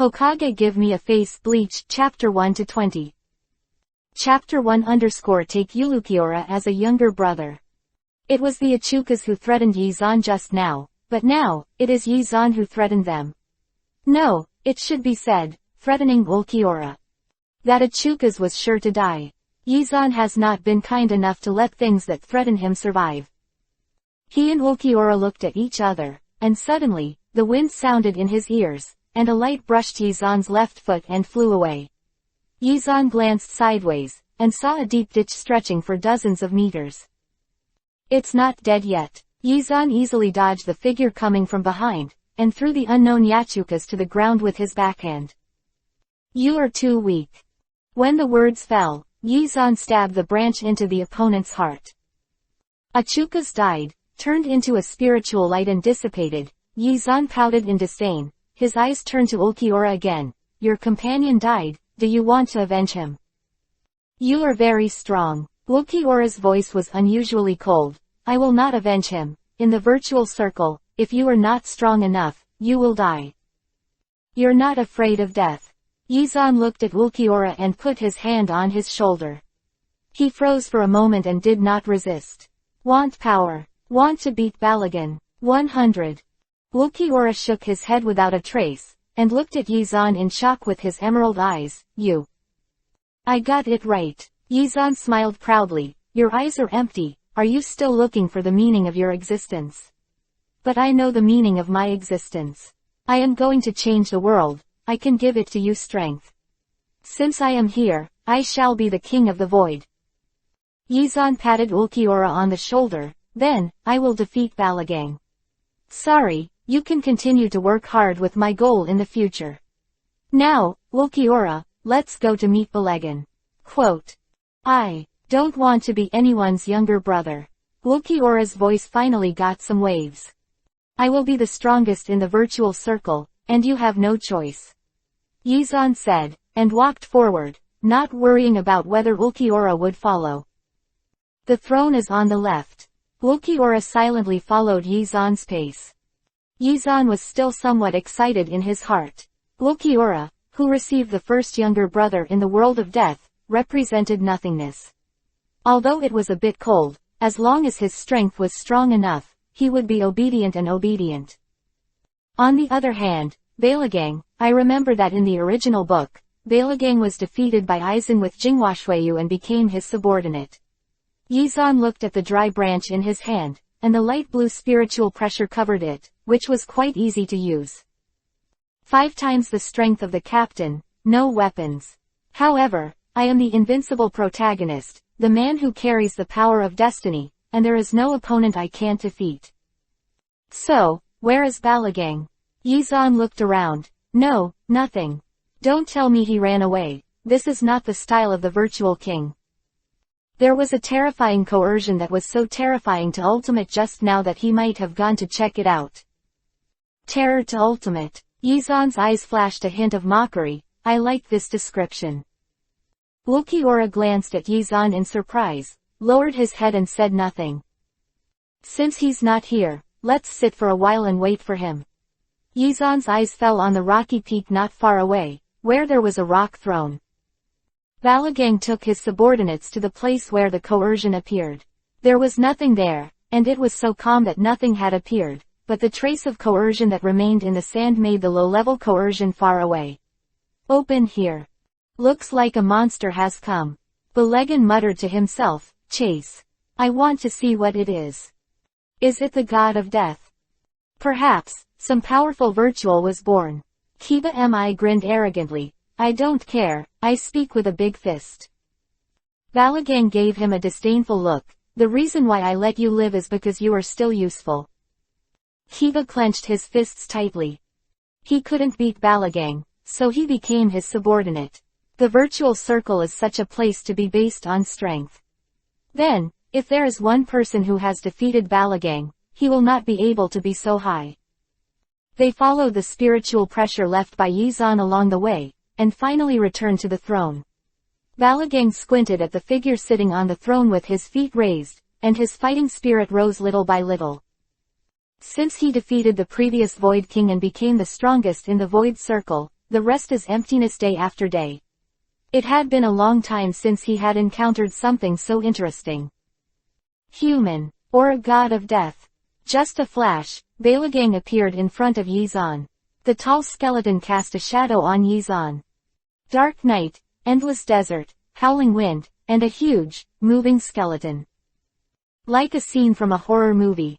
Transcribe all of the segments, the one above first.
Hokage give me a face bleach. Chapter 1-20. Chapter 1 _ Take Ulquiorra as a younger brother. It was the Achukas who threatened Yizan just now, but now, it is Yizan who threatened them. No, it should be said, threatening Ulquiorra. That Achukas was sure to die. Yizan has not been kind enough to let things that threaten him survive. He and Ulquiorra looked at each other, and suddenly, the wind sounded in his ears, and a light brushed Yizan's left foot and flew away. Yizan glanced sideways, and saw a deep ditch stretching for dozens of meters. It's not dead yet. Yizan easily dodged the figure coming from behind, and threw the unknown Yachukas to the ground with his backhand. You are too weak. When the words fell, Yizan stabbed the branch into the opponent's heart. Achukas died, turned into a spiritual light and dissipated. Yizan pouted in disdain. His eyes turned to Ulquiorra again. Your companion died, do you want to avenge him? You are very strong. Ulquiorra's voice was unusually cold. I will not avenge him. In the virtual circle, if you are not strong enough, you will die. You're not afraid of death. Yizan looked at Ulquiorra and put his hand on his shoulder. He froze for a moment and did not resist. Want power. Want to beat Balagan. 100. Ulquiorra shook his head without a trace, and looked at Yizan in shock with his emerald eyes. You. I got it right. Yizan smiled proudly. Your eyes are empty. Are you still looking for the meaning of your existence? But I know the meaning of my existence. I am going to change the world. I can give it to you strength. Since I am here, I shall be the king of the void. Yizan patted Ulquiorra on the shoulder. Then, I will defeat Balagang. Sorry, you can continue to work hard with my goal in the future. Now, Ulquiorra, let's go to meet Balagan. Quote. I don't want to be anyone's younger brother. Ulquiorra's voice finally got some waves. I will be the strongest in the virtual circle, and you have no choice. Yizan said, and walked forward, not worrying about whether Ulquiorra would follow. The throne is on the left. Ulquiorra silently followed Yizan's pace. Yizan was still somewhat excited in his heart. Ulquiorra, who received the first younger brother in the world of death, represented nothingness. Although it was a bit cold, as long as his strength was strong enough, he would be obedient and obedient. On the other hand, Balagang, I remember that in the original book, Balagang was defeated by Aizen with Jingwashueyu and became his subordinate. Yizan looked at the dry branch in his hand, and the light blue spiritual pressure covered it, which was quite easy to use. 5 times the strength of the captain, no weapons. However, I am the invincible protagonist, the man who carries the power of destiny, and there is no opponent I can't defeat. So, where is Balagang? Yizan looked around. No, nothing. Don't tell me he ran away. This is not the style of the virtual king. There was a terrifying coercion that was so terrifying to Ultimate just now that he might have gone to check it out. Terror to Ultimate. Yizan's eyes flashed a hint of mockery. I like this description. Ulquiorra glanced at Yizan in surprise, lowered his head and said nothing. Since he's not here, let's sit for a while and wait for him. Yizan's eyes fell on the rocky peak not far away, where there was a rock throne. Balagang took his subordinates to the place where the coercion appeared. There was nothing there, and it was so calm that nothing had appeared, but the trace of coercion that remained in the sand made the low-level coercion far away. Open here. Looks like a monster has come. Balagan muttered to himself, Chase. I want to see what it is. Is it the god of death? Perhaps, some powerful virtual was born. Kiba Mi grinned arrogantly. I don't care, I speak with a big fist. Balagang gave him a disdainful look. The reason why I let you live is because you are still useful. Kiba clenched his fists tightly. He couldn't beat Balagang, so he became his subordinate. The virtual circle is such a place to be based on strength. Then, if there is one person who has defeated Balagang, he will not be able to be so high. They followed the spiritual pressure left by Yizan along the way, and finally returned to the throne. Balagang squinted at the figure sitting on the throne with his feet raised, and his fighting spirit rose little by little. Since he defeated the previous Void King and became the strongest in the Void Circle, the rest is emptiness day after day. It had been a long time since he had encountered something so interesting. Human, or a god of death. Just a flash, Balagang appeared in front of Yizan. The tall skeleton cast a shadow on Yizan. Dark night, endless desert, howling wind, and a huge, moving skeleton. Like a scene from a horror movie.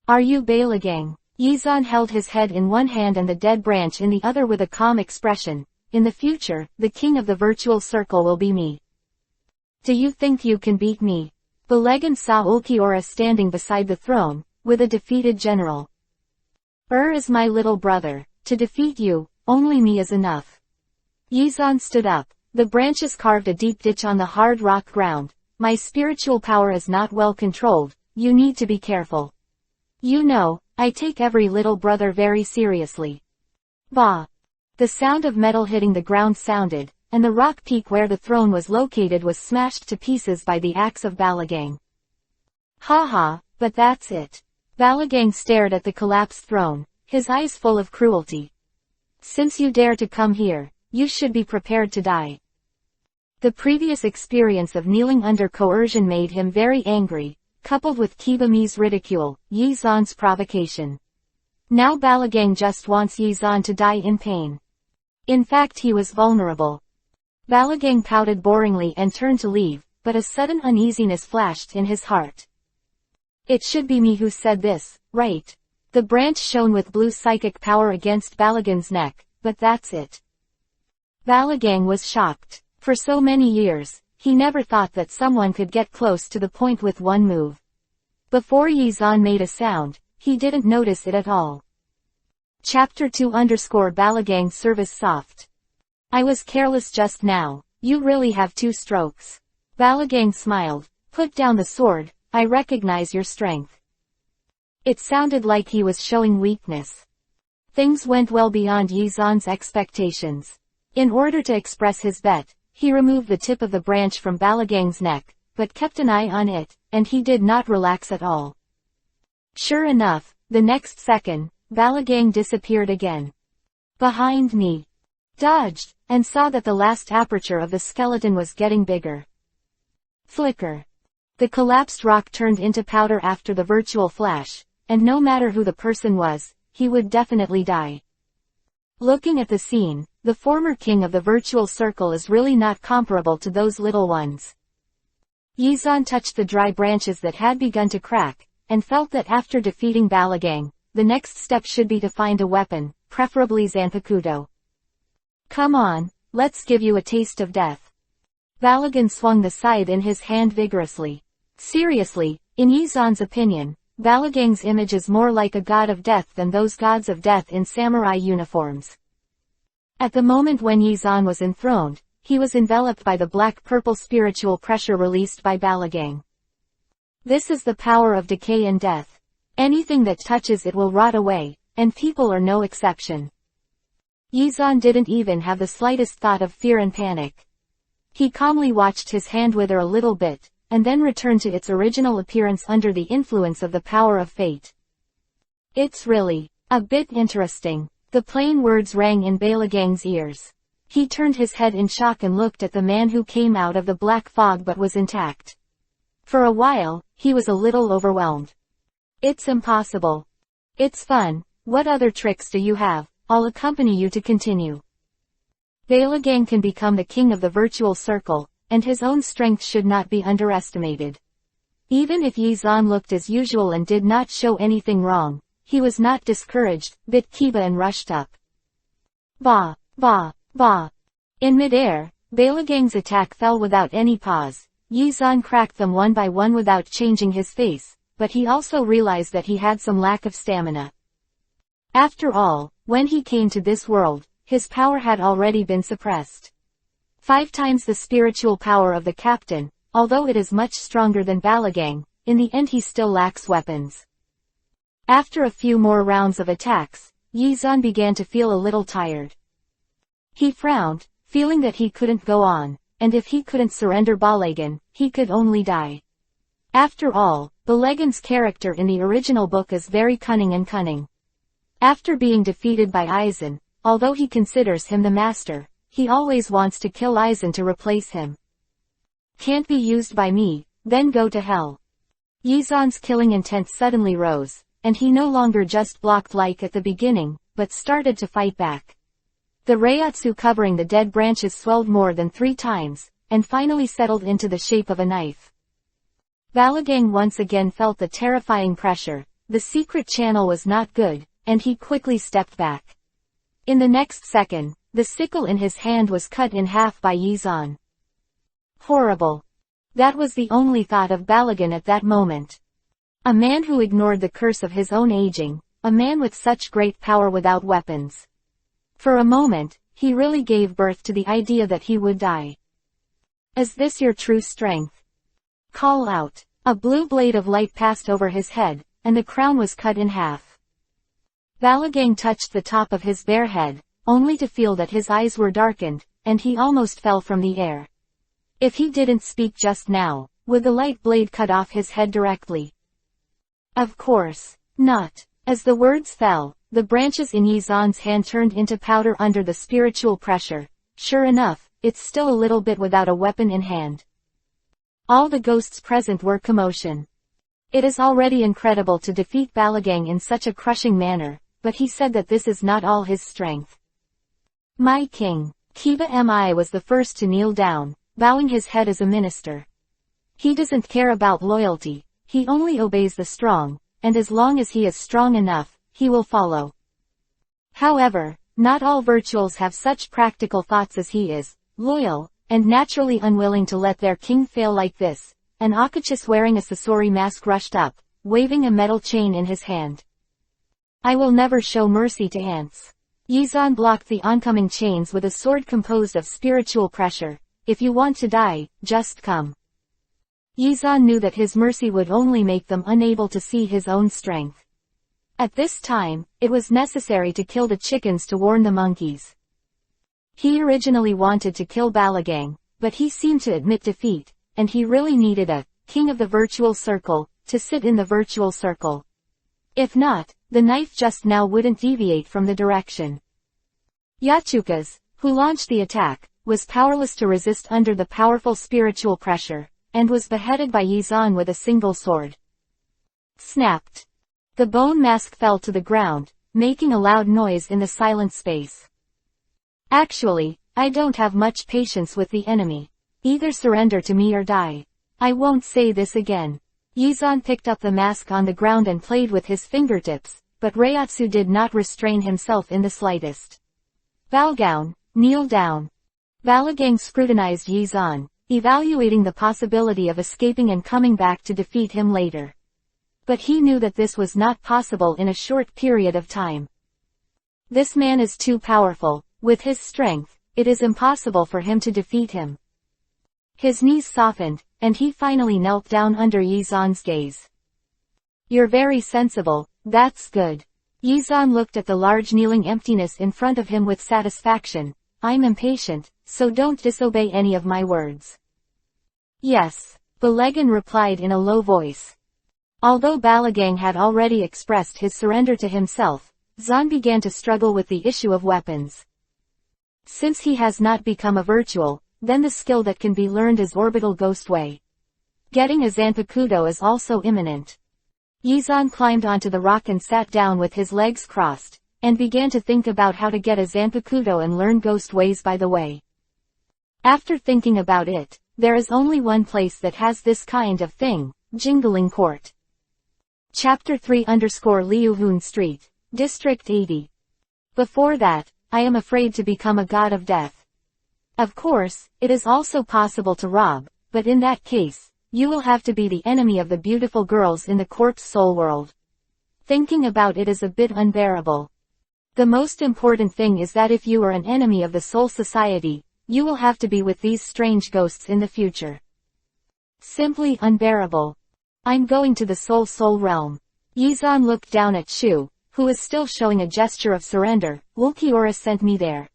Are you Balagang? Yizan held his head in one hand and the dead branch in the other with a calm expression. In the future, the king of the virtual circle will be me. Do you think you can beat me? Balagang saw Ulquiorra standing beside the throne, with a defeated general. Is my little brother. To defeat you, only me is enough. Yizan stood up. The branches carved a deep ditch on the hard rock ground. My spiritual power is not well controlled, you need to be careful. You know, I take every little brother very seriously. Bah! The sound of metal hitting the ground sounded, and the rock peak where the throne was located was smashed to pieces by the axe of Balagang. Ha ha, but that's it. Balagang stared at the collapsed throne, his eyes full of cruelty. Since you dare to come here, you should be prepared to die. The previous experience of kneeling under coercion made him very angry, coupled with Kibame's ridicule, Yizan's provocation. Now Balagang just wants Yizan to die in pain. In fact, he was vulnerable. Balagang pouted boringly and turned to leave, but a sudden uneasiness flashed in his heart. It should be me who said this, right? The branch shone with blue psychic power against Balagang's neck, but that's it. Balagang was shocked. For so many years, he never thought that someone could get close to the point with one move. Before Yizan made a sound, he didn't notice it at all. Chapter 2 Balagang service soft. I was careless just now, you really have 2 strokes. Balagang smiled. Put down the sword, I recognize your strength. It sounded like he was showing weakness. Things went well beyond Yizan's expectations. In order to express his bet, he removed the tip of the branch from Balagang's neck, but kept an eye on it, and he did not relax at all. Sure enough, the next second, Balagang disappeared again. Behind me. Dodged, and saw that the last aperture of the skeleton was getting bigger. Flicker. The collapsed rock turned into powder after the virtual flash, and no matter who the person was, he would definitely die. Looking at the scene, the former king of the virtual circle is really not comparable to those little ones. Yizan touched the dry branches that had begun to crack, and felt that after defeating Balagang, the next step should be to find a weapon, preferably Zanpakuto. Come on, let's give you a taste of death. Balagang swung the scythe in his hand vigorously. Seriously, in Yizan's opinion, Balagang's image is more like a god of death than those gods of death in samurai uniforms. At the moment when Yizan was enthroned, he was enveloped by the black-purple spiritual pressure released by Balagang. This is the power of decay and death. Anything that touches it will rot away, and people are no exception. Yizan didn't even have the slightest thought of fear and panic. He calmly watched his hand wither a little bit, and then return to its original appearance under the influence of the power of fate. It's really a bit interesting. The plain words rang in Balagang's ears. He turned his head in shock and looked at the man who came out of the black fog but was intact. For a while, he was a little overwhelmed. It's impossible. It's fun. What other tricks do you have? I'll accompany you to continue. Balagang can become the king of the virtual circle, and his own strength should not be underestimated. Even if Yizan looked as usual and did not show anything wrong, he was not discouraged, bit Kiba and rushed up. Bah, bah, bah. In midair, Balagang's attack fell without any pause. Yizan cracked them one by one without changing his face, but he also realized that he had some lack of stamina. After all, when he came to this world, his power had already been suppressed. 5 times the spiritual power of the captain, although it is much stronger than Balagang, in the end he still lacks weapons. After a few more rounds of attacks, Yizan began to feel a little tired. He frowned, feeling that he couldn't go on, and if he couldn't surrender Balagang, he could only die. After all, Balagang's character in the original book is very cunning. After being defeated by Aizen, although he considers him the master, he always wants to kill Aizen to replace him. Can't be used by me, then go to hell. Yizan's killing intent suddenly rose, and he no longer just blocked like at the beginning, but started to fight back. The Reiatsu covering the dead branches swelled more than 3 times, and finally settled into the shape of a knife. Balagang once again felt the terrifying pressure. The secret channel was not good, and he quickly stepped back. In the next second, the sickle in his hand was cut in half by Yizan. Horrible. That was the only thought of Balagan at that moment. A man who ignored the curse of his own aging, a man with such great power without weapons. For a moment, he really gave birth to the idea that he would die. Is this your true strength? Call out. A blue blade of light passed over his head, and the crown was cut in half. Balagang touched the top of his bare head, only to feel that his eyes were darkened, and he almost fell from the air. If he didn't speak just now, would the light blade cut off his head directly? Of course not. As the words fell, the branches in Yizan's hand turned into powder under the spiritual pressure. Sure enough, it's still a little bit without a weapon in hand. All the ghosts present were commotion. It is already incredible to defeat Balagang in such a crushing manner, but he said that this is not all his strength. My king. Kiba Mi was the first to kneel down, bowing his head as a minister. He doesn't care about loyalty, he only obeys the strong, and as long as he is strong enough, he will follow. However, not all virtuals have such practical thoughts as he is, loyal, and naturally unwilling to let their king fail like this. An Hokage wearing a Sasori mask rushed up, waving a metal chain in his hand. I will never show mercy to ants. Yizan blocked the oncoming chains with a sword composed of spiritual pressure. If you want to die, just come. Yizan knew that his mercy would only make them unable to see his own strength. At this time, it was necessary to kill the chickens to warn the monkeys. He originally wanted to kill Balagang, but he seemed to admit defeat, and he really needed a king of the virtual circle to sit in the virtual circle. If not, the knife just now wouldn't deviate from the direction. Yachukas, who launched the attack, was powerless to resist under the powerful spiritual pressure, and was beheaded by Yizan with a single sword. Snapped. The bone mask fell to the ground, making a loud noise in the silent space. Actually, I don't have much patience with the enemy. Either surrender to me or die. I won't say this again. Yizan picked up the mask on the ground and played with his fingertips, but Reiatsu did not restrain himself in the slightest. Balgown, kneel down. Balagang scrutinized Yizan, evaluating the possibility of escaping and coming back to defeat him later. But he knew that this was not possible in a short period of time. This man is too powerful. With his strength, it is impossible for him to defeat him. His knees softened, and he finally knelt down under Yizan's gaze. You're very sensible, that's good. Yizan looked at the large kneeling emptiness in front of him with satisfaction. I'm impatient, so don't disobey any of my words. Yes, Balagan replied in a low voice. Although Balagang had already expressed his surrender to himself, Zan began to struggle with the issue of weapons. Since he has not become a virtual, then the skill that can be learned is Orbital Ghost Way. Getting a Zanpakuto is also imminent. Yizan climbed onto the rock and sat down with his legs crossed, and began to think about how to get a Zanpakuto and learn Ghost Ways by the way. After thinking about it, there is only one place that has this kind of thing, Jingling Court. Chapter 3_Liuhun Street, District 80. Before that, I am afraid to become a god of death. Of course, it is also possible to rob, but in that case, you will have to be the enemy of the beautiful girls in the corpse soul world. Thinking about it is a bit unbearable. The most important thing is that if you are an enemy of the soul society, you will have to be with these strange ghosts in the future. Simply unbearable. I'm going to the soul realm. Yizan looked down at Shu, who is still showing a gesture of surrender. Wolkiora sent me there.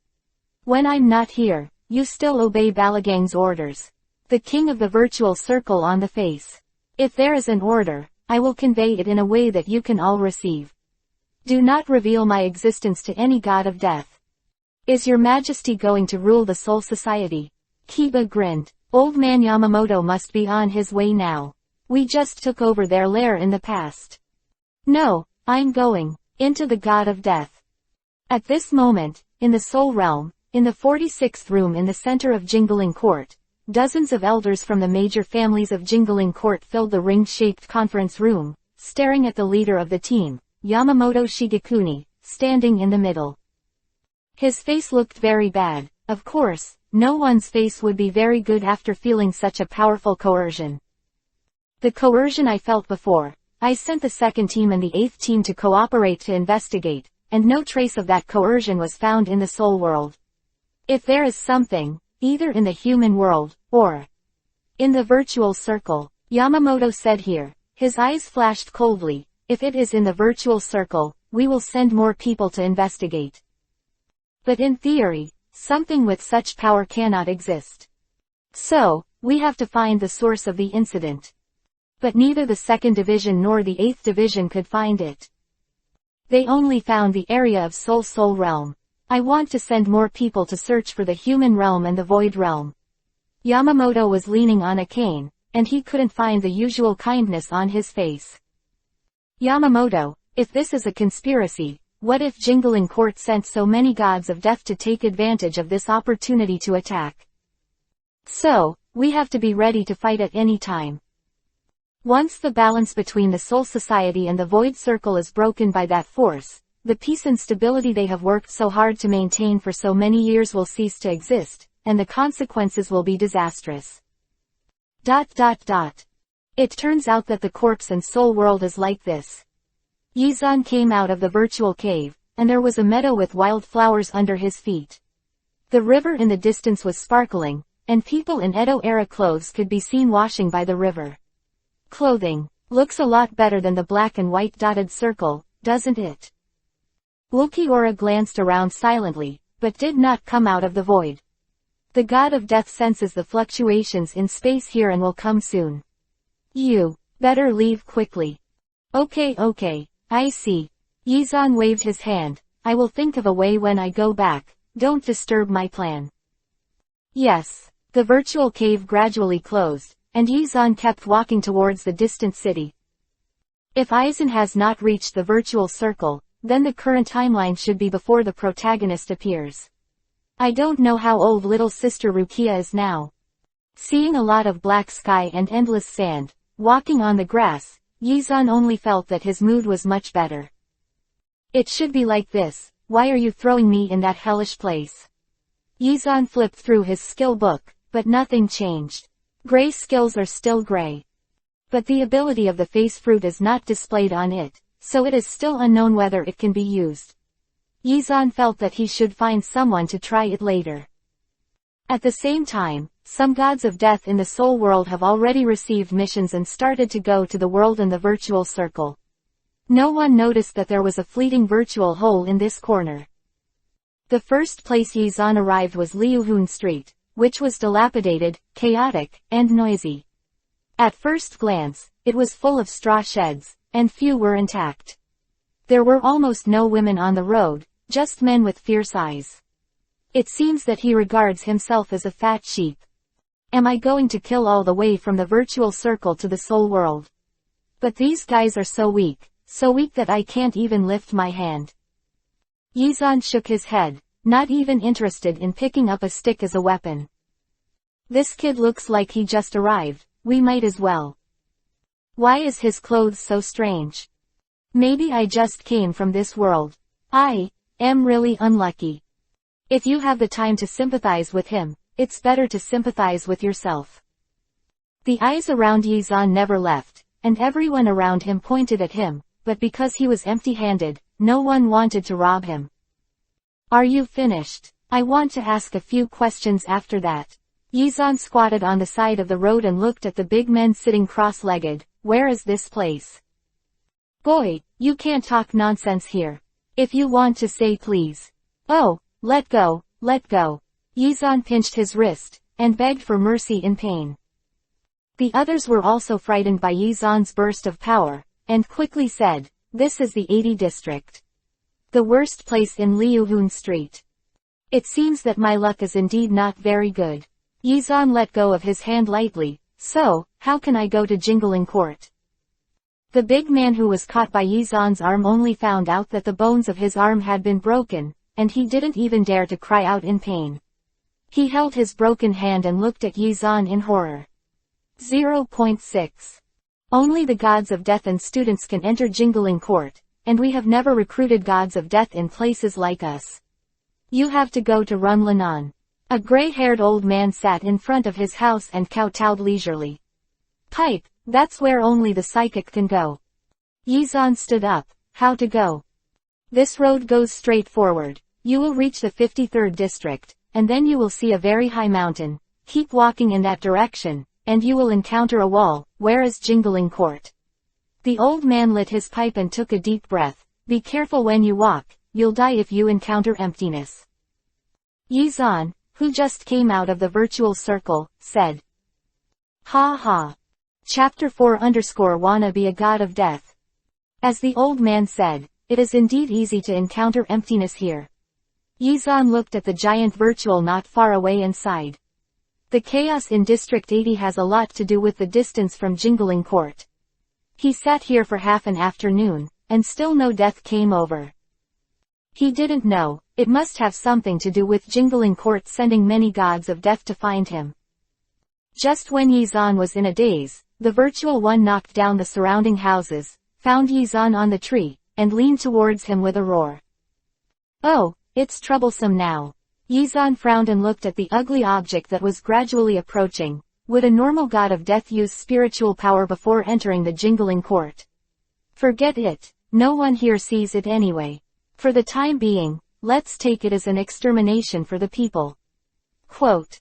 When I'm not here, you still obey Balagang's orders. The king of the virtual circle on the face. If there is an order, I will convey it in a way that you can all receive. Do not reveal my existence to any god of death. Is your majesty going to rule the Soul Society? Kiba grinned. Old man Yamamoto must be on his way now. We just took over their lair in the past. No, I'm going into the God of Death. At this moment, in the Soul Realm, in the 46th room in the center of Jingling Court, dozens of elders from the major families of Jingling Court filled the ring-shaped conference room, staring at the leader of the team, Yamamoto Shigekuni, standing in the middle. His face looked very bad. Of course, no one's face would be very good after feeling such a powerful coercion. The coercion I felt before. I sent the 2nd team and the 8th team to cooperate to investigate, and no trace of that coercion was found in the soul world. If there is something, either in the human world, or in the virtual circle, Yamamoto said here, his eyes flashed coldly, if it is in the virtual circle, we will send more people to investigate. But in theory, something with such power cannot exist. So, we have to find the source of the incident. But neither the 2nd Division nor the 8th Division could find it. They only found the area of Soul Realm. I want to send more people to search for the human realm and the void realm. Yamamoto was leaning on a cane, and he couldn't find the usual kindness on his face. Yamamoto, if this is a conspiracy, what if Jingling Court sent so many gods of death to take advantage of this opportunity to attack? So, we have to be ready to fight at any time. Once the balance between the Soul Society and the Void Circle is broken by that force, the peace and stability they have worked so hard to maintain for so many years will cease to exist, and the consequences will be disastrous. It turns out that the corpse and soul world is like this. Yizan came out of the virtual cave, and there was a meadow with wild flowers under his feet. The river in the distance was sparkling, and people in Edo-era clothes could be seen washing by the river. Clothing looks a lot better than the black and white dotted circle, doesn't it? Ulquiorra glanced around silently, but did not come out of the void. The god of death senses the fluctuations in space here and will come soon. You better leave quickly. Okay, I see. Yizan waved his hand. I will think of a way when I go back. Don't disturb my plan. Yes. The virtual cave gradually closed, and Yizan kept walking towards the distant city. If Aizen has not reached the virtual circle, then the current timeline should be before the protagonist appears. I don't know how old little sister Rukia is now. Seeing a lot of black sky and endless sand, walking on the grass, Yizan only felt that his mood was much better. It should be like this. Why are you throwing me in that hellish place? Yizan flipped through his skill book, but nothing changed. Gray skills are still gray. But the ability of the face fruit is not displayed on it, so it is still unknown whether it can be used. Yizan felt that he should find someone to try it later. At the same time, some gods of death in the soul world have already received missions and started to go to the world in the virtual circle. No one noticed that there was a fleeting virtual hole in this corner. The first place Yizan arrived was Liuhun Street, which was dilapidated, chaotic, and noisy. At first glance, it was full of straw sheds, and few were intact. There were almost no women on the road, just men with fierce eyes. It seems that he regards himself as a fat sheep. Am I going to kill all the way from the virtual circle to the soul world? But these guys are so weak that I can't even lift my hand. Yizan shook his head, not even interested in picking up a stick as a weapon. This kid looks like he just arrived, we might as well. Why is his clothes so strange? Maybe I just came from this world. I am really unlucky. If you have the time to sympathize with him, it's better to sympathize with yourself. The eyes around Yizan never left, and everyone around him pointed at him, but because he was empty-handed, no one wanted to rob him. Are you finished? I want to ask a few questions after that. Yizan squatted on the side of the road and looked at the big men sitting cross-legged. Where is this place? Boy, you can't talk nonsense here. If you want to say please. Oh, let go, let go. Yizan pinched his wrist, and begged for mercy in pain. The others were also frightened by Yizan's burst of power, and quickly said, this is the 80 district. The worst place in Liuhun Street. It seems that my luck is indeed not very good. Yizan let go of his hand lightly. So, how can I go to Jingling Court? The big man who was caught by Yizan's arm only found out that the bones of his arm had been broken, and he didn't even dare to cry out in pain. He held his broken hand and looked at Yizan in horror. 0.6. Only the gods of death and students can enter Jingling Court, and we have never recruited gods of death in places like us. You have to go to Runlanan. A gray-haired old man sat in front of his house and kowtowed leisurely. Pipe, that's where only the psychic can go. Yizan stood up. How to go? This road goes straight forward. You will reach the 53rd district, and then you will see a very high mountain. Keep walking in that direction, and you will encounter a wall. Where is Jingling Court? The old man lit his pipe and took a deep breath. Be careful when you walk, you'll die if you encounter emptiness. Yizan, who just came out of the virtual circle, said. Ha ha. Chapter 4 Wanna be a god of death. As the old man said, it is indeed easy to encounter emptiness here. Yizan looked at the giant virtual not far away and sighed. The chaos in District 80 has a lot to do with the distance from Jingling Court. He sat here for half an afternoon, and still no death came over. He didn't know, it must have something to do with Jingling Court sending many gods of death to find him. Just when Yizan was in a daze, the virtual one knocked down the surrounding houses, found Yizan on the tree, and leaned towards him with a roar. Oh, it's troublesome now. Yizan frowned and looked at the ugly object that was gradually approaching. Would a normal god of death use spiritual power before entering the Jingling Court? Forget it, no one here sees it anyway. For the time being, let's take it as an extermination for the people. Quote.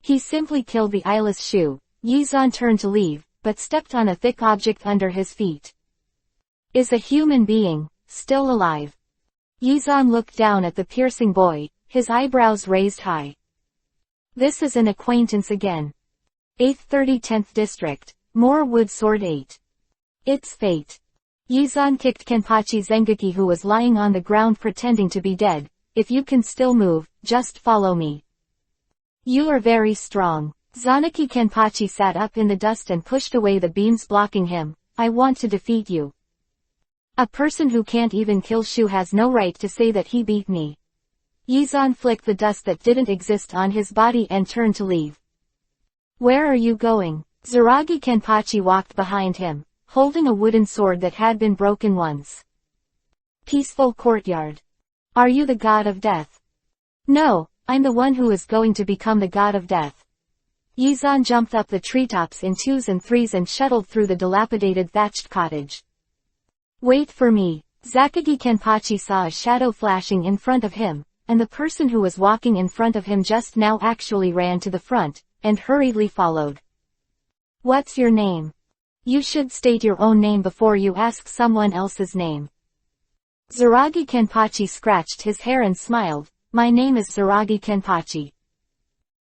He simply killed the eyeless Shu. Yizan turned to leave, but stepped on a thick object under his feet. Is a human being still alive? Yizan looked down at the piercing boy, his eyebrows raised high. This is an acquaintance again. 8th 10th District, More Wood Sword 8. It's fate. Yizan kicked Kenpachi Zengeki who was lying on the ground pretending to be dead. If you can still move, just follow me. You are very strong. Zanaki Kenpachi sat up in the dust and pushed away the beams blocking him. I want to defeat you. A person who can't even kill Shu has no right to say that he beat me. Yizan flicked the dust that didn't exist on his body and turned to leave. Where are you going? Zaragi Kenpachi walked behind him, holding a wooden sword that had been broken once. Peaceful courtyard. Are you the god of death? No, I'm the one who is going to become the god of death. Yizan jumped up the treetops in 2s and 3s and shuttled through the dilapidated thatched cottage. Wait for me. Zakagi Kenpachi saw a shadow flashing in front of him, and the person who was walking in front of him just now actually ran to the front, and hurriedly followed. What's your name? You should state your own name before you ask someone else's name. Zaragi Kenpachi scratched his hair and smiled. My name is Zaragi Kenpachi.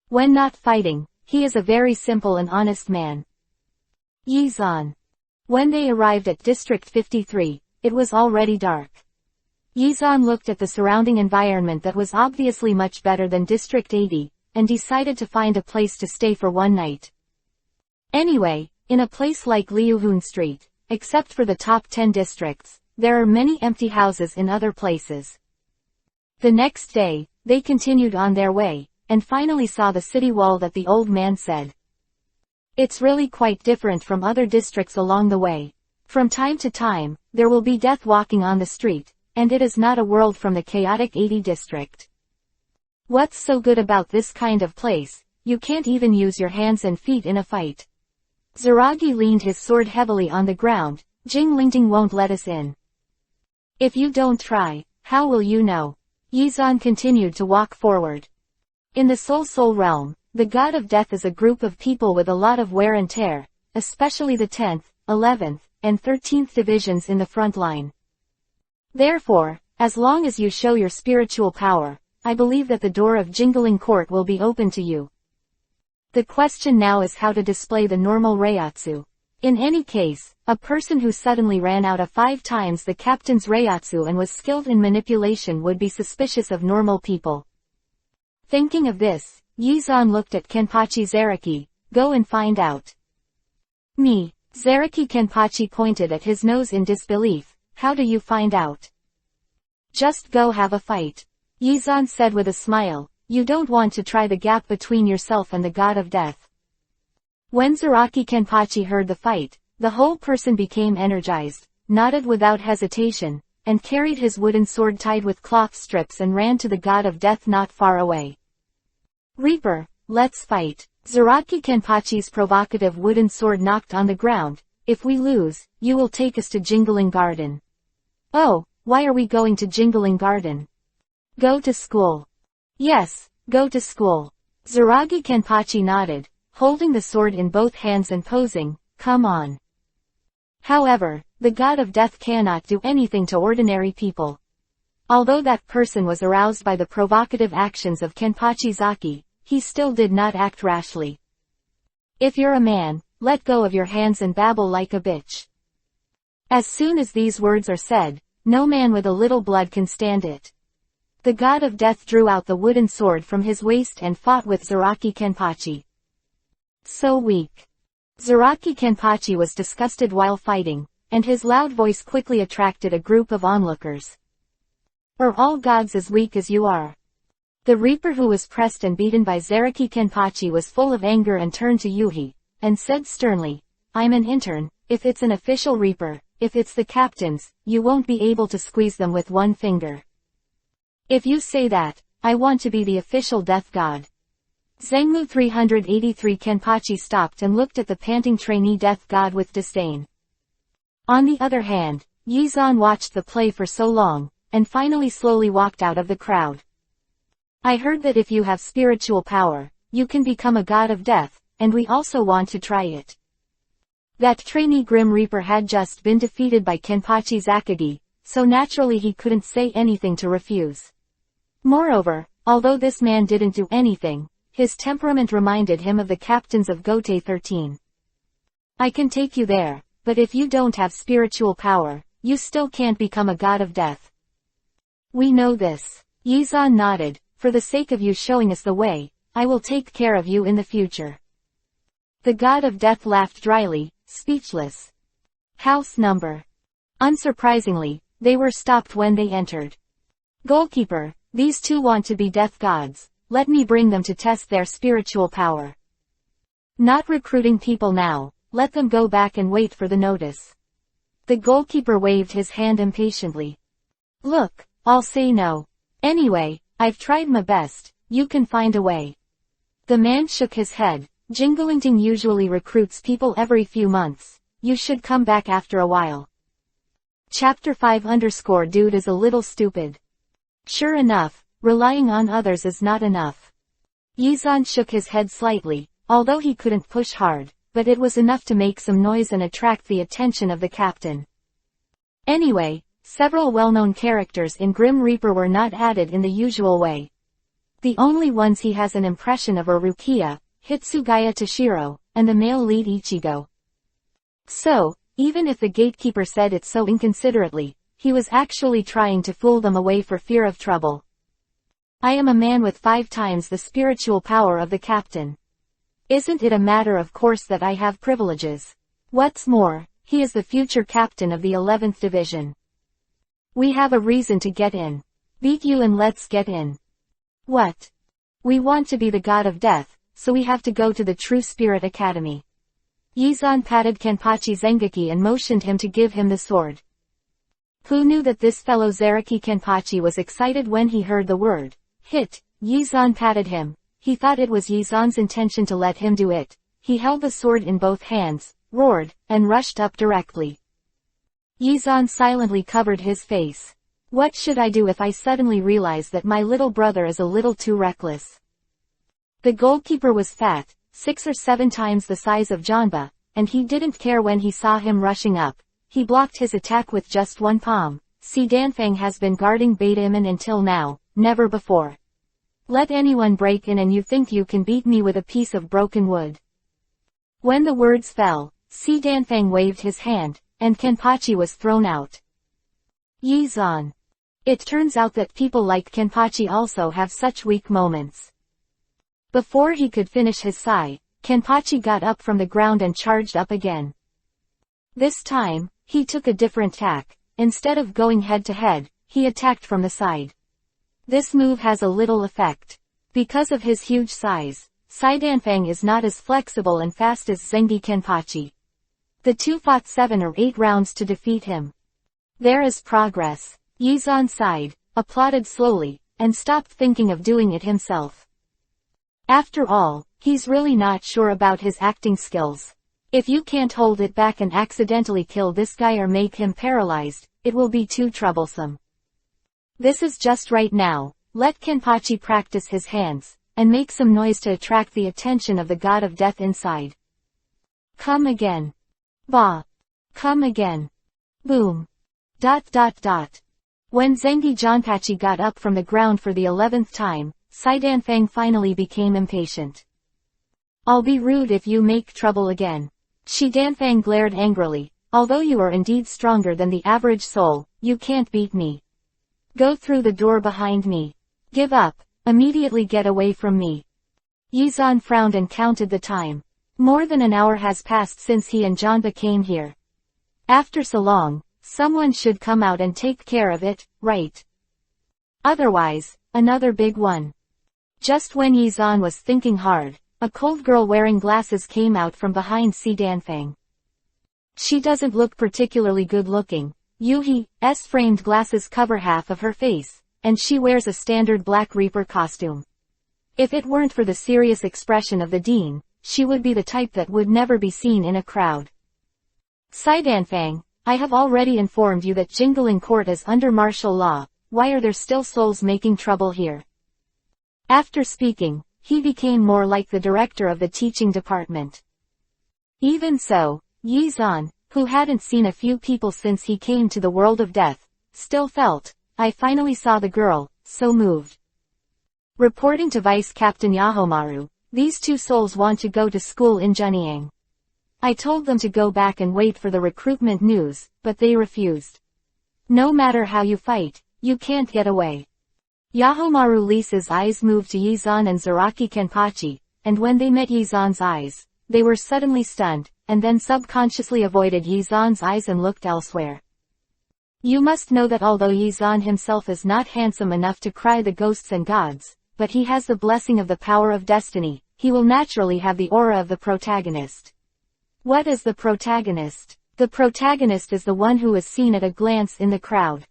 When not fighting, he is a very simple and honest man. Yizan. When they arrived at District 53, it was already dark. Yizan looked at the surrounding environment that was obviously much better than District 80, and decided to find a place to stay for one night. Anyway, in a place like Liuhun Street, except for the top 10 districts, there are many empty houses in other places. The next day, they continued on their way, and finally saw the city wall that the old man said. It's really quite different from other districts along the way. From time to time, there will be death walking on the street, and it is not a world from the chaotic 80 district. What's so good about this kind of place? You can't even use your hands and feet in a fight. Zaragi leaned his sword heavily on the ground. Jing Lingting won't let us in. If you don't try, how will you know? Yizan continued to walk forward. In the Soul realm, the god of death is a group of people with a lot of wear and tear, especially the 10th, 11th, and 13th divisions in the front line. Therefore, as long as you show your spiritual power, I believe that the door of Jingling Court will be open to you. The question now is how to display the normal Reiatsu. In any case, a person who suddenly ran out of 5 times the captain's Reiatsu and was skilled in manipulation would be suspicious of normal people. Thinking of this, Yizan looked at Kenpachi Zaraki. Go and find out. Me. Zaraki Kenpachi pointed at his nose in disbelief. How do you find out? Just go have a fight. Yizan said with a smile. You don't want to try the gap between yourself and the god of death. When Zaraki Kenpachi heard the fight, the whole person became energized, nodded without hesitation, and carried his wooden sword tied with cloth strips and ran to the god of death not far away. Reaper, let's fight. Zaraki Kenpachi's provocative wooden sword knocked on the ground. If we lose, you will take us to Jingling Garden. Oh, why are we going to Jingling Garden? Go to school. Yes, go to school. Zaraki Kenpachi nodded, holding the sword in both hands and posing, come on. However, the god of death cannot do anything to ordinary people. Although that person was aroused by the provocative actions of Kenpachi Zaki, he still did not act rashly. If you're a man, let go of your hands and babble like a bitch. As soon as these words are said, no man with a little blood can stand it. The god of death drew out the wooden sword from his waist and fought with Zaraki Kenpachi. So weak. Zaraki Kenpachi was disgusted while fighting, and his loud voice quickly attracted a group of onlookers. Are all gods as weak as you are? The Reaper who was pressed and beaten by Zaraki Kenpachi was full of anger and turned to Yuhi, and said sternly, I'm an intern. If it's an official Reaper, if it's the captains, you won't be able to squeeze them with one finger. If you say that, I want to be the official death god. Zengmu 383 Kenpachi stopped and looked at the panting trainee death god with disdain. On the other hand, Yizan watched the play for so long, and finally slowly walked out of the crowd. I heard that if you have spiritual power, you can become a god of death, and we also want to try it. That trainee Grim Reaper had just been defeated by Kenpachi Zakagi, so naturally he couldn't say anything to refuse. Moreover, although this man didn't do anything, his temperament reminded him of the captains of Gote 13. I can take you there, but if you don't have spiritual power, you still can't become a god of death. We know this. Yizan nodded. For the sake of you showing us the way, I will take care of you in the future. The god of death laughed dryly, speechless. House number. Unsurprisingly, they were stopped when they entered. Goalkeeper, these two want to be death gods. Let me bring them to test their spiritual power. Not recruiting people now, let them go back and wait for the notice. The goalkeeper waved his hand impatiently. Look, I'll say no. Anyway, I've tried my best, you can find a way. The man shook his head. Jinglingting usually recruits people every few months. You should come back after a while. Chapter 5 Dude is a little stupid. Sure enough, relying on others is not enough. Yizan shook his head slightly, although he couldn't push hard, but it was enough to make some noise and attract the attention of the captain. Anyway, several well-known characters in Grim Reaper were not added in the usual way. The only ones he has an impression of are Rukia, Hitsugaya Toshiro, and the male lead Ichigo. So, even if the gatekeeper said it so inconsiderately, he was actually trying to fool them away for fear of trouble. I am a man with 5 times the spiritual power of the captain. Isn't it a matter of course that I have privileges? What's more, he is the future captain of the 11th division. We have a reason to get in. Beat you and let's get in. What? We want to be the god of death, so we have to go to the True Spirit Academy. Yizan patted Kenpachi Zengaki and motioned him to give him the sword. Who knew that this fellow Zaraki Kenpachi was excited when he heard the word hit? Yizan patted him. He thought it was Yizan's intention to let him do it. He held the sword in both hands, roared, and rushed up directly. Yizan silently covered his face. What should I do if I suddenly realize that my little brother is a little too reckless? The goalkeeper was fat, 6 or 7 times the size of Janba, and he didn't care when he saw him rushing up. He blocked his attack with just one palm. Si Danfeng has been guarding Betamin until now, never before. Let anyone break in and you think you can beat me with a piece of broken wood. When the words fell, Si Danfeng waved his hand, and Kenpachi was thrown out. Yizan. It turns out that people like Kenpachi also have such weak moments. Before he could finish his sigh, Kenpachi got up from the ground and charged up again. This time, he took a different tack. Instead of going head to head, he attacked from the side. This move has a little effect. Because of his huge size, Saidanfang is not as flexible and fast as Zengi Kenpachi. The two fought 7 or 8 rounds to defeat him. There is progress. Yizan sighed, applauded slowly, and stopped thinking of doing it himself. After all, he's really not sure about his acting skills. If you can't hold it back and accidentally kill this guy or make him paralyzed, it will be too troublesome. This is just right now. Let Kenpachi practice his hands, and make some noise to attract the attention of the god of death inside. Come again. Bah. Come again. Boom. ... When Zengi Janpachi got up from the ground for the 11th time, Saidanfang finally became impatient. I'll be rude if you make trouble again. Shidanfang glared angrily. Although you are indeed stronger than the average soul, you can't beat me. Go through the door behind me. Give up. Immediately get away from me. Yizan frowned and counted the time. More than an hour has passed since he and Janpa came here. After so long, someone should come out and take care of it, right? Otherwise, another big one. Just when Yizan was thinking hard, a cold girl wearing glasses came out from behind Saidanfang. She doesn't look particularly good looking. Yuhi's framed glasses cover half of her face, and she wears a standard Black Reaper costume. If it weren't for the serious expression of the dean, she would be the type that would never be seen in a crowd. Saidanfang, I have already informed you that Jingling Court is under martial law. Why are there still souls making trouble here? After speaking, he became more like the director of the teaching department. Even so, Yizan, who hadn't seen a few people since he came to the world of death, still felt, I finally saw the girl, so moved. Reporting to Vice Captain Yahomaru, these two souls want to go to school in Junyang. I told them to go back and wait for the recruitment news, but they refused. No matter how you fight, you can't get away. Yahomaru Lisa's eyes moved to Yizan and Zaraki Kenpachi, and when they met Yizan's eyes, they were suddenly stunned, and then subconsciously avoided Yizan's eyes and looked elsewhere. You must know that although Yizan himself is not handsome enough to cry the ghosts and gods, but he has the blessing of the power of destiny, he will naturally have the aura of the protagonist. What is the protagonist? The protagonist is the one who is seen at a glance in the crowd.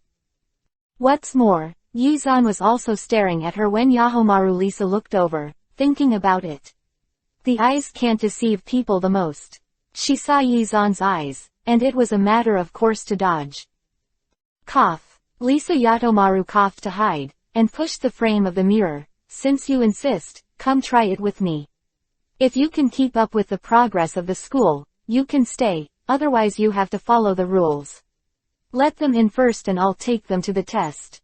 What's more, Yizan was also staring at her when Yahomaru Lisa looked over, thinking about it. The eyes can't deceive people the most. She saw Yizan's eyes, and it was a matter of course to dodge. Cough. Lisa Yahomaru coughed to hide, and pushed the frame of the mirror. Since you insist, come try it with me. If you can keep up with the progress of the school, you can stay, otherwise you have to follow the rules. Let them in first and I'll take them to the test.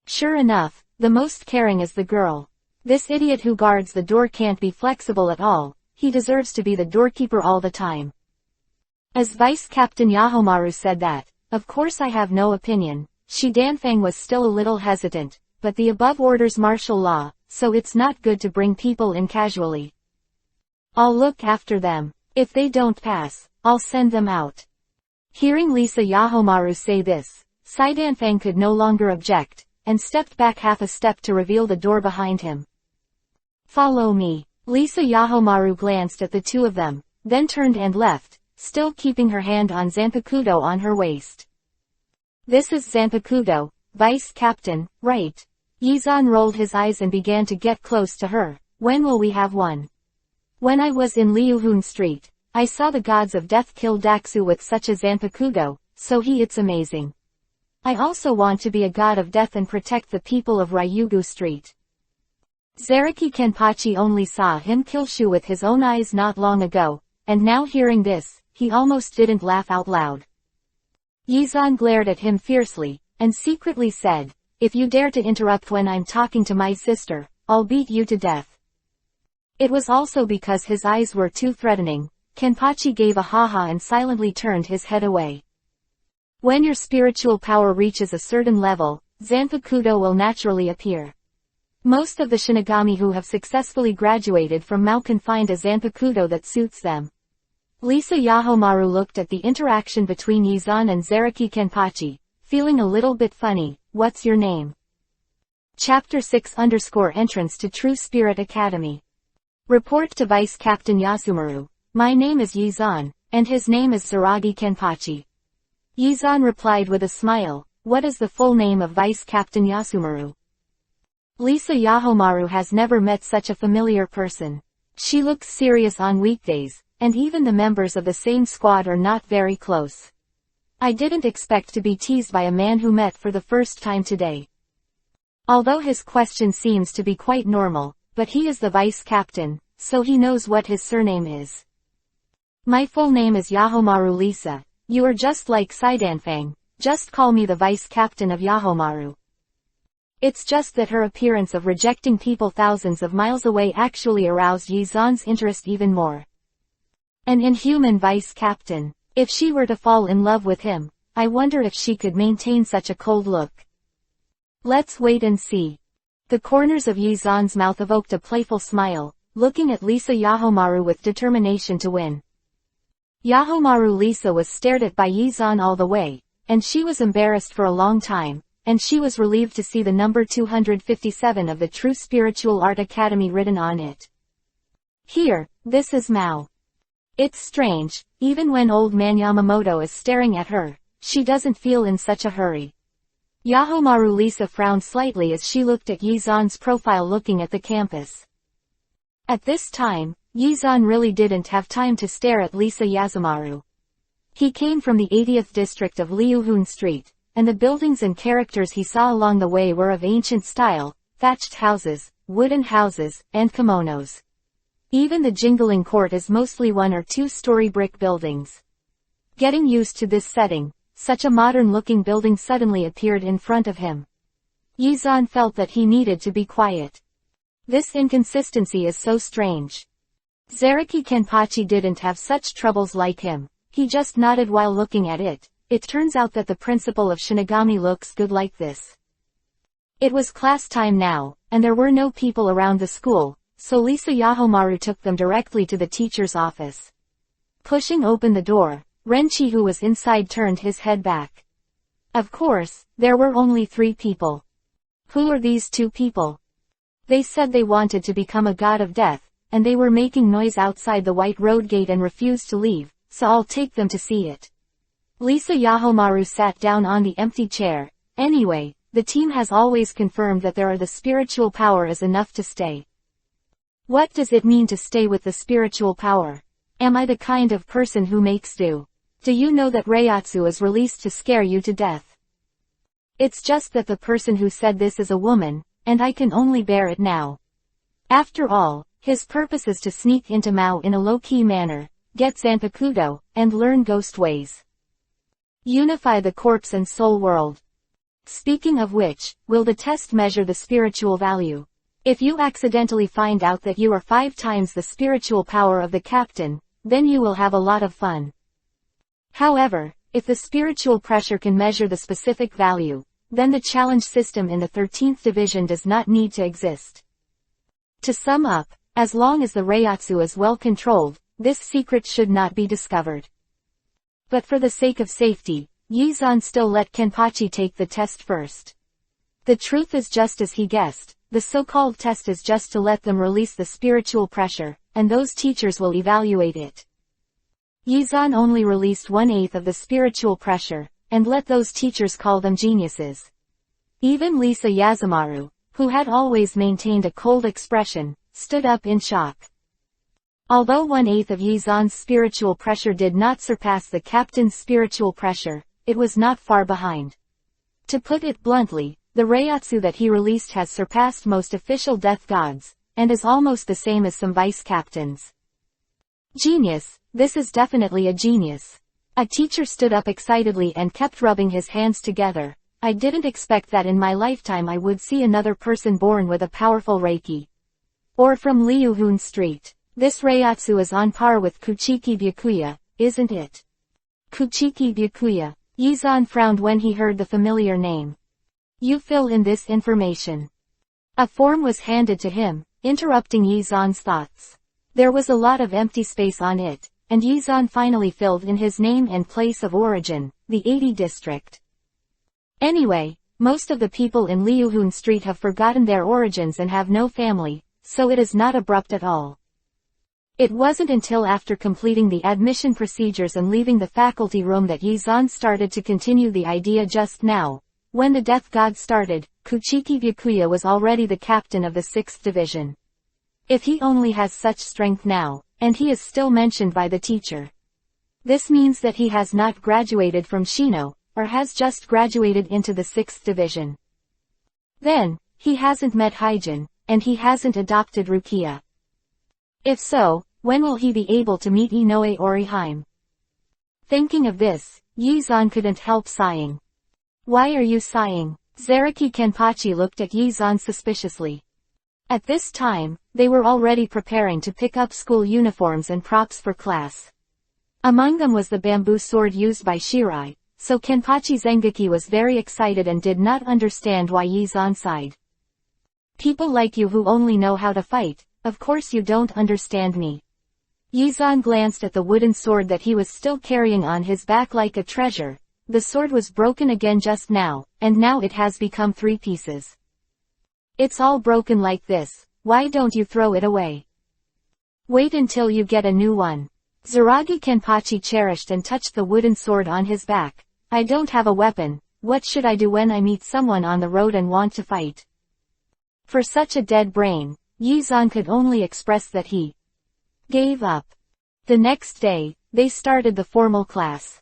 Sure enough, the most caring is the girl. This idiot who guards the door can't be flexible at all, he deserves to be the doorkeeper all the time. As Vice Captain Yahomaru said that, of course I have no opinion. Shidanfang was still a little hesitant, but the above orders martial law, so it's not good to bring people in casually. I'll look after them. If they don't pass, I'll send them out. Hearing Lisa Yahomaru say this, Saidanfang could no longer object, and stepped back half a step to reveal the door behind him. Follow me. Lisa Yahomaru glanced at the two of them, then turned and left, still keeping her hand on Zanpakuto on her waist. This is Zanpakuto, Vice Captain, right? Yizan rolled his eyes and began to get close to her. When will we have one? When I was in Liuhun Street, I saw the gods of death kill Daxu with such a Zanpakuto, so it's amazing. I also want to be a god of death and protect the people of Ryugu Street. Zaraki Kenpachi only saw him kill Shu with his own eyes not long ago, and now hearing this, he almost didn't laugh out loud. Yizan glared at him fiercely, and secretly said, if you dare to interrupt when I'm talking to my sister, I'll beat you to death. It was also because his eyes were too threatening. Kenpachi gave a ha-ha and silently turned his head away. When your spiritual power reaches a certain level, Zanpakuto will naturally appear. Most of the Shinigami who have successfully graduated from Mao can find a Zanpakuto that suits them. Lisa Yahomaru looked at the interaction between Yizan and Zaraki Kenpachi, feeling a little bit funny. What's your name? Chapter 6 Entrance to True Spirit Academy. Report to Vice Captain Yasumaru. My name is Yizan, and his name is Zaragi Kenpachi. Yizan replied with a smile. What is the full name of Vice Captain Yasumaru? Lisa Yahomaru has never met such a familiar person. She looks serious on weekdays, and even the members of the same squad are not very close. I didn't expect to be teased by a man who met for the first time today. Although his question seems to be quite normal, but he is the vice captain, so he knows what his surname is. My full name is Yahomaru Lisa. You are just like Saidanfang. Just call me the vice captain of Yahomaru. It's just that her appearance of rejecting people thousands of miles away actually aroused Yizan's interest even more. An inhuman vice captain. If she were to fall in love with him, I wonder if she could maintain such a cold look. Let's wait and see. The corners of Yizan's mouth evoked a playful smile, looking at Lisa Yahomaru with determination to win. Yahomaru Lisa was stared at by Yizan all the way, and she was embarrassed for a long time, and she was relieved to see the number 257 of the True Spiritual Art Academy written on it. Here, this is Mao. It's strange, even when old man Yamamoto is staring at her, she doesn't feel in such a hurry. Yahomaru Lisa frowned slightly as she looked at Yizan's profile looking at the campus. At this time, Yizan really didn't have time to stare at Lisa Yazumaru. He came from the 80th district of Liuhun Street, and the buildings and characters he saw along the way were of ancient style, thatched houses, wooden houses, and kimonos. Even the jingling court is mostly 1 or 2-story brick buildings. Getting used to this setting, such a modern-looking building suddenly appeared in front of him. Yizan felt that he needed to be quiet. This inconsistency is so strange. Zaraki Kenpachi didn't have such troubles like him. He just nodded while looking at it. It turns out that the principal of Shinigami looks good like this. It was class time now, and there were no people around the school, so Lisa Yahomaru took them directly to the teacher's office. Pushing open the door, Renchi who was inside turned his head back. Of course, there were only 3 people. Who are these 2 people? They said they wanted to become a god of death, and they were making noise outside the white road gate and refused to leave, so I'll take them to see it. Lisa Yahomaru sat down on the empty chair. Anyway, the team has always confirmed that the spiritual power is enough to stay. What does it mean to stay with the spiritual power? Am I the kind of person who makes do? Do you know that Reiatsu is released to scare you to death? It's just that the person who said this is a woman, and I can only bear it now. After all, his purpose is to sneak into Mao in a low-key manner, get Zanpakuto, and learn ghost ways. Unify the corpse and soul world. Speaking of which, will the test measure the spiritual value? If you accidentally find out that you are 5 times the spiritual power of the captain, then you will have a lot of fun. However, if the spiritual pressure can measure the specific value, then the challenge system in the 13th division does not need to exist. To sum up, as long as the Reiatsu is well controlled, this secret should not be discovered. But for the sake of safety, Yizan still let Kenpachi take the test first. The truth is just as he guessed, the so-called test is just to let them release the spiritual pressure, and those teachers will evaluate it. Yizan only released 1/8 of the spiritual pressure, and let those teachers call them geniuses. Even Lisa Yazumaru, who had always maintained a cold expression, stood up in shock. Although 1/8 of Yizan's spiritual pressure did not surpass the captain's spiritual pressure, it was not far behind. To put it bluntly, the Reiatsu that he released has surpassed most official death gods, and is almost the same as some vice captains. Genius, this is definitely a genius. A teacher stood up excitedly and kept rubbing his hands together. I didn't expect that in my lifetime I would see another person born with a powerful Reiki. Or from Liuhun Street. This Reiatsu is on par with Kuchiki Byakuya, isn't it? Kuchiki Byakuya. Yizan frowned when he heard the familiar name. You fill in this information. A form was handed to him, interrupting Yizan's thoughts. There was a lot of empty space on it, and Yizan finally filled in his name and place of origin, the 80 district. Anyway, most of the people in Liuhun Street have forgotten their origins and have no family, so it is not abrupt at all. It wasn't until after completing the admission procedures and leaving the faculty room that Yizan started to continue the idea just now. When the Death God started, Kuchiki Byakuya was already the captain of the 6th division. If he only has such strength now, and he is still mentioned by the teacher. This means that he has not graduated from Shino, or has just graduated into the 6th division. Then, he hasn't met Hyjin, and he hasn't adopted Rukia. If so, when will he be able to meet Inoue Oriheim? Thinking of this, Yizan couldn't help sighing. Why are you sighing? Zaraki Kenpachi looked at Yizan suspiciously. At this time, they were already preparing to pick up school uniforms and props for class. Among them was the bamboo sword used by Shirai, so Kenpachi Zengaki was very excited and did not understand why Yizan sighed. People like you who only know how to fight, of course you don't understand me. Yizan glanced at the wooden sword that he was still carrying on his back like a treasure. The sword was broken again just now, and now it has become 3 pieces. It's all broken like this, why don't you throw it away? Wait until you get a new one. Zaragi Kenpachi cherished and touched the wooden sword on his back. I don't have a weapon, what should I do when I meet someone on the road and want to fight? For such a dead brain, Yizan could only express that he gave up. The next day, they started the formal class.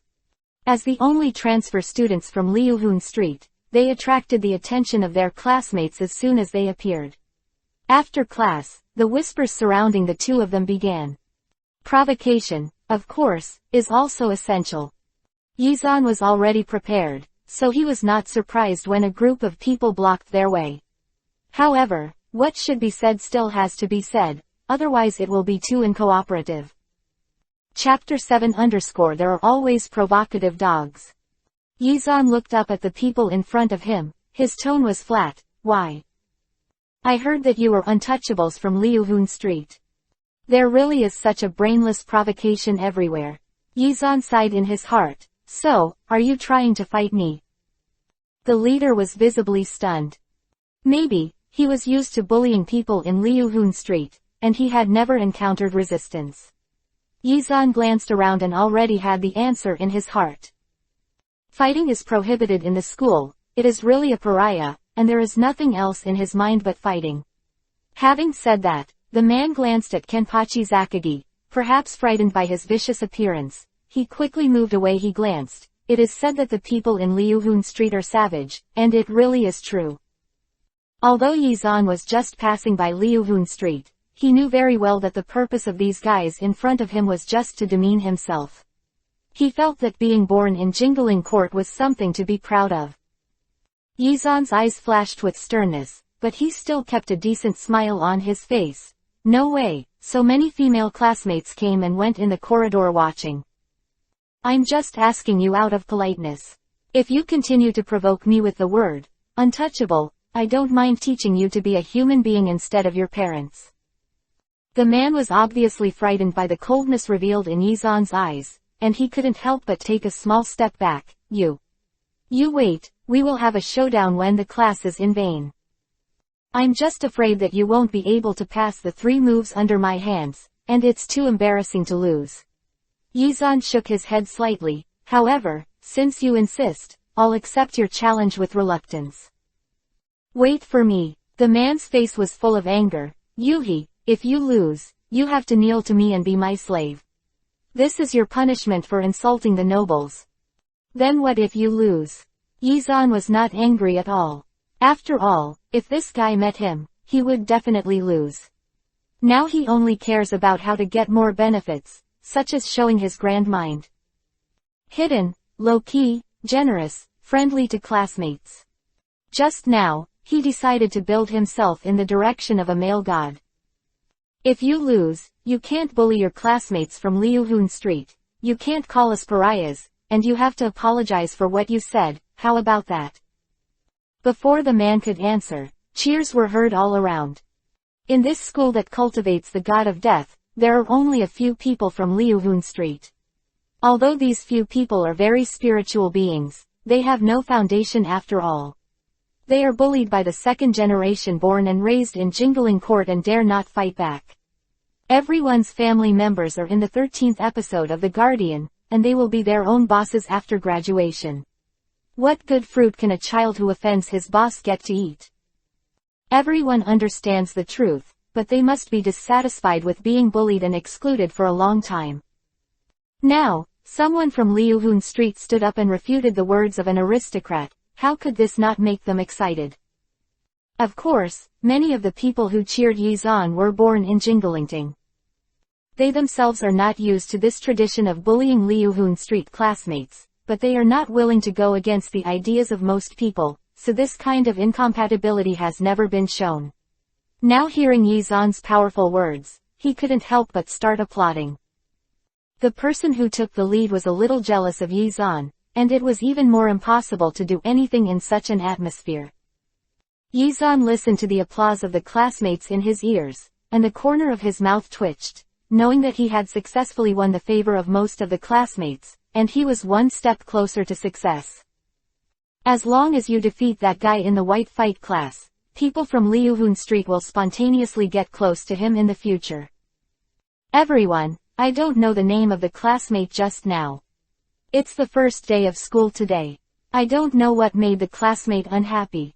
As the only transfer students from Liuhun Street, they attracted the attention of their classmates as soon as they appeared. After class, the whispers surrounding the two of them began. Provocation, of course, is also essential. Yizan was already prepared, so he was not surprised when a group of people blocked their way. However, what should be said still has to be said, otherwise it will be too uncooperative. Chapter 7 _ There are always provocative dogs. Yizan looked up at the people in front of him, his tone was flat. Why? I heard that you were untouchables from Liuhun Street. There really is such a brainless provocation everywhere. Yizan sighed in his heart. So, are you trying to fight me? The leader was visibly stunned. Maybe, he was used to bullying people in Liuhun Street, and he had never encountered resistance. Yizan glanced around and already had the answer in his heart. Fighting is prohibited in the school, it is really a pariah, and there is nothing else in his mind but fighting. Having said that, the man glanced at Kenpachi Zakagi, perhaps frightened by his vicious appearance. He quickly moved away. He glanced. It is said that the people in Liuhun Street are savage, and it really is true. Although Yizan was just passing by Liuhun Street, he knew very well that the purpose of these guys in front of him was just to demean himself. He felt that being born in Jingling Court was something to be proud of. Yizan's eyes flashed with sternness, but he still kept a decent smile on his face. No way, so many female classmates came and went in the corridor watching. I'm just asking you out of politeness. If you continue to provoke me with the word untouchable, I don't mind teaching you to be a human being instead of your parents. The man was obviously frightened by the coldness revealed in Yizan's eyes, and he couldn't help but take a small step back. You wait, we will have a showdown when the class is in vain. I'm just afraid that you won't be able to pass the 3 moves under my hands, and it's too embarrassing to lose. Yizan shook his head slightly. However, since you insist, I'll accept your challenge with reluctance. Wait for me. The man's face was full of anger. Yuhi, if you lose, you have to kneel to me and be my slave. This is your punishment for insulting the nobles. Then what if you lose? Yizan was not angry at all. After all, if this guy met him, he would definitely lose. Now he only cares about how to get more benefits, such as showing his grand mind. Hidden, low-key, generous, friendly to classmates. Just now, he decided to build himself in the direction of a male god. If you lose, you can't bully your classmates from Liuhun Street, you can't call us pariahs, and you have to apologize for what you said. How about that? Before the man could answer, Cheers were heard all around. In this school that cultivates the god of death, there are only a few people from Liuhun Street. Although these few people are very spiritual beings, they have no foundation after all. They are bullied by the second generation born and raised in Jingling Court and dare not fight back. Everyone's family members are in the 13th episode of The Guardian, and they will be their own bosses after graduation. What good fruit can a child who offends his boss get to eat? Everyone understands the truth, but they must be dissatisfied with being bullied and excluded for a long time. Now, someone from Liuhun Street stood up and refuted the words of an aristocrat. How could this not make them excited? Of course, many of the people who cheered Yizan were born in Jinglingting. They themselves are not used to this tradition of bullying Liuhun Street classmates, but they are not willing to go against the ideas of most people, so this kind of incompatibility has never been shown. Now hearing Yizan's powerful words, he couldn't help but start applauding. The person who took the lead was a little jealous of Yizan, and it was even more impossible to do anything in such an atmosphere. Yizan listened to the applause of the classmates in his ears, and the corner of his mouth twitched, knowing that he had successfully won the favor of most of the classmates, and he was one step closer to success. As long as you defeat that guy in the white fight class, people from Liuhun Street will spontaneously get close to him in the future. Everyone, I don't know the name of the classmate just now. It's the first day of school today. I don't know what made the classmate unhappy.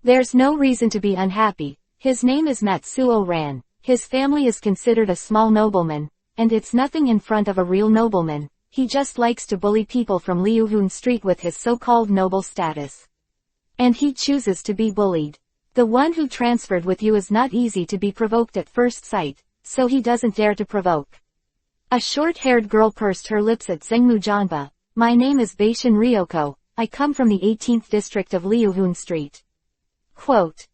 There's no reason to be unhappy. His name is Matsuo Ran. His family is considered a small nobleman, and it's nothing in front of a real nobleman. He just likes to bully people from Liuhun Street with his so-called noble status. And he chooses to be bullied. The one who transferred with you is not easy to be provoked at first sight, so he doesn't dare to provoke. A short-haired girl pursed her lips at Zengmu Janba. My name is Beishin Ryoko, I come from the 18th district of Liuhun Street. Quote.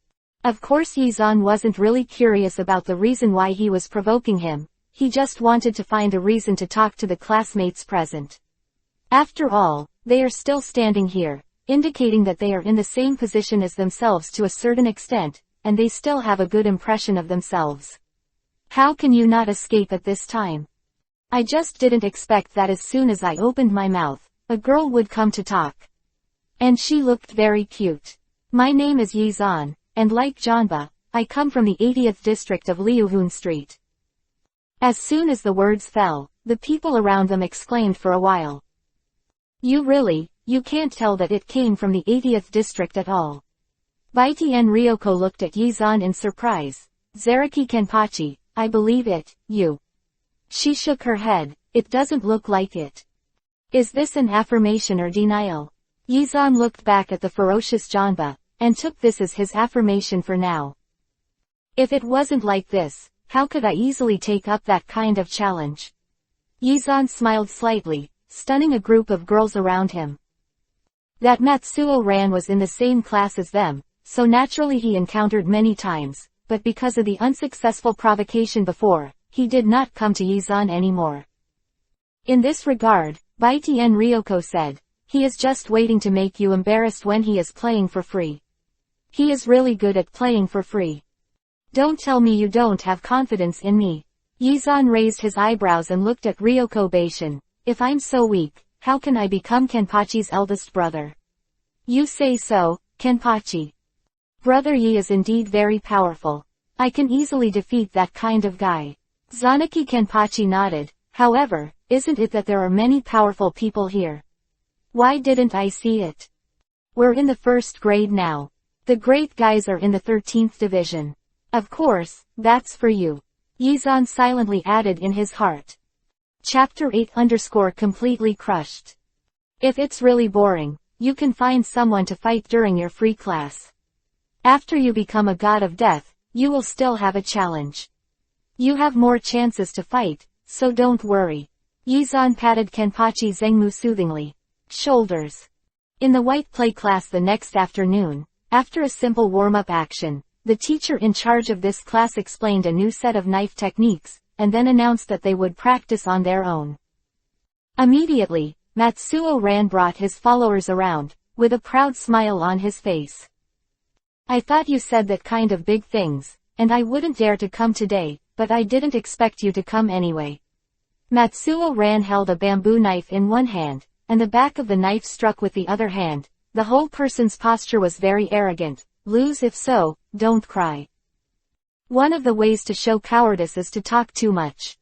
Of course Yizan wasn't really curious about the reason why he was provoking him, he just wanted to find a reason to talk to the classmates present. After all, they are still standing here, indicating that they are in the same position as themselves to a certain extent, and they still have a good impression of themselves. How can you not escape at this time? I just didn't expect that as soon as I opened my mouth, a girl would come to talk. And she looked very cute. My name is Yizan, and like Janba, I come from the 80th district of Liuhun Street. As soon as the words fell, the people around them exclaimed for a while. You can't tell that it came from the 80th district at all. Baitian Ryoko looked at Yizan in surprise. Zaraki Kenpachi, I believe it, you. She shook her head, it doesn't look like it. Is this an affirmation or denial? Yizan looked back at the ferocious Janba, and took this as his affirmation for now. If it wasn't like this, how could I easily take up that kind of challenge? Yizan smiled slightly, stunning a group of girls around him. That Matsuo Ran was in the same class as them, so naturally he encountered many times, but because of the unsuccessful provocation before, he did not come to Yizan anymore. In this regard, Baitian Ryoko said, he is just waiting to make you embarrassed when he is playing for free. He is really good at playing for free. Don't tell me you don't have confidence in me. Yizan raised his eyebrows and looked at Ryoko Beishin. If I'm so weak, how can I become Kenpachi's eldest brother? You say so, Kenpachi. Brother Yi is indeed very powerful. I can easily defeat that kind of guy. Zanaki Kenpachi nodded. However, isn't it that there are many powerful people here? Why didn't I see it? We're in the first grade now. The great guys are in the 13th division. Of course, that's for you. Yizan silently added in his heart. Chapter 8 completely crushed. If it's really boring, you can find someone to fight during your free class. After you become a god of death, you will still have a challenge. You have more chances to fight, so don't worry. Yizan patted Kenpachi Zengmu soothingly. Shoulders. In the white play class the next afternoon, after a simple warm-up action, the teacher in charge of this class explained a new set of knife techniques, and then announced that they would practice on their own. Immediately, Matsuo Ran brought his followers around, with a proud smile on his face. I thought you said that kind of big things, and I wouldn't dare to come today, but I didn't expect you to come anyway. Matsuo Ran held a bamboo knife in one hand, and the back of the knife struck with the other hand. The whole person's posture was very arrogant. Lose if so, don't cry. One of the ways to show cowardice is to talk too much.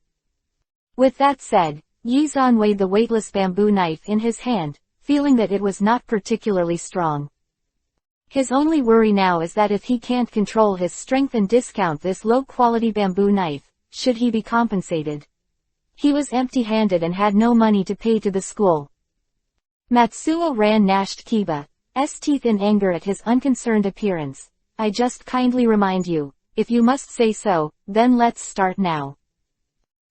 With that said, Yizan weighed the weightless bamboo knife in his hand, feeling that it was not particularly strong. His only worry now is that if he can't control his strength and discount this low-quality bamboo knife, should he be compensated? He was empty-handed and had no money to pay to the school. Matsuo Ran gnashed Kiba's teeth in anger at his unconcerned appearance. I just kindly remind you, if you must say so, then let's start now.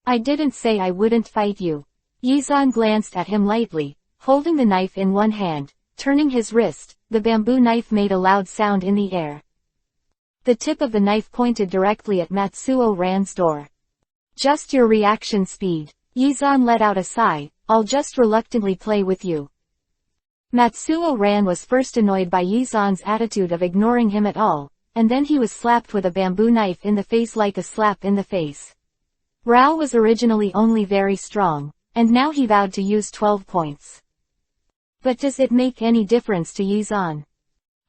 I didn't say I wouldn't fight you. Yizan glanced at him lightly, holding the knife in one hand. Turning his wrist, the bamboo knife made a loud sound in the air. The tip of the knife pointed directly at Matsuo Ran's door. Just your reaction speed. Yizan let out a sigh. I'll just reluctantly play with you. Matsuo Ran was first annoyed by Yizan's attitude of ignoring him at all, and then he was slapped with a bamboo knife in the face like a slap in the face. Rao was originally only very strong, and now he vowed to use 12 points. But does it make any difference to Yizan?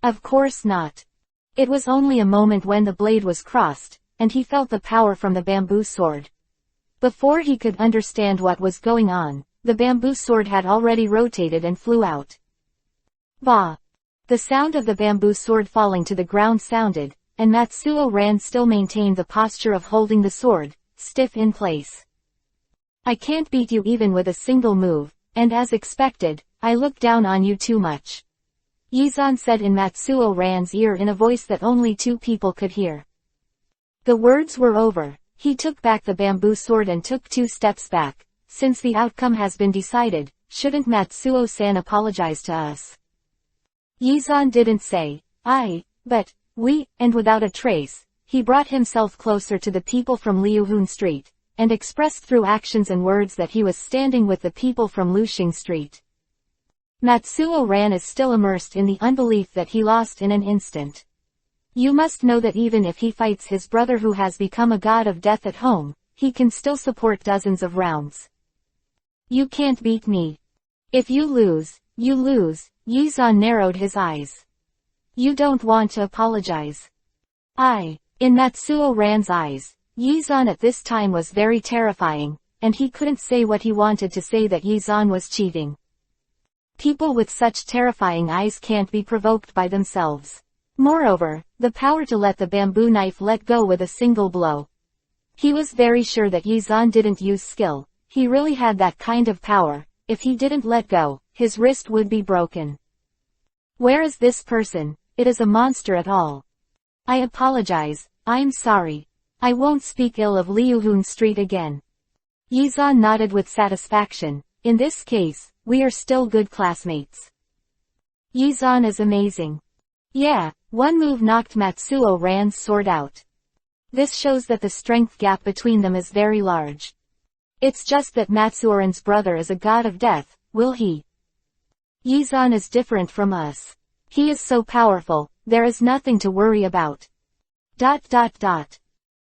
Of course not. It was only a moment when the blade was crossed, and he felt the power from the bamboo sword. Before he could understand what was going on, the bamboo sword had already rotated and flew out. Bah! The sound of the bamboo sword falling to the ground sounded, and Matsuo Ran still maintained the posture of holding the sword, stiff in place. I can't beat you even with a single move, and as expected, I look down on you too much. Yizan said in Matsuo Ran's ear in a voice that only two people could hear. The words were over. He took back the bamboo sword and took 2 steps back. Since the outcome has been decided, shouldn't Matsuo-san apologize to us? Yizan didn't say, I, but, we, and without a trace, he brought himself closer to the people from Liuhun Street, and expressed through actions and words that he was standing with the people from Luxing Street. Matsuo Ran is still immersed in the unbelief that he lost in an instant. You must know that even if he fights his brother who has become a god of death at home, he can still support dozens of rounds. You can't beat me. If you lose, you lose. Yizan narrowed his eyes. You don't want to apologize. In Matsuo Ran's eyes, Yizan at this time was very terrifying, and he couldn't say what he wanted to say that Yizan was cheating. People with such terrifying eyes can't be provoked by themselves. Moreover, the power to let the bamboo knife let go with a single blow. He was very sure that Yizan didn't use skill. He really had that kind of power. If he didn't let go, his wrist would be broken. Where is this person? It is a monster at all. I apologize. I'm sorry. I won't speak ill of Liuhun Street again. Yizan nodded with satisfaction. In this case, we are still good classmates. Yizan is amazing. Yeah, one move knocked Matsuo Ran's sword out. This shows that the strength gap between them is very large. It's just that Matsuo Ran's brother is a god of death, will he? Yizan is different from us. He is so powerful, there is nothing to worry about. ...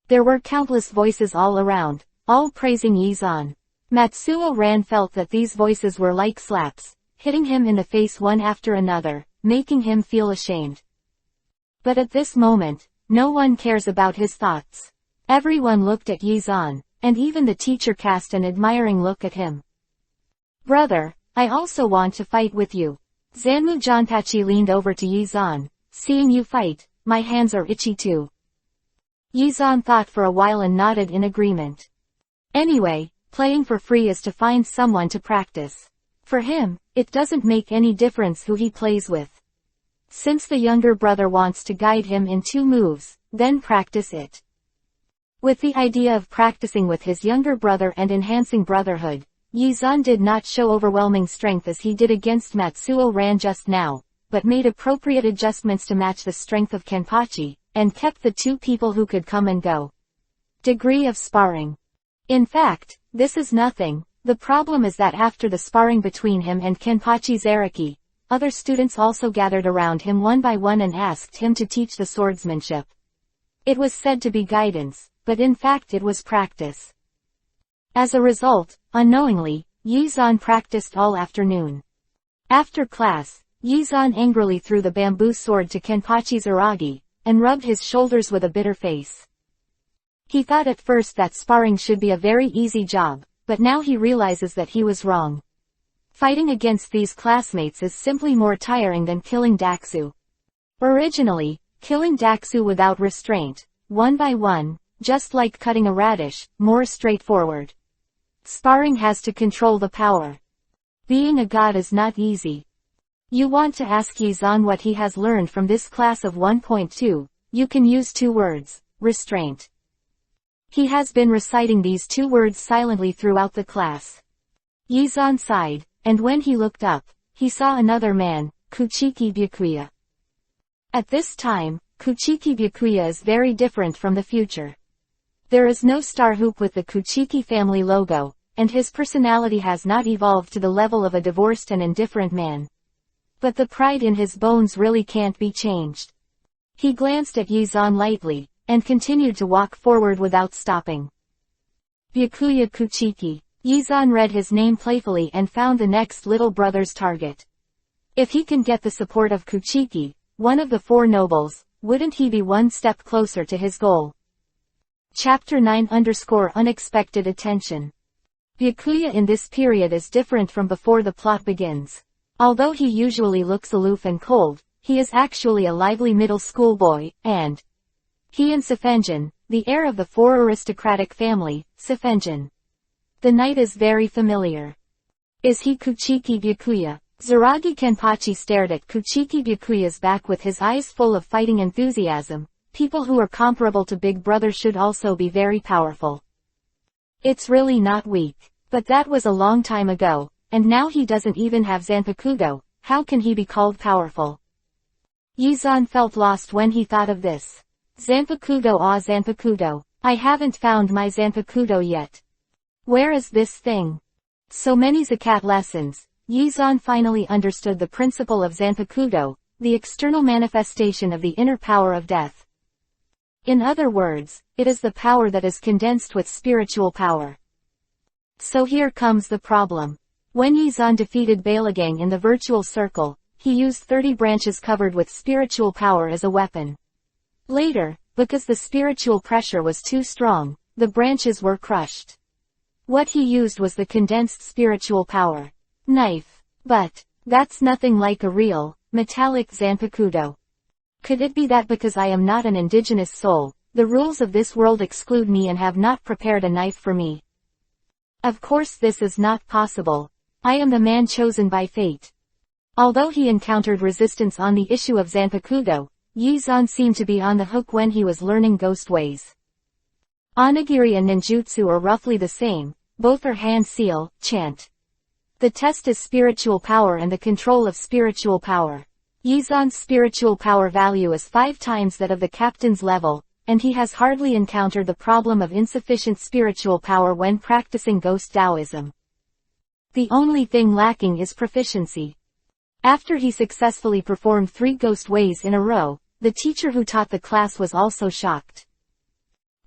There were countless voices all around, all praising Yizan. Matsuo Ran felt that these voices were like slaps, hitting him in the face one after another, making him feel ashamed. But at this moment, no one cares about his thoughts. Everyone looked at Yizan, and even the teacher cast an admiring look at him. Brother, I also want to fight with you. Zanmu Janpachi leaned over to Yizan. Seeing you fight, my hands are itchy too. Yizan thought for a while and nodded in agreement. Anyway, playing for free is to find someone to practice. For him, it doesn't make any difference who he plays with. Since the younger brother wants to guide him in 2 moves, then practice it. With the idea of practicing with his younger brother and enhancing brotherhood, Yizan did not show overwhelming strength as he did against Matsuo Ran just now, but made appropriate adjustments to match the strength of Kenpachi, and kept the 2 people who could come and go. Degree of sparring. In fact, this is nothing. The problem is that after the sparring between him and Kenpachi Zaraki, other students also gathered around him one by one and asked him to teach the swordsmanship. It was said to be guidance, but in fact it was practice. As a result, unknowingly, Yizan practiced all afternoon. After class, Yizan angrily threw the bamboo sword to Kenpachi's Aragi, and rubbed his shoulders with a bitter face. He thought at first that sparring should be a very easy job, but now he realizes that he was wrong. Fighting against these classmates is simply more tiring than killing Daxu. Originally, killing Daxu without restraint, one by one, just like cutting a radish, more straightforward. Sparring has to control the power. Being a god is not easy. You want to ask Yizan what he has learned from this class of 1.2, you can use 2 words, restraint. He has been reciting these 2 words silently throughout the class. Yizan sighed, and when he looked up, he saw another man, Kuchiki Byakuya. At this time, Kuchiki Byakuya is very different from the future. There is no star hoop with the Kuchiki family logo, and his personality has not evolved to the level of a divorced and indifferent man. But the pride in his bones really can't be changed. He glanced at Yizan lightly, and continued to walk forward without stopping. Byakuya Kuchiki. Yizan read his name playfully and found the next little brother's target. If he can get the support of Kuchiki, one of the 4 nobles, wouldn't he be one step closer to his goal? Chapter 9 Unexpected attention. Byakuya in this period is different from before the plot begins. Although he usually looks aloof and cold, he is actually a lively middle school boy, and he and Sifenjin, the heir of the 4 aristocratic family, Sifenjin. The knight is very familiar. Is he Kuchiki Byakuya? Zaragi Kenpachi stared at Kuchiki Byakuya's back with his eyes full of fighting enthusiasm. People who are comparable to Big Brother should also be very powerful. It's really not weak. But that was a long time ago, and now he doesn't even have Zanpakugo. How can he be called powerful? Yizan felt lost when he thought of this. Zanpakugo, Zanpakugo. I haven't found my Zanpakugo yet. Where is this thing? So many Zakat lessons. Yizan finally understood the principle of Zanpakugo, the external manifestation of the inner power of death. In other words, it is the power that is condensed with spiritual power. So here comes the problem. When Yizan defeated Balagang in the virtual circle, he used 30 branches covered with spiritual power as a weapon. Later, because the spiritual pressure was too strong, the branches were crushed. What he used was the condensed spiritual power knife. But that's nothing like a real, metallic Zanpakudo. Could it be that because I am not an indigenous soul, the rules of this world exclude me and have not prepared a knife for me? Of course this is not possible. I am the man chosen by fate. Although he encountered resistance on the issue of Zanpakudo, Yizan seemed to be on the hook when he was learning ghost ways. Onigiri and ninjutsu are roughly the same, both are hand seal, chant. The test is spiritual power and the control of spiritual power. Yizan's spiritual power value is 5 times that of the captain's level, and he has hardly encountered the problem of insufficient spiritual power when practicing ghost Taoism. The only thing lacking is proficiency. After he successfully performed 3 ghost ways in a row, the teacher who taught the class was also shocked.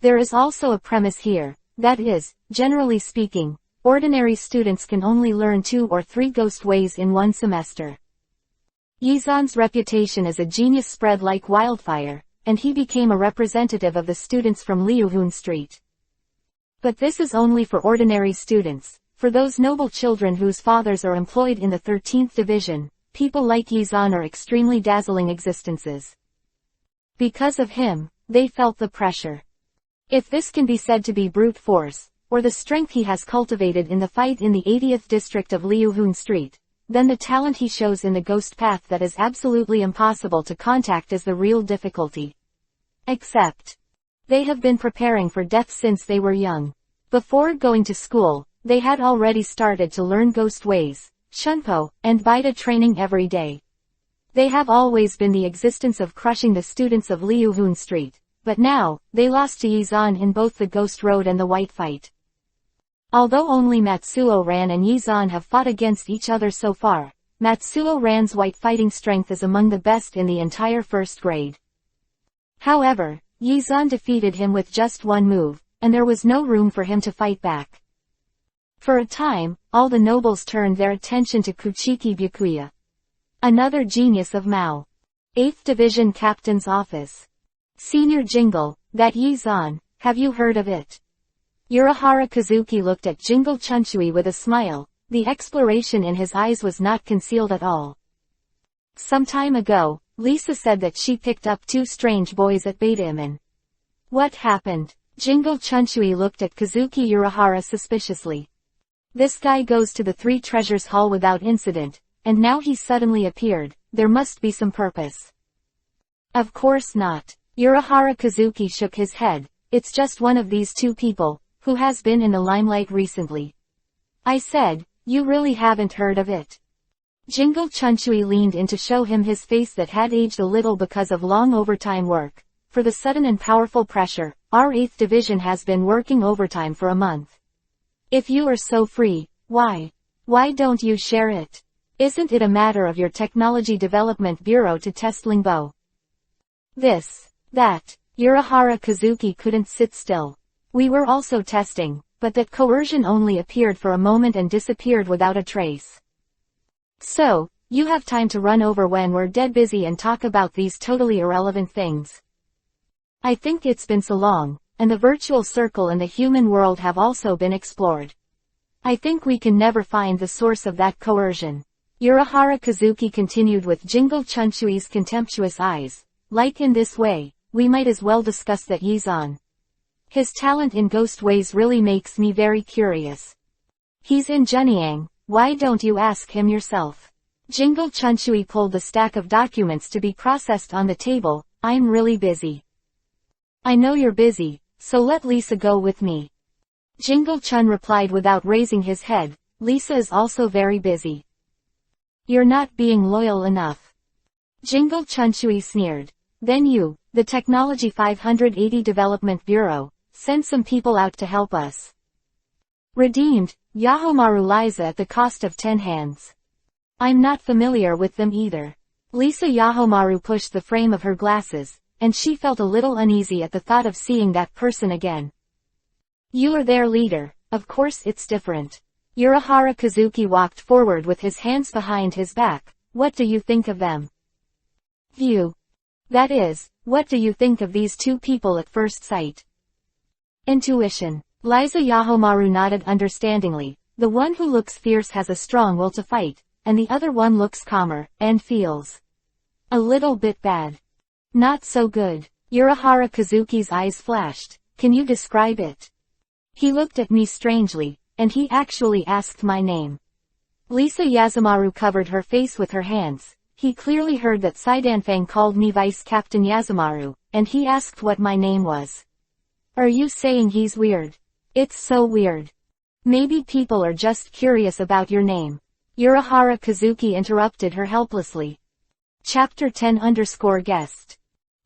There is also a premise here, that is, generally speaking, ordinary students can only learn 2 or 3 ghost ways in one semester. Yizan's reputation as a genius spread like wildfire, and he became a representative of the students from Liuhun Street. But this is only for ordinary students. For those noble children whose fathers are employed in the 13th division, people like Yizan are extremely dazzling existences. Because of him, they felt the pressure. If this can be said to be brute force, or the strength he has cultivated in the fight in the 80th district of Liuhun Street, then the talent he shows in the ghost path that is absolutely impossible to contact is the real difficulty. Except, they have been preparing for death since they were young. Before going to school, they had already started to learn ghost ways, shunpo, and Baida training every day. They have always been the existence of crushing the students of Liuhun Street, but now, they lost to Yizan in both the Ghost Road and the White Fight. Although only Matsuo Ran and Yizan have fought against each other so far, Matsuo Ran's white fighting strength is among the best in the entire first grade. However, Yizan defeated him with just one move, and there was no room for him to fight back. For a time, all the nobles turned their attention to Kuchiki Byakuya, another genius of Mao. 8th Division Captain's Office. Senior Jingle, that Yizan, have you heard of it? Urahara Kazuki looked at Jingle Chunchui with a smile. The exploration in his eyes was not concealed at all. Some time ago, Lisa said that she picked up 2 strange boys at Beta-Iman. What happened? Jingle Chunchui looked at Kazuki Urahara suspiciously. This guy goes to the 3 Treasures Hall without incident, and now he suddenly appeared. There must be some purpose. Of course not. Urahara Kazuki shook his head. It's just one of these 2 people, who has been in the limelight recently. I said, you really haven't heard of it. Jingle Chunchui leaned in to show him his face that had aged a little because of long overtime work. For the sudden and powerful pressure, our 8th Division has been working overtime for a month. If you are so free, why don't you share it? Isn't it a matter of your Technology Development Bureau to test Lingbo? That. Urahara Kazuki couldn't sit still. We were also testing, but that coercion only appeared for a moment and disappeared without a trace. So, you have time to run over when we're dead busy and talk about these totally irrelevant things. I think it's been so long, and the virtual circle and the human world have also been explored. I think we can never find the source of that coercion. Urahara Kazuki continued with Jingle Chunchui's contemptuous eyes. Like in this way, we might as well discuss that Yizan. His talent in ghost ways really makes me very curious. He's in Junyang, why don't you ask him yourself? Jingle Chunchui pulled the stack of documents to be processed on the table. I'm really busy. I know you're busy, so let Lisa go with me. Jingle Chun replied without raising his head. Lisa is also very busy. You're not being loyal enough. Jingle Chunchui sneered. Then you, the Technology 580 Development Bureau, send some people out to help us. Redeemed, Yahomaru Liza at the cost of 10 hands. I'm not familiar with them either. Lisa Yahomaru pushed the frame of her glasses, and she felt a little uneasy at the thought of seeing that person again. You are their leader, of course it's different. Urahara Kazuki walked forward with his hands behind his back. What do you think of them? That is, what do you think of these 2 people at first sight? Intuition. Liza Yahomaru nodded understandingly. The one who looks fierce has a strong will to fight, and the other one looks calmer, and feels a little bit bad. Not so good. Urahara Kazuki's eyes flashed. Can you describe it? He looked at me strangely, and he actually asked my name. Lisa Yazumaru covered her face with her hands. He clearly heard that Saidanfang called me Vice Captain Yazumaru, and he asked what my name was. Are you saying he's weird? It's so weird. Maybe people are just curious about your name. Urahara Kazuki interrupted her helplessly. Chapter 10_guest.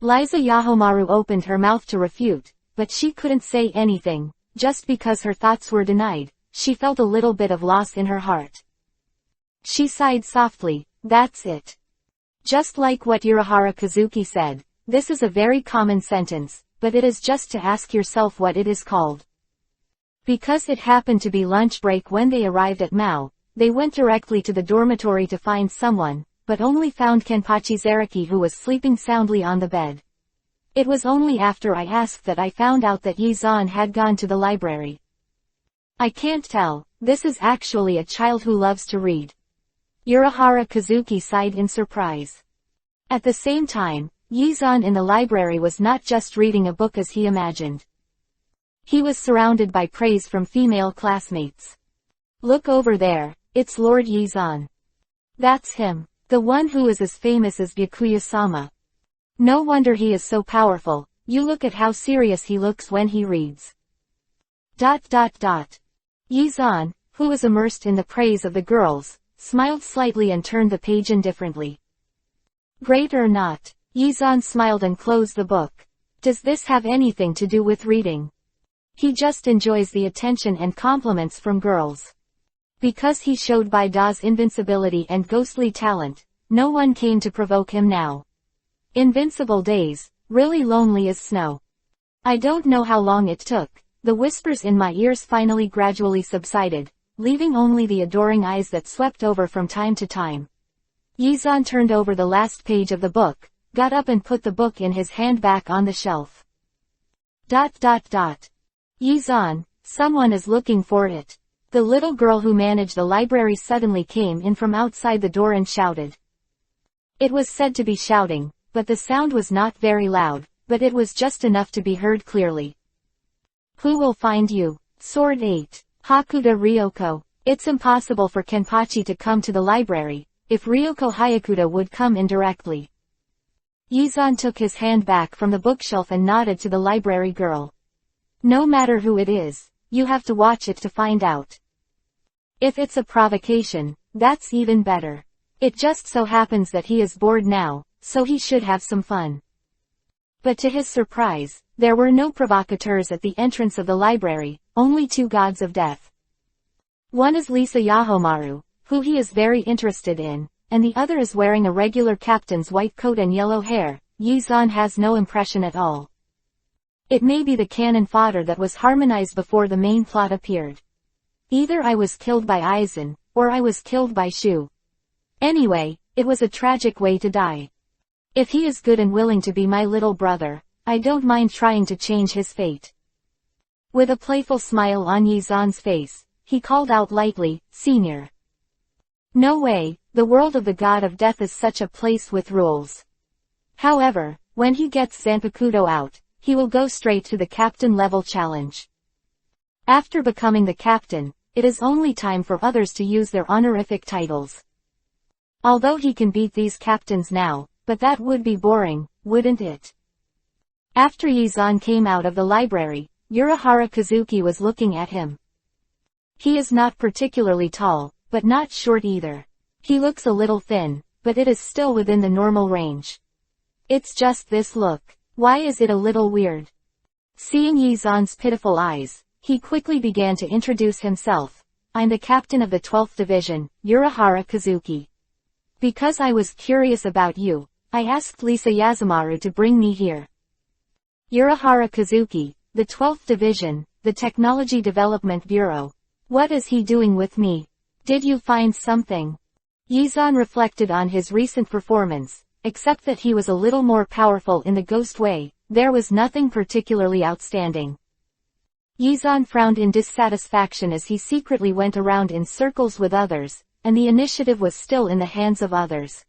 Liza Yahomaru opened her mouth to refute, but she couldn't say anything. Just because her thoughts were denied, she felt a little bit of loss in her heart. She sighed softly. That's it. Just like what Urahara Kazuki said, this is a very common sentence, but it is just to ask yourself what it is called. Because it happened to be lunch break when they arrived at Mao, they went directly to the dormitory to find someone, but only found Kenpachi Zaraki who was sleeping soundly on the bed. It was only after I asked that I found out that Yizan had gone to the library. I can't tell, this is actually a child who loves to read. Urahara Kazuki sighed in surprise. At the same time, Yizan in the library was not just reading a book as he imagined. He was surrounded by praise from female classmates. Look over there, it's Lord Yizan. That's him, the one who is as famous as Byakuya-sama. No wonder he is so powerful, you look at how serious he looks when he reads. Yizan, who was immersed in the praise of the girls, smiled slightly and turned the page indifferently. Great or not, Yizan smiled and closed the book. Does this have anything to do with reading? He just enjoys the attention and compliments from girls. Because he showed by Da's invincibility and ghostly talent, no one came to provoke him now. Invincible days, really lonely as snow. I don't know how long it took. The whispers in my ears finally gradually subsided, leaving only the adoring eyes that swept over from time to time. Yizan turned over the last page of the book, got up and put the book in his hand back on the shelf. ... Yizan, someone is looking for it. The little girl who managed the library suddenly came in from outside the door and shouted. It was said to be shouting, but the sound was not very loud, but it was just enough to be heard clearly. Who will find you? Sword 8. Hakuda Ryoko. It's impossible for Kenpachi to come to the library. If Ryoko Hayakuda would come indirectly. Yizan took his hand back from the bookshelf and nodded to the library girl. No matter who it is, you have to watch it to find out. If it's a provocation, that's even better. It just so happens that he is bored now, so he should have some fun. But to his surprise, there were no provocateurs at the entrance of the library, only two gods of death. One is Lisa Yahomaru, who he is very interested in, and the other is wearing a regular captain's white coat and yellow hair. Yizan has no impression at all. It may be the cannon fodder that was harmonized before the main plot appeared. Either I was killed by Aizen, or I was killed by Shu. Anyway, it was a tragic way to die. If he is good and willing to be my little brother, I don't mind trying to change his fate. With a playful smile on Yizan's face, he called out lightly, Senior. No way, the world of the god of death is such a place with rules. However, when he gets Zanpakuto out, he will go straight to the captain level challenge. After becoming the captain, it is only time for others to use their honorific titles. Although he can beat these captains now, but that would be boring, wouldn't it? After Yizan came out of the library, Urahara Kazuki was looking at him. He is not particularly tall, but not short either. He looks a little thin, but it is still within the normal range. It's just this look. Why is it a little weird? Seeing Yizan's pitiful eyes, he quickly began to introduce himself. I'm the captain of the 12th Division, Urahara Kazuki. Because I was curious about you, I asked Lisa Yazumaru to bring me here. Urahara Kazuki, the 12th Division, the Technology Development Bureau. What is he doing with me? Did you find something? Yizan reflected on his recent performance, except that he was a little more powerful in the ghost way. There was nothing particularly outstanding. Yizan frowned in dissatisfaction as he secretly went around in circles with others, and the initiative was still in the hands of others.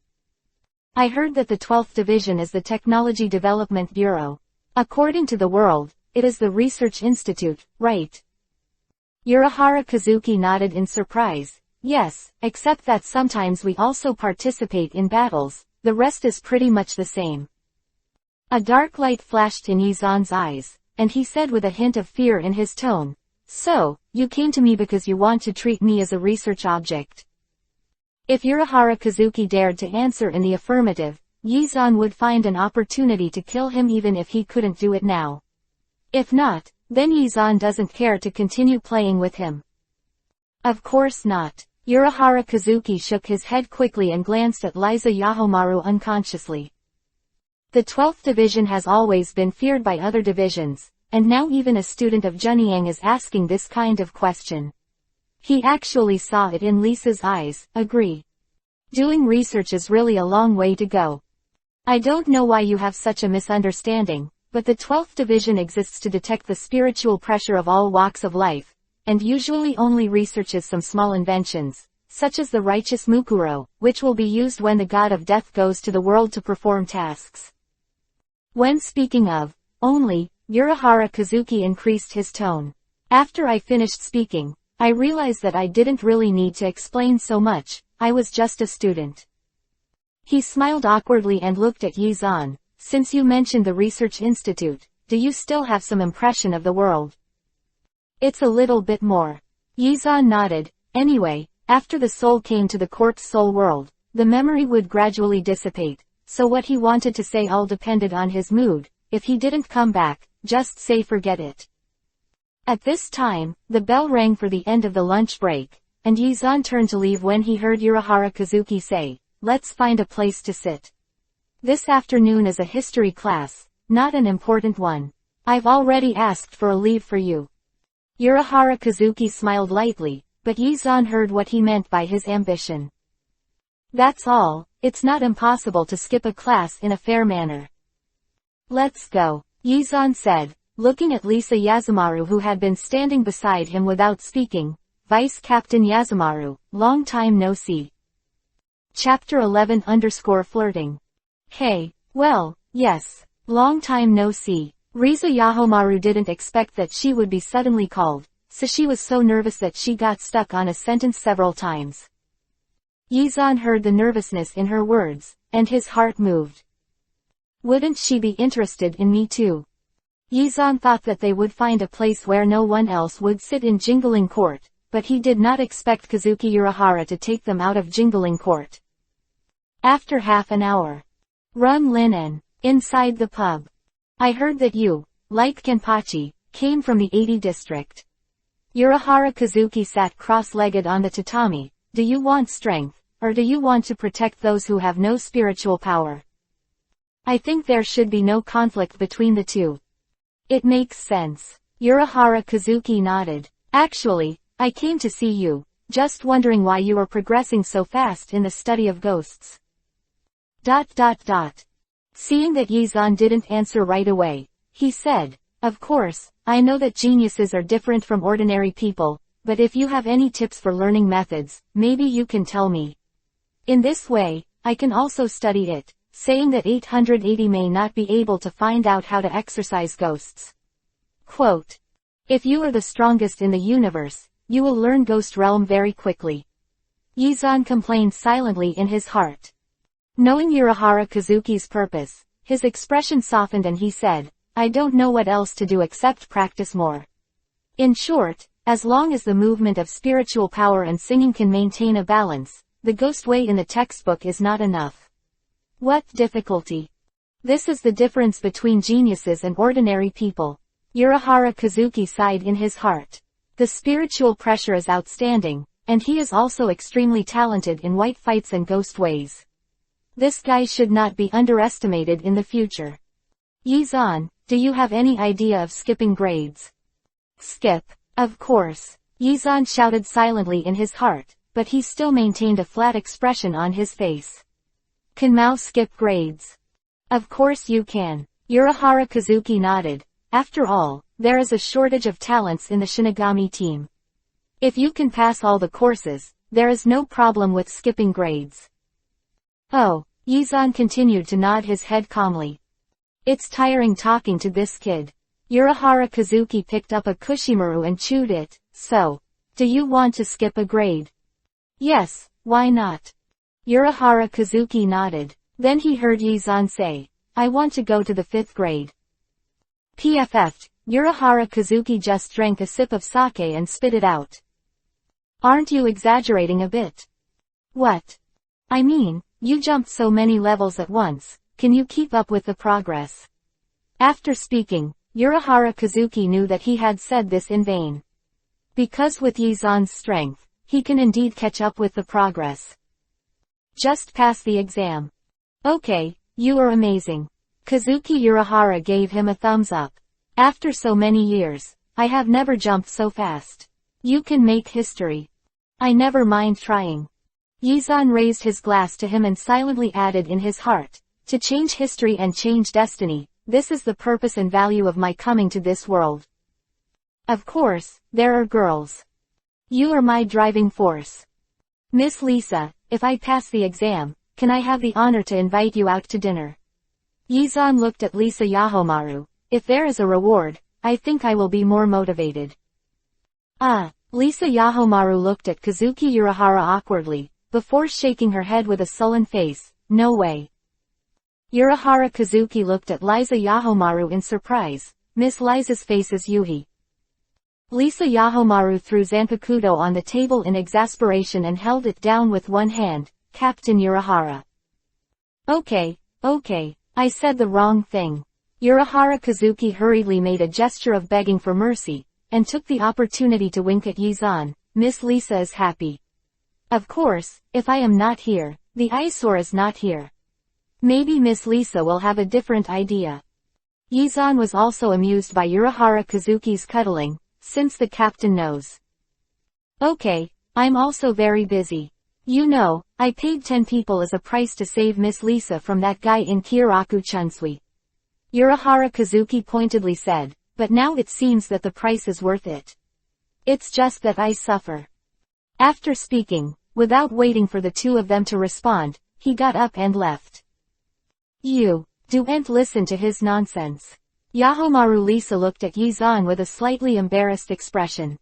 I heard that the 12th Division is the Technology Development Bureau. According to the world, it is the Research Institute, right? Urahara Kazuki nodded in surprise. Yes, except that sometimes we also participate in battles. The rest is pretty much the same. A dark light flashed in Yizan's eyes, and he said with a hint of fear in his tone, So, you came to me because you want to treat me as a research object. If Urahara Kazuki dared to answer in the affirmative, Yizan would find an opportunity to kill him even if he couldn't do it now. If not, then Yizan doesn't care to continue playing with him. Of course not. Urahara Kazuki shook his head quickly and glanced at Liza Yahomaru unconsciously. The 12th Division has always been feared by other divisions, and now even a student of Junyang is asking this kind of question. He actually saw it in Lisa's eyes. Agree. Doing research is really a long way to go. I don't know why you have such a misunderstanding, but the 12th Division exists to detect the spiritual pressure of all walks of life, and usually only researches some small inventions, such as the righteous Mukuro, which will be used when the god of death goes to the world to perform tasks. When speaking of only, Urahara Kazuki increased his tone. After I finished speaking, I realized that I didn't really need to explain so much. I was just a student. He smiled awkwardly and looked at Yizan. Since you mentioned the Research Institute, do you still have some impression of the world? It's a little bit more. Yizan nodded. Anyway, after the soul came to the corpse soul world, the memory would gradually dissipate, so what he wanted to say all depended on his mood. If he didn't come back, just say forget it. At this time, the bell rang for the end of the lunch break, and Yizan turned to leave when he heard Urahara Kazuki say, "Let's find a place to sit. This afternoon is a history class, not an important one. I've already asked for a leave for you." Urahara Kazuki smiled lightly, but Yizan heard what he meant by his ambition. "That's all, it's not impossible to skip a class in a fair manner." "Let's go," Yizan said, looking at Lisa Yazumaru who had been standing beside him without speaking. "Vice Captain Yazumaru, long time no see." Chapter 11_Flirting. Hey, well, yes, long time no see. Riza Yahomaru didn't expect that she would be suddenly called, so she was so nervous that she got stuck on a sentence several times. Yizan heard the nervousness in her words, and his heart moved. Wouldn't she be interested in me too? Yizan thought that they would find a place where no one else would sit in Jingling Court, but he did not expect Kazuki Urahara to take them out of Jingling Court. After half an hour. Run Linen. Inside the pub. "I heard that you, like Kenpachi, came from the 80 district." Urahara Kazuki sat cross-legged on the tatami. "Do you want strength, or do you want to protect those who have no spiritual power?" "I think there should be no conflict between the two." "It makes sense." Urahara Kazuki nodded. "Actually, I came to see you, just wondering why you are progressing so fast in the study of ghosts." Seeing that Yizan didn't answer right away, he said, "Of course, I know that geniuses are different from ordinary people, but if you have any tips for learning methods, maybe you can tell me. In this way, I can also study it," saying that 880 may not be able to find out how to exorcise ghosts. Quote, "If you are the strongest in the universe, you will learn Ghost Realm very quickly." Yizan complained silently in his heart. Knowing Urahara Kazuki's purpose, his expression softened and he said, "I don't know what else to do except practice more." In short, as long as the movement of spiritual power and singing can maintain a balance, the ghost way in the textbook is not enough. What difficulty? This is the difference between geniuses and ordinary people. Urahara Kazuki sighed in his heart. The spiritual pressure is outstanding, and he is also extremely talented in white fights and ghost ways. This guy should not be underestimated in the future. Yizan, do you have any idea of skipping grades? Skip. Of course. Yizan shouted silently in his heart, but he still maintained a flat expression on his face. Can Mao skip grades? Of course you can. Urahara Kazuki nodded. After all, there is a shortage of talents in the Shinigami team. If you can pass all the courses, there is no problem with skipping grades. Oh, Yizan continued to nod his head calmly. It's tiring talking to this kid. Urahara Kazuki picked up a Kushimaru and chewed it. So, do you want to skip a grade? Yes, why not? Urahara Kazuki nodded. Then he heard Yizan say, I want to go to the 5th grade. PFF, Urahara Kazuki just drank a sip of sake and spit it out. Aren't you exaggerating a bit? What? I mean, you jumped so many levels at once, can you keep up with the progress? After speaking, Urahara Kazuki knew that he had said this in vain. Because with Yizan's strength, he can indeed catch up with the progress. Just pass the exam. Okay, you are amazing. Kazuki Urahara gave him a thumbs up. After so many years, I have never jumped so fast. You can make history. I never mind trying. Yizan raised his glass to him and silently added in his heart, to change history and change destiny, this is the purpose and value of my coming to this world. Of course, there are girls. You are my driving force. Miss Lisa, if I pass the exam, can I have the honor to invite you out to dinner? Yizan looked at Lisa Yahomaru. If there is a reward, I think I will be more motivated. Lisa Yahomaru looked at Kazuki Urahara awkwardly, before shaking her head with a sullen face, no way. Urahara Kazuki looked at Liza Yahomaru in surprise. Miss Liza's face is Yuhi. Lisa Yahomaru threw Zanpakuto on the table in exasperation and held it down with one hand. Captain Urahara. Okay, I said the wrong thing. Urahara Kazuki hurriedly made a gesture of begging for mercy, and took the opportunity to wink at Yizan. Miss Lisa is happy. Of course, if I am not here, the eyesore is not here. Maybe Miss Lisa will have a different idea. Yizan was also amused by Urahara Kazuki's cuddling, since the captain knows. Okay, I'm also very busy. You know, I paid 10 people as a price to save Miss Lisa from that guy in Kyoraku Chunsui. Urahara Kazuki pointedly said, but now it seems that the price is worth it. It's just that I suffer. After speaking, without waiting for the two of them to respond, he got up and left. You don't listen to his nonsense. Yahomaru Lisa looked at Yizan with a slightly embarrassed expression.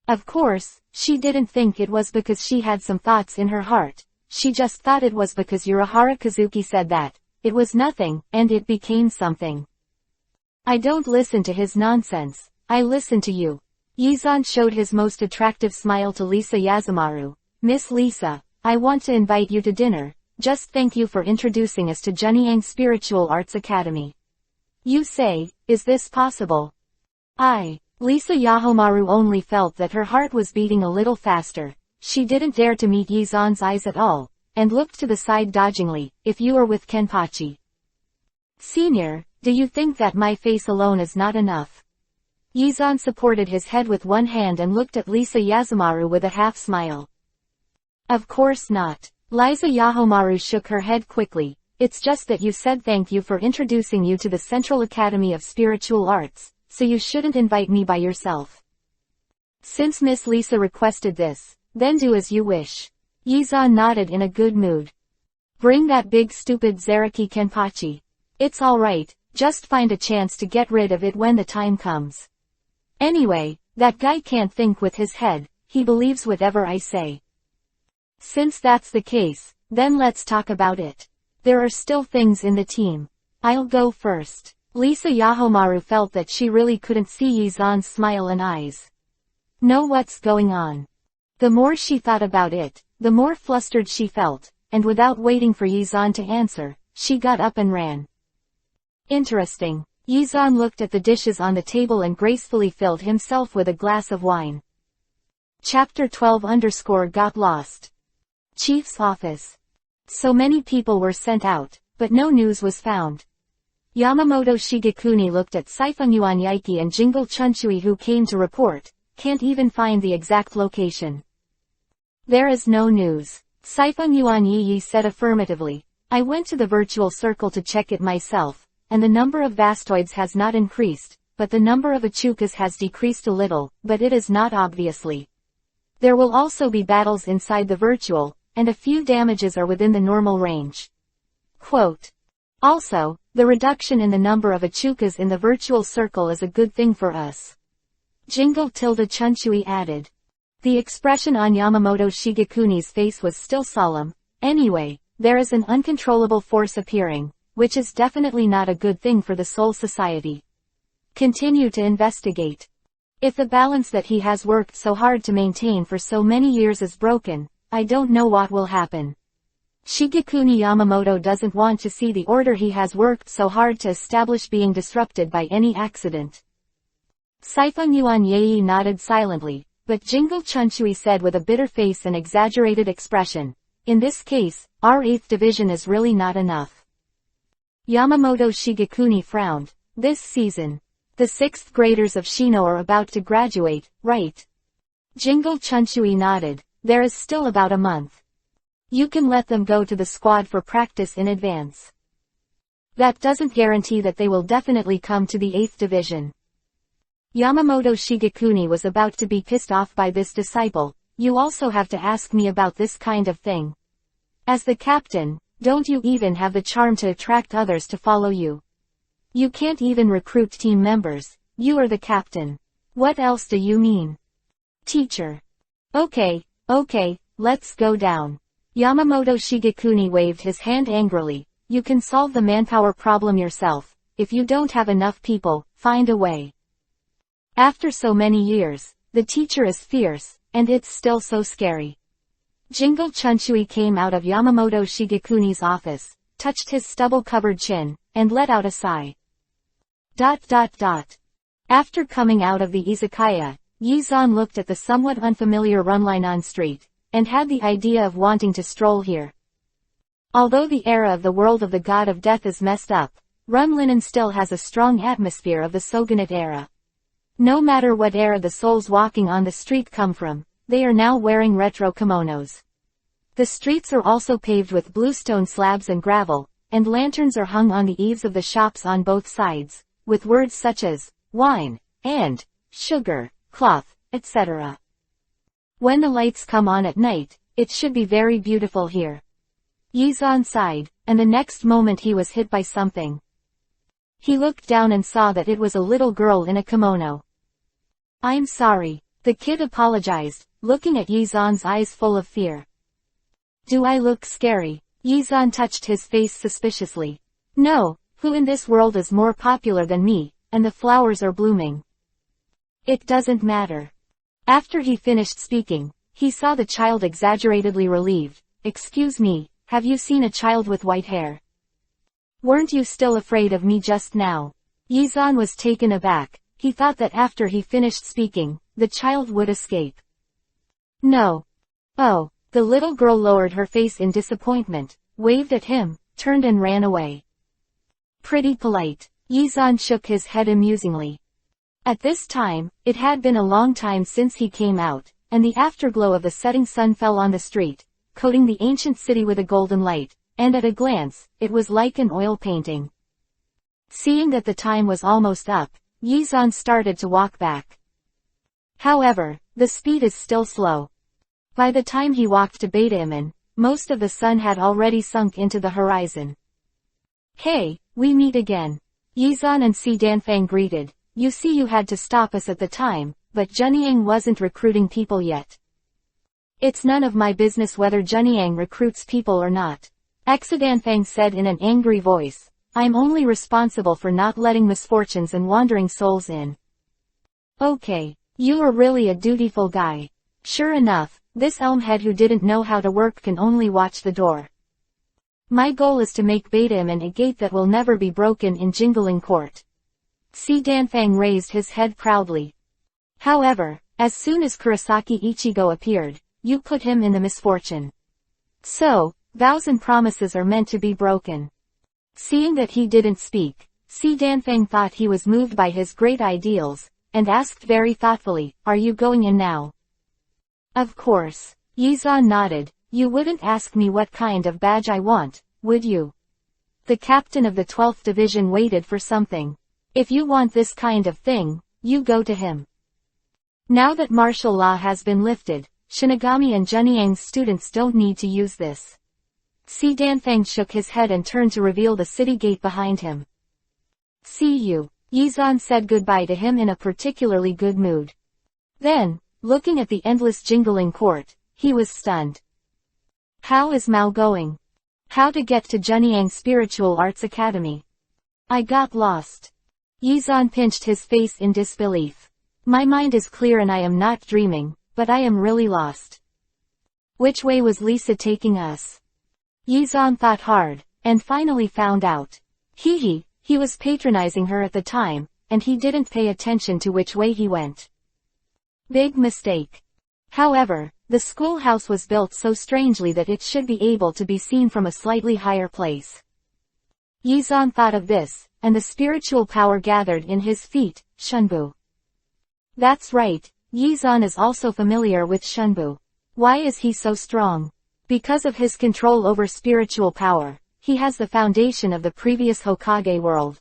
Of course, she didn't think it was because she had some thoughts in her heart, she just thought it was because Urahara Kazuki said that. It was nothing, and it became something. I don't listen to his nonsense, I listen to you. Yizan showed his most attractive smile to Lisa Yazumaru. Miss Lisa, I want to invite you to dinner. Just thank you for introducing us to Junyang Spiritual Arts Academy. You say, is this possible? Lisa Yahomaru only felt that her heart was beating a little faster. She didn't dare to meet Yizan's eyes at all, and looked to the side dodgingly, if you are with Kenpachi. Senior, do you think that my face alone is not enough? Yizan supported his head with one hand and looked at Lisa Yazumaru with a half-smile. Of course not. Lisa Yahomaru shook her head quickly. It's just that you said thank you for introducing you to the Central Academy of Spiritual Arts, so you shouldn't invite me by yourself. Since Miss Lisa requested this, then do as you wish. Yizan nodded in a good mood. Bring that big stupid Zaraki Kenpachi. It's alright, just find a chance to get rid of it when the time comes. Anyway, that guy can't think with his head, he believes whatever I say. Since that's the case, then let's talk about it. There are still things in the team. I'll go first. Lisa Yahomaru felt that she really couldn't see Yizan's smile and eyes. Know what's going on. The more she thought about it, the more flustered she felt, and without waiting for Yizan to answer, she got up and ran. Interesting. Yizan looked at the dishes on the table and gracefully filled himself with a glass of wine. Chapter 12 got lost. Chief's office. So many people were sent out, but no news was found. Yamamoto Shigekuni looked at Saifunyuan Yaiki and Jingle Chunshui who came to report, can't even find the exact location. There is no news. Saifunyuan Yi said affirmatively. I went to the virtual circle to check it myself, and the number of vastoids has not increased, but the number of Achukas has decreased a little, but it is not obviously. There will also be battles inside the virtual, and a few damages are within the normal range. Quote. Also, the reduction in the number of Achukas in the virtual circle is a good thing for us. Jingle Chunshui added. The expression on Yamamoto Shigekuni's face was still solemn. Anyway, there is an uncontrollable force appearing, which is definitely not a good thing for the Soul Society. Continue to investigate. If the balance that he has worked so hard to maintain for so many years is broken, I don't know what will happen. Shigekuni Yamamoto doesn't want to see the order he has worked so hard to establish being disrupted by any accident. Saifunyuan Yei nodded silently, but Jingle Chunshui said with a bitter face and exaggerated expression, in this case, our 8th division is really not enough. Yamamoto Shigekuni frowned. This season, the 6th graders of Shino are about to graduate, right? Jingle Chunshui nodded. There is still about a month. You can let them go to the squad for practice in advance. That doesn't guarantee that they will definitely come to the 8th division. Yamamoto Shigekuni was about to be pissed off by this disciple. You also have to ask me about this kind of thing. As the captain, don't you even have the charm to attract others to follow you? You can't even recruit team members. You are the captain. What else do you mean? Teacher. Okay, let's go down. Yamamoto Shigekuni waved his hand angrily. You can solve the manpower problem yourself. If you don't have enough people, find a way. After so many years, the teacher is fierce, and it's still so scary. Jingle Chunshui came out of Yamamoto Shigekuni's office, touched his stubble-covered chin, and let out a sigh. After coming out of the izakaya, Yizan looked at the somewhat unfamiliar Runlinon street, and had the idea of wanting to stroll here. Although the era of the world of the god of death is messed up, Runlinon still has a strong atmosphere of the Shogunate era. No matter what era the souls walking on the street come from, they are now wearing retro kimonos. The streets are also paved with bluestone slabs and gravel, and lanterns are hung on the eaves of the shops on both sides, with words such as wine, and sugar, cloth, etc. When the lights come on at night, it should be very beautiful here. Yizan sighed, and the next moment he was hit by something. He looked down and saw that it was a little girl in a kimono. "I'm sorry," the kid apologized, looking at Yizan's eyes full of fear. "Do I look scary?" Yizan touched his face suspiciously. "No, who in this world is more popular than me, and the flowers are blooming?" "It doesn't matter." After he finished speaking, he saw the child exaggeratedly relieved. "Excuse me, have you seen a child with white hair? Weren't you still afraid of me just now?" Yizan was taken aback. He thought that after he finished speaking, the child would escape. "No." "Oh." The little girl lowered her face in disappointment, waved at him, turned and ran away. "Pretty polite." Yizan shook his head amusingly. At this time, it had been a long time since he came out, and the afterglow of the setting sun fell on the street, coating the ancient city with a golden light, and at a glance, it was like an oil painting. Seeing that the time was almost up, Yizan started to walk back. However, the speed is still slow. By the time he walked to Beta-Iman, most of the sun had already sunk into the horizon. "Hey, we meet again." Yizan and Si Danfang greeted. "You see, you had to stop us at the time, but Zhenyang wasn't recruiting people yet." "It's none of my business whether Zhenyang recruits people or not," Danfang said in an angry voice. "I'm only responsible for not letting misfortunes and wandering souls in." "Okay, you are really a dutiful guy." Sure enough, this elmhead who didn't know how to work can only watch the door. "My goal is to make Beta-Iman a gate that will never be broken in Jingling Court." Si Danfang raised his head proudly. "However, as soon as Kurosaki Ichigo appeared, you put him in the misfortune. So, vows and promises are meant to be broken." Seeing that he didn't speak, Si Danfang thought he was moved by his great ideals, and asked very thoughtfully, "Are you going in now?" "Of course." Yizan nodded. "You wouldn't ask me what kind of badge I want, would you?" The captain of the 12th Division waited for something. "If you want this kind of thing, you go to him." Now that martial law has been lifted, Shinigami and Zhenyang's students don't need to use this. Si Danfang shook his head and turned to reveal the city gate behind him. "See you." Yizan said goodbye to him in a particularly good mood. Then, looking at the endless jingling court, he was stunned. "How is Mao going? How to get to Zhenyang Spiritual Arts Academy? I got lost." Yizan pinched his face in disbelief. "My mind is clear and I am not dreaming, but I am really lost. Which way was Lisa taking us?" Yizan thought hard, and finally found out. He was patronizing her at the time, and he didn't pay attention to which way he went. Big mistake. However, the schoolhouse was built so strangely that it should be able to be seen from a slightly higher place. Yizan thought of this, and the spiritual power gathered in his feet, Shunbu. That's right, Yizan is also familiar with Shunbu. Why is he so strong? Because of his control over spiritual power, he has the foundation of the previous Hokage world.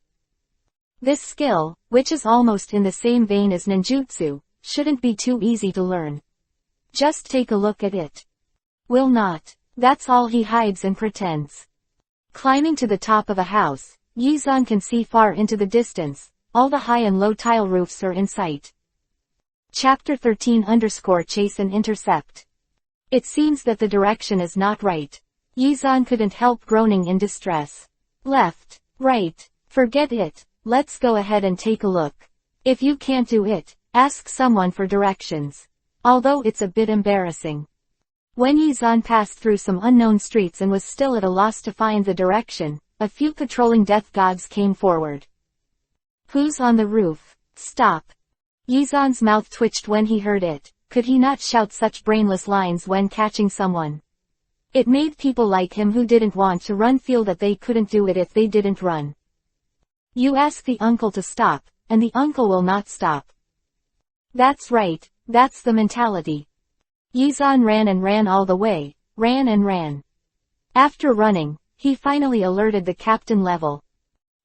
This skill, which is almost in the same vein as ninjutsu, shouldn't be too easy to learn. Just take a look at it. Will not. That's all he hides and pretends. Climbing to the top of a house, Yizan can see far into the distance. All the high and low tile roofs are in sight. Chapter 13_Chase and Intercept. It seems that the direction is not right. Yizan couldn't help groaning in distress. Left, right, forget it, let's go ahead and take a look. If you can't do it, ask someone for directions. Although it's a bit embarrassing. When Yizan passed through some unknown streets and was still at a loss to find the direction, a few patrolling death gods came forward. "Who's on the roof? Stop." Yizan's mouth twitched when he heard it. Could he not shout such brainless lines when catching someone? It made people like him who didn't want to run feel that they couldn't do it if they didn't run. You ask the uncle to stop, and the uncle will not stop. That's right, that's the mentality. Yizan ran and ran all the way, ran and ran. After running, he finally alerted the captain level.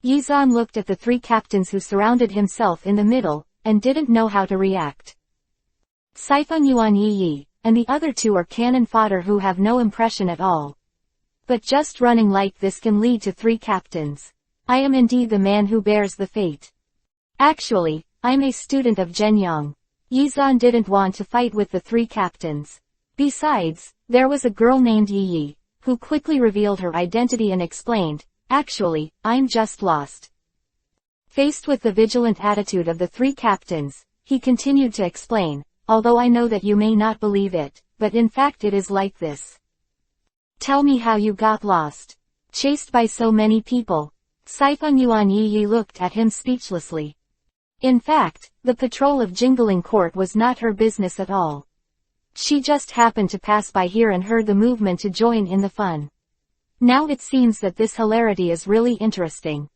Yizan looked at the three captains who surrounded himself in the middle, and didn't know how to react. Sifeng Yuan Yi, and the other two are cannon fodder who have no impression at all. But just running like this can lead to three captains. I am indeed the man who bears the fate. Actually, I'm a student of Zhenyang. Yizan didn't want to fight with the three captains. Besides, there was a girl named Yi, who quickly revealed her identity and explained, actually, I'm just lost. Faced with the vigilant attitude of the three captains, he continued to explain, although I know that you may not believe it, but in fact it is like this. Tell me how you got lost. Chased by so many people. Sifeng Yuan Yi looked at him speechlessly. In fact, the patrol of Jingling Court was not her business at all. She just happened to pass by here and heard the movement to join in the fun. Now it seems that this hilarity is really interesting.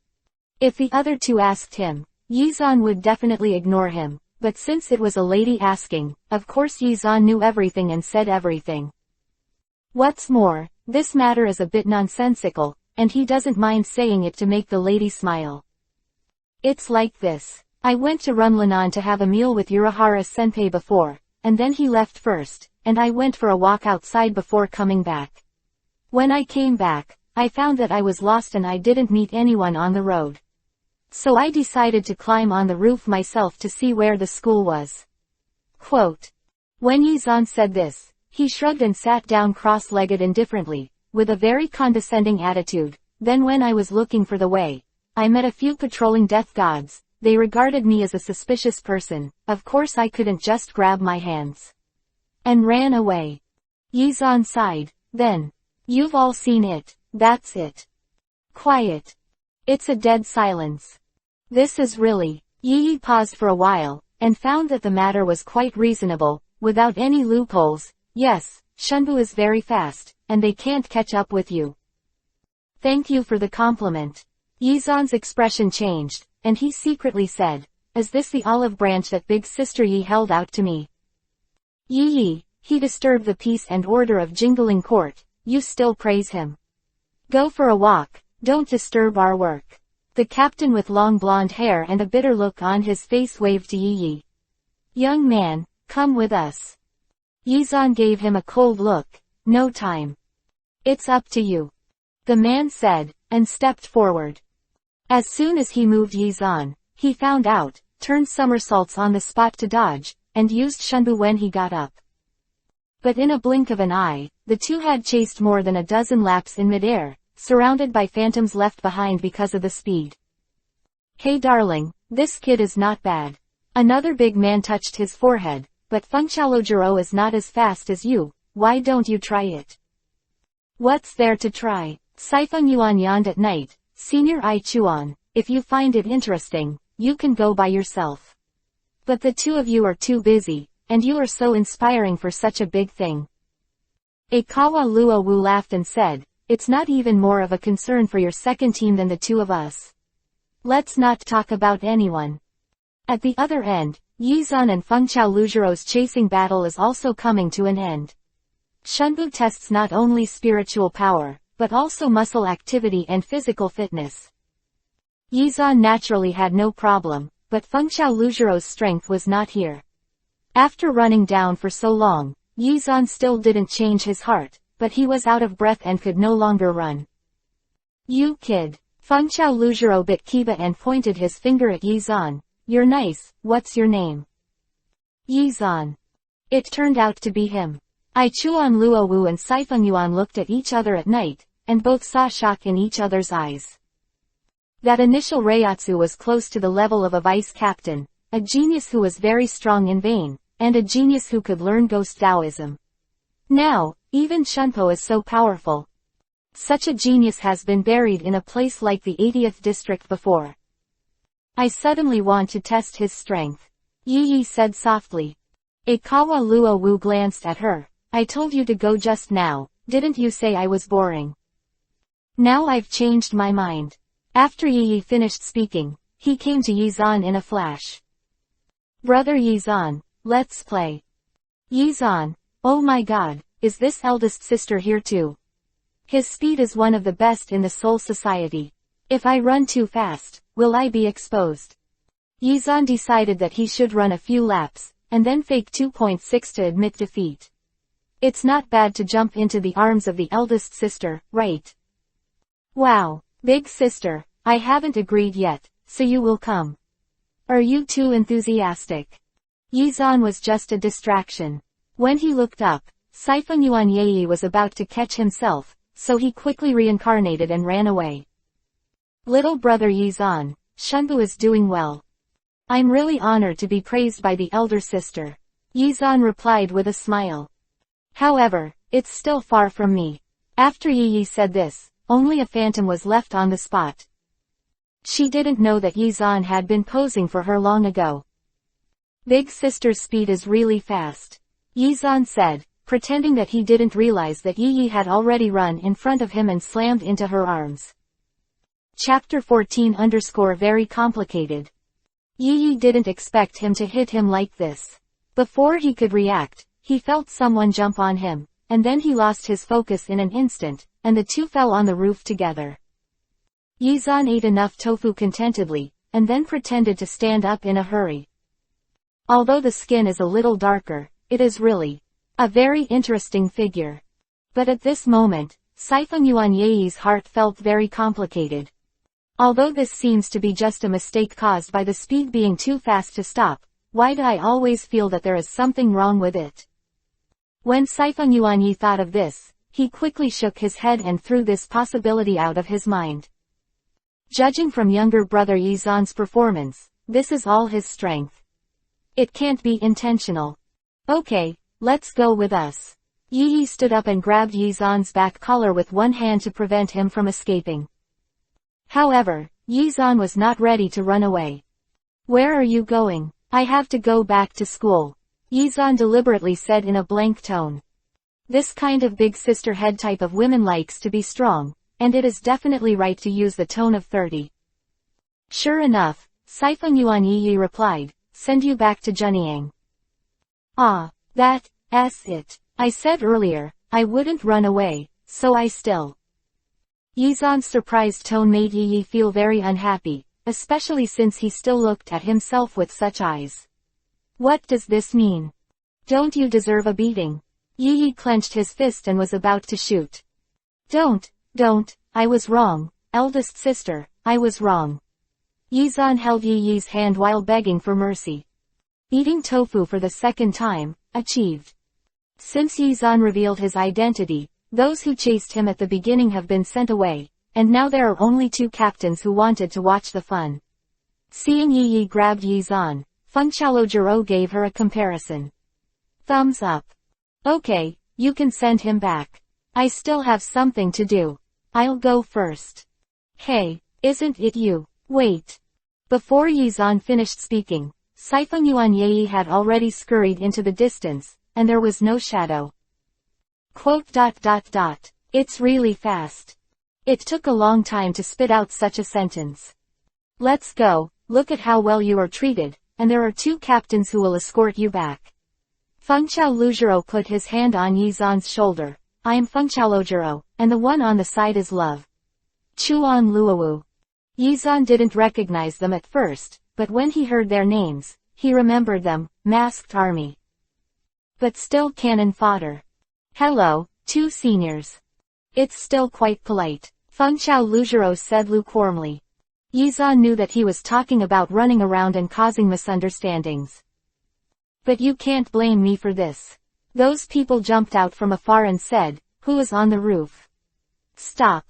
If the other two asked him, Yizan would definitely ignore him, but since it was a lady asking, of course Yizan knew everything and said everything. What's more, this matter is a bit nonsensical, and he doesn't mind saying it to make the lady smile. It's like this. I went to Runlanan to have a meal with Urahara-senpai before, and then he left first, and I went for a walk outside before coming back. When I came back, I found that I was lost and I didn't meet anyone on the road. So I decided to climb on the roof myself to see where the school was. Quote. When Yizan said this, he shrugged and sat down cross-legged indifferently, with a very condescending attitude. Then when I was looking for the way, I met a few patrolling death gods. They regarded me as a suspicious person. Of course I couldn't just grab my hands and ran away. Yizan sighed. Then, you've all seen it. That's it. Quiet. It's a dead silence. This is really... Yi paused for a while, and found that the matter was quite reasonable, without any loopholes. Yes, Shunbu is very fast, and they can't catch up with you. Thank you for the compliment. Yizan's expression changed, and he secretly said, is this the olive branch that big sister Yi held out to me? Yi, he disturbed the peace and order of Jingling Court. You still praise him. Go for a walk, don't disturb our work. The captain with long blonde hair and a bitter look on his face waved to Yi. Young man, come with us. Yizan gave him a cold look. No time. It's up to you. The man said, and stepped forward. As soon as he moved Yizan, he found out, turned somersaults on the spot to dodge, and used Shunbu when he got up. But in a blink of an eye, the two had chased more than a dozen laps in midair, surrounded by phantoms left behind because of the speed. Hey darling, this kid is not bad. Another big man touched his forehead, but Fengqiaolojuro is not as fast as you. Why don't you try it? What's there to try? Sifeng Yuan yawned at night. Senior I Chuan, if you find it interesting, you can go by yourself. But the two of you are too busy, and you are so inspiring for such a big thing. Akawa Luo Wu laughed and said, it's not even more of a concern for your second team than the two of us. Let's not talk about anyone. At the other end, Yizan and Fengqiaolujuro's chasing battle is also coming to an end. Shunbu tests not only spiritual power, but also muscle activity and physical fitness. Yizan naturally had no problem, but Fengqiaolujuro's strength was not here. After running down for so long, Yizan still didn't change his heart, but he was out of breath and could no longer run. You kid. Fengqiaolujuro bit Kiba and pointed his finger at Yizan. You're nice, what's your name? Yizan. It turned out to be him. Ichuan Luowu and Sifeng Yuan looked at each other at night, and both saw shock in each other's eyes. That initial Reiatsu was close to the level of a vice captain, a genius who was very strong in vain, and a genius who could learn ghost Taoism. Now, even Shunpo is so powerful. Such a genius has been buried in a place like the 80th district before. I suddenly want to test his strength. Yi said softly. Ikawa Luowu glanced at her. I told you to go just now, didn't you say I was boring? Now I've changed my mind. After Yi finished speaking, he came to Yizan in a flash. Brother Yizan, let's play. Yizan, oh my god, is this eldest sister here too? His speed is one of the best in the Soul Society. If I run too fast, will I be exposed? Yizan decided that he should run a few laps, and then fake 2.6 to admit defeat. It's not bad to jump into the arms of the eldest sister, right? Wow, big sister, I haven't agreed yet, so you will come. Are you too enthusiastic? Yizan was just a distraction. When he looked up, Siphon Yuan Yi was about to catch himself, so he quickly reincarnated and ran away. Little brother Yizan, Shunbu is doing well. I'm really honored to be praised by the elder sister. Yizan replied with a smile. However, it's still far from me. After Yi said this, only a phantom was left on the spot. She didn't know that Yizan had been posing for her long ago. Big sister's speed is really fast. Yizan said, pretending that he didn't realize that Yi had already run in front of him and slammed into her arms. Chapter 14 _ very complicated. Yi didn't expect him to hit him like this. Before he could react, he felt someone jump on him, and then he lost his focus in an instant, and the two fell on the roof together. Yizan ate enough tofu contentedly, and then pretended to stand up in a hurry. Although the skin is a little darker, it is really a very interesting figure. But at this moment, Siphon Yuan Yi's heart felt very complicated. Although this seems to be just a mistake caused by the speed being too fast to stop, why do I always feel that there is something wrong with it? When Siphon Yuan Yi thought of this, he quickly shook his head and threw this possibility out of his mind. Judging from younger brother Yizan's performance, this is all his strength. It can't be intentional. Okay, let's go with us. Yi stood up and grabbed Yizan's back collar with one hand to prevent him from escaping. However, Yizan was not ready to run away. Where are you going? I have to go back to school. Yizan deliberately said in a blank tone. This kind of big sister head type of women likes to be strong, and it is definitely right to use the tone of 30. Sure enough, Siphon Yuan Yi replied, send you back to Junyang. Ah, that's it. I said earlier, I wouldn't run away, so I still. Yizan's surprised tone made Yi feel very unhappy, especially since he still looked at himself with such eyes. What does this mean? Don't you deserve a beating? Yi clenched his fist and was about to shoot. Don't, I was wrong, eldest sister, I was wrong. Yizan held Yi's hand while begging for mercy. Eating tofu for the second time, achieved. Since Yizan revealed his identity, those who chased him at the beginning have been sent away, and now there are only two captains who wanted to watch the fun. Seeing Yi grabbed Yizan, Fengqiaolojiro gave her a comparison. Thumbs up. Okay, you can send him back. I still have something to do. I'll go first. Hey, isn't it you? Wait. Before Yizan finished speaking, Siphon Yuan Yi had already scurried into the distance, and there was no shadow. Quote. It's really fast. It took a long time to spit out such a sentence. Let's go, look at how well you are treated, and there are two captains who will escort you back. Fengqiaolojiro put his hand on Yizan's shoulder. I am Fengqiaolojiro, and the one on the side is Love. Chuan Luowu. Yizan didn't recognize them at first, but when he heard their names, he remembered them, Masked Army. But still cannon fodder. Hello, two seniors. It's still quite polite, Fengqiaolojiro said lukewarmly. Yizan knew that he was talking about running around and causing misunderstandings. But you can't blame me for this. Those people jumped out from afar and said, who is on the roof? Stop.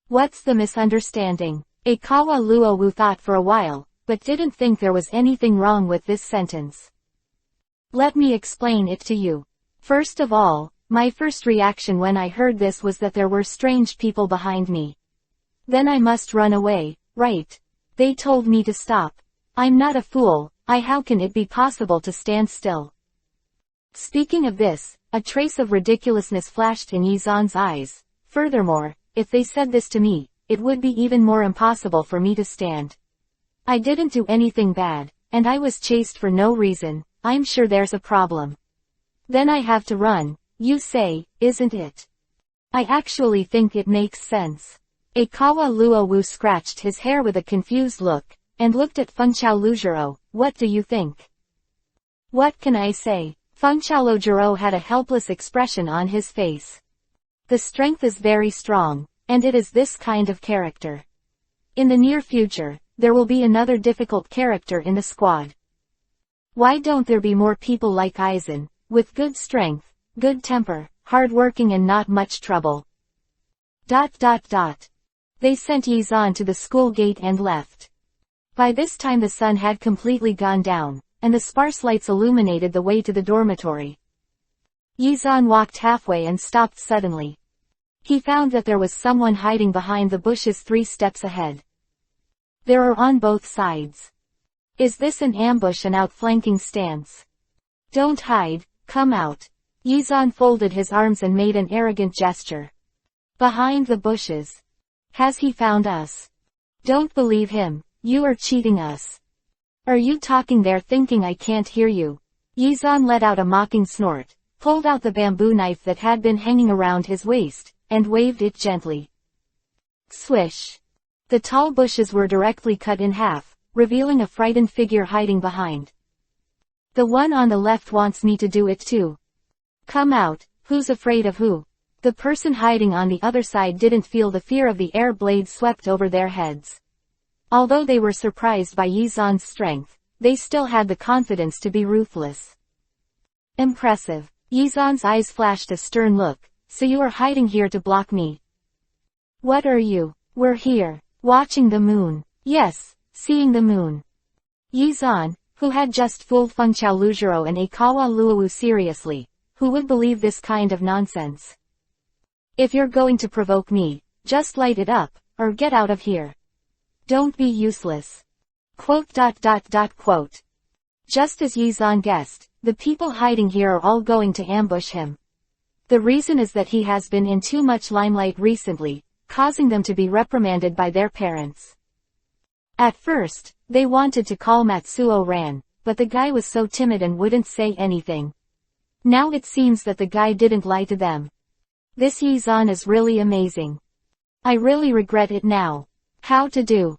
What's the misunderstanding? Ikawa Luowu thought for a while, but didn't think there was anything wrong with this sentence. Let me explain it to you. First of all, my first reaction when I heard this was that there were strange people behind me. Then I must run away, right? They told me to stop. I'm not a fool, how can it be possible to stand still? Speaking of this, a trace of ridiculousness flashed in Yizan's eyes. Furthermore, if they said this to me, it would be even more impossible for me to stand. I didn't do anything bad, and I was chased for no reason. I'm sure there's a problem. Then I have to run, you say, isn't it? I actually think it makes sense. Aikawa Luowu scratched his hair with a confused look, and looked at Fengqiao Lujiro. What do you think? What can I say? Fengqiao Lujiro had a helpless expression on his face. The strength is very strong, and it is this kind of character. In the near future, there will be another difficult character in the squad. Why don't there be more people like Aizen, with good strength, good temper, hard-working and not much trouble? ... They sent Yizan to the school gate and left. By this time the sun had completely gone down, and the sparse lights illuminated the way to the dormitory. Yizan walked halfway and stopped suddenly. He found that there was someone hiding behind the bushes 3 steps ahead. There are on both sides. Is this an ambush, an outflanking stance? Don't hide, come out. Yizan folded his arms and made an arrogant gesture. Behind the bushes. Has he found us? Don't believe him, you are cheating us. Are you talking there thinking I can't hear you? Yizan let out a mocking snort, pulled out the bamboo knife that had been hanging around his waist, and waved it gently. Swish. The tall bushes were directly cut in half, revealing a frightened figure hiding behind. The one on the left wants me to do it too. Come out, who's afraid of who? The person hiding on the other side didn't feel the fear of the air blades swept over their heads. Although they were surprised by Yizan's strength, they still had the confidence to be ruthless. Impressive. Yizan's eyes flashed a stern look. So you are hiding here to block me? What are you? We're here, watching the moon. Yes, seeing the moon. Yizan, who had just fooled Fengqiao Lujiro and Aikawa Luowu seriously, who would believe this kind of nonsense? If you're going to provoke me, just light it up, or get out of here. Don't be useless. ... Just as Yizan guessed, the people hiding here are all going to ambush him. The reason is that he has been in too much limelight recently, causing them to be reprimanded by their parents. At first, they wanted to call Matsuo Ran, but the guy was so timid and wouldn't say anything. Now it seems that the guy didn't lie to them. This Yizan is really amazing. I really regret it now. How to do?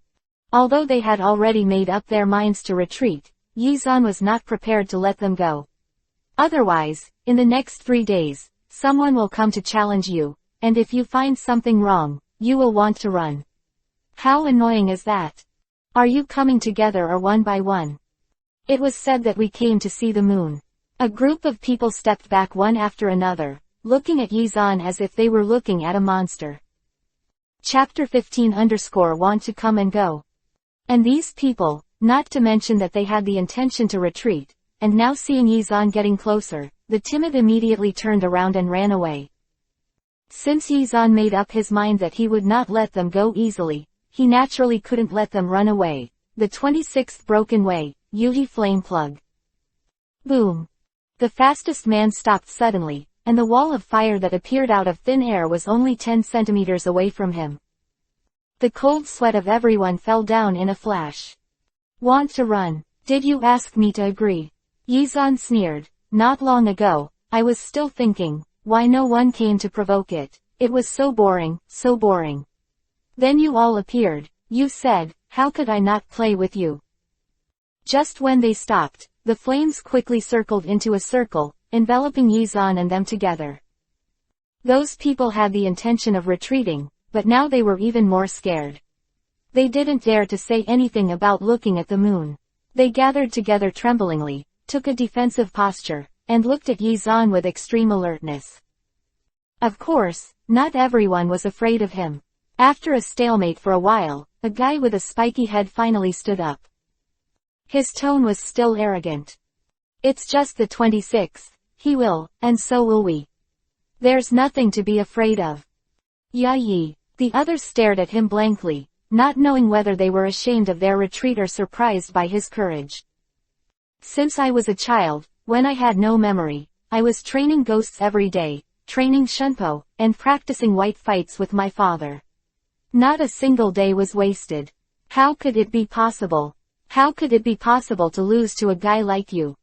Although they had already made up their minds to retreat, Yizan was not prepared to let them go. Otherwise, in the next 3 days, someone will come to challenge you, and if you find something wrong, you will want to run. How annoying is that? Are you coming together or one by one? It was said that we came to see the moon. A group of people stepped back one after another, looking at Yizan as if they were looking at a monster. Chapter 15_want to come and go. And these people, not to mention that they had the intention to retreat, and now seeing Yizan getting closer, the timid immediately turned around and ran away. Since Yizan made up his mind that he would not let them go easily, he naturally couldn't let them run away. The 26th broken way, Yuhi flame plug. Boom. The fastest man stopped suddenly, and the wall of fire that appeared out of thin air was only 10 centimeters away from him. The cold sweat of everyone fell down in a flash. Want to run? Did you ask me to agree? Yizan sneered. Not long ago, I was still thinking, why no one came to provoke it. It was so boring, so boring. Then you all appeared. You said, how could I not play with you? Just when they stopped, the flames quickly circled into a circle, enveloping Yizan and them together. Those people had the intention of retreating, but now they were even more scared. They didn't dare to say anything about looking at the moon. They gathered together tremblingly, took a defensive posture, and looked at Yizan with extreme alertness. Of course, not everyone was afraid of him. After a stalemate for a while, a guy with a spiky head finally stood up. His tone was still arrogant. It's just the 26th. He will, and so will we. There's nothing to be afraid of. Yi. The others stared at him blankly, not knowing whether they were ashamed of their retreat or surprised by his courage. Since I was a child, when I had no memory, I was training ghosts every day, training shunpo, and practicing white fights with my father. Not a single day was wasted. How could it be possible? How could it be possible to lose to a guy like you?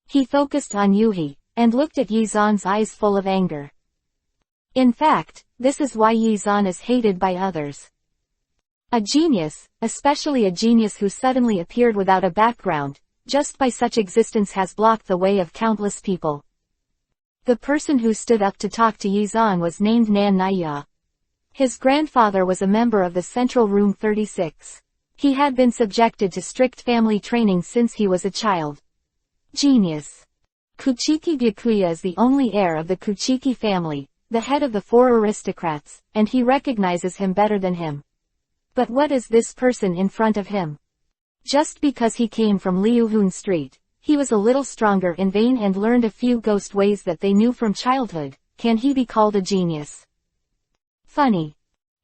He focused on Yuhi, and looked at Yizan's eyes full of anger. In fact, this is why Yizan is hated by others. A genius, especially a genius who suddenly appeared without a background, just by such existence has blocked the way of countless people. The person who stood up to talk to Yizan was named Nan Naya. His grandfather was a member of the Central Room 36. He had been subjected to strict family training since he was a child. Genius. Kuchiki Byakuya is the only heir of the Kuchiki family, the head of the 4 aristocrats, and he recognizes him better than him. But what is this person in front of him? Just because he came from Liuhun Street, he was a little stronger in vein and learned a few ghost ways that they knew from childhood. Can he be called a genius? Funny.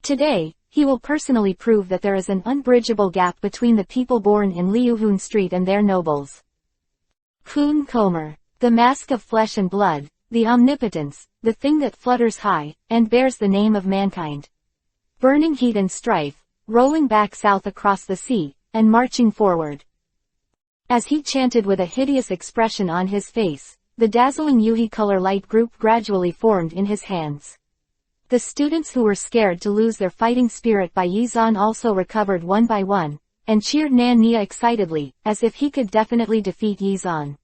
Today, he will personally prove that there is an unbridgeable gap between the people born in Liuhun Street and their nobles. Kun Komer, the mask of flesh and blood, the omnipotence, the thing that flutters high, and bears the name of mankind. Burning heat and strife, rolling back south across the sea, and marching forward. As he chanted with a hideous expression on his face, the dazzling Yuhi color light group gradually formed in his hands. The students who were scared to lose their fighting spirit by Yizan also recovered one by one, and cheered Nan Nia excitedly, as if he could definitely defeat Yizan.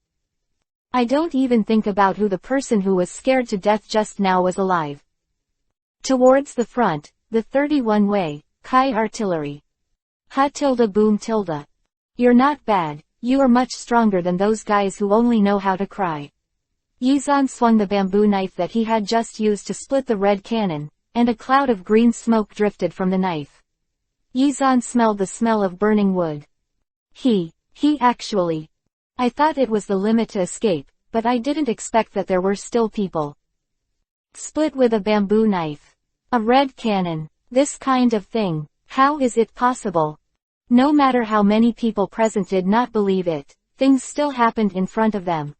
I don't even think about who the person who was scared to death just now was alive. Towards the front, the 31 way, Kai artillery. Ha tilde boom tilde. You're not bad, you are much stronger than those guys who only know how to cry. Yizan swung the bamboo knife that he had just used to split the red cannon, and a cloud of green smoke drifted from the knife. Yizan smelled the smell of burning wood. He actually. I thought it was the limit to escape, but I didn't expect that there were still people. Split with a bamboo knife. A red cannon. This kind of thing. How is it possible? No matter how many people present did not believe it, things still happened in front of them.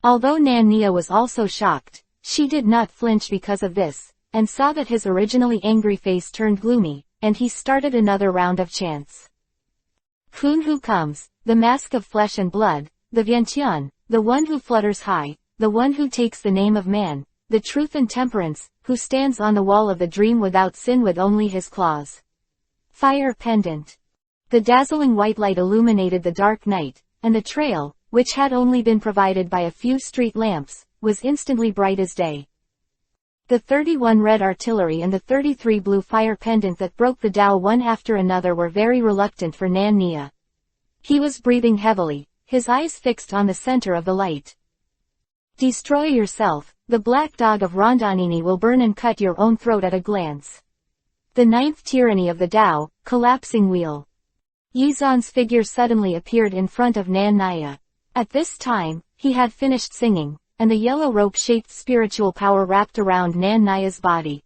Although Nan Nia was also shocked, she did not flinch because of this, and saw that his originally angry face turned gloomy, and he started another round of chants. Kun who comes, the mask of flesh and blood, the Vientian, the one who flutters high, the one who takes the name of man, the truth and temperance, who stands on the wall of the dream without sin with only his claws. Fire pendant. The dazzling white light illuminated the dark night, and the trail, which had only been provided by a few street lamps, was instantly bright as day. The 31 red artillery and the 33 blue fire pendant that broke the Tao one after another were very reluctant for Nan Nia. He was breathing heavily, his eyes fixed on the center of the light. Destroy yourself, the black dog of Rondanini will burn and cut your own throat at a glance. The 9th tyranny of the Tao, collapsing wheel. Yizan's figure suddenly appeared in front of Nan Nia. At this time, he had finished singing, and the yellow rope-shaped spiritual power wrapped around Nan Nia's body.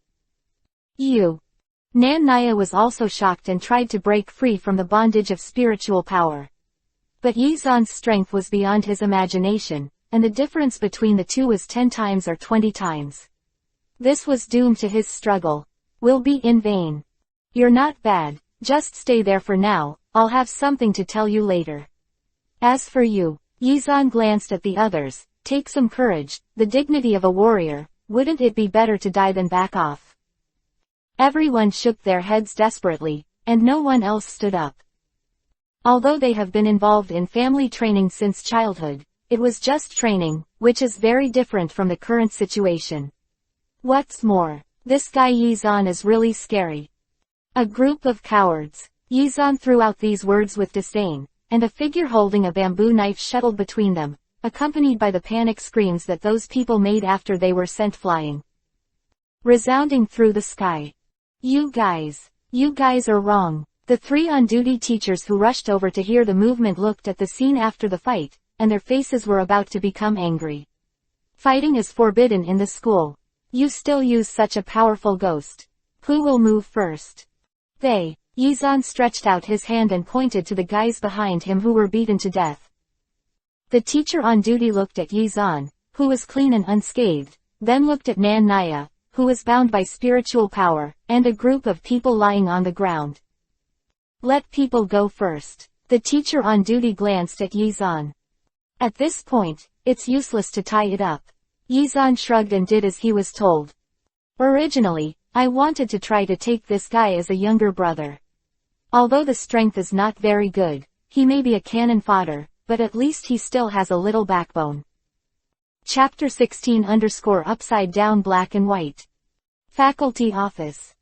Nan Nia was also shocked and tried to break free from the bondage of spiritual power. But Yizan's strength was beyond his imagination, and the difference between the two was 10 times or 20 times. This was doomed to his struggle. Will be in vain. You're not bad, just stay there for now, I'll have something to tell you later. As for you, Yizan glanced at the others, take some courage, the dignity of a warrior, wouldn't it be better to die than back off? Everyone shook their heads desperately, and no one else stood up. Although they have been involved in family training since childhood, it was just training, which is very different from the current situation. What's more, this guy Yizan is really scary. A group of cowards. Yizan threw out these words with disdain, and a figure holding a bamboo knife shuttled between them, accompanied by the panic screams that those people made after they were sent flying. Resounding through the sky. You guys are wrong. The 3 on-duty teachers who rushed over to hear the movement looked at the scene after the fight, and their faces were about to become angry. Fighting is forbidden in the school. You still use such a powerful ghost. Who will move first? Yizan stretched out his hand and pointed to the guys behind him who were beaten to death. The teacher on duty looked at Yizan, who was clean and unscathed, then looked at Nan Naya, who was bound by spiritual power, and a group of people lying on the ground. Let people go first. The teacher on duty glanced at Yizan. At this point, it's useless to tie it up. Yizan shrugged and did as he was told. Originally, I wanted to try to take this guy as a younger brother. Although the strength is not very good, he may be a cannon fodder, but at least he still has a little backbone. Chapter 16 upside down black and white. Faculty office.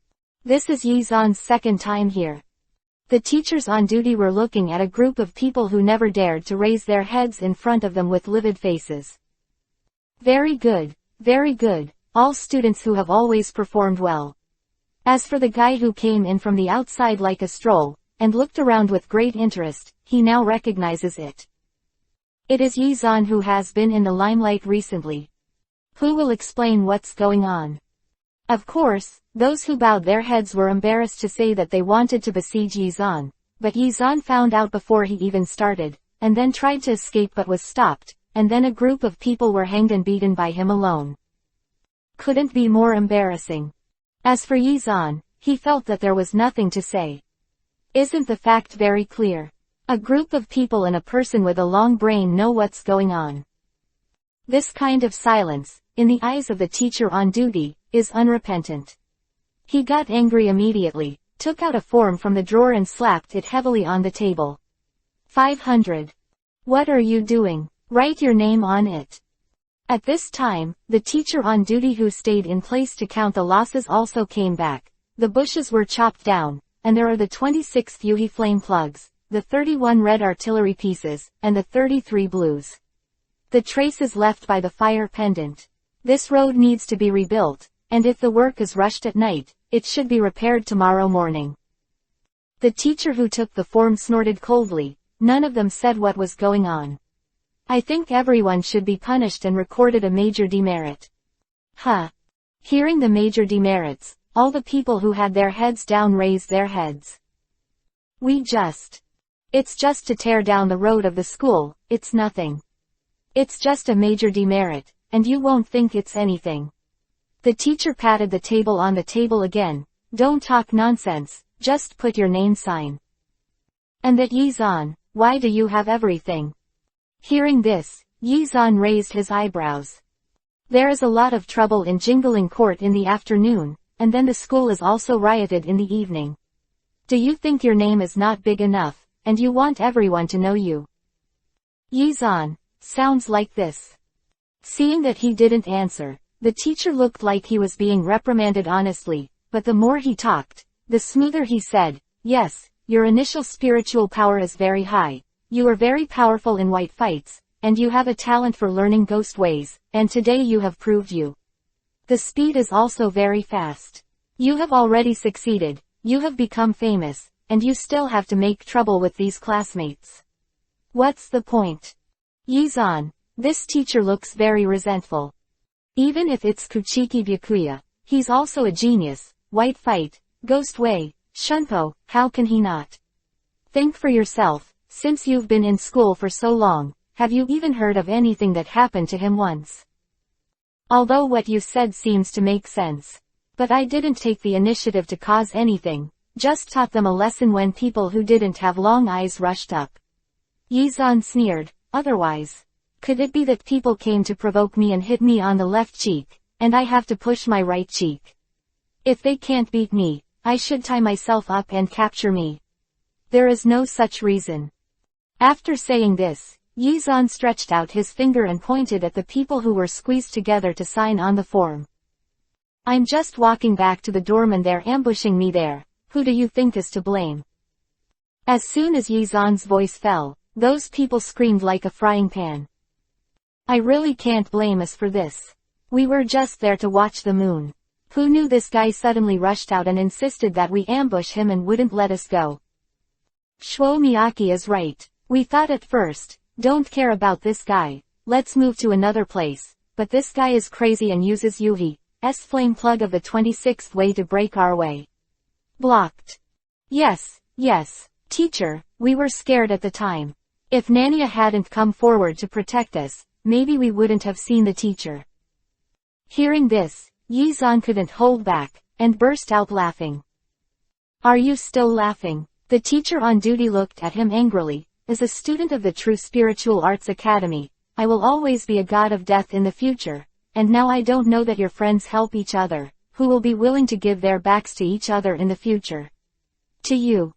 This is Yizan's second time here. The teachers on duty were looking at a group of people who never dared to raise their heads in front of them with livid faces. Very good, all students who have always performed well. As for the guy who came in from the outside like a stroll, and looked around with great interest, he now recognizes it. It is Yizan who has been in the limelight recently. Who will explain what's going on? Of course, those who bowed their heads were embarrassed to say that they wanted to besiege Yizan, but Yizan found out before he even started, and then tried to escape but was stopped, and then a group of people were hanged and beaten by him alone. Couldn't be more embarrassing. As for Yizan, he felt that there was nothing to say. Isn't the fact very clear? A group of people and a person with a long brain know what's going on. This kind of silence, in the eyes of the teacher on duty, is unrepentant. He got angry immediately, took out a form from the drawer and slapped it heavily on the table. 500. What are you doing? Write your name on it. At this time, the teacher on duty who stayed in place to count the losses also came back. The bushes were chopped down, and there are the 26 Yuhi flame plugs, the 31 red artillery pieces, and the 33 blues. The traces left by the fire pendant. This road needs to be rebuilt, and if the work is rushed at night, it should be repaired tomorrow morning. The teacher who took the form snorted coldly. None of them said what was going on. I think everyone should be punished and recorded a major demerit. Hearing the major demerits, all the people who had their heads down raised their heads. It's just to tear down the road of the school, it's nothing. It's just a major demerit, and you won't think it's anything. The teacher patted the table on the table again. Don't talk nonsense, just put your name sign. And that Yizan, why do you have everything? Hearing this, Yizan raised his eyebrows. There is a lot of trouble in Jingling Court in the afternoon, and then the school is also rioted in the evening. Do you think your name is not big enough, and you want everyone to know you? Yizan, sounds like this. Seeing that he didn't answer, the teacher looked like he was being reprimanded honestly, but the more he talked, the smoother he said, yes, your initial spiritual power is very high, you are very powerful in white fights, and you have a talent for learning ghost ways, and today you have proved you. The speed is also very fast. You have already succeeded, you have become famous, and you still have to make trouble with these classmates. What's the point? Yizan, this teacher looks very resentful. Even if it's Kuchiki Byakuya, he's also a genius. White fight, ghost way, shunpo, how can he not? Think for yourself, since you've been in school for so long, have you even heard of anything that happened to him once? Although what you said seems to make sense. But I didn't take the initiative to cause anything, just taught them a lesson when people who didn't have long eyes rushed up. Yizan sneered, otherwise. Could it be that people came to provoke me and hit me on the left cheek, and I have to push my right cheek? If they can't beat me, I should tie myself up and capture me. There is no such reason. After saying this, Yizan stretched out his finger and pointed at the people who were squeezed together to sign on the form. I'm just walking back to the dorm and they're ambushing me there. Who do you think is to blame? As soon as Yizan's voice fell, those people screamed like a frying pan. I really can't blame us for this. We were just there to watch the moon. Who knew this guy suddenly rushed out and insisted that we ambush him and wouldn't let us go? Shuo Miyake is right. We thought at first, don't care about this guy, let's move to another place, but this guy is crazy and uses Yuhi's flame plug of the 26th way to break our way. Blocked. Yes, teacher, we were scared at the time. If Nanya hadn't come forward to protect us, maybe we wouldn't have seen the teacher. Hearing this, Yi-zan couldn't hold back, and burst out laughing. Are you still laughing? The teacher on duty looked at him angrily. As a student of the True Spiritual Arts Academy, I will always be a god of death in the future, and now I don't know that your friends help each other, who will be willing to give their backs to each other in the future. To you.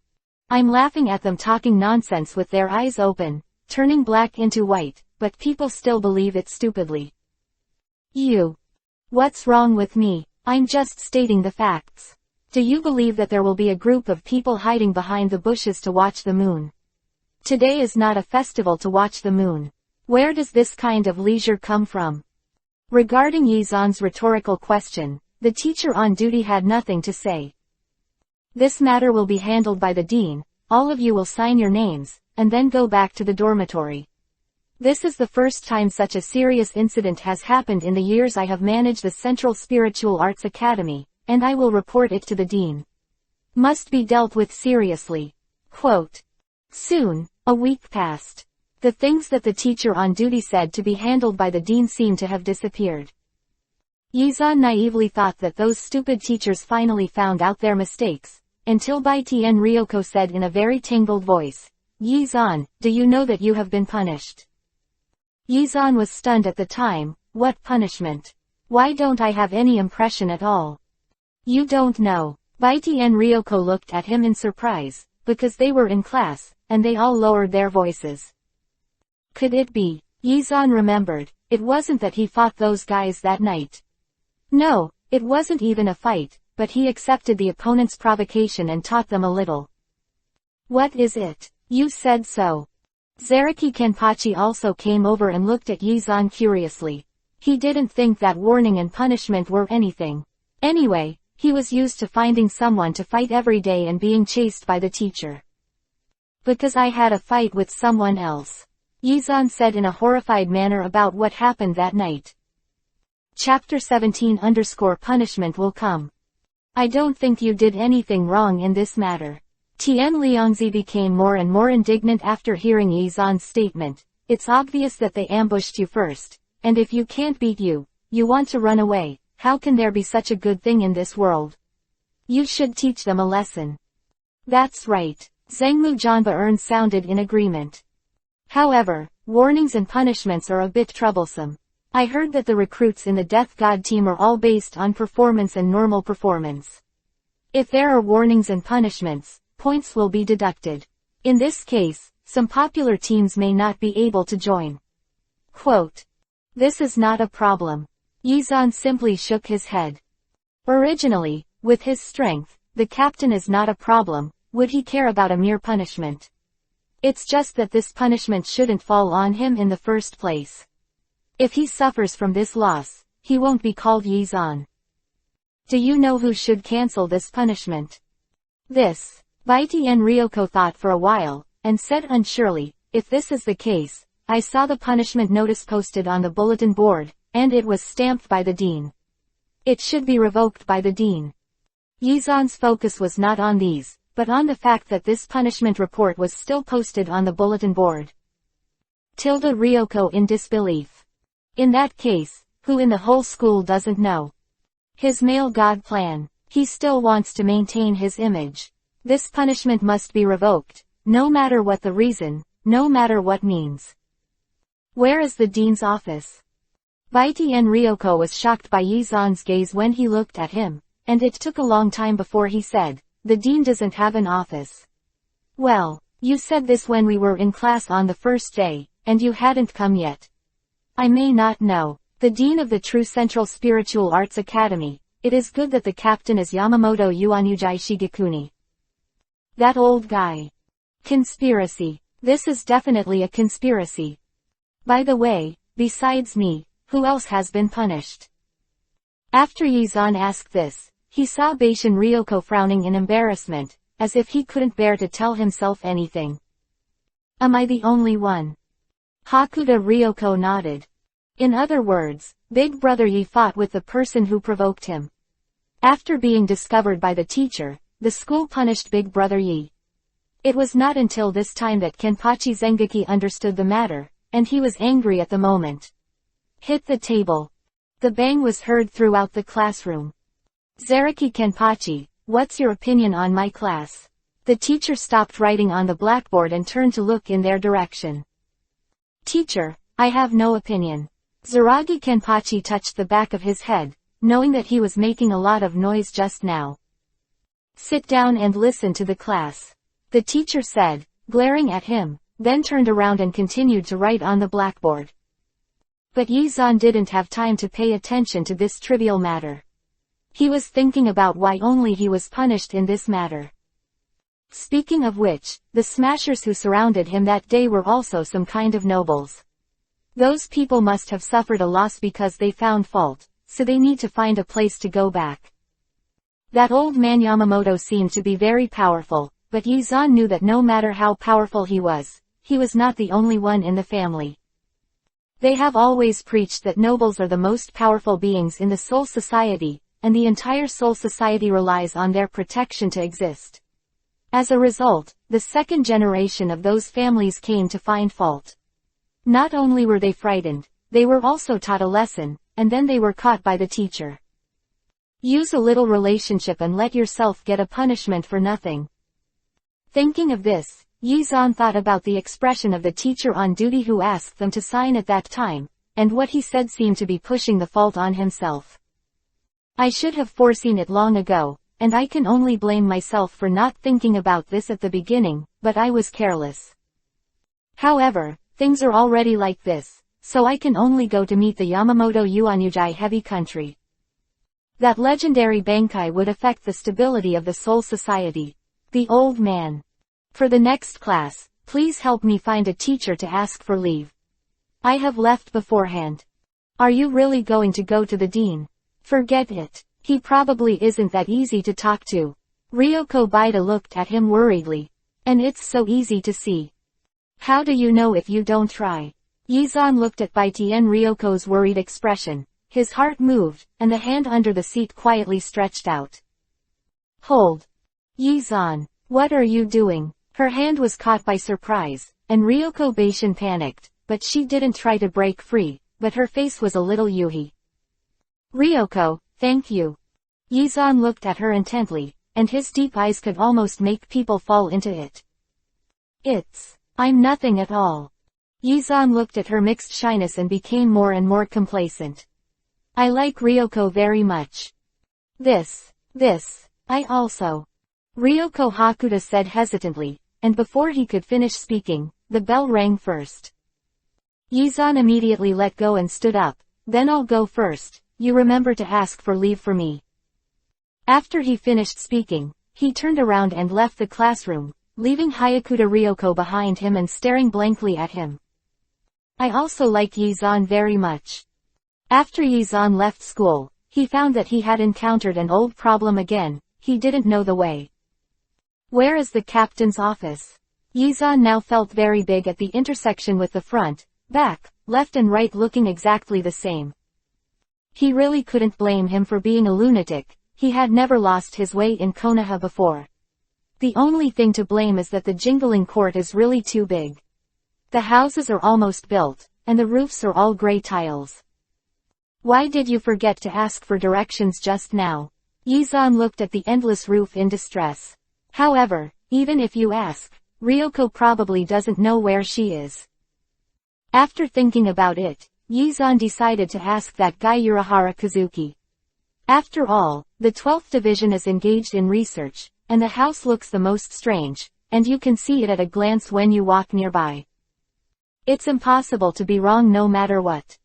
I'm laughing at them talking nonsense with their eyes open, turning black into white, but people still believe it stupidly. You. What's wrong with me? I'm just stating the facts. Do you believe that there will be a group of people hiding behind the bushes to watch the moon? Today is not a festival to watch the moon. Where does this kind of leisure come from? Regarding Yi-zan's rhetorical question, the teacher on duty had nothing to say. This matter will be handled by the dean, all of you will sign your names, and then go back to the dormitory. This is the first time such a serious incident has happened in the years I have managed the Central Spiritual Arts Academy, and I will report it to the dean. Must be dealt with seriously. Quote. Soon, a week passed. The things that the teacher on duty said to be handled by the dean seemed to have disappeared. Yi-zan naively thought that those stupid teachers finally found out their mistakes, until Baitian Ryoko said in a very tangled voice, Yi-zan, do you know that you have been punished? Yi-zan was stunned at the time. What punishment? Why don't I have any impression at all? You don't know. Baitian Ryoko looked at him in surprise, because they were in class, and they all lowered their voices. Could it be? Yi-zan remembered, it wasn't that he fought those guys that night. No, it wasn't even a fight, but he accepted the opponent's provocation and taught them a little. What is it? You said so. Zaraki Kenpachi also came over and looked at Yi-zan curiously. He didn't think that warning and punishment were anything. Anyway, he was used to finding someone to fight every day and being chased by the teacher. Because I had a fight with someone else. Yi-zan said in a horrified manner about what happened that night. Chapter 17_punishment will come. I don't think you did anything wrong in this matter. Tian Liangzi became more and more indignant after hearing Yi-zan's statement. It's obvious that they ambushed you first, and if you can't beat you, you want to run away. How can there be such a good thing in this world? You should teach them a lesson. That's right. Zhengmu Janbaern sounded in agreement. However, warnings and punishments are a bit troublesome. I heard that the recruits in the Death God team are all based on performance and normal performance. If there are warnings and punishments, points will be deducted. In this case, some popular teams may not be able to join. Quote. This is not a problem. Yi-zan simply shook his head. Originally, with his strength, the captain is not a problem. Would he care about a mere punishment? It's just that this punishment shouldn't fall on him in the first place. If he suffers from this loss, he won't be called Yi-zan. Do you know who should cancel this punishment? This. Baitian Ryoko thought for a while, and said unsurely, if this is the case, I saw the punishment notice posted on the bulletin board, and it was stamped by the dean. It should be revoked by the dean. Yi-zan's focus was not on these, but on the fact that this punishment report was still posted on the bulletin board. Ryoko in disbelief. In that case, who in the whole school doesn't know? His male god plan. He still wants to maintain his image. This punishment must be revoked, no matter what the reason, no matter what means. Where is the dean's office? Baitian Ryoko was shocked by Yi-zan's gaze when he looked at him, and it took a long time before he said, the dean doesn't have an office. Well, you said this when we were in class on the first day, and you hadn't come yet. I may not know. The dean of the True Central Spiritual Arts Academy. It is good that the captain is Yamamoto Yuanujai Shigekuni. That old guy. Conspiracy. This is definitely a conspiracy. By the way, besides me, who else has been punished? After Yi-zan asked this, he saw Baitian Ryoko frowning in embarrassment, as if he couldn't bear to tell himself anything. Am I the only one? Hakuda Ryoko nodded. In other words, Big Brother Yi fought with the person who provoked him. After being discovered by the teacher, the school punished Big Brother Yi. It was not until this time that Kenpachi Zengeki understood the matter, and he was angry at the moment. Hit the table. The bang was heard throughout the classroom. Zaraki Kenpachi, what's your opinion on my class? The teacher stopped writing on the blackboard and turned to look in their direction. Teacher, I have no opinion. Zaragi Kenpachi touched the back of his head, knowing that he was making a lot of noise just now. Sit down and listen to the class. The teacher said, glaring at him, then turned around and continued to write on the blackboard. But Yi-zan didn't have time to pay attention to this trivial matter. He was thinking about why only he was punished in this matter. Speaking of which, the smashers who surrounded him that day were also some kind of nobles. Those people must have suffered a loss because they found fault, so they need to find a place to go back. That old man Yamamoto seemed to be very powerful, but Yi-zan knew that no matter how powerful he was not the only one in the family. They have always preached that nobles are the most powerful beings in the Soul Society, and the entire Soul Society relies on their protection to exist. As a result, the second generation of those families came to find fault. Not only were they frightened, they were also taught a lesson, and then they were caught by the teacher. Use a little relationship and let yourself get a punishment for nothing. Thinking of this, Yi-zan thought about the expression of the teacher on duty who asked them to sign at that time, and what he said seemed to be pushing the fault on himself. I should have foreseen it long ago, and I can only blame myself for not thinking about this at the beginning, but I was careless. However, things are already like this, so I can only go to meet the Yamamoto Yuanyujai heavy country. That legendary Bankai would affect the stability of the Soul Society. The old man. For the next class, please help me find a teacher to ask for leave. I have left beforehand. Are you really going to go to the dean? Forget it. He probably isn't that easy to talk to. Ryoko Baida looked at him worriedly. And it's so easy to see. How do you know if you don't try? Yi-zan looked at Baiti and Ryoko's worried expression. His heart moved, and the hand under the seat quietly stretched out. Hold. Yi-zan, what are you doing? Her hand was caught by surprise, and Ryoko Bashin panicked, but she didn't try to break free, but her face was a little yuhi. Ryoko, thank you. Yi-zan looked at her intently, and his deep eyes could almost make people fall into it. I'm nothing at all. Yi-zan looked at her mixed shyness and became more and more complacent. I like Ryoko very much. I also. Ryoko Hakuta said hesitantly, and before he could finish speaking, the bell rang first. Yi-zan immediately let go and stood up. Then I'll go first, you remember to ask for leave for me. After he finished speaking, he turned around and left the classroom, leaving Hayakuta Ryoko behind him and staring blankly at him. I also like Yi-zan very much. After Yi-zan left school, he found that he had encountered an old problem again. He didn't know the way. Where is the captain's office? Yi-zan now felt very big at the intersection with the front, back, left and right looking exactly the same. He really couldn't blame him for being a lunatic. He had never lost his way in Konoha before. The only thing to blame is that the jingling court is really too big. The houses are almost built, and the roofs are all gray tiles. Why did you forget to ask for directions just now? Yi-zan looked at the endless roof in distress. However, even if you ask, Ryoko probably doesn't know where she is. After thinking about it, Yi-zan decided to ask that guy Urahara Kazuki. After all, the 12th Division is engaged in research, and the house looks the most strange, and you can see it at a glance when you walk nearby. It's impossible to be wrong no matter what.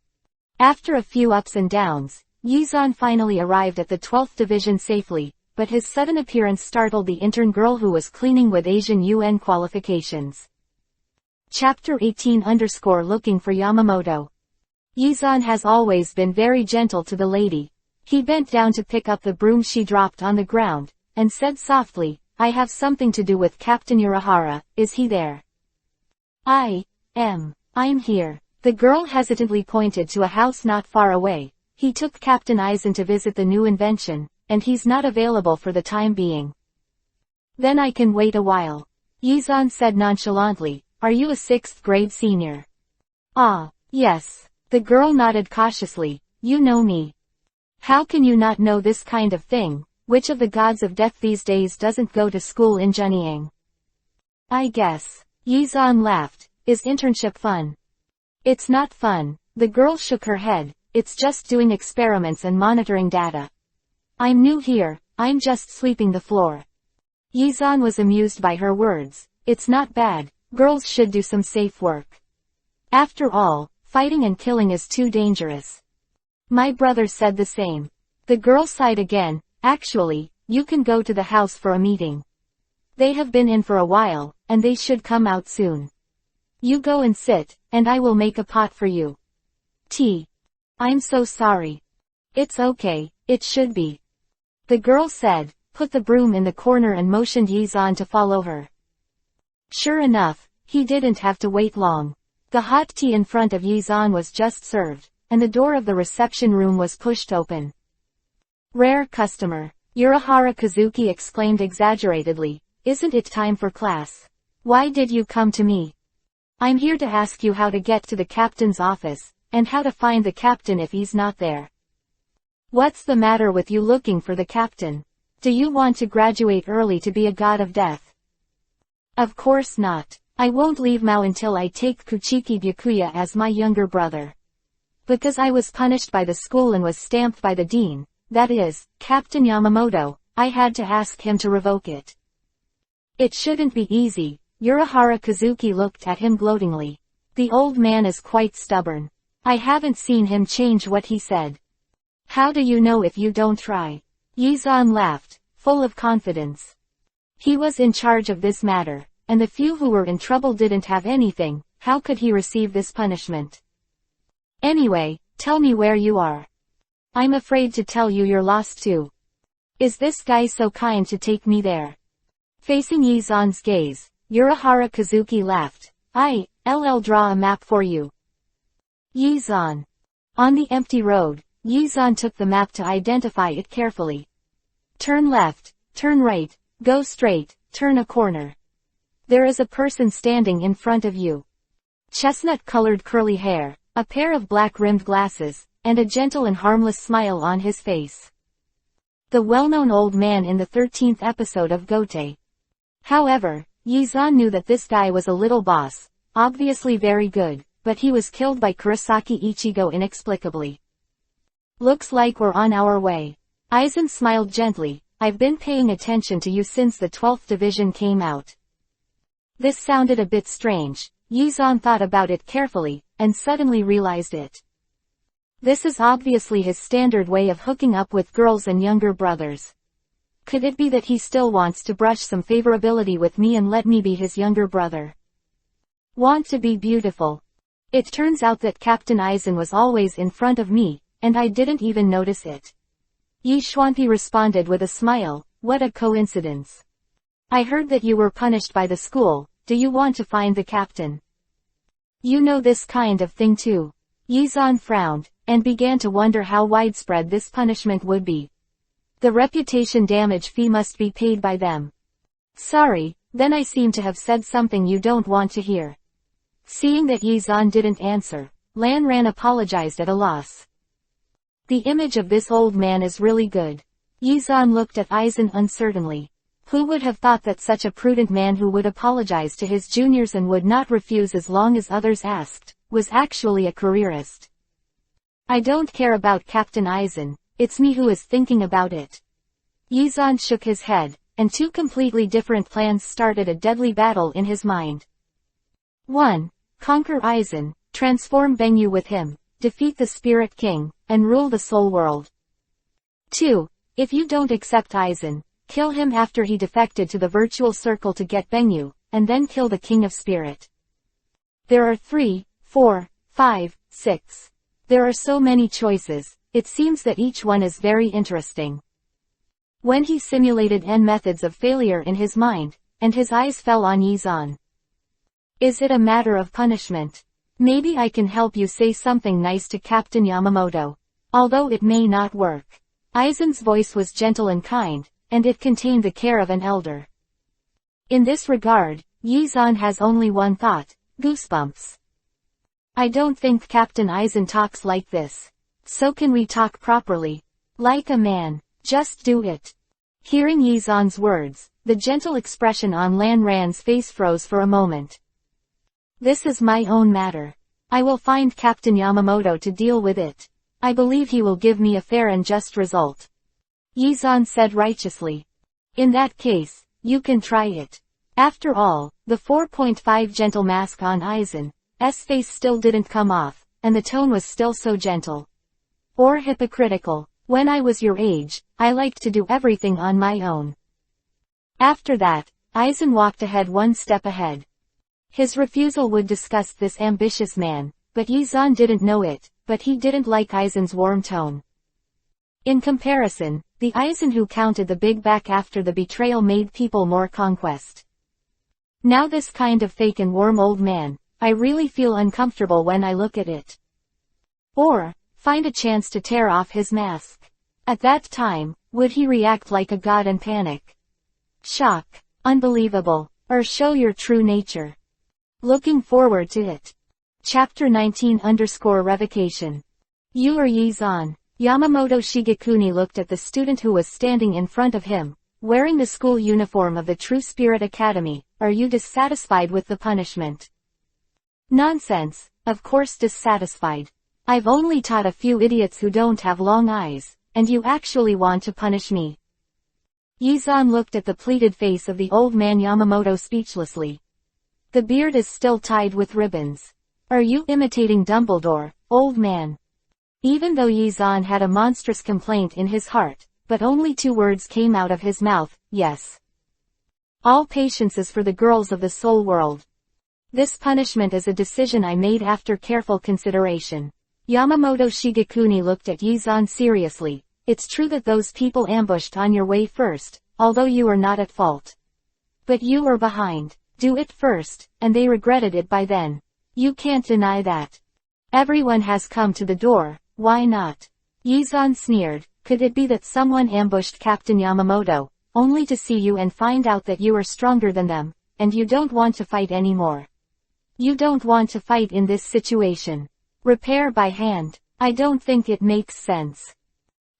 After a few ups and downs, Yi-zan finally arrived at the 12th Division safely, but his sudden appearance startled the intern girl who was cleaning with Asian UN qualifications. Chapter 18 Looking for Yamamoto. Yi-zan has always been very gentle to the lady. He bent down to pick up the broom she dropped on the ground, and said softly, I have something to do with Captain Urahara, is he there? I'm here. The girl hesitantly pointed to a house not far away. He took Captain Eisen to visit the new invention, and he's not available for the time being. Then I can wait a while. Yizan said nonchalantly. Are you a 6th grade senior? Ah, yes. The girl nodded cautiously. You know me. How can you not know this kind of thing? Which of the gods of death these days doesn't go to school in Zhenyang? I guess. Yizan laughed. Is internship fun? It's not fun. The girl shook her head. It's just doing experiments and monitoring data. I'm new here, I'm just sweeping the floor. Yizan was amused by her words. It's not bad, girls should do some safe work. After all, fighting and killing is too dangerous. My brother said the same. The girl sighed again. Actually, you can go to the house for a meeting. They have been in for a while, and they should come out soon. You go and sit, and I will make a pot for you. Tea. I'm so sorry. It's okay, it should be. The girl said, put the broom in the corner and motioned Yizan to follow her. Sure enough, he didn't have to wait long. The hot tea in front of Yizan was just served, and the door of the reception room was pushed open. Rare customer. Urahara Kazuki exclaimed exaggeratedly, isn't it time for class? Why did you come to me? I'm here to ask you how to get to the captain's office, and how to find the captain if he's not there. What's the matter with you looking for the captain? Do you want to graduate early to be a god of death? Of course not. I won't leave Mao until I take Kuchiki Byakuya as my younger brother. Because I was punished by the school and was stamped by the dean, that is, Captain Yamamoto, I had to ask him to revoke it. It shouldn't be easy. Urahara Kazuki looked at him gloatingly. The old man is quite stubborn. I haven't seen him change what he said. How do you know if you don't try? Yizan laughed, full of confidence. He was in charge of this matter, and the few who were in trouble didn't have anything. How could he receive this punishment? Anyway, tell me where you are. I'm afraid to tell you you're lost too. Is this guy so kind to take me there? Facing Yizan's gaze, Urahara Kazuki laughed. I'll draw a map for you. Yizan. On the empty road, Yizan took the map to identify it carefully. Turn left, turn right, go straight, turn a corner. There is a person standing in front of you. Chestnut-colored curly hair, a pair of black-rimmed glasses, and a gentle and harmless smile on his face. The well-known old man in the 13th episode of Gote. However, Yizan knew that this guy was a little boss, obviously very good, but he was killed by Kurosaki Ichigo inexplicably. Looks like we're on our way. Aizen smiled gently. I've been paying attention to you since the 12th division came out. This sounded a bit strange. Yizan thought about it carefully, and suddenly realized it. This is obviously his standard way of hooking up with girls and younger brothers. Could it be that he still wants to brush some favorability with me and let me be his younger brother? Want to be beautiful. It turns out that Captain Aizen was always in front of me, and I didn't even notice it. Yi Xuanpi responded with a smile. What a coincidence. I heard that you were punished by the school. Do you want to find the captain? You know this kind of thing too. Yizan frowned, and began to wonder how widespread this punishment would be. The reputation damage fee must be paid by them. Sorry, then I seem to have said something you don't want to hear. Seeing that Yizan didn't answer, Lan Ran apologized at a loss. The image of this old man is really good. Yizan looked at Aizen uncertainly. Who would have thought that such a prudent man who would apologize to his juniors and would not refuse as long as others asked, was actually a careerist? I don't care about Captain Aizen, it's me who is thinking about it. Yizan shook his head, and two completely different plans started a deadly battle in his mind. 1. Conquer Aizen, transform Bengyu with him, defeat the Spirit King, and rule the Soul World. 2. If you don't accept Aizen, kill him after he defected to the virtual circle to get Bengyu, and then kill the King of Spirit. There are 3, 4, 5, 6. There are so many choices, it seems that each one is very interesting. When he simulated N methods of failure in his mind, and his eyes fell on Yizan. Is it a matter of punishment? Maybe I can help you say something nice to Captain Yamamoto. Although it may not work. Aizen's voice was gentle and kind, and it contained the care of an elder. In this regard, Yizan has only one thought: goosebumps. I don't think Captain Aizen talks like this. So can we talk properly? Like a man. Just do it. Hearing Yizan's words, the gentle expression on Lan Ran's face froze for a moment. This is my own matter. I will find Captain Yamamoto to deal with it. I believe he will give me a fair and just result. Yizan said righteously. In that case, you can try it. After all, the 4.5 gentle mask on Aizen's face still didn't come off, and the tone was still so gentle. Or hypocritical. When I was your age, I liked to do everything on my own. After that, Aizen walked ahead one step ahead. His refusal would disgust this ambitious man, but Yizan didn't know it, but he didn't like Aizen's warm tone. In comparison, the Aizen who counted the big back after the betrayal made people more conquest. Now this kind of fake and warm old man, I really feel uncomfortable when I look at it. Or, find a chance to tear off his mask. At that time, would he react like a god and panic? Shock. Unbelievable. Or show your true nature. Looking forward to it. Chapter 19_Revocation. You or Yizan? Yamamoto Shigekuni looked at the student who was standing in front of him, wearing the school uniform of the True Spirit Academy. Are you dissatisfied with the punishment? Nonsense. Of course dissatisfied. I've only taught a few idiots who don't have long eyes, and you actually want to punish me. Yizan looked at the pleated face of the old man Yamamoto speechlessly. The beard is still tied with ribbons. Are you imitating Dumbledore, old man? Even though Yizan had a monstrous complaint in his heart, but only 2 words came out of his mouth: yes. All patience is for the girls of the soul world. This punishment is a decision I made after careful consideration. Yamamoto Shigekuni looked at Yizan seriously. It's true that those people ambushed on your way first, although you are not at fault. But you were behind. Do it first, and they regretted it by then. You can't deny that. Everyone has come to the door, why not? Yizan sneered. Could it be that someone ambushed Captain Yamamoto, only to see you and find out that you are stronger than them, and you don't want to fight anymore? You don't want to fight in this situation. Repair by hand. I don't think it makes sense.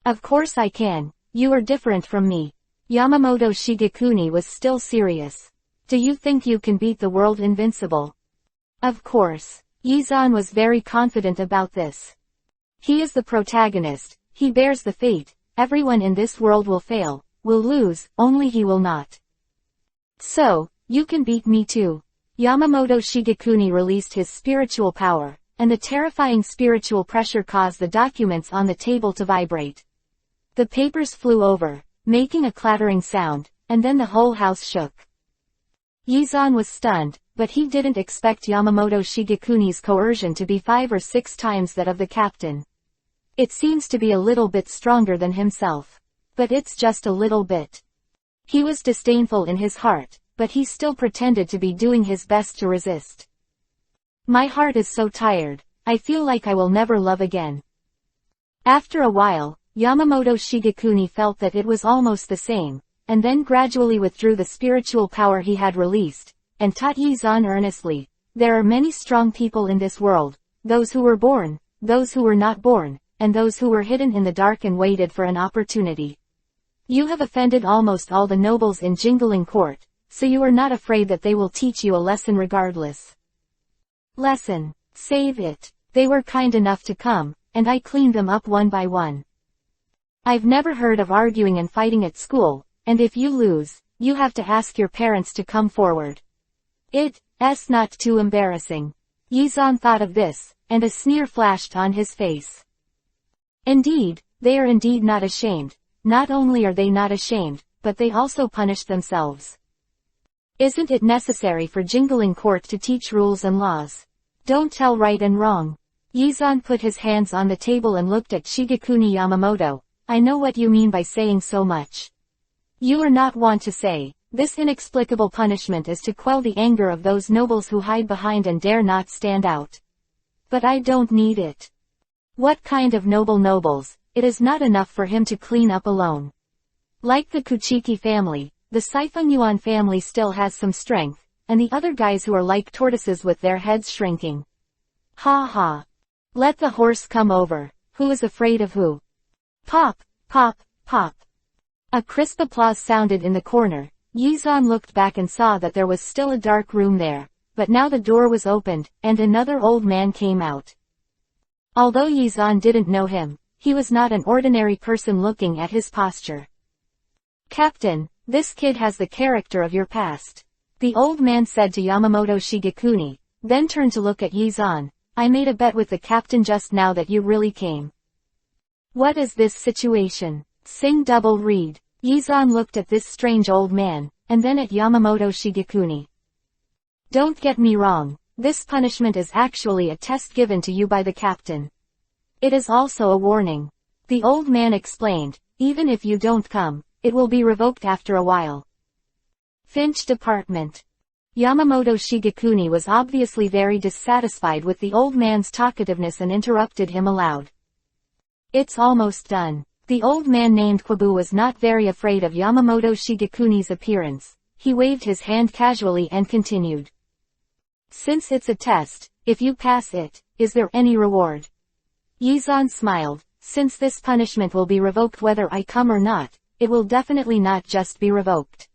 Of course I can. You are different from me. Yamamoto Shigekuni was still serious. Do you think you can beat the world invincible? Of course. Yizan was very confident about this. He is the protagonist. He bears the fate. Everyone in this world will fail, will lose, only he will not. So, you can beat me too. Yamamoto Shigekuni released his spiritual power, and the terrifying spiritual pressure caused the documents on the table to vibrate. The papers flew over, making a clattering sound, and then the whole house shook. Yizan was stunned, but he didn't expect Yamamoto Shigekuni's coercion to be 5 or 6 times that of the captain. It seems to be a little bit stronger than himself. But it's just a little bit. He was disdainful in his heart, but he still pretended to be doing his best to resist. My heart is so tired, I feel like I will never love again. After a while, Yamamoto Shigekuni felt that it was almost the same, and then gradually withdrew the spiritual power he had released, and taught Yizan earnestly. There are many strong people in this world, those who were born, those who were not born, and those who were hidden in the dark and waited for an opportunity. You have offended almost all the nobles in Jingling Court, so you are not afraid that they will teach you a lesson regardless. Lesson. Save it. They were kind enough to come, and I cleaned them up one by one. I've never heard of arguing and fighting at school, and if you lose, you have to ask your parents to come forward. It's not too embarrassing. Yizan thought of this, and a sneer flashed on his face. Indeed, they are indeed not ashamed. Not only are they not ashamed, but they also punish themselves. Isn't it necessary for Jingling Court to teach rules and laws? Don't tell right and wrong. Yizan put his hands on the table and looked at Shigekuni Yamamoto. I know what you mean by saying so much. You are not one to say, this inexplicable punishment is to quell the anger of those nobles who hide behind and dare not stand out. But I don't need it. What kind of nobles? It is not enough for him to clean up alone. Like the Kuchiki family, the Sifeng family still has some strength, and the other guys who are like tortoises with their heads shrinking. Ha ha. Let the horse come over. Who is afraid of who? Pop, pop, pop. A crisp applause sounded in the corner. Yizan looked back and saw that there was still a dark room there, but now the door was opened, and another old man came out. Although Yizan didn't know him, he was not an ordinary person looking at his posture. Captain, this kid has the character of your past. The old man said to Yamamoto Shigekuni, then turned to look at Yizan. I made a bet with the captain just now that you really came. What is this situation? Sing double read. Yizan looked at this strange old man, and then at Yamamoto Shigekuni. Don't get me wrong, this punishment is actually a test given to you by the captain. It is also a warning. The old man explained, even if you don't come, it will be revoked after a while. Finch Department. Yamamoto Shigekuni was obviously very dissatisfied with the old man's talkativeness and interrupted him aloud. It's almost done. The old man named Kobo was not very afraid of Yamamoto Shigekuni's appearance. He waved his hand casually and continued. Since it's a test, if you pass it, is there any reward? Yizan smiled. Since this punishment will be revoked whether I come or not, it will definitely not just be revoked.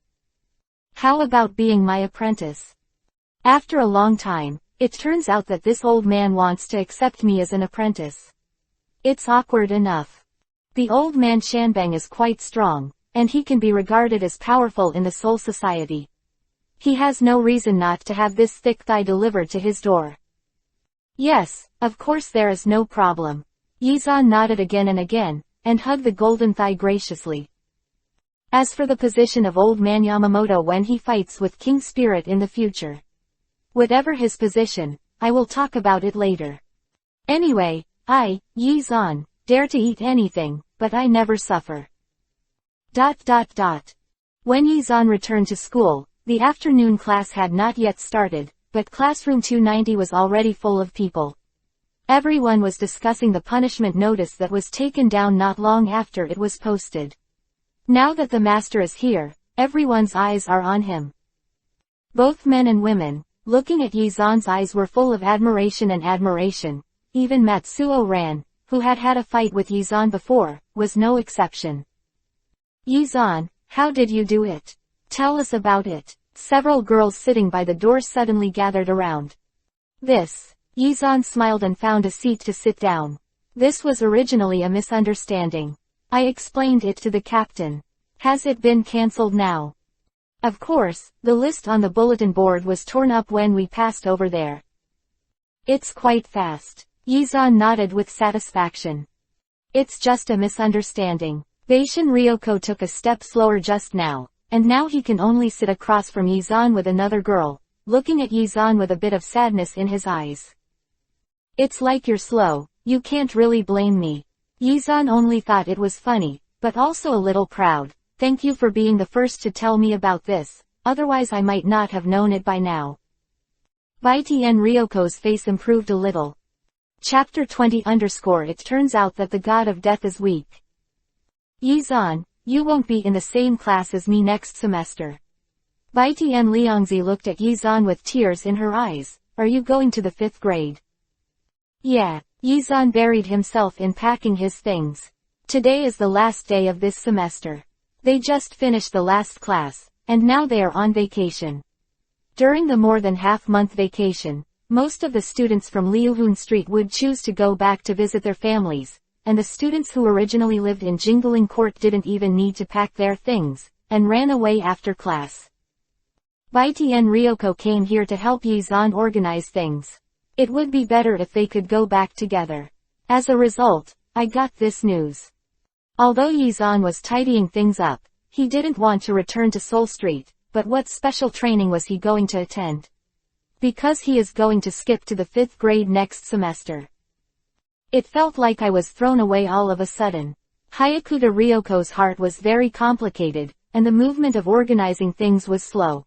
How about being my apprentice? After a long time, it turns out that this old man wants to accept me as an apprentice. It's awkward enough. The old man Shanbang is quite strong, and he can be regarded as powerful in the Soul Society. He has no reason not to have this thick thigh delivered to his door. Yes, of course there is no problem. Yizan nodded again and again, and hugged the golden thigh graciously. As for the position of Old Man Yamamoto when he fights with King Spirit in the future. Whatever his position, I will talk about it later. Anyway, I, Yizan, dare to eat anything, but I never suffer. When Yizan returned to school, the afternoon class had not yet started, but classroom 290 was already full of people. Everyone was discussing the punishment notice that was taken down not long after it was posted. Now that the master is here, everyone's eyes are on him. Both men and women, looking at Yizan's eyes were full of admiration and admiration. Even Matsuo Ran, who had had a fight with Yizan before, was no exception. Yizan, how did you do it? Tell us about it. Several girls sitting by the door suddenly gathered around. Yizan smiled and found a seat to sit down. This was originally a misunderstanding. I explained it to the captain. Has it been cancelled now? Of course, the list on the bulletin board was torn up when we passed over there. It's quite fast. Yizan nodded with satisfaction. It's just a misunderstanding. Beishin Ryoko took a step slower just now, and now he can only sit across from Yizan with another girl, looking at Yizan with a bit of sadness in his eyes. It's like you're slow, you can't really blame me. Yizan only thought it was funny, but also a little proud. Thank you for being the first to tell me about this, otherwise I might not have known it by now. Baitian Ryoko's face improved a little. Chapter 20 _ It turns out that the god of death is weak. Yizan, you won't be in the same class as me next semester. Baitian Liangzi looked at Yizan with tears in her eyes. Are you going to the 5th grade? Yeah. Yizan buried himself in packing his things. Today is the last day of this semester. They just finished the last class, and now they are on vacation. During the more than half-month vacation, most of the students from Liuhun Street would choose to go back to visit their families, and the students who originally lived in Jingling Court didn't even need to pack their things, and ran away after class. Baitian Ryoko came here to help Yizan organize things. It would be better if they could go back together. As a result, I got this news. Although Yizan was tidying things up, he didn't want to return to Seoul Street, but what special training was he going to attend? Because he is going to skip to the 5th grade next semester. It felt like I was thrown away all of a sudden. Hayakuta Ryoko's heart was very complicated, and the movement of organizing things was slow.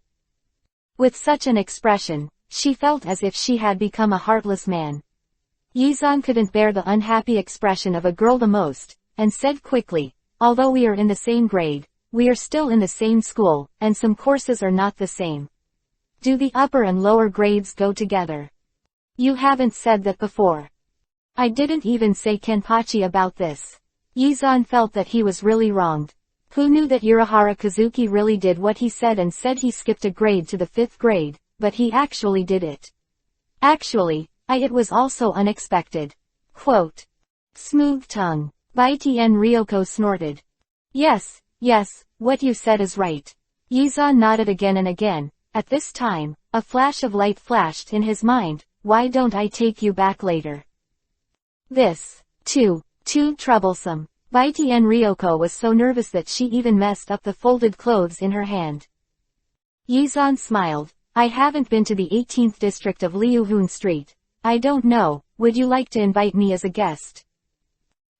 With such an expression, she felt as if she had become a heartless man. Yizan couldn't bear the unhappy expression of a girl the most, and said quickly, although we are in the same grade, we are still in the same school, and some courses are not the same. Do the upper and lower grades go together? You haven't said that before. I didn't even say Kenpachi about this. Yizan felt that he was really wronged. Who knew that Urahara Kazuki really did what he said and said he skipped a grade to the 5th grade, but he actually did it. Actually, it was also unexpected. Quote. Smooth tongue. Baitien Ryoko snorted. Yes, what you said is right. Yizan nodded again and again. At this time, a flash of light flashed in his mind. Why don't I take you back later? This, too troublesome. Baitien Ryoko was so nervous that she even messed up the folded clothes in her hand. Yizan smiled. I haven't been to the 18th district of Liuhun Street. I don't know, would you like to invite me as a guest?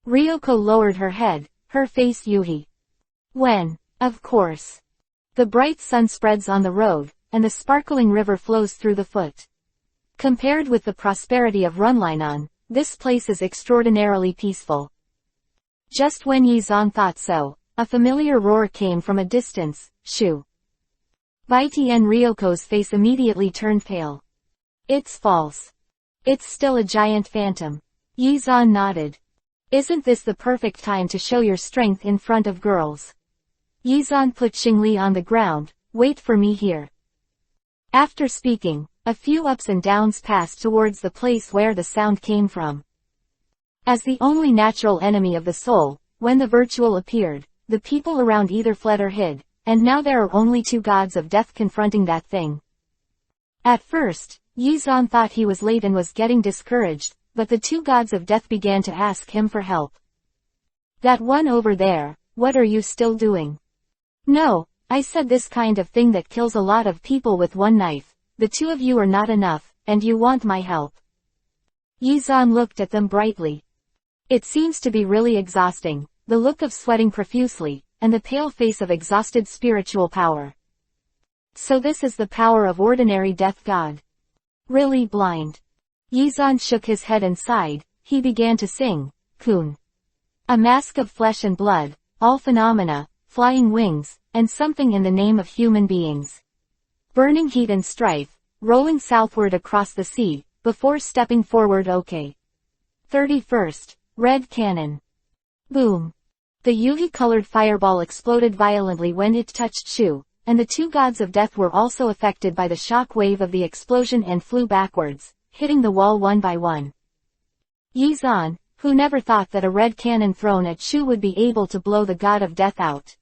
Ryoko lowered her head, her face Yuhi. When? Of course. The bright sun spreads on the road, and the sparkling river flows through the foot. Compared with the prosperity of Runlinon, this place is extraordinarily peaceful. Just when Yizan thought so, a familiar roar came from a distance, shoo. Baitien Ryoko's face immediately turned pale. It's false. It's still a giant phantom. Yizan nodded. Isn't this the perfect time to show your strength in front of girls? Yizan put Xingli on the ground. Wait for me here. After speaking, a few ups and downs passed towards the place where the sound came from. As the only natural enemy of the soul, when the virtual appeared, the people around either fled or hid, and now there are only 2 gods of death confronting that thing. At first, Yizan thought he was late and was getting discouraged, but the 2 gods of death began to ask him for help. That one over there, what are you still doing? No, I said this kind of thing that kills a lot of people with one knife. The 2 of you are not enough, and you want my help. Yizan looked at them brightly. It seems to be really exhausting, the look of sweating profusely, and the pale face of exhausted spiritual power. So this is the power of ordinary death god. Really blind. Yizan shook his head and sighed. He began to sing, Kun. A mask of flesh and blood, all phenomena, flying wings, and something in the name of human beings. Burning heat and strife, rolling southward across the sea, before stepping forward. Okay. 31st. Red Cannon. Boom. The Yuhi-colored fireball exploded violently when it touched Shu, and the 2 gods of death were also affected by the shock wave of the explosion and flew backwards, hitting the wall one by one. Yizan, who never thought that a red cannon thrown at Shu would be able to blow the god of death out.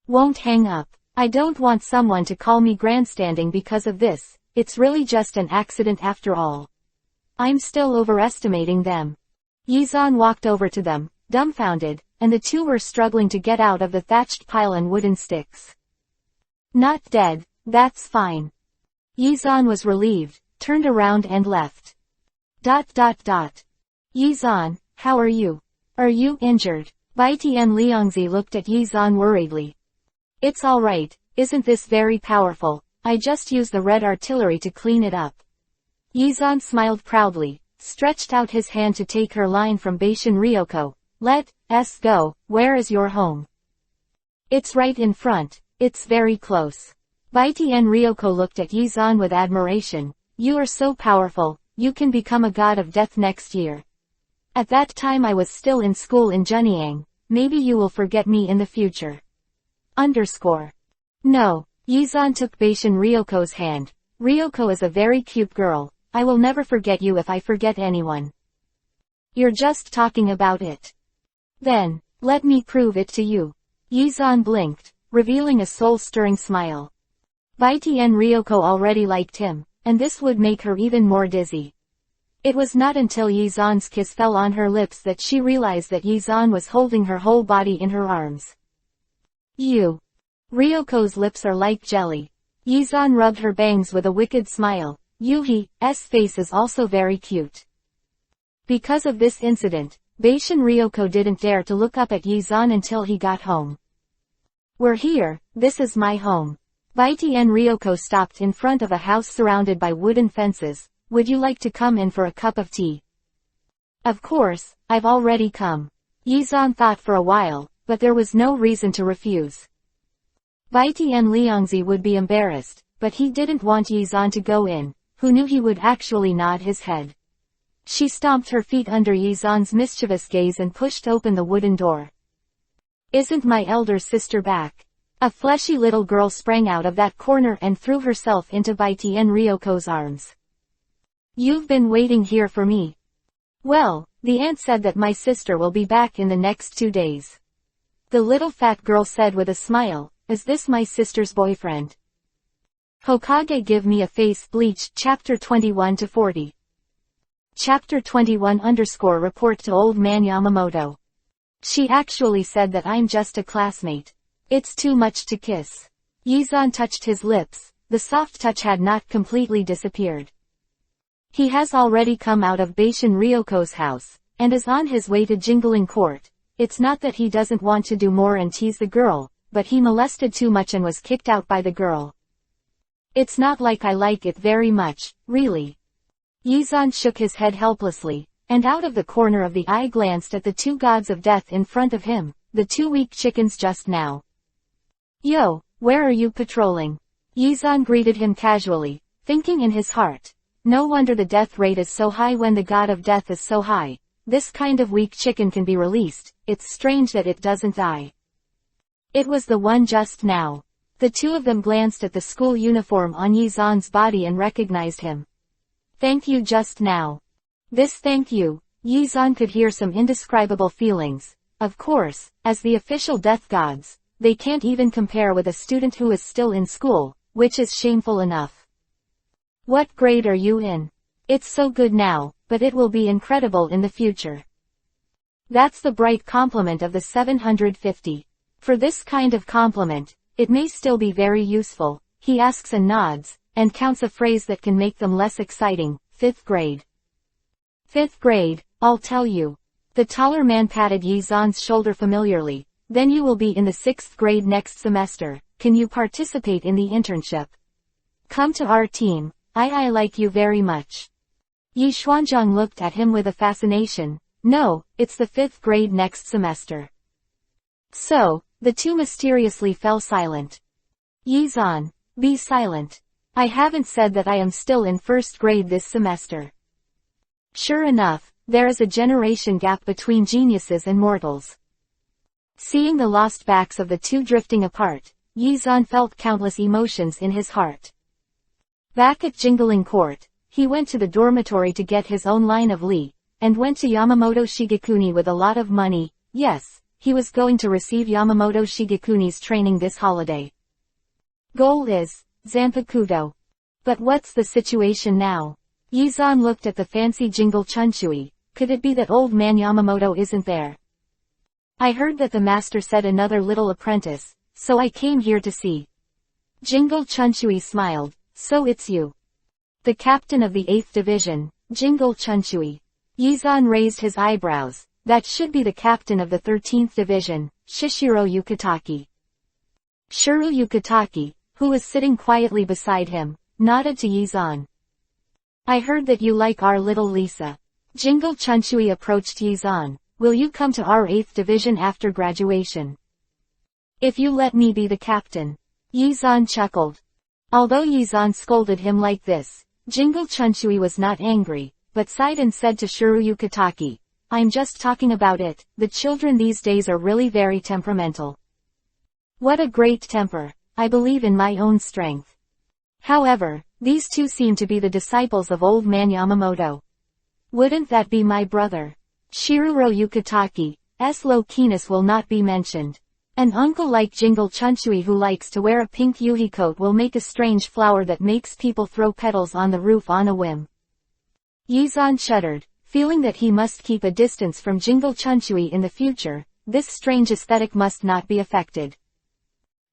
Won't hang up. I don't want someone to call me grandstanding because of this, it's really just an accident after all. I'm still overestimating them. Yizan walked over to them, dumbfounded, and the 2 were struggling to get out of the thatched pile and wooden sticks. Not dead, that's fine. Yizan was relieved, turned around and left. Yizan, how are you? Are you injured? Baitian Liangzi looked at Yizan worriedly. It's alright, isn't this very powerful? I just used the red artillery to clean it up. Yizan smiled proudly, stretched out his hand to take her line from Baishin Ryoko. Let's go, where is your home? It's right in front, it's very close. Baitian Ryoko looked at Yizan with admiration. You are so powerful, you can become a god of death next year. At that time I was still in school in Junyang, maybe you will forget me in the future. No, Yizan took Baishin Ryoko's hand. Ryoko is a very cute girl, I will never forget you if I forget anyone. You're just talking about it. Then, let me prove it to you. Yizan blinked, revealing a soul-stirring smile. Baitian Ryoko already liked him, and this would make her even more dizzy. It was not until Yizan's kiss fell on her lips that she realized that Yizan was holding her whole body in her arms. Ryoko's lips are like jelly. Yizan rubbed her bangs with a wicked smile. Yuhi's face is also very cute. Because of this incident, Baishin Ryoko didn't dare to look up at Yizan until he got home. We're here, this is my home. Baitian Ryoko stopped in front of a house surrounded by wooden fences. Would you like to come in for a cup of tea? Of course, I've already come. Yizan thought for a while, but there was no reason to refuse. Bai Tian Liangzi would be embarrassed, but he didn't want Yizan to go in, who knew he would actually nod his head. She stomped her feet under Yizan's mischievous gaze and pushed open the wooden door. "Isn't my elder sister back?" A fleshy little girl sprang out of that corner and threw herself into Bai Tian Ryoko's arms. "You've been waiting here for me." "Well, the aunt said that my sister will be back in the next 2 days." The little fat girl said with a smile, "Is this my sister's boyfriend?" Hokage give me a face bleach. Chapter 21 to 40. Chapter 21 _ report to Old Man Yamamoto. She actually said that I'm just a classmate. It's too much to kiss. Yizan touched his lips. The soft touch had not completely disappeared. He has already come out of Bashin Ryoko's house, and is on his way to Jingling Court. It's not that he doesn't want to do more and tease the girl, but he molested too much and was kicked out by the girl. It's not like I like it very much, really. Yizan shook his head helplessly, and out of the corner of the eye glanced at the 2 gods of death in front of him, the 2 weak chickens just now. "Yo, where are you patrolling?" Yizan greeted him casually, thinking in his heart. No wonder the death rate is so high when the god of death is so high. This kind of weak chicken can be released, it's strange that it doesn't die. It was the one just now. The 2 of them glanced at the school uniform on Yizan's body and recognized him. "Thank you just now." This thank you, Yizan could hear some indescribable feelings. Of course, as the official death gods, they can't even compare with a student who is still in school, which is shameful enough. "What grade are you in?" "It's so good now, but it will be incredible in the future." That's the bright compliment of the 750. For this kind of compliment, it may still be very useful. He asks and nods, and counts a phrase that can make them less exciting. 5th grade. 5th grade, I'll tell you. The taller man patted Yizan's shoulder familiarly. Then you will be in the 6th grade next semester. Can you participate in the internship? Come to our team. I like you very much. Yi Xuanzhang looked at him with a fascination. No, it's the 5th grade next semester. So, the 2 mysteriously fell silent. Yizan, be silent. I haven't said that I am still in 1st grade this semester. Sure enough, there is a generation gap between geniuses and mortals. Seeing the lost backs of the 2 drifting apart, Yizan felt countless emotions in his heart. Back at Jingling Court, he went to the dormitory to get his own line of Li, and went to Yamamoto Shigekuni with a lot of money. Yes, he was going to receive Yamamoto Shigekuni's training this holiday. Goal is Zanpakuto. But what's the situation now? Yizan looked at the fancy Jingle Chunchui. Could it be that old man Yamamoto isn't there? I heard that the master said another little apprentice, so I came here to see. Jingle Chunchui smiled. So it's you. The captain of the 8th division, Jingle Chunchui. Yizan raised his eyebrows. That should be the captain of the 13th division, Shishiro Yukitaki. Shuru Yukitaki, who was sitting quietly beside him, nodded to Yizan. I heard that you like our little Lisa. Jingle Chunchui approached Yizan. Will you come to our 8th division after graduation? If you let me be the captain. Yizan chuckled. Although Yizan scolded him like this, Jingle Chunchui was not angry, but sighed and said to Shuru Yukitaki, I'm just talking about it. The children these days are really very temperamental. What a great temper. I believe in my own strength. However, these 2 seem to be the disciples of old man Yamamoto. Wouldn't that be my brother? Shiruro Yukitaki's low keenness will not be mentioned. An uncle like Jingle Chunchui who likes to wear a pink yuhi coat will make a strange flower that makes people throw petals on the roof on a whim. Yizan shuddered, feeling that he must keep a distance from Jingle Chunchui in the future. This strange aesthetic must not be affected.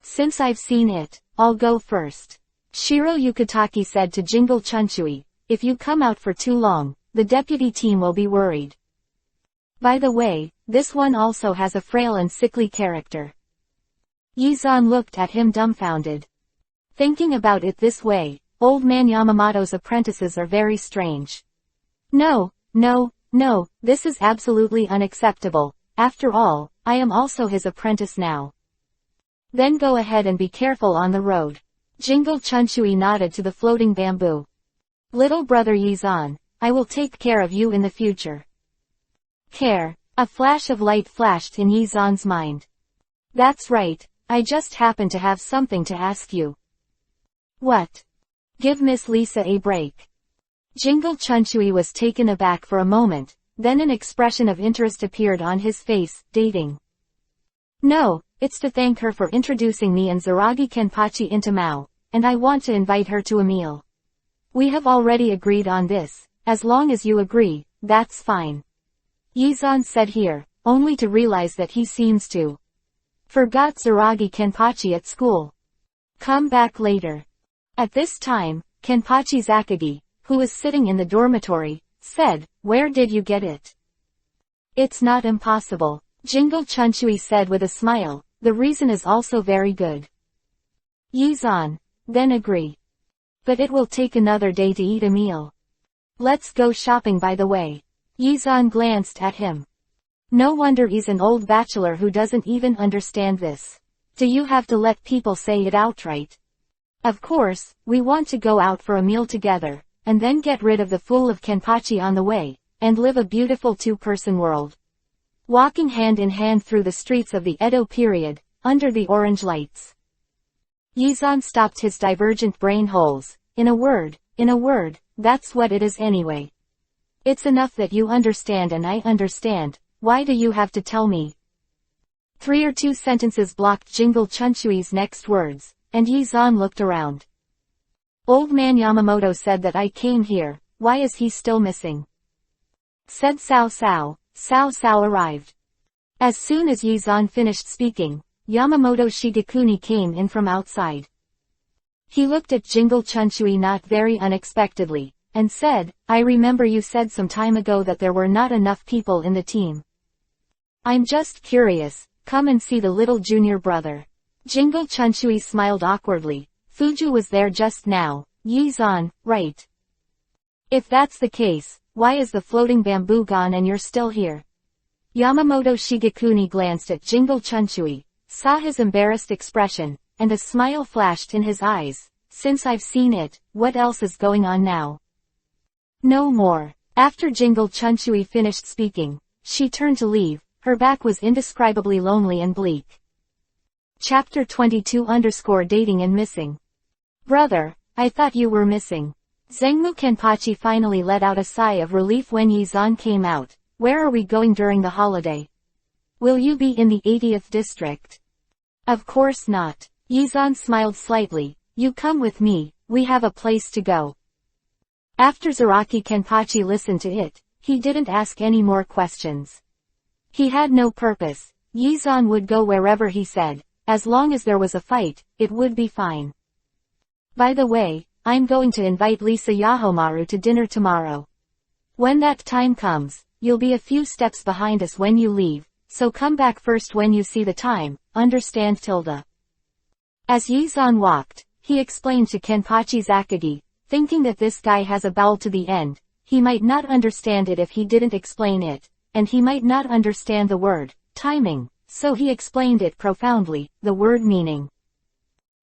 Since I've seen it, I'll go first. Shiro Yukitaki said to Jingle Chunchui, if you come out for too long, the deputy team will be worried. By the way, this one also has a frail and sickly character. Yizan looked at him dumbfounded. Thinking about it this way, old man Yamamoto's apprentices are very strange. No, this is absolutely unacceptable. After all, I am also his apprentice now. Then go ahead and be careful on the road. Jingle Chunshui nodded to the floating bamboo. Little brother Yizan, I will take care of you in the future. Care. A flash of light flashed in Yizan's mind. That's right, I just happen to have something to ask you. What? Give Miss Lisa a break. Jingle Chunshui was taken aback for a moment, then an expression of interest appeared on his face. Dating? No, it's to thank her for introducing me and Zaragi Kenpachi into Mao, and I want to invite her to a meal. We have already agreed on this, as long as you agree, that's fine. Yizan said here, only to realize that he seems to forgot Zaragi Kenpachi at school. Come back later. At this time, Kenpachi's Akagi, who was sitting in the dormitory, said, where did you get it? It's not impossible, Jingle Chunshui said with a smile, the reason is also very good. Yizan, then agree. But it will take another day to eat a meal. Let's go shopping by the way. Yizan glanced at him. No wonder he's an old bachelor who doesn't even understand this. Do you have to let people say it outright? Of course, we want to go out for a meal together, and then get rid of the fool of Kenpachi on the way, and live a beautiful two-person world. Walking hand in hand through the streets of the Edo period, under the orange lights. Yizan stopped his divergent brain holes. In a word, that's what it is anyway. It's enough that you understand and I understand, why do you have to tell me? 3 or 2 sentences blocked Jingle Chunshui's next words, and Yizan looked around. Old man Yamamoto said that I came here, why is he still missing? Said Cao Cao. Cao Cao arrived. As soon as Yizan finished speaking, Yamamoto Shigekuni came in from outside. He looked at Jingle Chunshui not very unexpectedly, and said, I remember you said some time ago that there were not enough people in the team. I'm just curious, come and see the little junior brother. Jingle Chunshui smiled awkwardly. Fuju was there just now. Yizan, right. If that's the case, why is the floating bamboo gone and you're still here? Yamamoto Shigekuni glanced at Jingle Chunshui, saw his embarrassed expression, and a smile flashed in his eyes. Since I've seen it, what else is going on now? No more. After Jingle Chunshui finished speaking, she turned to leave. Her back was indescribably lonely and bleak. Chapter 22_Dating and Missing. Brother, I thought you were missing. Zengmu Kenpachi finally let out a sigh of relief when Yizan came out. Where are we going during the holiday? Will you be in the 80th district? Of course not. Yizan smiled slightly. You come with me, we have a place to go. After Zaraki Kenpachi listened to it, he didn't ask any more questions. He had no purpose. Yizan would go wherever he said. As long as there was a fight, it would be fine. By the way, I'm going to invite Lisa Yahomaru to dinner tomorrow. When that time comes, you'll be a few steps behind us when you leave, so come back first when you see the time, understand tilde. As Yizan walked, he explained to Kenpachi's Akagi, thinking that this guy has a vowel to the end, he might not understand it if he didn't explain it, and he might not understand the word, timing, so he explained it profoundly, the word meaning.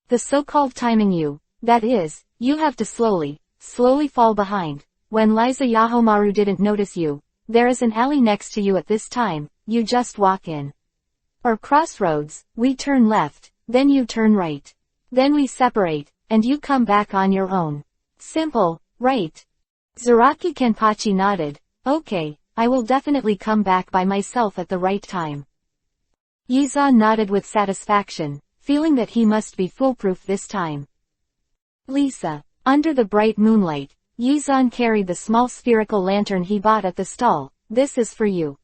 The so-called timing that is, you have to slowly fall behind. When Liza Yahomaru didn't notice you, there is an alley next to you at this time, you just walk in. Or crossroads, we turn left, then you turn right. Then we separate, and you come back on your own. Simple, right? Zaraki Kenpachi nodded. Okay, I will definitely come back by myself at the right time. Yizan nodded with satisfaction, feeling that he must be foolproof this time. Lisa. Under the bright moonlight, Yizan carried the small spherical lantern he bought at the stall. This is for you.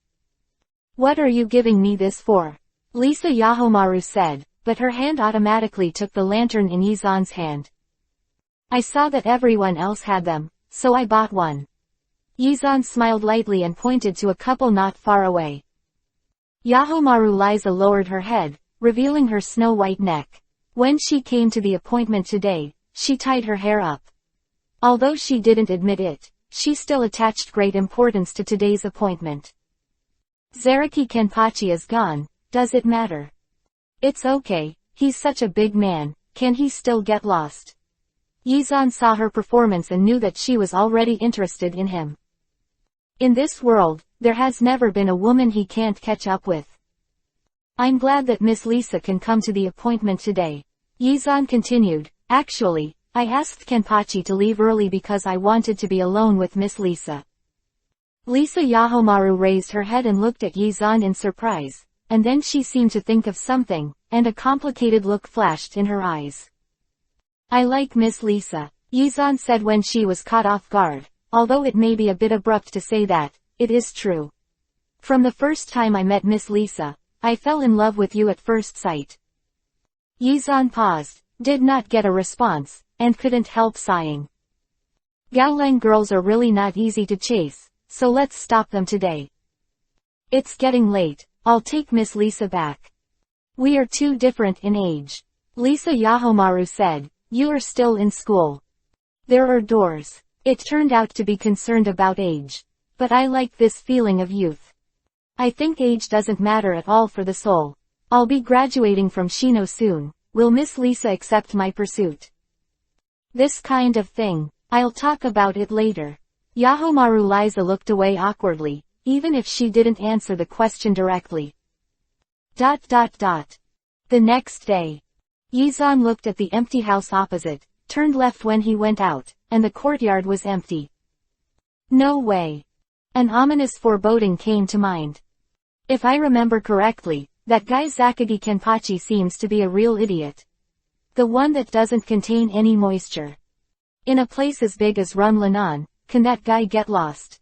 What are you giving me this for? Lisa Yahomaru said, but her hand automatically took the lantern in Yizan's hand. I saw that everyone else had them, so I bought one. Yizan smiled lightly and pointed to a couple not far away. Yahomaru Liza lowered her head, revealing her snow-white neck. When she came to the appointment today, she tied her hair up. Although she didn't admit it, she still attached great importance to today's appointment. Zaraki Kenpachi is gone, does it matter? It's okay, he's such a big man, can he still get lost? Yizan saw her performance and knew that she was already interested in him. In this world, there has never been a woman he can't catch up with. I'm glad that Miss Lisa can come to the appointment today. Yizan continued, actually, I asked Kenpachi to leave early because I wanted to be alone with Miss Lisa. Lisa Yahomaru raised her head and looked at Yizan in surprise, and then she seemed to think of something, and a complicated look flashed in her eyes. I like Miss Lisa, Yizan said when she was caught off guard, although it may be a bit abrupt to say that, it is true. From the first time I met Miss Lisa, I fell in love with you at first sight. Yizan paused, did not get a response, and couldn't help sighing. Gaolang girls are really not easy to chase, so let's stop them today. It's getting late, I'll take Miss Lisa back. We are too different in age. Lisa Yahomaru said, you are still in school. There are doors. It turned out to be concerned about age. But I like this feeling of youth. I think age doesn't matter at all for the soul. I'll be graduating from Shino soon. Will Miss Lisa accept my pursuit? This kind of thing. I'll talk about it later. Yahomaru Liza looked away awkwardly, even if she didn't answer the question directly. The next day. Yizan looked at the empty house opposite, turned left when he went out, and the courtyard was empty. No way. An ominous foreboding came to mind. If I remember correctly, that guy Zakagi Kenpachi seems to be a real idiot. The one that doesn't contain any moisture. In a place as big as Runlanan, can that guy get lost?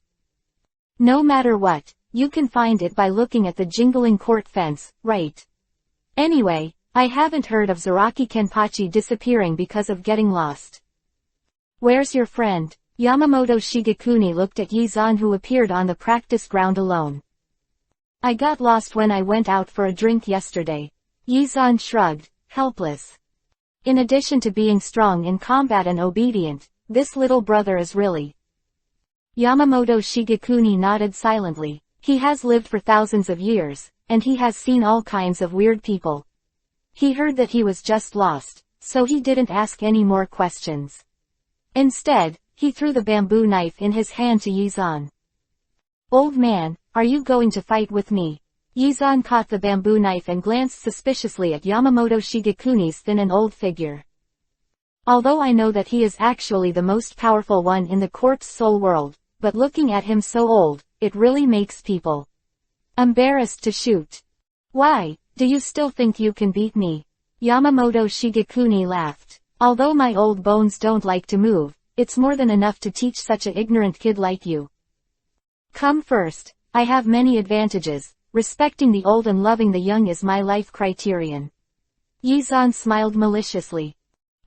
No matter what, you can find it by looking at the jingling court fence, right? Anyway, I haven't heard of Zaraki Kenpachi disappearing because of getting lost. Where's your friend? Yamamoto Shigekuni looked at Yizan, who appeared on the practice ground alone. I got lost when I went out for a drink yesterday. Yizan shrugged, helpless. In addition to being strong in combat and obedient, this little brother is really... Yamamoto Shigekuni nodded silently. He has lived for thousands of years, and he has seen all kinds of weird people. He heard that he was just lost, so he didn't ask any more questions. Instead, he threw the bamboo knife in his hand to Yizan. Old man, are you going to fight with me? Yizan caught the bamboo knife and glanced suspiciously at Yamamoto Shigekuni's thin and old figure. Although I know that he is actually the most powerful one in the corpse soul world, but looking at him so old, it really makes people embarrassed to shoot. Why, do you still think you can beat me? Yamamoto Shigekuni laughed. Although my old bones don't like to move, it's more than enough to teach such an ignorant kid like you. Come first, I have many advantages. Respecting the old and loving the young is my life criterion. Yizan smiled maliciously.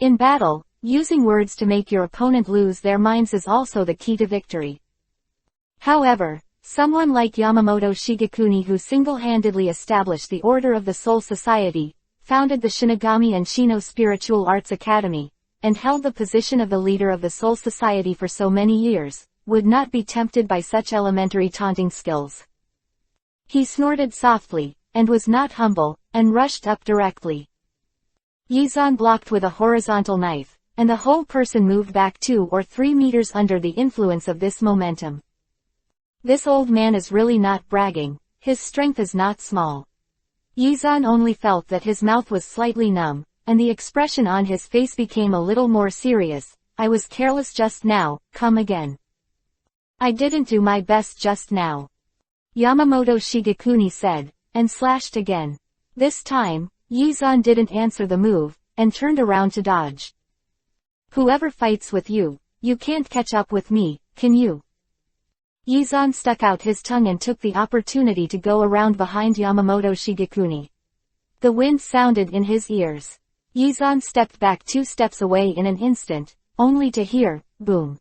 In battle, using words to make your opponent lose their minds is also the key to victory. However, someone like Yamamoto Shigekuni, who single-handedly established the Order of the Soul Society, founded the Shinigami and Shino Spiritual Arts Academy, and held the position of the leader of the Soul Society for so many years, would not be tempted by such elementary taunting skills. He snorted softly, and was not humble, and rushed up directly. Yizan blocked with a horizontal knife, and the whole person moved back 2 or 3 meters under the influence of this momentum. This old man is really not bragging, his strength is not small. Yizan only felt that his mouth was slightly numb, and the expression on his face became a little more serious. I was careless just now, come again. I didn't do my best just now. Yamamoto Shigekuni said, and slashed again. This time, Yizan didn't answer the move, and turned around to dodge. Whoever fights with you, you can't catch up with me, can you? Yizan stuck out his tongue and took the opportunity to go around behind Yamamoto Shigekuni. The wind sounded in his ears. Yizan stepped back 2 steps away in an instant, only to hear, boom.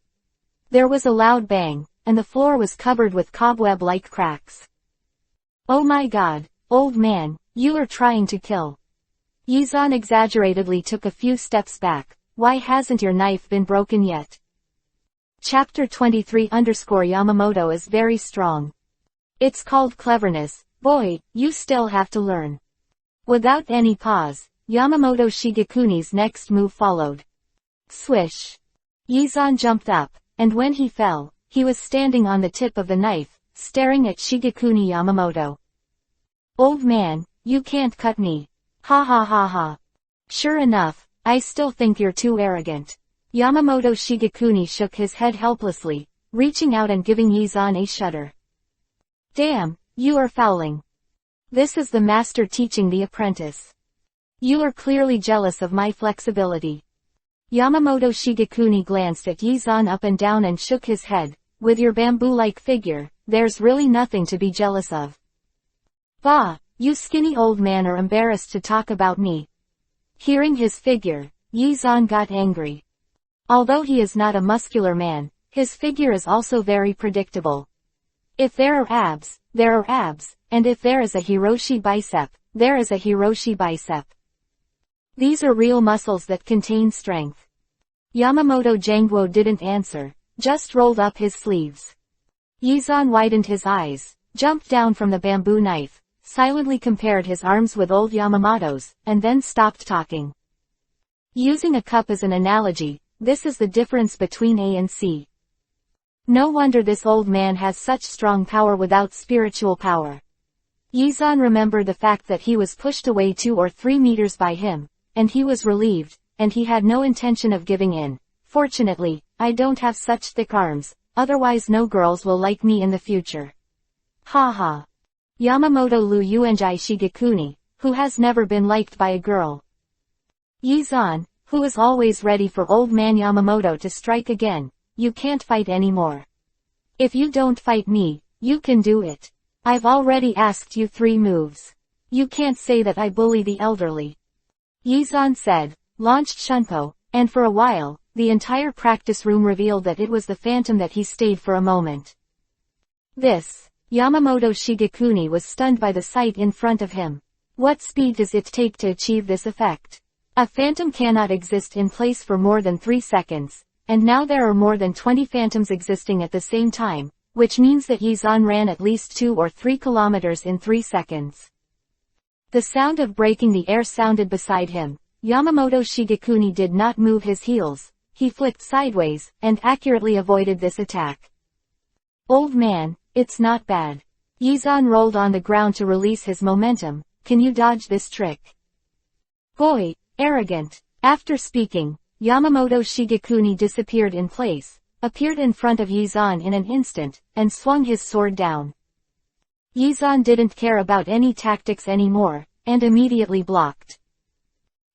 There was a loud bang, and the floor was covered with cobweb-like cracks. Oh my god, old man, you are trying to kill. Yizan exaggeratedly took a few steps back. Why hasn't your knife been broken yet? Chapter 23 Yamamoto is very strong. It's called cleverness, boy, you still have to learn. Without any pause, Yamamoto Shigekuni's next move followed. Swish! Yizan jumped up, and when he fell, he was standing on the tip of the knife, staring at Shigekuni Yamamoto. Old man, you can't cut me. Ha ha ha ha. Sure enough, I still think you're too arrogant. Yamamoto Shigekuni shook his head helplessly, reaching out and giving Yizan a shudder. Damn, you are fouling. This is the master teaching the apprentice. You are clearly jealous of my flexibility. Yamamoto Shigekuni glanced at Yizan up and down and shook his head. With your bamboo-like figure, there's really nothing to be jealous of. Bah, you skinny old man are embarrassed to talk about me. Hearing his figure, Yizan got angry. Although he is not a muscular man, his figure is also very predictable. If there are abs, there are abs, and if there is a Hiroshi bicep, there is a Hiroshi bicep. These are real muscles that contain strength. Yamamoto Jangwo didn't answer, just rolled up his sleeves. Yizan widened his eyes, jumped down from the bamboo knife, silently compared his arms with old Yamamoto's, and then stopped talking. Using a cup as an analogy, this is the difference between A and C. No wonder this old man has such strong power without spiritual power. Yizan remembered the fact that he was pushed away 2 or 3 meters by him, and he was relieved, and he had no intention of giving in. Fortunately, I don't have such thick arms, otherwise no girls will like me in the future. Ha ha. Yamamoto Lu Yuenjai Shigekuni, who has never been liked by a girl. Yizan, who is always ready for old man Yamamoto to strike again, you can't fight anymore. If you don't fight me, you can do it. I've already asked you 3 moves. You can't say that I bully the elderly. Yizan said, launched Shunpo, and for a while, the entire practice room revealed that it was the phantom that he stayed for a moment. Yamamoto Shigekuni was stunned by the sight in front of him. What speed does it take to achieve this effect? A phantom cannot exist in place for more than 3 seconds, and now there are more than 20 phantoms existing at the same time, which means that Yizan ran at least 2 or 3 kilometers in 3 seconds. The sound of breaking the air sounded beside him. Yamamoto Shigekuni did not move his heels, he flicked sideways, and accurately avoided this attack. Old man, it's not bad. Yizan rolled on the ground to release his momentum. Can you dodge this trick? Boy, arrogant. After speaking, Yamamoto Shigekuni disappeared in place, appeared in front of Yizan in an instant, and swung his sword down. Yizan didn't care about any tactics anymore, and immediately blocked.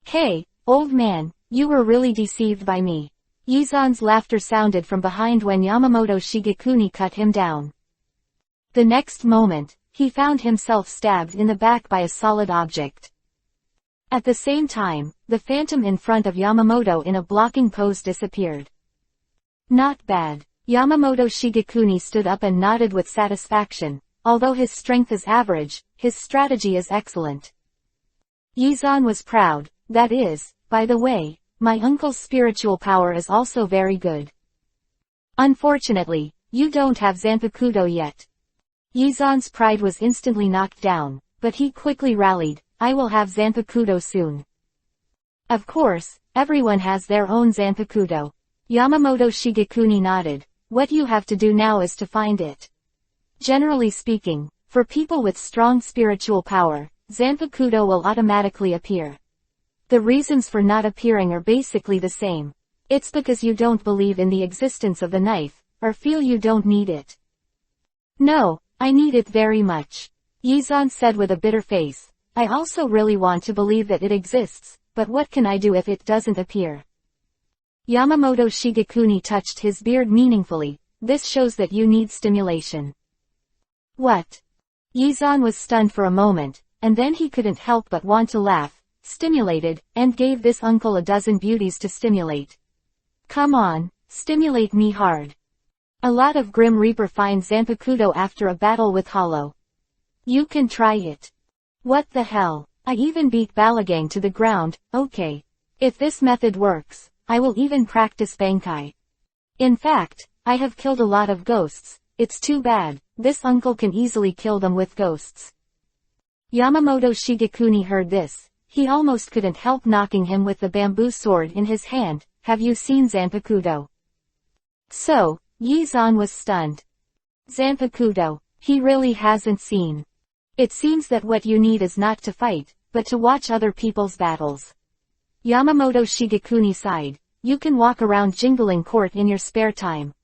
Hey, old man, you were really deceived by me. Yizan's laughter sounded from behind when Yamamoto Shigekuni cut him down. The next moment, he found himself stabbed in the back by a solid object. At the same time, the phantom in front of Yamamoto in a blocking pose disappeared. Not bad. Yamamoto Shigekuni stood up and nodded with satisfaction. Although his strength is average, his strategy is excellent. Yizan was proud. That is, by the way, my uncle's spiritual power is also very good. Unfortunately, you don't have Zanpakuto yet. Yizan's pride was instantly knocked down, but he quickly rallied. I will have Zanpakuto soon. Of course, everyone has their own Zanpakuto. Yamamoto Shigekuni nodded. What you have to do now is to find it. Generally speaking, for people with strong spiritual power, Zanpakuto will automatically appear. The reasons for not appearing are basically the same. It's because you don't believe in the existence of the knife, or feel you don't need it. No, I need it very much. Yizan said with a bitter face. I also really want to believe that it exists, but what can I do if it doesn't appear? Yamamoto Shigekuni touched his beard meaningfully. This shows that you need stimulation. What? Yizan was stunned for a moment, and then he couldn't help but want to laugh. Stimulated, and gave this uncle a dozen beauties to stimulate. Come on, stimulate me hard. A lot of Grim Reaper finds Zanpakuto after a battle with Hollow. You can try it. What the hell? I even beat Balagang to the ground. Okay. If this method works, I will even practice Bankai. In fact, I have killed a lot of ghosts. It's too bad, this uncle can easily kill them with ghosts. Yamamoto Shigekuni heard this. He almost couldn't help knocking him with the bamboo sword in his hand. Have you seen Zanpakuto? So, Yi-zan was stunned. Zanpakuto, he really hasn't seen. It seems that what you need is not to fight, but to watch other people's battles. Yamamoto Shigekuni sighed. You can walk around Jingling Court in your spare time.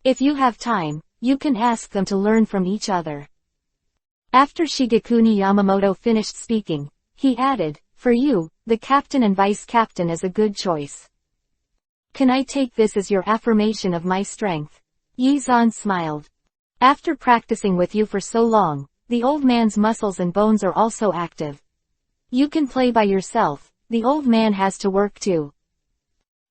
If you have time, you can ask them to learn from each other. After Shigekuni Yamamoto finished speaking, he added, for you, the captain and vice captain is a good choice. Can I take this as your affirmation of my strength? Yi-zan smiled. After practicing with you for so long, the old man's muscles and bones are also active. You can play by yourself, the old man has to work too.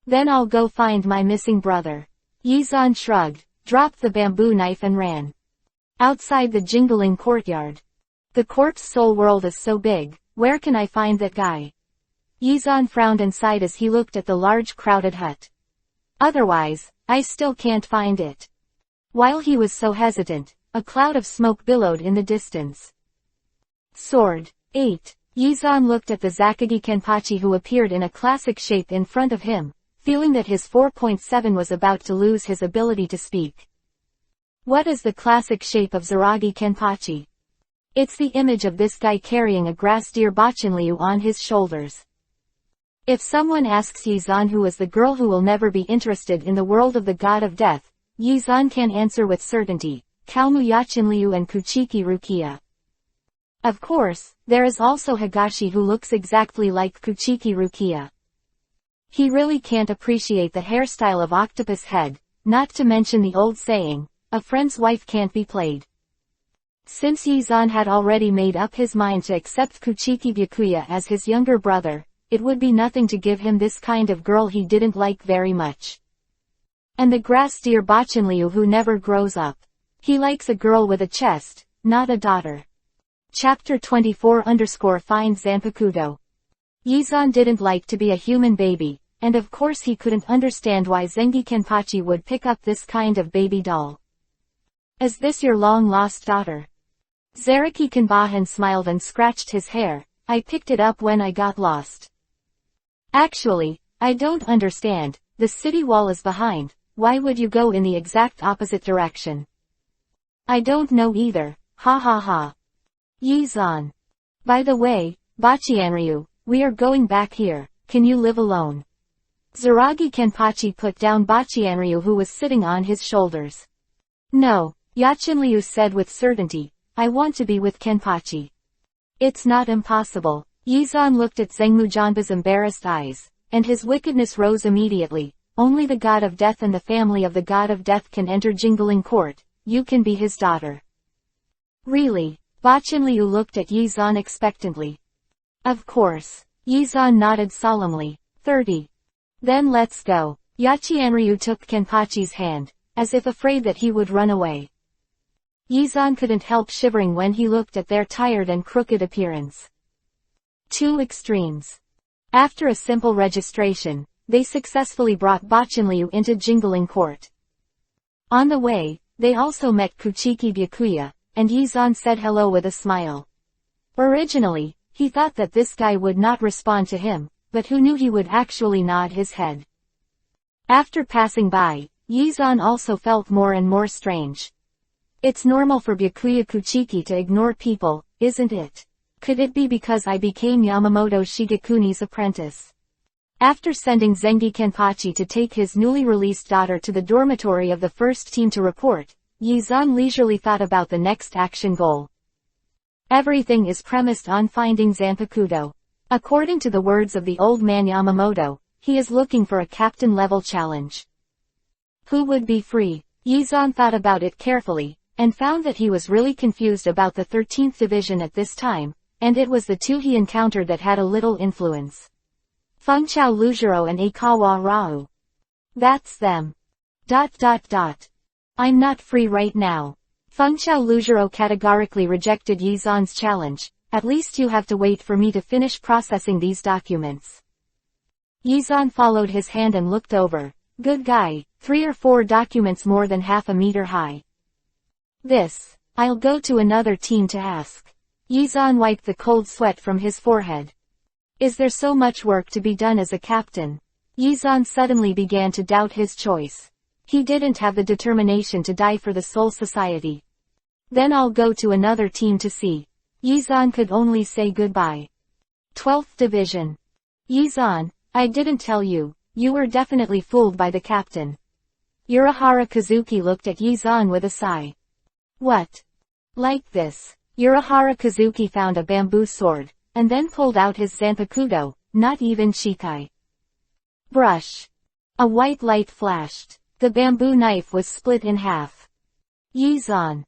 Then I'll go find my missing brother. Yi-zan shrugged, dropped the bamboo knife and ran. Outside the Jingling courtyard. The corpse soul world is so big, where can I find that guy? Yi-zan frowned and sighed as he looked at the large crowded hut. Otherwise, I still can't find it. While he was so hesitant, a cloud of smoke billowed in the distance. Sword. 8. Yi-zan looked at the Zakagi Kenpachi who appeared in a classic shape in front of him, feeling that his 4.7 was about to lose his ability to speak. What is the classic shape of Zaragi Kenpachi? It's the image of this guy carrying a grass deer Bachinliu on his shoulders. If someone asks Yi-zan who is the girl who will never be interested in the world of the god of death, Yi-zan can answer with certainty, Kalmu Yachinliu and Kuchiki Rukia. Of course, there is also Higashi who looks exactly like Kuchiki Rukia. He really can't appreciate the hairstyle of Octopus Head, not to mention the old saying, a friend's wife can't be played. Since Yi-zan had already made up his mind to accept Kuchiki Byakuya as his younger brother, it would be nothing to give him this kind of girl he didn't like very much. And the grass deer Bachinliu who never grows up. He likes a girl with a chest, not a daughter. Chapter 24 finds Zanpakuto. Yi-zan didn't like to be a human baby, and of course he couldn't understand why Zengi Kenpachi would pick up this kind of baby doll. Is this your long-lost daughter? Zaraki Kanbahan smiled and scratched his hair. I picked it up when I got lost. Actually, I don't understand, the city wall is behind, why would you go in the exact opposite direction? I don't know either, ha ha ha. Yi-zan. By the way, Bachianryu, we are going back here, can you live alone? Zaragi Kenpachi put down Bachianryu who was sitting on his shoulders. No, Yachinryu said with certainty, I want to be with Kenpachi. It's not impossible. Yi-zan looked at Zengmujanba's embarrassed eyes, and his wickedness rose immediately. Only the god of death and the family of the god of death can enter Jingling Court. You can be his daughter. Really? Bachinliu looked at Yi-zan expectantly. Of course. Yi-zan nodded solemnly. 30. Then let's go. Yachianryu took Kenpachi's hand, as if afraid that he would run away. Yi-zan couldn't help shivering when he looked at their tired and crooked appearance. Two extremes. After a simple registration, they successfully brought Bachinliu into Jingling Court. On the way, they also met Kuchiki Byakuya, and Yi-zan said hello with a smile. Originally, he thought that this guy would not respond to him, but who knew he would actually nod his head. After passing by, Yi-zan also felt more and more strange. It's normal for Byakuya Kuchiki to ignore people, isn't it? Could it be because I became Yamamoto Shigekuni's apprentice? After sending Zengi Kenpachi to take his newly released daughter to the dormitory of the first team to report, Yi-zan leisurely thought about the next action goal. Everything is premised on finding Zanpakuto. According to the words of the old man Yamamoto, he is looking for a captain-level challenge. Who would be free? Yi-zan thought about it carefully, and found that he was really confused about the 13th division at this time, and it was the two he encountered that had a little influence. Fengchao Lujiro and Aikawa Rao. That's them. I'm not free right now. Fengchao Lujiro categorically rejected Yi-zan's challenge. At least you have to wait for me to finish processing these documents. Yi-zan followed his hand and looked over. Good guy, 3 or 4 documents more than half a meter high. I'll go to another team to ask. Yi-zan wiped the cold sweat from his forehead. Is there so much work to be done as a captain? Yizan suddenly began to doubt his choice. He didn't have the determination to die for the Soul Society. Then I'll go to another team to see. Yizan could only say goodbye. 12th Division. Yizan, I didn't tell you, you were definitely fooled by the captain. Urahara Kazuki looked at Yizan with a sigh. What? Like this. Urahara Kazuki found a bamboo sword, and then pulled out his zanpakuto, not even shikai. Brush. A white light flashed. The bamboo knife was split in half. Yizan.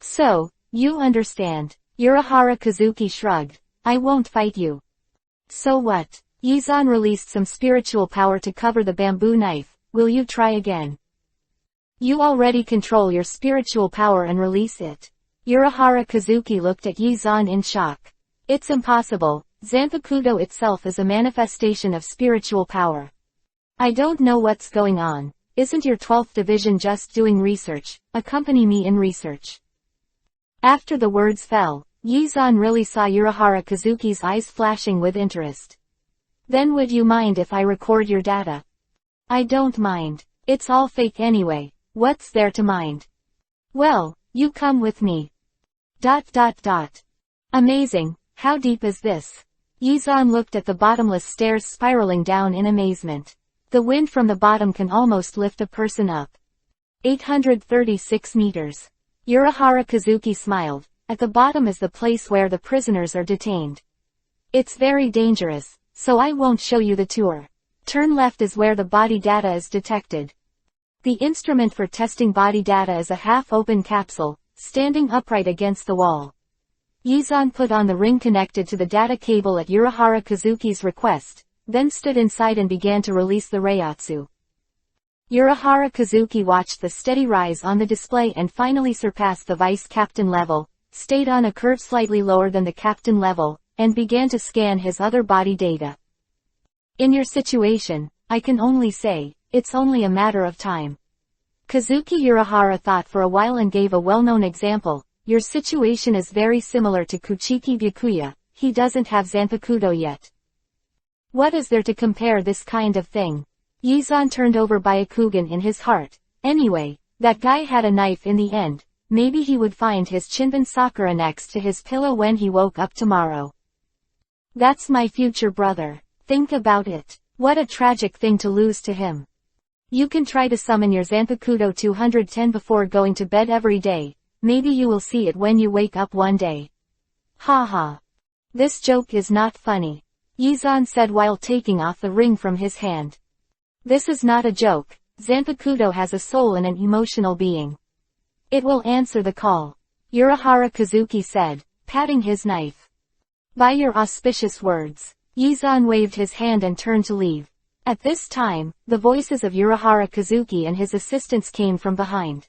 So, you understand. Urahara Kazuki shrugged. I won't fight you. So what? Yizan released some spiritual power to cover the bamboo knife. Will you try again? You already control your spiritual power and release it. Urahara Kazuki looked at Yizan in shock. It's impossible. Zanpakuto itself is a manifestation of spiritual power. I don't know what's going on. Isn't your 12th division just doing research? Accompany me in research. After the words fell, Yizan really saw Urahara Kazuki's eyes flashing with interest. Then would you mind if I record your data? I don't mind. It's all fake anyway. What's there to mind? Well, you come with me. ... Amazing. How deep is this? Yizan looked at the bottomless stairs spiraling down in amazement. The wind from the bottom can almost lift a person up. 836 meters. Urahara Kazuki smiled. At the bottom is the place where the prisoners are detained. It's very dangerous, so I won't show you the tour. Turn left is where the body data is detected. The instrument for testing body data is a half-open capsule, standing upright against the wall. Yizan put on the ring connected to the data cable at Urahara Kazuki's request, then stood inside and began to release the Reiatsu. Urahara Kazuki watched the steady rise on the display and finally surpassed the vice captain level, stayed on a curve slightly lower than the captain level, and began to scan his other body data. In your situation, I can only say, it's only a matter of time. Kazuki Urahara thought for a while and gave a well-known example. Your situation is very similar to Kuchiki Byakuya, he doesn't have Zanpakuto yet. What is there to compare this kind of thing? Yizan turned over Byakugan in his heart. Anyway, that guy had a knife in the end. Maybe he would find his Chinban Sakura next to his pillow when he woke up tomorrow. That's my future brother. Think about it. What a tragic thing to lose to him. You can try to summon your Zanpakuto 210 before going to bed every day. Maybe you will see it when you wake up one day. Ha ha. This joke is not funny. Yizan said while taking off the ring from his hand. This is not a joke. Zanpakuto has a soul and an emotional being. It will answer the call. Urahara Kazuki said, patting his knife. By your auspicious words. Yizan waved his hand and turned to leave. At this time, the voices of Urahara Kazuki and his assistants came from behind.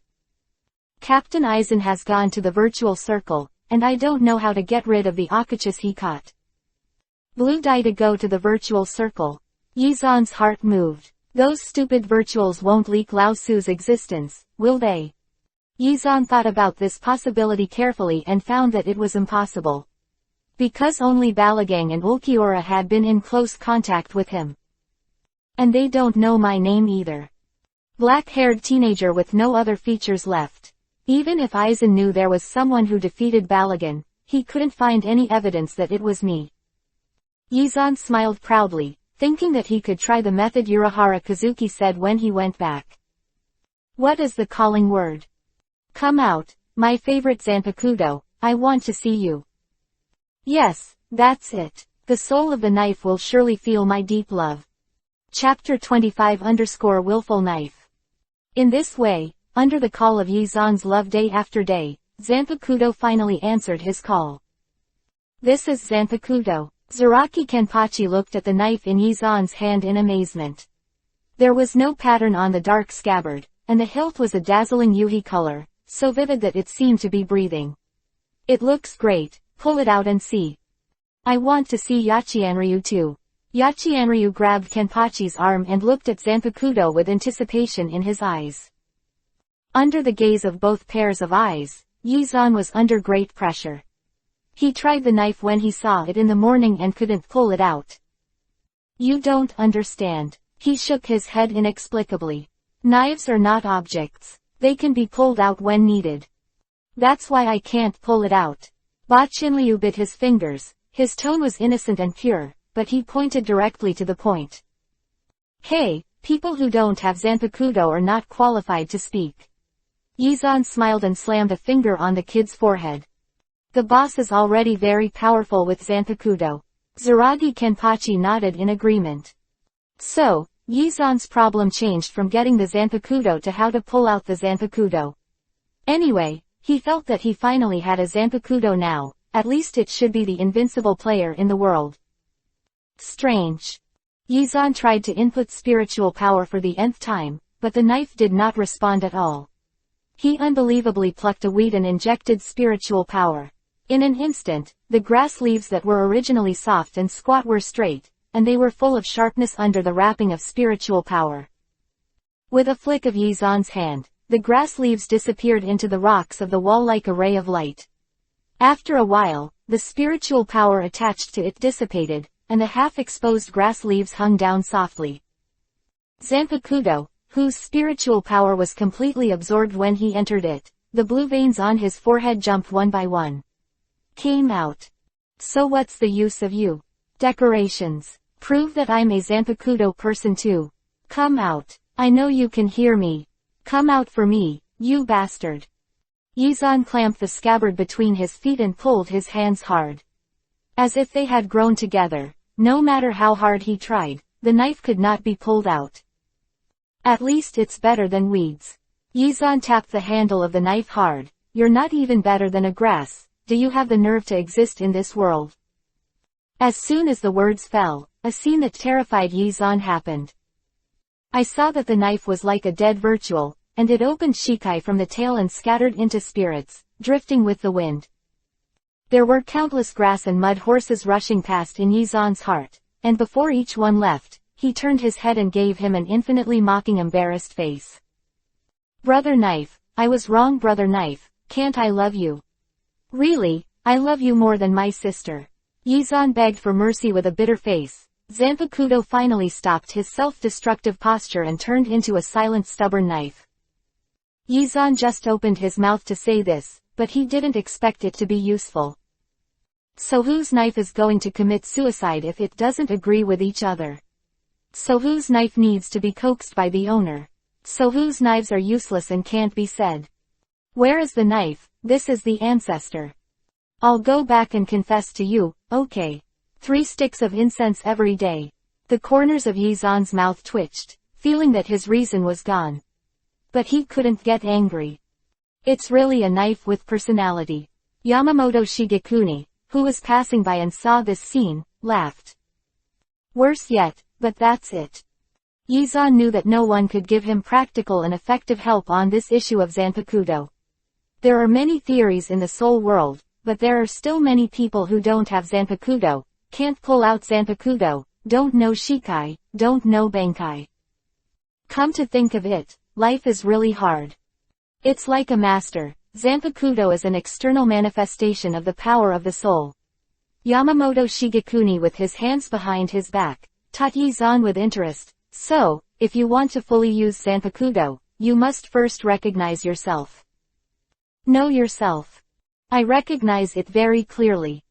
Captain Aizen has gone to the virtual circle, and I don't know how to get rid of the Akachis he caught. Blue die to go to the virtual circle. Yizan's heart moved. Those stupid virtuals won't leak Lao Su's existence, will they? Yizan thought about this possibility carefully and found that it was impossible. Because only Balagang and Ulquiorra had been in close contact with him. And they don't know my name either. Black-haired teenager with no other features left. Even if Aizen knew there was someone who defeated Balagan, he couldn't find any evidence that it was me. Yizan smiled proudly, thinking that he could try the method Urahara Kazuki said when he went back. What is the calling word? Come out, my favorite Zanpakuto, I want to see you. Yes, that's it. The soul of the knife will surely feel my deep love. Chapter 25_Willful Knife. In this way, under the call of Yizan's love day after day, Zanpakuto finally answered his call. This is Zanpakuto. Zaraki Kenpachi looked at the knife in Yizan's hand in amazement. There was no pattern on the dark scabbard, and the hilt was a dazzling yuhi color, so vivid that it seemed to be breathing. It looks great, pull it out and see. I want to see Yachianryu too. Yachianryu grabbed Kenpachi's arm and looked at Zanpakuto with anticipation in his eyes. Under the gaze of both pairs of eyes, Yizan was under great pressure. He tried the knife when he saw it in the morning and couldn't pull it out, You don't understand. He shook his head inexplicably. Knives are not objects. They can be pulled out when needed. That's why I can't pull it out. Ba Chinliu bit his fingers. His tone was innocent and pure, but he pointed directly to the point. Hey, people who don't have Zanpakuto are not qualified to speak. Yizan smiled and slammed a finger on the kid's forehead. The boss is already very powerful with Zanpakuto. Zaragi Kenpachi nodded in agreement. So, Yizan's problem changed from getting the Zanpakuto to how to pull out the Zanpakuto. Anyway, he felt that he finally had a Zanpakuto now, at least it should be the invincible player in the world. Strange. Yizan tried to input spiritual power for the nth time, but the knife did not respond at all. He unbelievably plucked a weed and injected spiritual power. In an instant, the grass leaves that were originally soft and squat were straight, and they were full of sharpness under the wrapping of spiritual power. With a flick of Yizan's hand, the grass leaves disappeared into the rocks of the wall like a ray of light. After a while, the spiritual power attached to it dissipated, and the half-exposed grass leaves hung down softly. Zanpakuto, whose spiritual power was completely absorbed when he entered it, the blue veins on his forehead jumped one by one. Came out. So what's the use of you? Decorations. Prove that I'm a Zanpakuto person too. Come out. I know you can hear me. Come out for me, you bastard. Yizan clamped the scabbard between his feet and pulled his hands hard. As if they had grown together, no matter how hard he tried, the knife could not be pulled out. At least it's better than weeds. Yizan tapped the handle of the knife hard. You're not even better than a grass. Do you have the nerve to exist in this world? As soon as the words fell, a scene that terrified Yizan happened. I saw that the knife was like a dead virtual, and it opened Shikai from the tail and scattered into spirits, drifting with the wind. There were countless grass and mud horses rushing past in Yizan's heart, and before each one left, he turned his head and gave him an infinitely mocking embarrassed face. Brother Knife, I was wrong Brother Knife, can't I love you? Really, I love you more than my sister. Yizan begged for mercy with a bitter face. Zanpakuto finally stopped his self-destructive posture and turned into a silent stubborn knife. Yizan just opened his mouth to say this, but he didn't expect it to be useful. So whose knife is going to commit suicide if it doesn't agree with each other? So whose knife needs to be coaxed by the owner? So whose knives are useless and can't be said? Where is the knife? This is the ancestor. I'll go back and confess to you, okay. 3 sticks of incense every day. The corners of Yizan's mouth twitched, feeling that his reason was gone. But he couldn't get angry. It's really a knife with personality. Yamamoto Shigekuni, who was passing by and saw this scene, laughed. Worse yet, but that's it. Yizan knew that no one could give him practical and effective help on this issue of Zanpakuto. There are many theories in the soul world, but there are still many people who don't have Zanpakuto, can't pull out Zanpakuto, don't know Shikai, don't know Bankai. Come to think of it, life is really hard. It's like a master. Zanpakuto is an external manifestation of the power of the soul. Yamamoto Shigekuni with his hands behind his back, taught Yizan with interest. So, if you want to fully use Zanpakuto, you must first recognize yourself. Know yourself. I recognize it very clearly.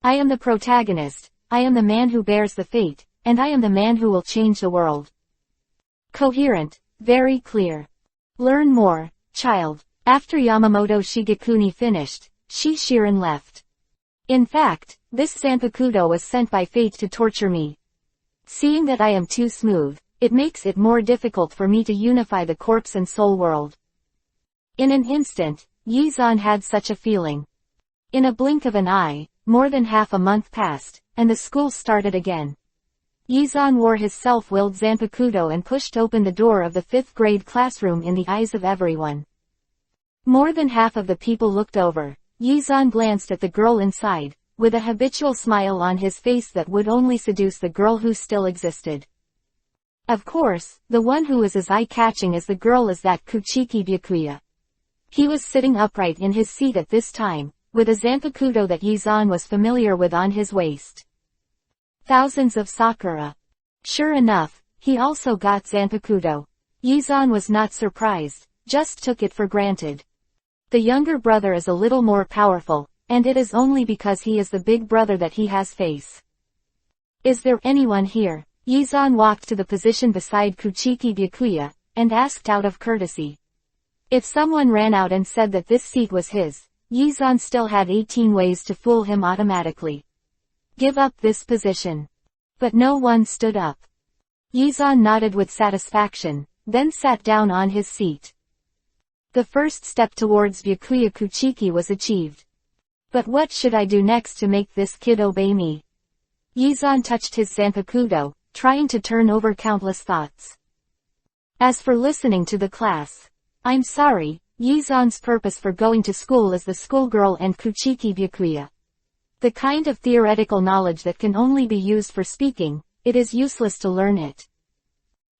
I am the protagonist, I am the man who bears the fate, and I am the man who will change the world. Coherent, very clear. Learn more, child. After Yamamoto Shigekuni finished, Shishirin left. In fact, this Zanpakuto was sent by fate to torture me. Seeing that I am too smooth, it makes it more difficult for me to unify the corpse and soul world. In an instant, Yizan had such a feeling. In a blink of an eye, more than half a month passed, and the school started again. Yizan wore his self-willed Zanpakuto and pushed open the door of the 5th grade classroom in the eyes of everyone. More than half of the people looked over. Yizan glanced at the girl inside, with a habitual smile on his face that would only seduce the girl who still existed. Of course, the one who was as eye-catching as the girl is that Kuchiki Byakuya. He was sitting upright in his seat at this time, with a Zanpakuto that Yizan was familiar with on his waist. Thousands of Sakura. Sure enough, he also got Zanpakuto. Yizan was not surprised, just took it for granted. The younger brother is a little more powerful, and it is only because he is the big brother that he has face. Is there anyone here? Yizan walked to the position beside Kuchiki Byakuya, and asked out of courtesy. If someone ran out and said that this seat was his, Yizan still had 18 ways to fool him automatically. Give up this position. But no one stood up. Yizan nodded with satisfaction, then sat down on his seat. The first step towards Byakuya Kuchiki was achieved. But what should I do next to make this kid obey me? Yizan touched his Zanpakuto, trying to turn over countless thoughts. As for listening to the class, I'm sorry, Yizan's purpose for going to school is the schoolgirl and Kuchiki Byakuya. The kind of theoretical knowledge that can only be used for speaking, it is useless to learn it.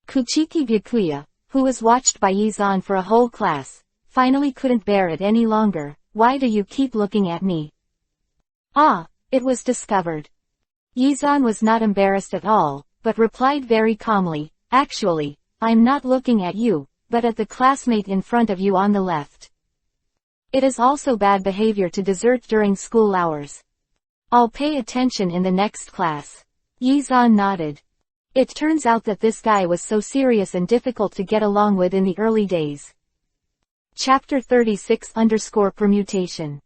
Kuchiki Byakuya, who was watched by Yizan for a whole class, finally couldn't bear it any longer. Why do you keep looking at me? Ah, it was discovered. Yizan was not embarrassed at all, but replied very calmly, actually, I'm not looking at you, but at the classmate in front of you on the left. It is also bad behavior to desert during school hours. I'll pay attention in the next class. Yizan nodded. It turns out that this guy was so serious and difficult to get along with in the early days. Chapter 36_Permutation.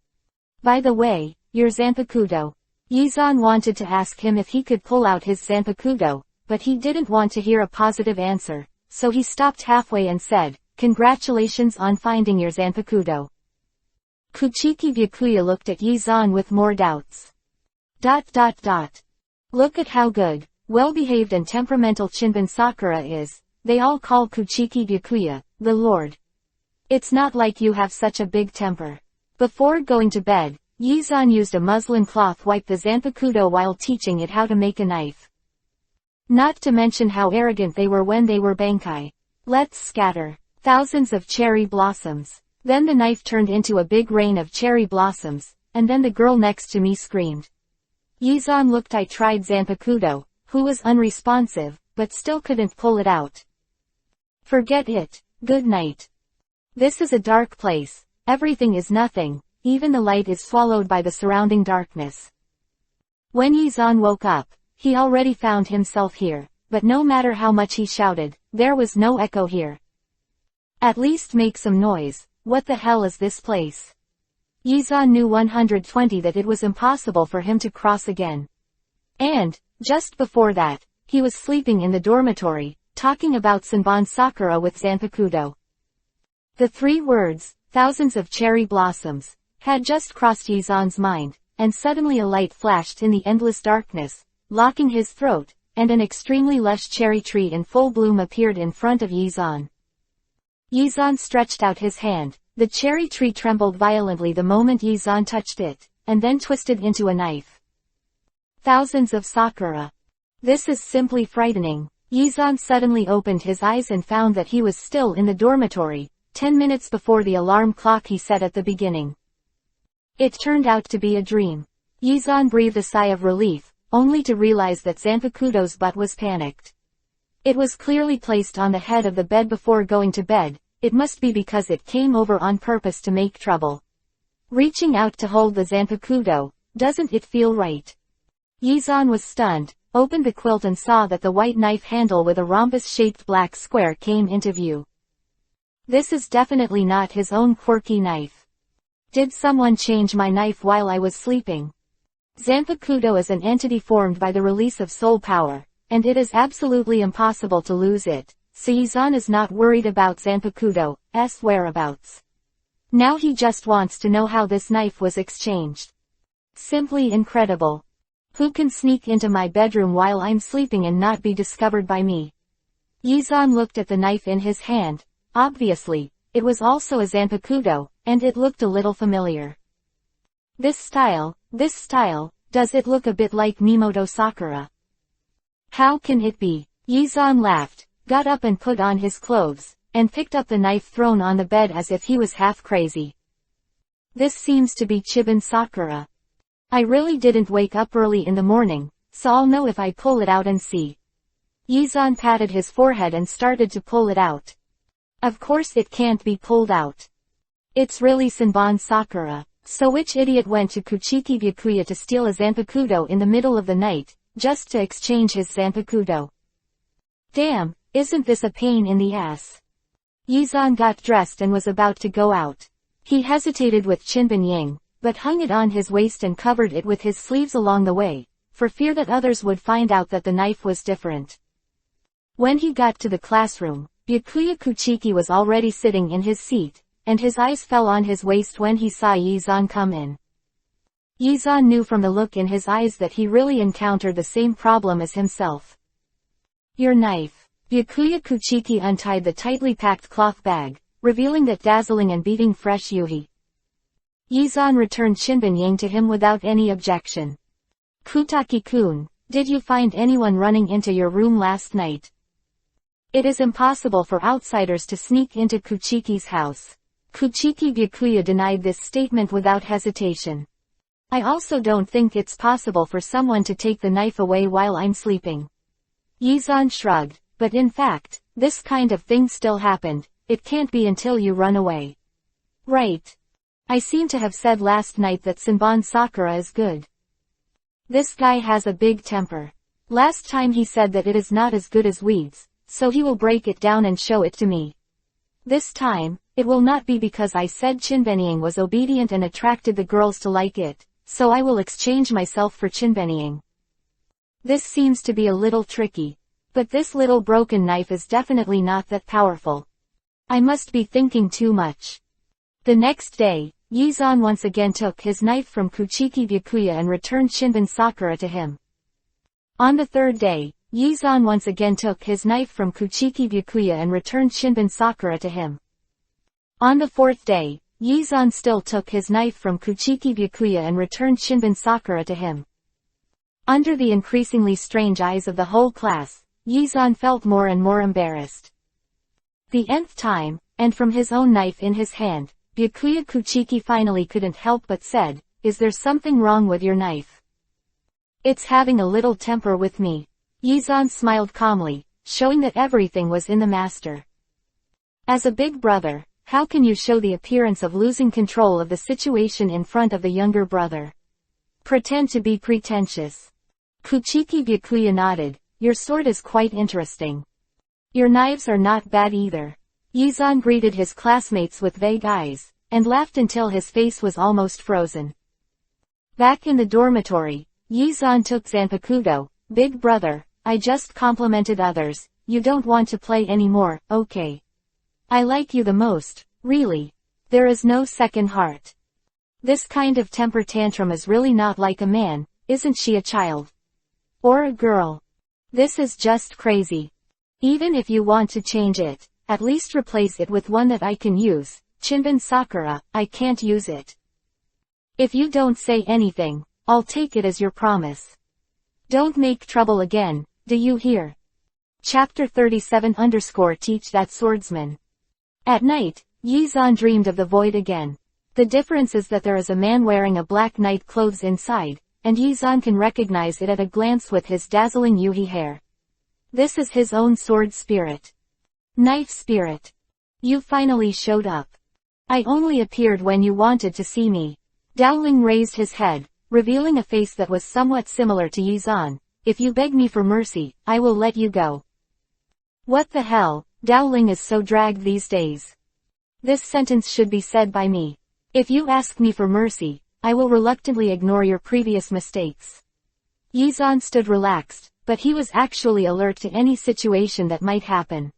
By the way, your Zanpakuto. Yizan wanted to ask him if he could pull out his Zanpakuto, but he didn't want to hear a positive answer, so he stopped halfway and said, congratulations on finding your Zanpakuto. Kuchiki Byakuya looked at Yizan with more doubts. ... Look at how good, well-behaved and temperamental Chinban Sakura is. They all call Kuchiki Byakuya, the Lord. It's not like you have such a big temper. Before going to bed, Yizan used a muslin cloth wipe the Zanpakuto while teaching it how to make a knife. Not to mention how arrogant they were when they were Bankai. Let's scatter. Thousands of cherry blossoms. Then the knife turned into a big rain of cherry blossoms, and then the girl next to me screamed. Yizan looked. I tried Zanpakuto, who was unresponsive, but still couldn't pull it out. Forget it. Good night. This is a dark place. Everything is nothing. Even the light is swallowed by the surrounding darkness. When Yizan woke up, he already found himself here, but no matter how much he shouted, there was no echo here. At least make some noise. What the hell is this place? Yizan knew 120 that it was impossible for him to cross again. And, just before that, he was sleeping in the dormitory, talking about Sanban Sakura with Zanpakuto. The 3 words, thousands of cherry blossoms, had just crossed Yizan's mind, and suddenly a light flashed in the endless darkness, locking his throat, and an extremely lush cherry tree in full bloom appeared in front of Yizan. Yizan stretched out his hand. The cherry tree trembled violently the moment Yizan touched it, and then twisted into a knife. Thousands of Sakura. This is simply frightening. Yizan suddenly opened his eyes and found that he was still in the dormitory, 10 minutes before the alarm clock he set at the beginning. It turned out to be a dream. Yizan breathed a sigh of relief, only to realize that Zanpakuto's butt was panicked. It was clearly placed on the head of the bed before going to bed. It must be because it came over on purpose to make trouble. Reaching out to hold the Zanpakuto, doesn't it feel right? Yizan was stunned, opened the quilt and saw that the white knife handle with a rhombus-shaped black square came into view. This is definitely not his own quirky knife. Did someone change my knife while I was sleeping? Zanpakuto is an entity formed by the release of soul power, and it is absolutely impossible to lose it. So Yizan is not worried about Zanpakuto's whereabouts. Now he just wants to know how this knife was exchanged. Simply incredible. Who can sneak into my bedroom while I'm sleeping and not be discovered by me? Yizan looked at the knife in his hand. Obviously, it was also a Zanpakuto, and it looked a little familiar. This style, does it look a bit like Mimoto Sakura? How can it be? Yizan laughed, got up and put on his clothes, and picked up the knife thrown on the bed as if he was half crazy. This seems to be Chiban Sakura. I really didn't wake up early in the morning, so I'll know if I pull it out and see. Yizan patted his forehead and started to pull it out. Of course it can't be pulled out. It's really Senbon Sakura. So which idiot went to Kuchiki Byakuya to steal a Zanpakuto in the middle of the night, just to exchange his Zanpakuto? Damn, isn't this a pain in the ass? Yizan got dressed and was about to go out. He hesitated with Chinban Ying, but hung it on his waist and covered it with his sleeves along the way, for fear that others would find out that the knife was different. When he got to the classroom, Byakuya Kuchiki was already sitting in his seat, and his eyes fell on his waist when he saw Yizan come in. Yizan knew from the look in his eyes that he really encountered the same problem as himself. Your knife. Byakuya Kuchiki untied the tightly packed cloth bag, revealing that dazzling and beating fresh yuhi. Yizan returned Chinban Ying to him without any objection. Kutaki-kun, did you find anyone running into your room last night? It is impossible for outsiders to sneak into Kuchiki's house. Kuchiki Byakuya denied this statement without hesitation. I also don't think it's possible for someone to take the knife away while I'm sleeping. Yizan shrugged, but in fact, this kind of thing still happened. It can't be until you run away. Right. I seem to have said last night that Senbon Sakura is good. This guy has a big temper. Last time he said that it is not as good as weeds, so he will break it down and show it to me. This time, it will not be because I said Chinbenying was obedient and attracted the girls to like it, so I will exchange myself for Chinbenying. This seems to be a little tricky. But this little broken knife is definitely not that powerful. I must be thinking too much. The next day, Yizan once again took his knife from Kuchiki Byakuya and returned Shinbon Sakura to him. On the third day, Yizan once again took his knife from Kuchiki Byakuya and returned Shinbon Sakura to him. On the fourth day, Yizan still took his knife from Kuchiki Byakuya and returned Shinbon Sakura to him. Under the increasingly strange eyes of the whole class, Yizan felt more and more embarrassed. The nth time, and from his own knife in his hand, Byakuya Kuchiki finally couldn't help but said, "Is there something wrong with your knife?" "It's having a little temper with me." Yizan smiled calmly, showing that everything was in the master. As a big brother, how can you show the appearance of losing control of the situation in front of the younger brother? Pretend to be pretentious. Kuchiki Byakuya nodded. Your sword is quite interesting. Your knives are not bad either. Yizan greeted his classmates with vague eyes, and laughed until his face was almost frozen. Back in the dormitory, Yizan took Zanpakuto. "Big brother, I just complimented others, you don't want to play anymore, okay? I like you the most, really. There is no second heart. This kind of temper tantrum is really not like a man, isn't she a child? Or a girl? This is just crazy. Even if you want to change it, at least replace it with one that I can use. Chinbon Sakura, I can't use it. If you don't say anything, I'll take it as your promise. Don't make trouble again, do you hear?" Chapter 37 Teach That Swordsman. At night, Yizan dreamed of the void again. The difference is that there is a man wearing a black night clothes inside, and Yizan can recognize it at a glance with his dazzling yuhi hair. This is his own sword spirit. Knife spirit. You finally showed up. I only appeared when you wanted to see me. Dowling raised his head, revealing a face that was somewhat similar to Yizan. If you beg me for mercy, I will let you go. What the hell, Dowling is so dragged these days. This sentence should be said by me. If you ask me for mercy, I will reluctantly ignore your previous mistakes. Yizan stood relaxed, but he was actually alert to any situation that might happen.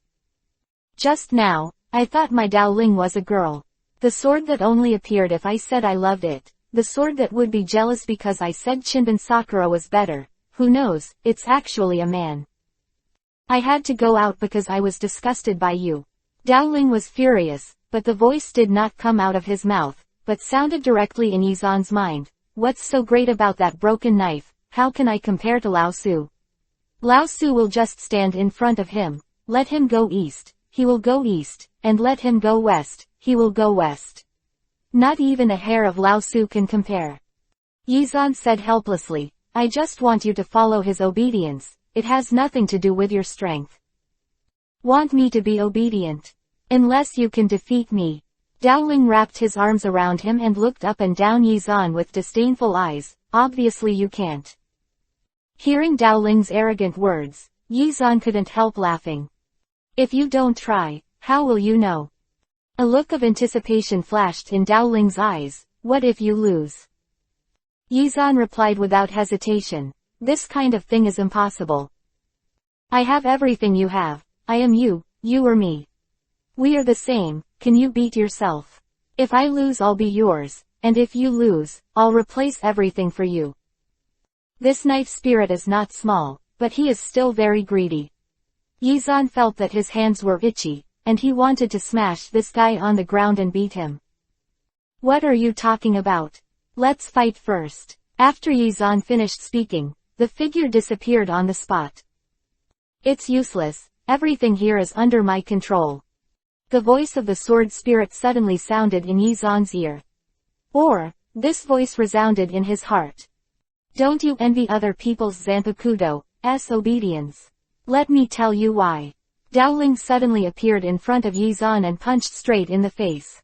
Just now, I thought my Dowling was a girl. The sword that only appeared if I said I loved it. The sword that would be jealous because I said Chinbon Sakura was better. Who knows, it's actually a man. I had to go out because I was disgusted by you. Dowling was furious, but the voice did not come out of his mouth, but sounded directly in Yizan's mind. What's so great about that broken knife? How can I compare to Lao Su? Lao Su will just stand in front of him. Let him go east, he will go east, and let him go west, he will go west. Not even a hair of Lao Su can compare. Yizan said helplessly, I just want you to follow his obedience. it has nothing to do with your strength. Want me to be obedient? Unless you can defeat me. Dowling wrapped his arms around him and looked up and down Yizan with disdainful eyes. Obviously you can't. Hearing Dowling's arrogant words, Yizan couldn't help laughing. If you don't try, how will you know? A look of anticipation flashed in Dowling's eyes. What if you lose? Yizan replied without hesitation. This kind of thing is impossible. I have everything you have. I am you, you are me. We are the same, can you beat yourself? If I lose I'll be yours, and if you lose, I'll replace everything for you. This knife spirit is not small, but he is still very greedy. Yizan felt that his hands were itchy, and he wanted to smash this guy on the ground and beat him. What are you talking about? Let's fight first. After Yizan finished speaking, the figure disappeared on the spot. It's useless, everything here is under my control. The voice of the sword spirit suddenly sounded in Yizan's ear. Or, this voice resounded in his heart. Don't you envy other people's Zanpakudo's obedience? Let me tell you why. Dowling suddenly appeared in front of Yizan and punched straight in the face.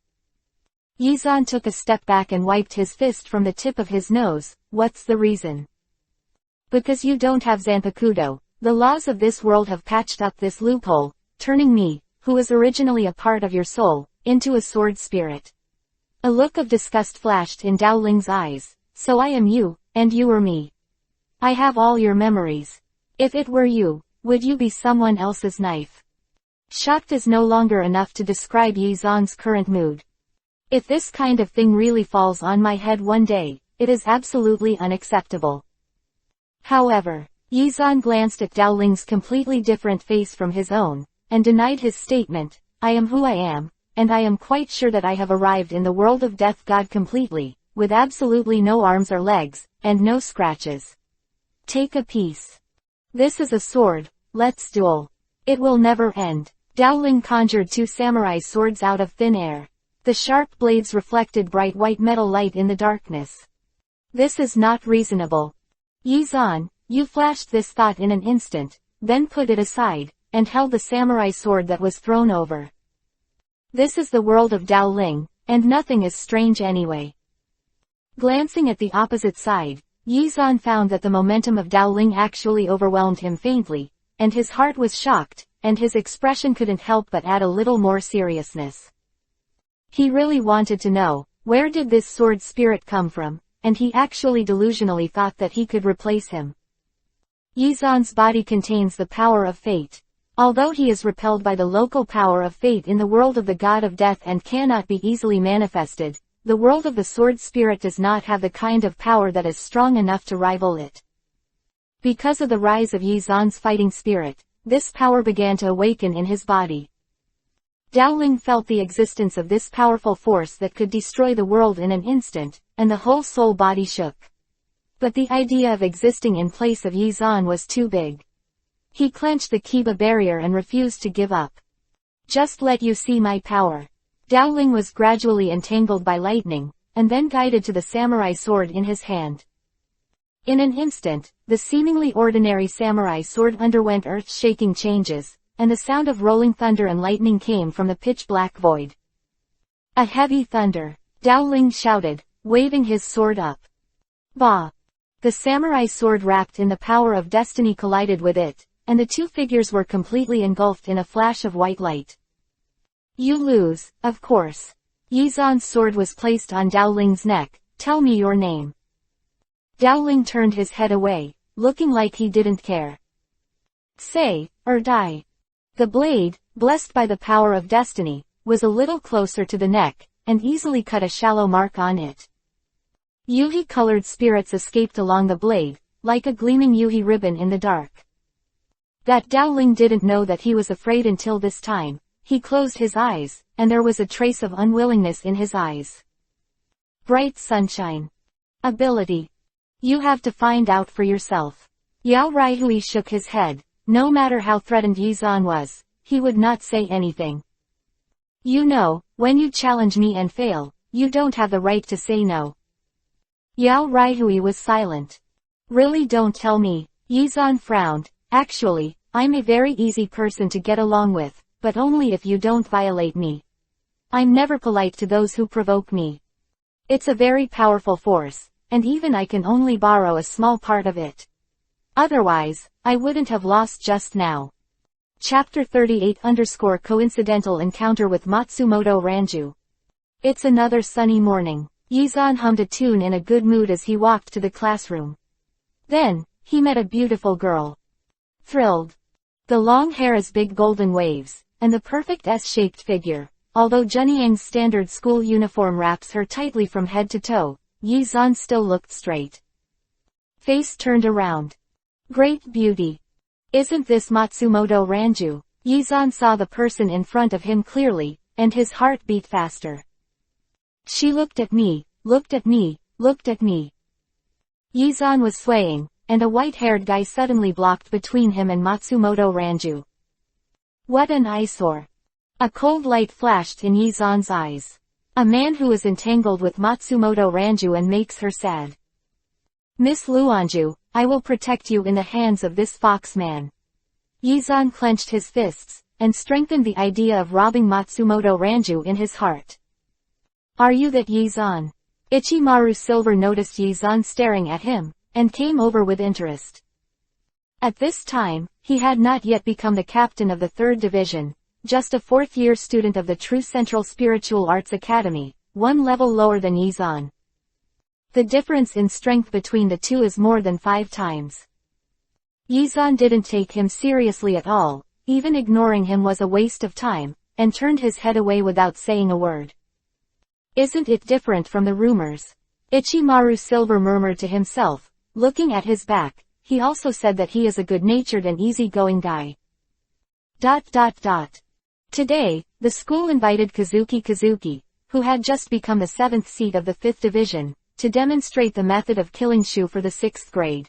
Yizan took a step back and wiped his fist from the tip of his nose. What's the reason? Because you don't have Zanpakudo. The laws of this world have patched up this loophole, turning me, who was originally a part of your soul, into a sword spirit. A look of disgust flashed in Dowling's eyes. So I am you, and you are me. I have all your memories. If it were you, would you be someone else's knife? Shocked is no longer enough to describe Yizan's current mood. If this kind of thing really falls on my head one day, it is absolutely unacceptable. However, Yizan glanced at Dowling's completely different face from his own, and denied his statement. I am who I am, and I am quite sure that I have arrived in the world of Death God completely, with absolutely no arms or legs, and no scratches. Take a piece. This is a sword, let's duel. It will never end. Dowling conjured two samurai swords out of thin air. The sharp blades reflected bright white metal light in the darkness. This is not reasonable. Yizan, you flashed this thought in an instant, then put it aside, and held the samurai sword that was thrown over. This is the world of Dowling, and nothing is strange anyway. Glancing at the opposite side, Yizan found that the momentum of Dowling actually overwhelmed him faintly, and his heart was shocked, and his expression couldn't help but add a little more seriousness. He really wanted to know, where did this sword spirit come from, and he actually delusionally thought that he could replace him. Yizan's body contains the power of fate. Although he is repelled by the local power of fate in the world of the god of death and cannot be easily manifested, the world of the sword spirit does not have the kind of power that is strong enough to rival it. Because of the rise of Yizan's fighting spirit, this power began to awaken in his body. Dowling felt the existence of this powerful force that could destroy the world in an instant, and the whole soul body shook. But the idea of existing in place of Yizan was too big. He clenched the Kobo barrier and refused to give up. Just let you see my power. Dowling was gradually entangled by lightning, and then guided to the samurai sword in his hand. In an instant, the seemingly ordinary samurai sword underwent earth-shaking changes, and the sound of rolling thunder and lightning came from the pitch-black void. A heavy thunder, Dowling shouted, waving his sword up. Bah! The samurai sword wrapped in the power of destiny collided with it, and the two figures were completely engulfed in a flash of white light. You lose, of course. Yizan's sword was placed on Dowling's neck. Tell me your name. Dowling turned his head away, looking like he didn't care. Say, or die. The blade, blessed by the power of destiny, was a little closer to the neck, and easily cut a shallow mark on it. Yuhi-colored spirits escaped along the blade, like a gleaming Yuhi ribbon in the dark. That Dowling didn't know that he was afraid until this time. He closed his eyes, and there was a trace of unwillingness in his eyes. Bright sunshine. Ability. You have to find out for yourself. Yao Raihui shook his head. No matter how threatened Yizan was, he would not say anything. You know, when you challenge me and fail, you don't have the right to say no. Yao Raihui was silent. Really don't tell me. Yizan frowned. Actually, I'm a very easy person to get along with, but only if you don't violate me. I'm never polite to those who provoke me. It's a very powerful force, and even I can only borrow a small part of it. Otherwise, I wouldn't have lost just now. Chapter 38 _ Coincidental Encounter with Matsumoto Ranju. It's another sunny morning. Yizan hummed a tune in a good mood as he walked to the classroom. Then, he met a beautiful girl. Thrilled. The long hair is big golden waves, and the perfect S-shaped figure. Although Junyang's standard school uniform wraps her tightly from head to toe, Yizan still looked straight. Face turned around. Great beauty. Isn't this Matsumoto Ranju? Yizan saw the person in front of him clearly, and his heart beat faster. She looked at me, looked at me, looked at me. Yizan was swaying, and a white-haired guy suddenly blocked between him and Matsumoto Ranju. What an eyesore. A cold light flashed in Yizan's eyes. A man who is entangled with Matsumoto Ranju and makes her sad. Miss Luanju, I will protect you in the hands of this fox man. Yizan clenched his fists, and strengthened the idea of robbing Matsumoto Ranju in his heart. Are you that Yizan? Ichimaru Silver noticed Yizan staring at him, and came over with interest. At this time, he had not yet become the captain of the 3rd Division, just a 4th-year student of the True Central Spiritual Arts Academy, one level lower than Yizan. The difference in strength between the two is more than 5 times. Yizan didn't take him seriously at all, even ignoring him was a waste of time, and turned his head away without saying a word. Isn't it different from the rumors? Ichimaru Silver murmured to himself, looking at his back. He also said that he is a good-natured and easygoing guy. Today, the school invited Kazuki, who had just become the 7th seat of the 5th Division, to demonstrate the method of killing Shu for the 6th grade.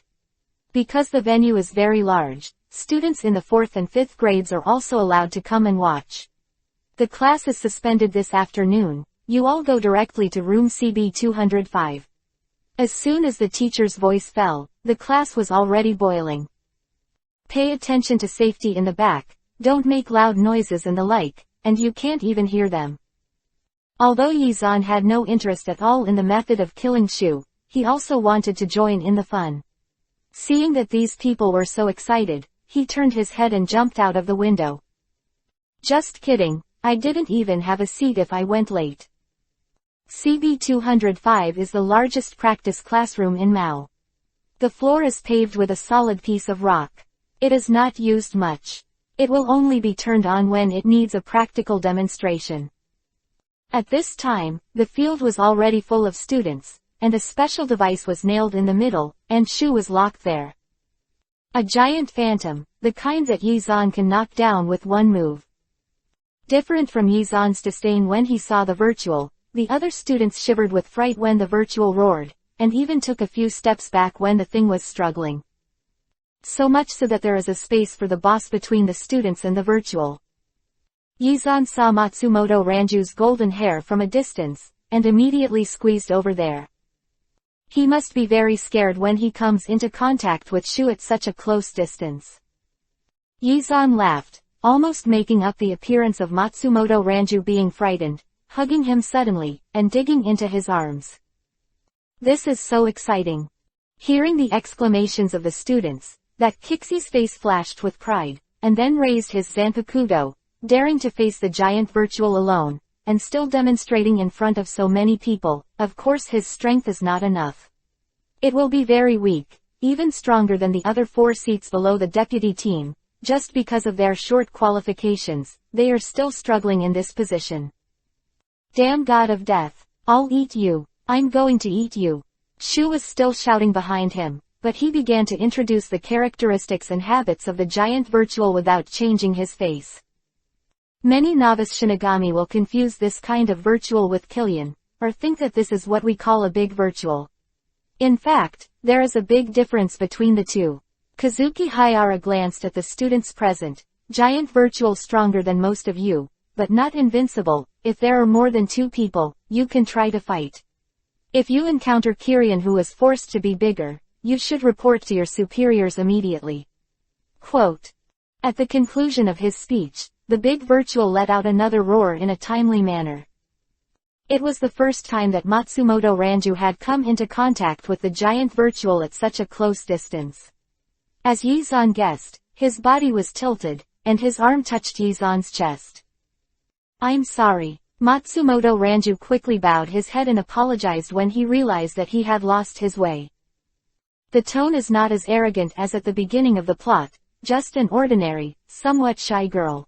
Because the venue is very large, students in the 4th and 5th grades are also allowed to come and watch. The class is suspended this afternoon. You all go directly to room CB 205. As soon as the teacher's voice fell, the class was already boiling. Pay attention to safety in the back, don't make loud noises and the like, and you can't even hear them. Although Yizan had no interest at all in the method of killing Shu, he also wanted to join in the fun. Seeing that these people were so excited, he turned his head and jumped out of the window. Just kidding, I didn't even have a seat if I went late. CB 205 is the largest practice classroom in Mao. The floor is paved with a solid piece of rock. It is not used much. It will only be turned on when it needs a practical demonstration. At this time, the field was already full of students, and a special device was nailed in the middle, and Shu was locked there. A giant phantom, the kind that Yizan can knock down with one move. Different from Yizan's disdain when he saw the virtual, the other students shivered with fright when the virtual roared, and even took a few steps back when the thing was struggling. So much so that there is a space for the boss between the students and the virtual. Yizan saw Matsumoto Ranju's golden hair from a distance, and immediately squeezed over there. He must be very scared when he comes into contact with Shu at such a close distance. Yizan laughed, almost making up the appearance of Matsumoto Ranju being frightened, hugging him suddenly, and digging into his arms. This is so exciting. Hearing the exclamations of the students, that Kixie's face flashed with pride, and then raised his Zanpakudo, daring to face the giant virtual alone, and still demonstrating in front of so many people. Of course his strength is not enough. It will be very weak, even stronger than the other 4 seats below the deputy team, just because of their short qualifications. They are still struggling in this position. Damn god of death, I'll eat you, I'm going to eat you. Shu was still shouting behind him, but he began to introduce the characteristics and habits of the giant virtual without changing his face. Many novice Shinigami will confuse this kind of virtual with Killian, or think that this is what we call a big virtual. In fact, there is a big difference between the two. Kazuki Hayara glanced at the students present. Giant virtual stronger than most of you, but not invincible. If there are more than 2 people, you can try to fight. If you encounter Kiryan who is forced to be bigger, you should report to your superiors immediately. Quote. At the conclusion of his speech, the big virtual let out another roar in a timely manner. It was the first time that Matsumoto Ranju had come into contact with the giant virtual at such a close distance. As Yizan guessed, his body was tilted, and his arm touched Yizan's chest. I'm sorry. Matsumoto Ranju quickly bowed his head and apologized when he realized that he had lost his way. The tone is not as arrogant as at the beginning of the plot, just an ordinary, somewhat shy girl.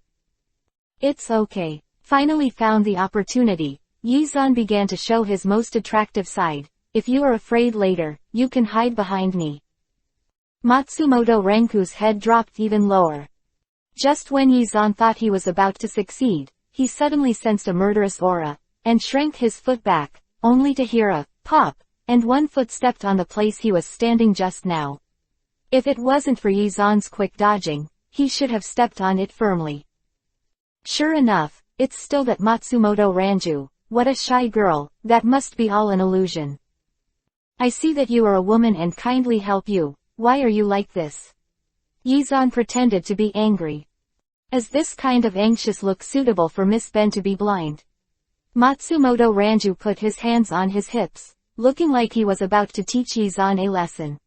It's okay. Finally found the opportunity, Yizan began to show his most attractive side. If you are afraid later, you can hide behind me. Matsumoto Ranku's head dropped even lower. Just when Yizan thought he was about to succeed, he suddenly sensed a murderous aura, and shrank his foot back, only to hear a pop, and one foot stepped on the place he was standing just now. If it wasn't for Yizan's quick dodging, he should have stepped on it firmly. Sure enough, it's still that Matsumoto Ranju. What a shy girl, that must be all an illusion. I see that you are a woman and kindly help you. Why are you like this? Yizan pretended to be angry. Is this kind of anxious look suitable for Miss Ben to be blind? Matsumoto Ranju put his hands on his hips, looking like he was about to teach Yizan a lesson.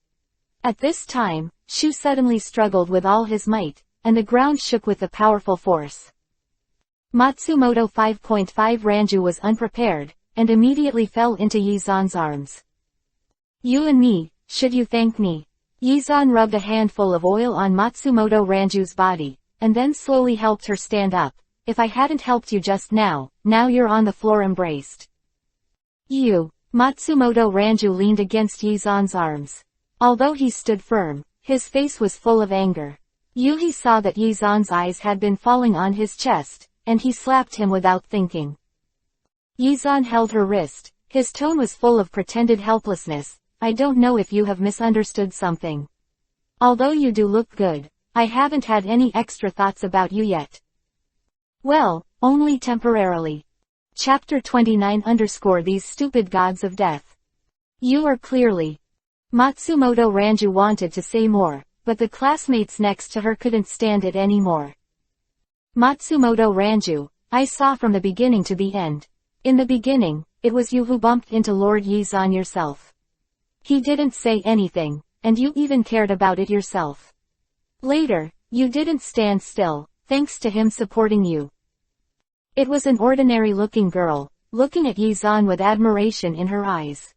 At this time, Shu suddenly struggled with all his might, and the ground shook with a powerful force. Matsumoto 5.5 Ranju was unprepared, and immediately fell into Yizan's arms. You and me, should you thank me? Yizan rubbed a handful of oil on Matsumoto Ranju's body, and then slowly helped her stand up. If I hadn't helped you just now, now you're on the floor embraced. You. Matsumoto Ranju leaned against Yizan's arms. Although he stood firm, his face was full of anger. He saw that Yizan's eyes had been falling on his chest, and he slapped him without thinking. Yizan held her wrist. His tone was full of pretended helplessness. I don't know if you have misunderstood something. Although you do look good, I haven't had any extra thoughts about you yet. Well, only temporarily. Chapter 29 _ These stupid gods of death. You are clearly. Matsumoto Ranju wanted to say more, but the classmates next to her couldn't stand it anymore. Matsumoto Ranju, I saw from the beginning to the end. In the beginning, it was you who bumped into Lord Yizan yourself. He didn't say anything, and you even cared about it yourself. Later, you didn't stand still, thanks to him supporting you. It was an ordinary-looking girl, looking at Yizan with admiration in her eyes.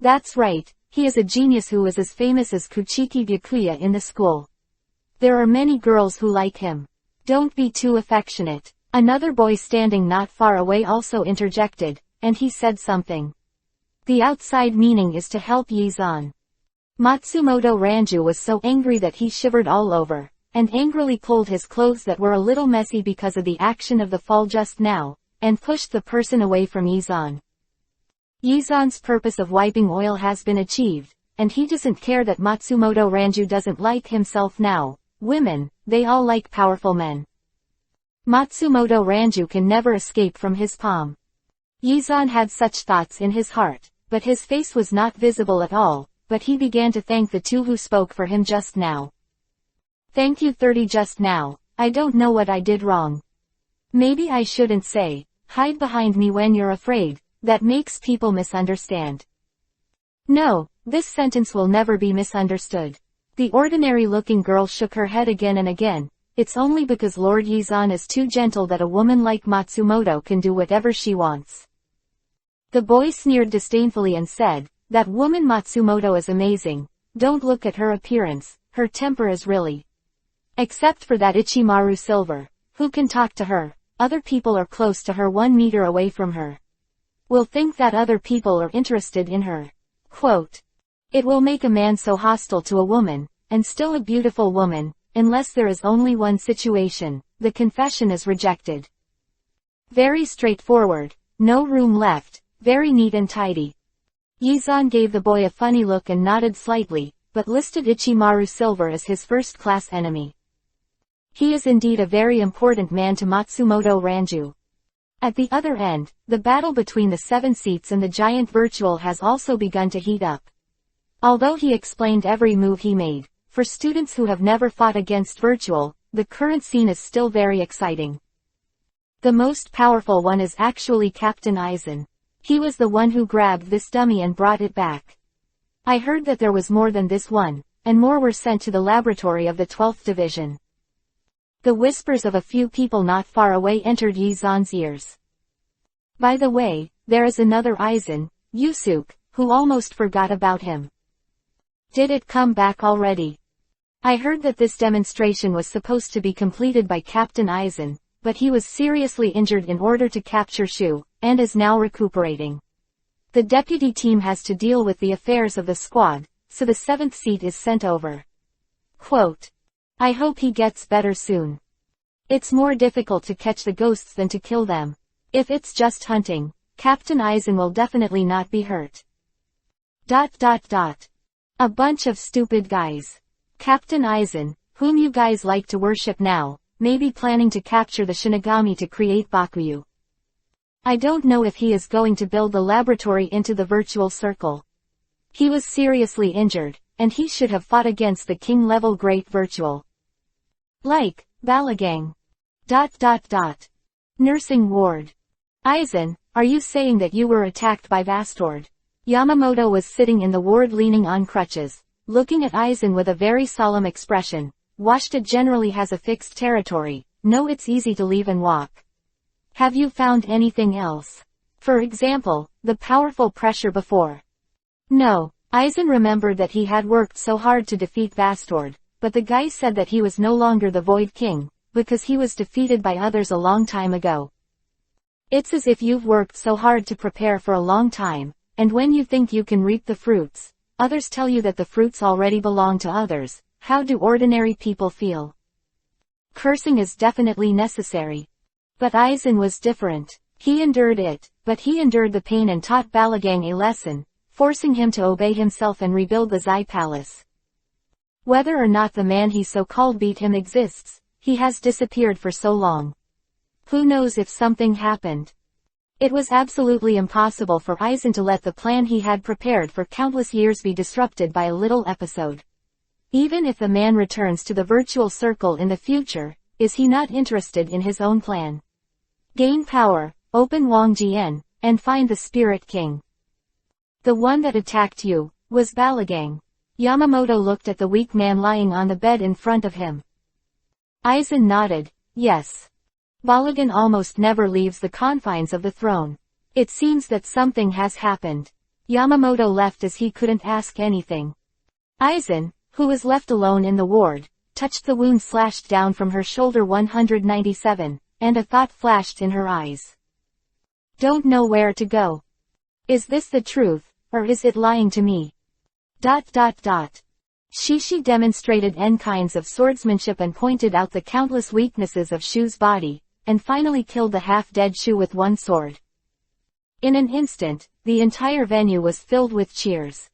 That's right, he is a genius who is as famous as Kuchiki Byakuya in the school. There are many girls who like him. Don't be too affectionate. Another boy standing not far away also interjected, and he said something. The outside meaning is to help Yizan. Matsumoto Ranju was so angry that he shivered all over, and angrily pulled his clothes that were a little messy because of the action of the fall just now, and pushed the person away from Yizan. Yizan's purpose of wiping oil has been achieved, and he doesn't care that Matsumoto Ranju doesn't like himself now. Women, they all like powerful men. Matsumoto Ranju can never escape from his palm. Yizan had such thoughts in his heart, but his face was not visible at all, but he began to thank the two who spoke for him just now. Thank you 30 just now, I don't know what I did wrong. Maybe I shouldn't say, hide behind me when you're afraid, that makes people misunderstand. No, this sentence will never be misunderstood. The ordinary-looking girl shook her head again and again. It's only because Lord Yizan is too gentle that a woman like Matsumoto can do whatever she wants. The boy sneered disdainfully and said, that woman Matsumoto is amazing. Don't look at her appearance, her temper is really. Except for that Ichimaru Silver. Who can talk to her? Other people are close to her 1 meter away from her. Will think that other people are interested in her. Quote. It will make a man so hostile to a woman, and still a beautiful woman, unless there is only one situation, the confession is rejected. Very straightforward, no room left, very neat and tidy. Yizan gave the boy a funny look and nodded slightly, but listed Ichimaru Silver as his first-class enemy. He is indeed a very important man to Matsumoto Ranju. At the other end, the battle between the 7 seats and the giant virtual has also begun to heat up. Although he explained every move he made, for students who have never fought against virtual, the current scene is still very exciting. The most powerful one is actually Captain Aizen. He was the one who grabbed this dummy and brought it back. I heard that there was more than this one, and more were sent to the laboratory of the 12th Division. The whispers of a few people not far away entered Yi Zan's ears. By the way, there is another Aizen, Yusuke, who almost forgot about him. Did it come back already? I heard that this demonstration was supposed to be completed by Captain Aizen, but he was seriously injured in order to capture Shu, and is now recuperating. The deputy team has to deal with the affairs of the squad, so the 7th seat is sent over. Quote. I hope he gets better soon. It's more difficult to catch the ghosts than to kill them. If it's just hunting, Captain Aizen will definitely not be hurt. ... A bunch of stupid guys. Captain Aizen, whom you guys like to worship now, may be planning to capture the Shinigami to create Bakuyu. I don't know if he is going to build the laboratory into the virtual circle. He was seriously injured, and he should have fought against the king-level great virtual. Like, Balagang. ... Nursing ward. Aizen, are you saying that you were attacked by Vastord? Yamamoto was sitting in the ward leaning on crutches, looking at Aizen with a very solemn expression. Washita generally has a fixed territory, no, it's easy to leave and walk. Have you found anything else? For example, the powerful pressure before? No, Aizen remembered that he had worked so hard to defeat Vastord, but the guy said that he was no longer the Void King, because he was defeated by others a long time ago. It's as if you've worked so hard to prepare for a long time, and when you think you can reap the fruits, others tell you that the fruits already belong to others. How do ordinary people feel? Cursing is definitely necessary. But Aizen was different. He endured it, but he endured the pain and taught Balagang a lesson, forcing him to obey himself and rebuild the Zai Palace. Whether or not the man he so-called beat him exists, he has disappeared for so long. Who knows if something happened? It was absolutely impossible for Aizen to let the plan he had prepared for countless years be disrupted by a little episode. Even if the man returns to the virtual circle in the future, is he not interested in his own plan? Gain power, open Wang Jian, and find the Spirit King. The one that attacked you, was Balagang. Yamamoto looked at the weak man lying on the bed in front of him. Aizen nodded, yes. Balagan almost never leaves the confines of the throne. It seems that something has happened. Yamamoto left as he couldn't ask anything. Aizen, who was left alone in the ward, touched the wound slashed down from her shoulder 197, and a thought flashed in her eyes. Don't know where to go. Is this the truth, or is it lying to me? ... Shishi demonstrated N kinds of swordsmanship and pointed out the countless weaknesses of Shu's body, and finally killed the half-dead Shu with one sword. In an instant, the entire venue was filled with cheers.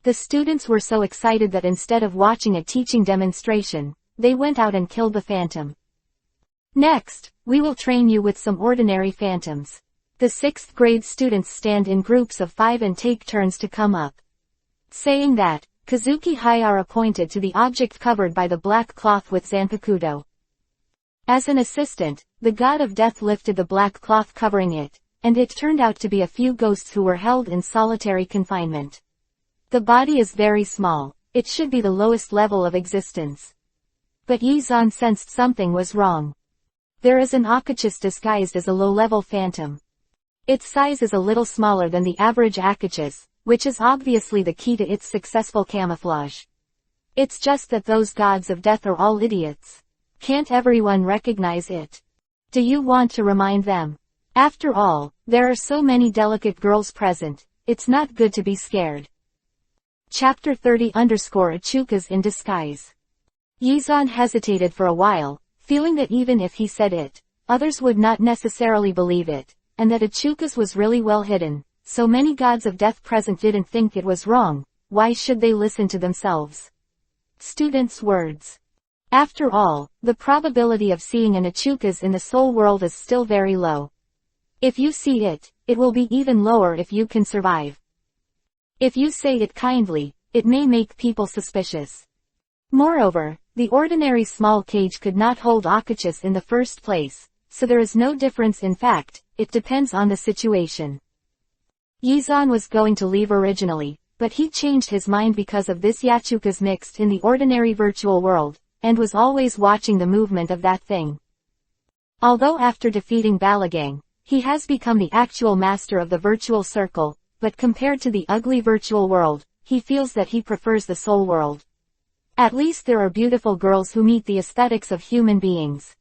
The students were so excited that instead of watching a teaching demonstration, they went out and killed the phantom. Next, we will train you with some ordinary phantoms. The 6th grade students stand in groups of 5 and take turns to come up. Saying that, Kazuki Hayara pointed to the object covered by the black cloth with Zanpakudo. As an assistant, the god of death lifted the black cloth covering it, and it turned out to be a few ghosts who were held in solitary confinement. The body is very small, it should be the lowest level of existence. But Yi Zan sensed something was wrong. There is an Akachis disguised as a low-level phantom. Its size is a little smaller than the average Akachis, which is obviously the key to its successful camouflage. It's just that those gods of death are all idiots. Can't everyone recognize it? Do you want to remind them? After all, there are so many delicate girls present, it's not good to be scared. Chapter 30 _ Achukas in disguise. Yi Zan hesitated for a while, feeling that even if he said it, others would not necessarily believe it, and that Achukas was really well hidden. So many gods of death present didn't think it was wrong, why should they listen to themselves? Students' words. After all, the probability of seeing an Achukas in the soul world is still very low. If you see it, it will be even lower if you can survive. If you say it kindly, it may make people suspicious. Moreover, the ordinary small cage could not hold Akachis in the first place, so there is no difference in fact, it depends on the situation. Yizan was going to leave originally, but he changed his mind because of this Yachuka's mixed in the ordinary virtual world, and was always watching the movement of that thing. Although after defeating Balagang, he has become the actual master of the virtual circle, but compared to the ugly virtual world, he feels that he prefers the soul world. At least there are beautiful girls who meet the aesthetics of human beings.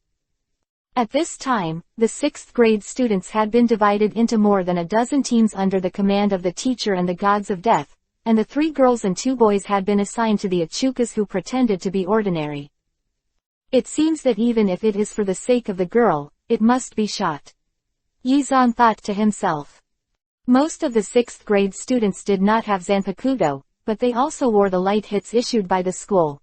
At this time, the 6th grade students had been divided into more than a dozen teams under the command of the teacher and the gods of death, and the 3 girls and 2 boys had been assigned to the Achukas who pretended to be ordinary. It seems that even if it is for the sake of the girl, it must be shot. Yizan thought to himself. Most of the 6th grade students did not have Zanpakuto, but they also wore the light hits issued by the school.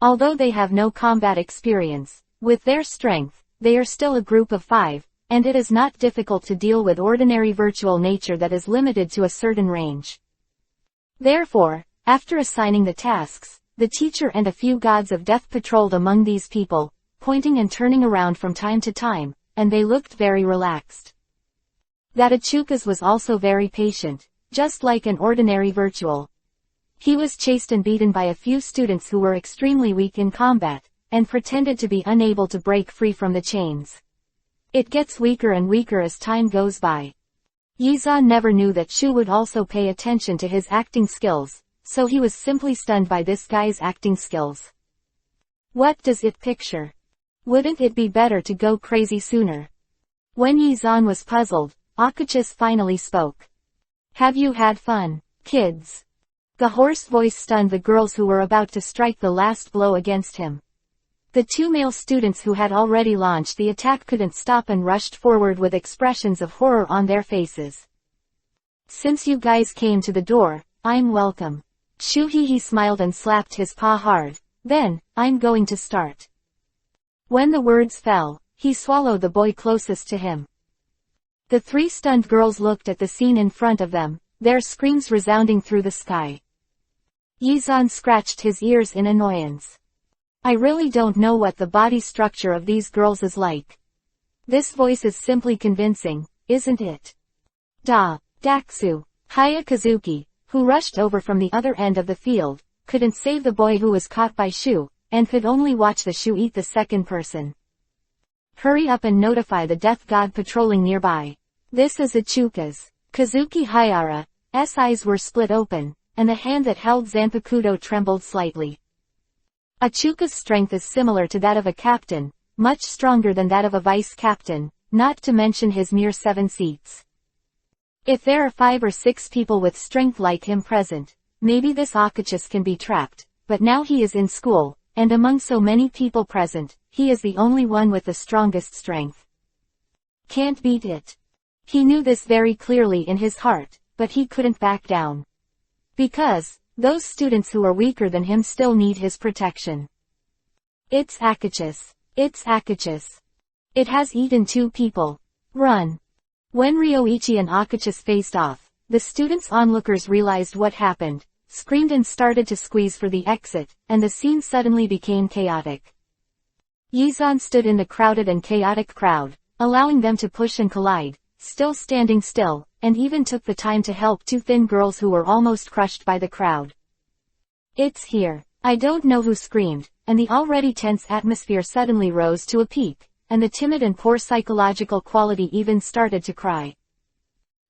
Although they have no combat experience, with their strength, they are still a group of 5, and it is not difficult to deal with ordinary virtual nature that is limited to a certain range. Therefore, after assigning the tasks, the teacher and a few gods of death patrolled among these people, pointing and turning around from time to time, and they looked very relaxed. That Achukas was also very patient, just like an ordinary virtual. He was chased and beaten by a few students who were extremely weak in combat, and pretended to be unable to break free from the chains. It gets weaker and weaker as time goes by. Yizan never knew that Shu would also pay attention to his acting skills, so he was simply stunned by this guy's acting skills. What does it picture? Wouldn't it be better to go crazy sooner? When Yizan was puzzled, Akachis finally spoke. Have you had fun, kids? The hoarse voice stunned the girls who were about to strike the last blow against him. The 2 male students who had already launched the attack couldn't stop and rushed forward with expressions of horror on their faces. Since you guys came to the door, I'm welcome. Shuhei smiled and slapped his paw hard. Then, I'm going to start. When the words fell, he swallowed the boy closest to him. The 3 stunned girls looked at the scene in front of them, their screams resounding through the sky. Yizan scratched his ears in annoyance. I really don't know what the body structure of these girls is like. This voice is simply convincing, isn't it? Daxu, Hayakazuki, who rushed over from the other end of the field, couldn't save the boy who was caught by Shu, and could only watch the Shu eat the second person. Hurry up and notify the death god patrolling nearby. This is Achuka's. Kazuki Hayara's eyes were split open, and the hand that held Zanpakuto trembled slightly. Achuka's strength is similar to that of a captain, much stronger than that of a vice-captain, not to mention his mere 7 seats. If there are 5 or 6 people with strength like him present, maybe this Akachis can be trapped, but now he is in school, and among so many people present, he is the only one with the strongest strength. Can't beat it. He knew this very clearly in his heart, but he couldn't back down. Because, those students who are weaker than him still need his protection. It's Akachis. It's Akachis. It has eaten 2 people. Run. When Ryoichi and Akachis faced off, the students' onlookers realized what happened, screamed and started to squeeze for the exit, and the scene suddenly became chaotic. Yizan stood in the crowded and chaotic crowd, allowing them to push and collide, still standing still, and even took the time to help 2 thin girls who were almost crushed by the crowd. It's here. I don't know who screamed, and the already tense atmosphere suddenly rose to a peak, and the timid and poor psychological quality even started to cry.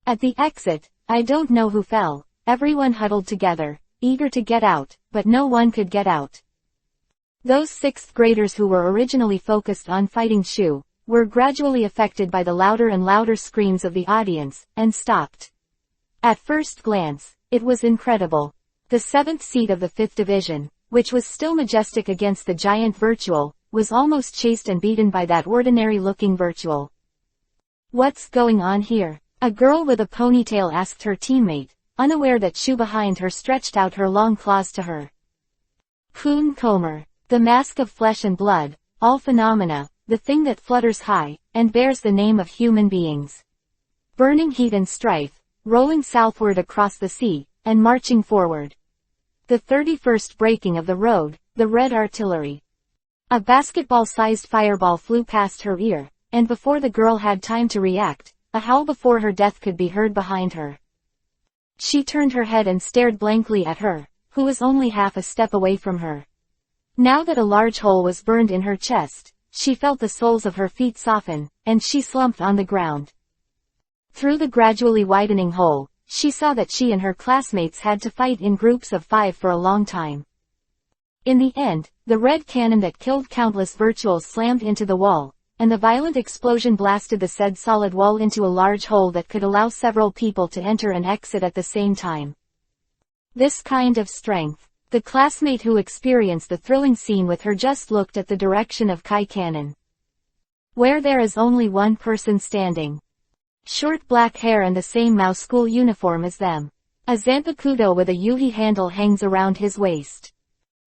At the exit, I don't know who fell. Everyone huddled together, eager to get out, but no one could get out. Those 6th graders who were originally focused on fighting Shu, were gradually affected by the louder and louder screams of the audience, and stopped. At first glance, it was incredible. The 7th seat of the 5th division, which was still majestic against the giant virtual, was almost chased and beaten by that ordinary-looking virtual. What's going on here? A girl with a ponytail asked her teammate, unaware that Shu behind her stretched out her long claws to her. Kun Komer, the mask of flesh and blood, all phenomena, the thing that flutters high, and bears the name of human beings. Burning heat and strife, rolling southward across the sea, and marching forward. The 31st breaking of the road, the red artillery. A basketball-sized fireball flew past her ear, and before the girl had time to react, a howl before her death could be heard behind her. She turned her head and stared blankly at her, who was only half a step away from her. Now that a large hole was burned in her chest, she felt the soles of her feet soften, and she slumped on the ground. Through the gradually widening hole, she saw that she and her classmates had to fight in groups of 5 for a long time. In the end, the red cannon that killed countless virtuals slammed into the wall, and the violent explosion blasted the said solid wall into a large hole that could allow several people to enter and exit at the same time. This kind of strength. The classmate who experienced the thrilling scene with her just looked at the direction of Kai Cannon, where there is only one person standing. Short black hair and the same mouse school uniform as them. A zanpakudo with a yuhi handle hangs around his waist.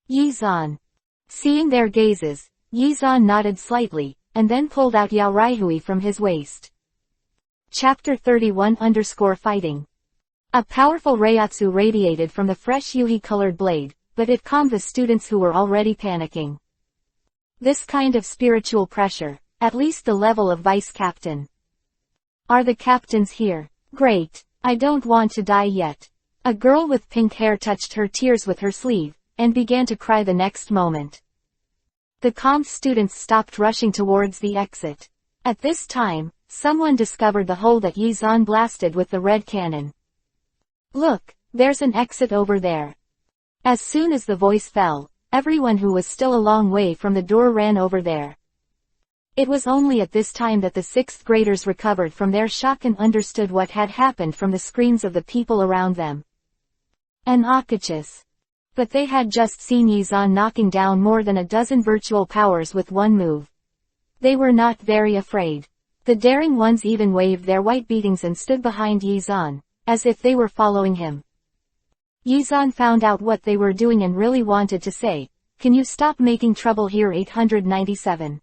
Yizan. Seeing their gazes, Yizan nodded slightly, and then pulled out Yaoraihui from his waist. Chapter 31_Fighting. A powerful reiatsu radiated from the fresh yuhi-colored blade, but it calmed the students who were already panicking. This kind of spiritual pressure, at least the level of vice captain. Are the captains here? Great. I don't want to die yet. A girl with pink hair touched her tears with her sleeve, and began to cry the next moment. The calm students stopped rushing towards the exit. At this time, someone discovered the hole that Yizan blasted with the red cannon. Look, there's an exit over there. As soon as the voice fell, everyone who was still a long way from the door ran over there. It was only at this time that the 6th graders recovered from their shock and understood what had happened from the screams of the people around them. An Hokage. But they had just seen Yizan knocking down more than a dozen virtual powers with one move. They were not very afraid. The daring ones even waved their white beatings and stood behind Yizan, as if they were following him. Yizan found out what they were doing and really wanted to say, "Can you stop making trouble here?" 897.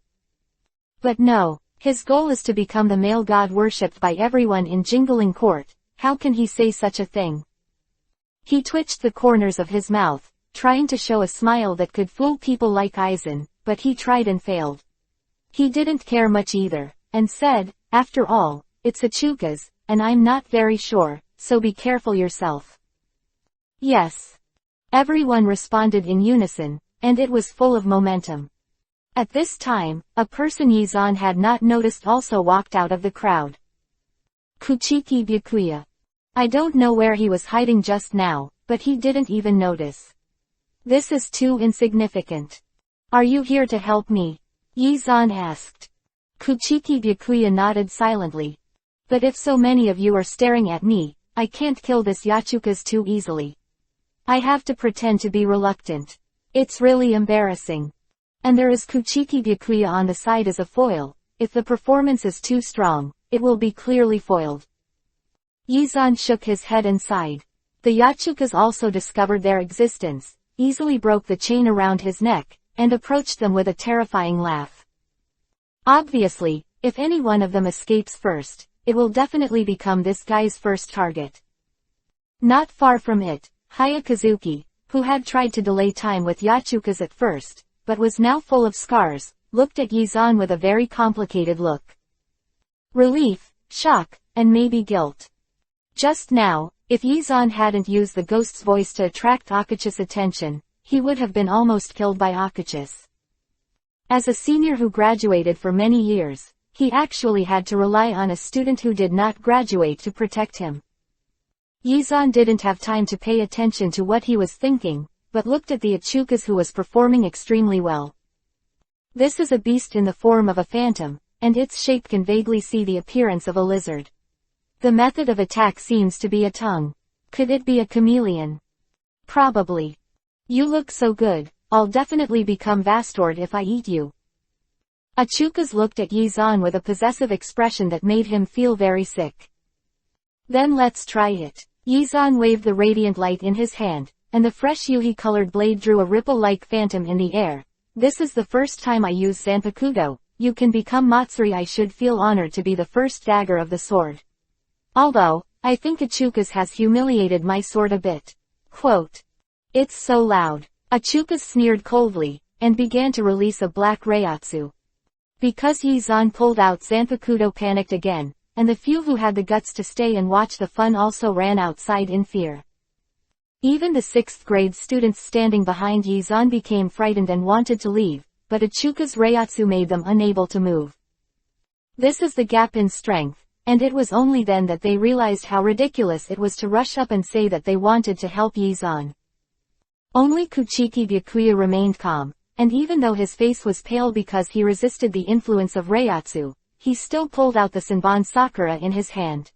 But no, his goal is to become the male god worshipped by everyone in Jingling Court. How can he say such a thing? He twitched the corners of his mouth, trying to show a smile that could fool people like Aizen, but he tried and failed. He didn't care much either, and said, "After all, it's Ichika's, and I'm not very sure, so be careful yourself." Yes. Everyone responded in unison, and it was full of momentum. At this time, a person Yizan had not noticed also walked out of the crowd. Kuchiki Byakuya. I don't know where he was hiding just now, but he didn't even notice. This is too insignificant. Are you here to help me? Yizan asked. Kuchiki Byakuya nodded silently. But if so many of you are staring at me, I can't kill this Yachukas too easily. I have to pretend to be reluctant. It's really embarrassing. And there is Kuchiki Byakuya on the side as a foil. If the performance is too strong, it will be clearly foiled. Yizan shook his head and sighed. The Yachukas also discovered their existence, easily broke the chain around his neck, and approached them with a terrifying laugh. Obviously, if any one of them escapes first, it will definitely become this guy's first target. Not far from it, Hayakazuki, who had tried to delay time with Yachukas at first, but was now full of scars, looked at Yizan with a very complicated look. Relief, shock, and maybe guilt. Just now, if Yizan hadn't used the ghost's voice to attract Akachi's attention, he would have been almost killed by Akachis. As a senior who graduated for many years, he actually had to rely on a student who did not graduate to protect him. Yizan didn't have time to pay attention to what he was thinking, but looked at the Ichukas who was performing extremely well. This is a beast in the form of a phantom, and its shape can vaguely see the appearance of a lizard. The method of attack seems to be a tongue. Could it be a chameleon? Probably. You look so good, I'll definitely become Vastord if I eat you. Ichukas looked at Yizan with a possessive expression that made him feel very sick. Then let's try it. Yizan waved the radiant light in his hand, and the fresh yuhi-colored blade drew a ripple-like phantom in the air. This is the first time I use Zanpakudo. You can become Matsuri. I should feel honored to be the first dagger of the sword. Although, I think Ichukas has humiliated my sword a bit. Quote. It's so loud. Achukas sneered coldly, and began to release a black reiatsu. Because Yizan pulled out, Zanpakuto panicked again, and the few who had the guts to stay and watch the fun also ran outside in fear. Even the 6th grade students standing behind Yizan became frightened and wanted to leave, but Achuka's reiatsu made them unable to move. This is the gap in strength, and it was only then that they realized how ridiculous it was to rush up and say that they wanted to help Yizan. Only Kuchiki Byakuya remained calm, and even though his face was pale because he resisted the influence of reiatsu, he still pulled out the Senbon Sakura in his hand.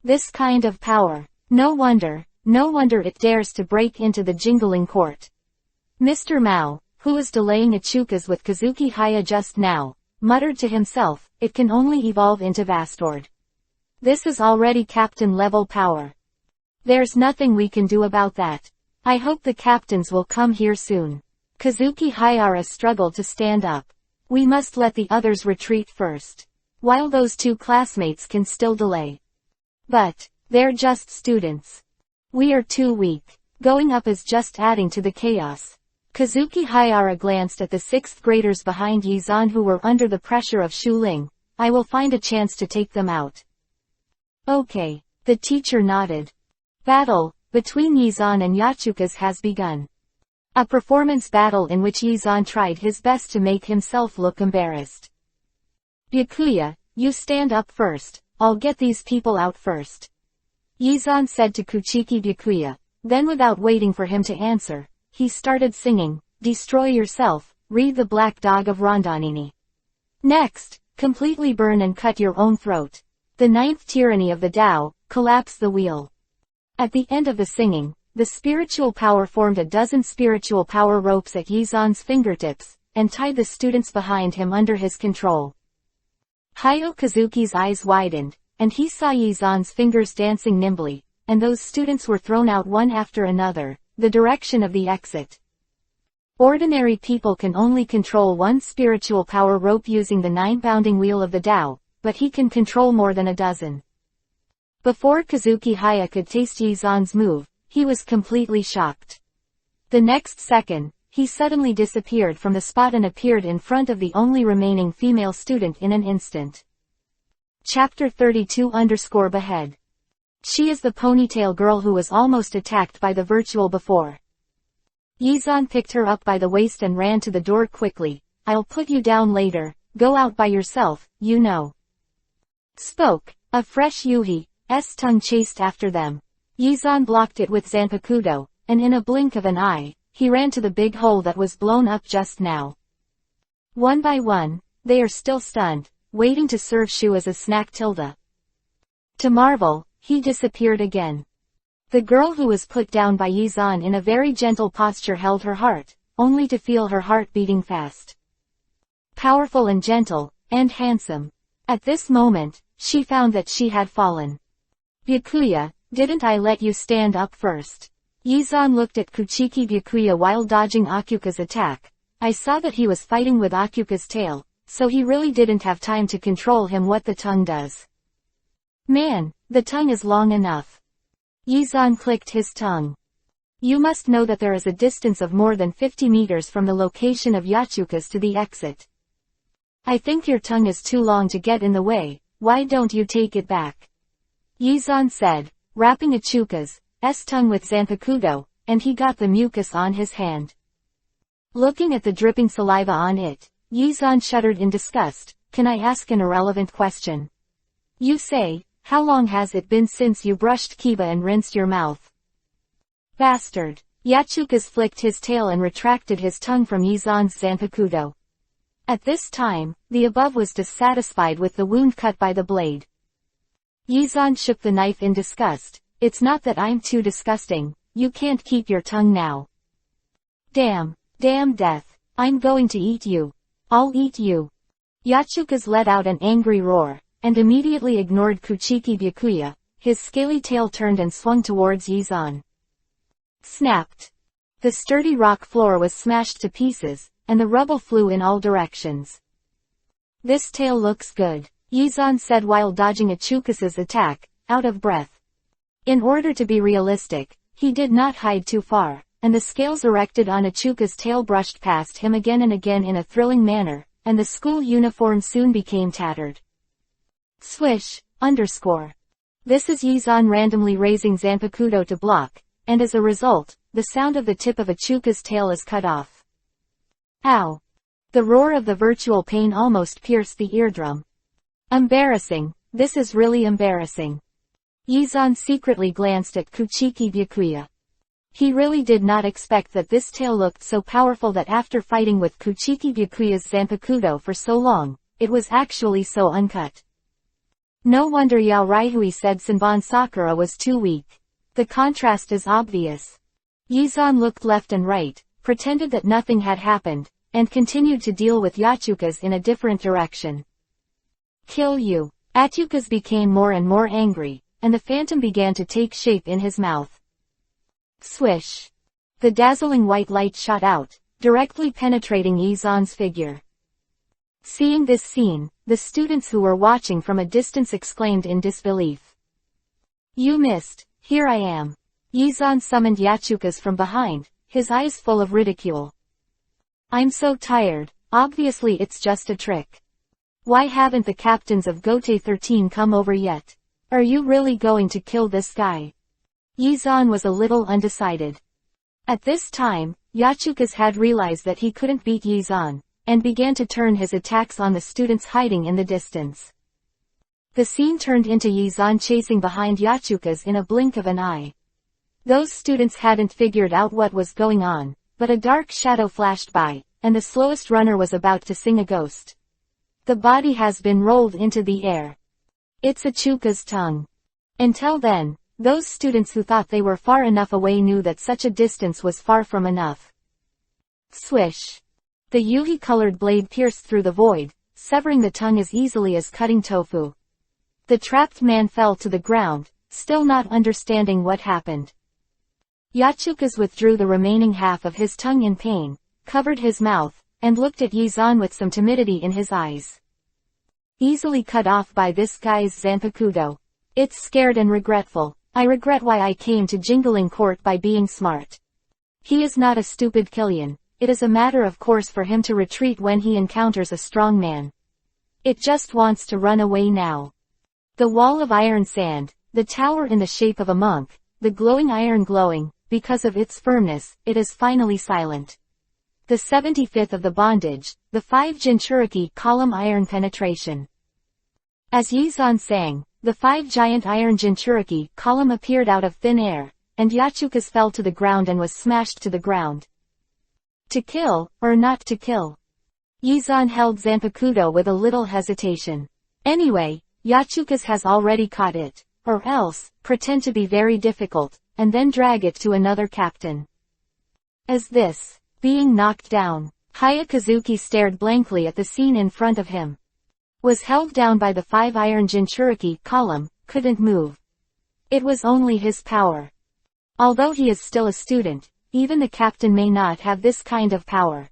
This kind of power. No wonder it dares to break into the jingling court. Mr. Mao, who was delaying Achukas with Kazuki Haya just now, muttered to himself, it can only evolve into Vastord. This is already captain-level power. There's nothing we can do about that. I hope the captains will come here soon. Kazuki Hayara struggled to stand up. We must let the others retreat first. While those 2 classmates can still delay. But, they're just students. We are too weak. Going up is just adding to the chaos. Kazuki Hayara glanced at the 6th graders behind Yizan who were under the pressure of Shu Ling. I will find a chance to take them out. Okay. The teacher nodded. Battle between Yizan and Yachukas has begun. A performance battle in which Yizan tried his best to make himself look embarrassed. Byakuya, you stand up first. I'll get these people out first. Yizan said to Kuchiki Byakuya. Then without waiting for him to answer, he started singing, Destroy Yourself, Read the Black Dog of Rondanini. Next, completely burn and cut your own throat. The 9th tyranny of the Tao, collapse the wheel. At the end of the singing, the spiritual power formed a dozen spiritual power ropes at Yizan's fingertips, and tied the students behind him under his control. Hayo Kazuki's eyes widened, and he saw Yizan's fingers dancing nimbly, and those students were thrown out one after another, the direction of the exit. Ordinary people can only control one spiritual power rope using the 9-bounding wheel of the Tao, but he can control more than a dozen. Before Kazuki Haya could taste Yizan's move, he was completely shocked. The next second, he suddenly disappeared from the spot and appeared in front of the only remaining female student in an instant. Chapter 32_Behead. She is the ponytail girl who was almost attacked by the virtual before. Yizan picked her up by the waist and ran to the door quickly. I'll put you down later, go out by yourself, you know. Spoke, a fresh Yuhi's tongue chased after them. Yizan blocked it with Zanpakuto, and in a blink of an eye, he ran to the big hole that was blown up just now. One by one, they are still stunned, waiting to serve Shu as a snack. To marvel, he disappeared again. The girl who was put down by Yizan in a very gentle posture held her heart, only to feel her heart beating fast. Powerful and gentle, and handsome. At this moment, she found that she had fallen. Byakuya, didn't I let you stand up first? Yizan looked at Kuchiki Byakuya while dodging Akuka's attack. I saw that he was fighting with Akuka's tail, so he really didn't have time to control him. What the tongue does. Man, the tongue is long enough. Yizan clicked his tongue. You must know that there is a distance of more than 50 meters from the location of Yachukas to the exit. I think your tongue is too long to get in the way, why don't you take it back? Yizan said, wrapping Achuka's tongue with Zanpakuto, and he got the mucus on his hand. Looking at the dripping saliva on it, Yizan shuddered in disgust. Can I ask an irrelevant question? You say, how long has it been since you brushed Kiba and rinsed your mouth? Bastard. Yachukas flicked his tail and retracted his tongue from Yizan's Zanpakuto. At this time, the above was dissatisfied with the wound cut by the blade. Yizan shook the knife in disgust. It's not that I'm too disgusting, you can't keep your tongue now. Damn death, I'm going to eat you. I'll eat you. Yachukas let out an angry roar, and immediately ignored Kuchiki Byakuya. His scaly tail turned and swung towards Yizan. Snapped. The sturdy rock floor was smashed to pieces, and the rubble flew in all directions. This tail looks good, Yizan said while dodging Achukas's attack, out of breath. In order to be realistic, he did not hide too far, and the scales erected on Ichuka's tail brushed past him again and again in a thrilling manner, and the school uniform soon became tattered. Swish, underscore. This is Yizan randomly raising Zanpakuto to block, and as a result, the sound of the tip of Ichuka's tail is cut off. Ow! The roar of the virtual pain almost pierced the eardrum. Embarrassing, this is really embarrassing. Yizan secretly glanced at Kuchiki Byakuya. He really did not expect that this tail looked so powerful that after fighting with Kuchiki Byakuya's Zanpakuto for so long, it was actually so uncut. No wonder Yaorai said Senbon Sakura was too weak. The contrast is obvious. Yizan looked left and right, pretended that nothing had happened, and continued to deal with Yachukas in a different direction. Kill you. Achukas became more and more angry, and the phantom began to take shape in his mouth. Swish. The dazzling white light shot out, directly penetrating Yizan's figure. Seeing this scene, the students who were watching from a distance exclaimed in disbelief. You missed, here I am. Yizan summoned Yachukas from behind, his eyes full of ridicule. I'm so tired, obviously it's just a trick. Why haven't the captains of Gote 13 come over yet? Are you really going to kill this guy? Yizan was a little undecided. At this time, Yachukas had realized that he couldn't beat Yizan, and began to turn his attacks on the students hiding in the distance. The scene turned into Yizan chasing behind Yachukas in a blink of an eye. Those students hadn't figured out what was going on, but a dark shadow flashed by, and the slowest runner was about to sing a ghost. The body has been rolled into the air. It's Ichuka's tongue. Until then, those students who thought they were far enough away knew that such a distance was far from enough. Swish. The yuhi-colored blade pierced through the void, severing the tongue as easily as cutting tofu. The trapped man fell to the ground, still not understanding what happened. Yachukas withdrew the remaining half of his tongue in pain, covered his mouth, and looked at Yizan with some timidity in his eyes. Easily cut off by this guy's Zanpakuto. It's scared and regretful. I regret why I came to Jingling Court by being smart. He is not a stupid Killian. It is a matter of course for him to retreat when he encounters a strong man. It just wants to run away now. The wall of iron sand, the tower in the shape of a monk, the glowing iron glowing, because of its firmness, it is finally silent. The 75th of the bondage, the 5 Jinchuriki column iron penetration. As Yizan sang, the 5 giant iron Jinchuriki column appeared out of thin air, and Yachukas fell to the ground and was smashed to the ground. To kill, or not to kill? Yizan held Zanpakuto with a little hesitation. Anyway, Yachukas has already caught it, or else, pretend to be very difficult, and then drag it to another captain. As this, being knocked down, Hayakazuki stared blankly at the scene in front of him. Was held down by the 5 iron Jinchuriki column, couldn't move. It was only his power. Although he is still a student, even the captain may not have this kind of power.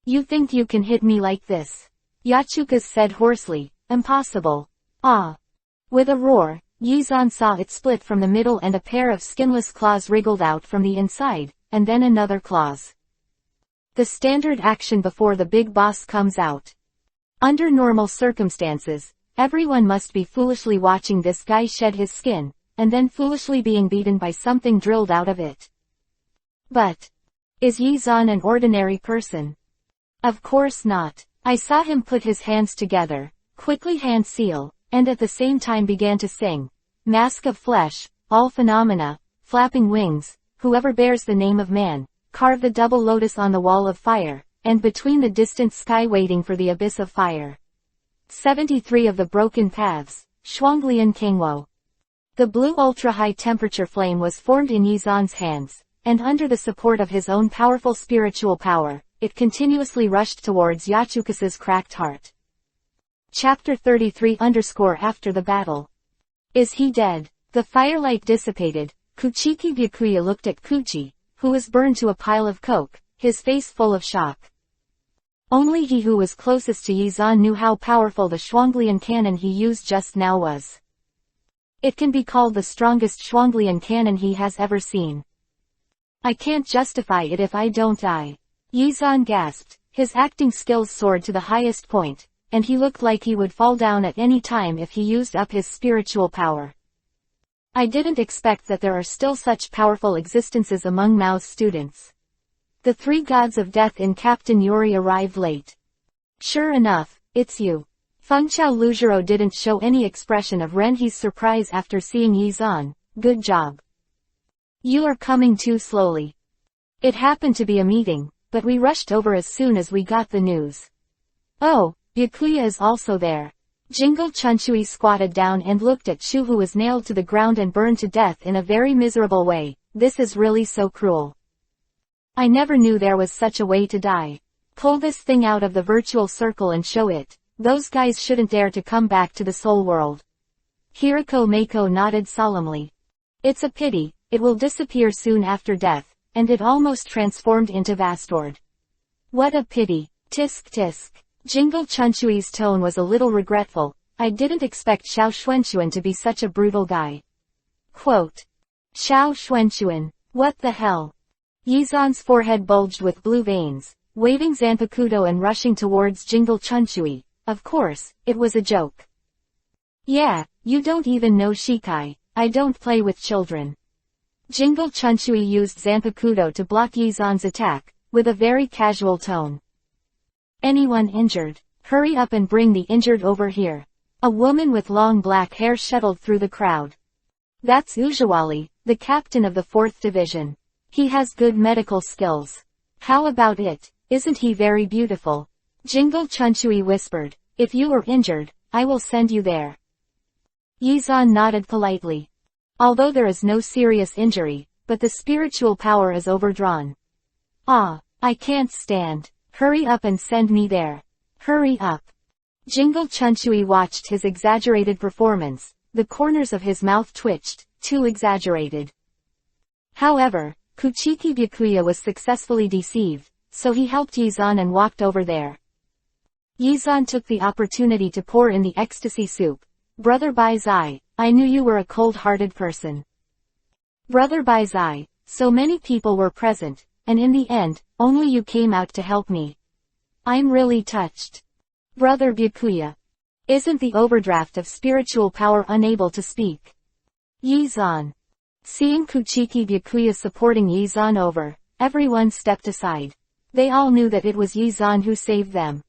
You think you can hit me like this? Yachukas said hoarsely. Impossible. Ah. With a roar, Yizan saw it split from the middle and a pair of skinless claws wriggled out from the inside, and then another claws. The standard action before the big boss comes out. Under normal circumstances, everyone must be foolishly watching this guy shed his skin, and then foolishly being beaten by something drilled out of it. But, is Yizan an ordinary person? Of course not. I saw him put his hands together, quickly hand seal, and at the same time began to sing. Mask of flesh, all phenomena, flapping wings, whoever bears the name of man, carve the double lotus on the wall of fire, and between the distant sky waiting for the abyss of fire. 73 of the broken paths, Shuanglian Kingwo. The blue ultra-high temperature flame was formed in Yizan's hands, and under the support of his own powerful spiritual power, it continuously rushed towards Yachukas's cracked heart. Chapter 33 After the battle. Is he dead? The firelight dissipated. Kuchiki Byakuya looked at Kuchi, who was burned to a pile of coke, his face full of shock. Only he who was closest to Yizan knew how powerful the Shuanglian cannon he used just now was. It can be called the strongest Shuanglian cannon he has ever seen. I can't justify it if I don't die. Yizan gasped. His acting skills soared to the highest point, and he looked like he would fall down at any time if he used up his spiritual power. I didn't expect that there are still such powerful existences among Mao's students. The three gods of death in Captain Yuri arrived late. Sure enough, it's you. Fengchao Luzhiro didn't show any expression of Renhe's surprise after seeing Yizan. Good job. You are coming too slowly. It happened to be a meeting, but we rushed over as soon as we got the news. Oh, Byakuya is also there. Jingle Chunchui squatted down and looked at Shu, who was nailed to the ground and burned to death in a very miserable way. This is really so cruel. I never knew there was such a way to die. Pull this thing out of the virtual circle and show it. Those guys shouldn't dare to come back to the soul world. Hiriko Mako nodded solemnly. It's a pity, it will disappear soon after death, and it almost transformed into Vastord. What a pity. Tisk tisk. Jingle Chunchui's tone was a little regretful. I didn't expect Xiao Xuanchuan to be such a brutal guy. Quote. Xiao Xuanchuan. What the hell? Yizan's forehead bulged with blue veins, waving Zanpakuto and rushing towards Jingle Chunchui. Of course, it was a joke. Yeah, you don't even know Shikai. I don't play with children. Jingle Chunchui used Zanpakuto to block Yizan's attack, with a very casual tone. Anyone injured? Hurry up and bring the injured over here. A woman with long black hair shuttled through the crowd. That's Ujawali, the captain of the 4th Division. He has good medical skills. How about it? Isn't he very beautiful? Jingle Chunchui whispered. If you are injured, I will send you there. Yizan nodded politely. Although there is no serious injury, but the spiritual power is overdrawn. Ah, I can't stand. Hurry up and send me there. Hurry up. Jingle Chunchui watched his exaggerated performance. The corners of his mouth twitched, too exaggerated. However, Kuchiki Byakuya was successfully deceived, so he helped Yizan and walked over there. Yizan took the opportunity to pour in the ecstasy soup. Brother Baizai, I knew you were a cold-hearted person. Brother Baizai, so many people were present, and in the end, only you came out to help me. I'm really touched. Brother Byakuya. Isn't the overdraft of spiritual power unable to speak? Yizan. Seeing Kuchiki Byakuya supporting Yizan over, everyone stepped aside. They all knew that it was Yizan who saved them.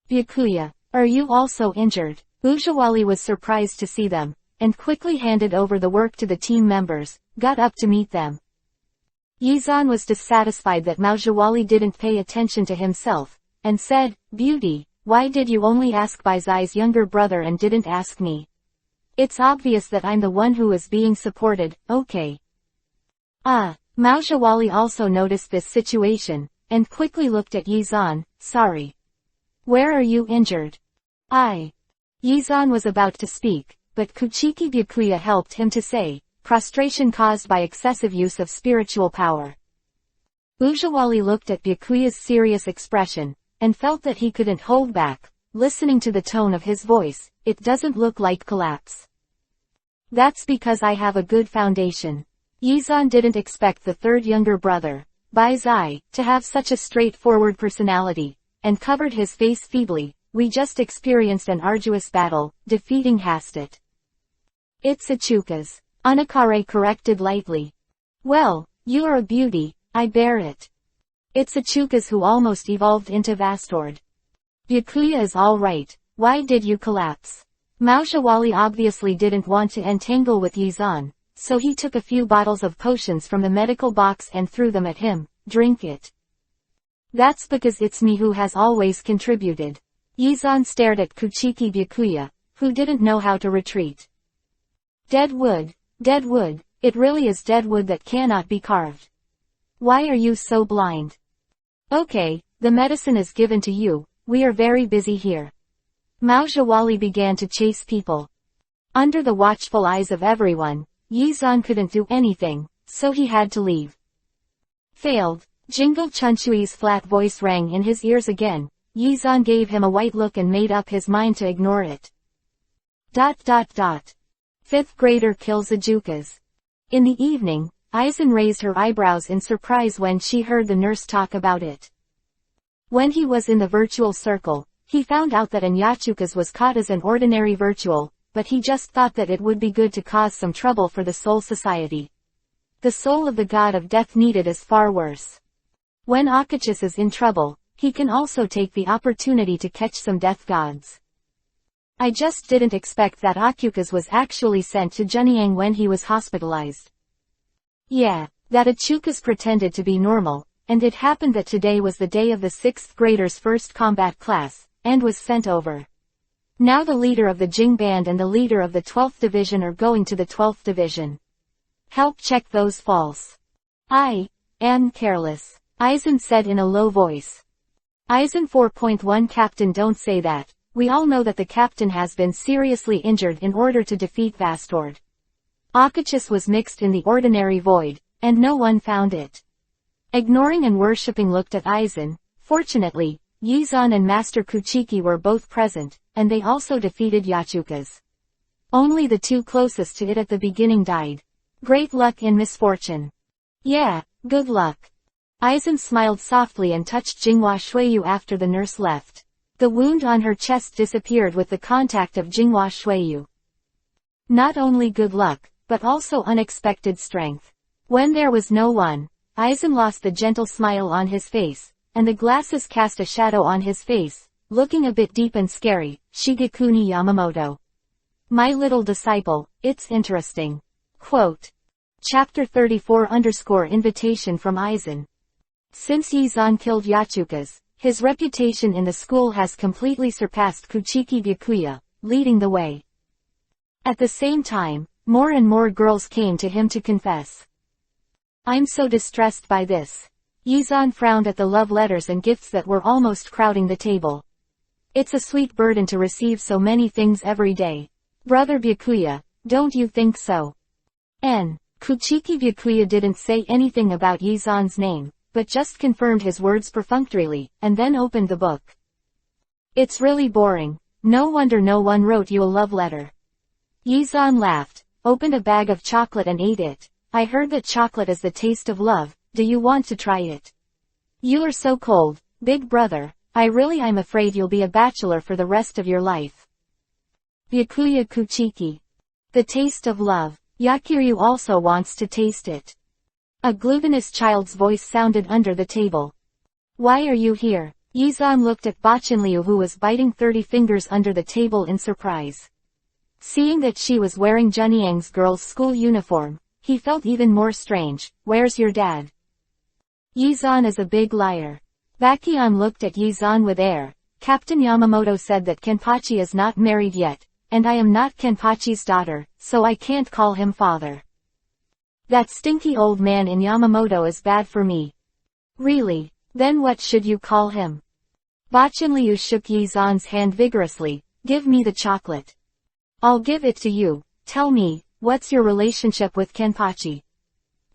Byakuya, are you also injured? Ujawali was surprised to see them, and quickly handed over the work to the team members, got up to meet them. Yizan was dissatisfied that Maojawali didn't pay attention to himself, and said, Beauty, why did you only ask Baizai's younger brother and didn't ask me? It's obvious that I'm the one who is being supported, okay. Maojawali also noticed this situation, and quickly looked at Yizan, sorry. Where are you injured? Yizan was about to speak, but Kuchiki Byakuya helped him to say, prostration caused by excessive use of spiritual power. Ujawali looked at Byakuya's serious expression, and felt that he couldn't hold back. Listening to the tone of his voice, it doesn't look like collapse. That's because I have a good foundation. Yizan didn't expect the third younger brother, Baizai, to have such a straightforward personality, and covered his face feebly. We just experienced an arduous battle, defeating Hastet. It's Ichuka's. Anakare corrected lightly. Well, you are a beauty, I bear it. It's Ichuka's who almost evolved into Vastord. Byakuya is alright, why did you collapse? Maojawali obviously didn't want to entangle with Yizan, so he took a few bottles of potions from the medical box and threw them at him. Drink it. That's because it's me who has always contributed. Yizan stared at Kuchiki Byakuya, who didn't know how to retreat. Dead wood, it really is dead wood that cannot be carved. Why are you so blind? Okay, the medicine is given to you, we are very busy here. Maojawali began to chase people. Under the watchful eyes of everyone, Yizan couldn't do anything, so he had to leave. Failed. Jingle Chunchui's flat voice rang in his ears again. Yizan gave him a white look and made up his mind to ignore it. ... Fifth grader kills Ajukas. In the evening, Aizen raised her eyebrows in surprise when she heard the nurse talk about it. When he was in the virtual circle, he found out that Yachukas was caught as an ordinary virtual, but he just thought that it would be good to cause some trouble for the Soul Society. The soul of the god of death needed is far worse. When Hokage is in trouble, he can also take the opportunity to catch some death gods. I just didn't expect that Akukas was actually sent to Junyang when he was hospitalized. Yeah, that Achukas pretended to be normal, and it happened that today was the day of the 6th grader's first combat class, and was sent over. Now the leader of the Jing Band and the leader of the 12th Division are going to the 12th Division. Help check those false. I am careless, Aizen said in a low voice. Aizen 4.1 Captain, don't say that. We all know that the captain has been seriously injured in order to defeat Vastord. Hokage was mixed in the ordinary void, and no one found it. Ignoring and worshipping looked at Aizen. Fortunately, Yizan and Master Kuchiki were both present, and they also defeated Yachukas. Only the two closest to it at the beginning died. Great luck in misfortune. Yeah, good luck. Aizen smiled softly and touched Jinghua Shuiyu after the nurse left. The wound on her chest disappeared with the contact of Jinghua Shuiyu. Not only good luck, but also unexpected strength. When there was no one, Aizen lost the gentle smile on his face, and the glasses cast a shadow on his face, looking a bit deep and scary. Shigekuni Yamamoto. My little disciple, it's interesting. Quote. Chapter 34 Invitation from Aizen. Since Yizan killed Yachukas, his reputation in the school has completely surpassed Kuchiki Byakuya, leading the way. At the same time, more and more girls came to him to confess. I'm so distressed by this. Yizan frowned at the love letters and gifts that were almost crowding the table. It's a sweet burden to receive so many things every day. Brother Byakuya, don't you think so? Kuchiki Byakuya didn't say anything about Yizan's name, but just confirmed his words perfunctorily, and then opened the book. It's really boring. No wonder no one wrote you a love letter. Yizan laughed, opened a bag of chocolate and ate it. I heard that chocolate is the taste of love. Do you want to try it? You are so cold, big brother. I'm afraid you'll be a bachelor for the rest of your life. Byakuya Kuchiki. The taste of love. Yakiryu also wants to taste it. A glutinous child's voice sounded under the table. Why are you here? Yizan looked at Bachinliu, who was biting 30 fingers under the table in surprise. Seeing that she was wearing Junyang's girls' school uniform, he felt even more strange. Where's your dad? Yizan is a big liar. Bakion looked at Yizan with air. Captain Yamamoto said that Kenpachi is not married yet, and I am not Kenpachi's daughter, so I can't call him father. That stinky old man in Yamamoto is bad for me. Really? Then what should you call him? Bachinliu shook Yizan's hand vigorously. Give me the chocolate. I'll give it to you. Tell me, what's your relationship with Kenpachi?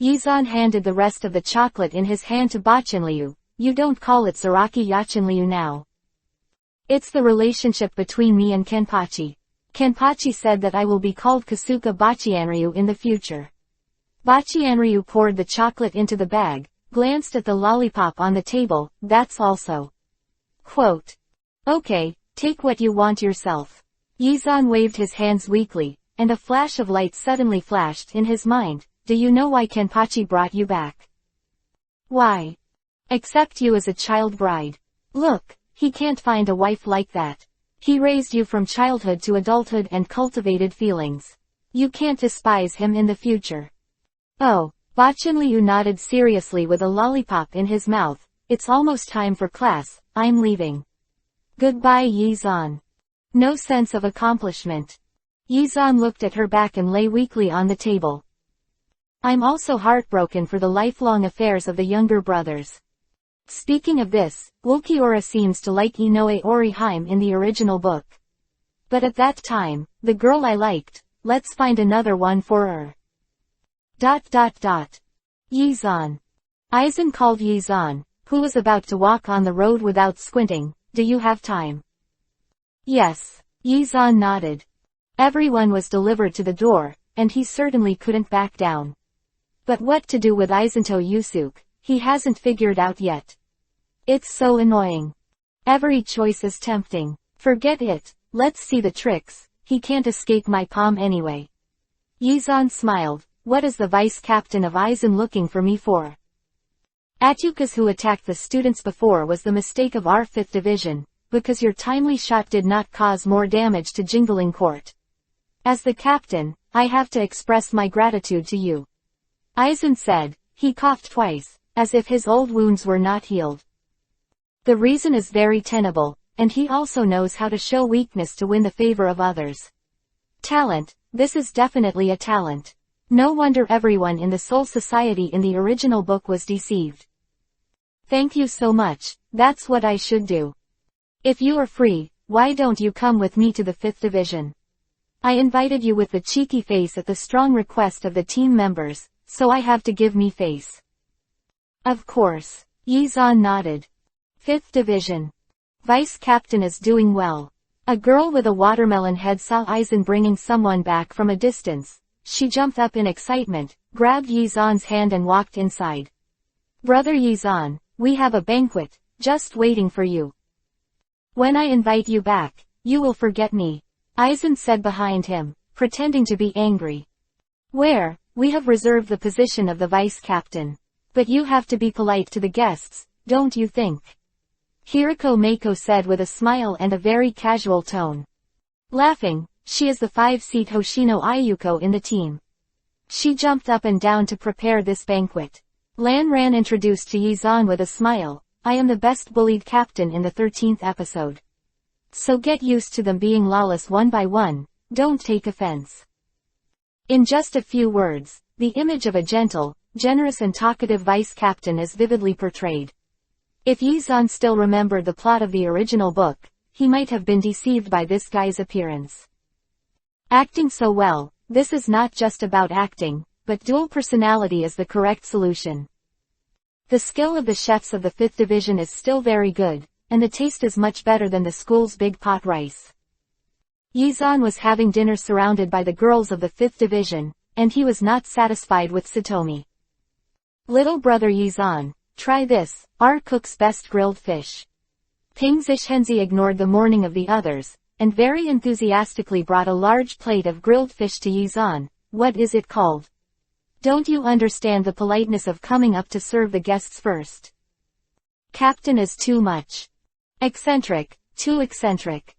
Yizan handed the rest of the chocolate in his hand to Bachinliu. You don't call it Zaraki Yachinliu now. It's the relationship between me and Kenpachi. Kenpachi said that I will be called Kasuka Bachianryu in the future. Bachianryu poured the chocolate into the bag, glanced at the lollipop on the table. That's also. Quote. Okay, take what you want yourself. Yizan waved his hands weakly, and a flash of light suddenly flashed in his mind. Do you know why Kenpachi brought you back? Why? Accept you as a child bride. Look, he can't find a wife like that. He raised you from childhood to adulthood and cultivated feelings. You can't despise him in the future. Oh, Bachinliu nodded seriously with a lollipop in his mouth. It's almost time for class. I'm leaving. Goodbye, Yizan. No sense of accomplishment. Yizan looked at her back and lay weakly on the table. I'm also heartbroken for the lifelong affairs of the younger brothers. Speaking of this, Ulquiorra seems to like Inoue Oriheim in the original book. But at that time, the girl I liked, let's find another one for her. Yizan. Aizen called Yizan, who was about to walk on the road without squinting. Do you have time? Yes. Yizan nodded. Everyone was delivered to the door, and he certainly couldn't back down. But what to do with Isanto Yusuke, he hasn't figured out yet. It's so annoying. Every choice is tempting. Forget it, let's see the tricks, he can't escape my palm anyway. Yizan smiled. What is the vice captain of Aizen looking for me for? Atsuka's who attacked the students before was the mistake of our 5th division, because your timely shot did not cause more damage to Jingling Court. As the captain, I have to express my gratitude to you. Aizen said. He coughed twice, as if his old wounds were not healed. The reason is very tenable, and he also knows how to show weakness to win the favor of others. Talent, this is definitely a talent. No wonder everyone in the Soul Society in the original book was deceived. Thank you so much, that's what I should do. If you are free, why don't you come with me to the 5th division? I invited you with the cheeky face at the strong request of the team members, so I have to give me face. Of course. Yizan nodded. 5th division. Vice captain is doing well. A girl with a watermelon head saw Aizen bringing someone back from a distance. She jumped up in excitement, grabbed Yizan's hand and walked inside. Brother Yizan, we have a banquet, just waiting for you. When I invite you back, you will forget me. Aizen said behind him, pretending to be angry. Where? We have reserved the position of the vice captain. But you have to be polite to the guests, don't you think? Hiriko Mako said with a smile and a very casual tone. Laughing, she is the 5-seat Hoshino Ayuko in the team. She jumped up and down to prepare this banquet. Lan Ran introduced to Yizan with a smile. I am the best bullied captain in the 13th episode. So get used to them being lawless one by one, don't take offense. In just a few words, the image of a gentle, generous and talkative vice captain is vividly portrayed. If Yizan still remembered the plot of the original book, he might have been deceived by this guy's appearance. Acting so well, this is not just about acting, but dual personality is the correct solution. The skill of the chefs of the 5th division is still very good, and the taste is much better than the school's big pot rice. Yizan was having dinner surrounded by the girls of the 5th division, and he was not satisfied with Satomi. Little brother Yizan, try this, our cook's best grilled fish. Ping Zishenzi ignored the mourning of the others, and very enthusiastically brought a large plate of grilled fish to Yizan. What is it called? Don't you understand the politeness of coming up to serve the guests first? Captain is too much. Eccentric, too eccentric.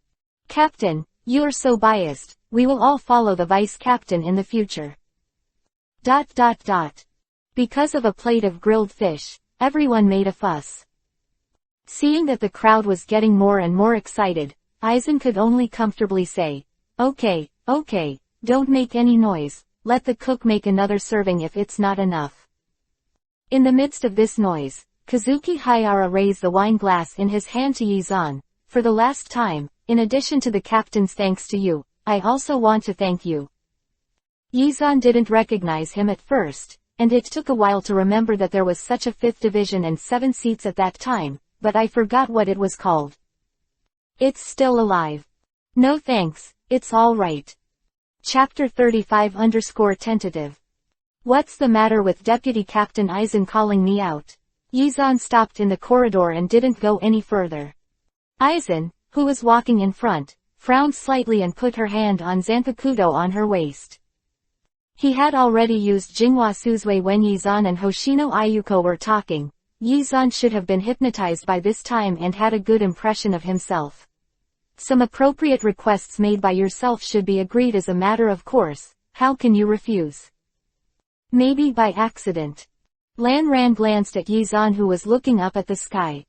Captain, you are so biased, we will all follow the vice captain in the future. ... Because of a plate of grilled fish, everyone made a fuss. Seeing that the crowd was getting more and more excited, Aizen could only comfortably say, Okay, don't make any noise, let the cook make another serving if it's not enough. In the midst of this noise, Kazuki Hayara raised the wine glass in his hand to Yizan. For the last time, in addition to the captain's thanks to you, I also want to thank you. Yizan didn't recognize him at first, and it took a while to remember that there was such a 5th division and 7 seats at that time, but I forgot what it was called. It's still alive. No thanks, it's all right. Chapter 35_tentative. What's the matter with Deputy Captain Aizen calling me out? Yizan stopped in the corridor and didn't go any further. Aizen, who was walking in front, frowned slightly and put her hand on Zanpakuto on her waist. He had already used Jinghua Suzui when Yizan and Hoshino Ayuko were talking. Yizan should have been hypnotized by this time and had a good impression of himself. Some appropriate requests made by yourself should be agreed as a matter of course. How can you refuse? Maybe by accident. Lan Ran glanced at Yizan who was looking up at the sky.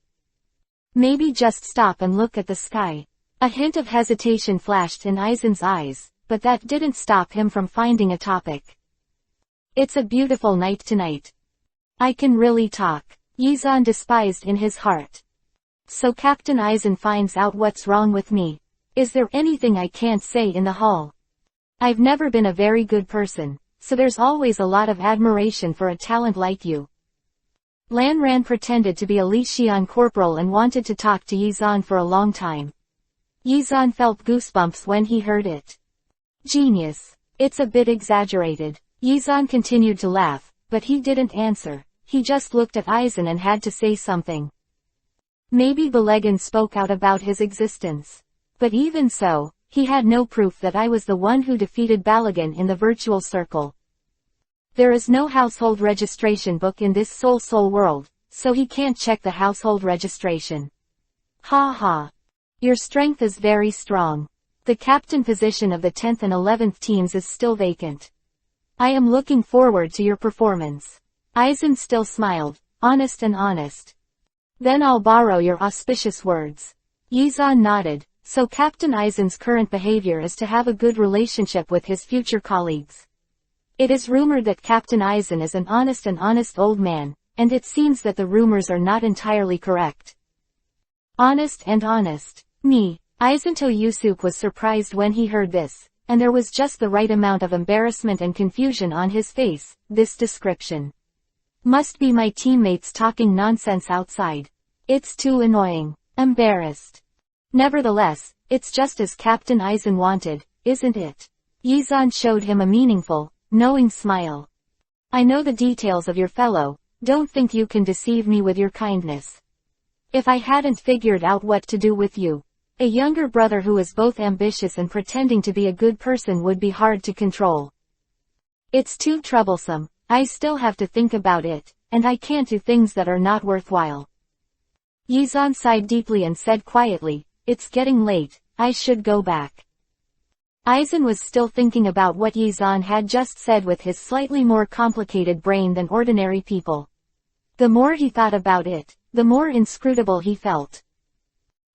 Maybe just stop and look at the sky. A hint of hesitation flashed in Aizen's eyes, but that didn't stop him from finding a topic. It's a beautiful night tonight. I can really talk. Yizan despised in his heart. So Captain Aizen finds out what's wrong with me. Is there anything I can't say in the hall? I've never been a very good person, so there's always a lot of admiration for a talent like you. Lan Ran pretended to be a Li Xian corporal and wanted to talk to Yizan for a long time. Yizan felt goosebumps when he heard it. Genius. It's a bit exaggerated. Yizan continued to laugh, but he didn't answer. He just looked at Aizen and had to say something. Maybe Belegan spoke out about his existence. But even so, he had no proof that I was the one who defeated Balagan in the virtual circle. There is no household registration book in this soul world, so he can't check the household registration. Ha ha. Your strength is very strong. The captain position of the 10th and 11th teams is still vacant. I am looking forward to your performance. Aizen still smiled, honest and honest. Then I'll borrow your auspicious words. Yizan nodded. So Captain Aizen's current behavior is to have a good relationship with his future colleagues. It is rumored that Captain Aizen is an honest old man, and it seems that the rumors are not entirely correct. Honest. Me. Aizen Yusuke was surprised when he heard this, and there was just the right amount of embarrassment and confusion on his face. This description must be my teammates talking nonsense outside. It's too annoying. Embarrassed. Nevertheless, it's just as Captain Aizen wanted, isn't it? Yizan showed him a meaningful, knowing smile. I know the details of your fellow, don't think you can deceive me with your kindness. If I hadn't figured out what to do with you, a younger brother who is both ambitious and pretending to be a good person would be hard to control. It's too troublesome. I still have to think about it, and I can't do things that are not worthwhile. Yizan sighed deeply and said quietly, it's getting late, I should go back. Aizen was still thinking about what Yizan had just said with his slightly more complicated brain than ordinary people. The more he thought about it, the more inscrutable he felt.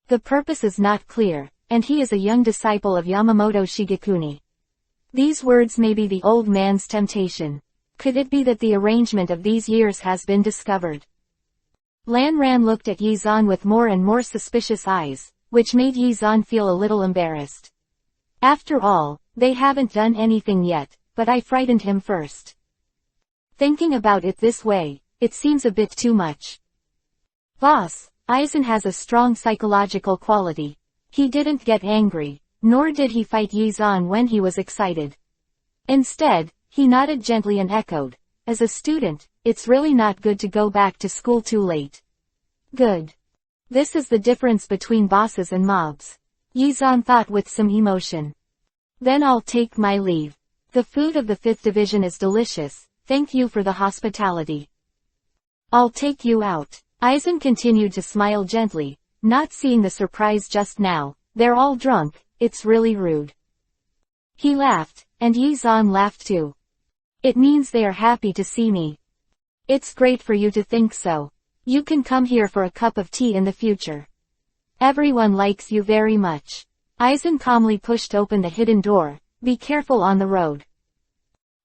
The purpose is not clear, and he is a young disciple of Yamamoto Shigekuni. These words may be the old man's temptation. Could it be that the arrangement of these years has been discovered? Lanran looked at Yizan with more and more suspicious eyes, which made Yizan feel a little embarrassed. After all, they haven't done anything yet, but I frightened him first. Thinking about it this way, it seems a bit too much. Boss, Aizen has a strong psychological quality. He didn't get angry, nor did he fight Yizan when he was excited. Instead, he nodded gently and echoed, as a student, it's really not good to go back to school too late. Good. This is the difference between bosses and mobs. Yizan thought with some emotion. Then I'll take my leave. The food of the 5th Division is delicious, thank you for the hospitality. I'll take you out. Aizen continued to smile gently, not seeing the surprise just now. They're all drunk, it's really rude. He laughed, and Yizan laughed too. It means they are happy to see me. It's great for you to think so. You can come here for a cup of tea in the future. Everyone likes you very much. Aizen calmly pushed open the hidden door. Be careful on the road.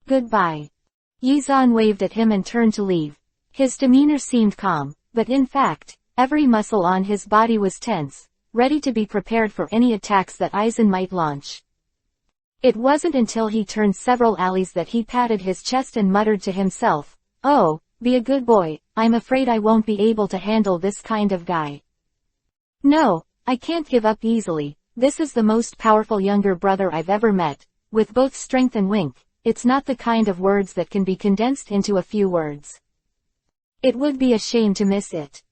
Goodbye. Yizan waved at him and turned to leave. His demeanor seemed calm, but in fact, every muscle on his body was tense, ready to be prepared for any attacks that Aizen might launch. It wasn't until he turned several alleys that he patted his chest and muttered to himself, "Oh, be a good boy, I'm afraid I won't be able to handle this kind of guy. No, I can't give up easily, this is the most powerful younger brother I've ever met, with both strength and wink, it's not the kind of words that can be condensed into a few words. It would be a shame to miss it.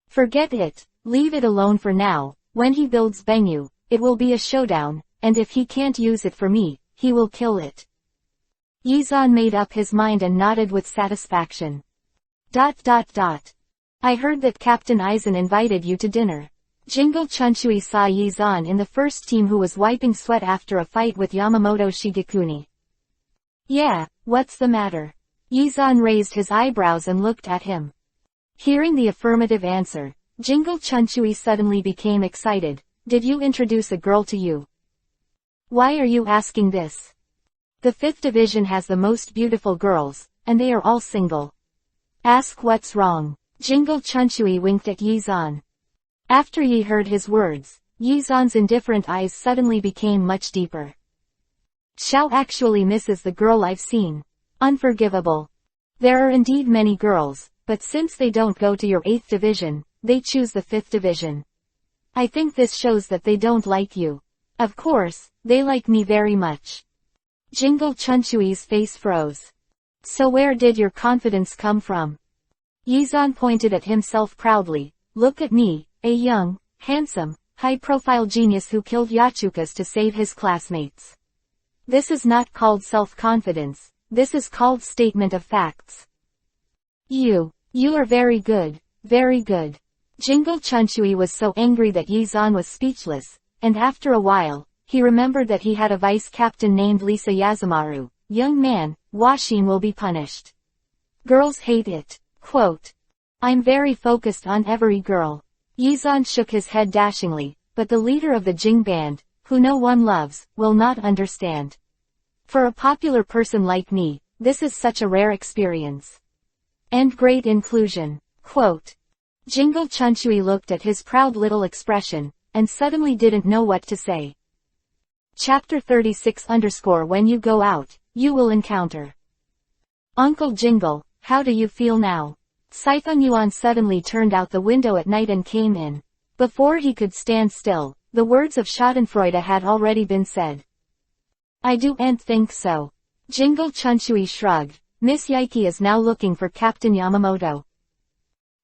Forget it, leave it alone for now, when he builds Bengu, it will be a showdown, and if he can't use it for me, he will kill it." Yizan made up his mind and nodded with satisfaction. ... I heard that Captain Aizen invited you to dinner. Jingle Chunshui saw Yizan in the first team who was wiping sweat after a fight with Yamamoto Shigekuni. Yeah, what's the matter? Yizan raised his eyebrows and looked at him. Hearing the affirmative answer, Jingle Chunshui suddenly became excited. Did you introduce a girl to you? Why are you asking this? The 5th Division has the most beautiful girls, and they are all single. Ask what's wrong. Jingle Chunshui winked at Yizan. After Yi heard his words, Yizan's indifferent eyes suddenly became much deeper. Xiao actually misses the girl I've seen. Unforgivable. There are indeed many girls, but since they don't go to your 8th Division, they choose the 5th Division. I think this shows that they don't like you. Of course, they like me very much. Jingle Chunshui's face froze. So where did your confidence come from? Yizan pointed at himself proudly. Look at me, a young, handsome, high-profile genius who killed Yachukas to save his classmates. This is not called self-confidence, this is called statement of facts. You are very good, very good. Jingle Chunchui was so angry that Yizan was speechless, and after a while, he remembered that he had a vice captain named Lisa Yazumaru. Young man, Washin will be punished. Girls hate it. Quote. I'm very focused on every girl. Yizan shook his head dashingly, but the leader of the Jing band, who no one loves, will not understand. For a popular person like me, this is such a rare experience. And great inclusion. Quote. Jingle Chunchui looked at his proud little expression, and suddenly didn't know what to say. Chapter 36 When you go out, you will encounter. Uncle Jingle, how do you feel now? Sifeng Yuan suddenly turned out the window at night and came in. Before he could stand still, the words of Schadenfreude had already been said. I don't think so. Jingle Chunchui shrugged. Miss Yaiki is now looking for Captain Yamamoto.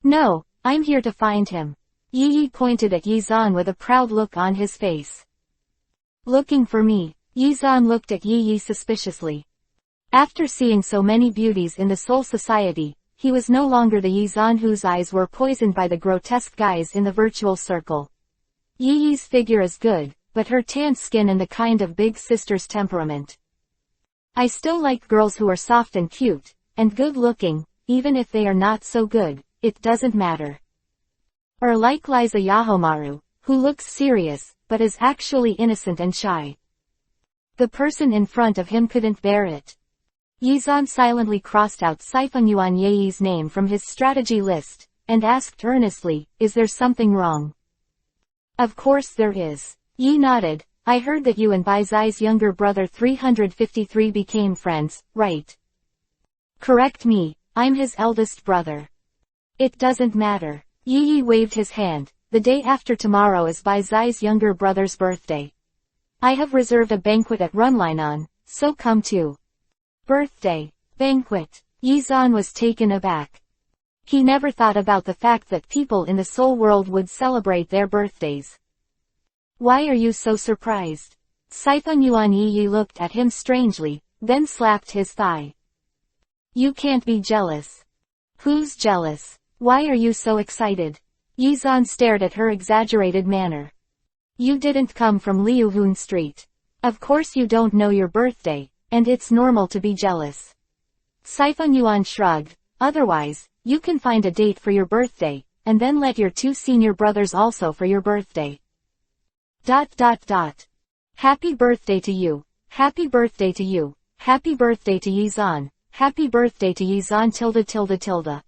No, I'm here to find him. Yi pointed at Yizan with a proud look on his face. Looking for me? Yizan looked at Yi suspiciously. After seeing so many beauties in the Soul Society, he was no longer the Yizan whose eyes were poisoned by the grotesque guys in the virtual circle. Yi's figure is good, but her tanned skin and the kind of big sister's temperament. I still like girls who are soft and cute, and good-looking, even if they are not so good, it doesn't matter. Or like Liza Yahomaru, who looks serious, but is actually innocent and shy. The person in front of him couldn't bear it. Yizan silently crossed out Sifeng Yuan Ye's name from his strategy list, and asked earnestly, is there something wrong? Of course there is. Yi nodded. I heard that you and Bai Zai's younger brother 353 became friends, right? Correct me, I'm his eldest brother. It doesn't matter. Yi waved his hand. The day after tomorrow is Bai Zai's younger brother's birthday. I have reserved a banquet at Runlinan, so come too. Birthday. Banquet. Yizan was taken aback. He never thought about the fact that people in the soul world would celebrate their birthdays. Why are you so surprised? Sifeng Yuan Yi looked at him strangely, then slapped his thigh. You can't be jealous. Who's jealous? Why are you so excited? Yizan stared at her exaggerated manner. You didn't come from Liuhun Street. Of course you don't know your birthday, and it's normal to be jealous. Sifeng Yuan shrugged. Otherwise, you can find a date for your birthday, and then let your two senior brothers also for your birthday. ... Happy birthday to you. Happy birthday to you. Happy birthday to Yizan. Happy birthday to Yizan ...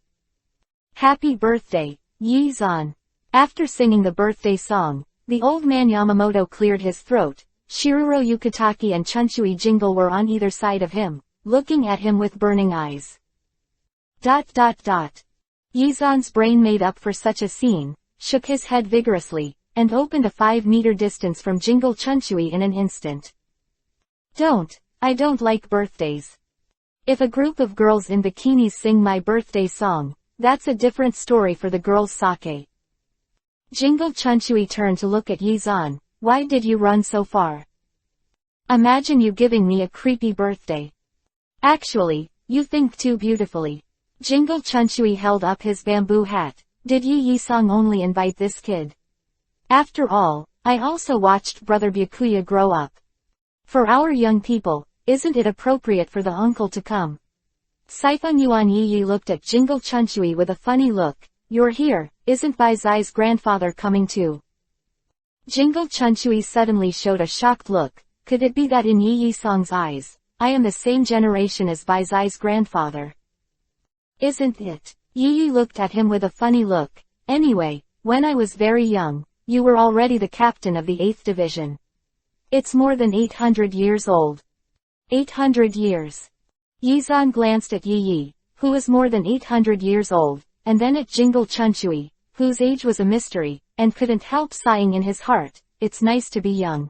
Happy birthday, Yizan. After singing the birthday song, the old man Yamamoto cleared his throat. Shiruro Yukitaki and Chunchui Jingle were on either side of him, looking at him with burning eyes. ... Yizan's brain made up for such a scene, shook his head vigorously, and opened a 5-meter distance from Jingle Chunchui in an instant. I don't like birthdays. If a group of girls in bikinis sing my birthday song, that's a different story for the girls' sake. Jingle Chunchui turned to look at Yizan. Why did you run so far? Imagine you giving me a creepy birthday. Actually, you think too beautifully. Jingle Chunchui held up his bamboo hat. Did Yi-Song only invite this kid? After all, I also watched Brother Byakuya grow up. For our young people, isn't it appropriate for the uncle to come? Sifeng Yuan Yi looked at Jingle Chunchui with a funny look. You're here, isn't Bai Zai's grandfather coming too? Jingle Chunchui suddenly showed a shocked look. Could it be that in Yi-Song's eyes, I am the same generation as Bai Zai's grandfather? Isn't it? Yi looked at him with a funny look. Anyway, when I was very young, you were already the captain of the 8th Division. It's more than 800 years old. 800 years. Yizan glanced at Yi, who was more than 800 years old, and then at Jingle Chunchui, whose age was a mystery, and couldn't help sighing in his heart, it's nice to be young.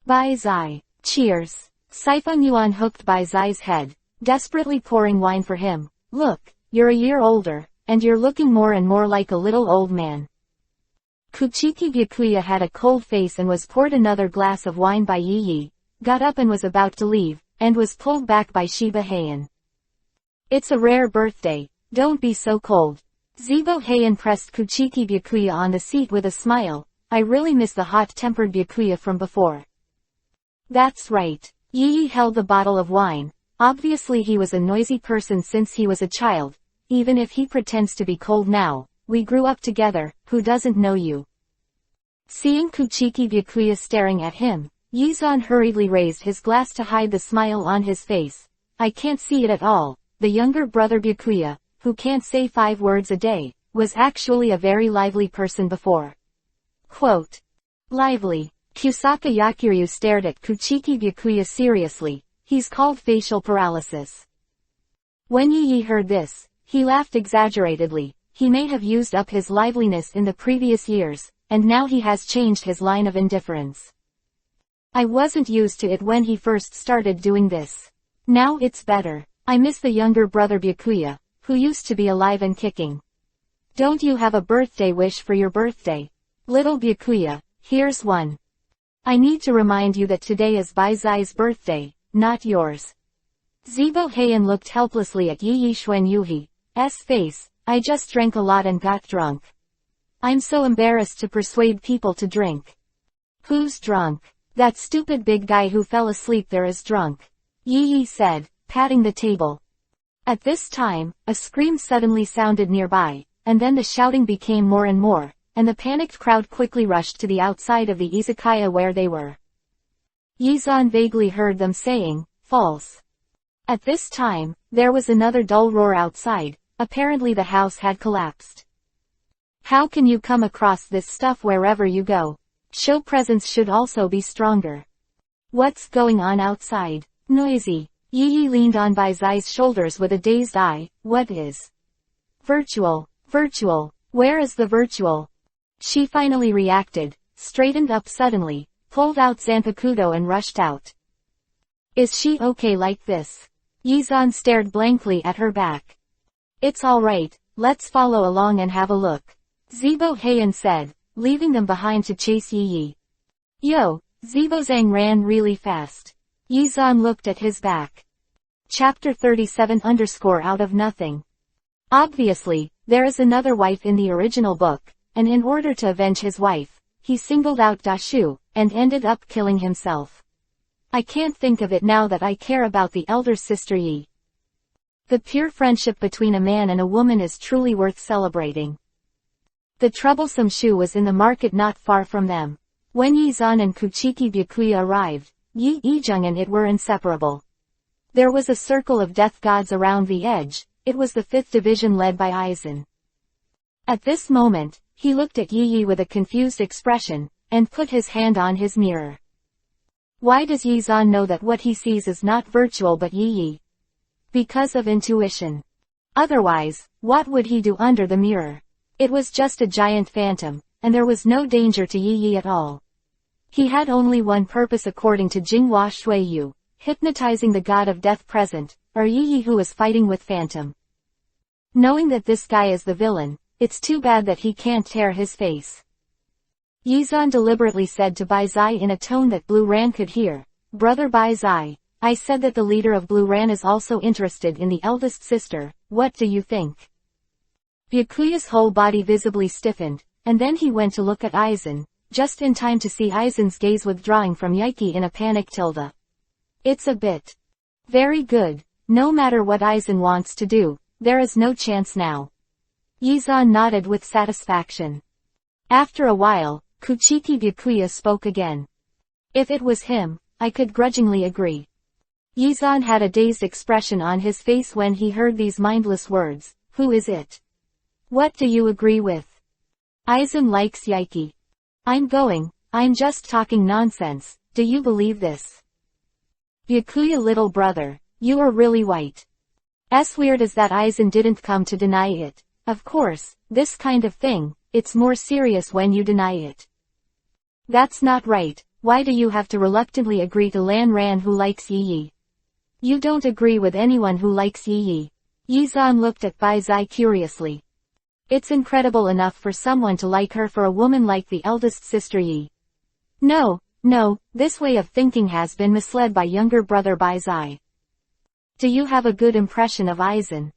Bai Zai. Cheers. Sifeng Yuan hooked Bai Zai's head, desperately pouring wine for him. Look, you're a year older, and you're looking more and more like a little old man. Kuchiki Byakuya had a cold face and was poured another glass of wine by Yi Yi, got up and was about to leave, and was pulled back by Shiba Heian. It's a rare birthday, don't be so cold. Zibo Heian pressed Kuchiki Byakuya on the seat with a smile. I really miss the hot-tempered Byakuya from before. That's right. Yi Yi held the bottle of wine. Obviously he was a noisy person since he was a child. Even if he pretends to be cold now, we grew up together, who doesn't know you? Seeing Kuchiki Byakuya staring at him, Yizan hurriedly raised his glass to hide the smile on his face. I can't see it at all. The younger brother Byakuya, who can't say 5 words a day, was actually a very lively person before. Quote. Lively. Kusaka Yakiryu stared at Kuchiki Byakuya seriously. He's called facial paralysis. When Yi Yi heard this, he laughed exaggeratedly. He may have used up his liveliness in the previous years, and now he has changed his line of indifference. I wasn't used to it when he first started doing this. Now it's better. I miss the younger brother Byakuya, who used to be alive and kicking. Don't you have a birthday wish for your birthday? Little Byakuya, here's one. I need to remind you that today is Bai Zai's birthday, not yours. Zibo Heian looked helplessly at Yi Yi Xuan Yuhi's face. I just drank a lot and got drunk. I'm so embarrassed to persuade people to drink. Who's drunk? That stupid big guy who fell asleep there is drunk. Yi Yi said, patting the table. At this time, a scream suddenly sounded nearby, and then the shouting became more and more, and the panicked crowd quickly rushed to the outside of the izakaya where they were. Yizan vaguely heard them saying, false. At this time, there was another dull roar outside. Apparently the house had collapsed. How can you come across this stuff wherever you go? Show presence should also be stronger. What's going on outside? Noisy. Yi Yi leaned on Bai Zai's shoulders with a dazed eye. What is? Virtual. Virtual. Where is the virtual? She finally reacted, straightened up suddenly, pulled out Zanpakuto and rushed out. Is she okay like this? Yizan stared blankly at her back. It's alright, let's follow along and have a look. Zibo Heian said, leaving them behind to chase Yi Yi. Yo, Zibo Zhang ran really fast. Yizan looked at his back. Chapter 37 Out of nothing. Obviously, there is another wife in the original book, and in order to avenge his wife, he singled out Dashu, and ended up killing himself. I can't think of it now that I care about the elder sister Yi. The pure friendship between a man and a woman is truly worth celebrating. The troublesome Shu was in the market not far from them. When Yizan and Kuchiki Byakuya arrived, Yi Yijung and it were inseparable. There was a circle of death gods around the edge. It was the 5th division led by Aizen. At this moment, he looked at Yi Yi with a confused expression, and put his hand on his mirror. Why does Yizan know that what he sees is not virtual but Yi Yi? Because of intuition. Otherwise, what would he do under the mirror? It was just a giant phantom, and there was no danger to Yi Yi at all. He had only one purpose according to Jinghua Shuiyu, hypnotizing the god of death present, or Yi Yi who was fighting with Phantom. Knowing that this guy is the villain, it's too bad that he can't tear his face. Yizan deliberately said to Bai Zai in a tone that Blue Ran could hear, Brother Bai Zai, I said that the leader of Blue Ran is also interested in the eldest sister, what do you think? Byakuya's whole body visibly stiffened, and then he went to look at Aizen, just in time to see Aizen's gaze withdrawing from Yaiki in a panic tilde. It's a bit. Very good. No matter what Aizen wants to do, there is no chance now. Yizan nodded with satisfaction. After a while, Kuchiki Byakuya spoke again. If it was him, I could grudgingly agree. Yizan had a dazed expression on his face when he heard these mindless words. Who is it? What do you agree with? Aizen likes Yaiki. I'm just talking nonsense, do you believe this? Byakuya little brother, you are really white. As weird as that Aizen didn't come to deny it. Of course, this kind of thing, it's more serious when you deny it. That's not right, why do you have to reluctantly agree to Lan Ran who likes Yi? You don't agree with anyone who likes Yi. Yizan looked at Bai Zai curiously. It's incredible enough for someone to like her for a woman like the eldest sister Yi. No, this way of thinking has been misled by younger brother Bai Zai. Do you have a good impression of Aizen?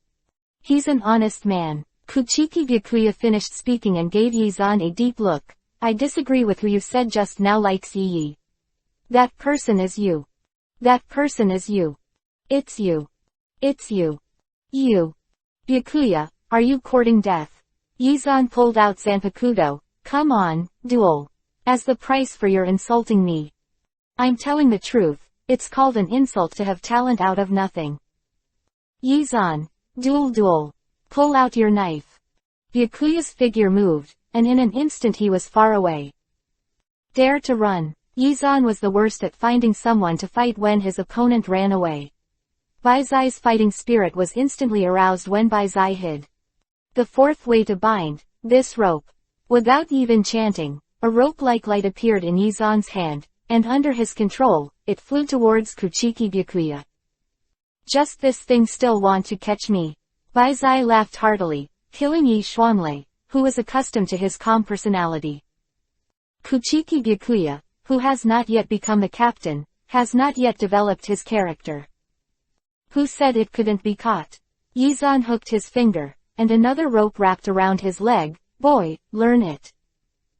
He's an honest man. Kuchiki Byakuya finished speaking and gave Yizan a deep look. I disagree with who you said just now likes Yi. That person is you. That person is you. It's you. It's you. You. Byakuya, are you courting death? Yizan pulled out Zanpakuto. Come on, duel. As the price for your insulting me. I'm telling the truth, it's called an insult to have talent out of nothing. Yizan. Duel. Pull out your knife. Byakuya's figure moved, and in an instant he was far away. Dare to run. Yizan was the worst at finding someone to fight when his opponent ran away. Bai Zai's fighting spirit was instantly aroused when Bai Zai hid. The fourth way to bind, this rope. Without even chanting, a rope-like light appeared in Yizan's hand, and under his control, it flew towards Kuchiki Byakuya. Just this thing still want to catch me. Bai Zai laughed heartily, killing Yi Xuanlei, who was accustomed to his calm personality. Kuchiki Byakuya, who has not yet become the captain, has not yet developed his character. Who said it couldn't be caught? Yizan hooked his finger, and another rope wrapped around his leg. Boy, learn it.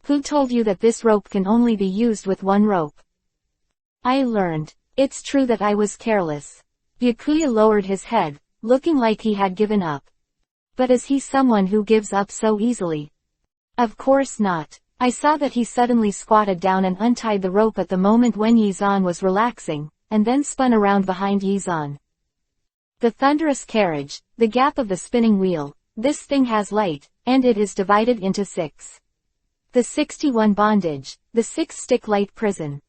Who told you that this rope can only be used with one rope? I learned. It's true that I was careless. Byakuya lowered his head, looking like he had given up. But is he someone who gives up so easily? Of course not. I saw that he suddenly squatted down and untied the rope at the moment when Yizan was relaxing, and then spun around behind Yizan. The thunderous carriage, the gap of the spinning wheel, this thing has light, and it is divided into 6. The 61 bondage, the 6-stick light prison.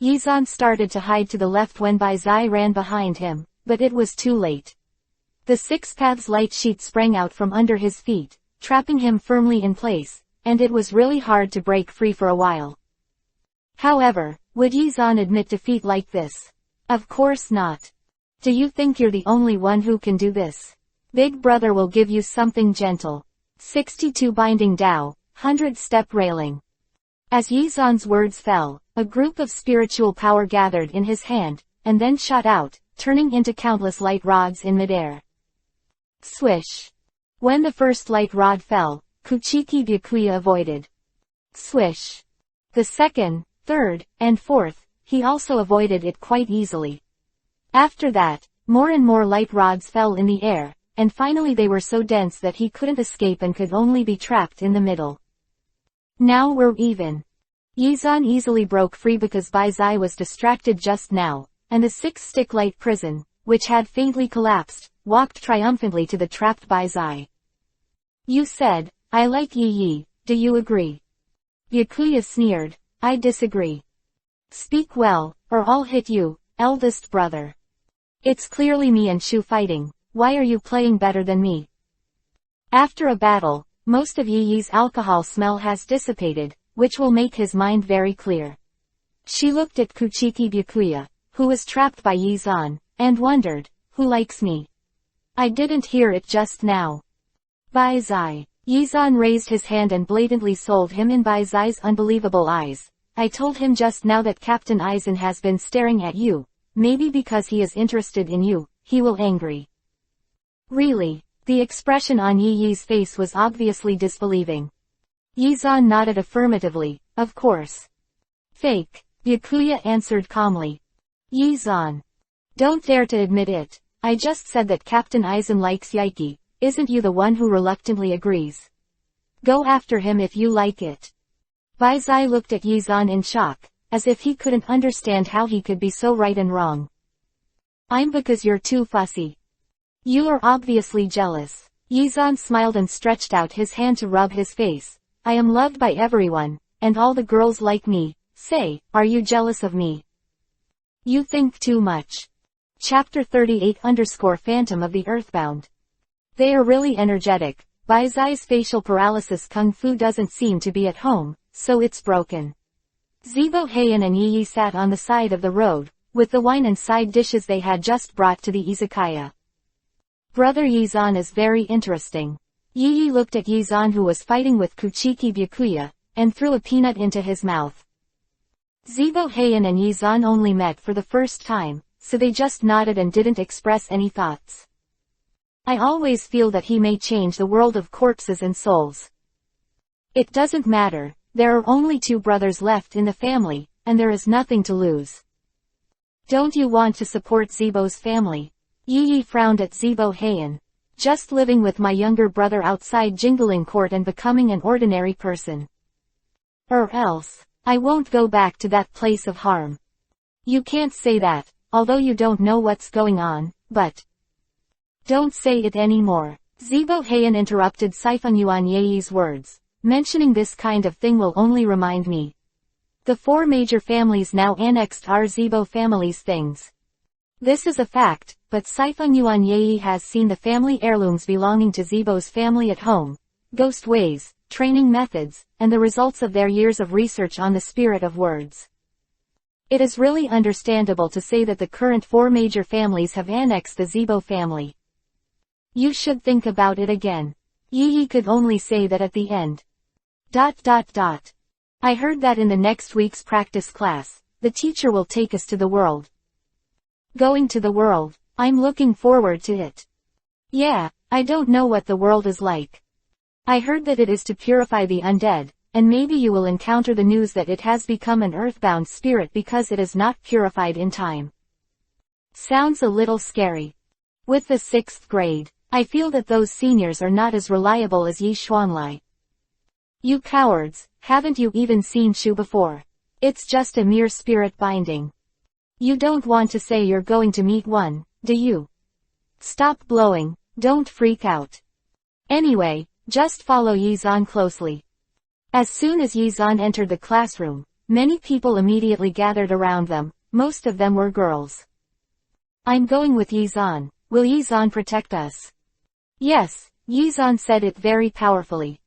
Yizan started to hide to the left when Bai Zai ran behind him, but it was too late. The 6 paths light sheet sprang out from under his feet, trapping him firmly in place, and it was really hard to break free for a while. However, would Yizan admit defeat like this? Of course not. Do you think you're the only one who can do this? Big brother will give you something gentle. 62 binding Dao, 100-step railing. As Yizan's words fell, a group of spiritual power gathered in his hand, and then shot out, turning into countless light rods in midair. Swish. When the first light rod fell, Kuchiki Byakuya avoided. Swish. The second, third, and fourth, he also avoided it quite easily. After that, more and more light rods fell in the air, and finally they were so dense that he couldn't escape and could only be trapped in the middle. Now we're even. Yizan easily broke free because Bai Zai was distracted just now, and the 6-stick light prison, which had faintly collapsed, walked triumphantly to the trapped Bai Zai. You said, I like Yi, do you agree? Byakuya sneered, I disagree. Speak well, or I'll hit you, eldest brother. It's clearly me and Shu fighting, why are you playing better than me? After a battle, most of Yi's alcohol smell has dissipated, which will make his mind very clear. She looked at Kuchiki Byakuya, who was trapped by Yizan, and wondered, who likes me? I didn't hear it just now. Bai Zai. Yizan raised his hand and blatantly sold him in Bai Zai's unbelievable eyes. I told him just now that Captain Aizen has been staring at you. Maybe because he is interested in you, he will angry. Really? The expression on Yi's face was obviously disbelieving. Yizan nodded affirmatively, of course. Fake, Byakuya answered calmly. Yizan. Don't dare to admit it. I just said that Captain Aizen likes Yiki, isn't you the one who reluctantly agrees? Go after him if you like it. Bai Zai looked at Yizan in shock, as if he couldn't understand how he could be so right and wrong. I'm because you're too fussy. You are obviously jealous. Yizan smiled and stretched out his hand to rub his face. I am loved by everyone, and all the girls like me. Say, are you jealous of me? You think too much. Chapter 38_Phantom of the Earthbound. They are really energetic. Bai Zai's facial paralysis kung fu doesn't seem to be at home, so it's broken. Zibo Heian and Yi sat on the side of the road, with the wine and side dishes they had just brought to the izakaya. Brother Yizan is very interesting. Yi looked at Yizan, who was fighting with Kuchiki Byakuya, and threw a peanut into his mouth. Zibo Heian and Yizan only met for the first time, so they just nodded and didn't express any thoughts. I always feel that he may change the world of corpses and souls. It doesn't matter, there are only 2 brothers left in the family, and there is nothing to lose. Don't you want to support Zibo's family? Yi frowned at Zibo Heian. Just living with my younger brother outside Jingling Court and becoming an ordinary person. Or else, I won't go back to that place of harm. You can't say that, although you don't know what's going on, but... Don't say it anymore. Zibo Heian interrupted Sifanyuan Yi's words. Mentioning this kind of thing will only remind me. The 4 major families now annexed our Zibo family's things. This is a fact, but Sifanyuan Yi has seen the family heirlooms belonging to Zibo's family at home, ghost ways, training methods, and the results of their years of research on the spirit of words. It is really understandable to say that the current 4 major families have annexed the Zibo family. You should think about it again. Yi could only say that at the end. I heard that in the next week's practice class, the teacher will take us to the world. Going to the world, I'm looking forward to it. Yeah, I don't know what the world is like. I heard that it is to purify the undead, and maybe you will encounter the news that it has become an earthbound spirit because it is not purified in time. Sounds a little scary. With the 6th grade, I feel that those seniors are not as reliable as Yi Xuanlai. You cowards, haven't you even seen Shu before? It's just a mere spirit binding. You don't want to say you're going to meet one, do you? Stop blowing, don't freak out. Anyway, just follow Yizan closely. As soon as Yizan entered the classroom, many people immediately gathered around them, most of them were girls. I'm going with Yizan, will Yizan protect us? Yes, Yizan said it very powerfully.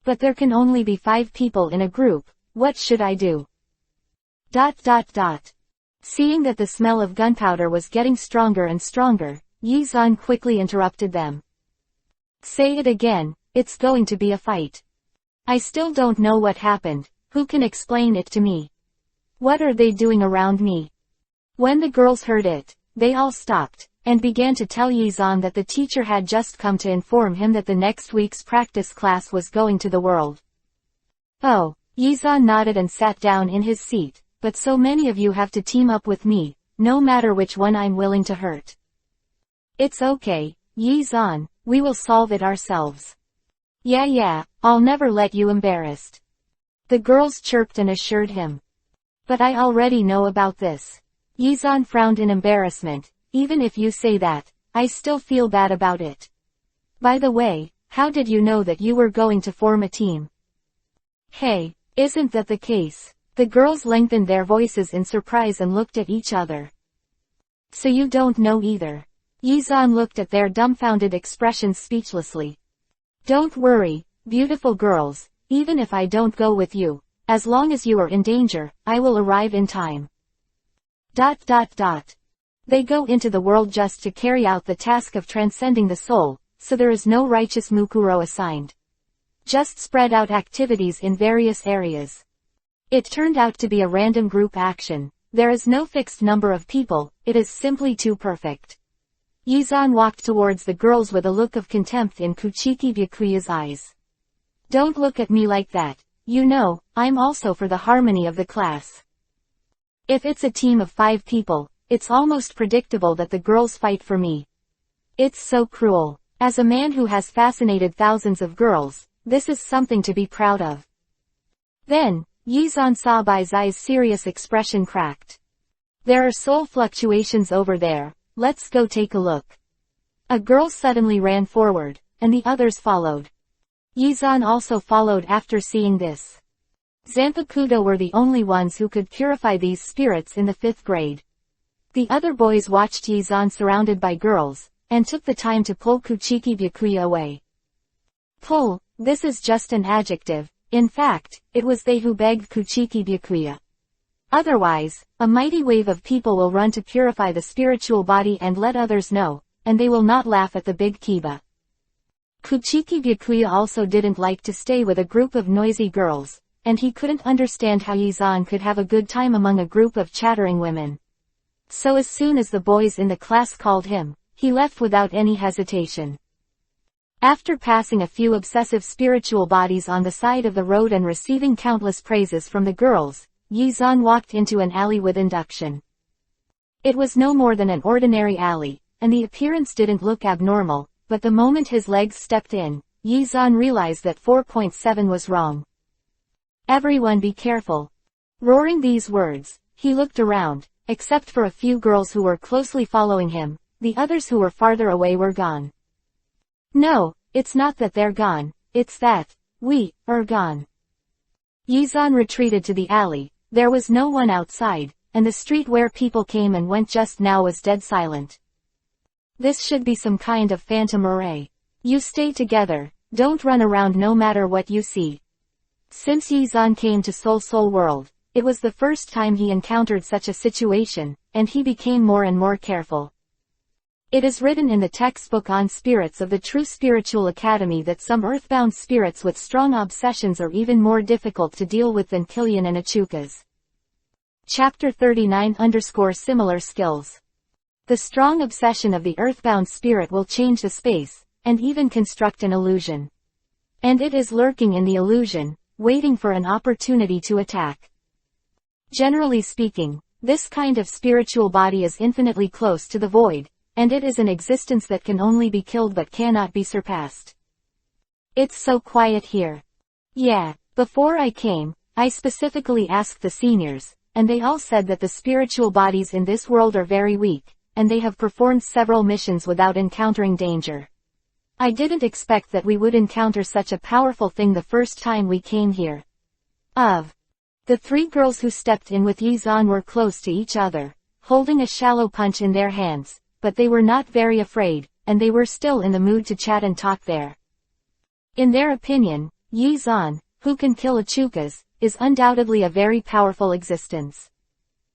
But there can only be 5 people in a group, what should I do? Seeing that the smell of gunpowder was getting stronger and stronger, Yizan quickly interrupted them. Say it again, it's going to be a fight. I still don't know what happened, who can explain it to me? What are they doing around me? When the girls heard it, they all stopped, and began to tell Yizan that the teacher had just come to inform him that the next week's practice class was going to the world. Oh, Yizan nodded and sat down in his seat, but so many of you have to team up with me, no matter which one I'm willing to hurt. It's okay, Yizan, we will solve it ourselves. Yeah, I'll never let you embarrassed. The girls chirped and assured him. But I already know about this. Yizan frowned in embarrassment. Even if you say that, I still feel bad about it. By the way, how did you know that you were going to form a team? Hey, isn't that the case? The girls lengthened their voices in surprise and looked at each other. So you don't know either. Yizan looked at their dumbfounded expressions speechlessly. Don't worry, beautiful girls, even if I don't go with you, as long as you are in danger, I will arrive in time. They go into the world just to carry out the task of transcending the soul, so there is no righteous Mukuro assigned. Just spread out activities in various areas. It turned out to be a random group action. There is no fixed number of people, it is simply too perfect. Yizan walked towards the girls with a look of contempt in Kuchiki Byakuya's eyes. Don't look at me like that, you know, I'm also for the harmony of the class. If it's a team of 5 people, it's almost predictable that the girls fight for me. It's so cruel. As a man who has fascinated thousands of girls, this is something to be proud of. Then, Yizan saw Bai Zai's serious expression cracked. There are soul fluctuations over there, let's go take a look. A girl suddenly ran forward, and the others followed. Yizan also followed after seeing this. Zanpakuto were the only ones who could purify these spirits in the 5th grade. The other boys watched Yizan surrounded by girls, and took the time to pull Kuchiki Byakuya away. Pull, this is just an adjective. In fact, it was they who begged Kuchiki Byakuya. Otherwise, a mighty wave of people will run to purify the spiritual body and let others know, and they will not laugh at the big Kiba. Kuchiki Byakuya also didn't like to stay with a group of noisy girls, and he couldn't understand how Yizan could have a good time among a group of chattering women. So as soon as the boys in the class called him, he left without any hesitation. After passing a few obsessive spiritual bodies on the side of the road and receiving countless praises from the girls, Yizan walked into an alley with induction. It was no more than an ordinary alley, and the appearance didn't look abnormal, but the moment his legs stepped in, Yizan realized that 4.7 was wrong. "Everyone be careful." Roaring these words, he looked around. Except for a few girls who were closely following him, the others who were farther away were gone. "No, it's not that they're gone, it's that we are gone." Yizan retreated to the alley. There was no one outside, and the street where people came and went just now was dead silent. This should be some kind of phantom array. You stay together, don't run around no matter what you see. Since Yizan came to Soul World, it was the first time he encountered such a situation, and he became more and more careful. It is written in the textbook on spirits of the True Spiritual Academy that some earthbound spirits with strong obsessions are even more difficult to deal with than Killian and Achukas. Chapter 39 _ Similar Skills. The strong obsession of the earthbound spirit will change the space, and even construct an illusion. And it is lurking in the illusion, waiting for an opportunity to attack. Generally speaking, this kind of spiritual body is infinitely close to the void, and it is an existence that can only be killed but cannot be surpassed. It's so quiet here. Yeah, before I came, I specifically asked the seniors, and they all said that the spiritual bodies in this world are very weak, and they have performed several missions without encountering danger. I didn't expect that we would encounter such a powerful thing the first time we came here. The three girls who stepped in with Yizan were close to each other, holding a shallow punch in their hands, but they were not very afraid, and they were still in the mood to chat and talk there. In their opinion, Yizan, who can kill Achukas, is undoubtedly a very powerful existence.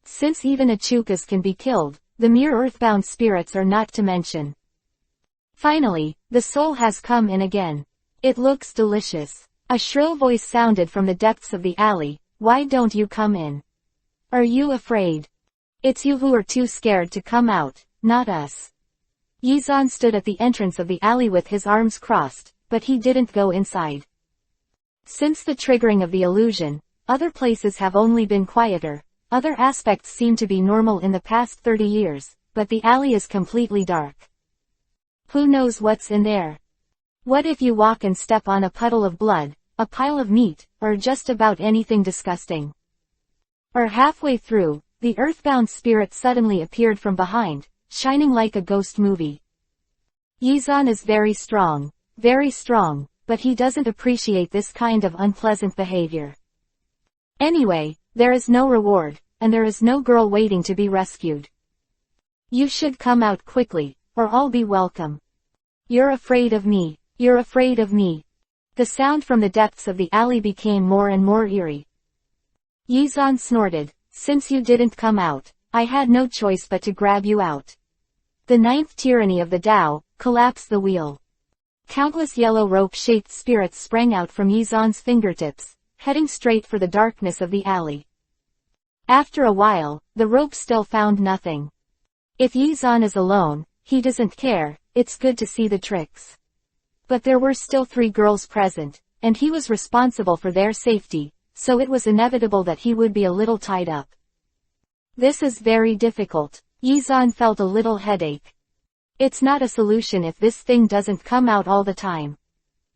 Since even Achukas can be killed, the mere earthbound spirits are not to mention. Finally, the soul has come in again. It looks delicious. A shrill voice sounded from the depths of the alley. Why don't you come in? Are you afraid? It's you who are too scared to come out, not us. Yizan stood at the entrance of the alley with his arms crossed, but he didn't go inside. Since the triggering of the illusion, other places have only been quieter. Other aspects seem to be normal in the past 30 years, but the alley is completely dark. Who knows what's in there? What if you walk and step on a puddle of blood, a pile of meat, or just about anything disgusting? Or halfway through, the earthbound spirit suddenly appeared from behind, shining like a ghost movie. Yizan is very strong, but he doesn't appreciate this kind of unpleasant behavior. Anyway, there is no reward, and there is no girl waiting to be rescued. You should come out quickly, or I'll be welcome. You're afraid of me. You're afraid of me. The sound from the depths of the alley became more and more eerie. Yizan snorted. Since you didn't come out, I had no choice but to grab you out. The ninth tyranny of the Tao, collapse the wheel. Countless yellow rope-shaped spirits sprang out from Yizan's fingertips, heading straight for the darkness of the alley. After a while, the rope still found nothing. If Yizan is alone, he doesn't care, it's good to see the tricks. But there were still 3 girls present, and he was responsible for their safety, so it was inevitable that he would be a little tied up. This is very difficult. Yizan felt a little headache. It's not a solution if this thing doesn't come out all the time.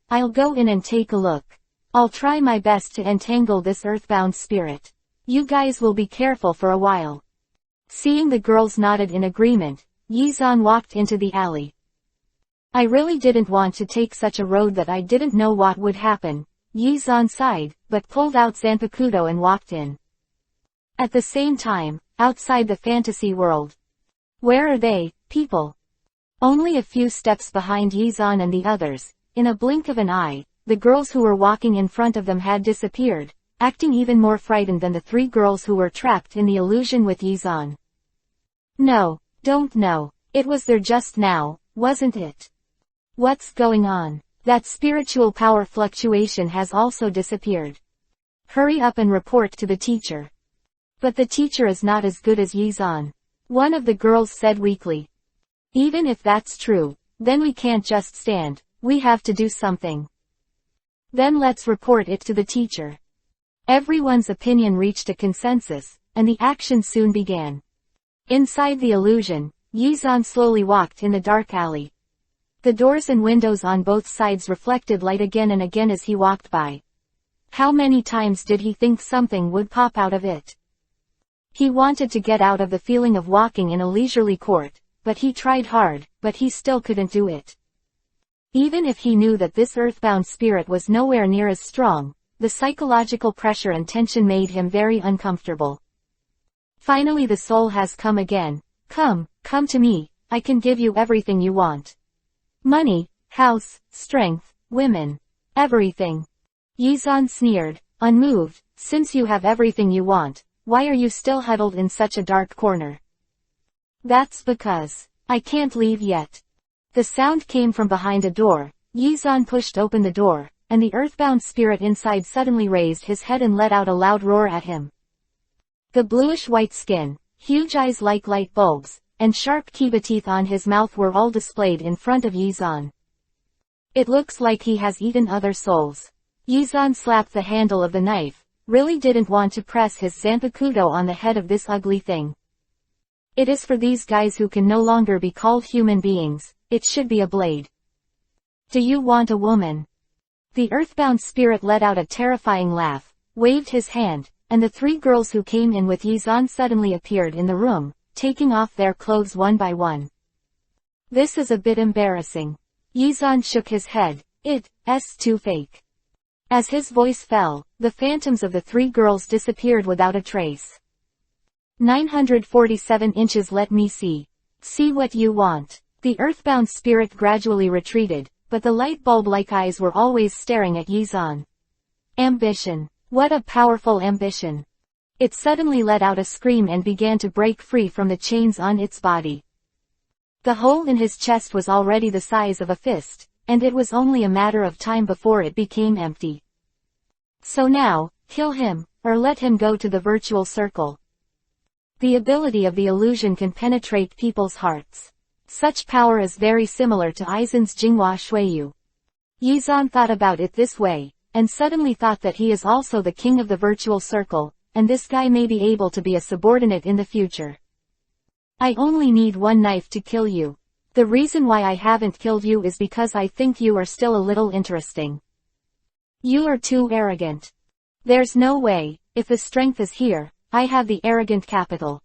I'll go in and take a look. I'll try my best to entangle this earthbound spirit. You guys will be careful for a while. Seeing the girls nodded in agreement, Yizan walked into the alley. I really didn't want to take such a road that I didn't know what would happen. Yizan sighed, but pulled out Zanpakuto and walked in. At the same time, outside the fantasy world. Where are they, people? Only a few steps behind Yizan and the others. In a blink of an eye, the girls who were walking in front of them had disappeared, acting even more frightened than the three girls who were trapped in the illusion with Yizan. No, don't know. It was there just now, wasn't it? What's going on? That spiritual power fluctuation has also disappeared. Hurry up and report to the teacher. But the teacher is not as good as Yizan. One of the girls said weakly. Even if that's true, then we can't just stand, we have to do something. Then let's report it to the teacher. Everyone's opinion reached a consensus, and the action soon began. Inside the illusion, Yizan slowly walked in the dark alley. The doors and windows on both sides reflected light again and again as he walked by. How many times did he think something would pop out of it? He wanted to get out of the feeling of walking in a leisurely court, but he tried hard, but he still couldn't do it. Even if he knew that this earthbound spirit was nowhere near as strong, the psychological pressure and tension made him very uncomfortable. Finally the soul has come again. Come to me, I can give you everything you want. Money, house, strength, women. Everything. Yizan sneered, unmoved, since you have everything you want, why are you still huddled in such a dark corner? That's because I can't leave yet. The sound came from behind a door. Yizan pushed open the door, and the earthbound spirit inside suddenly raised his head and let out a loud roar at him. The bluish-white skin, huge eyes like light bulbs, and sharp kiba teeth on his mouth were all displayed in front of Yizan. It looks like he has eaten other souls. Yizan slapped the handle of the knife, really didn't want to press his zanpakudo on the head of this ugly thing. It is for these guys who can no longer be called human beings, it should be a blade. Do you want a woman? The earthbound spirit let out a terrifying laugh, waved his hand, and the three girls who came in with Yizan suddenly appeared in the room, taking off their clothes one by one. This is a bit embarrassing. Yizan shook his head, it's too fake. As his voice fell, the phantoms of the three girls disappeared without a trace. 947 inches. Let me see. See what you want. The earthbound spirit gradually retreated, but the light bulb-like eyes were always staring at Yizan. Ambition. What a powerful ambition. It suddenly let out a scream and began to break free from the chains on its body. The hole in his chest was already the size of a fist, and it was only a matter of time before it became empty. So now, kill him, or let him go to the virtual circle. The ability of the illusion can penetrate people's hearts. Such power is very similar to Aizen's Jinghua Shuiyu. Yizan thought about it this way, and suddenly thought that he is also the king of the virtual circle, and this guy may be able to be a subordinate in the future. I only need one knife to kill you. The reason why I haven't killed you is because I think you are still a little interesting. You are too arrogant. There's no way, if the strength is here, I have the arrogant capital.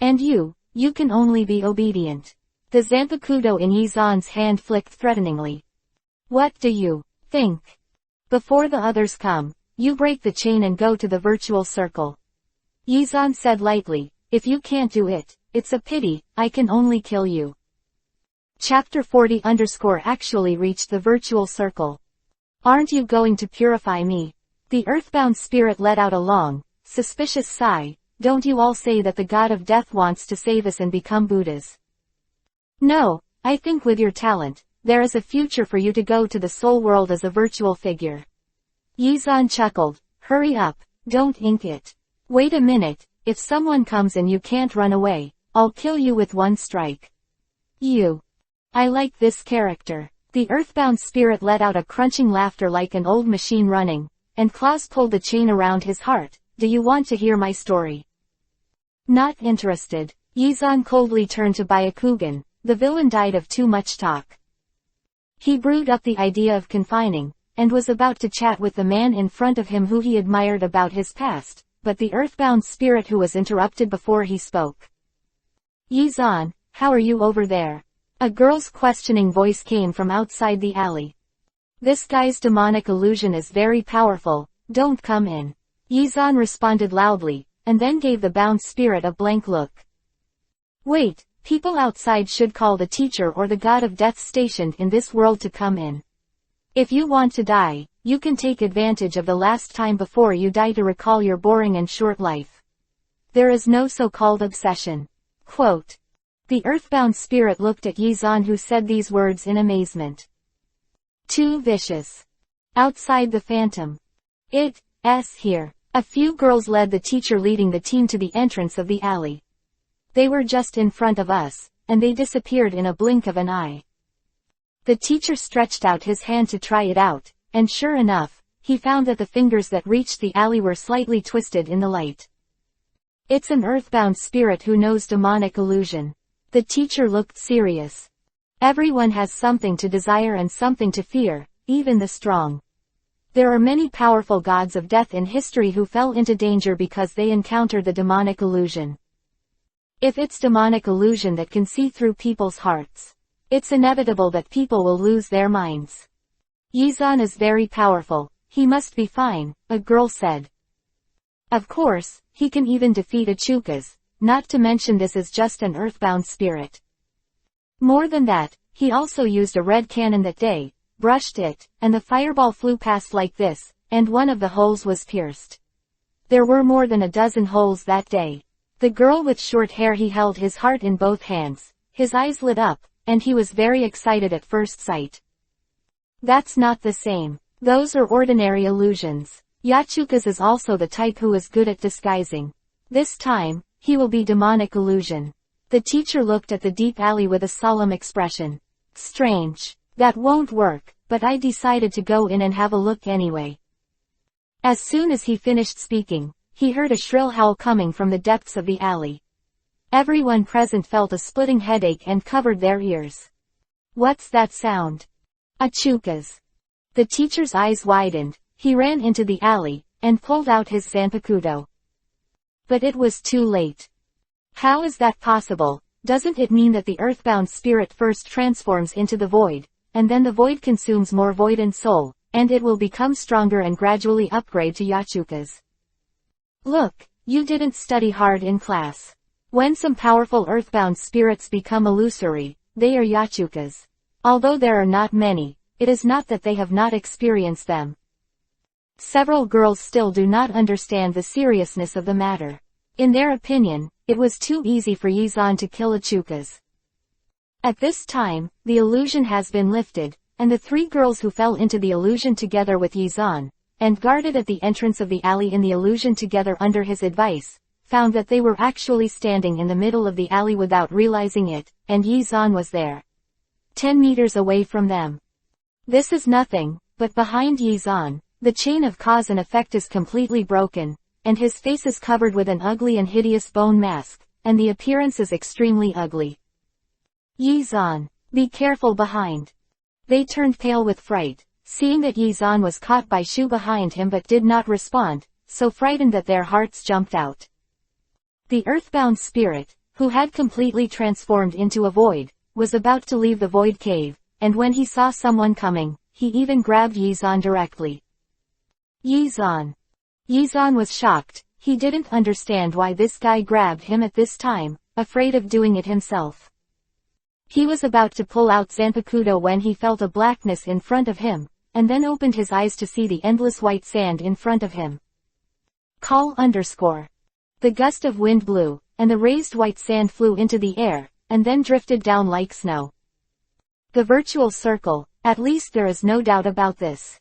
And you can only be obedient. The zanpakudo in Yizan's hand flicked threateningly. What do you think? Before the others come, you break the chain and go to the virtual circle. Yizan said lightly, if you can't do it, it's a pity, I can only kill you. Chapter 40 actually reached the virtual circle. Aren't you going to purify me? The earthbound spirit let out a long, suspicious sigh. Don't you all say that the god of death wants to save us and become Buddhas? No, I think with your talent, there is a future for you to go to the soul world as a virtual figure. Yizan chuckled, hurry up, don't ink it. Wait a minute, if someone comes and you can't run away, I'll kill you with one strike. I like this character. The earthbound spirit let out a crunching laughter like an old machine running, and Klaus pulled the chain around his heart. Do you want to hear my story? Not interested. Yizan coldly turned to Byakugan. The villain died of too much talk. He brewed up the idea of confining, and was about to chat with the man in front of him who he admired about his past, but the earthbound spirit who was interrupted before he spoke. Yizan, how are you over there? A girl's questioning voice came from outside the alley. This guy's demonic illusion is very powerful, don't come in. Yizan responded loudly, and then gave the bound spirit a blank look. Wait, people outside should call the teacher or the god of death stationed in this world to come in. If you want to die, you can take advantage of the last time before you die to recall your boring and short life. There is no so-called obsession. Quote. The earthbound spirit looked at Yizan, who said these words in amazement. Too vicious. Outside the phantom. It's here. A few girls led the teacher, leading the team to the entrance of the alley. They were just in front of us, and they disappeared in a blink of an eye. The teacher stretched out his hand to try it out, and sure enough, he found that the fingers that reached the alley were slightly twisted in the light. It's an earthbound spirit who knows demonic illusion. The teacher looked serious. Everyone has something to desire and something to fear, even the strong. There are many powerful gods of death in history who fell into danger because they encountered the demonic illusion. If it's demonic illusion that can see through people's hearts, it's inevitable that people will lose their minds. Yizan is very powerful, he must be fine, a girl said. Of course, he can even defeat Achukas, not to mention this is just an earthbound spirit. More than that, he also used a red cannon that day, brushed it, and the fireball flew past like this, and one of the holes was pierced. There were more than a dozen holes that day. The girl with short hair, he held his heart in both hands, his eyes lit up, and he was very excited at first sight. That's not the same. Those are ordinary illusions. Yachukas is also the type who is good at disguising. This time, he will be demonic illusion. The teacher looked at the deep alley with a solemn expression. Strange. That won't work, but I decided to go in and have a look anyway. As soon as he finished speaking, he heard a shrill howl coming from the depths of the alley. Everyone present felt a splitting headache and covered their ears. What's that sound? Achukas. The teacher's eyes widened, he ran into the alley, and pulled out his zanpakuto. But it was too late. How is that possible? Doesn't it mean that the earthbound spirit first transforms into the void, and then the void consumes more void and soul, and it will become stronger and gradually upgrade to Yachukas? Look, you didn't study hard in class. When some powerful earthbound spirits become illusory, they are Yachukas. Although there are not many, it is not that they have not experienced them. Several girls still do not understand the seriousness of the matter. In their opinion, it was too easy for Yizan to kill Achukas. At this time, the illusion has been lifted, and the three girls who fell into the illusion together with Yizan, and guarded at the entrance of the alley in the illusion together under his advice, found that they were actually standing in the middle of the alley without realizing it, and Yizan was there. 10 meters away from them. This is nothing, but behind Yizan, the chain of cause and effect is completely broken, and his face is covered with an ugly and hideous bone mask, and the appearance is extremely ugly. Yizan, be careful behind. They turned pale with fright, seeing that Yizan was caught by Shu behind him but did not respond, so frightened that their hearts jumped out. The earthbound spirit, who had completely transformed into a void, was about to leave the void cave, and when he saw someone coming, he even grabbed Yizan directly. Yizan. Yizan was shocked, he didn't understand why this guy grabbed him at this time, afraid of doing it himself. He was about to pull out Zanpakuto when he felt a blackness in front of him, and then opened his eyes to see the endless white sand in front of him. Call _. The gust of wind blew, and the raised white sand flew into the air, and then drifted down like snow. The virtual circle, at least there is no doubt about this.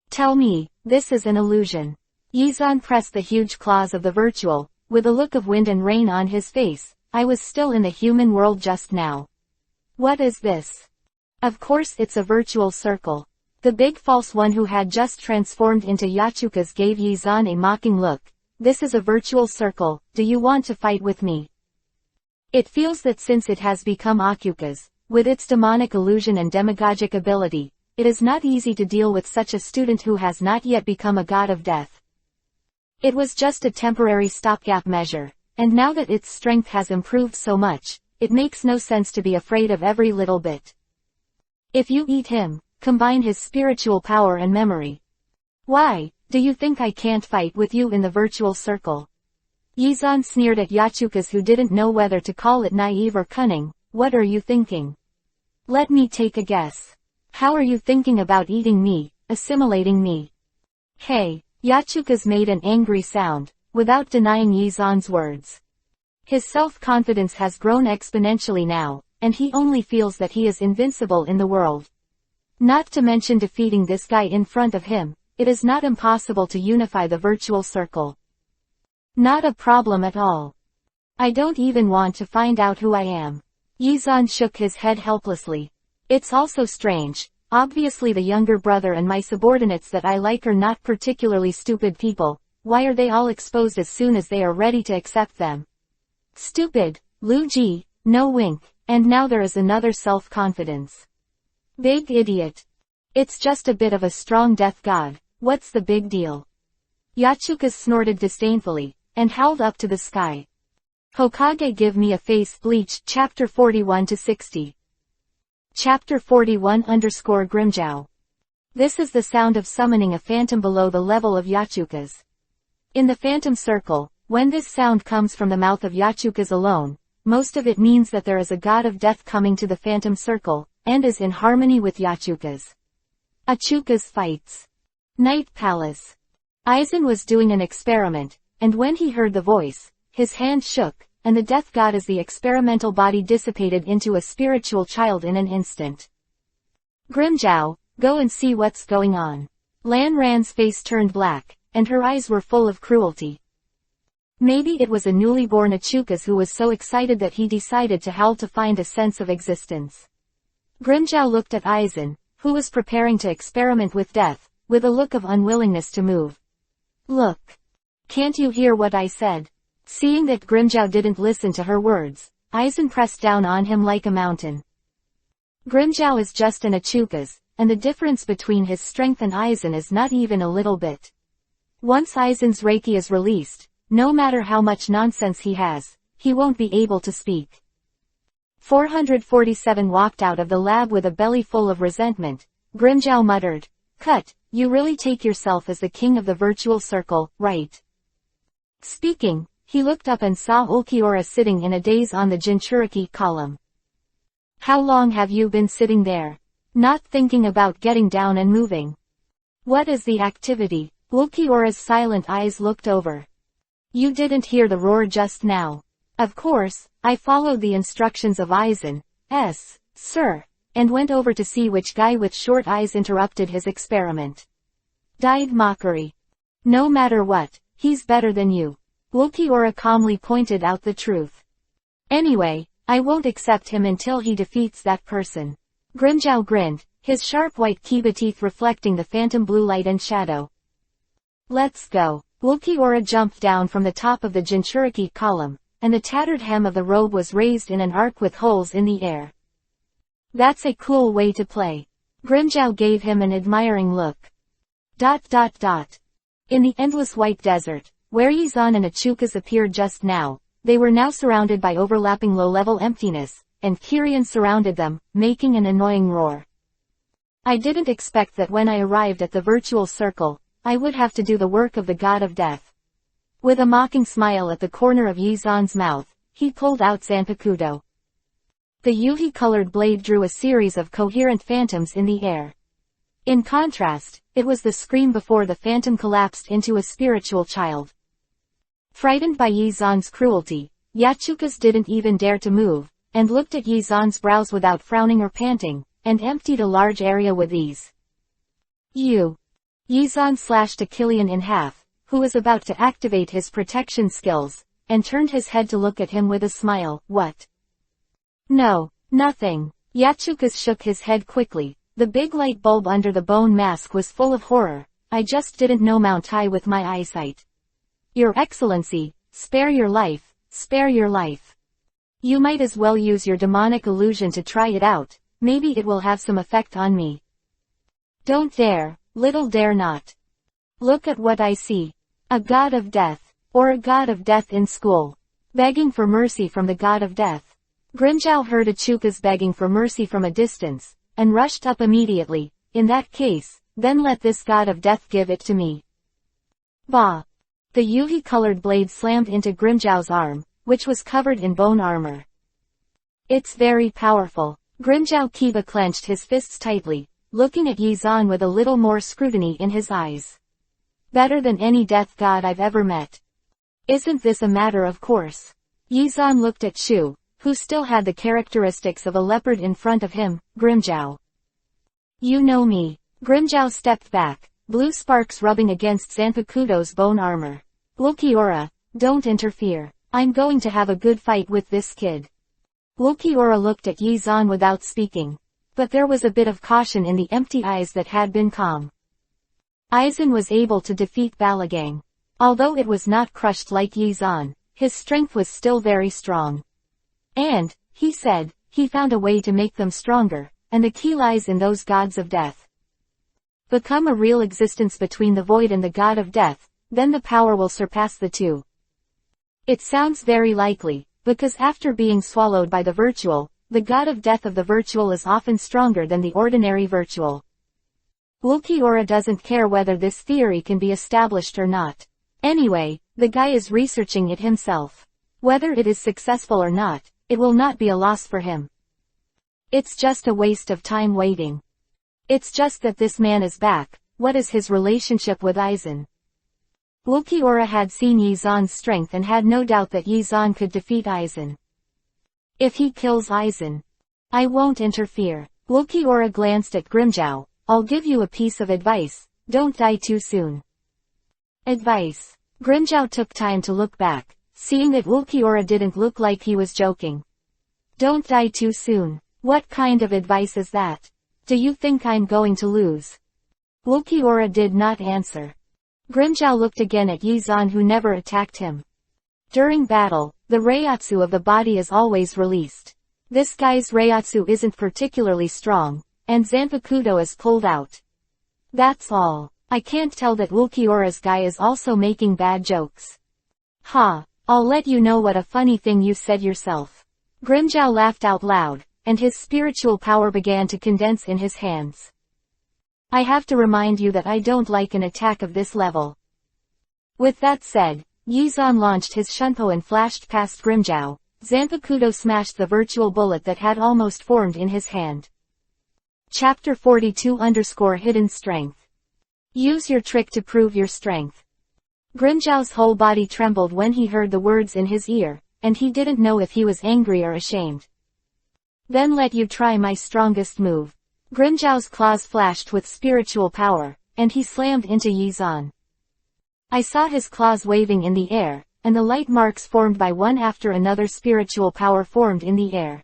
Tell me, this is an illusion. Yizan pressed the huge claws of the virtual, with a look of wind and rain on his face. I was still in the human world just now. What is this? Of course it's a virtual circle. The big false one who had just transformed into Yachukas gave Yizan a mocking look. This is a virtual circle, do you want to fight with me? It feels that since it has become Achukas, with its demonic illusion and demagogic ability, it is not easy to deal with such a student who has not yet become a god of death. It was just a temporary stopgap measure, and now that its strength has improved so much, it makes no sense to be afraid of every little bit. If you eat him, combine his spiritual power and memory. Why, do you think I can't fight with you in the virtual circle? Yizan sneered at Yachukas, who didn't know whether to call it naive or cunning. What are you thinking? Let me take a guess. How are you thinking about eating me, assimilating me. Hey, Yachuka's made an angry sound, without denying Yizan's words. His self-confidence has grown exponentially now, and he only feels that he is invincible in the world. Not to mention defeating this guy in front of him, it is not impossible to unify the virtual circle. Not a problem at all. I don't even want to find out who I am. Yizan shook his head helplessly. It's also strange. Obviously the younger brother and my subordinates that I like are not particularly stupid people. Why are they all exposed as soon as they are ready to accept them? Stupid, Lu Ji, no wink, and now there is another self-confidence. Big idiot. It's just a bit of a strong death god, what's the big deal? Yachuka snorted disdainfully, and howled up to the sky. Hokage give me a face bleach. Chapter 41-60. Chapter 41_Grimjow. This is the sound of summoning a phantom below the level of Yachuka's. In the phantom circle, when this sound comes from the mouth of Yachuka's alone, most of it means that there is a god of death coming to the phantom circle, and is in harmony with Yachuka's. Achuka's fights. Night Palace. Aizen was doing an experiment, and when he heard the voice, his hand shook, and the death god as the experimental body dissipated into a spiritual child in an instant. Grimjow, go and see what's going on. Lan Ran's face turned black, and her eyes were full of cruelty. Maybe it was a newly born Achukas who was so excited that he decided to howl to find a sense of existence. Grimjow looked at Aizen, who was preparing to experiment with death, with a look of unwillingness to move. Look. Can't you hear what I said? Seeing that Grimjow didn't listen to her words, Aizen pressed down on him like a mountain. Grimjow is just an Achukas, and the difference between his strength and Aizen is not even a little bit. Once Aizen's Reiki is released, no matter how much nonsense he has, he won't be able to speak. 447 walked out of the lab with a belly full of resentment. Grimjow muttered, "Cut, you really take yourself as the king of the virtual circle, right?" Speaking, he looked up and saw Ulquiorra sitting in a daze on the Jinchuriki column. "How long have you been sitting there? Not thinking about getting down and moving? What is the activity?" Ulquiorra's silent eyes looked over. "You didn't hear the roar just now." "Of course, I followed the instructions of Aizen, sir, and went over to see which guy with short eyes interrupted his experiment." Died mockery. "No matter what, he's better than you." Ulquiorra calmly pointed out the truth. "Anyway, I won't accept him until he defeats that person." Grimjow grinned, his sharp white kiba teeth reflecting the phantom blue light and shadow. "Let's go." Ulquiorra jumped down from the top of the Jinchuriki column, and the tattered hem of the robe was raised in an arc with holes in the air. "That's a cool way to play." Grimjow gave him an admiring look. In the endless white desert, where Yizan and Achukas appeared just now, they were now surrounded by overlapping low-level emptiness, and Kyrian surrounded them, making an annoying roar. "I didn't expect that when I arrived at the virtual circle, I would have to do the work of the god of death." With a mocking smile at the corner of Yizan's mouth, he pulled out Zanpakuto. The Yuhi-colored blade drew a series of coherent phantoms in the air. In contrast, it was the scream before the phantom collapsed into a spiritual child. Frightened by Yizan's cruelty, Yachukas didn't even dare to move, and looked at Yizan's brows without frowning or panting, and emptied a large area with ease. Yizan slashed Achillean in half, who was about to activate his protection skills, and turned his head to look at him with a smile. "What?" "No, nothing." Yachukas shook his head quickly. The big light bulb under the bone mask was full of horror. "I just didn't know Mount High with my eyesight." "Your Excellency, spare your life, spare your life. You might as well use your demonic illusion to try it out, maybe it will have some effect on me." "Don't dare, little dare not. Look at what I see. A god of death, or a god of death in school, begging for mercy from the god of death." Grimjow heard Achukas begging for mercy from a distance, and rushed up immediately. "In that case, then let this god of death give it to me." Bah! The Yuhi-colored blade slammed into Grimjow's arm, which was covered in bone armor. "It's very powerful." Grimjow Kiba clenched his fists tightly, looking at Yizan with a little more scrutiny in his eyes. Better than any death god I've ever met. Isn't this a matter of course? Yizan looked at Shu, who still had the characteristics of a leopard in front of him, Grimjow. You know me. Grimjow stepped back, blue sparks rubbing against Zanpakuto's bone armor. Ulquiorra, don't interfere. I'm going to have a good fight with this kid. Ulquiorra looked at Yizan without speaking. But there was a bit of caution in the empty eyes that had been calm. Aizen was able to defeat Balagang. Although it was not crushed like Yizan, his strength was still very strong. And, he said, he found a way to make them stronger, and the key lies in those gods of death. Become a real existence between the void and the god of death, then the power will surpass the two. It sounds very likely, because after being swallowed by the virtual, the god of death of the virtual is often stronger than the ordinary virtual. Ulquiorra doesn't care whether this theory can be established or not. Anyway, the guy is researching it himself. Whether it is successful or not, it will not be a loss for him. It's just a waste of time waiting. It's just that this man is back. What is his relationship with Aizen? Ulquiorra had seen Yizan's strength and had no doubt that Yizan could defeat Aizen. If he kills Aizen, I won't interfere. Ulquiorra glanced at Grimjow. I'll give you a piece of advice, don't die too soon. Advice. Grimjow took time to look back, seeing that Ulquiorra didn't look like he was joking. Don't die too soon. What kind of advice is that? Do you think I'm going to lose? Ulquiorra did not answer. Grimjow looked again at Yizan, who never attacked him. During battle, the Reiatsu of the body is always released. This guy's Reiatsu isn't particularly strong, and Zanpakuto is pulled out. That's all. I can't tell that Ulquiorra's guy is also making bad jokes. Ha, I'll let you know what a funny thing you said yourself. Grimjow laughed out loud, and his spiritual power began to condense in his hands. I have to remind you that I don't like an attack of this level. With that said, Yizan launched his Shunpo and flashed past Grimjow. Zanpakuto smashed the virtual bullet that had almost formed in his hand. Chapter 42_Hidden Strength. Use your trick to prove your strength. Grimjow's whole body trembled when he heard the words in his ear, and he didn't know if he was angry or ashamed. Then let you try my strongest move. Grimjow's claws flashed with spiritual power, and he slammed into Yizan. I saw his claws waving in the air, and the light marks formed by one after another. Spiritual power formed in the air.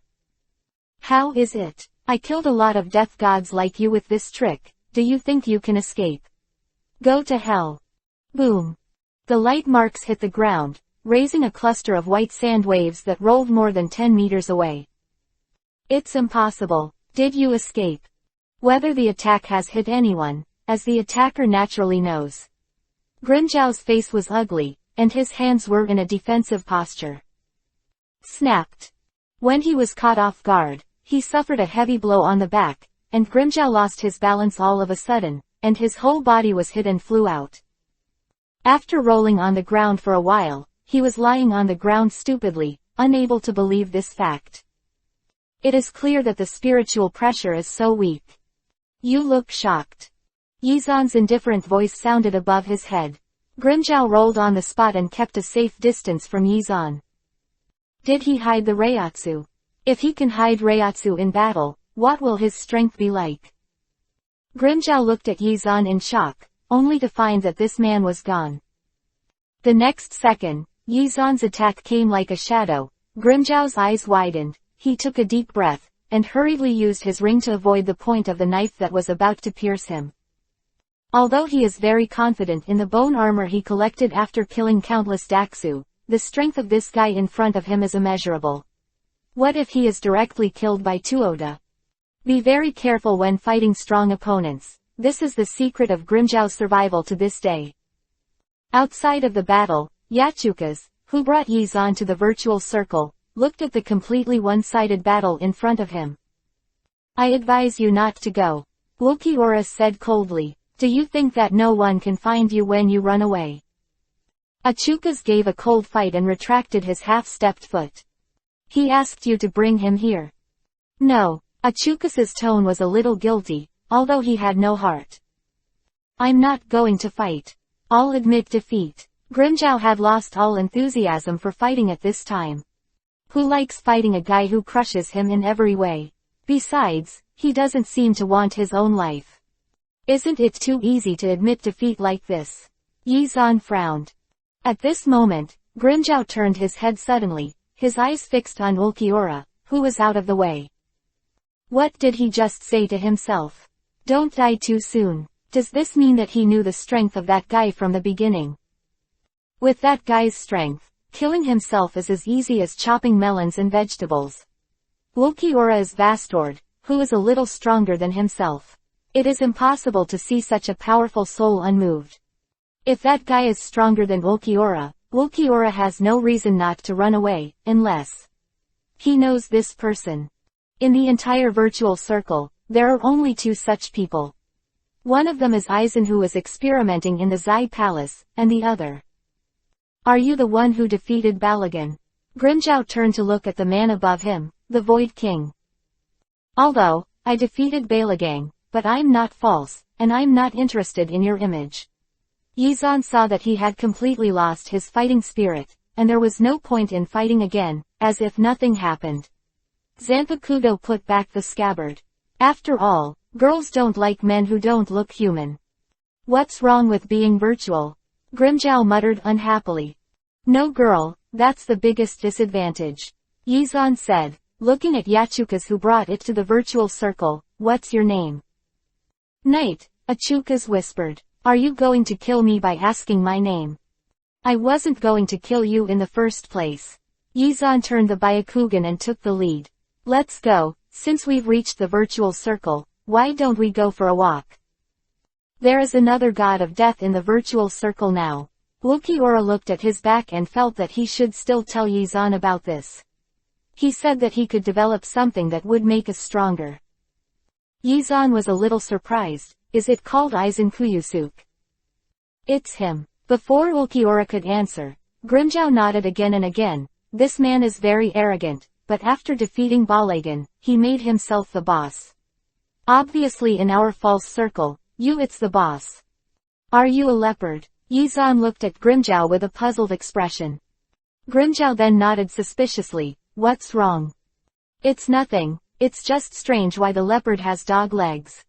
How is it? I killed a lot of death gods like you with this trick. Do you think you can escape? Go to hell. Boom. The light marks hit the ground, raising a cluster of white sand waves that rolled more than 10 meters away. It's impossible. Did you escape? Whether the attack has hit anyone, as the attacker naturally knows. Grimjow's face was ugly, and his hands were in a defensive posture. Snapped. When he was caught off guard, he suffered a heavy blow on the back, and Grimjow lost his balance all of a sudden, and his whole body was hit and flew out. After rolling on the ground for a while, he was lying on the ground stupidly, unable to believe this fact. It is clear that the spiritual pressure is so weak. You look shocked. Yizan's indifferent voice sounded above his head. Grimjow rolled on the spot and kept a safe distance from Yizan. Did he hide the Reiatsu? If he can hide Reiatsu in battle, what will his strength be like? Grimjow looked at Yizan in shock, only to find that this man was gone. The next second, Yizan's attack came like a shadow. Grimjow's eyes widened, he took a deep breath, and hurriedly used his ring to avoid the point of the knife that was about to pierce him. Although he is very confident in the bone armor he collected after killing countless Daxu, the strength of this guy in front of him is immeasurable. What if he is directly killed by Tuoda? Be very careful when fighting strong opponents. This is the secret of Grimjow's survival to this day. Outside of the battle, Yachukas, who brought Yizan to the virtual circle, looked at the completely one-sided battle in front of him. I advise you not to go. Ulquiorra said coldly. Do you think that no one can find you when you run away? Achukas gave a cold fight and retracted his half-stepped foot. He asked you to bring him here. No. Achukas's tone was a little guilty. although he had no heart. I'm not going to fight. I'll admit defeat. Grimjow had lost all enthusiasm for fighting at this time. Who likes fighting a guy who crushes him in every way? Besides, he doesn't seem to want his own life. Isn't it too easy to admit defeat like this? Yi Zan frowned. At this moment, Grimjow turned his head suddenly, his eyes fixed on Ulquiorra, who was out of the way. What did he just say to himself? Don't die too soon. Does this mean that he knew the strength of that guy from the beginning? With that guy's strength, killing himself is as easy as chopping melons and vegetables. Ulquiorra is Vastord, who is a little stronger than himself. It is impossible to see such a powerful soul unmoved. If that guy is stronger than Ulquiorra, Ulquiorra has no reason not to run away, unless he knows this person. In the entire virtual circle, there are only two such people. One of them is Aizen, who is experimenting in the Zai Palace, and the other. Are you the one who defeated Balagan? Grimjow turned to look at the man above him, the Void King. Although, I defeated Balagang, but I'm not false, and I'm not interested in your image. Yi Zan saw that he had completely lost his fighting spirit, and there was no point in fighting again, as if nothing happened. Zanpakuto put back the scabbard. After all, girls don't like men who don't look human. What's wrong with being virtual? Grimjow muttered unhappily. No girl, that's the biggest disadvantage. Yi Zan said, looking at Yachukas, who brought it to the virtual circle. What's your name? Knight, Achukas whispered. Are you going to kill me by asking my name? I wasn't going to kill you in the first place. Yi Zan turned the Byakugan and took the lead. Let's go. Since we've reached the virtual circle, why don't we go for a walk? There is another god of death in the virtual circle now. Ulquiorra looked at his back and felt that he should still tell Yi Zan about this. He said that he could develop something that would make us stronger. Yi Zan was a little surprised. Is it called Aizen Kuyusuk? It's him. Before Ulquiorra could answer, Grimjow nodded again and again. This man is very arrogant, but after defeating Balagan, he made himself the boss. Obviously in our false circle, it's the boss. Are you a leopard? Yi Zan looked at Grimjow with a puzzled expression. Grimjow then nodded suspiciously. What's wrong? It's nothing, it's just strange why the leopard has dog legs.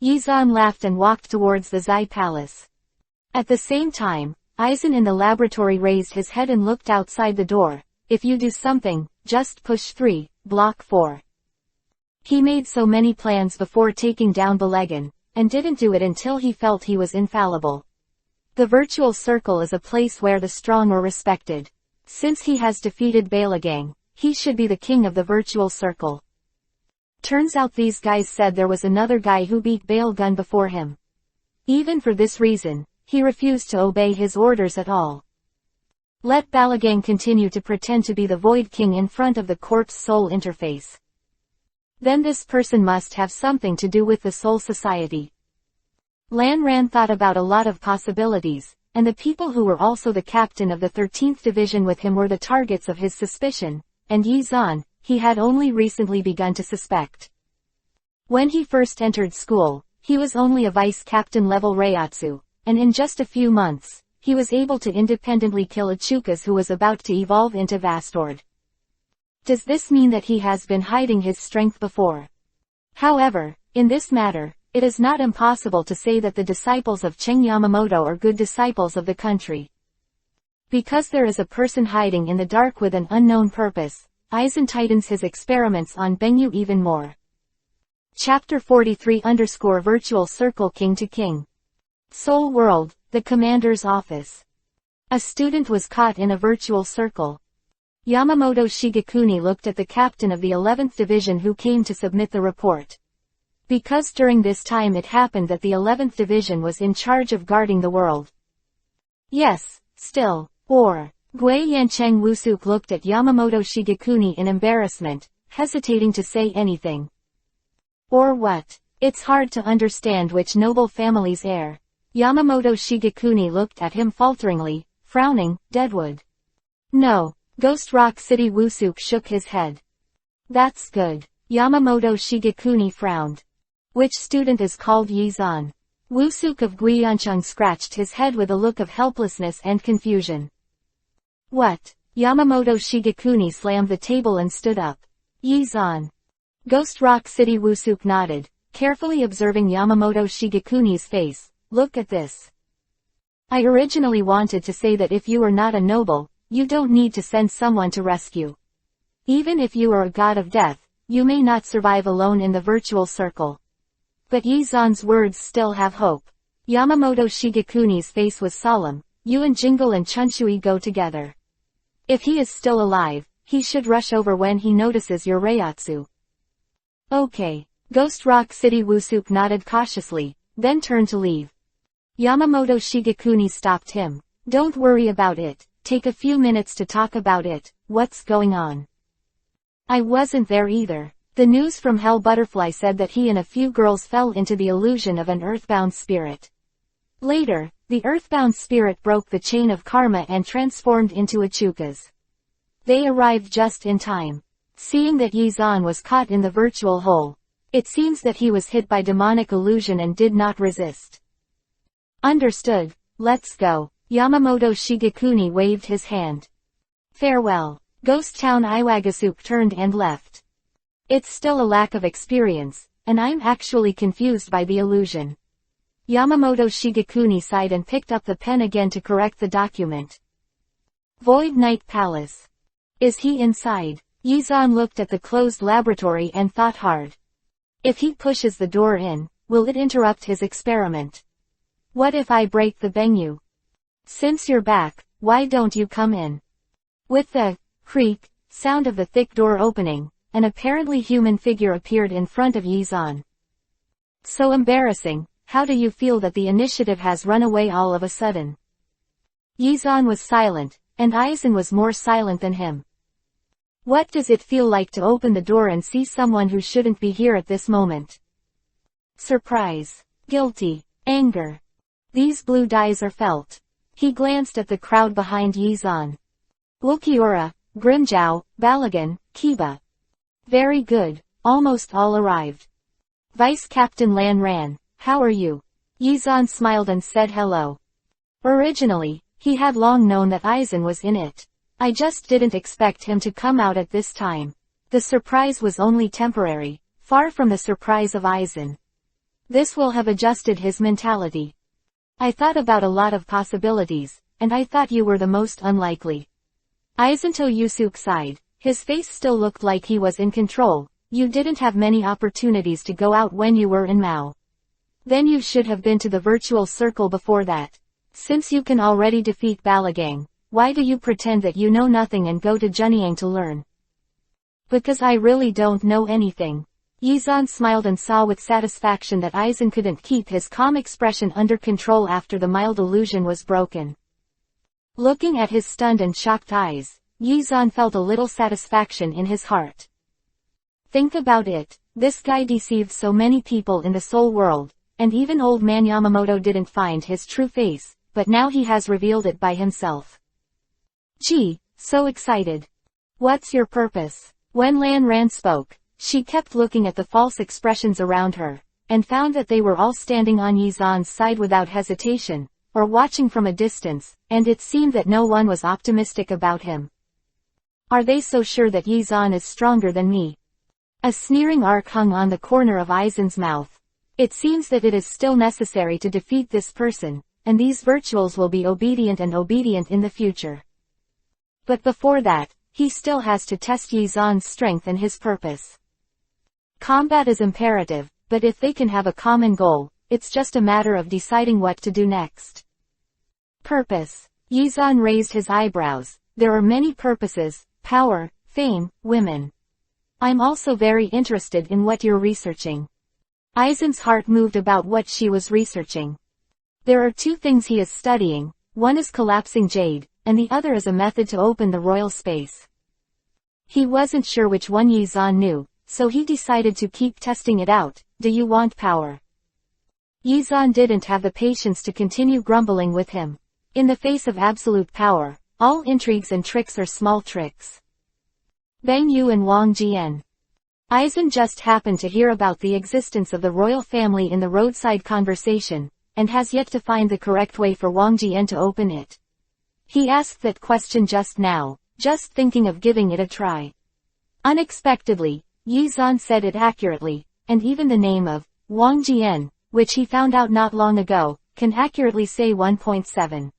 Yi Zan laughed and walked towards the Zai Palace. At the same time, Aizen in the laboratory raised his head and looked outside the door. If you do something, just push 3, block 4. He made so many plans before taking down Balagan, and didn't do it until he felt he was infallible. The virtual circle is a place where the strong are respected. Since he has defeated Balagang, he should be the king of the virtual circle. Turns out these guys said there was another guy who beat Balagan before him. Even for this reason, he refused to obey his orders at all. Let Balagang continue to pretend to be the Void King in front of the corpse-soul interface. Then this person must have something to do with the Soul Society. Lan Ran thought about a lot of possibilities, and the people who were also the captain of the 13th Division with him were the targets of his suspicion, and Yi Zan, he had only recently begun to suspect. When he first entered school, he was only a vice-captain level Reiatsu, and in just a few months, he was able to independently kill Achukas, who was about to evolve into Vastord. Does this mean that he has been hiding his strength before? However, in this matter, it is not impossible to say that the disciples of Cheng Yamamoto are good disciples of the country. Because there is a person hiding in the dark with an unknown purpose, Aizen tightens his experiments on Bengyu even more. Chapter 43 _ Virtual Circle King to King. Soul World, the Commander's Office. A student was caught in a virtual circle. Yamamoto Shigekuni looked at the captain of the 11th Division who came to submit the report. Because during this time it happened that the 11th Division was in charge of guarding the world. Yes, still, or. Gui Yancheng Wusuk looked at Yamamoto Shigekuni in embarrassment, hesitating to say anything. Or what? It's hard to understand which noble family's heir. Yamamoto Shigekuni looked at him falteringly, frowning. Deadwood. No. Ghost Rock City. Wusuk shook his head. That's good. Yamamoto Shigekuni frowned. Which student is called Yizan? Wusuk of Guiyancheng scratched his head with a look of helplessness and confusion. What? Yamamoto Shigekuni slammed the table and stood up. Yizan. Ghost Rock City Wusuk nodded, carefully observing Yamamoto Shigekuni's face. Look at this. I originally wanted to say that if you are not a noble, you don't need to send someone to rescue. Even if you are a god of death, you may not survive alone in the virtual circle. But Yizan's words still have hope. Yamamoto Shigekuni's face was solemn. You and Jingle and Chunshui go together. If he is still alive, he should rush over when he notices your Reiatsu. Okay. Ghost Rock City Wusuk nodded cautiously, then turned to leave. Yamamoto Shigekuni stopped him. Don't worry about it. Take a few minutes to talk about it. What's going on? I wasn't there either. The news from Hell Butterfly said that he and a few girls fell into the illusion of an earthbound spirit. Later, the earthbound spirit broke the chain of karma and transformed into Achukas. They arrived just in time. Seeing that Yizan was caught in the virtual hole, it seems that he was hit by demonic illusion and did not resist. Understood. Let's go. Yamamoto Shigekuni waved his hand. Farewell. Ghost Town Iwagasuk turned and left. It's still a lack of experience, and I'm actually confused by the illusion. Yamamoto Shigekuni sighed and picked up the pen again to correct the document. Void Knight Palace. Is he inside? Yizan looked at the closed laboratory and thought hard. If he pushes the door in, will it interrupt his experiment? What if I break the Bengu? Since you're back, why don't you come in? With the creak sound of the thick door opening, an apparently human figure appeared in front of Yizan. So embarrassing. How do you feel that the initiative has run away all of a sudden? Yizan was silent, and Aizen was more silent than him. What does it feel like to open the door and see someone who shouldn't be here at this moment? Surprise. Guilty. Anger. These blue dyes are felt. He glanced at the crowd behind Yizan. Ulquiorra, Grimjow, Balagan, Kiba. Very good. Almost all arrived. Vice Captain Lan Ran, how are you? Yizan smiled and said hello. Originally, he had long known that Aizen was in it. I just didn't expect him to come out at this time. The surprise was only temporary, far from the surprise of Aizen. This will have adjusted his mentality. I thought about a lot of possibilities, and I thought you were the most unlikely. Aizen Yusuk sighed. His face still looked like he was in control. You didn't have many opportunities to go out when you were in Mao. Then you should have been to the virtual circle before that. Since you can already defeat Balagang, why do you pretend that you know nothing and go to Junyang to learn? Because I really don't know anything. Yizan smiled and saw with satisfaction that Aizen couldn't keep his calm expression under control after the mild illusion was broken. Looking at his stunned and shocked eyes, Yizan felt a little satisfaction in his heart. Think about it, this guy deceived so many people in the soul world, and even old man Yamamoto didn't find his true face, but now he has revealed it by himself. Gee, so excited. What's your purpose? When Lan Ran spoke, she kept looking at the false expressions around her, and found that they were all standing on Yizan's side without hesitation, or watching from a distance, and it seemed that no one was optimistic about him. Are they so sure that Yizan is stronger than me? A sneering arc hung on the corner of Aizen's mouth. It seems that it is still necessary to defeat this person, and these virtuals will be obedient in the future. But before that, he still has to test Yizan's strength and his purpose. Combat is imperative, but if they can have a common goal, it's just a matter of deciding what to do next. Purpose. Yizan raised his eyebrows. There are many purposes: power, fame, women. I'm also very interested in what you're researching. Aizen's heart moved about what she was researching. There are two things he is studying. One is collapsing jade, and the other is a method to open the royal space. He wasn't sure which one Yizan knew, so he decided to keep testing it out. Do you want power? Yizan didn't have the patience to continue grumbling with him. In the face of absolute power, all intrigues and tricks are small tricks. Bang Yu and Wang Jian. Aizen just happened to hear about the existence of the royal family in the roadside conversation, and has yet to find the correct way for Wang Jian to open it. He asked that question just now, just thinking of giving it a try. Unexpectedly, Yi Zan said it accurately, and even the name of Wang Jian, which he found out not long ago, can accurately say 1.7.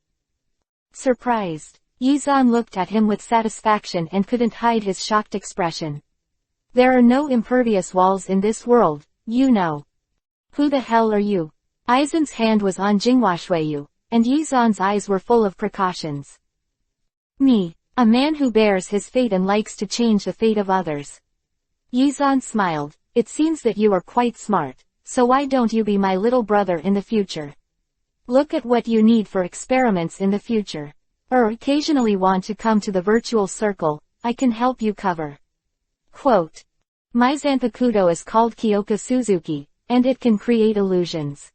Surprised, Yi Zan looked at him with satisfaction and couldn't hide his shocked expression. There are no impervious walls in this world, you know. Who the hell are you? Aizen's hand was on Jinghua Shuiyu, and Yi Zan's eyes were full of precautions. Me, a man who bears his fate and likes to change the fate of others. Yi Zan smiled. It seems that you are quite smart, so why don't you be my little brother in the future? Look at what you need for experiments in the future. Or occasionally want to come to the virtual circle, I can help you cover. Quote. My Zanpakuto is called Kyoka Suzuki, and it can create illusions.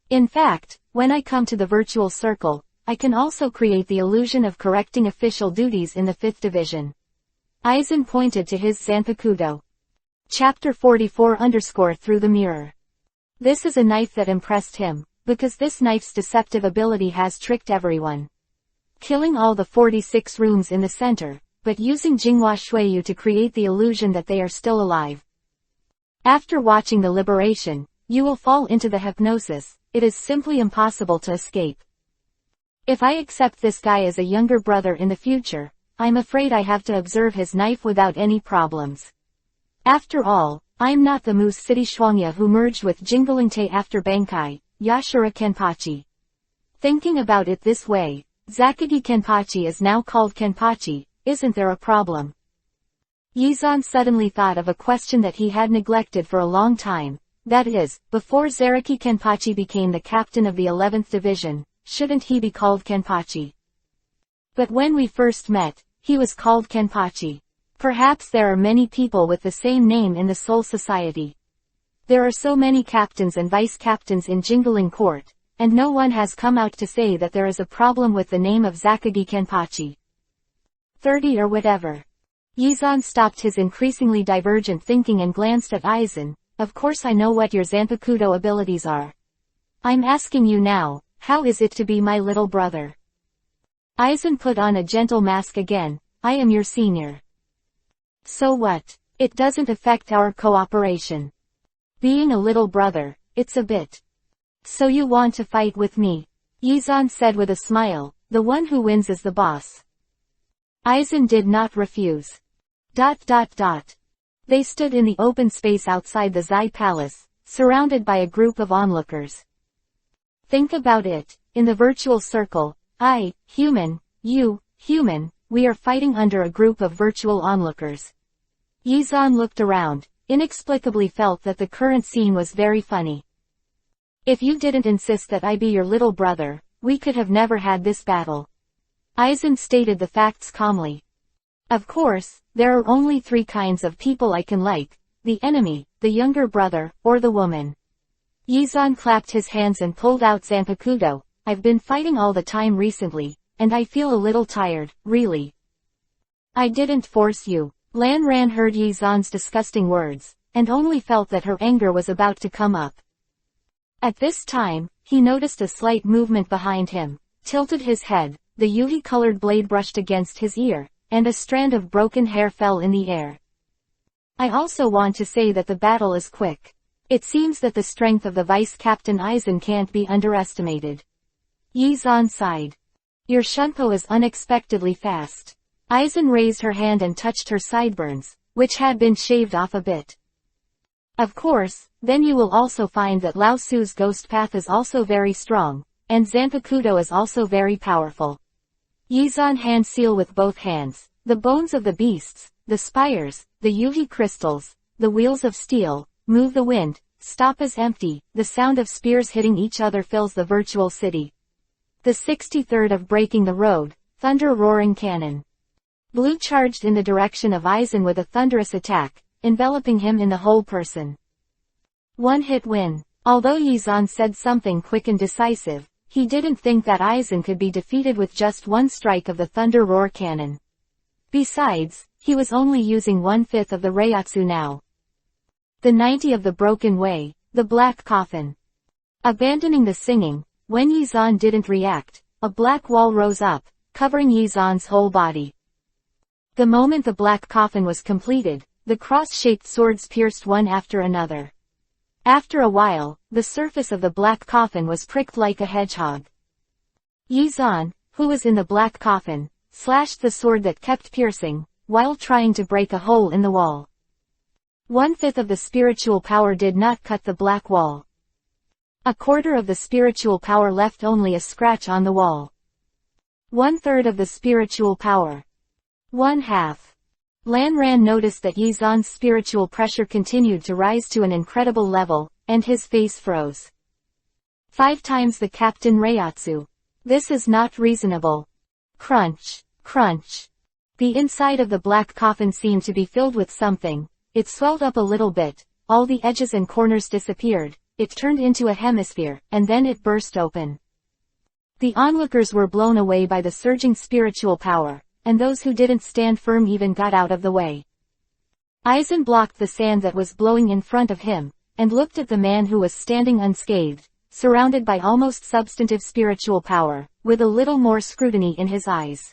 In fact, when I come to the virtual circle, I can also create the illusion of correcting official duties in the 5th division. Aizen pointed to his Zanpakuto. Chapter 44 Through the Mirror. This is a knife that impressed him, because this knife's deceptive ability has tricked everyone. Killing all the 46 rooms in the center, but using Jinghua Shuiyu to create the illusion that they are still alive. After watching the liberation, you will fall into the hypnosis. It is simply impossible to escape. If I accept this guy as a younger brother in the future, I'm afraid I have to observe his knife without any problems. After all, I'm not the Moose City Shuangya who merged with Jingalingte after Bankai, Yashura Kenpachi. Thinking about it this way, Zakagi Kenpachi is now called Kenpachi, isn't there a problem? Yi Zan suddenly thought of a question that he had neglected for a long time, that is, before Zaraki Kenpachi became the captain of the 11th division, shouldn't he be called Kenpachi? But when we first met, he was called Kenpachi. Perhaps there are many people with the same name in the Soul Society. There are so many captains and vice-captains in Jingaling Court, and no one has come out to say that there is a problem with the name of Zakagi Kenpachi. 30 or whatever. Yi Zan stopped his increasingly divergent thinking and glanced at Aizen. Of course I know what your Zanpakuto abilities are. I'm asking you now, how is it to be my little brother? Aizen put on a gentle mask again. I am your senior. So what? It doesn't affect our cooperation. Being a little brother, it's a bit. So you want to fight with me? Yi Zan said with a smile. The one who wins is the boss. Aizen did not refuse. They stood in the open space outside the Zai Palace, surrounded by a group of onlookers. Think about it, in the virtual circle, I, human, you, human, we are fighting under a group of virtual onlookers. Yi Zan looked around, inexplicably felt that the current scene was very funny. If you didn't insist that I be your little brother, we could have never had this battle. Aizen stated the facts calmly. Of course, there are only 3 kinds of people I can like, the enemy, the younger brother, or the woman. Yi Zan clapped his hands and pulled out Zanpakuto. I've been fighting all the time recently, and I feel a little tired, really. I didn't force you. Lan Ran heard Yi Zan's disgusting words, and only felt that her anger was about to come up. At this time, he noticed a slight movement behind him, tilted his head, the yuhi-colored blade brushed against his ear, and a strand of broken hair fell in the air. I also want to say that the battle is quick. It seems that the strength of the Vice-Captain Aizen can't be underestimated. Yi Zan sighed. Your shunpo is unexpectedly fast. Aizen raised her hand and touched her sideburns, which had been shaved off a bit. Of course, then you will also find that Lao Su's ghost path is also very strong, and Zanpakuto is also very powerful. Yi Zan hand seal with both hands, the bones of the beasts, the spires, the yuhi crystals, the wheels of steel, move the wind, stop is empty, the sound of spears hitting each other fills the virtual city. The 63rd of breaking the road, thunder roaring cannon. Blue charged in the direction of Aizen with a thunderous attack, enveloping him in the whole person. One hit win. Although Yi Zan said something quick and decisive, he didn't think that Aizen could be defeated with just one strike of the thunder roar cannon. Besides, he was only using 1/5 of the Reiatsu now. The 90 of the Broken Way, the Black Coffin. Abandoning the singing, when Yizan didn't react, a black wall rose up, covering Yizan's whole body. The moment the black coffin was completed, the cross-shaped swords pierced one after another. After a while, the surface of the black coffin was pricked like a hedgehog. Yizan, who was in the black coffin, slashed the sword that kept piercing, while trying to break a hole in the wall. 1/5 of the spiritual power did not cut the black wall. 1/4 of the spiritual power left only a scratch on the wall. 1/3 of the spiritual power. 1/2. Lan Ran noticed that Yizan's spiritual pressure continued to rise to an incredible level, and his face froze. 5 times the Captain Reiatsu. This is not reasonable. Crunch, crunch. The inside of the black coffin seemed to be filled with something. It swelled up a little bit, all the edges and corners disappeared, it turned into a hemisphere, and then it burst open. The onlookers were blown away by the surging spiritual power, and those who didn't stand firm even got out of the way. Aizen blocked the sand that was blowing in front of him, and looked at the man who was standing unscathed, surrounded by almost substantive spiritual power, with a little more scrutiny in his eyes.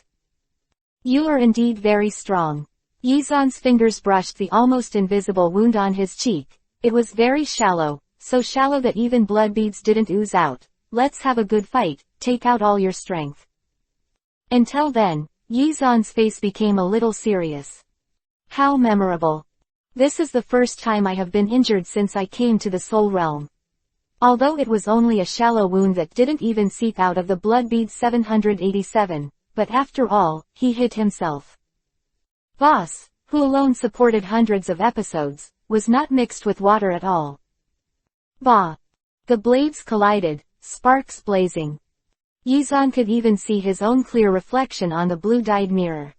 You are indeed very strong. Yizan's fingers brushed the almost invisible wound on his cheek. It was very shallow, so shallow that even blood beads didn't ooze out. Let's have a good fight, take out all your strength. Until then, Yizan's face became a little serious. How memorable. This is the first time I have been injured since I came to the Soul Realm. Although it was only a shallow wound that didn't even seep out of the blood bead 787, but after all, he hit himself. Boss, who alone supported hundreds of episodes, was not mixed with water at all. Bah! The blades collided, sparks blazing. Yizan could even see his own clear reflection on the blue-dyed mirror.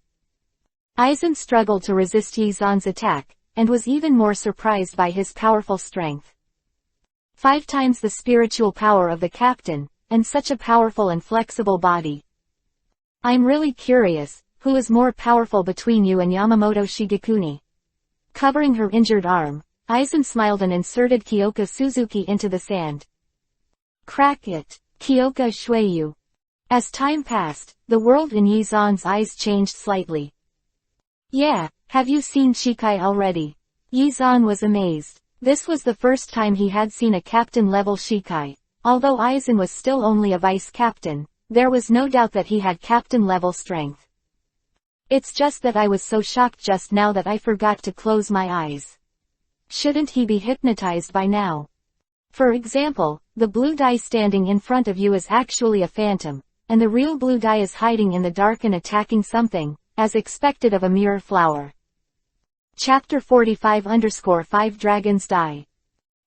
Aizen struggled to resist Yizan's attack, and was even more surprised by his powerful strength. 5 times the spiritual power of the captain, and such a powerful and flexible body. I'm really curious, who is more powerful between you and Yamamoto Shigekuni? Covering her injured arm, Aizen smiled and inserted Kyoka Suzuki into the sand. Crack it, Kyoka Shueyu. As time passed, the world in Yizan's eyes changed slightly. Yeah, have you seen Shikai already? Yizan was amazed. This was the first time he had seen a captain-level Shikai. Although Aizen was still only a vice-captain, there was no doubt that he had captain-level strength. It's just that I was so shocked just now that I forgot to close my eyes. Shouldn't he be hypnotized by now? For example, the blue dye standing in front of you is actually a phantom, and the real blue dye is hiding in the dark and attacking something, as expected of a mirror flower. Chapter 45_5 Dragons Die.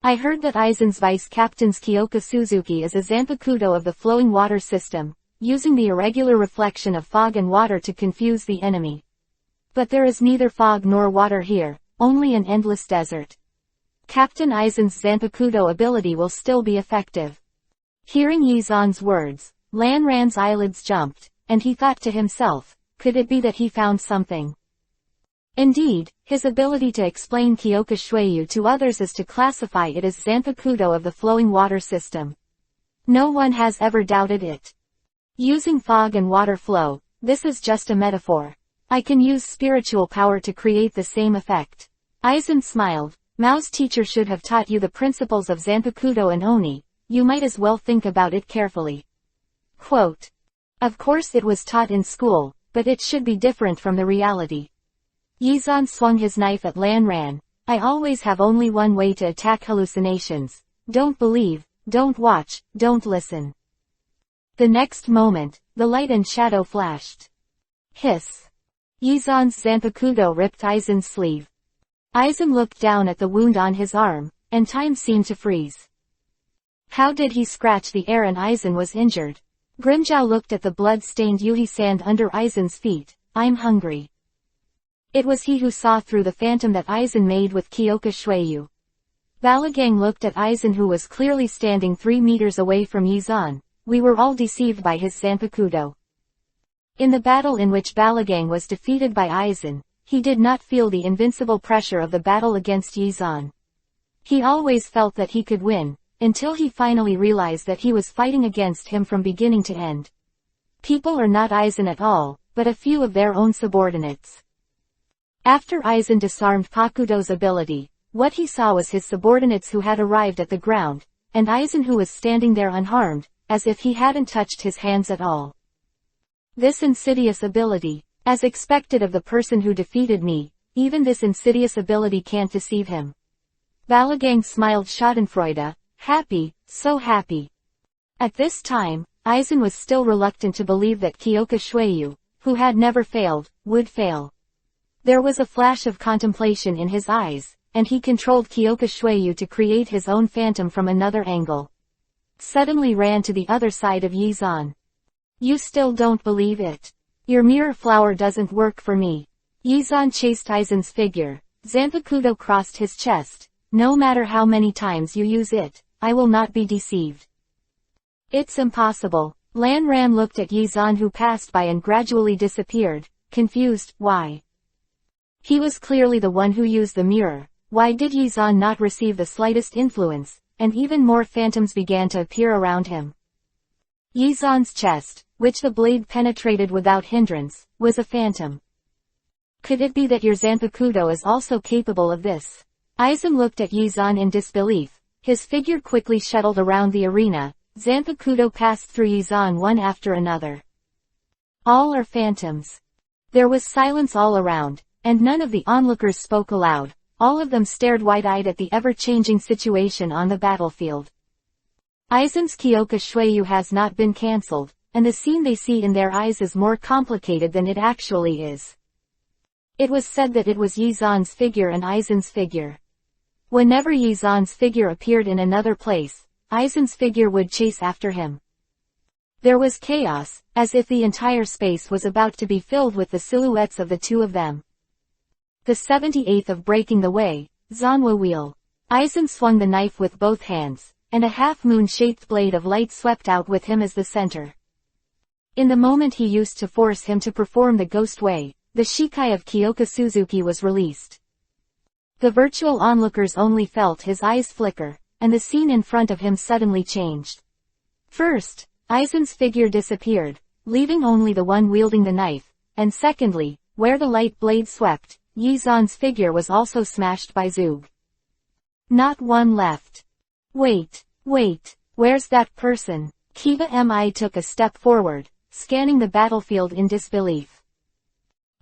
I heard that Aizen's vice-captain's Kyoka Suzuki is a Zanpakuto of the flowing water system, using the irregular reflection of fog and water to confuse the enemy. But there is neither fog nor water here, only an endless desert. Captain Aizen's Zanpakuto ability will still be effective. Hearing Yizan's words, Lan Ran's eyelids jumped, and he thought to himself, could it be that he found something? Indeed, his ability to explain Kyoka Shueyu to others is to classify it as Zanpakuto of the flowing water system. No one has ever doubted it. Using fog and water flow, this is just a metaphor. I can use spiritual power to create the same effect. Aizen smiled. Mao's teacher should have taught you the principles of Zanpakuto and Oni, you might as well think about it carefully. Quote. Of course it was taught in school, but it should be different from the reality. Yizan swung his knife at Lan Ran. I always have only one way to attack hallucinations. Don't believe, don't watch, don't listen. The next moment, the light and shadow flashed. Hiss. Yizan's Zanpakuto ripped Aizen's sleeve. Aizen looked down at the wound on his arm, and time seemed to freeze. How did he scratch the air and Aizen was injured? Grimmjow looked at the blood-stained Yuhi sand under Aizen's feet. I'm hungry. It was he who saw through the phantom that Aizen made with Kyoka Shueyu. Balagang looked at Aizen who was clearly standing 3 meters away from Yizan. We were all deceived by his Zanpakuto. In the battle in which Balagang was defeated by Aizen, he did not feel the invincible pressure of the battle against Yizan. He always felt that he could win, until he finally realized that he was fighting against him from beginning to end. People are not Aizen at all, but a few of their own subordinates. After Aizen disarmed Pakudo's ability, what he saw was his subordinates who had arrived at the ground, and Aizen who was standing there unharmed, as if he hadn't touched his hands at all. This insidious ability, as expected of the person who defeated me, even this insidious ability can't deceive him. Balagang smiled schadenfreude, happy, so happy. At this time, Aizen was still reluctant to believe that Kyoka Shueyu, who had never failed, would fail. There was a flash of contemplation in his eyes, and he controlled Kyoka Shueyu to create his own phantom from another angle. Suddenly ran to the other side of Yizan. You still don't believe it? Your mirror flower doesn't work for me. Yizan chased Aizen's figure. Zanpakuto crossed his chest. No matter how many times you use it, I will not be deceived. It's impossible. Lan Ran looked at Yizan who passed by and gradually disappeared, confused. Why? He was clearly the one who used the mirror. Why did Yizan not receive the slightest influence, and even more phantoms began to appear around him? Yizan's chest, which the blade penetrated without hindrance, was a phantom. Could it be that your Zanpakuto is also capable of this? Aizen looked at Yizan in disbelief. His figure quickly shuttled around the arena. Zanpakuto passed through Yizan one after another. All are phantoms. There was silence all around, and none of the onlookers spoke aloud. All of them stared wide-eyed at the ever-changing situation on the battlefield. Aizen's Kyoka Shueyu has not been cancelled, and the scene they see in their eyes is more complicated than it actually is. It was said that it was Yizan's figure and Aizen's figure. Whenever Yizan's figure appeared in another place, Aizen's figure would chase after him. There was chaos, as if the entire space was about to be filled with the silhouettes of the two of them. The 78th of breaking the way, Zanwa wheel. Aizen swung the knife with both hands, and a half-moon-shaped blade of light swept out with him as the center. In the moment he used to force him to perform the ghost way, the Shikai of Kyoka Suzuki was released. The virtual onlookers only felt his eyes flicker, and the scene in front of him suddenly changed. First, Aizen's figure disappeared, leaving only the one wielding the knife, and secondly, where the light blade swept, Yizan's figure was also smashed by Zug. Not one left. Wait, where's that person? Kiba Mi took a step forward, scanning the battlefield in disbelief.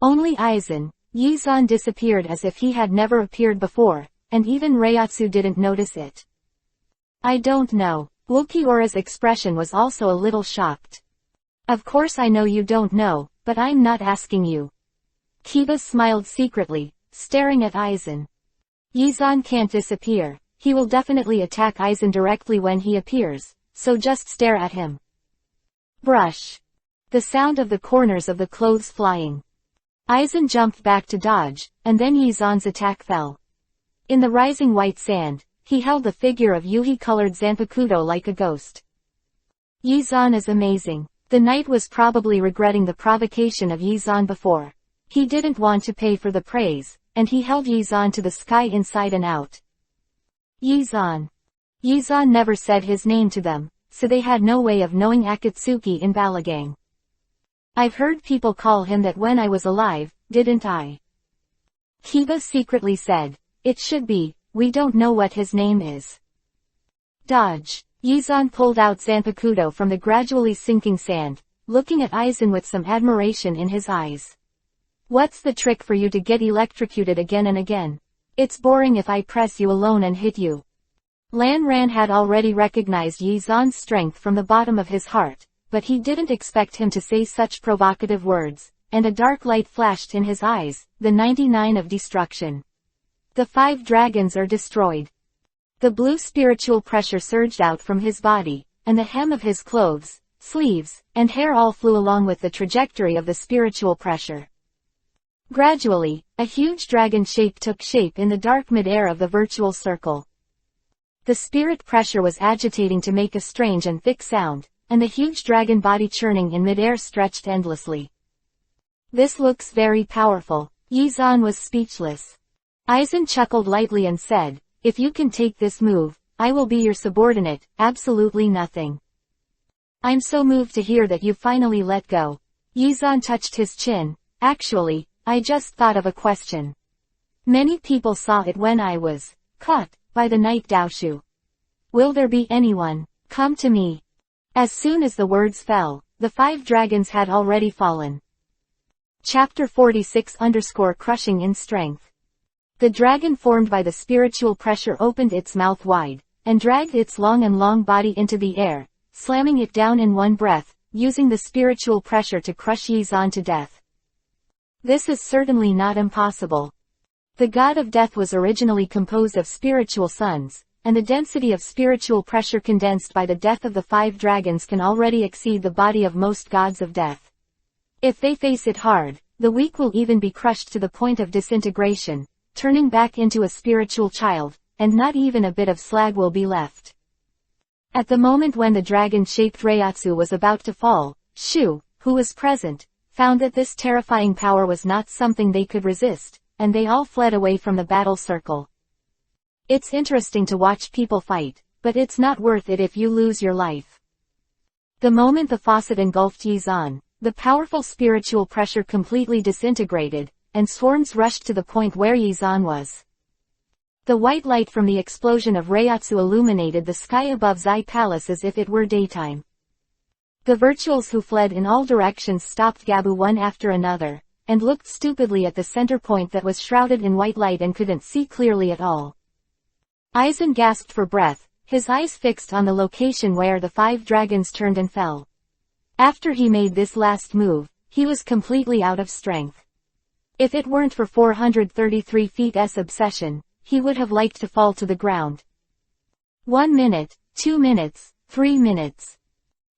Only Aizen. Yizan disappeared as if he had never appeared before, and even Reiatsu didn't notice it. I don't know. Ulquiorra's expression was also a little shocked. Of course I know you don't know, but I'm not asking you. Kiba smiled secretly, staring at Aizen. Yizan can't disappear. He will definitely attack Aizen directly when he appears, so just stare at him. Brush. The sound of the corners of the clothes flying. Aizen jumped back to dodge, and then Yizan's attack fell. In the rising white sand, he held the figure of Yuhi-colored Zanpakuto like a ghost. Yizan is amazing. The knight was probably regretting the provocation of Yizan before. He didn't want to pay for the praise, and he held Yizan to the sky inside and out. Yizan. Yizan never said his name to them, so they had no way of knowing Akatsuki in Balagang. I've heard people call him that when I was alive, didn't I? Kiba secretly said. It should be, we don't know what his name is. Dodge. Yizan pulled out Zanpakuto from the gradually sinking sand, looking at Aizen with some admiration in his eyes. What's the trick for you to get electrocuted again and again? It's boring if I press you alone and hit you. Lan Ran had already recognized Yizan's strength from the bottom of his heart, but he didn't expect him to say such provocative words, and a dark light flashed in his eyes, the 99 of destruction. The 5 dragons are destroyed. The blue spiritual pressure surged out from his body, and the hem of his clothes, sleeves, and hair all flew along with the trajectory of the spiritual pressure. Gradually, a huge dragon shape took shape in the dark mid-air of the virtual circle. The spirit pressure was agitating to make a strange and thick sound, and the huge dragon body churning in mid-air stretched endlessly. This looks very powerful. Yizan was speechless. Aizen chuckled lightly and said, if you can take this move, I will be your subordinate, absolutely nothing. I'm so moved to hear that you finally let go. Yizan touched his chin. Actually, I just thought of a question. Many people saw it when I was caught by the night Daoshu. Will there be anyone? Come to me. As soon as the words fell, the 5 dragons had already fallen. Chapter 46 Crushing in Strength. The dragon formed by the spiritual pressure opened its mouth wide, and dragged its long body into the air, slamming it down in one breath, using the spiritual pressure to crush Yizan to death. This is certainly not impossible. The god of death was originally composed of spiritual suns, and the density of spiritual pressure condensed by the death of the 5 dragons can already exceed the body of most gods of death. If they face it hard, the weak will even be crushed to the point of disintegration, turning back into a spiritual child, and not even a bit of slag will be left. At the moment when the dragon-shaped Reiatsu was about to fall, Shu, who was present, found that this terrifying power was not something they could resist, and they all fled away from the battle circle. It's interesting to watch people fight, but it's not worth it if you lose your life. The moment the faucet engulfed Yizan, the powerful spiritual pressure completely disintegrated, and swarms rushed to the point where Yizan was. The white light from the explosion of Reiatsu illuminated the sky above Zai Palace as if it were daytime. The virtuals who fled in all directions stopped Gabu one after another, and looked stupidly at the center point that was shrouded in white light and couldn't see clearly at all. Aizen gasped for breath, his eyes fixed on the location where the 5 dragons turned and fell. After he made this last move, he was completely out of strength. If it weren't for 433 feet's obsession, he would have liked to fall to the ground. 1 minute, 2 minutes, 3 minutes.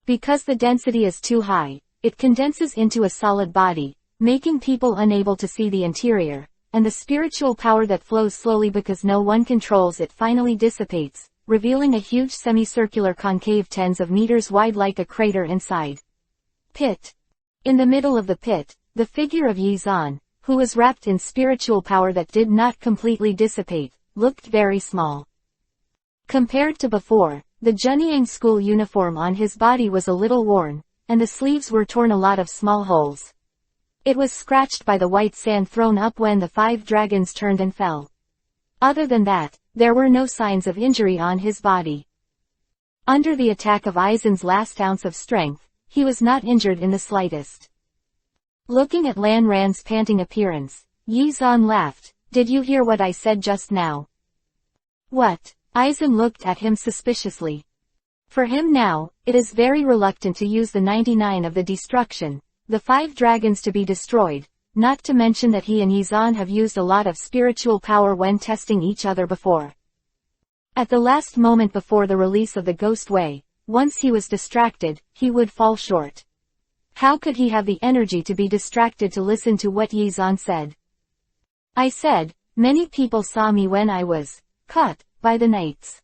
Because the density is too high, it condenses into a solid body, making people unable to see the interior, and the spiritual power that flows slowly because no one controls it finally dissipates, revealing a huge semicircular concave tens of meters wide like a crater inside. Pit. In the middle of the pit, the figure of Yizan, who was wrapped in spiritual power that did not completely dissipate, looked very small. Compared to before, the Junyang school uniform on his body was a little worn, and the sleeves were torn a lot of small holes. It was scratched by the white sand thrown up when the 5 dragons turned and fell. Other than that, there were no signs of injury on his body. Under the attack of Aizen's last ounce of strength, he was not injured in the slightest. Looking at Lan Ran's panting appearance, Yizan laughed. Did you hear what I said just now? What? Aizen looked at him suspiciously. For him now, it is very reluctant to use the 99 of the destruction, the 5 dragons to be destroyed, not to mention that he and Yizan have used a lot of spiritual power when testing each other before. At the last moment before the release of the Ghost Way, once he was distracted, he would fall short. How could he have the energy to be distracted to listen to what Yizan said? I said, many people saw me when I was caught by the knights.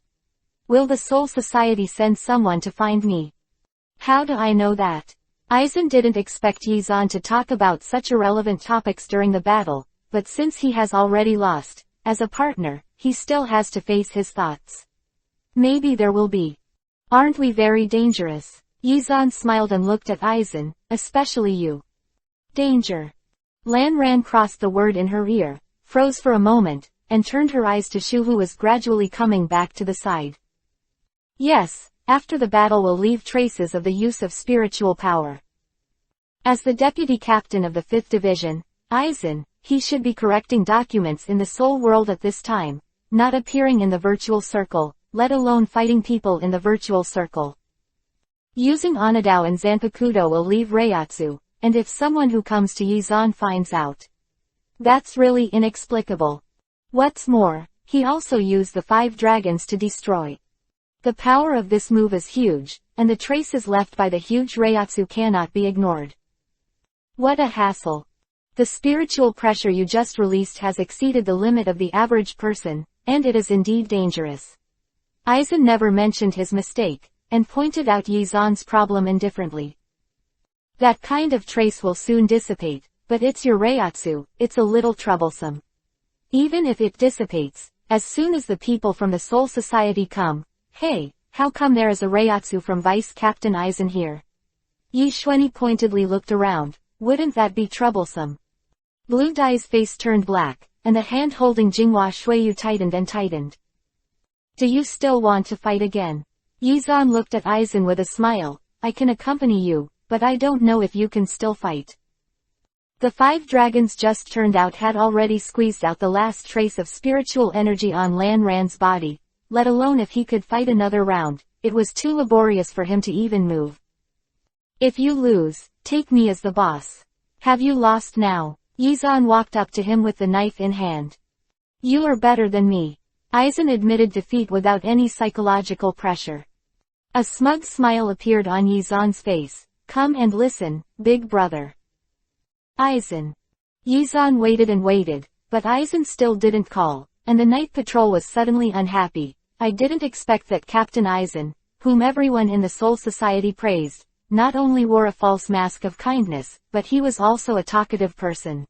Will the Soul Society send someone to find me? How do I know that? Aizen didn't expect Yizan to talk about such irrelevant topics during the battle, but since he has already lost, as a partner, he still has to face his thoughts. Maybe there will be. Aren't we very dangerous? Yizan smiled and looked at Aizen, especially you. Danger. Lan Ran crossed the word in her ear, froze for a moment, and turned her eyes to Shu who was gradually coming back to the side. Yes, after the battle will leave traces of the use of spiritual power. As the deputy captain of the 5th Division, Aizen, he should be correcting documents in the soul world at this time, not appearing in the virtual circle, let alone fighting people in the virtual circle. Using Onadao and Zanpakuto will leave Reiatsu, and if someone who comes to Yizan finds out. That's really inexplicable. What's more, he also used the 5 dragons to destroy. The power of this move is huge, and the traces left by the huge Reiatsu cannot be ignored. What a hassle. The spiritual pressure you just released has exceeded the limit of the average person, and it is indeed dangerous. Aizen never mentioned his mistake, and pointed out Yizan's problem indifferently. That kind of trace will soon dissipate, but it's your Reiatsu, it's a little troublesome. Even if it dissipates, As soon as the people from the Soul Society come, hey, how come there is a Reiatsu from Vice Captain Aizen here? Yi Xuanyi pointedly looked around. Wouldn't that be troublesome? Blue Dai's face turned black, and the hand holding Jinghua Shuiyu tightened and tightened. Do you still want to fight again? Yizan looked at Aizen with a smile. I can accompany you, but I don't know if you can still fight. The 5 dragons just turned out had already squeezed out the last trace of spiritual energy on Lan Ran's body, let alone if he could fight another round. It was too laborious for him to even move. If you lose, take me as the boss. Have you lost now? Yizan walked up to him with the knife in hand. You are better than me. Aizen admitted defeat without any psychological pressure. A smug smile appeared on Yizan's face. Come and listen, big brother. Aizen. Yizan waited and waited, but Aizen still didn't call, and the night patrol was suddenly unhappy. I didn't expect that Captain Aizen, whom everyone in the Soul Society praised, not only wore a false mask of kindness, but he was also a talkative person.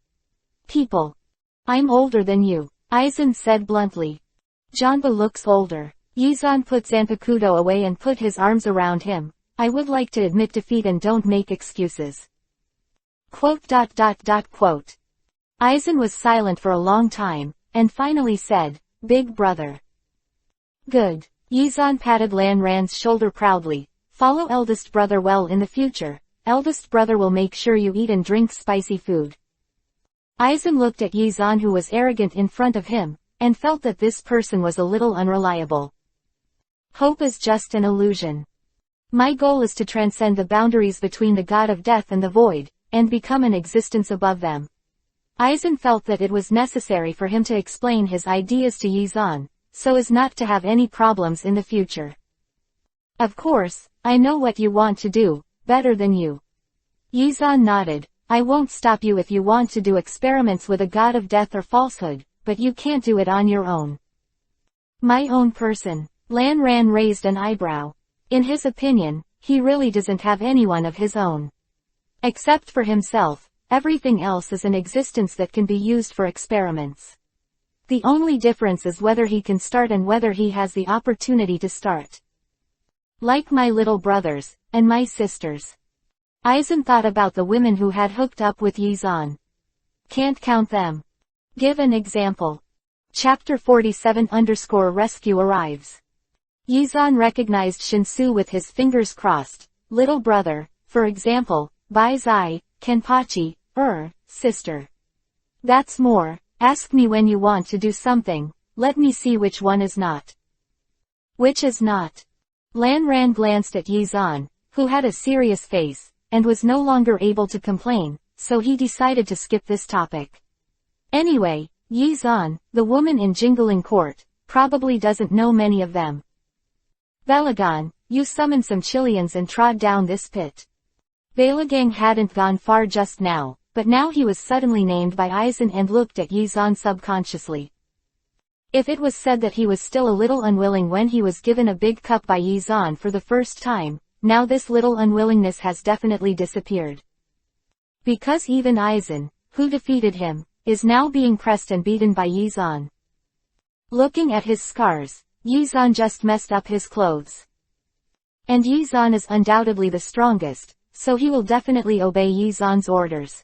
People. I'm older than you, Aizen said bluntly. Janba looks older. Yizan put Zanpakuto away and put his arms around him. I would like to admit defeat and don't make excuses. ... Aizen was silent for a long time, and finally said, Big brother. Good. Yizan patted Lan Ran's shoulder proudly. Follow eldest brother well in the future. Eldest brother will make sure you eat and drink spicy food. Aizen looked at Yizan, who was arrogant in front of him, and felt that this person was a little unreliable. Hope is just an illusion. My goal is to transcend the boundaries between the god of death and the void, and become an existence above them. Aizen felt that it was necessary for him to explain his ideas to Yizan, so as not to have any problems in the future. Of course, I know what you want to do, better than you. Yizan nodded. I won't stop you if you want to do experiments with a god of death or falsehood, but you can't do it on your own. My own person. Lan Ran raised an eyebrow. In his opinion, he really doesn't have anyone of his own. Except for himself, everything else is an existence that can be used for experiments. The only difference is whether he can start and whether he has the opportunity to start. Like my little brothers, and my sisters. Aizen thought about the women who had hooked up with Yizan. Can't count them. Give an example. Chapter 47_rescue arrives. Yizan recognized Shinsu with his fingers crossed. Little brother, for example, Bai Zai, Kenpachi, sister. That's more. Ask me when you want to do something, let me see which one is not. Which is not? Lan Ran glanced at Yizan, who had a serious face, and was no longer able to complain, so he decided to skip this topic. Anyway, Yizan, the woman in Jingling Court, probably doesn't know many of them. Belagan, you summoned some Chileans and trod down this pit. Belagang hadn't gone far just now, but now he was suddenly named by Aizen and looked at Yizan subconsciously. If it was said that he was still a little unwilling when he was given a big cup by Yizan for the first time, now this little unwillingness has definitely disappeared. Because even Aizen, who defeated him, is now being pressed and beaten by Yizan. Looking at his scars, Yizan just messed up his clothes. And Yizan is undoubtedly the strongest, so he will definitely obey Yizan's orders.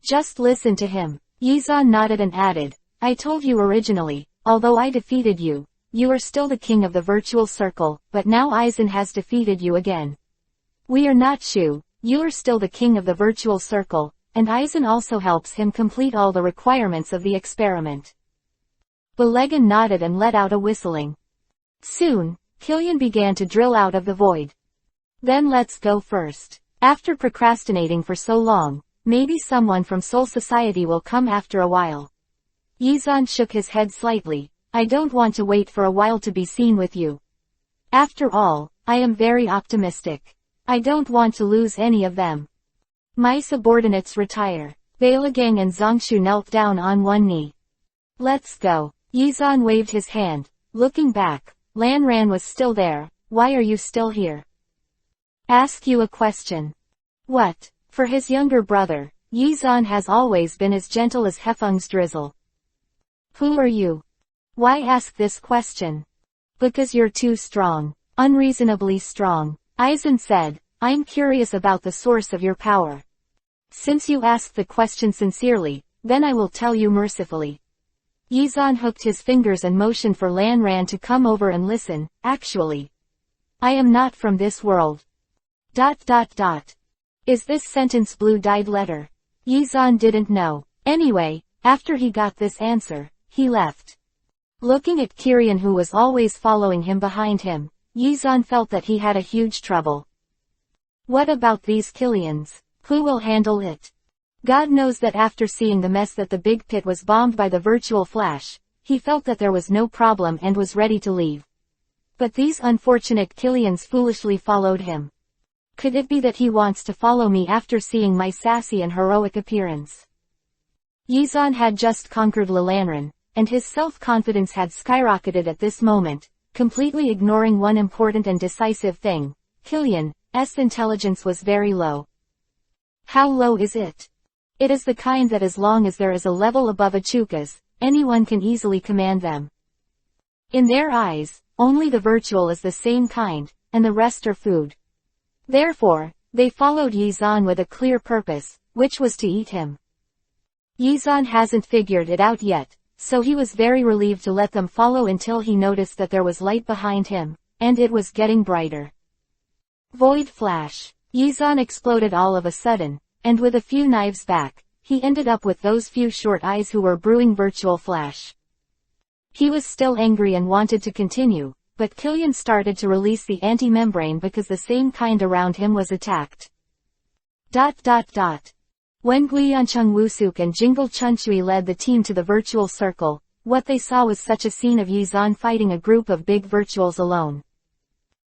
Just listen to him. Yizan nodded and added, I told you originally, although I defeated you, you are still the king of the virtual circle, but now Aizen has defeated you again. We are not Shu, you are still the king of the virtual circle, and Aizen also helps him complete all the requirements of the experiment. Belegan nodded and let out a whistling. Soon, Killian began to drill out of the void. Then let's go first. After procrastinating for so long, maybe someone from Soul Society will come after a while. Yizan shook his head slightly. I don't want to wait for a while to be seen with you. After all, I am very optimistic. I don't want to lose any of them. My subordinates retire. Belagang and Zongshu knelt down on one knee. Let's go. Yizan waved his hand. Looking back, Lan Ran was still there. Why are you still here? Ask you a question. What? For his younger brother, Yizan has always been as gentle as Hefeng's drizzle. Who are you? Why ask this question? Because you're too strong. Unreasonably strong. Aizen said, I'm curious about the source of your power. Since you asked the question sincerely, then I will tell you mercifully. Yizan hooked his fingers and motioned for Lan Ran to come over and listen. Actually, I am not from this world. ... Is this sentence blue-dyed letter? Yizan didn't know. Anyway, after he got this answer, he left. Looking at Kirin, who was always following him behind him, Yizan felt that he had a huge trouble. What about these Killians? Who will handle it? God knows that after seeing the mess that the big pit was bombed by the virtual flash, he felt that there was no problem and was ready to leave. But these unfortunate Killians foolishly followed him. Could it be that he wants to follow me after seeing my sassy and heroic appearance? Yizan had just conquered Lilanran, and his self-confidence had skyrocketed at this moment, completely ignoring one important and decisive thing. Killian's intelligence was very low. How low is it? It is the kind that as long as there is a level above Achuka's, anyone can easily command them. In their eyes, only the virtual is the same kind, and the rest are food. Therefore, they followed Yizan with a clear purpose, which was to eat him. Yizan hasn't figured it out yet, so he was very relieved to let them follow until he noticed that there was light behind him, and it was getting brighter. Void flash. Yizan exploded all of a sudden, and with a few knives back, he ended up with those few short eyes who were brewing virtual flash. He was still angry and wanted to continue, but Killian started to release the anti-membrane because the same kind around him was attacked. When Guiyancheng Wusuk and Jingle Chunchui led the team to the virtual circle, what they saw was such a scene of Yizan fighting a group of big virtuals alone.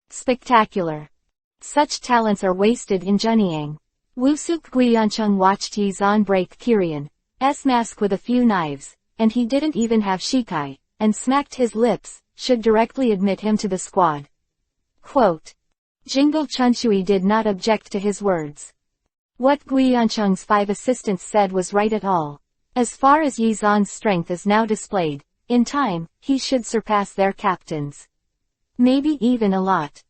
Spectacular. Such talents are wasted in Junyang. Wusuk Guiyancheng watched Yizan break Kirin's mask with a few knives, and he didn't even have Shikai, and smacked his lips, should directly admit him to the squad. Quote. Jingle Chunchui did not object to his words. What Guiyancheng's 5 assistants said was right at all. As far as Yizan's strength is now displayed, in time, he should surpass their captains. Maybe even a lot.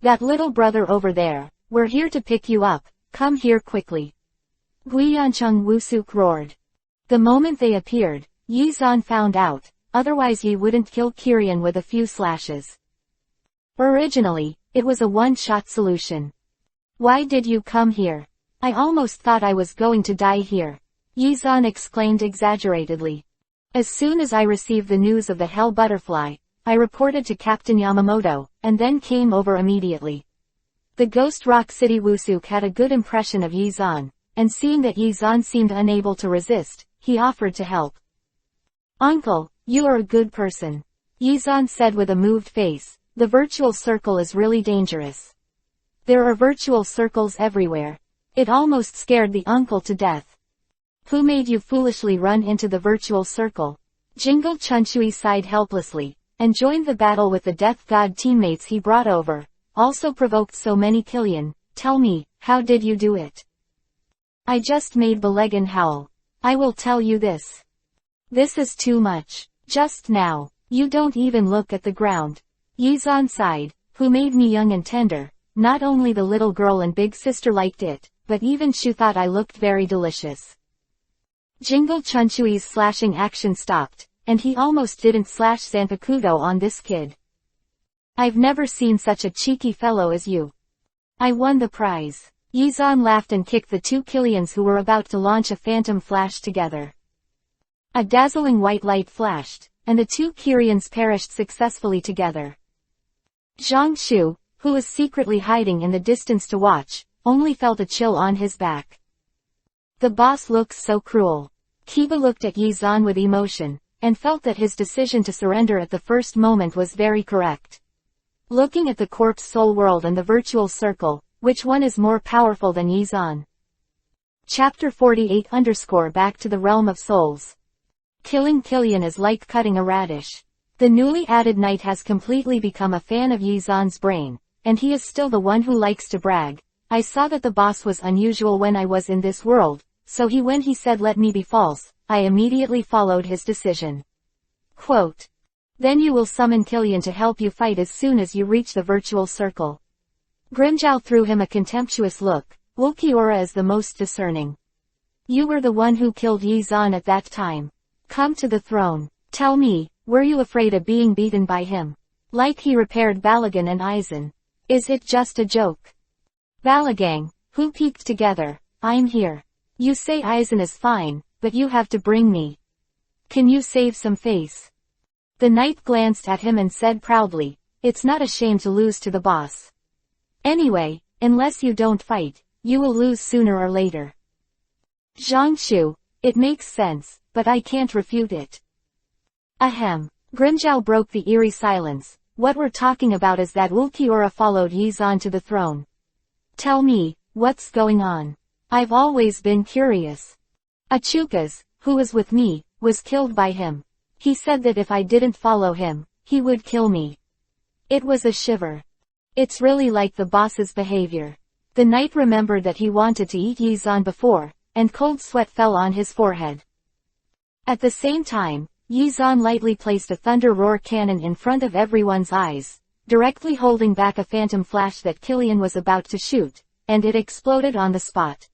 That little brother over there, we're here to pick you up, come here quickly. Guiyancheng Wusuk roared. The moment they appeared, Yizan found out, otherwise he wouldn't kill Kirin with a few slashes. Originally, it was a one-shot solution. Why did you come here? I almost thought I was going to die here. Yizan exclaimed exaggeratedly. As soon as I received the news of the Hell Butterfly, I reported to Captain Yamamoto, and then came over immediately. The Ghost Rock City Wusuk had a good impression of Yizan, and seeing that Yizan seemed unable to resist, he offered to help. Uncle, you are a good person. Yizan said with a moved face, the virtual circle is really dangerous. There are virtual circles everywhere. It almost scared the uncle to death. Who made you foolishly run into the virtual circle? Jingle Chunchui sighed helplessly, and joined the battle with the death god teammates he brought over, also provoked so many Killian. Tell me, how did you do it? I just made Belegan howl. I will tell you this. This is too much. Just now, you don't even look at the ground. Yizan sighed, who made me young and tender. Not only the little girl and big sister liked it, but even Shu thought I looked very delicious. Jingle Chunchui's slashing action stopped, and he almost didn't slash Zanpakuto on this kid. I've never seen such a cheeky fellow as you. I won the prize. Yizan laughed and kicked the 2 Killians who were about to launch a phantom flash together. A dazzling white light flashed, and the 2 Kirians perished successfully together. Zhang Shu, who was secretly hiding in the distance to watch, only felt a chill on his back. The boss looks so cruel. Kiba looked at Yizan with emotion, and felt that his decision to surrender at the first moment was very correct. Looking at the corpse soul world and the virtual circle, which one is more powerful than Yizan? Chapter 48 Back to the Realm of Souls. Killing Killian is like cutting a radish. The newly added knight has completely become a fan of Yizan's brain, and he is still the one who likes to brag. I saw that the boss was unusual when I was in this world, so when he said let me be false, I immediately followed his decision. Quote. Then you will summon Killian to help you fight as soon as you reach the virtual circle. Grimmjow threw him a contemptuous look. Ulquiorra is the most discerning. You were the one who killed Yi Zan at that time. Come to the throne. Tell me, were you afraid of being beaten by him? Like he repaired Balagan and Aizen. Is it just a joke? Balagang, who peeked together, I'm here. You say Aizen is fine, but you have to bring me. Can you save some face? The knight glanced at him and said proudly, it's not a shame to lose to the boss. Anyway, unless you don't fight, you will lose sooner or later. Zhangshu, it makes sense, but I can't refute it. Ahem. Grimmjow broke the eerie silence. What we're talking about is that Ulquiorra followed Yi Zan to the throne. Tell me, what's going on? I've always been curious. Achukas, who was with me, was killed by him. He said that if I didn't follow him, he would kill me. It was a shiver. It's really like the boss's behavior. The knight remembered that he wanted to eat Yi Zan before, and cold sweat fell on his forehead. At the same time, Yi Zan lightly placed a thunder roar cannon in front of everyone's eyes, directly holding back a phantom flash that Killian was about to shoot, and it exploded on the spot.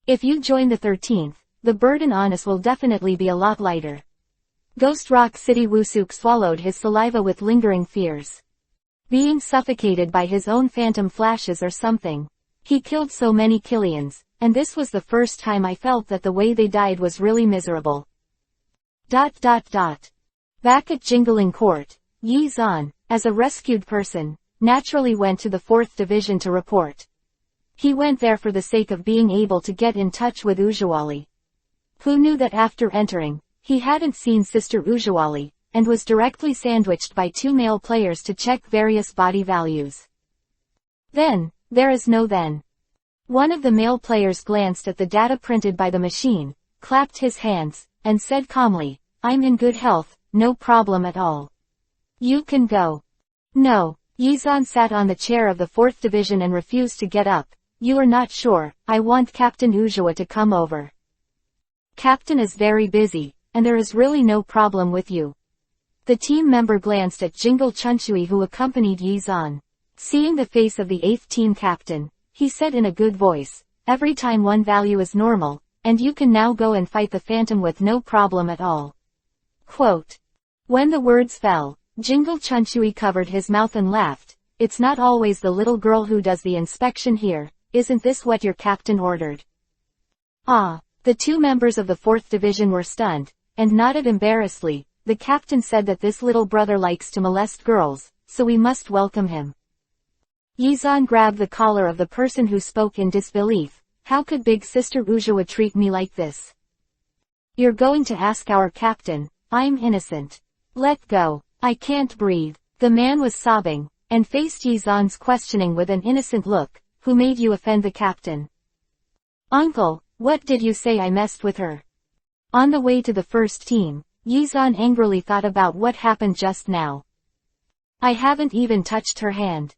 If you join the 13th, the burden on us will definitely be a lot lighter. Ghost Rock City Wusuk swallowed his saliva with lingering fears. Being suffocated by his own phantom flashes or something. He killed so many Killians, and this was the first time I felt that the way they died was really miserable. Back at Jingling Court, Yi Zan, as a rescued person, naturally went to the 4th Division to report. He went there for the sake of being able to get in touch with Ujawali. Who knew that after entering, he hadn't seen Sister Ujawali, and was directly sandwiched by 2 male players to check various body values. Then, there is no then. One of the male players glanced at the data printed by the machine, clapped his hands, and said calmly, I'm in good health, no problem at all. You can go. No. Yi Zan sat on the chair of the 4th Division and refused to get up. You are not sure, I want Captain Ujawa to come over. Captain is very busy, and there is really no problem with you. The team member glanced at Jingle Chunchui who accompanied Yi Zan. Seeing the face of the 8th team captain, he said in a good voice, every time one value is normal, and you can now go and fight the phantom with no problem at all. Quote. When the words fell, Jingle Chunchui covered his mouth and laughed. It's not always the little girl who does the inspection here, isn't this what your captain ordered? Ah, the 2 members of the 4th Division were stunned, and nodded embarrassedly. The captain said that this little brother likes to molest girls, so we must welcome him. Yi Zan grabbed the collar of the person who spoke in disbelief. How could Big Sister Ujawa treat me like this? You're going to ask our captain. I'm innocent. Let go. I can't breathe. The man was sobbing, and faced Yi Zan's questioning with an innocent look. Who made you offend the captain? Uncle, what did you say I messed with her? On the way to the first team, Yi Zan angrily thought about what happened just now. I haven't even touched her hand.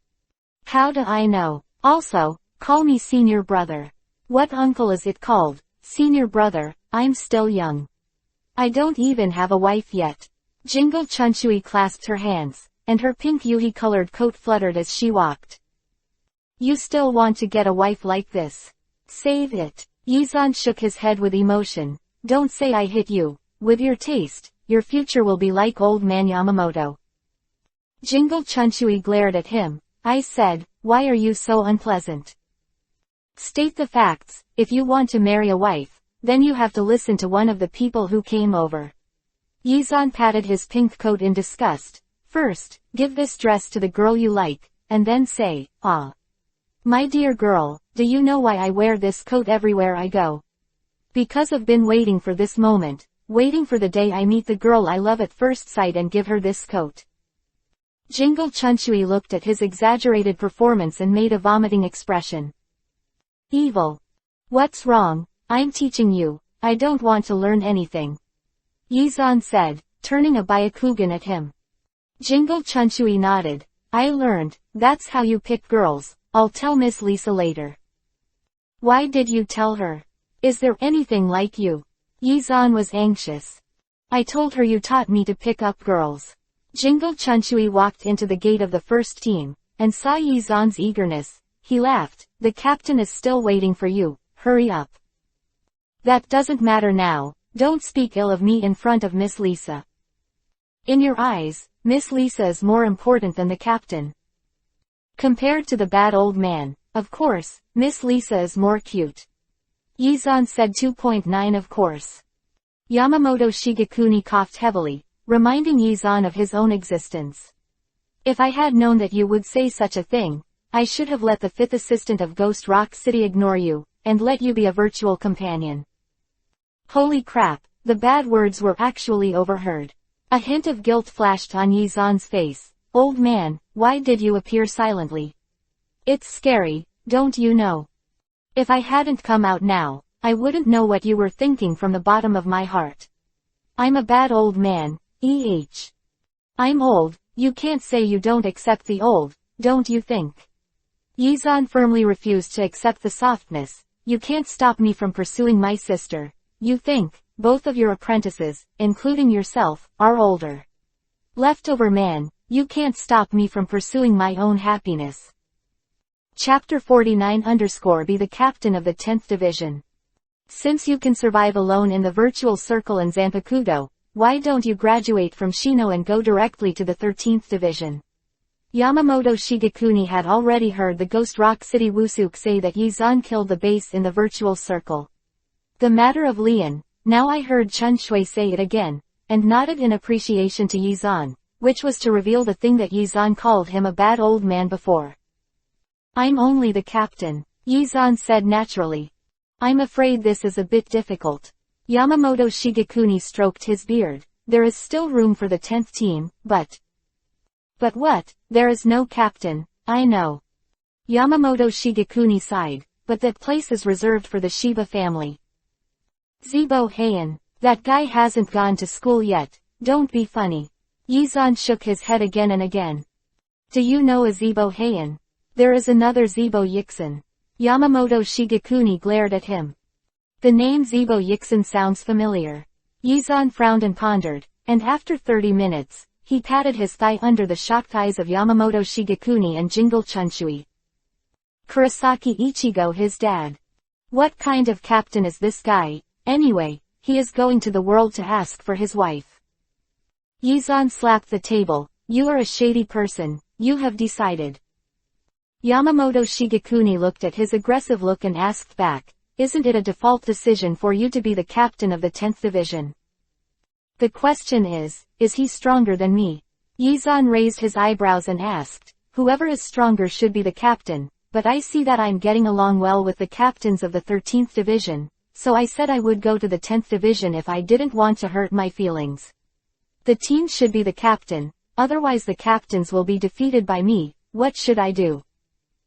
How do I know? Also, call me senior brother. What uncle is it called? Senior brother, I'm still young. I don't even have a wife yet. Jingle Chunchui clasped her hands, and her pink Yuhi-colored coat fluttered as she walked. You still want to get a wife like this? Save it. Yi Zan shook his head with emotion. Don't say I hit you. With your taste, your future will be like old man Yamamoto. Jingle Chunchui glared at him. I said, why are you so unpleasant? State the facts. If you want to marry a wife, then you have to listen to one of the people who came over. Yi Zan patted his pink coat in disgust. First, give this dress to the girl you like, and then say, ah. My dear girl, do you know why I wear this coat everywhere I go? Because I've been waiting for this moment, waiting for the day I meet the girl I love at first sight and give her this coat. Jingle Chunchui looked at his exaggerated performance and made a vomiting expression. Evil. What's wrong? I'm teaching you. I don't want to learn anything. Yi Zan said, turning a Byakugan at him. Jingle Chunchui nodded. I learned. That's how you pick girls. I'll tell Miss Lisa later. Why did you tell her? Is there anything like you? Yi Zan was anxious. I told her you taught me to pick up girls. Jingle Chunchui walked into the gate of the first team, and saw Yizan's eagerness. He laughed. The captain is still waiting for you, hurry up. That doesn't matter now, don't speak ill of me in front of Miss Lisa. In your eyes, Miss Lisa is more important than the captain. Compared to the bad old man, of course, Miss Lisa is more cute. Yizan said 2.9 Of course. Yamamoto Shigekuni coughed heavily, reminding Yizan of his own existence. If I had known that you would say such a thing, I should have let the 5th assistant of Ghost Rock City ignore you, and let you be a virtual companion. Holy crap, the bad words were actually overheard. A hint of guilt flashed on Yizan's face. Old man, why did you appear silently? It's scary, don't you know? If I hadn't come out now, I wouldn't know what you were thinking from the bottom of my heart. I'm a bad old man, I'm old, you can't say you don't accept the old, don't you think? Yizan firmly refused to accept the softness. You can't stop me from pursuing my sister. You think, both of your apprentices, including yourself, are older. Leftover man, you can't stop me from pursuing my own happiness. Chapter 49 Be the captain of the 10th division. Since you can survive alone in the virtual circle in Zanpakuto, why don't you graduate from Shino and go directly to the 13th division? Yamamoto Shigekuni had already heard the Ghost Rock City Wusuk say that Yizan killed the base in the virtual circle. The matter of Lian, now I heard Chun Shui say it again, and nodded in appreciation to Yizan, which was to reveal the thing that Yizan called him a bad old man before. I'm only the captain, Yizan said naturally. I'm afraid this is a bit difficult. Yamamoto Shigekuni stroked his beard. There is still room for the 10th team, but what? There is no captain, I know. Yamamoto Shigekuni sighed, but that place is reserved for the Shiba family. Zibo Heian, that guy hasn't gone to school yet, don't be funny. Yizan shook his head again and again. Do you know a Zibo Heian? There is another Zibo Yixin. Yamamoto Shigekuni glared at him. The name Zibo Yixin sounds familiar. Yizan frowned and pondered, and after 30 minutes, he patted his thigh under the shocked eyes of Yamamoto Shigekuni and Jingle Chunchui. Kurosaki Ichigo, his dad. What kind of captain is this guy? Anyway, he is going to the world to ask for his wife. Yizan slapped the table. You are a shady person, you have decided. Yamamoto Shigekuni looked at his aggressive look and asked back, isn't it a default decision for you to be the captain of the 10th division? The question is he stronger than me? Yizan raised his eyebrows and asked, whoever is stronger should be the captain, but I see that I'm getting along well with the captains of the 13th division. So I said I would go to the 10th division if I didn't want to hurt my feelings. The team should be the captain, otherwise the captains will be defeated by me. What should I do?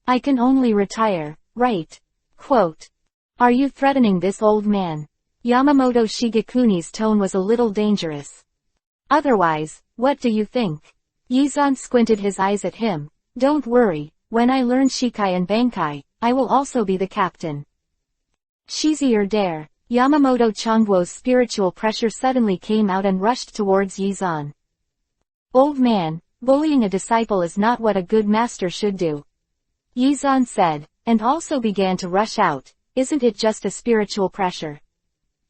I can only retire, right? Quote. Are you threatening this old man? Yamamoto Shigekuni's tone was a little dangerous. Otherwise, what do you think? Yizan squinted his eyes at him. Don't worry, when I learn Shikai and Bankai, I will also be the captain. Shizi dare. Yamamoto Chongwo's spiritual pressure suddenly came out and rushed towards Yizan. Old man, bullying a disciple is not what a good master should do. Yizan said, and also began to rush out. Isn't it just a spiritual pressure?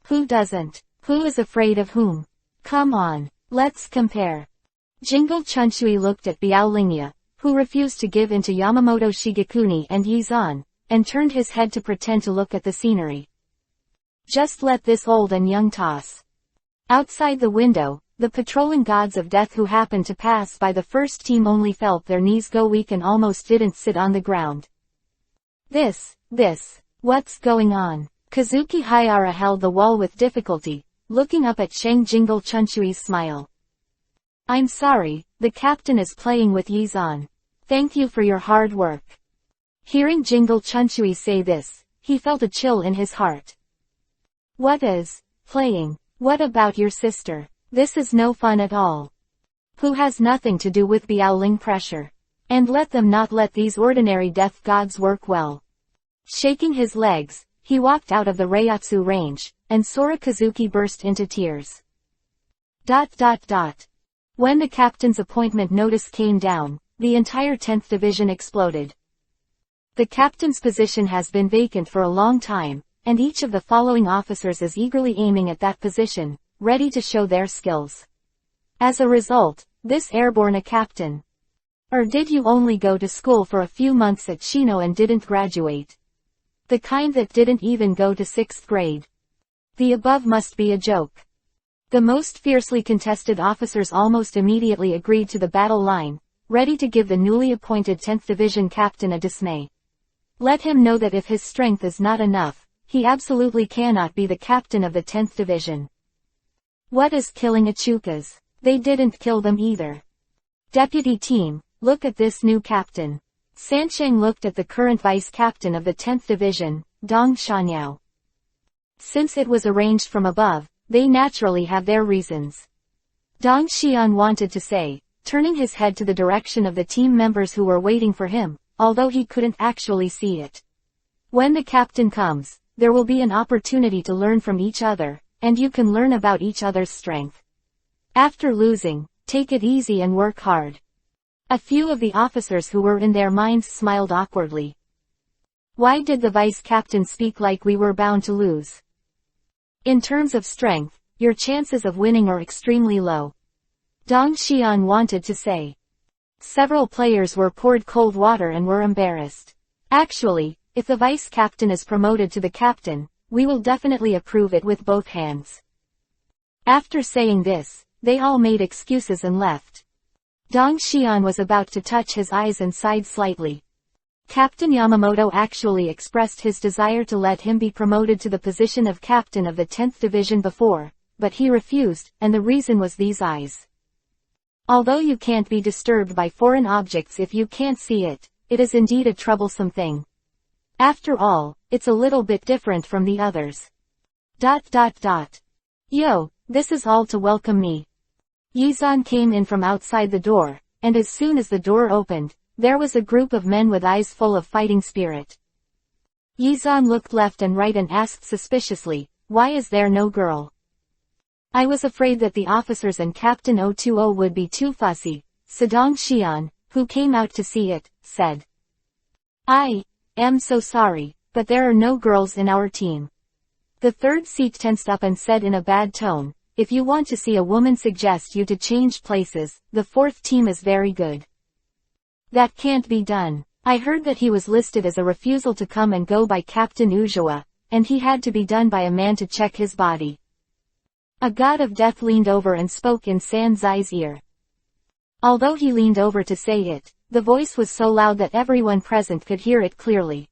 Who doesn't? Who is afraid of whom? Come on, let's compare. Jingle Chunchui looked at Biaolingya, who refused to give in to Yamamoto Shigekuni and Yizan, and turned his head to pretend to look at the scenery. Just let this old and young toss. Outside the window, the patrolling gods of death who happened to pass by the first team only felt their knees go weak and almost didn't sit on the ground. What's going on? Kazuki Hayara held the wall with difficulty, looking up at Shang Jingle Chunchui's smile. I'm sorry, the captain is playing with Yizan. Thank you for your hard work. Hearing Jingle Chunchui say this, he felt a chill in his heart. What is playing? What about your sister? This is no fun at all. Who has nothing to do with Biaoling pressure. And let them not let these ordinary death gods work well. Shaking his legs, he walked out of the Reiatsu range, and Sora Kazuki burst into tears. When the captain's appointment notice came down, the entire 10th Division exploded. The captain's position has been vacant for a long time, and each of the following officers is eagerly aiming at that position, ready to show their skills. As a result, this airborne a captain. Or did you only go to school for a few months at Shino and didn't graduate? The kind that didn't even go to 6th grade. The above must be a joke. The most fiercely contested officers almost immediately agreed to the battle line, ready to give the newly appointed 10th Division captain a dismay. Let him know that if his strength is not enough, he absolutely cannot be the captain of the 10th Division. What is killing Achukas? They didn't kill them either. Deputy team, look at this new captain. Sansheng looked at the current vice captain of the 10th Division, Dong Shanyao. Since it was arranged from above, they naturally have their reasons. Dong Xian wanted to say, turning his head to the direction of the team members who were waiting for him, although he couldn't actually see it. When the captain comes, there will be an opportunity to learn from each other, and you can learn about each other's strength. After losing, take it easy and work hard. A few of the officers who were in their minds smiled awkwardly. Why did the vice captain speak like we were bound to lose? In terms of strength, your chances of winning are extremely low. Dong Xian wanted to say. Several players were poured cold water and were embarrassed. Actually, if the vice captain is promoted to the captain, we will definitely approve it with both hands. After saying this, they all made excuses and left. Dong Xian was about to touch his eyes and sighed slightly. Captain Yamamoto actually expressed his desire to let him be promoted to the position of captain of the 10th Division before, but he refused, and the reason was these eyes. Although you can't be disturbed by foreign objects if you can't see it, it is indeed a troublesome thing. After all, it's a little bit different from the others. Yo, this is all to welcome me. Yizan came in from outside the door, and as soon as the door opened, there was a group of men with eyes full of fighting spirit. Yizan looked left and right and asked suspiciously, why is there no girl? I was afraid that the officers and Captain 020 would be too fussy, Sadong Xian, who came out to see it, said. I am so sorry, but there are no girls in our team. The third seat tensed up and said in a bad tone, if you want to see a woman suggest you to change places, the fourth team is very good. That can't be done. I heard that he was listed as a refusal to come and go by Captain Ujua, and he had to be done by a man to check his body. A god of death leaned over and spoke in San Zai's ear. Although he leaned over to say it, the voice was so loud that everyone present could hear it clearly.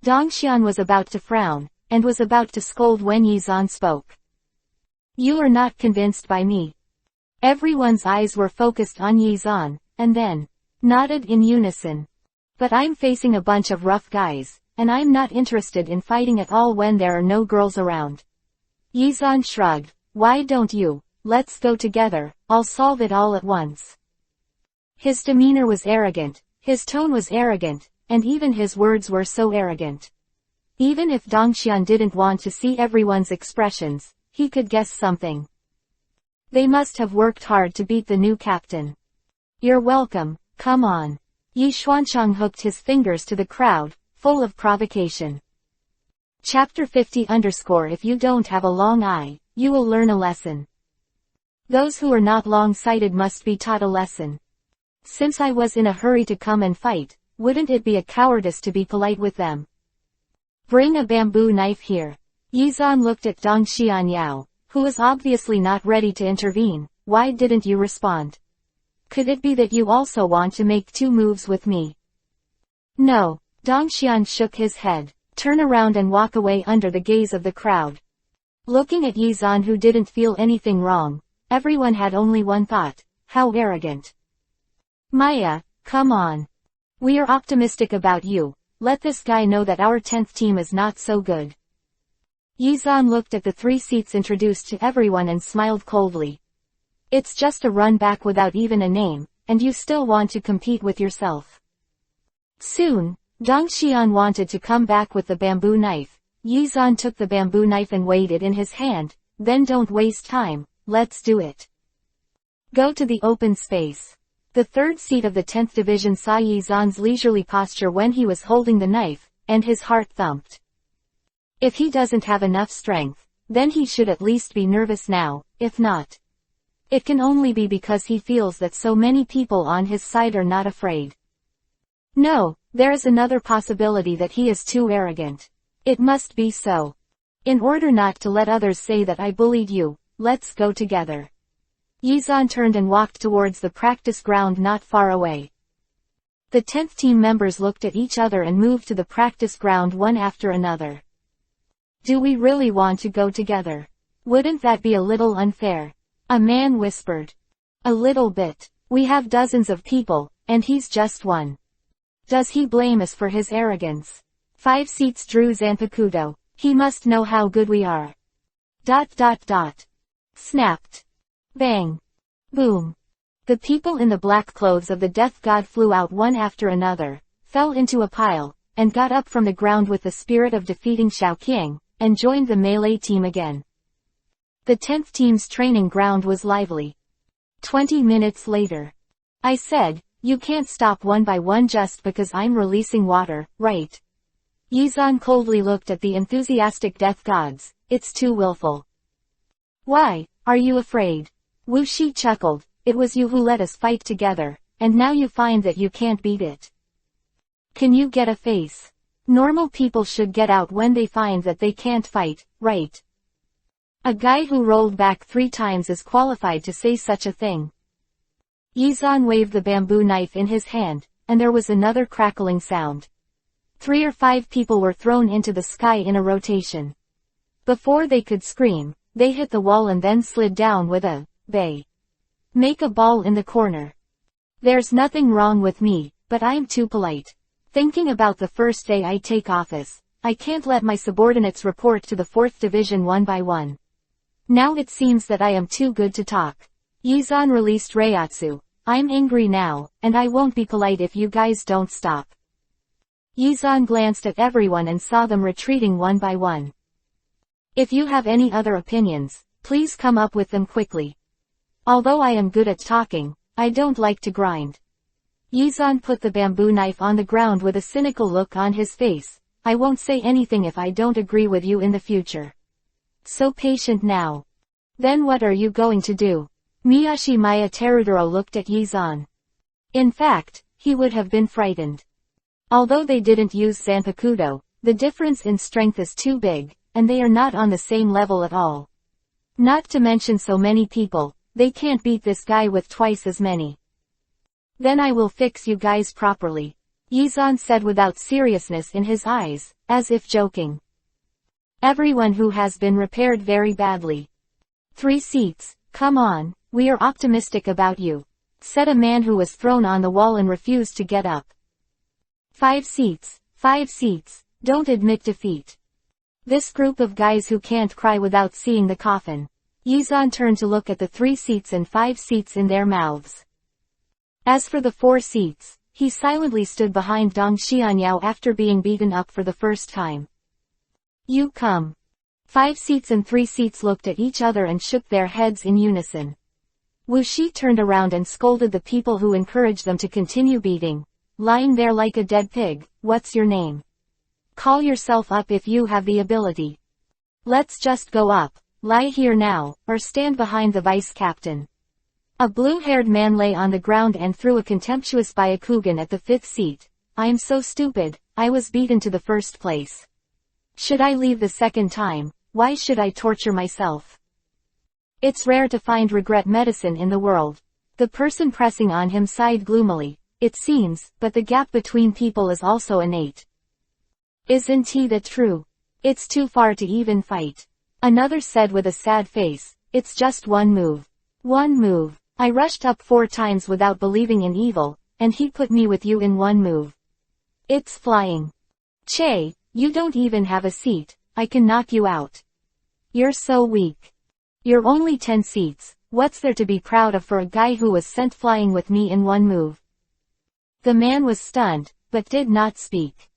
Dongxian was about to frown, and was about to scold when Yizan spoke. You are not convinced by me. Everyone's eyes were focused on Yizan, and then nodded in unison. But I'm facing a bunch of rough guys, and I'm not interested in fighting at all when there are no girls around. Yizan shrugged. Why don't you? Let's go together, I'll solve it all at once. His demeanor was arrogant, his tone was arrogant, and even his words were so arrogant. Even if Dongxian didn't want to see everyone's expressions, he could guess something. They must have worked hard to beat the new captain. You're welcome, come on. Yi Xuanchang hooked his fingers to the crowd, full of provocation. Chapter 50 _ If you don't have a long eye, you will learn a lesson. Those who are not long-sighted must be taught a lesson. Since I was in a hurry to come and fight, wouldn't it be a cowardice to be polite with them? Bring a bamboo knife here. Yizan looked at Dong Xianyao, who was obviously not ready to intervene. Why didn't you respond? Could it be that you also want to make 2 moves with me? No. Dongxian shook his head, turn around and walk away under the gaze of the crowd. Looking at Yizan who didn't feel anything wrong, everyone had only one thought, how arrogant. Maya, come on. We are optimistic about you, let this guy know that our 10th team is not so good. Yizan looked at the 3 seats introduced to everyone and smiled coldly. It's just a run back without even a name, and you still want to compete with yourself. Soon, Dongxian wanted to come back with the bamboo knife. Yizan took the bamboo knife and weighed it in his hand, then don't waste time, let's do it. Go to the open space. The third seat of the 10th Division saw Yizan's leisurely posture when he was holding the knife, and his heart thumped. If he doesn't have enough strength, then he should at least be nervous now, if not. It can only be because he feels that so many people on his side are not afraid. No, there is another possibility that he is too arrogant. It must be so. In order not to let others say that I bullied you, let's go together. Yizan turned and walked towards the practice ground not far away. The 10th team members looked at each other and moved to the practice ground one after another. Do we really want to go together? Wouldn't that be a little unfair? A man whispered. A little bit. We have dozens of people, and he's just one. Does he blame us for his arrogance? 5 seats drew Zanpakuto. He must know how good we are. ... Snapped. Bang. Boom. The people in the black clothes of the death god flew out one after another, fell into a pile, and got up from the ground with the spirit of defeating Xiaoqiang, and joined the melee team again. The 10th team's training ground was lively. 20 minutes later. I said, you can't stop one by one just because I'm releasing water, right? Yizan coldly looked at the enthusiastic death gods. It's too willful. Why, are you afraid? Wu Shi chuckled. It was you who let us fight together, and now you find that you can't beat it. Can you get a face? Normal people should get out when they find that they can't fight, right? A guy who rolled back 3 times is qualified to say such a thing. Yizan waved the bamboo knife in his hand, and there was another crackling sound. 3 or 5 people were thrown into the sky in a rotation. Before they could scream, they hit the wall and then slid down with a bay. Make a ball in the corner. There's nothing wrong with me, but I'm too polite. Thinking about the first day I take office, I can't let my subordinates report to the 4th Division one by one. Now it seems that I am too good to talk. Yizan released Reiatsu. I'm angry now, and I won't be polite if you guys don't stop. Yizan glanced at everyone and saw them retreating one by one. If you have any other opinions, please come up with them quickly. Although I am good at talking, I don't like to grind. Yizan put the bamboo knife on the ground with a cynical look on his face. I won't say anything if I don't agree with you in the future. So patient now. Then what are you going to do? Miyashi Maya Terudoro looked at Yizan. In fact, he would have been frightened. Although they didn't use Zanpakuto, the difference in strength is too big, and they are not on the same level at all. Not to mention so many people, they can't beat this guy with twice as many. Then I will fix you guys properly, Yizan said without seriousness in his eyes, as if joking. Everyone who has been repaired very badly. 3 seats, come on, we are optimistic about you, said a man who was thrown on the wall and refused to get up. 5 seats, don't admit defeat. This group of guys who can't cry without seeing the coffin. Yizan turned to look at the 3 seats and 5 seats in their mouths. As for the 4 seats, he silently stood behind Dong Xianyao after being beaten up for the first time. You come. 5 seats and 3 seats looked at each other and shook their heads in unison. Wu Shi turned around and scolded the people who encouraged them to continue beating. Lying there like a dead pig, what's your name? Call yourself up if you have the ability. Let's just go up, lie here now, or stand behind the vice captain. A blue-haired man lay on the ground and threw a contemptuous Byakugan at the 5th seat. I'm so stupid, I was beaten to the 1st place. Should I leave the 2nd time? Why should I torture myself? It's rare to find regret medicine in the world. The person pressing on him sighed gloomily. It seems, but the gap between people is also innate. Isn't that true? It's too far to even fight. Another said with a sad face, it's just one move. One move. I rushed up 4 times without believing in evil, and he put me with you in one move. It's flying. Che, you don't even have a seat, I can knock you out. You're so weak. You're only 10 seats, what's there to be proud of for a guy who was sent flying with me in one move? The man was stunned, but did not speak.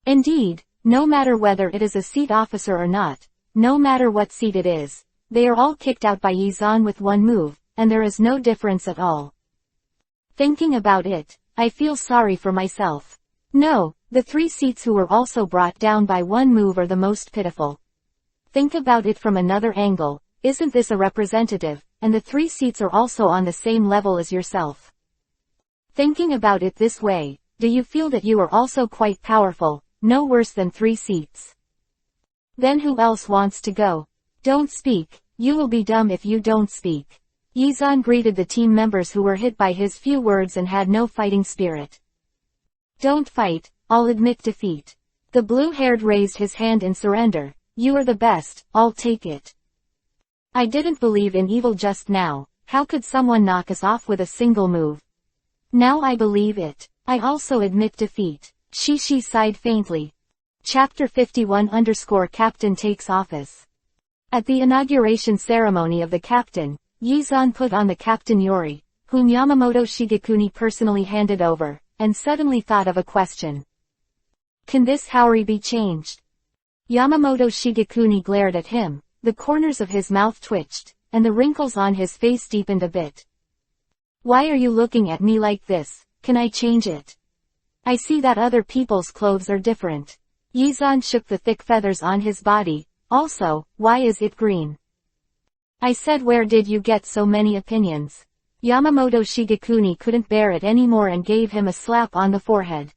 Indeed, no matter whether it is a seat officer or not, no matter what seat it is, they are all kicked out by Yizan with one move, and there is no difference at all. Thinking about it, I feel sorry for myself. No, the 3 seats who were also brought down by one move are the most pitiful. Think about it from another angle, isn't this a representative, and the 3 seats are also on the same level as yourself? Thinking about it this way, do you feel that you are also quite powerful, no worse than 3 seats? Then who else wants to go? Don't speak, you will be dumb if you don't speak. Yizan greeted the team members who were hit by his few words and had no fighting spirit. Don't fight, I'll admit defeat. The blue-haired raised his hand in surrender. You are the best, I'll take it. I didn't believe in evil just now, how could someone knock us off with a single move? Now I believe it. I also admit defeat. Shishi sighed faintly. Chapter 51_Captain takes office. At the inauguration ceremony of the captain, Yizan put on the Captain Yori, whom Yamamoto Shigekuni personally handed over, and suddenly thought of a question. Can this Haori be changed? Yamamoto Shigekuni glared at him, the corners of his mouth twitched, and the wrinkles on his face deepened a bit. Why are you looking at me like this? Can I change it? I see that other people's clothes are different. Yizan shook the thick feathers on his body. Also, why is it green? I said, where did you get so many opinions? Yamamoto Shigekuni couldn't bear it anymore and gave him a slap on the forehead.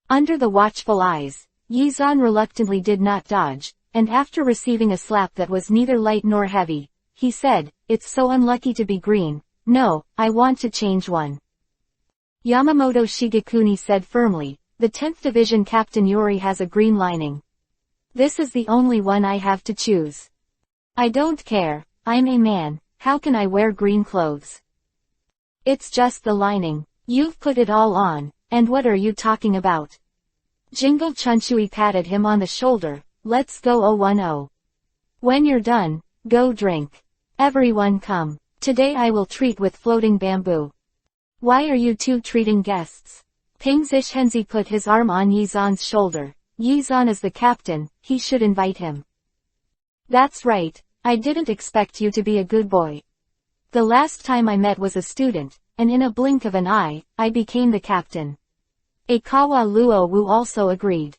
Under the watchful eyes, Yizan reluctantly did not dodge, and after receiving a slap that was neither light nor heavy, he said, it's so unlucky to be green. No, I want to change one. Yamamoto Shigekuni said firmly, the 10th Division Captain Yori has a green lining. This is the only one I have to choose. I don't care, I'm a man, how can I wear green clothes? It's just the lining. You've put it all on, and what are you talking about? Jingle Chunshui patted him on the shoulder, let's go 010. When you're done, go drink. Everyone come. Today I will treat with floating bamboo. Why are you two treating guests? Ping Zishenzi put his arm on Yizan's shoulder. Yizan is the captain, he should invite him. That's right, I didn't expect you to be a good boy. The last time I met was a student, and in a blink of an eye, I became the captain. Akawa Luo Wu also agreed.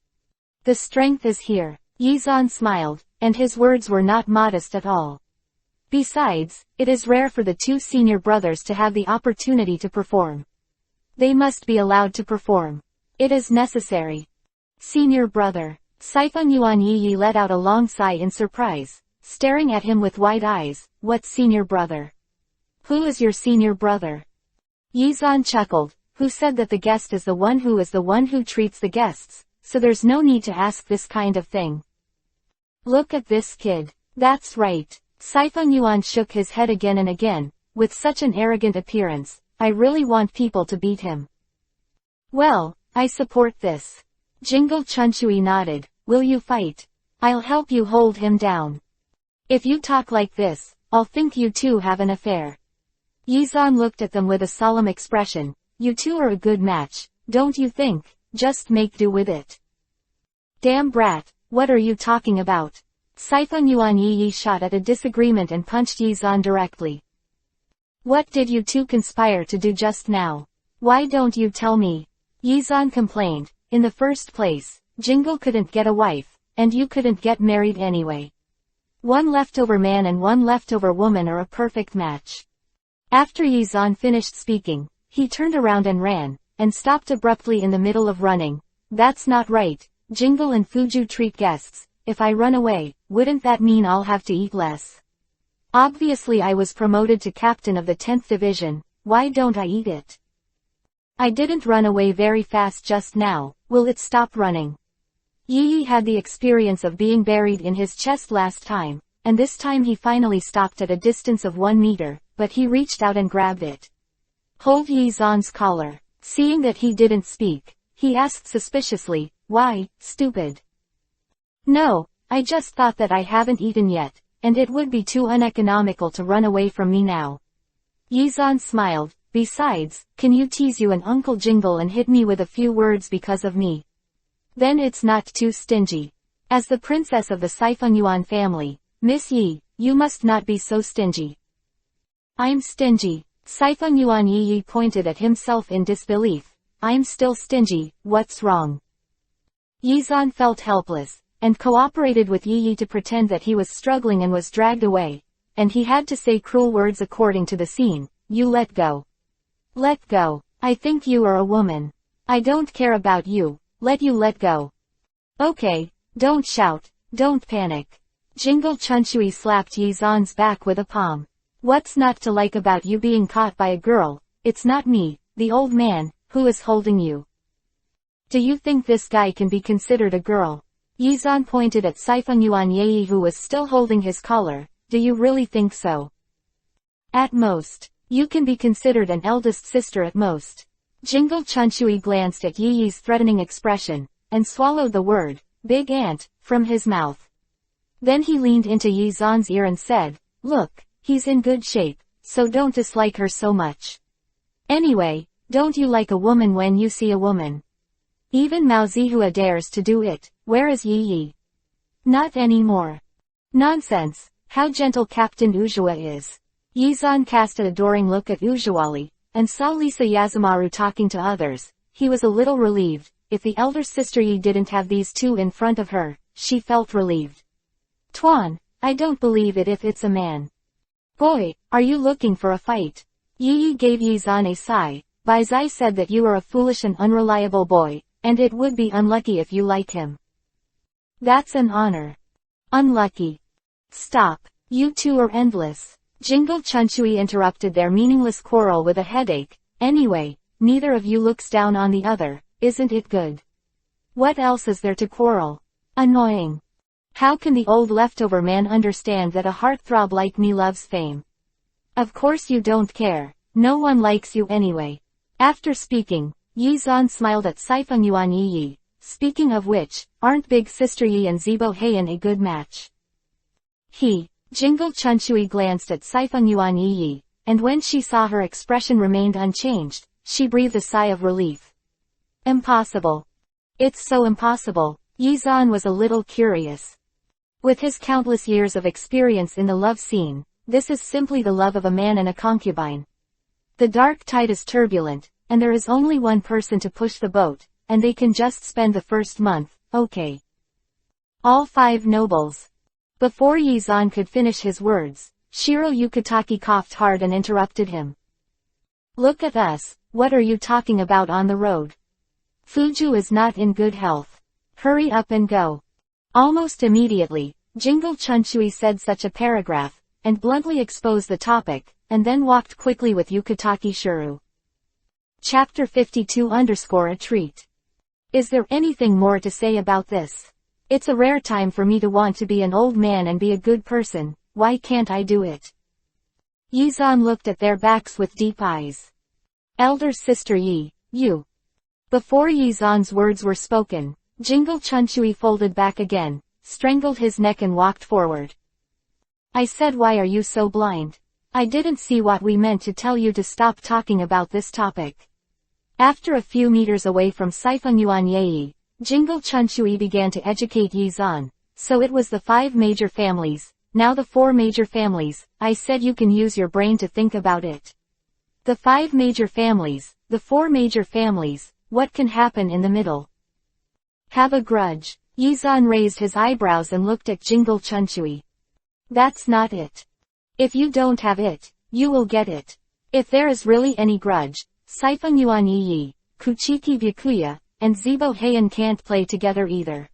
The strength is here. Yizan smiled, and his words were not modest at all. Besides, it is rare for the 2 senior brothers to have the opportunity to perform. They must be allowed to perform. It is necessary. Senior brother. Siphon Yuan Yi let out a long sigh in surprise, staring at him with wide eyes. What senior brother? Who is your senior brother? Yizan chuckled, who said that the guest is the one who treats the guests, so there's no need to ask this kind of thing. Look at this kid. That's right. Siphon Yuan shook his head again and again, with such an arrogant appearance, I really want people to beat him. Well, I support this. Jingle Chunshui nodded, will you fight? I'll help you hold him down. If you talk like this, I'll think you two have an affair. Yizan looked at them with a solemn expression, you two are a good match, don't you think? Just make do with it. Damn brat, what are you talking about? Siphon Yuan Yi shot at a disagreement and punched Yizan directly. What did you two conspire to do just now? Why don't you tell me? Yizan complained, in the first place, Jingle couldn't get a wife, and you couldn't get married anyway. One leftover man and one leftover woman are a perfect match. After Yizan finished speaking, he turned around and ran, and stopped abruptly in the middle of running. That's not right, Jingle and Fuju treat guests. If I run away, wouldn't that mean I'll have to eat less? Obviously I was promoted to captain of the 10th division, why don't I eat it? I didn't run away very fast just now, will it stop running? Yi had the experience of being buried in his chest last time, and this time he finally stopped at a distance of 1 meter, but he reached out and grabbed it. Hold Yizan's collar. Seeing that he didn't speak, he asked suspiciously, why, stupid? No, I just thought that I haven't eaten yet, and it would be too uneconomical to run away from me now. Yizan smiled, besides, can you tease you and Uncle Jingle and hit me with a few words because of me? Then it's not too stingy. As the princess of the Siphon Yuan family, Miss Yi, you must not be so stingy. I'm stingy. Saifeng Yuan Yi pointed at himself in disbelief. I'm still stingy, what's wrong? Yizan felt helpless, and cooperated with Yi to pretend that he was struggling and was dragged away, and he had to say cruel words according to the scene. You let go. Let go. I think you are a woman. I don't care about you. Let go. Okay, don't shout, don't panic. Jingle Chunshui slapped Yizan's back with a palm. What's not to like about you being caught by a girl? It's not me, the old man, who is holding you. Do you think this guy can be considered a girl? Yizan pointed at Saifeng Yuan Yi who was still holding his collar. Do you really think so? At most. You can be considered an eldest sister at most. Jingle Chunshui glanced at Yi's threatening expression, and swallowed the word, big ant, from his mouth. Then he leaned into Yizan's ear and said, look, he's in good shape, so don't dislike her so much. Anyway, don't you like a woman when you see a woman? Even Mao Zihua dares to do it, where is Yi? Not anymore. Nonsense, how gentle Captain Ujua is. Yizan cast an adoring look at Ujuali, and saw Lisa Yazumaru talking to others. He was a little relieved. If the elder sister Yi didn't have these two in front of her, she felt relieved. Tuan, I don't believe it if it's a man. Boy, are you looking for a fight? Yi gave Yizan a sigh. Bai Zai said that you are a foolish and unreliable boy, and it would be unlucky if you like him. That's an honor. Unlucky. Stop. You two are endless. Jingle Chunshui interrupted their meaningless quarrel with a headache. Anyway, neither of you looks down on the other, isn't it good? What else is there to quarrel? Annoying. How can the old leftover man understand that a heartthrob like me loves fame? Of course you don't care. No one likes you anyway. After speaking, Yizan smiled at Saifeng Yuan Yi. Speaking of which, aren't Big Sister Yi and Zibo Heian a good match? Jingle Chunshui glanced at Saifeng Yuan Yi, and when she saw her expression remained unchanged, she breathed a sigh of relief. Impossible. It's so impossible. Yizan was a little curious. With his countless years of experience in the love scene, this is simply the love of a man and a concubine. The dark tide is turbulent, and there is only one person to push the boat, and they can just spend the first month, okay. All 5 nobles. Before Yizan could finish his words, Shiro Yukitaki coughed hard and interrupted him. Look at us, what are you talking about on the road? Fuju is not in good health. Hurry up and go. Almost immediately, Jingle Chunshui said such a paragraph, and bluntly exposed the topic, and then walked quickly with Yukitaki Shuru. Chapter 52_A treat. Is there anything more to say about this? It's a rare time for me to want to be an old man and be a good person, why can't I do it? Yizan looked at their backs with deep eyes. Elder sister Yi, you. Before Yizan's words were spoken, Jingle Chunshui folded back again, strangled his neck and walked forward. I said why are you so blind? I didn't see what we meant to tell you to stop talking about this topic. After a few meters away from Saifeng Yuan Yi, Jingle Chunshui began to educate Yizan. So it was the 5 major families, now the 4 major families. I said you can use your brain to think about it. The 5 major families, the 4 major families, what can happen in the middle? Have a grudge. Yizan raised his eyebrows and looked at Jingle Chunshui. That's not it. If you don't have it, you will get it. If there is really any grudge, Saifeng Yuan Yi, Kuchiki Byakuya, and Zibo Heian can't play together either.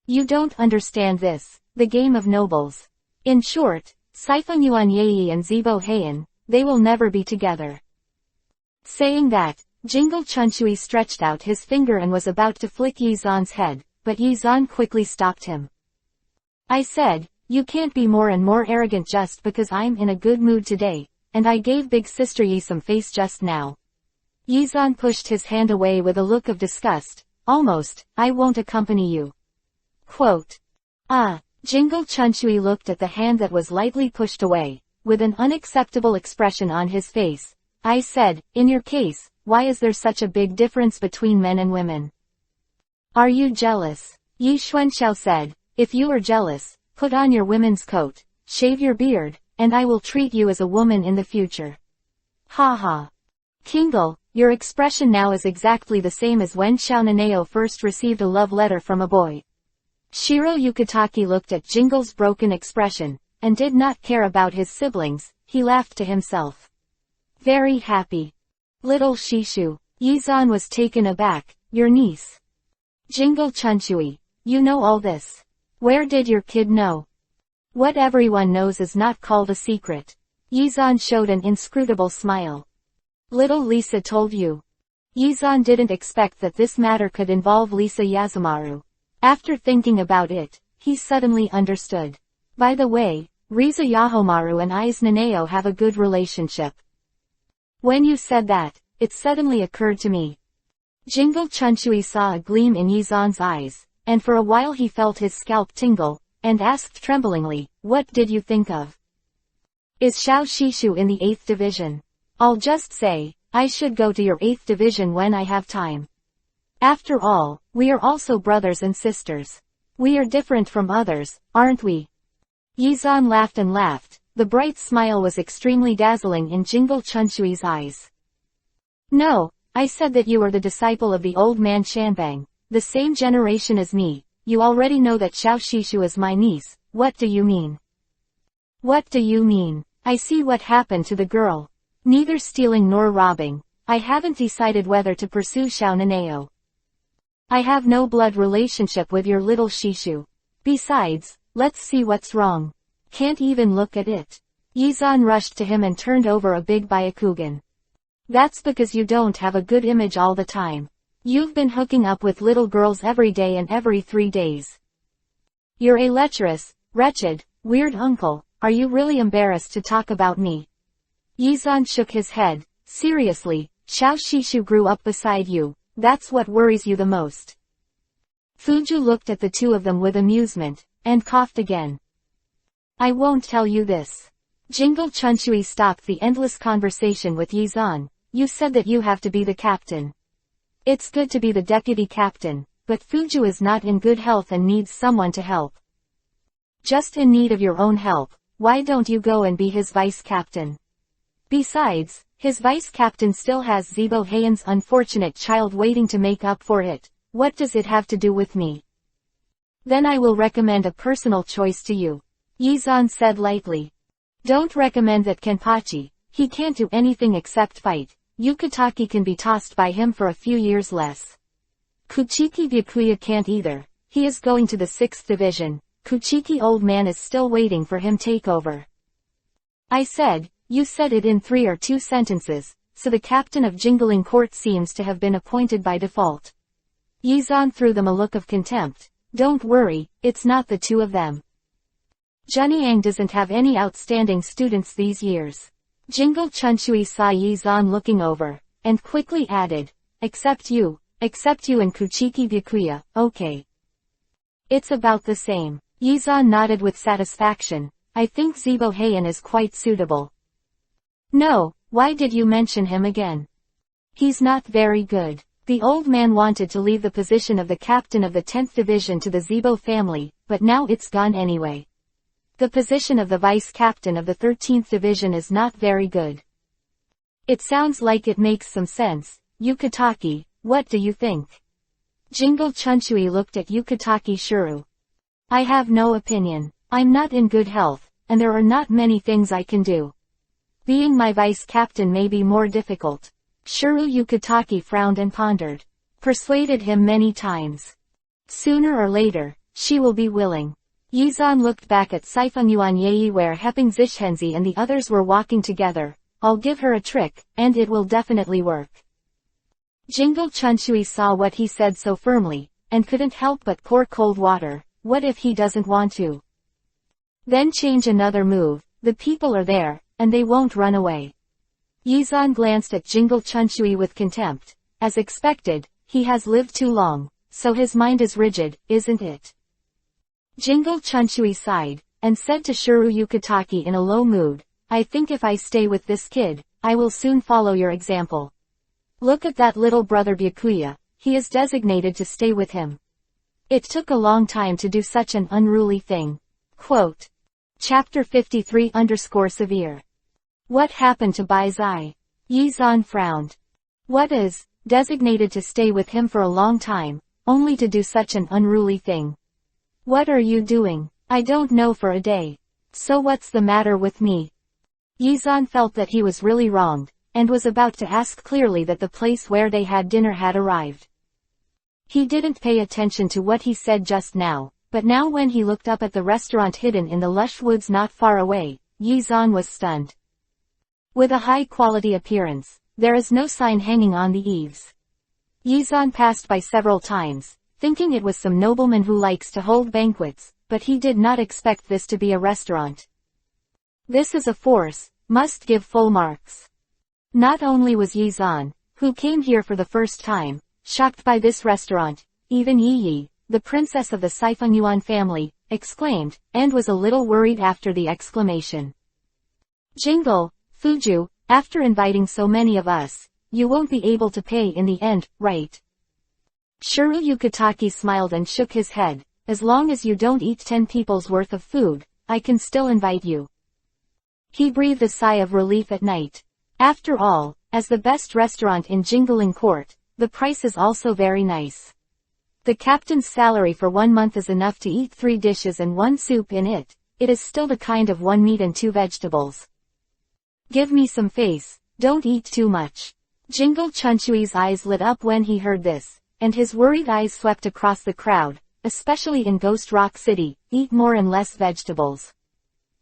You don't understand this, the game of nobles. In short, Saifeng Yuan Yi and Zibo Heian, they will never be together. Saying that, Jingle Chunshui stretched out his finger and was about to flick Yizan's head, but Yizan quickly stopped him. I said, you can't be more and more arrogant just because I'm in a good mood today, and I gave Big Sister Yi some face just now. Yizan pushed his hand away with a look of disgust. Almost, I won't accompany you. Quote. Jingle Chunshui looked at the hand that was lightly pushed away, with an unacceptable expression on his face. I said, in your case, why is there such a big difference between men and women? Are you jealous? Yi Xuanxiao said, if you are jealous, put on your women's coat, shave your beard, and I will treat you as a woman in the future. Ha ha. Kindle, your expression now is exactly the same as when Xiao Naneo first received a love letter from a boy. Shiro Yukitaki looked at Jingle's broken expression, and did not care about his siblings. He laughed to himself. Very happy. Little Shishu. Yizan was taken aback. Your niece. Jingle Chunchui. You know all this. Where did your kid know? What everyone knows is not called a secret. Yizan showed an inscrutable smile. Little Lisa told you. Yizan didn't expect that this matter could involve Lisa Yazumaru. After thinking about it, he suddenly understood. By the way, Riza Yahomaru and Aiz Naneo have a good relationship. When you said that, it suddenly occurred to me. Jingle Chunchui saw a gleam in Yizan's eyes, and for a while he felt his scalp tingle, and asked tremblingly, what did you think of? Is Xiao Shishu in the 8th division? I'll just say, I should go to your 8th division when I have time. After all, we are also brothers and sisters. We are different from others, aren't we? Yizan laughed and laughed. The bright smile was extremely dazzling in Jingle Chunchui's eyes. No, I said that you are the disciple of the old man Shanbang, the same generation as me. You already know that Xiao Shishu is my niece. What do you mean? What do you mean? I see what happened to the girl. Neither stealing nor robbing. I haven't decided whether to pursue Xiao Naneo. I have no blood relationship with your little Shishu. Besides, let's see what's wrong. Can't even look at it. Yizan rushed to him and turned over a big Byakugan. That's because you don't have a good image all the time. You've been hooking up with little girls every day and every 3 days. You're a lecherous, wretched, weird uncle. Are you really embarrassed to talk about me? Yizan shook his head. Seriously, Xiao Shishu grew up beside you. That's what worries you the most. Fuju looked at the two of them with amusement, and coughed again. I won't tell you this. Jingle Chunchui stopped the endless conversation with Yizan. You said that you have to be the captain. It's good to be the deputy captain, but Fuju is not in good health and needs someone to help. Just in need of your own help, why don't you go and be his vice captain? Besides, his vice captain still has Zibo Heian's unfortunate child waiting to make up for it. What does it have to do with me? Then I will recommend a personal choice to you. Yizan said lightly. Don't recommend that Kenpachi. He can't do anything except fight. Yukitaki can be tossed by him for a few years less. Kuchiki Byakuya can't either. He is going to the 6th division. Kuchiki old man is still waiting for him take over. I said, you said it in 3 or 2 sentences, so the captain of Jingling Court seems to have been appointed by default. Yizan threw them a look of contempt. Don't worry, it's not the two of them. Junyang doesn't have any outstanding students these years. Jingle Chunchui saw Yizan looking over, and quickly added, except you and Kuchiki Byakuya, okay. It's about the same. Yizan nodded with satisfaction. I think Zibo Heian is quite suitable. No, why did you mention him again? He's not very good. The old man wanted to leave the position of the captain of the 10th division to the Zibo family, but now it's gone anyway. The position of the vice captain of the 13th division is not very good. It sounds like it makes some sense. Yukitaki, what do you think? Jingle Chunchui looked at Yukitaki Shuru. I have no opinion. I'm not in good health, and there are not many things I can do. Being my vice captain may be more difficult. Shuru Yukitaki frowned and pondered. Persuaded him many times. Sooner or later, she will be willing. Yizan looked back at Saifengyuan Yei where Heping Zishhenzi and the others were walking together. I'll give her a trick, and it will definitely work. Jingle Chunchui saw what he said so firmly, and couldn't help but pour cold water. What if he doesn't want to? Then change another move. The people are there, and they won't run away. Yizan glanced at Jingle Chunchui with contempt. As expected, he has lived too long, so his mind is rigid, isn't it? Jingle Chunchui sighed, and said to Shuru Yukitaki in a low mood, I think if I stay with this kid, I will soon follow your example. Look at that little brother Byakuya, he is designated to stay with him. It took a long time to do such an unruly thing. Quote. Chapter 53_Severe. What happened to Bai Zai? Yizan frowned. What is, designated to stay with him for a long time, only to do such an unruly thing? What are you doing? I don't know for a day. So what's the matter with me? Yizan felt that he was really wronged, and was about to ask clearly that the place where they had dinner had arrived. He didn't pay attention to what he said just now, but now when he looked up at the restaurant hidden in the lush woods not far away, Yizan was stunned. With a high-quality appearance, there is no sign hanging on the eaves. Yizan passed by several times, thinking it was some nobleman who likes to hold banquets, but he did not expect this to be a restaurant. This is a force, must give full marks. Not only was Yizan, who came here for the first time, shocked by this restaurant, even Yi, the princess of the Sifanyuan family, exclaimed, and was a little worried after the exclamation. Jingle, Fuju, after inviting so many of us, you won't be able to pay in the end, right? Shuru Yukitaki smiled and shook his head. As long as you don't eat 10 people's worth of food, I can still invite you. He breathed a sigh of relief at night. After all, as the best restaurant in Jingling Court, the price is also very nice. The captain's salary for 1 month is enough to eat 3 dishes and 1 soup in it. It is still the kind of 1 meat and 2 vegetables. Give me some face, don't eat too much. Jingle Chunchui's eyes lit up when he heard this, and his worried eyes swept across the crowd, especially in Ghost Rock City. Eat more and less vegetables.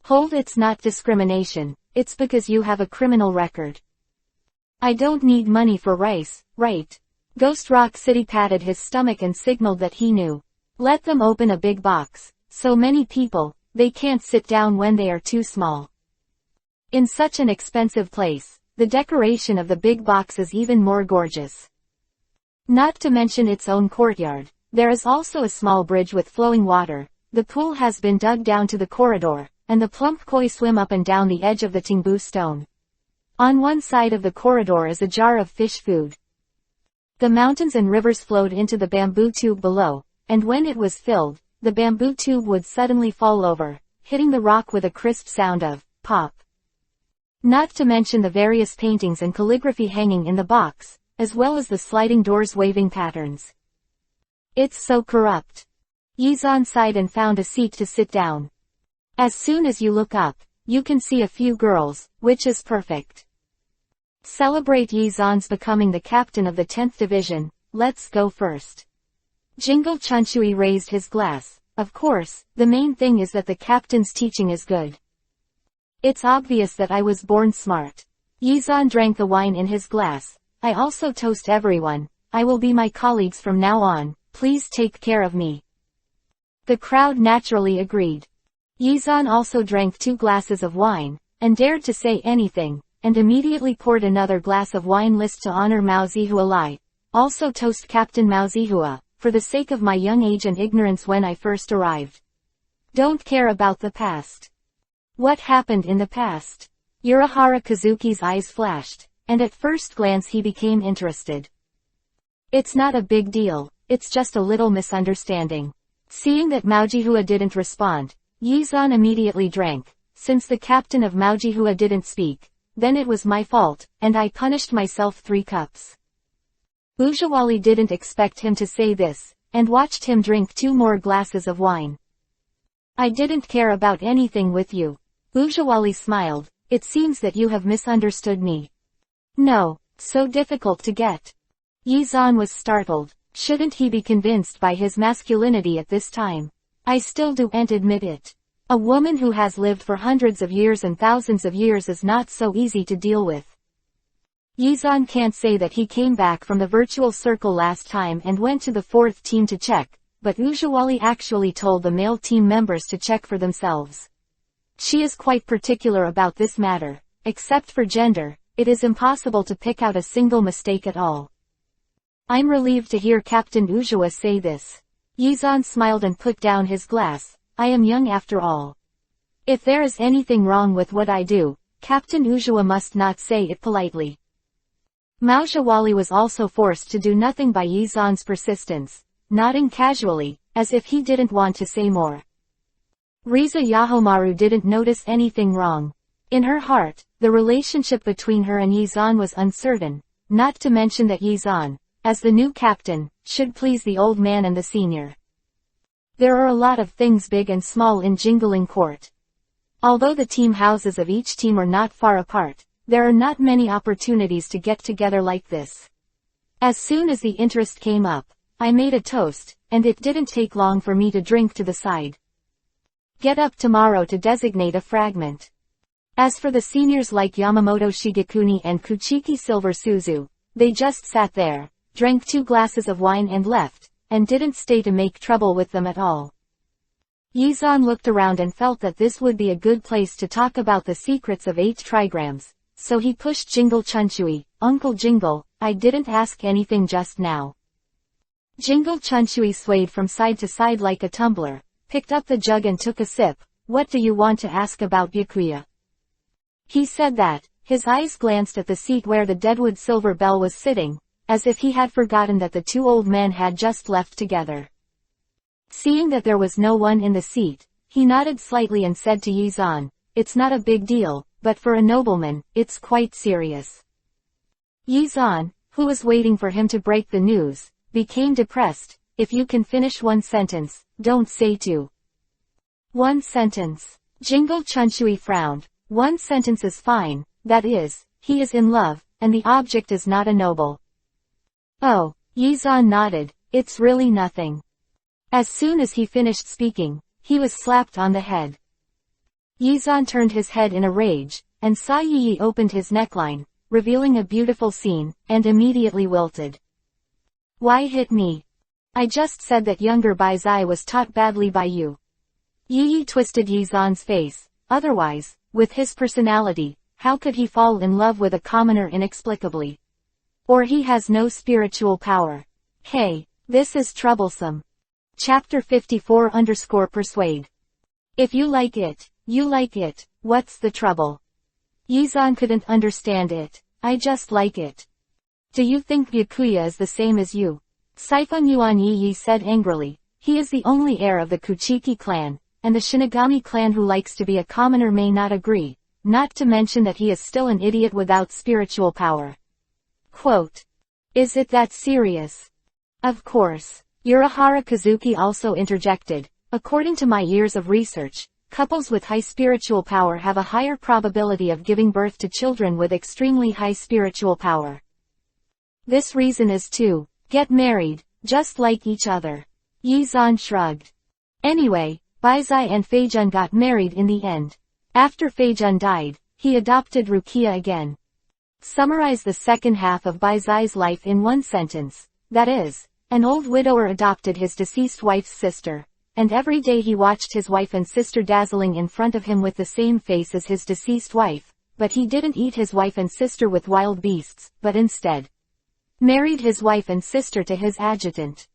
Hold, it's not discrimination, it's because you have a criminal record. I don't need money for rice, right? Ghost Rock City patted his stomach and signaled that he knew. Let them open a big box. So many people, they can't sit down when they are too small. In such an expensive place, the decoration of the big box is even more gorgeous. Not to mention its own courtyard, there is also a small bridge with flowing water, the pool has been dug down to the corridor, and the plump koi swim up and down the edge of the Tingbu stone. On one side of the corridor is a jar of fish food. The mountains and rivers flowed into the bamboo tube below, and when it was filled, the bamboo tube would suddenly fall over, hitting the rock with a crisp sound of pop. Not to mention the various paintings and calligraphy hanging in the box, as well as the sliding doors waving patterns. It's so corrupt. Yizan sighed and found a seat to sit down. As soon as you look up, you can see a few girls, which is perfect. Celebrate Yizan's becoming the captain of the 10th division, let's go first. Jingle Chunchui raised his glass. Of course, the main thing is that the captain's teaching is good. It's obvious that I was born smart. Yizan drank the wine in his glass. I also toast everyone. I will be my colleagues from now on, please take care of me. The crowd naturally agreed. Yizan also drank 2 glasses of wine, and dared to say anything, and immediately poured another glass of wine list to honor Mao Zihua Lai. Also toast Captain Mao Zihua, for the sake of my young age and ignorance when I first arrived. Don't care about the past. What happened in the past? Urahara Kazuki's eyes flashed, and at first glance he became interested. It's not a big deal, it's just a little misunderstanding. Seeing that Mao Zihua didn't respond, Yizan immediately drank. Since the captain of Mao Zihua didn't speak, then it was my fault, and I punished myself 3 cups. Ujawali didn't expect him to say this, and watched him drink 2 more glasses of wine. I didn't care about anything with you. Ujawali smiled. It seems that you have misunderstood me. No, so difficult to get. Yizan was startled. Shouldn't he be convinced by his masculinity at this time? I still don't admit it. A woman who has lived for hundreds of years and thousands of years is not so easy to deal with. Yizan can't say that he came back from the virtual circle last time and went to the 4th team to check, but Ujawali actually told the male team members to check for themselves. She is quite particular about this matter. Except for gender, it is impossible to pick out a single mistake at all. I'm relieved to hear Captain Ujawa say this. Yizan smiled and put down his glass. I am young after all. If there is anything wrong with what I do, Captain Ujawa must not say it politely. Mao Zhawali was also forced to do nothing by Yizan's persistence, nodding casually, as if he didn't want to say more. Riza Yahomaru didn't notice anything wrong. In her heart, the relationship between her and Yizan was uncertain, not to mention that Yizan, as the new captain, should please the old man and the senior. There are a lot of things big and small in Jingling Court. Although the team houses of each team are not far apart, there are not many opportunities to get together like this. As soon as the interest came up, I made a toast, and it didn't take long for me to drink to the side. Get up tomorrow to designate a fragment. As for the seniors like Yamamoto Shigekuni and Kuchiki Silver Suzu, they just sat there, drank 2 glasses of wine and left, and didn't stay to make trouble with them at all. Yizan looked around and felt that this would be a good place to talk about the secrets of 8 trigrams, so he pushed Jingle Chunchui. Uncle Jingle, I didn't ask anything just now. Jingle Chunchui swayed from side to side like a tumbler, picked up the jug and took a sip. What do you want to ask about Byakuya? He said that, his eyes glanced at the seat where the Deadwood Silver Bell was sitting, as if he had forgotten that the 2 old men had just left together. Seeing that there was no one in the seat, he nodded slightly and said to Yizan, it's not a big deal, but for a nobleman, it's quite serious. Yizan, who was waiting for him to break the news, became depressed. If you can finish 1 sentence, don't say 2. 1 sentence. Jingle Chunchui frowned. 1 sentence is fine, that is, he is in love, and the object is not a noble. Oh, Yizan nodded, it's really nothing. As soon as he finished speaking, he was slapped on the head. Yizan turned his head in a rage, and saw Yi opened his neckline, revealing a beautiful scene, and immediately wilted. Why hit me? I just said that younger Baizai was taught badly by you. Yi twisted Yizan's face. Otherwise, with his personality, how could he fall in love with a commoner inexplicably? Or he has no spiritual power. Hey, this is troublesome. Chapter 54_Persuade. If you like it, you like it, what's the trouble? Yizan couldn't understand it. I just like it. Do you think Byakuya is the same as you? Siphon Yuan Yi said angrily. He is the only heir of the Kuchiki clan, and the Shinigami clan who likes to be a commoner may not agree, not to mention that he is still an idiot without spiritual power. Quote. Is it that serious? Of course. Urahara Kazuki also interjected. According to my years of research, couples with high spiritual power have a higher probability of giving birth to children with extremely high spiritual power. This reason is to get married, just like each other. Yizan shrugged. Anyway, Baizai and Feijun got married in the end. After Feijun died, he adopted Rukia again. Summarize the second half of Baizai's life in 1 sentence. That is, an old widower adopted his deceased wife's sister, and every day he watched his wife and sister dazzling in front of him with the same face as his deceased wife, but he didn't eat his wife and sister with wild beasts, but instead married his wife and sister to his adjutant.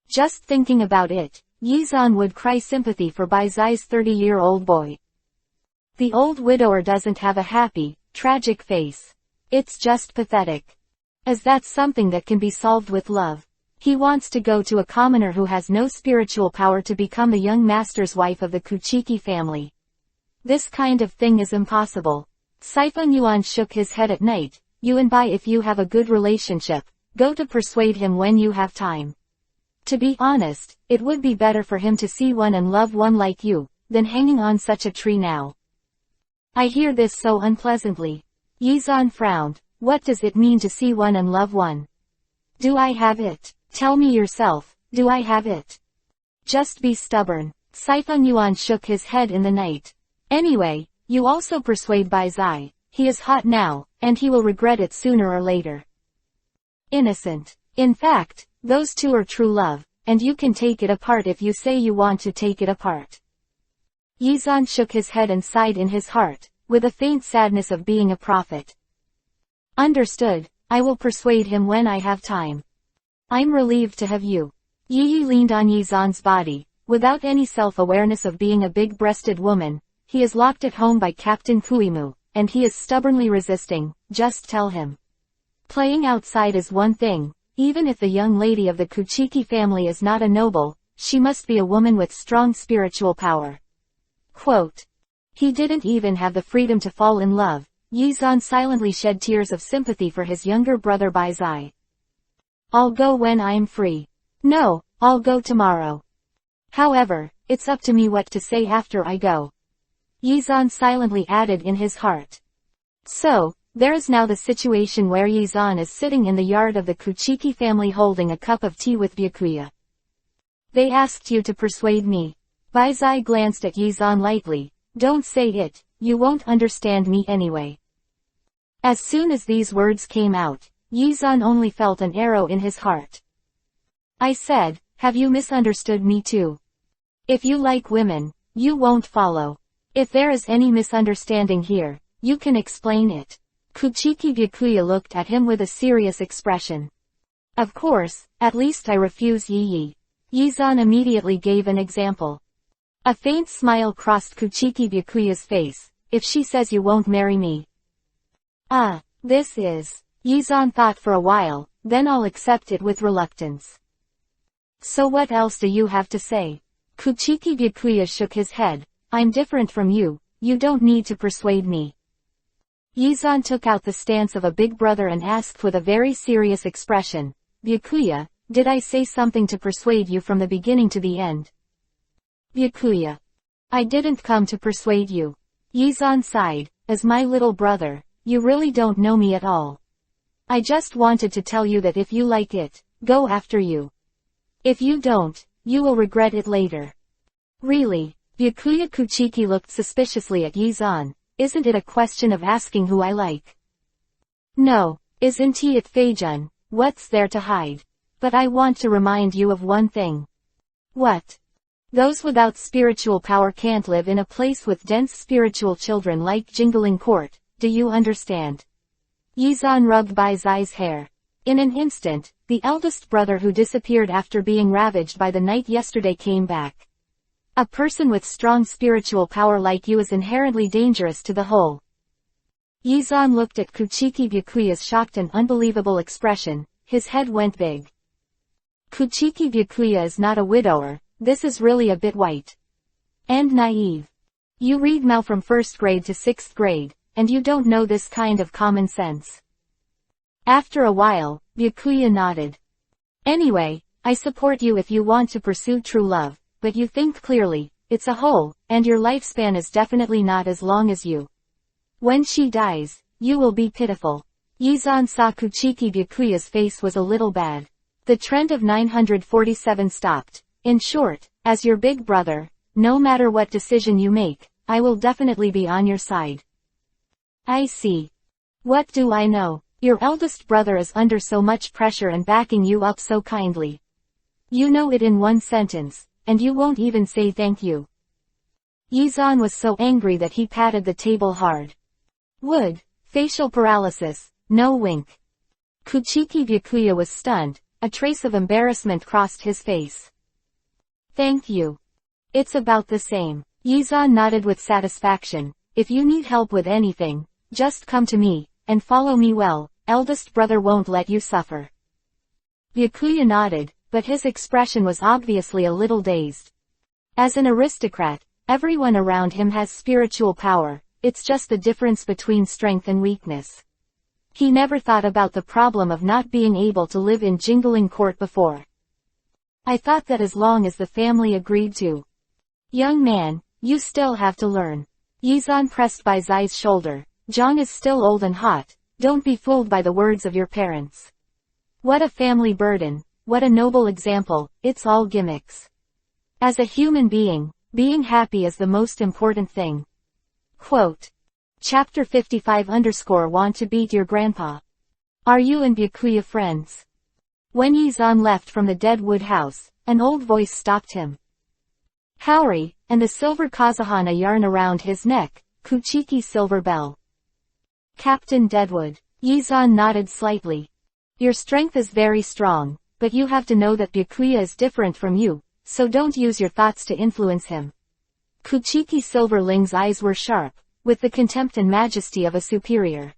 Just thinking about it, Yizan would cry sympathy for Baizai's 30-year-old boy. The old widower doesn't have a happy, tragic face. It's just pathetic. As that's something that can be solved with love. He wants to go to a commoner who has no spiritual power to become the young master's wife of the Kuchiki family. This kind of thing is impossible. Siphon Yuan shook his head at night. You and Bai, if you have a good relationship, go to persuade him when you have time. To be honest, it would be better for him to see one and love one like you, than hanging on such a tree now. I hear this so unpleasantly. Yizan frowned. What does it mean to see one and love one? Do I have it? Tell me yourself, do I have it? Just be stubborn. Siphon Yuan shook his head in the night. Anyway, you also persuade Baizai. He is hot now, and he will regret it sooner or later. Innocent. In fact, those two are true love, and you can take it apart if you say you want to take it apart. Yizan shook his head and sighed in his heart, with a faint sadness of being a prophet. Understood, I will persuade him when I have time. I'm relieved to have you. Yi leaned on Yizan's body, without any self-awareness of being a big-breasted woman. He is locked at home by Captain Kuimu, and he is stubbornly resisting. Just tell him. Playing outside is one thing. Even if the young lady of the Kuchiki family is not a noble, she must be a woman with strong spiritual power. Quote. He didn't even have the freedom to fall in love. Yizan silently shed tears of sympathy for his younger brother Baizai. I'll go when I'm free. No, I'll go tomorrow. However, it's up to me what to say after I go. Yizan silently added in his heart. So, there is now the situation where Yizan is sitting in the yard of the Kuchiki family holding a cup of tea with Byakuya. They asked you to persuade me. Baizai glanced at Yizan lightly. Don't say it, you won't understand me anyway. As soon as these words came out, Yizan only felt an arrow in his heart. I said, have you misunderstood me too? If you like women, you won't follow. If there is any misunderstanding here, you can explain it. Kuchiki Byakuya looked at him with a serious expression. Of course, at least I refuse Yi. Yizan immediately gave an example. A faint smile crossed Kuchiki Byakuya's face. If she says you won't marry me. This is. Yizan thought for a while, then I'll accept it with reluctance. So what else do you have to say? Kuchiki Byakuya shook his head. I'm different from you, you don't need to persuade me. Yizan took out the stance of a big brother and asked with a very serious expression, Byakuya, did I say something to persuade you from the beginning to the end? Byakuya. I didn't come to persuade you. Yizan sighed, as my little brother, you really don't know me at all. I just wanted to tell you that if you like it, go after you. If you don't, you will regret it later. Really? Byakuya Kuchiki looked suspiciously at Yizan. Isn't it a question of asking who I like? No, isn't it Feijun? What's there to hide? But I want to remind you of one thing. What? Those without spiritual power can't live in a place with dense spiritual children like Jingling Court, do you understand? Yizan rubbed Baizai's hair. In an instant, the eldest brother who disappeared after being ravaged by the night yesterday came back. A person with strong spiritual power like you is inherently dangerous to the whole. Yizan looked at Kuchiki Byakuya's shocked and unbelievable expression, his head went big. Kuchiki Byakuya is not a widower, this is really a bit white. And naive. You read Mao from 1st grade to 6th grade, and you don't know this kind of common sense. After a while, Byakuya nodded. Anyway, I support you if you want to pursue true love, but you think clearly, it's a hole, and your lifespan is definitely not as long as you. When she dies, you will be pitiful. Yizan saw Kuchiki Byakuya's face was a little bad. The trend of 947 stopped. In short, as your big brother, no matter what decision you make, I will definitely be on your side. I see. What do I know? Your eldest brother is under so much pressure and backing you up so kindly. You know it in one sentence, and you won't even say thank you. Yizan was so angry that he patted the table hard. Wood, facial paralysis, no wink. Kuchiki Byakuya was stunned, a trace of embarrassment crossed his face. Thank you. It's about the same. Yizan nodded with satisfaction. If you need help with anything, just come to me, and follow me well, eldest brother won't let you suffer. Byakuya nodded, but his expression was obviously a little dazed. As an aristocrat, everyone around him has spiritual power, it's just the difference between strength and weakness. He never thought about the problem of not being able to live in Jingling Court before. I thought that as long as the family agreed to. Young man, you still have to learn. Yizan pressed Baizai's shoulder. Zhang is still old and hot, don't be fooled by the words of your parents. What a family burden, what a noble example, it's all gimmicks. As a human being, being happy is the most important thing. Quote. Chapter 55 Want to beat your grandpa. Are you and Byakuya friends? When Yizan left from the dead wood house, an old voice stopped him. Howry, and the silver Kazahana yarn around his neck, Kuchiki's silver bell. Captain Deadwood. Yizan nodded slightly. Your strength is very strong, but you have to know that Byakuya is different from you, so don't use your thoughts to influence him. Kuchiki Silverling's eyes were sharp, with the contempt and majesty of a superior.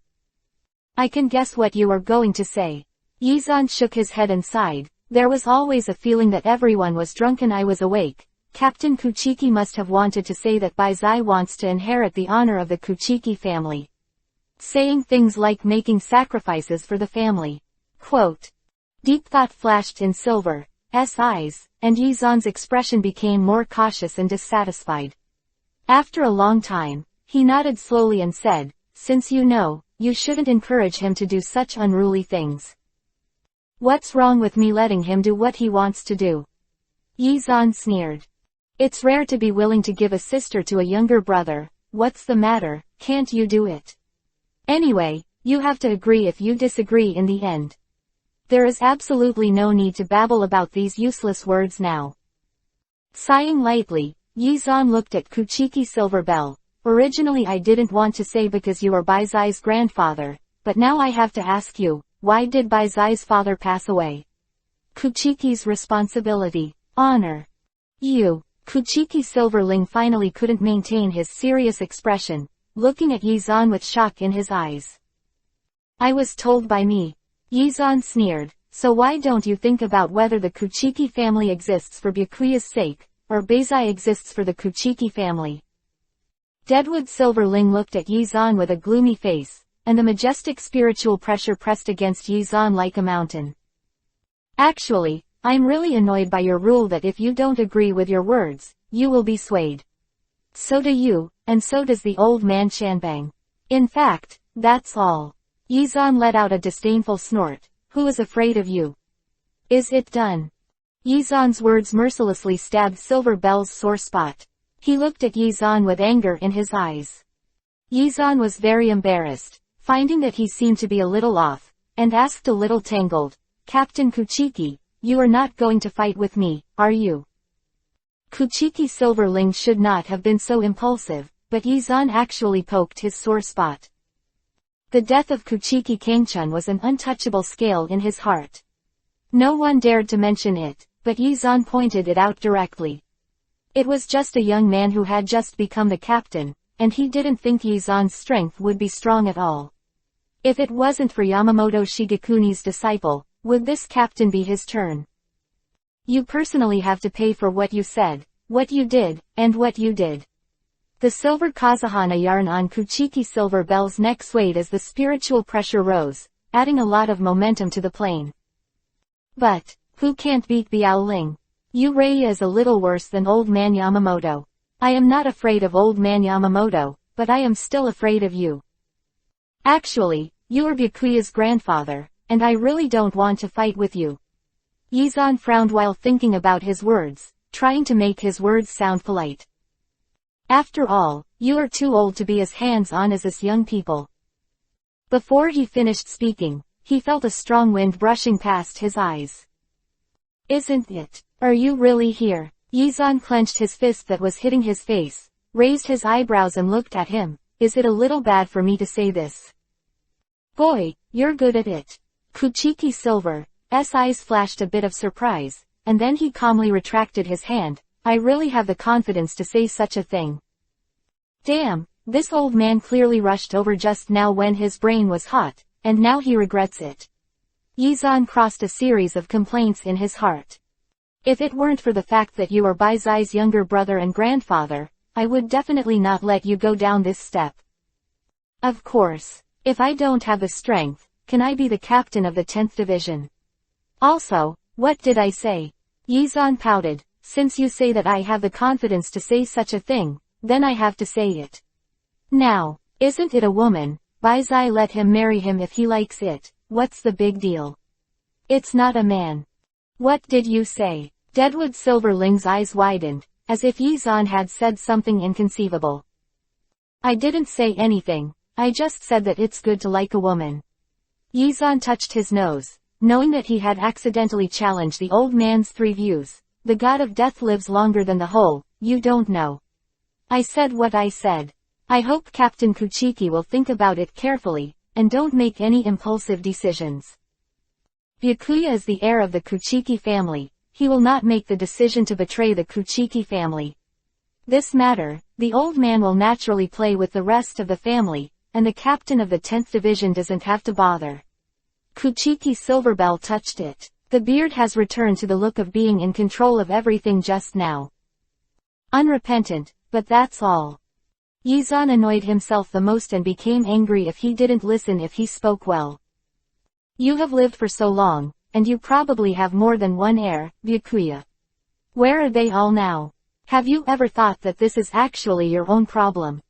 I can guess what you are going to say. Yizan shook his head and sighed. There was always a feeling that everyone was drunk and I was awake, Captain Kuchiki must have wanted to say that Baizai wants to inherit the honor of the Kuchiki family. Saying things like making sacrifices for the family. Quote. Deep thought flashed in Silver's eyes, and Yizan's expression became more cautious and dissatisfied. After a long time, he nodded slowly and said, since you know, you shouldn't encourage him to do such unruly things. What's wrong with me letting him do what he wants to do? Yizan sneered. It's rare to be willing to give a sister to a younger brother. What's the matter, can't you do it? Anyway, you have to agree if you disagree in the end. There is absolutely no need to babble about these useless words now. Sighing lightly, Yizan looked at Kuchiki Silverbell. Originally I didn't want to say because you are Baizai's grandfather, but now I have to ask you, why did Baizai's father pass away? Kuchiki's responsibility, honor. Kuchiki Silverling finally couldn't maintain his serious expression, looking at Yizan with shock in his eyes. I was told by me. Yizan sneered, so why don't you think about whether the Kuchiki family exists for Byakuya's sake, or Baizai exists for the Kuchiki family? Deadwood Silverling looked at Yizan with a gloomy face, and the majestic spiritual pressure pressed against Yizan like a mountain. Actually, I'm really annoyed by your rule that if you don't agree with your words, you will be swayed. So do you, and so does the old man Shanbang. In fact, that's all. Yizan let out a disdainful snort. Who is afraid of you? Is it done? Yizan's words mercilessly stabbed Silverbell's sore spot. He looked at Yizan with anger in his eyes. Yizan was very embarrassed, finding that he seemed to be a little off, and asked a little tangled, Captain Kuchiki, you are not going to fight with me, are you? Kuchiki Silverling should not have been so impulsive, but Yizan actually poked his sore spot. The death of Kuchiki Kangchun was an untouchable scale in his heart. No one dared to mention it, but Yizan pointed it out directly. It was just a young man who had just become the captain, and he didn't think Yizan's strength would be strong at all. If it wasn't for Yamamoto Shigekuni's disciple, would this captain be his turn? You personally have to pay for what you said, what you did, and what you did. The silver Kazahana yarn on Kuchiki Silverbell's neck swayed as the spiritual pressure rose, adding a lot of momentum to the plane. But, who can't beat Biaoling? Uraya is a little worse than Old Man Yamamoto. I am not afraid of Old Man Yamamoto, but I am still afraid of you. Actually, you are Byakuya's grandfather, and I really don't want to fight with you. Yizan frowned while thinking about his words, trying to make his words sound polite. After all, you are too old to be as hands-on as us young people. Before he finished speaking, he felt a strong wind brushing past his eyes. Isn't it? Are you really here? Yizan clenched his fist that was hitting his face, raised his eyebrows and looked at him. Is it a little bad for me to say this? Boy, you're good at it. Kuchiki Silver's eyes flashed a bit of surprise, and then he calmly retracted his hand. I really have the confidence to say such a thing. Damn, this old man clearly rushed over just now when his brain was hot, and now he regrets it. Yizan crossed a series of complaints in his heart. If it weren't for the fact that you are Baizai's younger brother and grandfather, I would definitely not let you go down this step. Of course, if I don't have the strength, can I be the captain of the 10th Division? Also, what did I say? Yizan pouted. Since you say that I have the confidence to say such a thing, then I have to say it. Now, isn't it a woman? Baizai let him marry him if he likes it. What's the big deal? It's not a man. What did you say? Deadwood Silverling's eyes widened, as if Yizan had said something inconceivable. I didn't say anything, I just said that it's good to like a woman. Yizan touched his nose, knowing that he had accidentally challenged the old man's 3 views. The god of death lives longer than the whole, you don't know. I said what I said. I hope Captain Kuchiki will think about it carefully, and don't make any impulsive decisions. Byakuya is the heir of the Kuchiki family, he will not make the decision to betray the Kuchiki family. This matter, the old man will naturally play with the rest of the family, and the captain of the 10th Division doesn't have to bother. Kuchiki Silverbell touched it. The beard has returned to the look of being in control of everything just now. Unrepentant, but that's all. Yizan annoyed himself the most and became angry if he didn't listen if he spoke well. You have lived for so long, and you probably have more than one heir, Byakuya. Where are they all now? Have you ever thought that this is actually your own problem?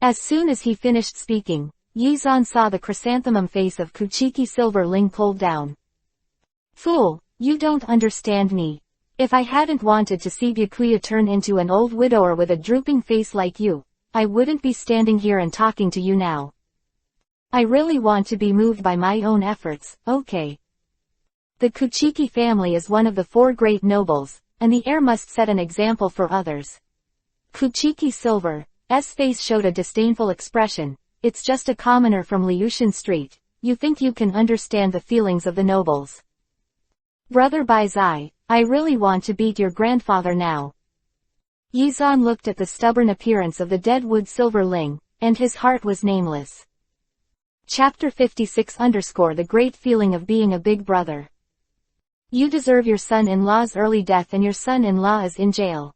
As soon as he finished speaking, Yizan saw the chrysanthemum face of Kuchiki Silverling pulled down. Fool, you don't understand me. If I hadn't wanted to see Byakuya turn into an old widower with a drooping face like you, I wouldn't be standing here and talking to you now. I really want to be moved by my own efforts, okay? The Kuchiki family is one of the 4 great nobles, and the heir must set an example for others. Kuchiki Silver's face showed a disdainful expression. It's just a commoner from Liushan Street. You think you can understand the feelings of the nobles. Brother Baizai, I really want to beat your grandfather now. Yizan looked at the stubborn appearance of the dead wood Silverling, and his heart was nameless. Chapter 56 The great feeling of being a big brother. You deserve your son-in-law's early death and your son-in-law is in jail.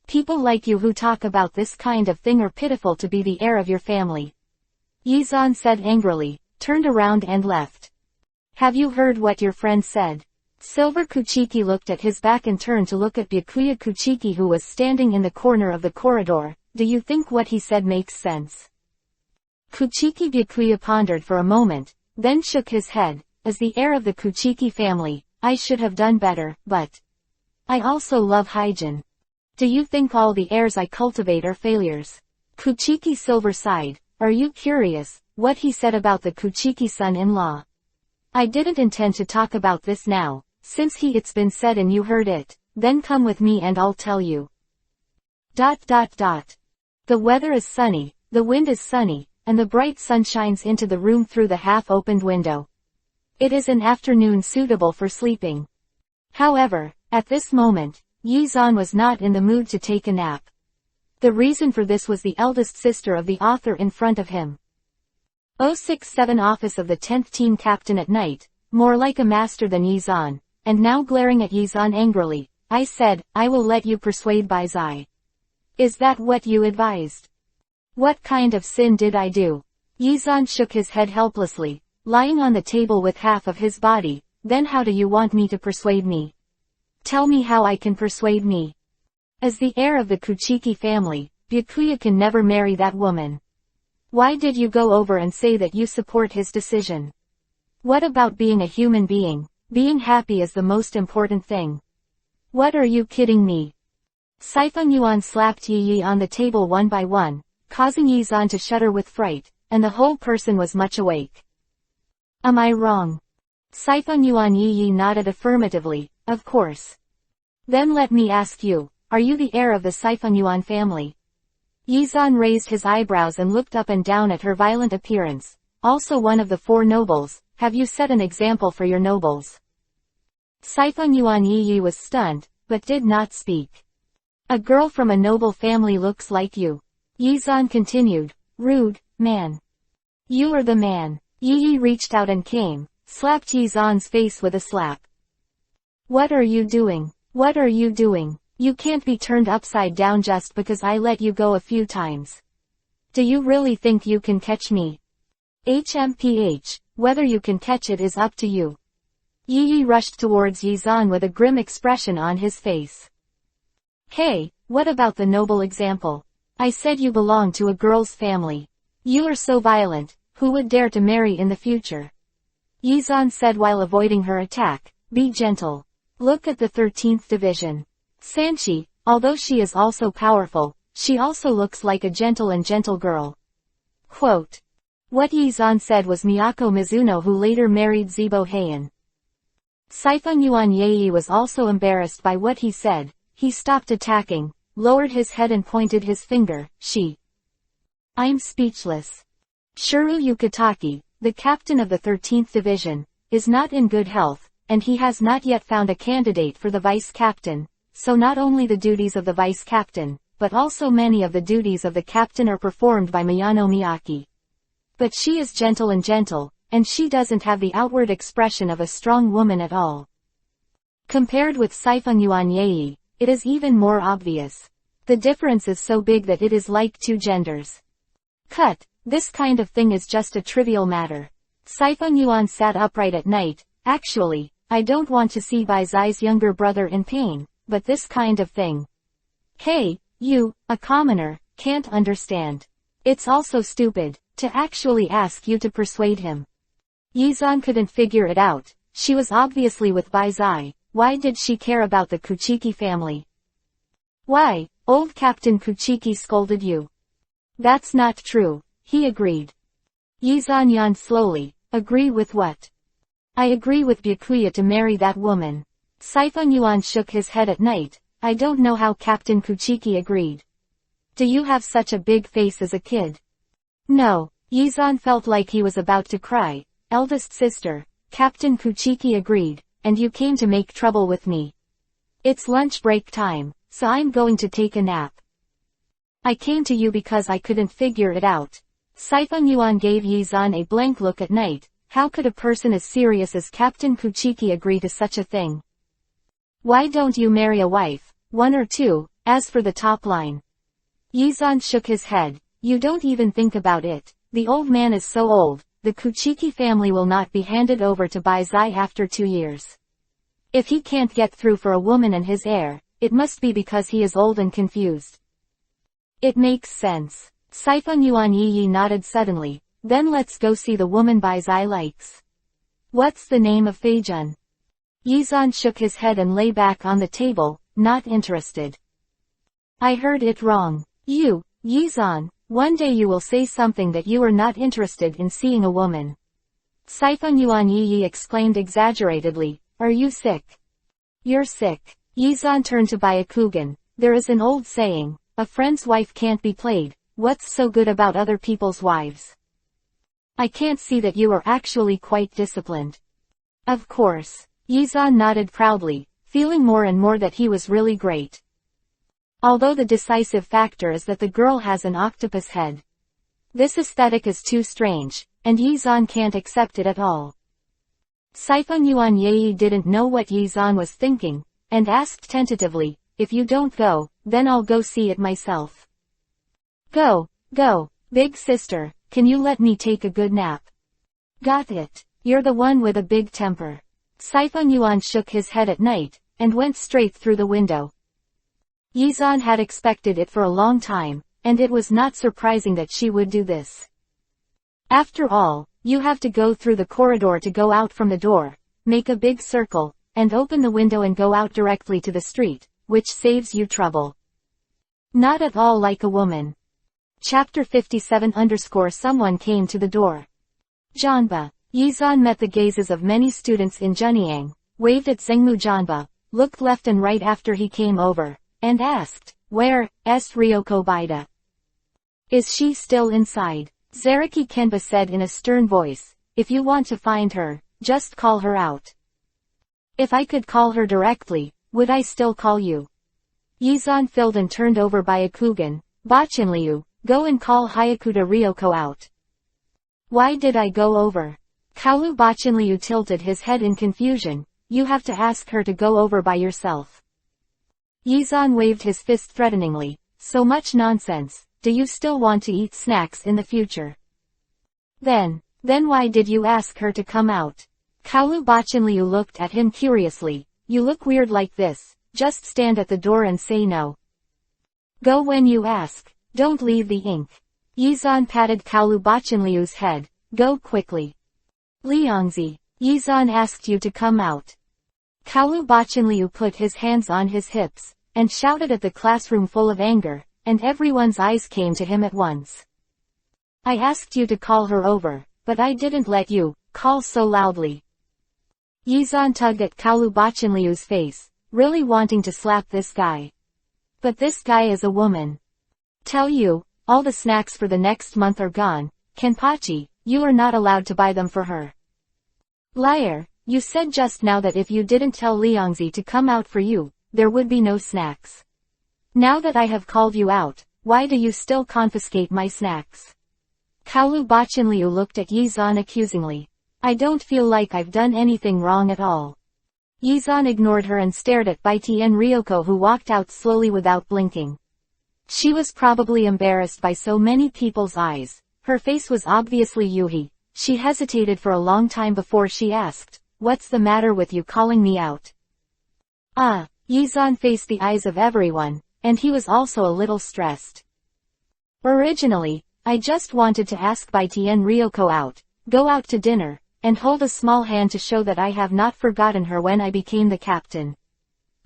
People like you who talk about this kind of thing are pitiful to be the heir of your family. Yizan said angrily, turned around and left. Have you heard what your friend said? Silver Kuchiki looked at his back and turned to look at Byakuya Kuchiki who was standing in the corner of the corridor. Do you think what he said makes sense? Kuchiki Byakuya pondered for a moment, then shook his head. As the heir of the Kuchiki family, I should have done better, but I also love hygiene. Do you think all the heirs I cultivate are failures? Kuchiki Silver sighed. Are you curious what he said about the Kuchiki son-in-law? I didn't intend to talk about this now, since it's been said and you heard it, then come with me and I'll tell you. The weather is sunny, the wind is sunny, and the bright sun shines into the room through the half-opened window. It is an afternoon suitable for sleeping. However, at this moment, Yizan was not in the mood to take a nap. The reason for this was the eldest sister of the author in front of him. 067 Office of the 10th Team Captain at night, more like a master than Yizan, and now glaring at Yizan angrily. I said, I will let you persuade Baizai. Is that what you advised? What kind of sin did I do? Yizan shook his head helplessly, lying on the table with half of his body. Then how do you want me to persuade me? Tell me how I can persuade me. As the heir of the Kuchiki family, Byakuya can never marry that woman. Why did you go over and say that you support his decision? What about being a human being? Being happy is the most important thing. What are you kidding me? Sifeng Yuan slapped Yi on the table one by one, causing Yizan to shudder with fright, and the whole person was much awake. Am I wrong? Sifeng Yuan Yi nodded affirmatively, of course. Then let me ask you, are you the heir of the Sifeng Yuan family? Yizan raised his eyebrows and looked up and down at her violent appearance. Also one of the 4 nobles, have you set an example for your nobles? Sifeng Yuan Yi was stunned, but did not speak. A girl from a noble family looks like you. Yizan continued, rude, man. You are the man. Yi reached out and slapped Yizan's face with a slap. What are you doing? What are you doing? You can't be turned upside down just because I let you go a few times. Do you really think you can catch me? HMPH, whether you can catch it is up to you. Yi rushed towards Yizan with a grim expression on his face. Hey, what about the noble example? I said you belong to a girl's family. You are so violent, who would dare to marry in the future? Yizan said while avoiding her attack, be gentle. Look at the 13th division. Sanchi, although she is also powerful, she also looks like a gentle girl. Quote. What Yizan said was Miyako Mizuno who later married Zibo Heian. Sifeng Yuan Yi was also embarrassed by what he said. He stopped attacking, lowered his head and pointed his finger. I'm speechless. Shuru Yukitaki, the captain of the 13th division, is not in good health, and he has not yet found a candidate for the vice captain. So not only the duties of the vice captain, but also many of the duties of the captain are performed by Miyano Miyaki. But she is gentle, and she doesn't have the outward expression of a strong woman at all. Compared with Sifeng Yuan Yi, it is even more obvious. The difference is so big that it is like two genders. Cut, this kind of thing is just a trivial matter. Saifeng Yuan sat upright at night. Actually, I don't want to see Bai Zai's younger brother in pain, but this kind of thing. Hey, you, a commoner, can't understand. It's also stupid, to actually ask you to persuade him. Yizan couldn't figure it out. She was obviously with Bai Zai. Why did she care about the Kuchiki family? Why, old Captain Kuchiki scolded you. That's not true, he agreed. Yizan yawned slowly. Agree with what? I agree with Byakuya to marry that woman. Saifeng Yuan shook his head at night. I don't know how Captain Kuchiki agreed. Do you have such a big face as a kid? No, Yizan felt like he was about to cry. Eldest sister, Captain Kuchiki agreed, and you came to make trouble with me. It's lunch break time, so I'm going to take a nap. I came to you because I couldn't figure it out. Saifeng Yuan gave Yizan a blank look at night. How could a person as serious as Captain Kuchiki agree to such a thing? Why don't you marry a wife, one or two, as for the top line? Yizan shook his head. You don't even think about it. The old man is so old, the Kuchiki family will not be handed over to Bai Zai after 2 years. If he can't get through for a woman and his heir, it must be because he is old and confused. It makes sense. Saifeng Yuan Yi nodded suddenly. Then let's go see the woman Bai Zai likes. What's the name of Feijun? Yizan shook his head and lay back on the table, not interested. I heard it wrong. You, Yizan, one day you will say something that you are not interested in seeing a woman. Saifeng Yuan Yi exclaimed exaggeratedly, are you sick? You're sick. Yizan turned to Byakugan. There is an old saying, a friend's wife can't be played. What's so good about other people's wives? I can't see that you are actually quite disciplined. Of course. Yizan nodded proudly, feeling more and more that he was really great. Although the decisive factor is that the girl has an octopus head. This aesthetic is too strange, and Yizan can't accept it at all. Saifeng Yuan Yi didn't know what Yizan was thinking, and asked tentatively, if you don't go, then I'll go see it myself. Go, big sister, can you let me take a good nap? Got it. You're the one with a big temper. Saifeng Yuan shook his head at night, and went straight through the window. Yizan had expected it for a long time, and it was not surprising that she would do this. After all, you have to go through the corridor to go out from the door, make a big circle, and open the window and go out directly to the street, which saves you trouble. Not at all like a woman. Chapter 57 _ Someone came to the door. Janba. Yizan met the gazes of many students in Junyang, waved at Zhengmu Janba, looked left and right after he came over, and asked, where is Ryoko Bida? Is she still inside? Zaraki Kenba said in a stern voice, if you want to find her, just call her out. If I could call her directly, would I still call you? Yizan filled and turned over Byakugan. Bachinliu, go and call Hayakuta Ryoko out. Why did I go over? Kaolu Bachinliu tilted his head in confusion. You have to ask her to go over by yourself. Yizan waved his fist threateningly. So much nonsense. Do you still want to eat snacks in the future? Then why did you ask her to come out? Kaolu Bachinliu looked at him curiously. You look weird like this. Just stand at the door and say no. Go when you ask. Don't leave the ink. Yizan patted Kaolu Bachinliu's head. Go quickly. Liangzi, Yizan asked you to come out. Kaolu Bachinliu put his hands on his hips, and shouted at the classroom full of anger, and everyone's eyes came to him at once. I asked you to call her over, but I didn't let you call so loudly. Yizan tugged at Kaolu Bachinliu's face, really wanting to slap this guy. But this guy is a woman. Tell you, all the snacks for the next month are gone. Kenpachi, you are not allowed to buy them for her. Liar, you said just now that if you didn't tell Liangzi to come out for you, there would be no snacks. Now that I have called you out, why do you still confiscate my snacks? Kaolu Bachinliu looked at Yizan accusingly. I don't feel like I've done anything wrong at all. Yizan ignored her and stared at Baiti and Ryoko, who walked out slowly without blinking. She was probably embarrassed by so many people's eyes. Her face was obviously Yuhi. She hesitated for a long time before she asked, "What's the matter with you calling me out?" Yizan faced the eyes of everyone, and he was also a little stressed. "Originally, I just wanted to ask Baitian Ryoko out, go out to dinner, and hold a small hand to show that I have not forgotten her when I became the captain.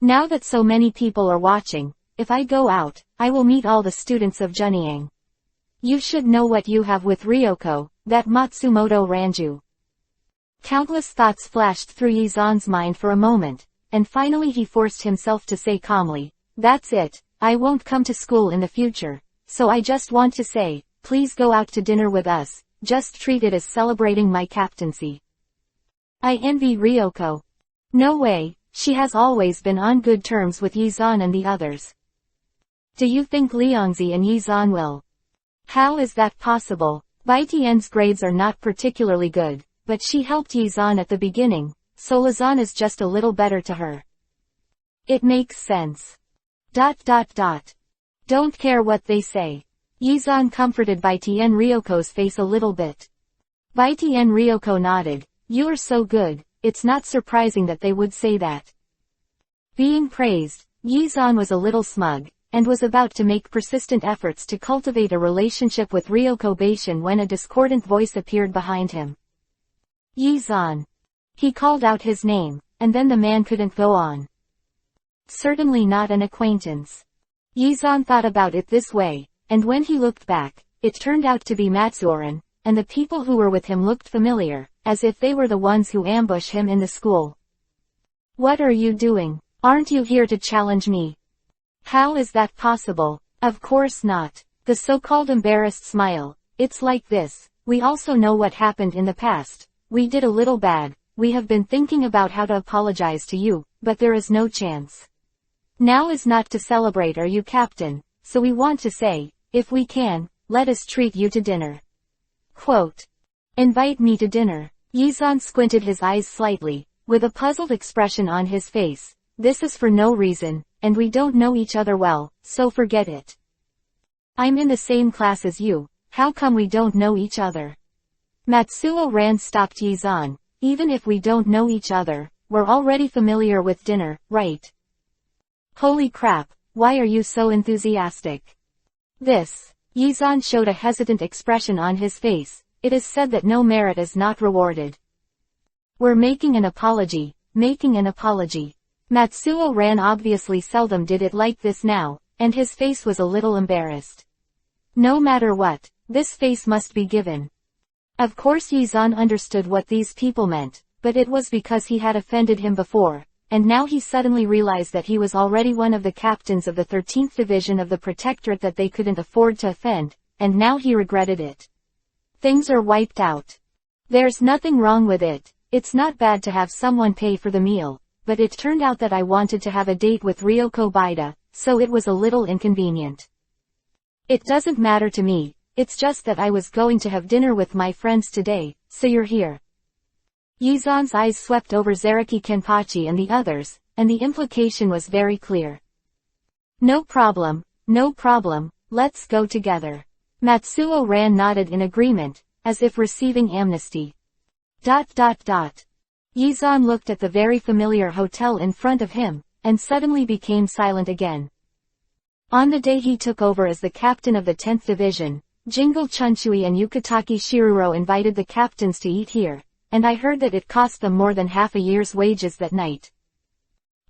Now that so many people are watching, if I go out, I will meet all the students of Junyang. You should know what you have with Ryoko, that Matsumoto Ranju." Countless thoughts flashed through Yizan's mind for a moment, and finally he forced himself to say calmly, "That's it, I won't come to school in the future, so I just want to say, please go out to dinner with us, just treat it as celebrating my captaincy. I envy Ryoko. No way, she has always been on good terms with Yizan and the others. Do you think Liangzi and Yizan will? How is that possible? Baitian's grades are not particularly good, but she helped Yizan at the beginning, so Lizan is just a little better to her. It makes sense. ... Don't care what they say." Yizan comforted Baitian Ryoko's face a little bit. Baitian Ryoko nodded. "You're so good, it's not surprising that they would say that." Being praised, Yizan was a little smug, and was about to make persistent efforts to cultivate a relationship with Ryoko Baishin when a discordant voice appeared behind him. "Yizan." He called out his name, and then the man couldn't go on. Certainly not an acquaintance. Yizan thought about it this way, and when he looked back, it turned out to be Matsuoran, and the people who were with him looked familiar, as if they were the ones who ambushed him in the school. "What are you doing? Aren't you here to challenge me?" "How is that possible? Of course not." The so-called embarrassed smile. "It's like this, we also know what happened in the past. We did a little bad, we have been thinking about how to apologize to you, but there is no chance. Now is not to celebrate our you captain, so we want to say, if we can, let us treat you to dinner." Quote. "Invite me to dinner." Yizan squinted his eyes slightly, with a puzzled expression on his face. "This is for no reason, and we don't know each other well, so forget it. I'm in the same class as you, how come we don't know each other?" Matsuo Ran stopped Yizan. "Even if we don't know each other, we're already familiar with dinner, right? Holy crap, why are you so enthusiastic?" Yizan showed a hesitant expression on his face. "It is said that no merit is not rewarded. We're making an apology. Matsuo Ran obviously seldom did it like this now, and his face was a little embarrassed. No matter what, this face must be given. Of course Yizan understood what these people meant, but it was because he had offended him before, and now he suddenly realized that he was already one of the captains of the 13th Division of the Protectorate that they couldn't afford to offend, and now he regretted it. Things are wiped out. There's nothing wrong with it. It's not bad to have someone pay for the meal, but it turned out that I wanted to have a date with Ryoko Baida, so it was a little inconvenient. It doesn't matter to me, it's just that I was going to have dinner with my friends today, so you're here." Yizan's eyes swept over Zaraki Kenpachi and the others, and the implication was very clear. No problem, let's go together." Matsuo Ran nodded in agreement, as if receiving amnesty. ... Yizan looked at the very familiar hotel in front of him, and suddenly became silent again. On the day he took over as the captain of the 10th Division, Jingle Chunchui and Yukitaki Shiruro invited the captains to eat here, and I heard that it cost them more than half a year's wages that night.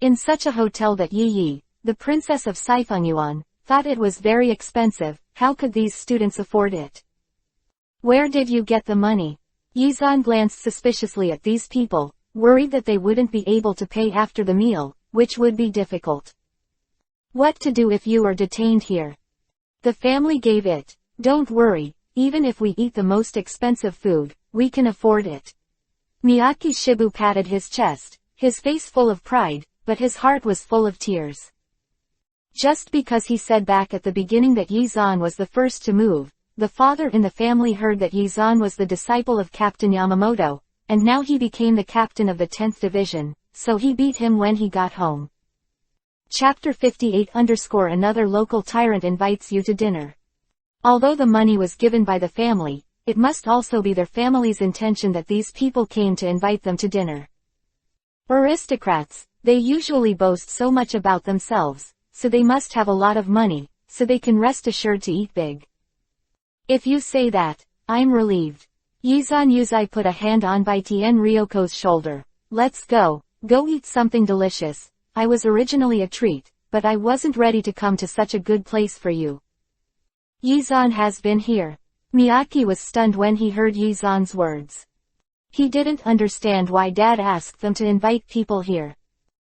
In such a hotel that Yi, the princess of Saifungyuan, thought it was very expensive. How could these students afford it? Where did you get the money? Yizan glanced suspiciously at these people, worried that they wouldn't be able to pay after the meal, which would be difficult. What to do if you are detained here? The family gave it. Don't worry, even if we eat the most expensive food, we can afford it. Miyaki Shibu patted his chest, his face full of pride, but his heart was full of tears. Just because he said back at the beginning that Yizan was the first to move, the father in the family heard that Yizan was the disciple of Captain Yamamoto, and now he became the captain of the 10th Division, so he beat him when he got home. Chapter 58 Another local tyrant invites you to dinner. Although the money was given by the family, it must also be their family's intention that these people came to invite them to dinner. Aristocrats, they usually boast so much about themselves, so they must have a lot of money, so they can rest assured to eat big. If you say that, I'm relieved. Yizan Yuzai put a hand on Baitian Ryoko's shoulder. Let's go eat something delicious. I was originally a treat, but I wasn't ready to come to such a good place for you. Yizan has been here. Miyaki was stunned when he heard Yizan's words. He didn't understand why Dad asked them to invite people here.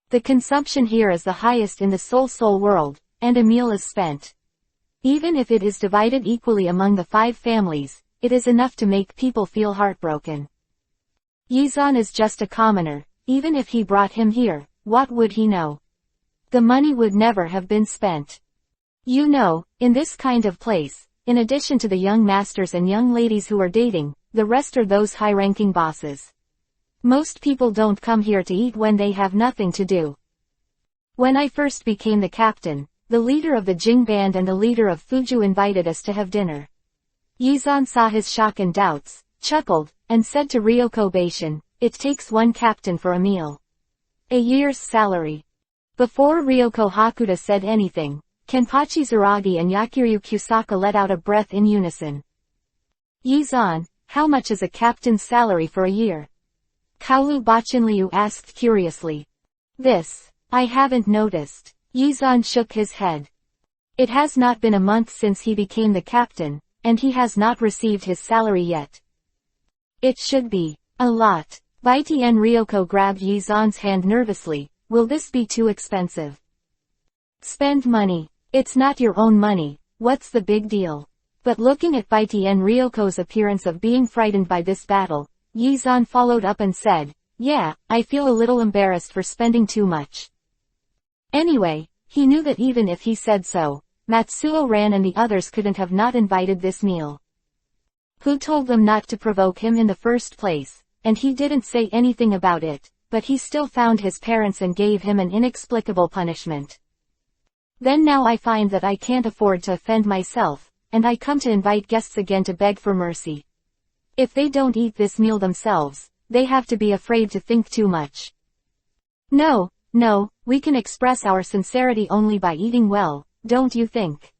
The consumption here is the highest in the Soul world, and a meal is spent. Even if it is divided equally among the 5 families, it is enough to make people feel heartbroken. Yizan is just a commoner. Even if he brought him here, what would he know? The money would never have been spent. You know, in this kind of place, in addition to the young masters and young ladies who are dating, the rest are those high-ranking bosses. Most people don't come here to eat when they have nothing to do. When I first became the captain, the leader of the Jing band and the leader of Fuju invited us to have dinner. Yizan saw his shock and doubts, chuckled, and said to Ryoko Beishin, "It takes one captain for a meal. A year's salary." Before Ryoko Hakuda said anything, Kenpachi Zaragi and Yakiryu Kusaka let out a breath in unison. "Yizan, how much is a captain's salary for a year?" Kaoru Bachinryu asked curiously. "This, I haven't noticed." Yizan shook his head. "It has not been a month since he became the captain, and he has not received his salary yet." "It should be a lot." Baitian Ryoko grabbed Yizan's hand nervously. "Will this be too expensive?" "Spend money. It's not your own money, what's the big deal?" But looking at Baitian Ryoko's appearance of being frightened by this battle, Yizan followed up and said, "Yeah, I feel a little embarrassed for spending too much." Anyway, he knew that even if he said so, Matsuo Ran and the others couldn't have not invited this meal. Who told them not to provoke him in the first place? And he didn't say anything about it, but he still found his parents and gave him an inexplicable punishment. Then now I find that I can't afford to offend myself, and I come to invite guests again to beg for mercy. If they don't eat this meal themselves, they have to be afraid to think too much. No, we can express our sincerity only by eating well, don't you think?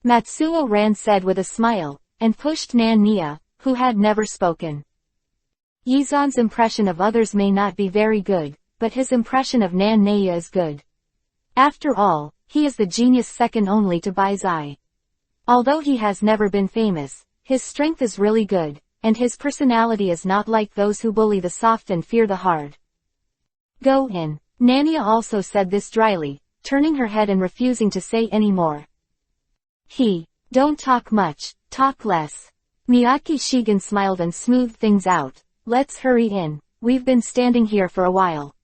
Matsuo Ran said with a smile, and pushed Nan Nia, who had never spoken. Yizan's impression of others may not be very good, but his impression of Nan Nia is good. After all, he is the genius second only to Bai Zai. Although he has never been famous, his strength is really good, and his personality is not like those who bully the soft and fear the hard. Go in. Nania also said this dryly, turning her head and refusing to say any more. Don't talk much, talk less. Miyaki Shigen smiled and smoothed things out. Let's hurry in, we've been standing here for a while.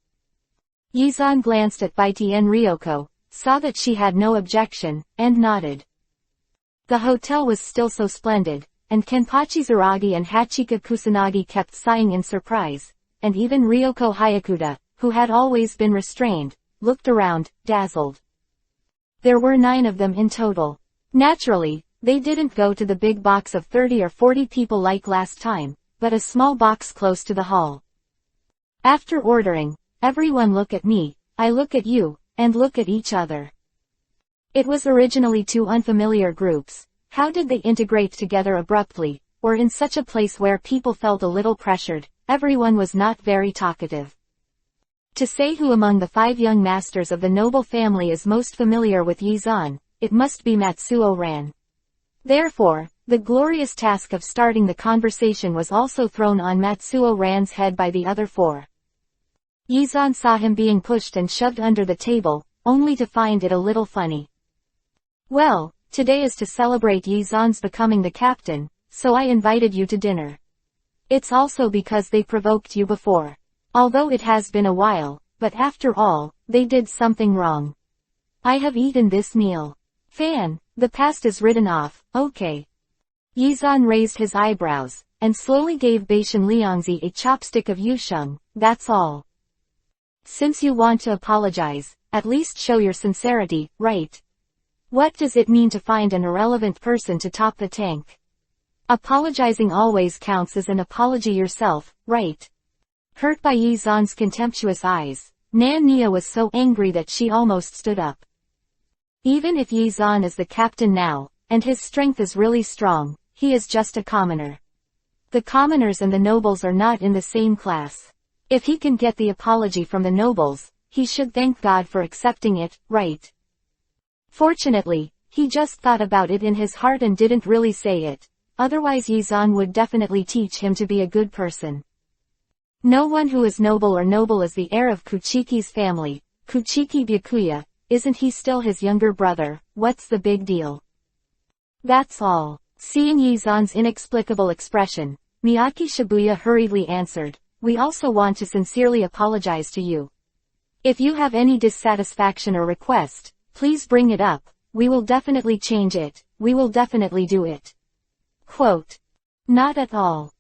Yizan glanced at Baitian Ryoko, saw that she had no objection, and nodded. The hotel was still so splendid, and Kenpachi Zaragi and Hachika Kusanagi kept sighing in surprise, and even Ryoko Hayakuda, who had always been restrained, looked around, dazzled. There were 9 of them in total. Naturally, they didn't go to the big box of 30 or 40 people like last time, but a small box close to the hall. After ordering, everyone look at me, I look at you, and look at each other. It was originally 2 unfamiliar groups. How did they integrate together abruptly, or in such a place where people felt a little pressured? Everyone was not very talkative. To say who among the 5 young masters of the noble family is most familiar with Yizan, it must be Matsuo Ran. Therefore, the glorious task of starting the conversation was also thrown on Matsuo Ran's head by the other 4. Yizan saw him being pushed and shoved under the table, only to find it a little funny. Well, today is to celebrate Yizan's becoming the captain, so I invited you to dinner. It's also because they provoked you before. Although it has been a while, but after all, they did something wrong. I have eaten this meal. The past is written off, okay. Yizan raised his eyebrows, and slowly gave Beishin Liangzi a chopstick of yusheng, that's all. Since you want to apologize, at least show your sincerity, right? What does it mean to find an irrelevant person to top the tank? Apologizing always counts as an apology yourself, right? Hurt by Yi Zan's contemptuous eyes, Nan Nia was so angry that she almost stood up. Even if Yi Zan is the captain now, and his strength is really strong, he is just a commoner. The commoners and the nobles are not in the same class. If he can get the apology from the nobles, he should thank God for accepting it, right? Fortunately, he just thought about it in his heart and didn't really say it, otherwise Yi Zan would definitely teach him to be a good person. No one who is noble or noble is the heir of Kuchiki's family. Kuchiki Byakuya, isn't he still his younger brother? What's the big deal? That's all. Seeing Yi Zan's inexplicable expression, Miyaki Shibuya hurriedly answered, we also want to sincerely apologize to you. If you have any dissatisfaction or request, please bring it up. We will definitely change it. We will definitely do it. Quote. Not at all.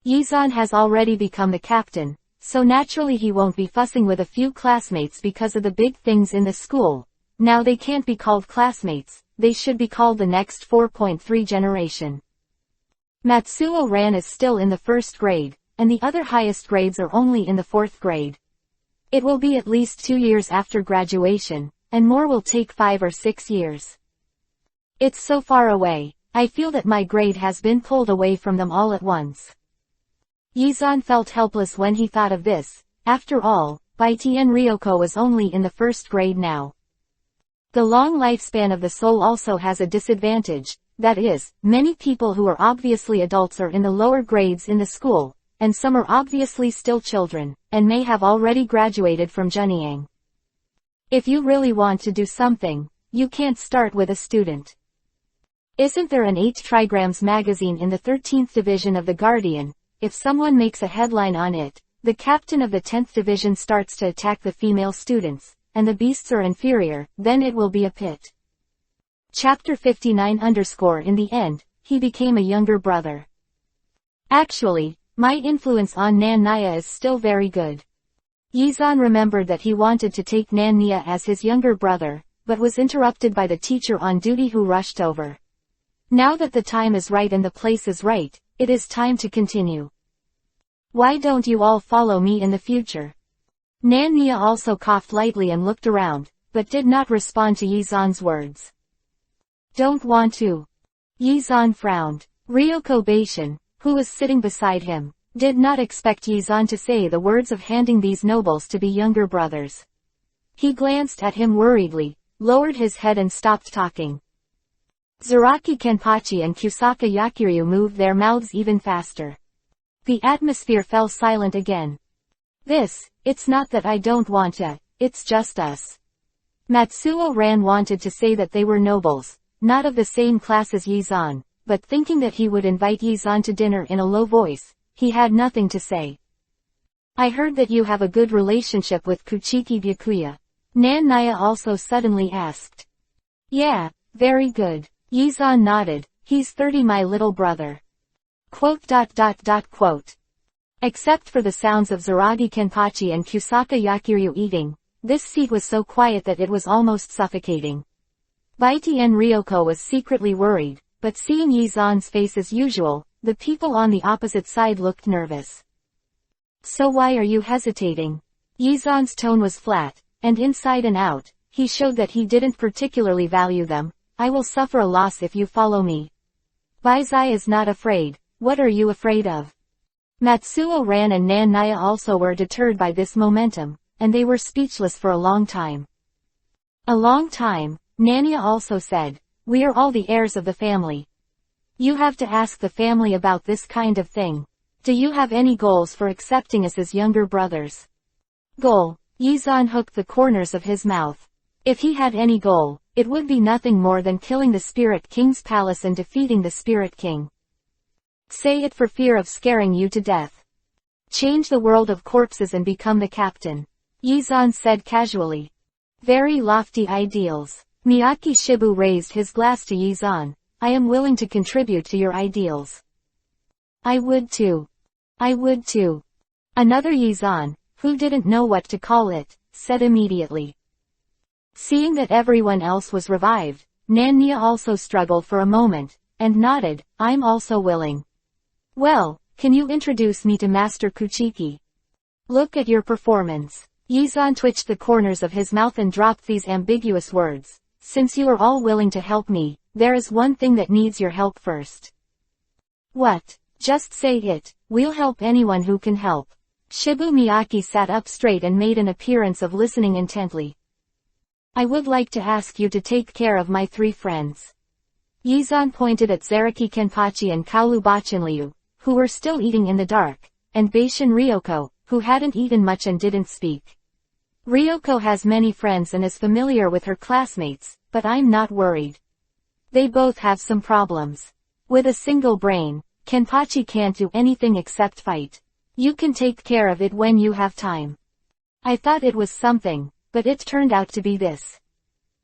Yi Zan has already become the captain, so naturally he won't be fussing with a few classmates because of the big things in the school. Now they can't be called classmates, they should be called the next 4.3 generation. Matsuo Ran is still in the first grade, and the other highest grades are only in the fourth grade. It will be at least 2 years after graduation, and more will take 5 or 6 years. It's so far away, I feel that my grade has been pulled away from them all at once. Yi Zan felt helpless when he thought of this. After all, Baiti and Ryoko was only in the first grade now. The long lifespan of the soul also has a disadvantage, that is, many people who are obviously adults are in the lower grades in the school, and some are obviously still children, and may have already graduated from Junyang. If you really want to do something, you can't start with a student. Isn't there an 8 trigrams magazine in the 13th division of the Guardian? If someone makes a headline on it, the captain of the 10th division starts to attack the female students, and the beasts are inferior, then it will be a pit. Chapter 59 _ In the end, he became a younger brother. Actually, my influence on Nan Nia is still very good. Yi Zan remembered that he wanted to take Nan Nia as his younger brother, but was interrupted by the teacher on duty who rushed over. Now that the time is right and the place is right, it is time to continue. Why don't you all follow me in the future? Nan Nia also coughed lightly and looked around, but did not respond to Yi Zan's words. Don't want to. Yi Zan frowned. Ryoko Beishin, who was sitting beside him, did not expect Yi Zan to say the words of handing these nobles to be younger brothers. He glanced at him worriedly, lowered his head and stopped talking. Zaraki Kenpachi and Kusaka Yakiryu moved their mouths even faster. The atmosphere fell silent again. It's not that I don't want to, it's just us. Matsuo Ran wanted to say that they were nobles, not of the same class as Yi Zan, but thinking that he would invite Yi Zan to dinner in a low voice, he had nothing to say. I heard that you have a good relationship with Kuchiki Byakuya. Nan Nia also suddenly asked. Yeah, very good. Yi Zan nodded. He's 30, my little brother. Quote. Except for the sounds of Zaragi Kenpachi and Kusaka Yakiryu eating, this seat was so quiet that it was almost suffocating. Baiti and Ryoko was secretly worried, but seeing Yi Zan's face as usual, the people on the opposite side looked nervous. So why are you hesitating? Yi Zan's tone was flat, and inside and out, he showed that he didn't particularly value them. I will suffer a loss if you follow me. Baizai is not afraid. What are you afraid of? Matsuo Ran and Nan Nia also were deterred by this momentum, and they were speechless for a long time. A long time, Nania also said, we are all the heirs of the family. You have to ask the family about this kind of thing. Do you have any goals for accepting us as younger brothers? Goal. Yi Zan hooked the corners of his mouth. If he had any goal, it would be nothing more than killing the Spirit King's palace and defeating the Spirit King. Say it for fear of scaring you to death. Change the world of corpses and become the captain. Yi Zan said casually. Very lofty ideals. Miyaki Shibu raised his glass to Yi Zan. I am willing to contribute to your ideals. I would too. Another Yi Zan, who didn't know what to call it, said immediately. Seeing that everyone else was revived, Nanya also struggled for a moment, and nodded, I'm also willing. Well, can you introduce me to Master Kuchiki? Look at your performance. Yizan twitched the corners of his mouth and dropped these ambiguous words. Since you are all willing to help me, there is one thing that needs your help first. What? Just say it, we'll help anyone who can help. Shibu Miyaki sat up straight and made an appearance of listening intently. I would like to ask you to take care of my 3 friends. Yizan pointed at Zaraki Kenpachi and Kaoru Bachinryu, who were still eating in the dark, and Beishin Ryoko, who hadn't eaten much and didn't speak. Ryoko has many friends and is familiar with her classmates, but I'm not worried. They both have some problems. With a single brain, Kenpachi can't do anything except fight. You can take care of it when you have time. I thought it was something, but it turned out to be this.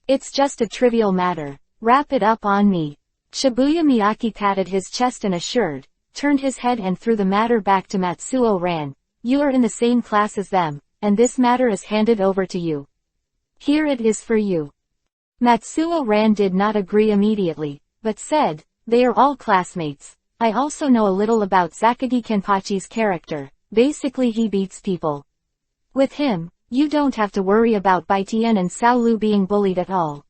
It's just a trivial matter. Wrap it up on me. Shibuya Miyaki patted his chest and assured, turned his head and threw the matter back to Matsuo Ran. You are in the same class as them, and this matter is handed over to you. Here it is for you. Matsuo Ran did not agree immediately, but said, they are all classmates. I also know a little about Zakagi Kenpachi's character. Basically he beats people. With him, you don't have to worry about Baitian and Sao Lu being bullied at all.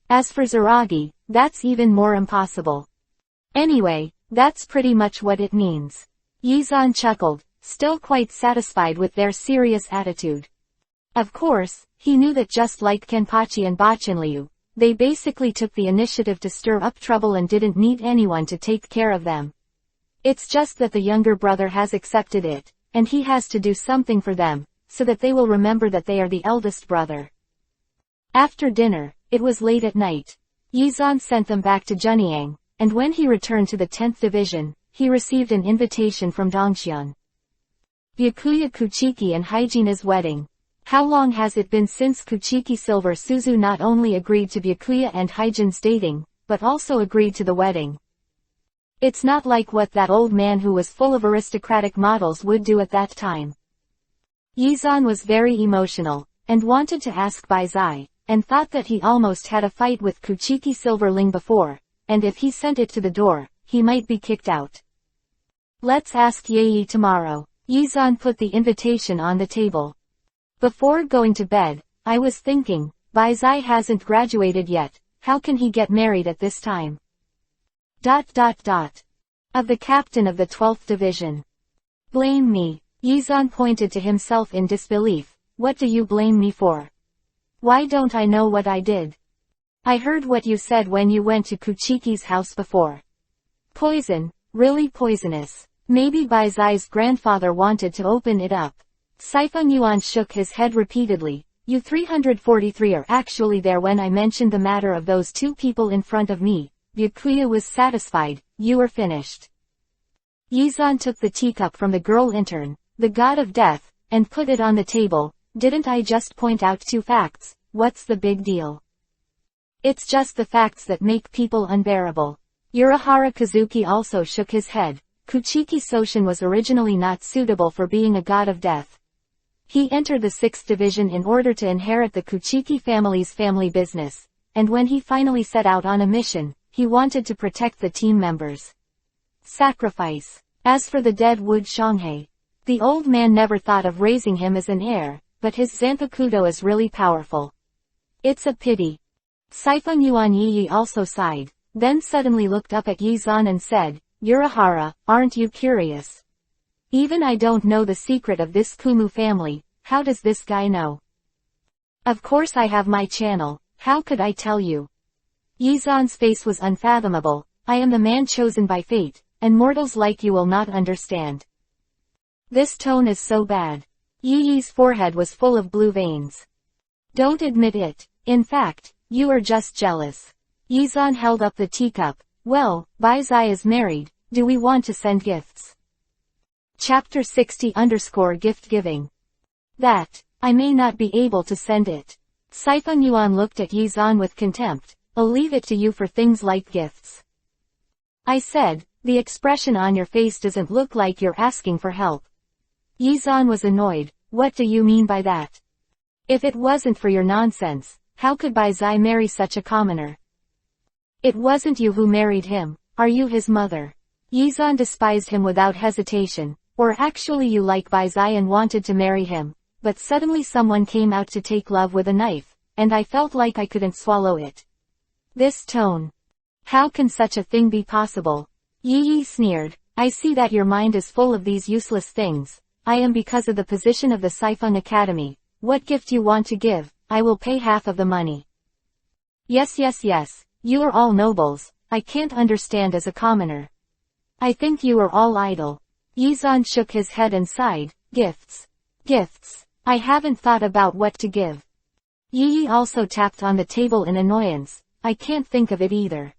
As for Zaragi, that's even more impossible. Anyway, that's pretty much what it means. Yizan chuckled, still quite satisfied with their serious attitude. Of course, he knew that just like Kenpachi and Bachinryu, they basically took the initiative to stir up trouble and didn't need anyone to take care of them. It's just that the younger brother has accepted it, and he has to do something for them, so that they will remember that they are the eldest brother. After dinner, it was late at night. Yizan sent them back to Junyang, and when he returned to the 10th Division, he received an invitation from Dongxian. Byakuya Kuchiki and Hygiena's wedding. How long has it been since Kuchiki Silver Suzu not only agreed to Byakuya and Hygiena's dating, but also agreed to the wedding? It's not like what that old man who was full of aristocratic models would do at that time. Yizan was very emotional, and wanted to ask Baizai, and thought that he almost had a fight with Kuchiki Silverling before, and if he sent it to the door, he might be kicked out. Let's ask Yei tomorrow. Yizan put the invitation on the table. Before going to bed, I was thinking, Baizai hasn't graduated yet, how can he get married at this time? Of the captain of the 12th Division. Blame me. Yizan pointed to himself in disbelief. What do you blame me for? Why don't I know what I did? I heard what you said when you went to Kuchiki's house before. Poison, really poisonous. Maybe Baizai's grandfather wanted to open it up. Saifeng Yuan shook his head repeatedly. You 343 are actually there when I mentioned the matter of those 2 people in front of me. Byakuya was satisfied. You are finished. Yizan took the teacup from the girl intern, the god of death, and put it on the table. Didn't I just point out 2 facts? What's the big deal? It's just the facts that make people unbearable. Urahara Kazuki also shook his head. Kuchiki Soshin was originally not suitable for being a god of death. He entered the 6th Division in order to inherit the Kuchiki family's family business, and when he finally set out on a mission, he wanted to protect the team members. Sacrifice. As for the dead Wood Shanghai, the old man never thought of raising him as an heir, but his Zanpakudo is really powerful. It's a pity. Saifeng Yuan Yi also sighed, then suddenly looked up at Yizan and said, Urahara, aren't you curious? Even I don't know the secret of this Kumu family, how does this guy know? Of course I have my channel, how could I tell you? Yizan's face was unfathomable. I am the man chosen by fate, and mortals like you will not understand. This tone is so bad. Yi's forehead was full of blue veins. Don't admit it. In fact, you are just jealous. Yizan held up the teacup. Well, Baizai is married. Do we want to send gifts? Chapter 60_gift giving. That. I may not be able to send it. Saifeng Yuan looked at Yizan with contempt. I'll leave it to you for things like gifts. I said, the expression on your face doesn't look like you're asking for help. Yizan was annoyed. What do you mean by that? If it wasn't for your nonsense, how could Bai Zai marry such a commoner? It wasn't you who married him, are you his mother? Yizan despised him without hesitation, or actually you like Bai Zai and wanted to marry him, but suddenly someone came out to take love with a knife, and I felt like I couldn't swallow it. This tone. How can such a thing be possible? Yi sneered, I see that your mind is full of these useless things. I am because of the position of the Sci-Fi Academy. What gift you want to give, I will pay half of the money. Yes, you are all nobles, I can't understand as a commoner. I think you are all idle. Yizan shook his head and sighed, gifts. Gifts. I haven't thought about what to give. Yi also tapped on the table in annoyance, I can't think of it either.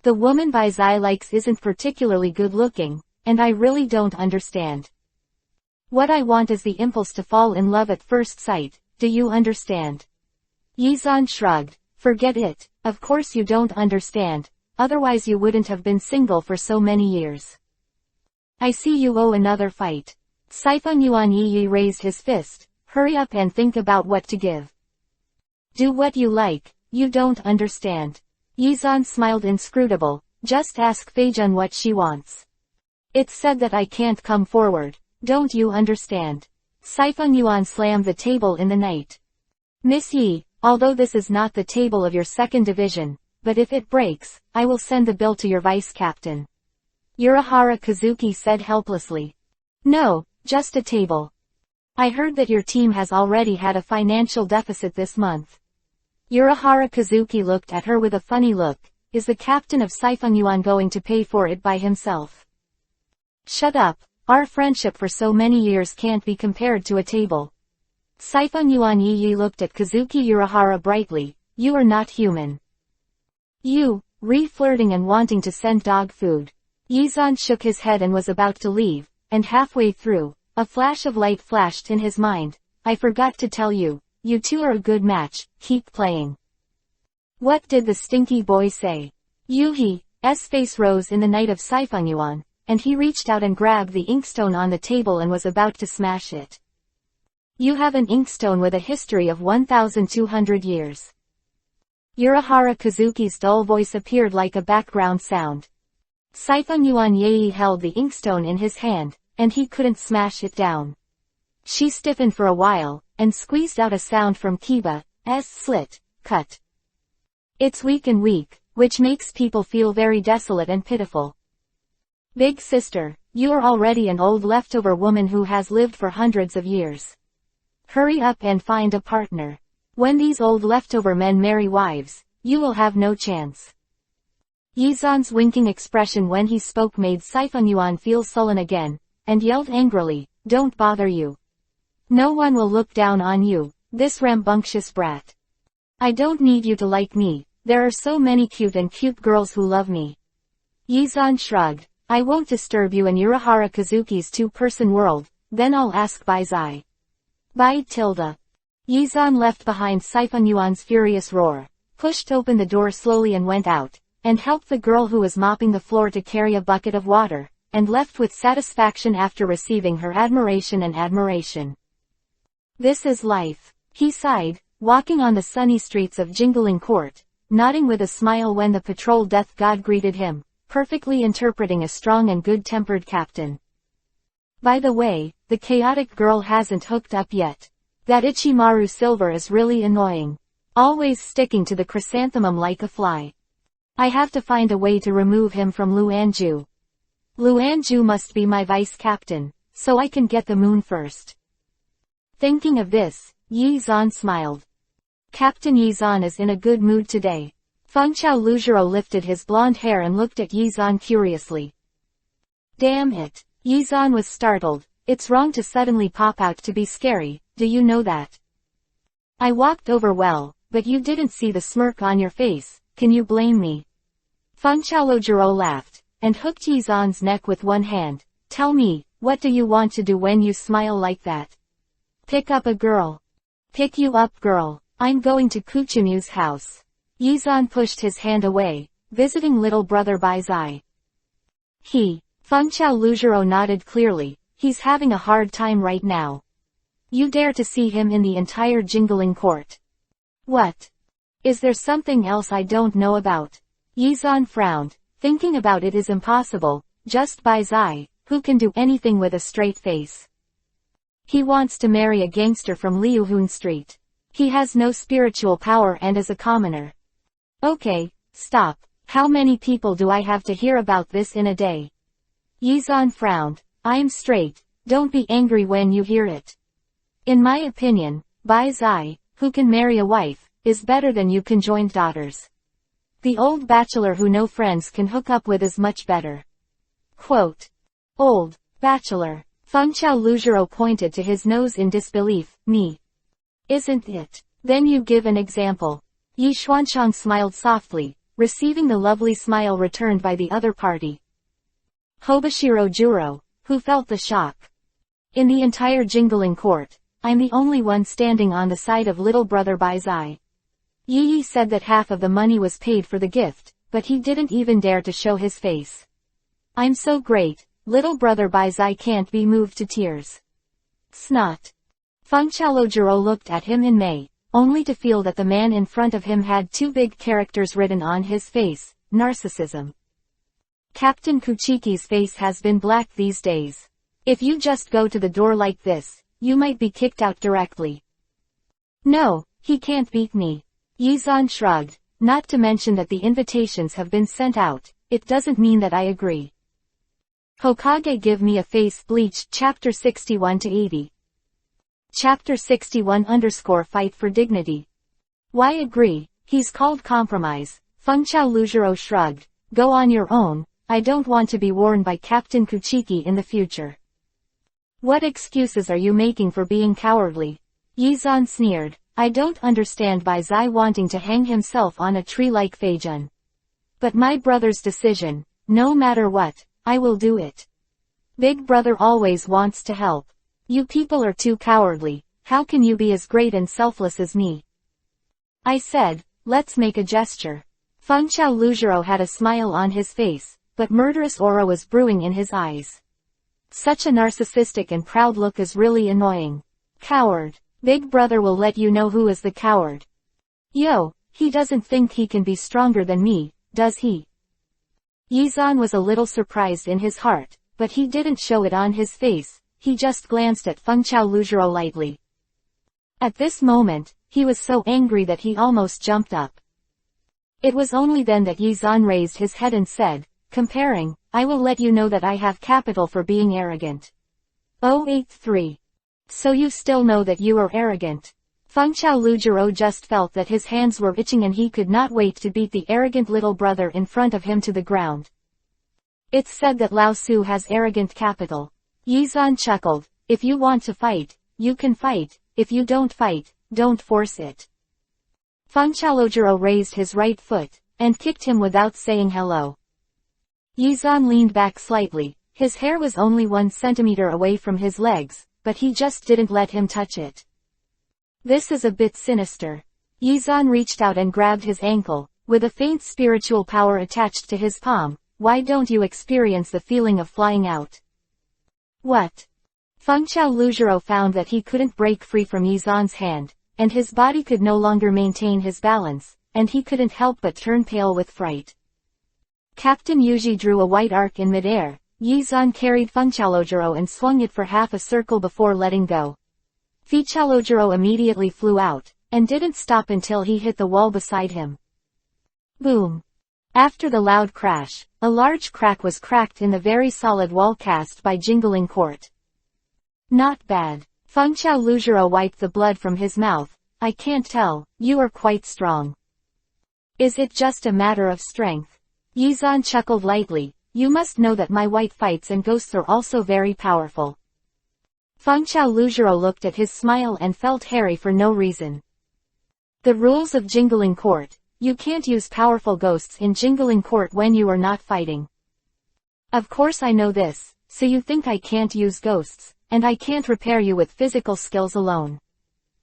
The woman Bai Zai likes isn't particularly good looking, and I really don't understand. What I want is the impulse to fall in love at first sight, do you understand? Yizan shrugged, forget it, of course you don't understand, otherwise you wouldn't have been single for so many years. I see you owe another fight. Siphon Yuan Yi raised his fist, hurry up and think about what to give. Do what you like, you don't understand. Yizan smiled inscrutable, just ask Feijun what she wants. It's said that I can't come forward. Don't you understand? Siphon Yuan slammed the table in the night. Miss Yi, although this is not the table of your second division, but if it breaks, I will send the bill to your vice captain. Urahara Kazuki said helplessly. No, just a table. I heard that your team has already had a financial deficit this month. Urahara Kazuki looked at her with a funny look, is the captain of Siphon Yuan going to pay for it by himself? Shut up. Our friendship for so many years can't be compared to a table. Siphon Yuan Yi looked at Kazuki Urahara brightly, you are not human. You, re-flirting and wanting to send dog food. Yizan shook his head and was about to leave, and halfway through, a flash of light flashed in his mind, I forgot to tell you, you two are a good match, keep playing. What did the stinky boy say? Yuhi's face rose in the night of Siphon Yuan, and he reached out and grabbed the inkstone on the table and was about to smash it. You have an inkstone with a history of 1,200 years. Urahara Kazuki's dull voice appeared like a background sound. Siphon Yuan Yi held the inkstone in his hand, and he couldn't smash it down. She stiffened for a while, and squeezed out a sound from Kiba's slit, cut. It's weak, which makes people feel very desolate and pitiful. Big sister, you are already an old leftover woman who has lived for hundreds of years. Hurry up and find a partner. When these old leftover men marry wives, you will have no chance. Yizan's winking expression when he spoke made Siphon Yuan feel sullen again, and yelled angrily, don't bother you. No one will look down on you, this rambunctious brat. I don't need you to like me, there are so many cute girls who love me. Yizan shrugged. I won't disturb you in Urahara Kazuki's two-person world, then I'll ask Bai Zai. Bai tilde. Yizan left behind Siphon Yuan's furious roar, pushed open the door slowly and went out, and helped the girl who was mopping the floor to carry a bucket of water, and left with satisfaction after receiving her admiration. This is life, he sighed, walking on the sunny streets of Jingling Court, nodding with a smile when the patrol death god greeted him, perfectly interpreting a strong and good-tempered captain. By the way, the chaotic girl hasn't hooked up yet. That Ichimaru Silver is really annoying. Always sticking to the chrysanthemum like a fly. I have to find a way to remove him from Luanju. Luanju must be my vice captain, so I can get the moon first. Thinking of this, Yizan smiled. Captain Yizan is in a good mood today. Fengchao Lujiro lifted his blonde hair and looked at Yizan curiously. Damn it. Yizan was startled. It's wrong to suddenly pop out to be scary, do you know that? I walked over well, but you didn't see the smirk on your face, can you blame me? Fengchao Lujiro laughed, and hooked Yizan's neck with one hand. Tell me, what do you want to do when you smile like that? Pick up a girl. Pick you up girl. I'm going to Kuchimu's house. Yizan pushed his hand away, visiting little brother Bai Zai. Fengchao Lujiro nodded clearly, he's having a hard time right now. You dare to see him in the entire jingling court. What? Is there something else I don't know about? Yizan frowned. Thinking about it is impossible, just Bai Zai, who can do anything with a straight face. He wants to marry a gangster from Liuhun Street. He has no spiritual power and is a commoner. Okay, stop. How many people do I have to hear about this in a day? Yizan frowned. I'm straight, don't be angry when you hear it. In my opinion, Bai Zai, who can marry a wife, is better than you conjoined daughters. The old bachelor who no friends can hook up with is much better. Quote. Old bachelor. Feng Chao Luzhiro pointed to his nose in disbelief. Me. Isn't it? Then you give an example. Yi Xuanchang smiled softly, receiving the lovely smile returned by the other party. Hobashiro Juro, who felt the shock. In the entire jingling court, I'm the only one standing on the side of little brother Bai Zai. Yi said that half of the money was paid for the gift, but he didn't even dare to show his face. I'm so great, little brother Bai Zai can't be moved to tears. Snot. Feng Chaolojiro looked at him in May, only to feel that the man in front of him had two big characters written on his face, narcissism. Captain Kuchiki's face has been black these days. If you just go to the door like this, you might be kicked out directly. No, he can't beat me. Yizan shrugged, not to mention that the invitations have been sent out, it doesn't mean that I agree. Hokage give me a face bleach. Chapter 61-80. Chapter 61_Fight for Dignity. Why agree? He's called compromise. Feng Chao Luzhiro shrugged. Go on your own, I don't want to be worn by Captain Kuchiki in the future. What excuses are you making for being cowardly? Yizan sneered. I don't understand Bai Zai wanting to hang himself on a tree like Feijun. But my brother's decision, no matter what, I will do it. Big brother always wants to help. You people are too cowardly, how can you be as great and selfless as me? I said, let's make a gesture. Feng Chao Luzhiro had a smile on his face, but murderous aura was brewing in his eyes. Such a narcissistic and proud look is really annoying. Coward. Big brother will let you know who is the coward. Yo, he doesn't think he can be stronger than me, does he? Yizan was a little surprised in his heart, but he didn't show it on his face, he just glanced at Feng Chao Luzhiro lightly. At this moment, he was so angry that he almost jumped up. It was only then that Yizan raised his head and said, comparing, I will let you know that I have capital for being arrogant. 083. So you still know that you are arrogant. Feng Chao Luzhiro just felt that his hands were itching and he could not wait to beat the arrogant little brother in front of him to the ground. It's said that Lao Su has arrogant capital. Yizan chuckled. If you want to fight, you can fight. If you don't fight, don't force it. Feng Chao Luzhiro raised his right foot, and kicked him without saying hello. Yizan leaned back slightly. His hair was only 1 centimeter away from his legs, but he just didn't let him touch it. This is a bit sinister. Yizan reached out and grabbed his ankle, with a faint spiritual power attached to his palm. Why don't you experience the feeling of flying out? What? Feng Chao Luzhiro found that he couldn't break free from Yizan's hand, and his body could no longer maintain his balance, and he couldn't help but turn pale with fright. Captain Yuji drew a white arc in midair. Yizan carried Feng Chao Luzhiro and swung it for half a circle before letting go. Feng Chao Luzhiro immediately flew out, and didn't stop until he hit the wall beside him. Boom! After the loud crash, a large crack was cracked in the very solid wall cast by jingling court. Not bad. Feng Chao Luzhiro wiped the blood from his mouth. I can't tell, you are quite strong. Is it just a matter of strength? Yizan chuckled lightly. You must know that my white fights and ghosts are also very powerful. Feng Chao Luzhiro looked at his smile and felt hairy for no reason. The rules of jingling court. You can't use powerful ghosts in jingling court when you are not fighting. Of course I know this, so you think I can't use ghosts, and I can't repair you with physical skills alone.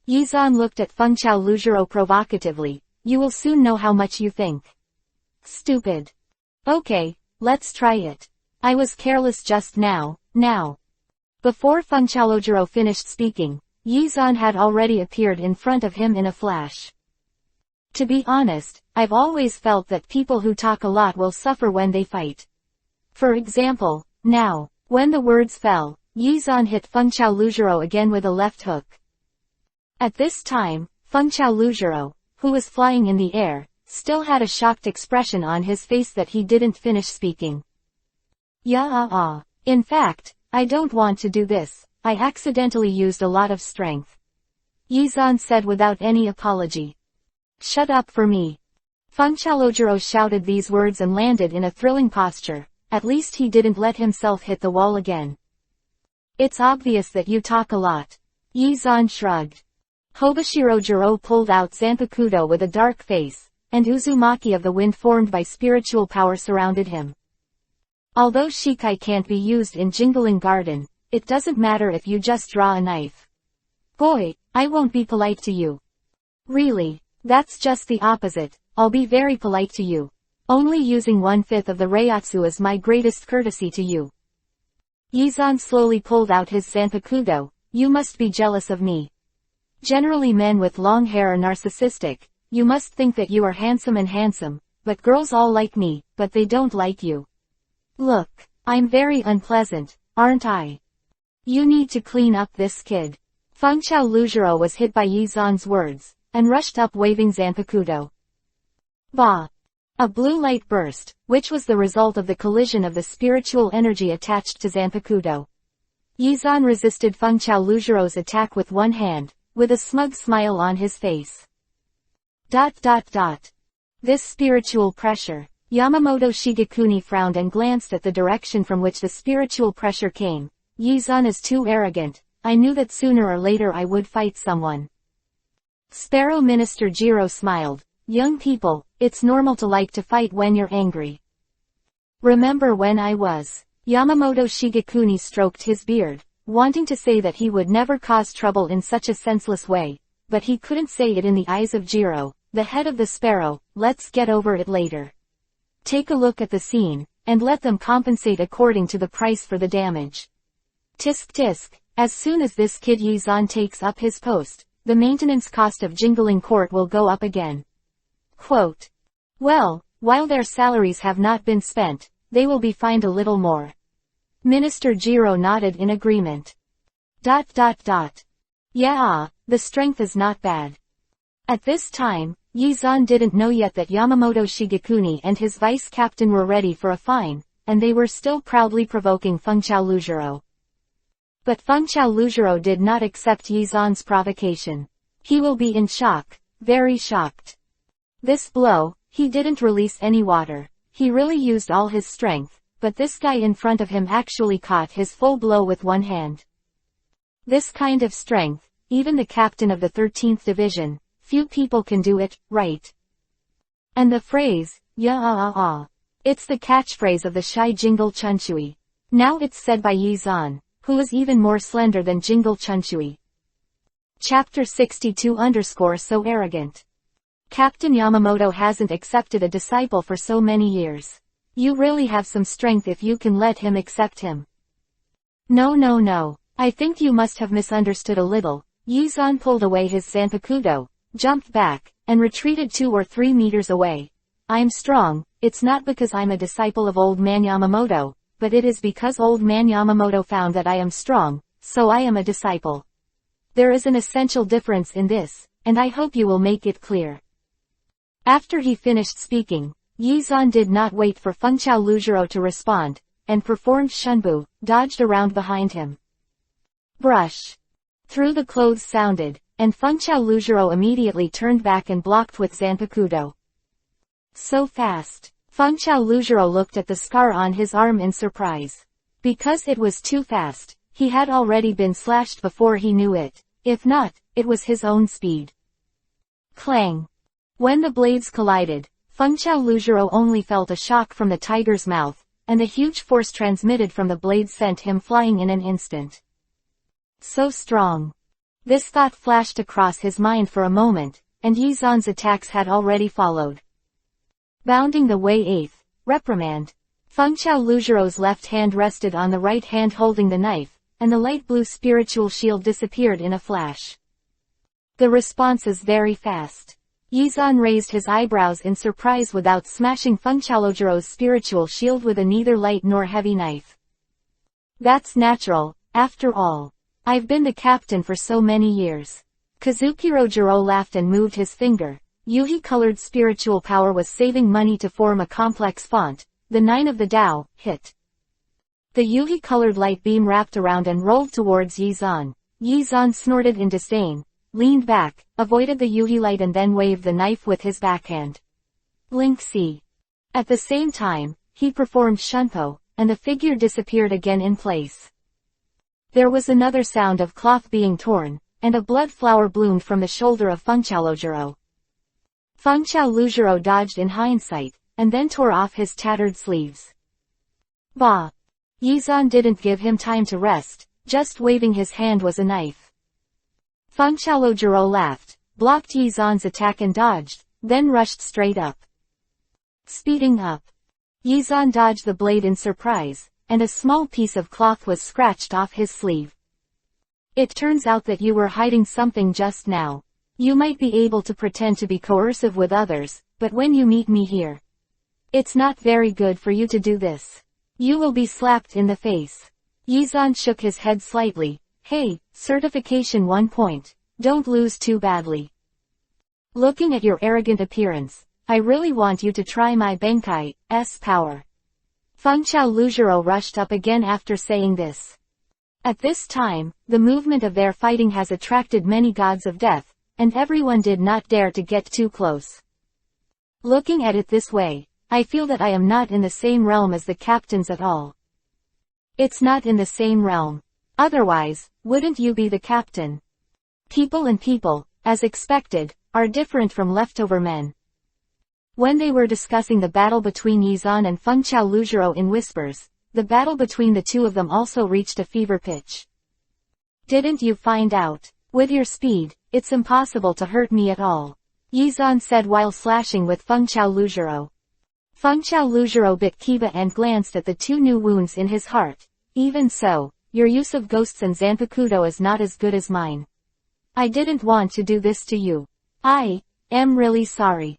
Yizan looked at Feng Chao Luzhiro provocatively. You will soon know how much you think. Stupid. Okay. Let's try it. I was careless just now. Before Feng Chao Luzhiro finished speaking, Yizan had already appeared in front of him in a flash. To be honest, I've always felt that people who talk a lot will suffer when they fight. For example, now, when the words fell, Yizan hit Fengqiao Luzhiro again with a left hook. At this time, Fengqiao Luzhiro, who was flying in the air, still had a shocked expression on his face that he didn't finish speaking. In fact, I don't want to do this, I accidentally used a lot of strength. Yizan said without any apology. Shut up for me. Fengqiao Luzhiro shouted these words and landed in a thrilling posture. At least he didn't let himself hit the wall again. It's obvious that you talk a lot. Yizan shrugged. Hobashiro Jiro pulled out Zanpakuto with a dark face, and Uzumaki of the wind formed by spiritual power surrounded him. Although Shikai can't be used in Jingling Garden, it doesn't matter if you just draw a knife. Boy, I won't be polite to you. Really, that's just the opposite, I'll be very polite to you. Only using 1/5 of the Reiatsu is my greatest courtesy to you. Yizan slowly pulled out his Zanpakuto. You must be jealous of me. Generally men with long hair are narcissistic. You must think that you are handsome, but girls all like me, but they don't like you. Look, I'm very unpleasant, aren't I? You need to clean up this kid. Fengqiao Luzhiro was hit by Yizan's words, and rushed up waving Zanpakuto. Bah! A blue light burst, which was the result of the collision of the spiritual energy attached to Zanpakuto. Yizan resisted Fengqiao Luzhiro's attack with one hand, with a smug smile on his face. This spiritual pressure. Yamamoto Shigekuni frowned and glanced at the direction from which the spiritual pressure came. Yizan is too arrogant. I knew that sooner or later I would fight someone. Sparrow Minister Jiro smiled. Young people, it's normal to like to fight when you're angry. Remember when I was? Yamamoto Shigekuni stroked his beard, wanting to say that he would never cause trouble in such a senseless way, but he couldn't say it in the eyes of Jiro, the head of the sparrow. Let's get over it later. Take a look at the scene, and let them compensate according to the price for the damage. Tisk tisk, as soon as this kid Yizan takes up his post, the maintenance cost of Jingling Court will go up again. Quote. Well, while their salaries have not been spent, they will be fined a little more. Minister Jiro nodded in agreement. Yeah, the strength is not bad. At this time, Yizan didn't know yet that Yamamoto Shigekuni and his vice captain were ready for a fine, and they were still proudly provoking Fengqiao Luzhiro. But Fengqiao Luzhiro did not accept Yizan's provocation. He will be in shock, very shocked. This blow, he didn't release any water. He really used all his strength, but this guy in front of him actually caught his full blow with one hand. This kind of strength, even the captain of the 13th Division, few people can do it, right? And the phrase, it's the catchphrase of the shy Jingle Chunchui. Now it's said by Yizan, who is even more slender than Jingle Chunchui. Chapter 62 _ so arrogant. Captain Yamamoto hasn't accepted a disciple for so many years. You really have some strength if you can let him accept him. No. I think you must have misunderstood a little. Yizan pulled away his Zanpakuto, jumped back, and retreated 2 or 3 meters away. I'm strong, it's not because I'm a disciple of Old Man Yamamoto, but it is because Old Man Yamamoto found that I am strong, so I am a disciple. There is an essential difference in this, and I hope you will make it clear. After he finished speaking, Yizan did not wait for Fengqiao Luzhiro to respond, and performed Shunbu, dodged around behind him. Brush. Through the clothes sounded, and Fengqiao Luzhiro immediately turned back and blocked with Zanpakuto. So fast. Fengqiao Luzhiro looked at the scar on his arm in surprise. Because it was too fast, he had already been slashed before he knew it. If not, it was his own speed. Clang. When the blades collided, Fengqiao Luzhiro only felt a shock from the tiger's mouth, and the huge force transmitted from the blade sent him flying in an instant. So strong. This thought flashed across his mind for a moment, and Yizan's attacks had already followed. Bounding the way 8th, reprimand. Fengqiao Luzhiro's left hand rested on the right hand holding the knife, and the light blue spiritual shield disappeared in a flash. The response is very fast. Yizan raised his eyebrows in surprise without smashing Fengqiaojurou's spiritual shield with a neither light nor heavy knife. That's natural, after all. I've been the captain for so many years. Kazukiro laughed and moved his finger. Yuhi-colored spiritual power was saving money to form a complex font. The 9 of the Tao, hit. The Yuhi-colored light beam wrapped around and rolled towards Yizan. Yizan snorted in disdain, leaned back, avoided the Yuhi light and then waved the knife with his backhand. Link C. At the same time, he performed Shunpo, and the figure disappeared again in place. There was another sound of cloth being torn, and a blood flower bloomed from the shoulder of Fengqiaojuro. Fengqiaojuro dodged in hindsight, and then tore off his tattered sleeves. Bah! Yizan didn't give him time to rest, just waving his hand was a knife. Fengqiaojuro laughed, blocked Yizan's attack and dodged, then rushed straight up. Speeding up. Yizan dodged the blade in surprise, and a small piece of cloth was scratched off his sleeve. It turns out that you were hiding something just now. You might be able to pretend to be coercive with others, but when you meet me here, it's not very good for you to do this. You will be slapped in the face. Yizan shook his head slightly. Hey, certification 1 point. Don't lose too badly. Looking at your arrogant appearance, I really want you to try my Benkai's power. Fengqiaojuro rushed up again after saying this. At this time, the movement of their fighting has attracted many gods of death, and everyone did not dare to get too close. Looking at it this way, I feel that I am not in the same realm as the captains at all. It's not in the same realm. Otherwise, wouldn't you be the captain? People and people, as expected, are different from leftover men. When they were discussing the battle between Yizan and Fengqiaojuro in whispers, the battle between the two of them also reached a fever pitch. Didn't you find out? With your speed, it's impossible to hurt me at all, Yizan said while slashing with Fengqiaojuro. Fengqiaojuro bit Kiba and glanced at the 2 new wounds in his heart. Even so, your use of ghosts and Zanpakuto is not as good as mine. I didn't want to do this to you. I am really sorry.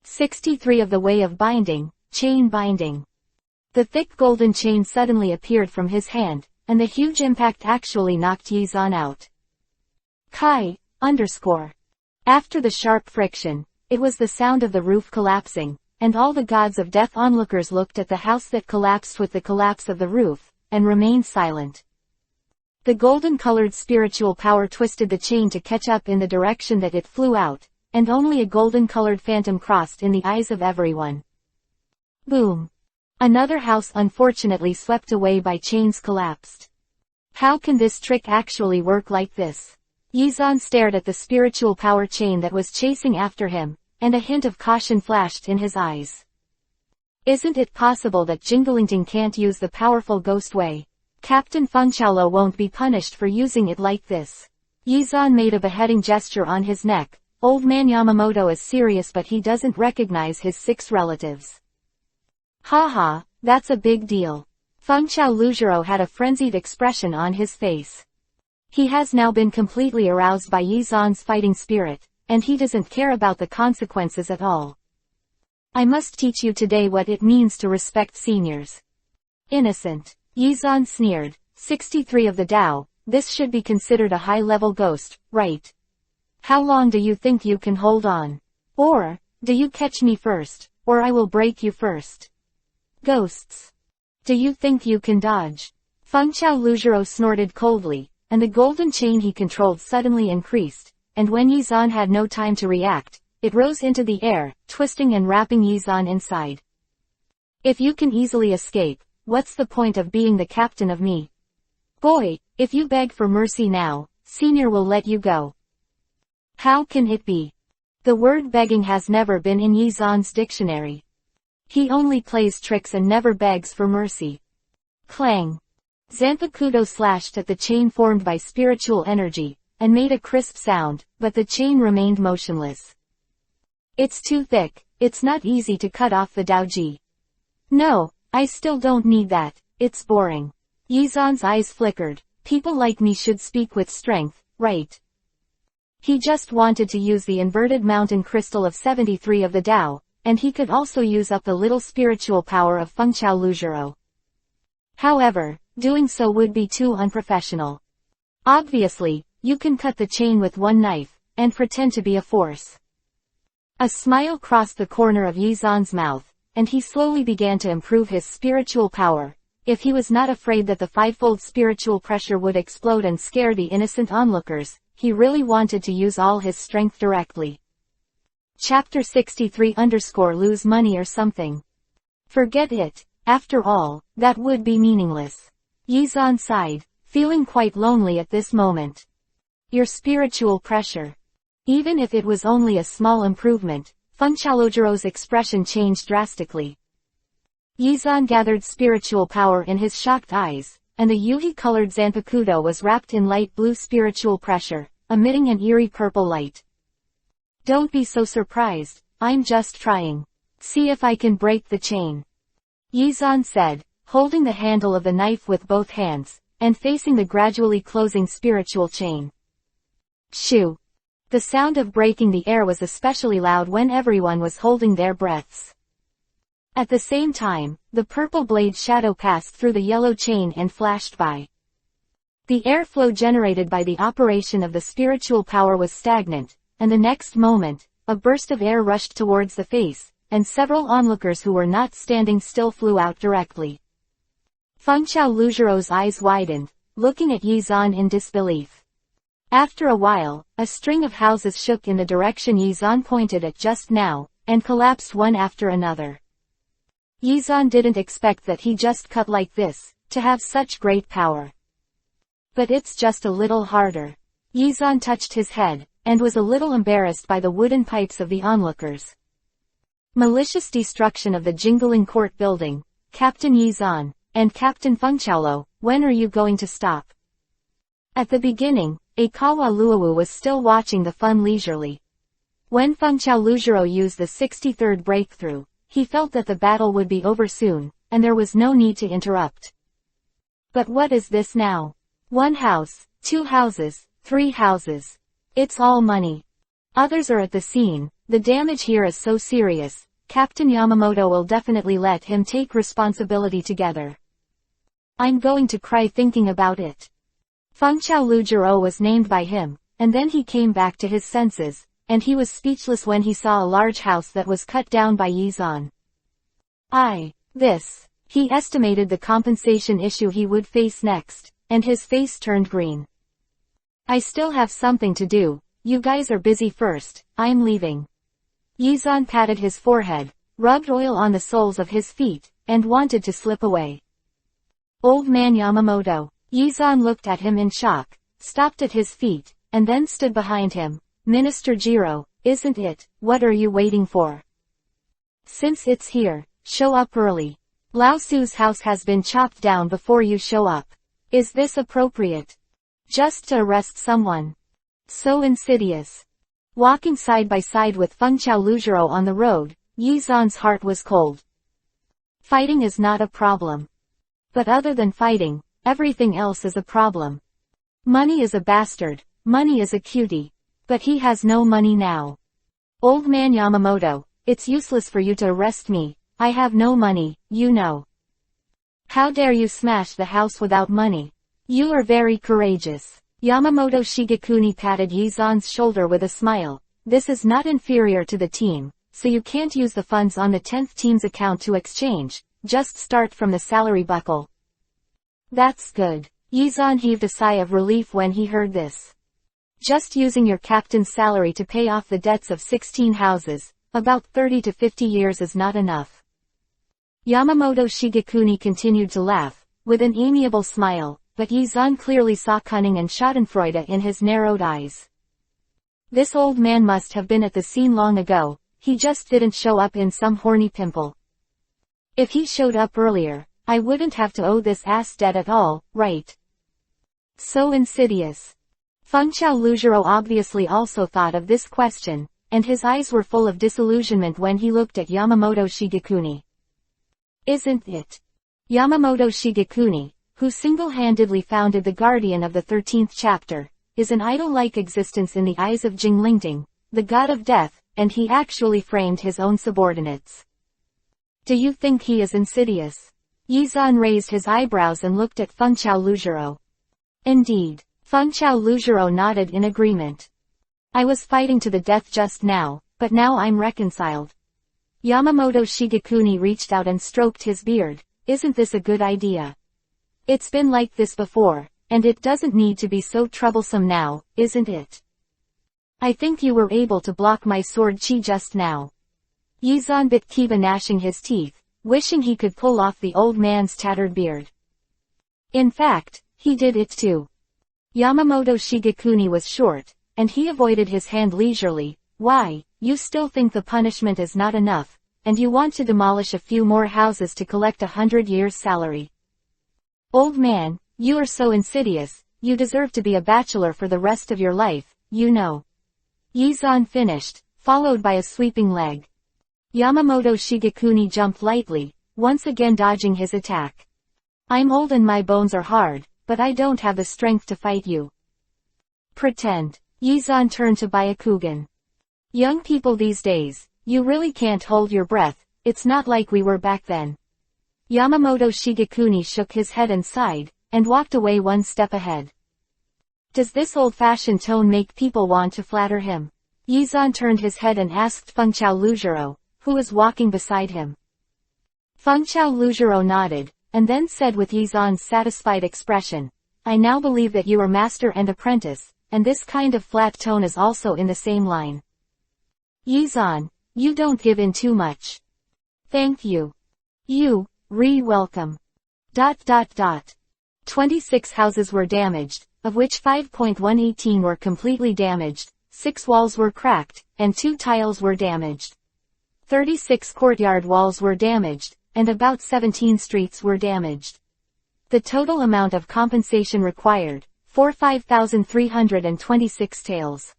63 of the Way of Binding, Chain Binding. The thick golden chain suddenly appeared from his hand, and the huge impact actually knocked Yizan out. Kai, _. After the sharp friction, it was the sound of the roof collapsing, and all the gods of death onlookers looked at the house that collapsed with the collapse of the roof, and remained silent. The golden-colored spiritual power twisted the chain to catch up in the direction that it flew out, and only a golden-colored phantom crossed in the eyes of everyone. Boom! Another house unfortunately swept away by chains collapsed. How can this trick actually work like this? Yizan stared at the spiritual power chain that was chasing after him, and a hint of caution flashed in his eyes. Isn't it possible that Jinglingting can't use the powerful ghost way? Captain Fengqiaolo won't be punished for using it like this. Yizan made a beheading gesture on his neck. Old man Yamamoto is serious but he doesn't recognize his 6 relatives. Haha, that's a big deal. Fengqiaojuro had a frenzied expression on his face. He has now been completely aroused by Yizan's fighting spirit, and he doesn't care about the consequences at all. I must teach you today what it means to respect seniors. Innocent. Yizan sneered. 63 of the Tao, this should be considered a high-level ghost, right? How long do you think you can hold on? Or, do you catch me first, or I will break you first? Ghosts. Do you think you can dodge? Fengqiaojuro snorted coldly, and the golden chain he controlled suddenly increased, and when Yizan had no time to react, it rose into the air, twisting and wrapping Yizan inside. If you can easily escape, what's the point of being the captain of me? Boy, if you beg for mercy now, Senior will let you go. How can it be? The word begging has never been in Yizan's dictionary. He only plays tricks and never begs for mercy. Clang. Zanpakuto slashed at the chain formed by spiritual energy, and made a crisp sound, but the chain remained motionless. It's too thick, it's not easy to cut off the Daoji. No, I still don't need that, it's boring. Yizan's eyes flickered, People like me should speak with strength, right? He just wanted to use the inverted mountain crystal of 73 of the Tao, and he could also use up the little spiritual power of Fengqiao Luzhiro. However, doing so would be too unprofessional. Obviously, you can cut the chain with one knife, and pretend to be a force. A smile crossed the corner of Yizan's mouth, and he slowly began to improve his spiritual power. If he was not afraid that the fivefold spiritual pressure would explode and scare the innocent onlookers, he really wanted to use all his strength directly. Chapter 63 Lose money or something. Forget it, after all, that would be meaningless. Yizan sighed, feeling quite lonely at this moment. Your spiritual pressure. Even if it was only a small improvement, Fengqiao Lujiro's expression changed drastically. Yizan gathered spiritual power in his shocked eyes, and the yuhi-colored Zanpakuto was wrapped in light blue spiritual pressure, emitting an eerie purple light. Don't be so surprised, I'm just trying. See if I can break the chain. Yizan said, holding the handle of the knife with both hands, and facing the gradually closing spiritual chain. Shoo! The sound of breaking the air was especially loud when everyone was holding their breaths. At the same time, the purple blade shadow passed through the yellow chain and flashed by. The airflow generated by the operation of the spiritual power was stagnant, and the next moment, a burst of air rushed towards the face, and several onlookers who were not standing still flew out directly. Fengqiao Lujiro's eyes widened, looking at Yizan in disbelief. After a while, a string of houses shook in the direction Yizan pointed at just now, and collapsed one after another. Yizan didn't expect that he just cut like this, to have such great power. But it's just a little harder. Yizan touched his head, and was a little embarrassed by the wooden pipes of the onlookers. Malicious destruction of the jingling court building, Captain Yizan, and Captain Fengqiao, when are you going to stop? At the beginning, Aikawa Luowu was still watching the fun leisurely. When Fengqiao Lujiro used the 63rd breakthrough, he felt that the battle would be over soon, and there was no need to interrupt. But what is this now? 1 house, 2 houses, 3 houses. It's all money. Others are at the scene. The damage here is so serious, Captain Yamamoto will definitely let him take responsibility together. I'm going to cry thinking about it. Fengqiao Lujiro was named by him, and then he came back to his senses, and he was speechless when he saw a large house that was cut down by Yizan. He estimated the compensation issue he would face next, and his face turned green. I still have something to do, you guys are busy first, I'm leaving. Yizan patted his forehead, rubbed oil on the soles of his feet, and wanted to slip away. Old man Yamamoto. Yizan looked at him in shock, stopped at his feet, and then stood behind him. Minister Jiro, isn't it? What are you waiting for? Since it's here, show up early. Lao Su's house has been chopped down before you show up. Is this appropriate? Just to arrest someone. So insidious. Walking side by side with Fengqiao Lujiro on the road, Yizan's heart was cold. Fighting is not a problem. But other than fighting, everything else is a problem. Money is a bastard, money is a cutie. But he has no money now. Old man Yamamoto, it's useless for you to arrest me, I have no money, you know. How dare you smash the house without money? You are very courageous. Yamamoto Shigekuni patted Yizan's shoulder with a smile. This is not inferior to the team, so you can't use the funds on the 10th team's account to exchange, just start from the salary buckle. That's good. Yizan heaved a sigh of relief when he heard this. Just using your captain's salary to pay off the debts of 16 houses, about 30 to 50 years is not enough. Yamamoto Shigekuni continued to laugh, with an amiable smile, but Yizan clearly saw cunning and schadenfreude in his narrowed eyes. This old man must have been at the scene long ago, he just didn't show up in some horny pimple. If he showed up earlier, I wouldn't have to owe this ass debt at all, right? So insidious. Fengqiao Lujiro obviously also thought of this question, and his eyes were full of disillusionment when he looked at Yamamoto Shigekuni. Isn't it? Yamamoto Shigekuni, who single-handedly founded the Guardian of the 13th chapter, is an idol-like existence in the eyes of Jinglingting, the god of death, and he actually framed his own subordinates. Do you think he is insidious? Yizan raised his eyebrows and looked at Fengqiao Luzhiro. Indeed. Fengqiao Luzhiro nodded in agreement. I was fighting to the death just now, but now I'm reconciled. Yamamoto Shigekuni reached out and stroked his beard. Isn't this a good idea? It's been like this before, and it doesn't need to be so troublesome now, isn't it? I think you were able to block my sword chi just now. Yizan bit Kiba, gnashing his teeth, wishing he could pull off the old man's tattered beard. In fact, he did it too. Yamamoto Shigekuni was short, and he avoided his hand leisurely. Why, you still think the punishment is not enough, and you want to demolish a few more houses to collect 100 years' salary. Old man, you are so insidious, you deserve to be a bachelor for the rest of your life, you know. Yizan finished, followed by a sweeping leg. Yamamoto Shigekuni jumped lightly, once again dodging his attack. I'm old and my bones are hard, but I don't have the strength to fight you. Pretend. Yizan turned to Byakugan. Young people these days, you really can't hold your breath, it's not like we were back then. Yamamoto Shigekuni shook his head and sighed, and walked away one step ahead. Does this old-fashioned tone make people want to flatter him? Yizan turned his head and asked Fengqiao Luzhiro, who was walking beside him. Fengqiao Luzhiro nodded, and then said with Yizan's satisfied expression, I now believe that you are master and apprentice, and this kind of flat tone is also in the same line. Yizan, you don't give in too much. Thank you. You, welcome. 26 houses were damaged, of which 5.118 were completely damaged, 6 walls were cracked, and 2 tiles were damaged. 36 courtyard walls were damaged, and about 17 streets were damaged. The total amount of compensation required, 5,326 taels.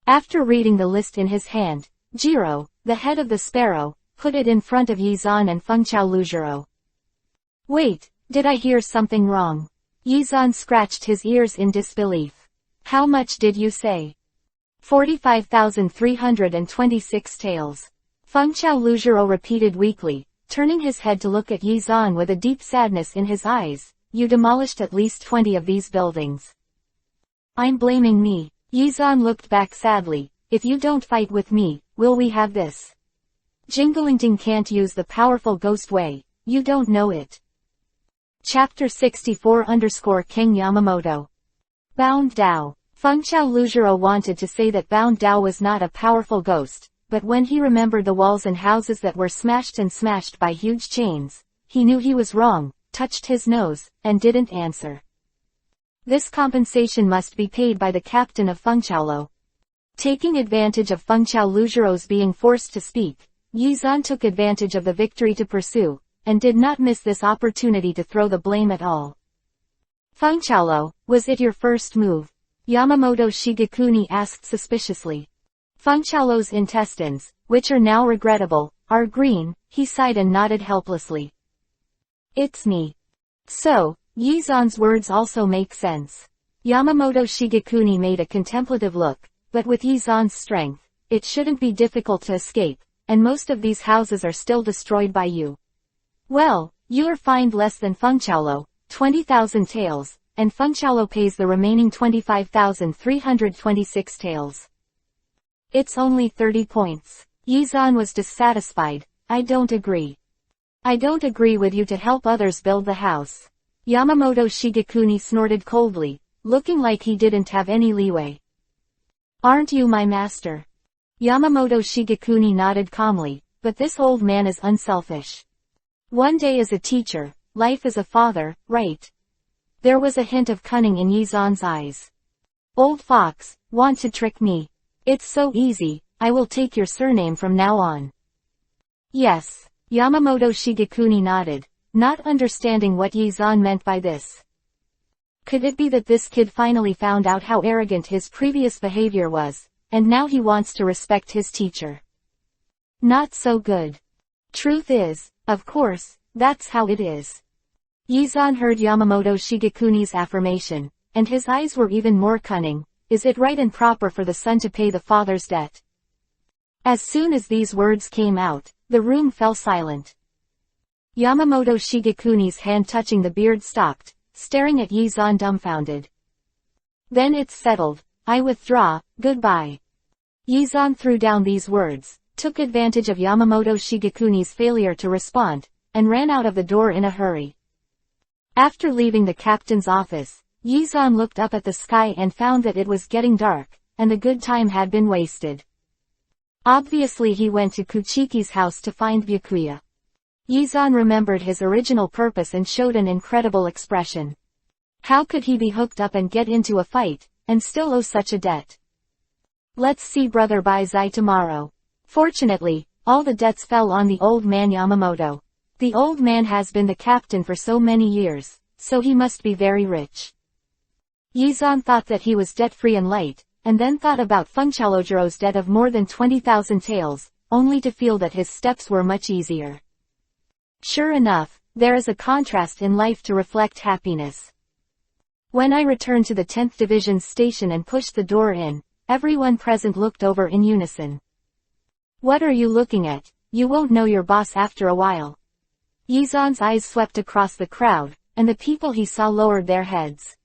After reading the list in his hand, Jiro, the head of the sparrow, put it in front of Yizan and Fengqiao Luzhiro. Wait, did I hear something wrong? Yizan scratched his ears in disbelief. How much did you say? 45,326 taels. Fengqiao Luzhiro repeated weakly, turning his head to look at Yizan with a deep sadness in his eyes. You demolished at least 20 of these buildings. I'm blaming me. Yizan looked back sadly. If you don't fight with me, will we have this? Jinglingting can't use the powerful ghost way, you don't know it. Chapter 64_King Yamamoto. Bound Dao. Fengqiao Luzhiro wanted to say that Bound Dao was not a powerful ghost, but when he remembered the walls and houses that were smashed by huge chains, he knew he was wrong, touched his nose, and didn't answer. This compensation must be paid by the captain of Fengqiaolo. Taking advantage of Fengqiao Luzhiro's being forced to speak, Yizan took advantage of the victory to pursue, and did not miss this opportunity to throw the blame at all. Fengqiaolo, was it your first move? Yamamoto Shigekuni asked suspiciously. Fengqiaolo's intestines, which are now regrettable, are green, he sighed and nodded helplessly. It's me. So, Yizan's words also make sense. Yamamoto Shigekuni made a contemplative look, but with Yizan's strength, it shouldn't be difficult to escape, and most of these houses are still destroyed by you. Well, you are fined less than Fengqiaolo, 20,000 taels, and Fengqiaolo pays the remaining 25,326 taels. It's only 30 points. Yizan was dissatisfied. I don't agree. I don't agree with you to help others build the house. Yamamoto Shigekuni snorted coldly, looking like he didn't have any leeway. Aren't you my master? Yamamoto Shigekuni nodded calmly, but this old man is unselfish. One day as a teacher, life as a father, right? There was a hint of cunning in Yizan's eyes. Old fox, want to trick me? It's so easy, I will take your surname from now on. Yes. Yamamoto Shigekuni nodded, not understanding what Yizan meant by this. Could it be that this kid finally found out how arrogant his previous behavior was, and now he wants to respect his teacher? Not so good. Truth is, of course, that's how it is. Yizan heard Yamamoto Shigekuni's affirmation, and his eyes were even more cunning. Is it right and proper for the son to pay the father's debt? As soon as these words came out, the room fell silent. Yamamoto Shigekuni's hand touching the beard stopped, staring at Yizan dumbfounded. Then it's settled. I withdraw, goodbye. Yizan threw down these words, took advantage of Yamamoto Shigekuni's failure to respond, and ran out of the door in a hurry. After leaving the captain's office, Yizan looked up at the sky and found that it was getting dark, and the good time had been wasted. Obviously he went to Kuchiki's house to find Byakuya. Yizan remembered his original purpose and showed an incredible expression. How could he be hooked up and get into a fight, and still owe such a debt? Let's see Brother Baizai tomorrow. Fortunately, all the debts fell on the old man Yamamoto. The old man has been the captain for so many years, so he must be very rich. Yizan thought that he was debt-free and light, and then thought about Fengchalojiro's debt of more than 20,000 taels, only to feel that his steps were much easier. Sure enough, there is a contrast in life to reflect happiness. When I returned to the 10th Division station and pushed the door in, everyone present looked over in unison. What are you looking at? You won't know your boss after a while. Yizan's eyes swept across the crowd, and the people he saw lowered their heads.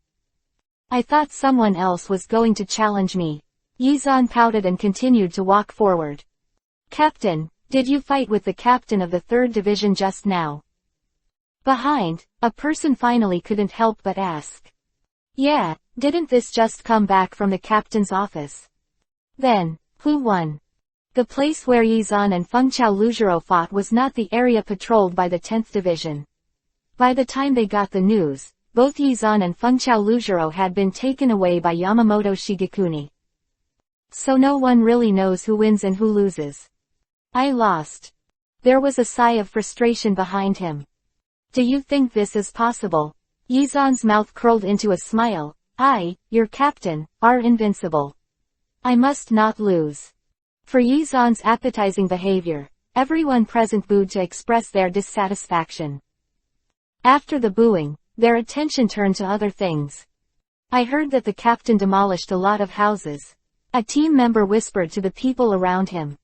I thought someone else was going to challenge me. Yizan pouted and continued to walk forward. Captain, did you fight with the captain of the 3rd Division just now? Behind, a person finally couldn't help but ask. Yeah, didn't this just come back from the captain's office? Then, who won? The place where Yizan and Fengchaloujiro fought was not the area patrolled by the 10th Division. By the time they got the news, both Yizan and Fengchaloujiro had been taken away by Yamamoto Shigekuni. So no one really knows who wins and who loses. I lost. There was a sigh of frustration behind him. Do you think this is possible? Yizan's mouth curled into a smile. I, your captain, are invincible. I must not lose. For Yizan's appetizing behavior, everyone present booed to express their dissatisfaction. After the booing, their attention turned to other things. I heard that the captain demolished a lot of houses. A team member whispered to the people around him.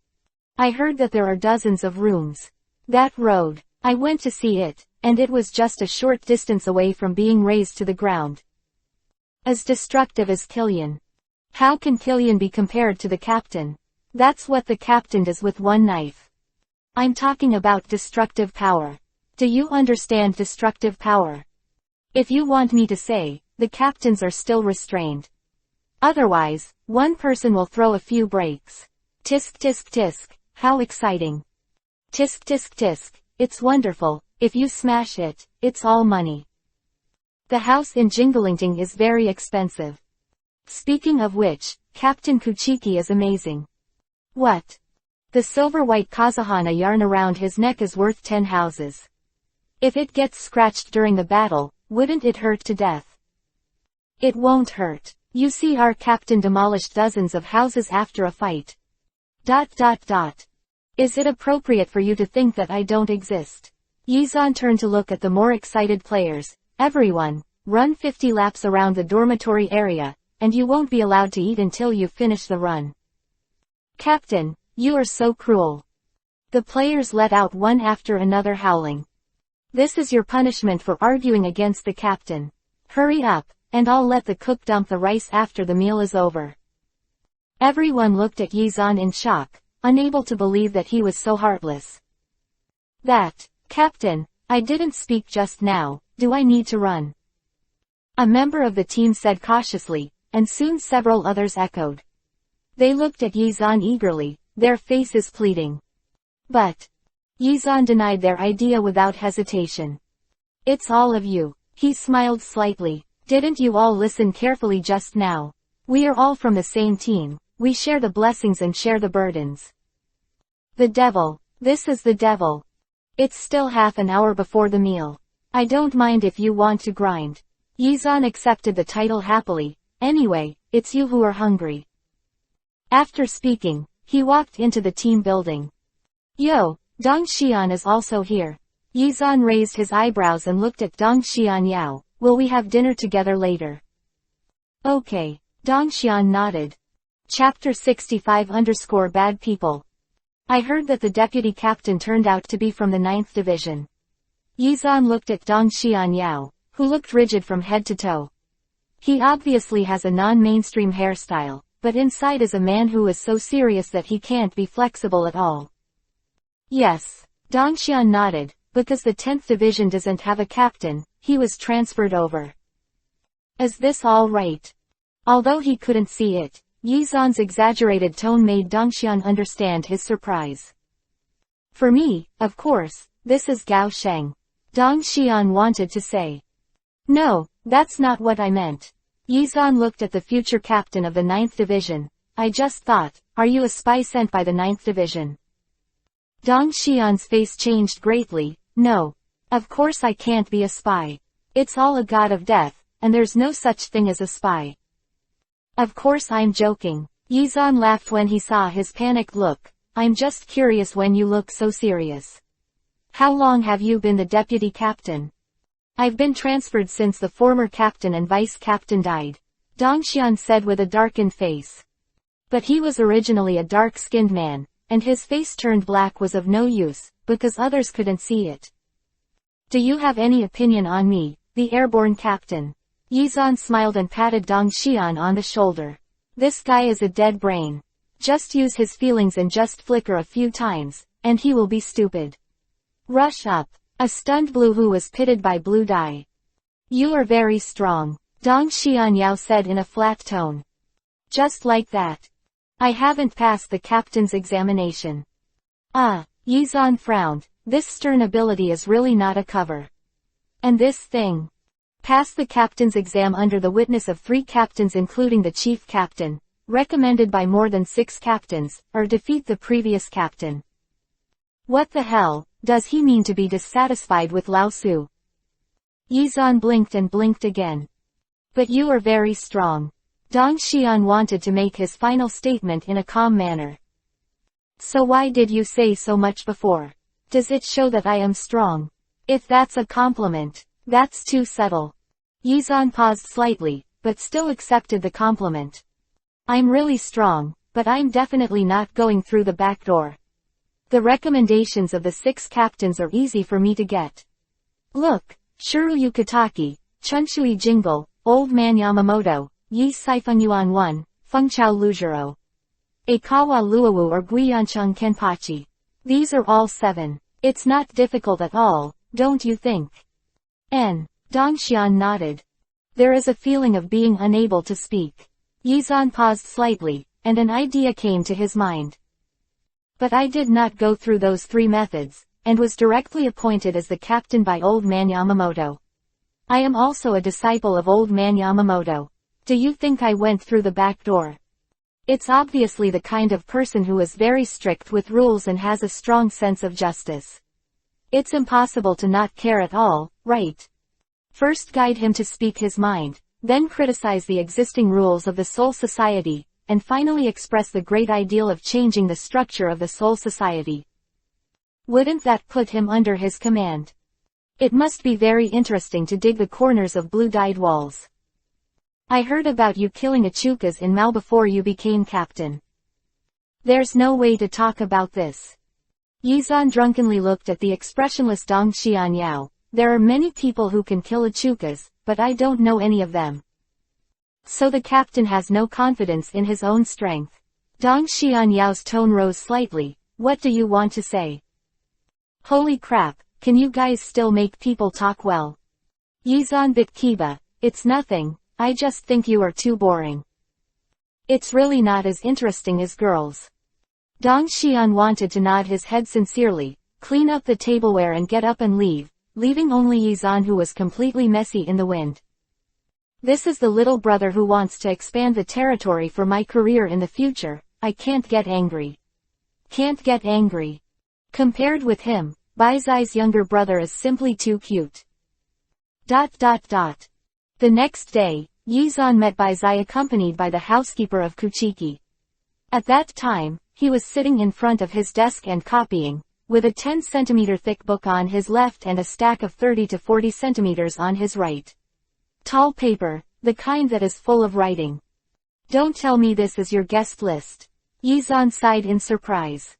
I heard that there are dozens of rooms. That road, I went to see it, and it was just a short distance away from being razed to the ground. As destructive as Killian. How can Killian be compared to the captain? That's what the captain does with one knife. I'm talking about destructive power. Do you understand destructive power? If you want me to say, the captains are still restrained. Otherwise, one person will throw a few breaks. Tisk tisk tisk, how exciting. Tisk tisk tisk, it's wonderful, if you smash it, it's all money. The house in Jingalingting is very expensive. Speaking of which, Captain Kuchiki is amazing. What? The silver-white Kazuhana yarn around his neck is worth 10 houses. If it gets scratched during the battle, wouldn't it hurt to death? It won't hurt. You see, our captain demolished dozens of houses after a fight. ... Is it appropriate for you to think that I don't exist? Yizan turned to look at the more excited players. Everyone, run 50 laps around the dormitory area, and you won't be allowed to eat until you finish the run. Captain, you are so cruel. The players let out one after another howling. This is your punishment for arguing against the captain. Hurry up, and I'll let the cook dump the rice after the meal is over. Everyone looked at Yizan in shock, unable to believe that he was so heartless. Captain, I didn't speak just now, do I need to run? A member of the team said cautiously, and soon several others echoed. They looked at Yizan eagerly, their faces pleading. But Yizan denied their idea without hesitation. It's all of you. He smiled slightly. Didn't you all listen carefully just now? We are all from the same team. We share the blessings and share the burdens. The devil. This is the devil. It's still half an hour before the meal. I don't mind if you want to grind. Yizan accepted the title happily. Anyway, it's you who are hungry. After speaking, he walked into the team building. Yo, Dong Xian is also here. Yizan raised his eyebrows and looked at Dong Xianyao. Will we have dinner together later? Okay. Dong Xian nodded. Chapter 65_Bad People. I heard that the deputy captain turned out to be from the 9th Division. Yizan looked at Dong Xianyao, who looked rigid from head to toe. He obviously has a non-mainstream hairstyle, but inside is a man who is so serious that he can't be flexible at all. Yes. Dong Xian nodded, because the 10th Division doesn't have a captain, he was transferred over. Is this all right? Although he couldn't see it, Yizan's exaggerated tone made Dong Xian understand his surprise. For me, of course, this is Gao Sheng. Dong Xian wanted to say. No, that's not what I meant. Yizan looked at the future captain of the 9th Division. I just thought, are you a spy sent by the 9th Division? Dong Xian's face changed greatly. No. Of course I can't be a spy. It's all a god of death, and there's no such thing as a spy. Of course I'm joking. Yizan laughed when he saw his panicked look. I'm just curious when you look so serious. How long have you been the deputy captain? I've been transferred since the former captain and vice captain died. Dong Xian said with a darkened face. But he was originally a dark-skinned man, and his face turned black was of no use, because others couldn't see it. Do you have any opinion on me, the airborne captain? Yizan smiled and patted Dong Xian on the shoulder. This guy is a dead brain. Just use his feelings and just flicker a few times, and he will be stupid. Rush up. A stunned Blue who was pitted by Blue Dai. You are very strong, Dong Xianyao said in a flat tone. Just like that. I haven't passed the captain's examination. Ah, Yizan frowned. This stern ability is really not a cover. And this thing? Pass the captain's exam under the witness of 3 captains including the chief captain, recommended by more than 6 captains, or defeat the previous captain. What the hell, does he mean to be dissatisfied with Lao Su? Yizan blinked and blinked again. But you are very strong. Dong Xian wanted to make his final statement in a calm manner. So why did you say so much before? Does it show that I am strong? If that's a compliment, that's too subtle. Yizan paused slightly, but still accepted the compliment. I'm really strong, but I'm definitely not going through the back door. The recommendations of the 6 captains are easy for me to get. Look, Shiryu Kataki, Chunshui Jingle, Old Man Yamamoto, Yi Saifeng Yuan 1, Fengchao Luzhiro, Aikawa Luowu or Guiyancheng Kenpachi. These are all 7. It's not difficult at all, don't you think? Dong Xian nodded. There is a feeling of being unable to speak. Yizan paused slightly, and an idea came to his mind. But I did not go through those 3 methods, and was directly appointed as the captain by Old Man Yamamoto. I am also a disciple of Old Man Yamamoto. Do you think I went through the back door? It's obviously the kind of person who is very strict with rules and has a strong sense of justice. It's impossible to not care at all, right? First guide him to speak his mind, then criticize the existing rules of the Soul Society, and finally express the great ideal of changing the structure of the Soul Society. Wouldn't that put him under his command? It must be very interesting to dig the corners of blue-dyed walls. I heard about you killing Achukas in Mao before you became captain. There's no way to talk about this. Yizan drunkenly looked at the expressionless Dong Xianyao. There are many people who can kill Achukas, but I don't know any of them. So the captain has no confidence in his own strength. Dong Xianyao's tone rose slightly. What do you want to say? Holy crap, can you guys still make people talk well? Yizan bit Kiba. It's nothing, I just think you are too boring. It's really not as interesting as girls. Dong Xian wanted to nod his head sincerely, clean up the tableware and get up and leave, leaving only Yizan who was completely messy in the wind. This is the little brother who wants to expand the territory for my career in the future. I can't get angry. Can't get angry. Compared with him, Baizai's younger brother is simply too cute. The next day, Yizan met Baizai accompanied by the housekeeper of Kuchiki. At that time, he was sitting in front of his desk and copying, with a 10-centimeter thick book on his left and a stack of 30 to 40 centimeters on his right. Tall paper, the kind that is full of writing. Don't tell me this is your guest list. Yizan sighed in surprise.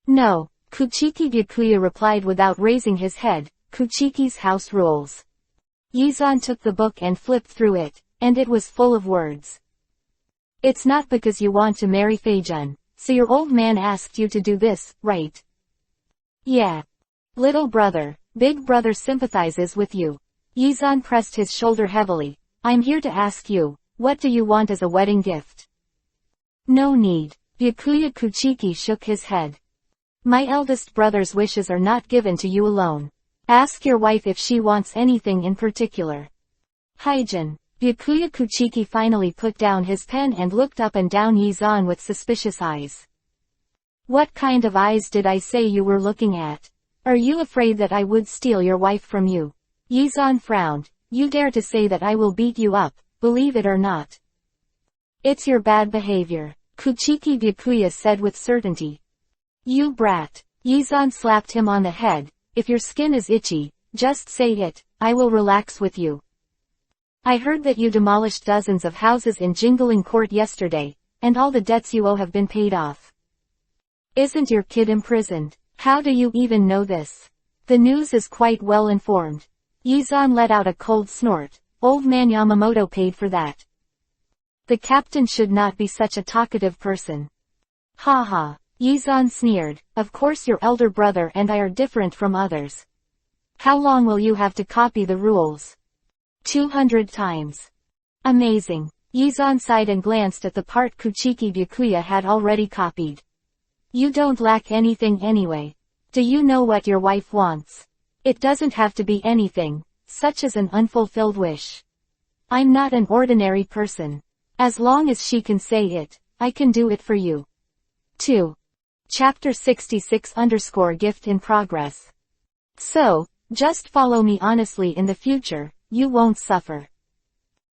No, Kuchiki Byakuya replied without raising his head, Kuchiki's house rules. Yizan took the book and flipped through it, and it was full of words. It's not because you want to marry Feijun, so your old man asked you to do this, right? Yeah. Little brother, big brother sympathizes with you. Yizan pressed his shoulder heavily. I'm here to ask you, what do you want as a wedding gift? No need. Byakuya Kuchiki shook his head. My eldest brother's wishes are not given to you alone. Ask your wife if she wants anything in particular. Haijin. Byakuya Kuchiki finally put down his pen and looked up and down Yizan with suspicious eyes. What kind of eyes did I say you were looking at? Are you afraid that I would steal your wife from you? Yizan frowned. You dare to say that I will beat you up, believe it or not. It's your bad behavior, Kuchiki Byakuya said with certainty. You brat. Yizan slapped him on the head. If your skin is itchy, just say it, I will relax with you. I heard that you demolished dozens of houses in Jingling Court yesterday, and all the debts you owe have been paid off. Isn't your kid imprisoned? How do you even know this? The news is quite well informed. Yizan let out a cold snort. Old man Yamamoto paid for that. The captain should not be such a talkative person. Ha ha. Yizan sneered. Of course your elder brother and I are different from others. How long will you have to copy the rules? 200 times. Amazing. Yizan sighed and glanced at the part Kuchiki Byakuya had already copied. You don't lack anything anyway. Do you know what your wife wants? It doesn't have to be anything, such as an unfulfilled wish. I'm not an ordinary person. As long as she can say it, I can do it for you. 2. Chapter 66_gift in progress. So, just follow me honestly in the future, you won't suffer.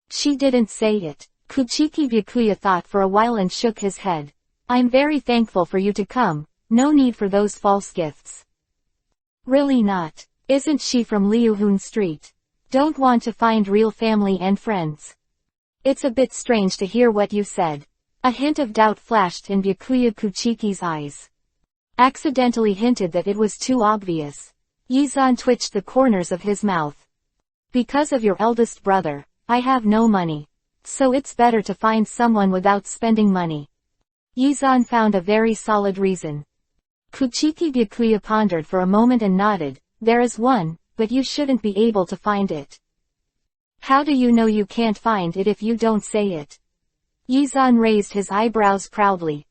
She didn't say it. Kuchiki Byakuya thought for a while and shook his head. I'm very thankful for you to come, no need for those false gifts. Really not. Isn't she from Liuhun Street? Don't want to find real family and friends. It's a bit strange to hear what you said. A hint of doubt flashed in Byakuya Kuchiki's eyes. Accidentally hinted that it was too obvious. Yizan twitched the corners of his mouth. Because of your eldest brother, I have no money. So it's better to find someone without spending money. Yizan found a very solid reason. Kuchiki Byakuya pondered for a moment and nodded. There is one, but you shouldn't be able to find it. How do you know you can't find it if you don't say it? Yizan raised his eyebrows proudly.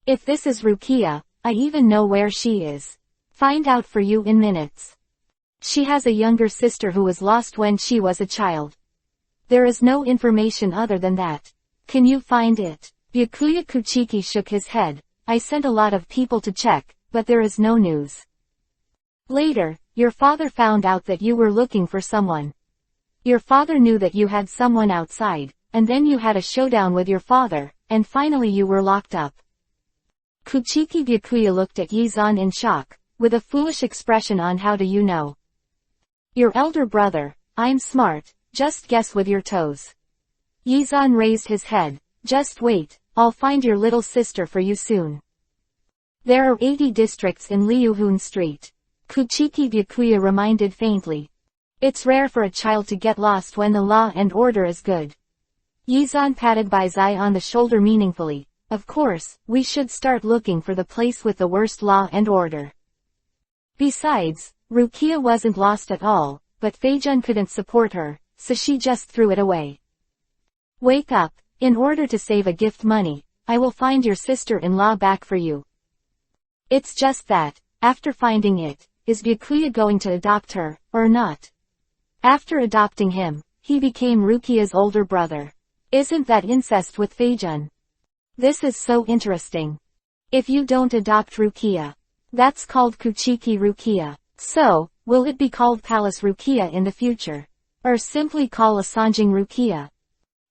If this is Rukia, I even know where she is. Find out for you in minutes. She has a younger sister who was lost when she was a child. There is no information other than that. Can you find it? Byakuya Kuchiki shook his head. I sent a lot of people to check, but there is no news. Later, your father found out that you were looking for someone. Your father knew that you had someone outside, and then you had a showdown with your father, and finally you were locked up. Kuchiki Byakuya looked at Yizan in shock, with a foolish expression on how do you know? Your elder brother, I'm smart, just guess with your toes. Yizan raised his head. Just wait, I'll find your little sister for you soon. There are 80 districts in Liuhun Street. Kuchiki Byakuya reminded faintly. It's rare for a child to get lost when the law and order is good. Yizan patted Baizai on the shoulder meaningfully. Of course, we should start looking for the place with the worst law and order. Besides, Rukia wasn't lost at all, but Feijun couldn't support her, so she just threw it away. Wake up, in order to save a gift money, I will find your sister-in-law back for you. It's just that, after finding it, is Byakuya going to adopt her, or not? After adopting him, he became Rukia's older brother. Isn't that incest with Feijun? This is so interesting. If you don't adopt Rukia, that's called Kuchiki Rukia. So, will it be called Palace Rukia in the future? Or simply call Asanjing Rukia?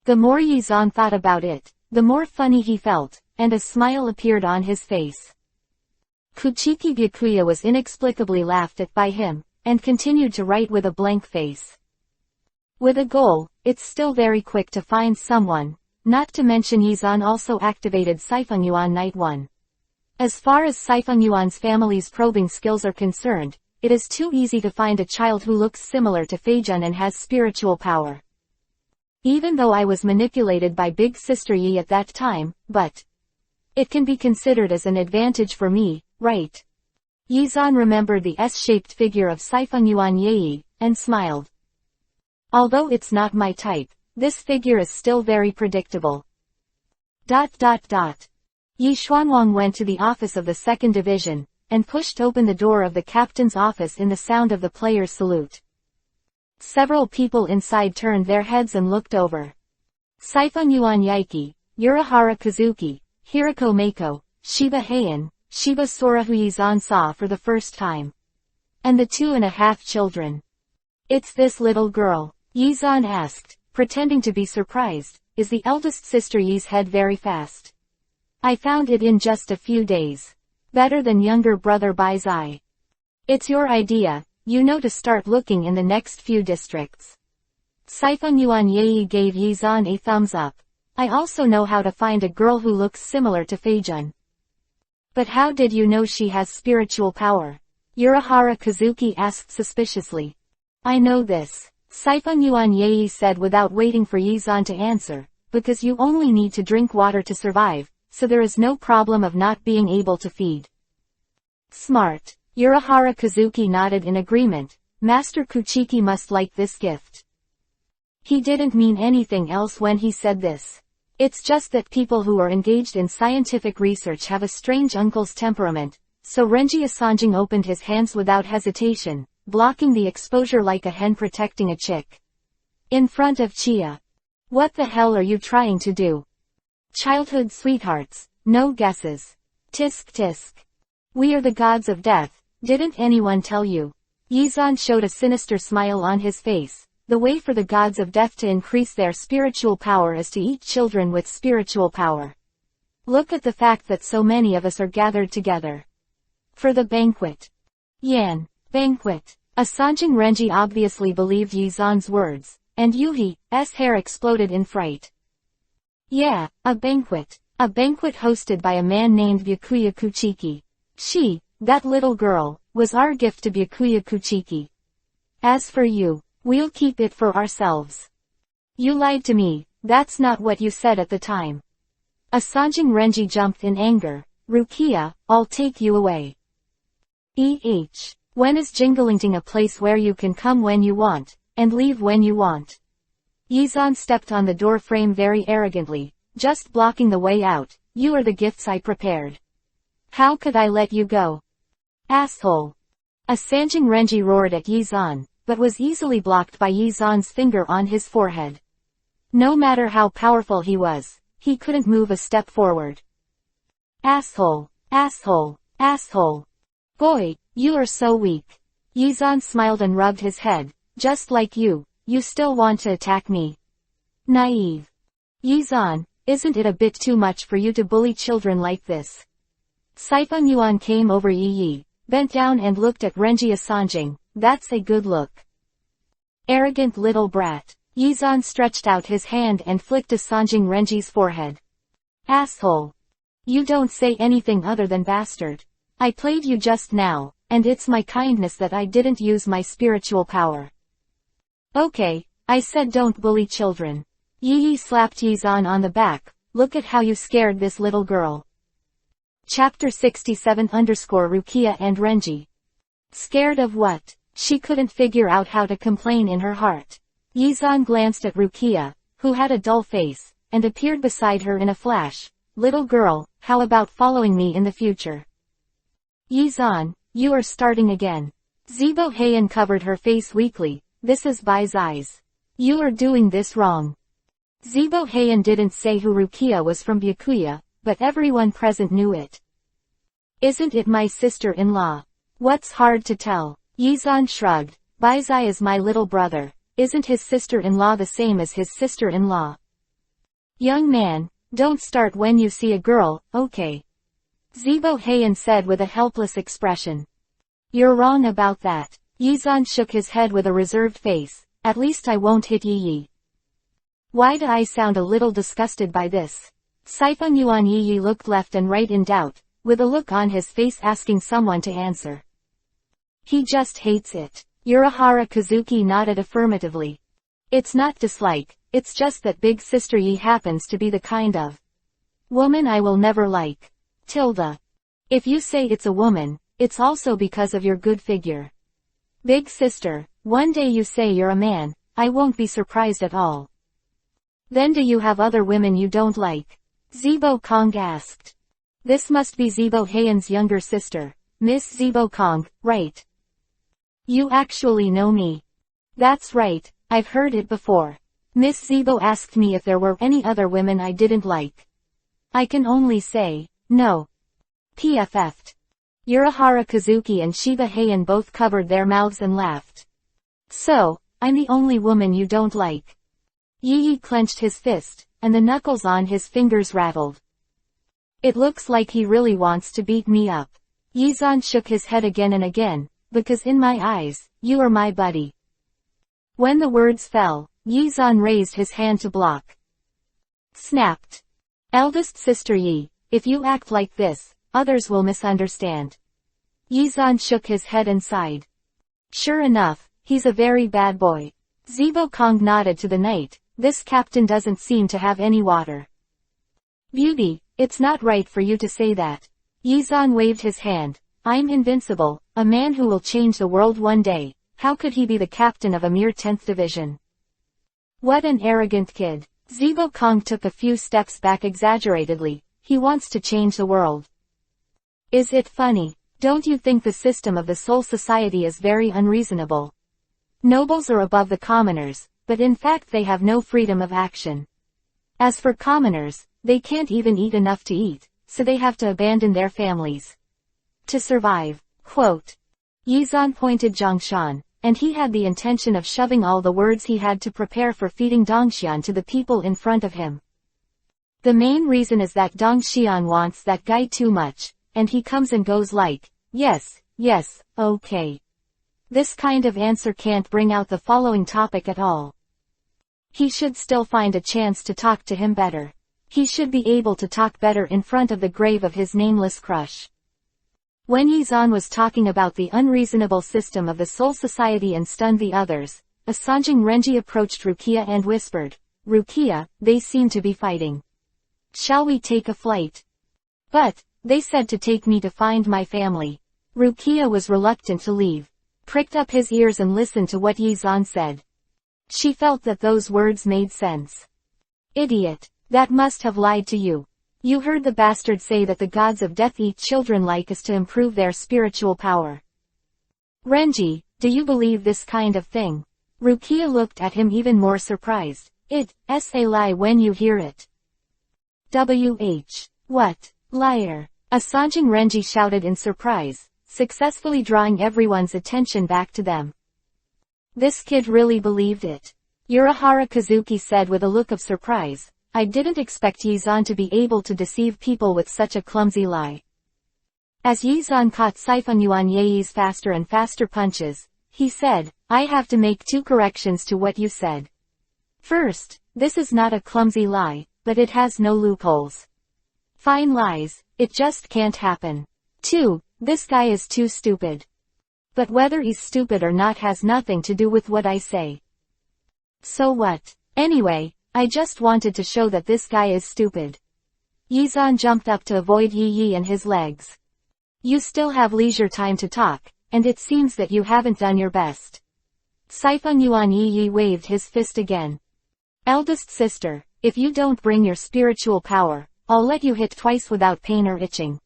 The more Yizan thought about it, the more funny he felt, and a smile appeared on his face. Kuchiki Byakuya was inexplicably laughed at by him, and continued to write with a blank face. With a goal, it's still very quick to find someone, not to mention Yizan also activated Saifengyuan Night 1. As far as Saifengyuan's family's probing skills are concerned, it is too easy to find a child who looks similar to Feijun and has spiritual power. Even though I was manipulated by Big Sister Yi at that time, but it can be considered as an advantage for me, right? Yizan remembered the S-shaped figure of Saifengyuan Yi, and smiled. Although it's not my type, this figure is still very predictable. Yi Xuanwang went to the office of the 2nd Division, and pushed open the door of the captain's office in the sound of the player's salute. Several people inside turned their heads and looked over. Saifengyuan Yaiki, Urahara Kazuki, Hirako Meiko, Shiba Heian, Shiba Sora who Yizan saw for the first time. And the 2.5 children. It's this little girl, Yizan asked, pretending to be surprised. Is the eldest sister Yi's head very fast? I found it in just a few days. Better than younger brother Bai's eye. It's your idea, you know, to start looking in the next few districts. Saifengyuan Yi gave Yizan a thumbs up. I also know how to find a girl who looks similar to Feijun. But how did you know she has spiritual power? Urahara Kazuki asked suspiciously. I know this, Saifengyuan Yi said without waiting for Yizan to answer, because you only need to drink water to survive, so there is no problem of not being able to feed. Smart. Urahara Kazuki nodded in agreement. Master Kuchiki must like this gift. He didn't mean anything else when he said this. It's just that people who are engaged in scientific research have a strange uncle's temperament, so Renji Asanjing opened his hands without hesitation, blocking the exposure like a hen protecting a chick. In front of Chia. What the hell are you trying to do? Childhood sweethearts, no guesses. Tisk tisk. We are the gods of death, didn't anyone tell you? Yizan showed a sinister smile on his face. The way for the gods of death to increase their spiritual power is to eat children with spiritual power. Look at the fact that so many of us are gathered together. For the banquet. Yan. Banquet. Asanjing Renji obviously believed Yizan's words, and Yuhi's hair exploded in fright. Yeah, a banquet. A banquet hosted by a man named Byakuya Kuchiki. She, that little girl, was our gift to Byakuya Kuchiki. As for you, we'll keep it for ourselves. You lied to me, that's not what you said at the time. Asanjing Renji jumped in anger. Rukia, I'll take you away. When is Jingalingting a place where you can come when you want, and leave when you want? Yizan stepped on the door frame very arrogantly, just blocking the way out. You are the gifts I prepared. How could I let you go? Asshole. Asanjing Renji roared at Yizan, but was easily blocked by Yizan's finger on his forehead. No matter how powerful he was, he couldn't move a step forward. Asshole, asshole, asshole. Boy, you are so weak. Yizan smiled and rubbed his head. Just like you still want to attack me. Naive. Yizan, isn't it a bit too much for you to bully children like this? Saifengyuan came over Yi, bent down and looked at Renji Asanjing. That's a good look. Arrogant little brat. Yizan stretched out his hand and flicked Asanjing Renji's forehead. Asshole. You don't say anything other than bastard. I played you just now, and it's my kindness that I didn't use my spiritual power. Okay, I said don't bully children. Yi slapped Yizan on the back. Look at how you scared this little girl. Chapter 67 Rukia and Renji. Scared of what? She couldn't figure out how to complain in her heart. Yizan glanced at Rukia, who had a dull face, and appeared beside her in a flash. Little girl, how about following me in the future? Yizan, you are starting again. Zibo Heian covered her face weakly. This is Bai's eyes. You are doing this wrong. Zibo Heian didn't say who Rukia was from Byakuya, but everyone present knew it. Isn't it my sister-in-law? What's hard to tell? Yizan shrugged. Baizai is my little brother. Isn't his sister-in-law the same as his sister-in-law? Young man, don't start when you see a girl, okay? Zibo Heian said with a helpless expression. You're wrong about that. Yizan shook his head with a reserved face. At least I won't hit Yi. Why do I sound a little disgusted by this? Siphon Yuan Yi looked left and right in doubt, with a look on his face asking someone to answer. He just hates it. Urahara Kazuki nodded affirmatively. It's not dislike, it's just that Big Sister Yi happens to be the kind of woman I will never like. Tilda. If you say it's a woman, it's also because of your good figure. Big Sister, one day you say you're a man, I won't be surprised at all. Then do you have other women you don't like? Zibo Kong asked. This must be Zibo Heian's younger sister, Miss Zibo Kong, right? You actually know me. That's right, I've heard it before. Miss Zibo asked me if there were any other women I didn't like. I can only say, no. PFF'd. Urahara Kazuki and Shiba Heian both covered their mouths and laughed. So, I'm the only woman you don't like. Yi clenched his fist, and the knuckles on his fingers rattled. It looks like he really wants to beat me up. Yizan shook his head again and again, because in my eyes, you are my buddy. When the words fell, Yizan raised his hand to block. Snapped. Eldest sister Yi, if you act like this, others will misunderstand. Yizan shook his head and sighed. Sure enough, he's a very bad boy. Zibo Kong nodded to the knight. This captain doesn't seem to have any water. Beauty, it's not right for you to say that. Yizan waved his hand. I'm invincible, a man who will change the world one day. How could he be the captain of a mere 10th division? What an arrogant kid. Zibo Kong took a few steps back exaggeratedly. He wants to change the world. Is it funny? Don't you think the system of the Soul Society is very unreasonable? Nobles are above the commoners, but in fact they have no freedom of action. As for commoners, they can't even eat enough to eat, so they have to abandon their families to survive. Quote. Yizan pointed Zhongshan, and he had the intention of shoving all the words he had to prepare for feeding Dongxian to the people in front of him. The main reason is that Dongxian wants that guy too much, and he comes and goes like, yes, okay. This kind of answer can't bring out the following topic at all. He should still find a chance to talk to him better. He should be able to talk better in front of the grave of his nameless crush. When Yizan was talking about the unreasonable system of the Soul Society and stunned the others, Asanjing Renji approached Rukia and whispered, Rukia, they seem to be fighting. Shall we take a flight? But, they said to take me to find my family. Rukia was reluctant to leave. Pricked up his ears and listened to what Yizan said. She felt that those words made sense. Idiot, that must have lied to you. You heard the bastard say that the gods of death eat children like us to improve their spiritual power. Renji, do you believe this kind of thing? Rukia looked at him even more surprised. It's a lie when you hear it. What? Liar. Asanjing Renji shouted in surprise, successfully drawing everyone's attention back to them. This kid really believed it. Urahara Kazuki said with a look of surprise, I didn't expect Yizan to be able to deceive people with such a clumsy lie. As Yizan caught Siphon Yuan Ye's faster and faster punches, he said, I have to make 2 corrections to what you said. First, this is not a clumsy lie, but it has no loopholes. Fine lies, it just can't happen. 2, this guy is too stupid. But whether he's stupid or not has nothing to do with what I say. So what? Anyway, I just wanted to show that this guy is stupid. Yizan jumped up to avoid Yi and his legs. You still have leisure time to talk, and it seems that you haven't done your best. Siphon Yuan Yi waved his fist again. Eldest sister, if you don't bring your spiritual power, I'll let you hit twice without pain or itching.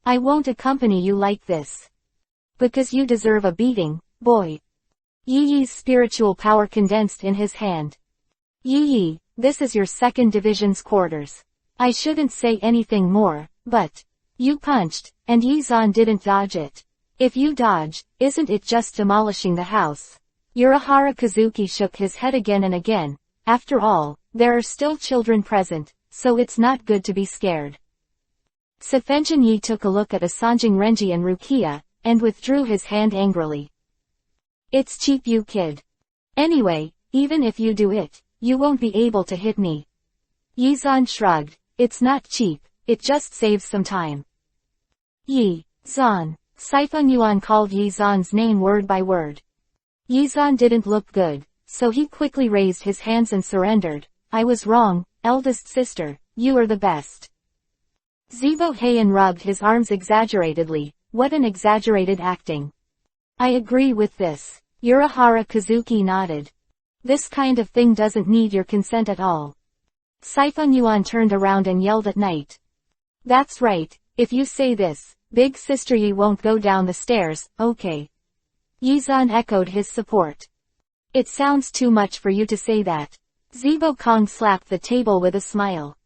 I won't accompany you like this. Because you deserve a beating, boy. Yi's spiritual power condensed in his hand. Yi, this is your 2nd Division's quarters. I shouldn't say anything more, but you punched, and Yizan didn't dodge it. If you dodge, isn't it just demolishing the house? Urahara Kazuki shook his head again and again. After all, there are still children present, so it's not good to be scared. Sefenjin Yi took a look at Asanjing Renji and Rukia, and withdrew his hand angrily. It's cheap, you kid. Anyway, even if you do it, you won't be able to hit me. Yizan shrugged. It's not cheap, it just saves some time. Yi, Zan. Siphon Yuan called Yizan's name word by word. Yizan didn't look good, so he quickly raised his hands and surrendered. I was wrong, eldest sister, you are the best. Zibo Heian rubbed his arms exaggeratedly. What an exaggerated acting. I agree with this. Urahara Kazuki nodded. This kind of thing doesn't need your consent at all. Siphon Yuan turned around and yelled at Night. That's right, if you say this, big sister Yi won't go down the stairs, okay. Yizan echoed his support. It sounds too much for you to say that. Zibo Kong slapped the table with a smile.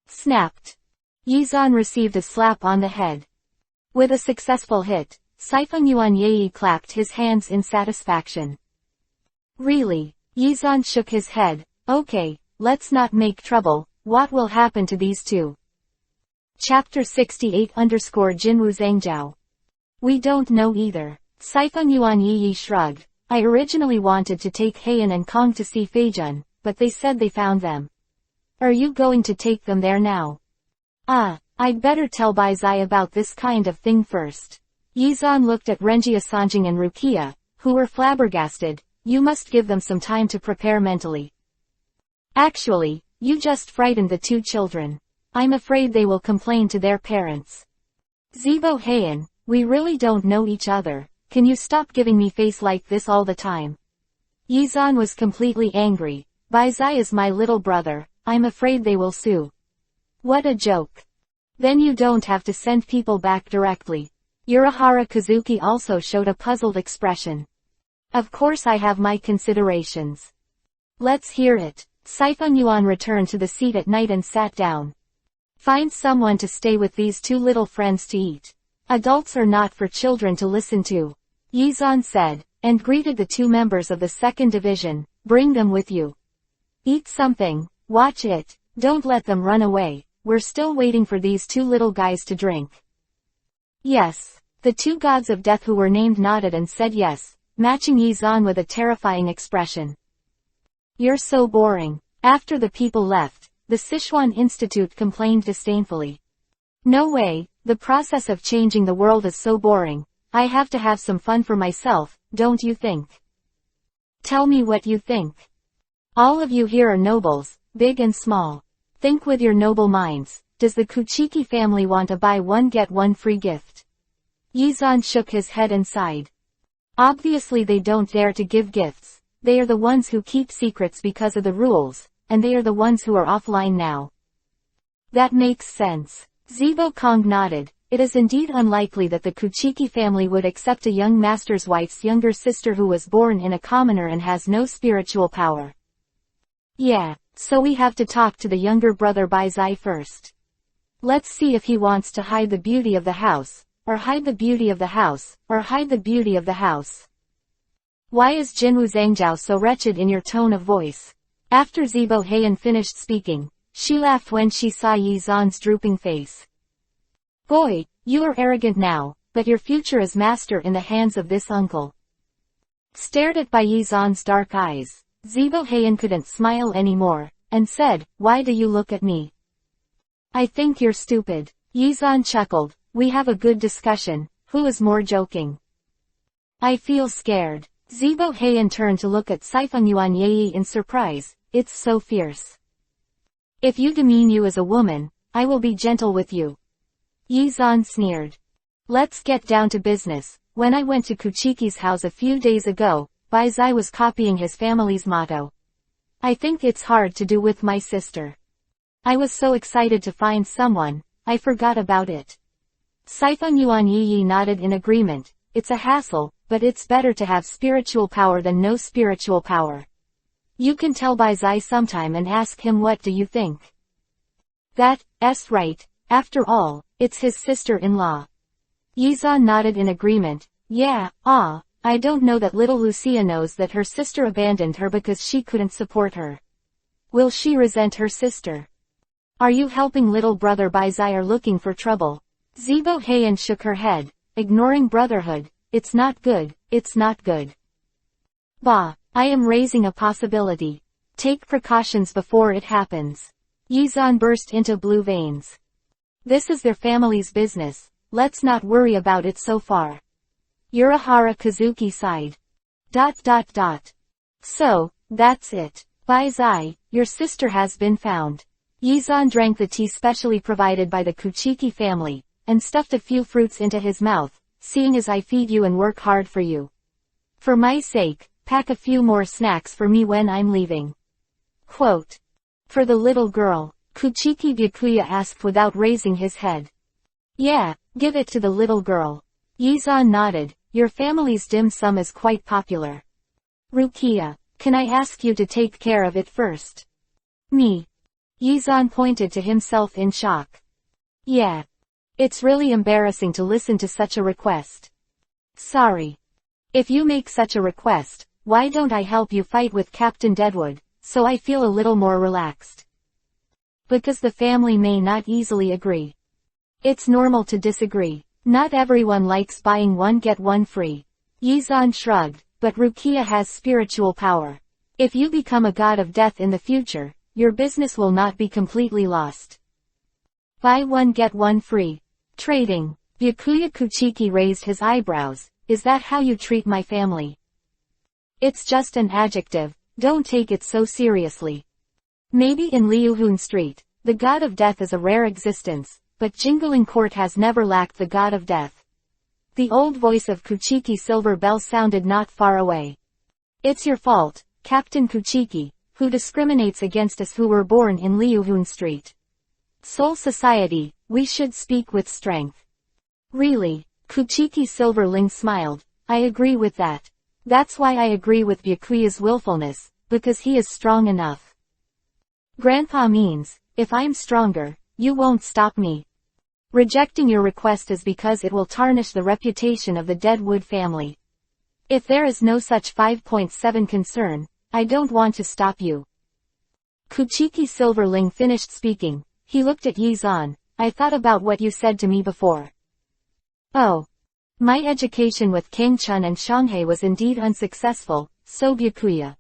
Snapped. Yizan received a slap on the head. With a successful hit, Siphon Yuan Yi clapped his hands in satisfaction. Really? Yizan shook his head. Okay, let's not make trouble. What will happen to these two? Chapter 68 Jinwu Zhangjiao. We don't know either. Siphon Yuan Yi shrugged. I originally wanted to take Heian and Kong to see Feijun, but they said they found them. Are you going to take them there now? I'd better tell Bai Zai about this kind of thing first. Yizan looked at Renji Asanjing and Rukia, who were flabbergasted. You must give them some time to prepare mentally. Actually, you just frightened the two children. I'm afraid they will complain to their parents. Zibo Heian, we really don't know each other. Can you stop giving me face like this all the time? Yizan was completely angry. Bai Zai is my little brother. I'm afraid they will sue. What a joke. Then you don't have to send people back directly. Urahara Kazuki also showed a puzzled expression. Of course I have my considerations. Let's hear it. Siphon Yuan returned to the seat at Night and sat down. Find someone to stay with these two little friends to eat. Adults are not for children to listen to. Yizan said, and greeted the two members of the second division. Bring them with you. Eat something, watch it, don't let them run away. We're still waiting for these two little guys to drink. Yes. The two gods of death who were named nodded and said yes, matching Yizan with a terrifying expression. You're so boring. After the people left, the Sichuan Institute complained disdainfully. No way, the process of changing the world is so boring. I have to have some fun for myself, don't you think? Tell me what you think. All of you here are nobles, big and small. Think with your noble minds. Does the Kuchiki family want a buy one get one free gift? Yizan shook his head and sighed. Obviously they don't dare to give gifts. They are the ones who keep secrets because of the rules, and they are the ones who are offline now. That makes sense. Zibo Kong nodded. It is indeed unlikely that the Kuchiki family would accept a young master's wife's younger sister who was born in a commoner and has no spiritual power. Yeah, so we have to talk to the younger brother Bai Zai first. Let's see if he wants to hide the beauty of the house, or hide the beauty of the house, or hide the beauty of the house. Why is Jinwu Zhangjiao so wretched in your tone of voice? After Zibo Heian finished speaking, she laughed when she saw Yizan's drooping face. Boy, you are arrogant now, but your future is master in the hands of this uncle. Stared at by Yizan's dark eyes, Zibo Heian couldn't smile anymore, and said, why do you look at me? I think you're stupid. Yizan chuckled. We have a good discussion. Who is more joking? I feel scared. Zibo Heian turned to look at Siphon Yuan Yi in surprise. It's so fierce. If you demean you as a woman, I will be gentle with you. Yizan sneered. Let's get down to business. When I went to Kuchiki's house a few days ago, Bai Zai was copying his family's motto. I think it's hard to do with my sister. I was so excited to find someone, I forgot about it. Siphon Yuan Yi nodded in agreement. It's a hassle, but it's better to have spiritual power than no spiritual power. You can tell Bai Zai sometime and ask him what do you think. That's right. After all, it's his sister-in-law. Yizan nodded in agreement. Yeah, I don't know that little Lucia knows that her sister abandoned her because she couldn't support her. Will she resent her sister? Are you helping little brother Baizai or looking for trouble? Zibo Heian shook her head, ignoring brotherhood. It's not good, it's not good. Bah, I am raising a possibility. Take precautions before it happens. Yizan burst into blue veins. This is their family's business, let's not worry about it so far. Urahara Kazuki sighed. So, that's it. Baizai, your sister has been found. Yizan drank the tea specially provided by the Kuchiki family, and stuffed a few fruits into his mouth, seeing as I feed you and work hard for you. For my sake, pack a few more snacks for me when I'm leaving. Quote. For the little girl, Kuchiki Byakuya asked without raising his head. Yeah, give it to the little girl. Yizan nodded, your family's dim sum is quite popular. Rukia, can I ask you to take care of it first? Me. Yizan pointed to himself in shock. Yeah. It's really embarrassing to listen to such a request. Sorry. If you make such a request, why don't I help you fight with Captain Deadwood, so I feel a little more relaxed? Because the family may not easily agree. It's normal to disagree. Not everyone likes buying one get one free. Yizan shrugged, but Rukia has spiritual power. If you become a god of death in the future, your business will not be completely lost. Buy one get one free. Trading. Byakuya Kuchiki raised his eyebrows. Is that how you treat my family? It's just an adjective, don't take it so seriously. Maybe in Liuhun Street, the god of death is a rare existence, but Jingling Court has never lacked the god of death. The old voice of Kuchiki Silver Bell sounded not far away. It's your fault, Captain Kuchiki, who discriminates against us who were born in Liuhun Street. Soul Society, we should speak with strength. Really? Kuchiki Silverling smiled. I agree with that. That's why I agree with Byakuya's willfulness, because he is strong enough. Grandpa means, if I'm stronger, you won't stop me. Rejecting your request is because it will tarnish the reputation of the Deadwood family. If there is no such 5.7 concern, I don't want to stop you. Kuchiki Silverling finished speaking. He looked at Yizan. I thought about what you said to me before. Oh. My education with Kangchun and Shanghai was indeed unsuccessful, so Byakuya.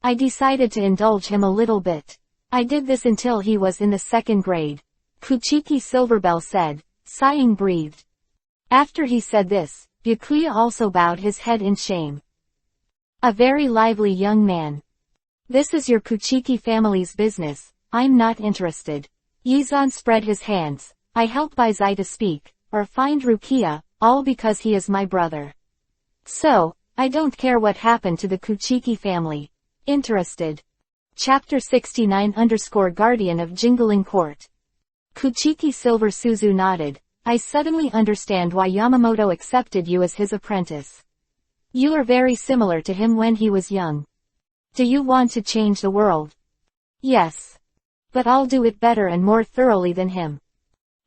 I decided to indulge him a little bit. I did this until he was in the 2nd grade. Kuchiki Silverbell said, sighing breathed. After he said this, Byakuya also bowed his head in shame. A very lively young man. This is your Kuchiki family's business, I'm not interested. Yizan spread his hands. I help Baizai to speak, or find Rukia, all because he is my brother. So, I don't care what happened to the Kuchiki family. Interested. Chapter 69_Guardian of Jingling Court. Kuchiki Silver Suzu nodded. I suddenly understand why Yamamoto accepted you as his apprentice. You are very similar to him when he was young. Do you want to change the world? Yes. But I'll do it better and more thoroughly than him.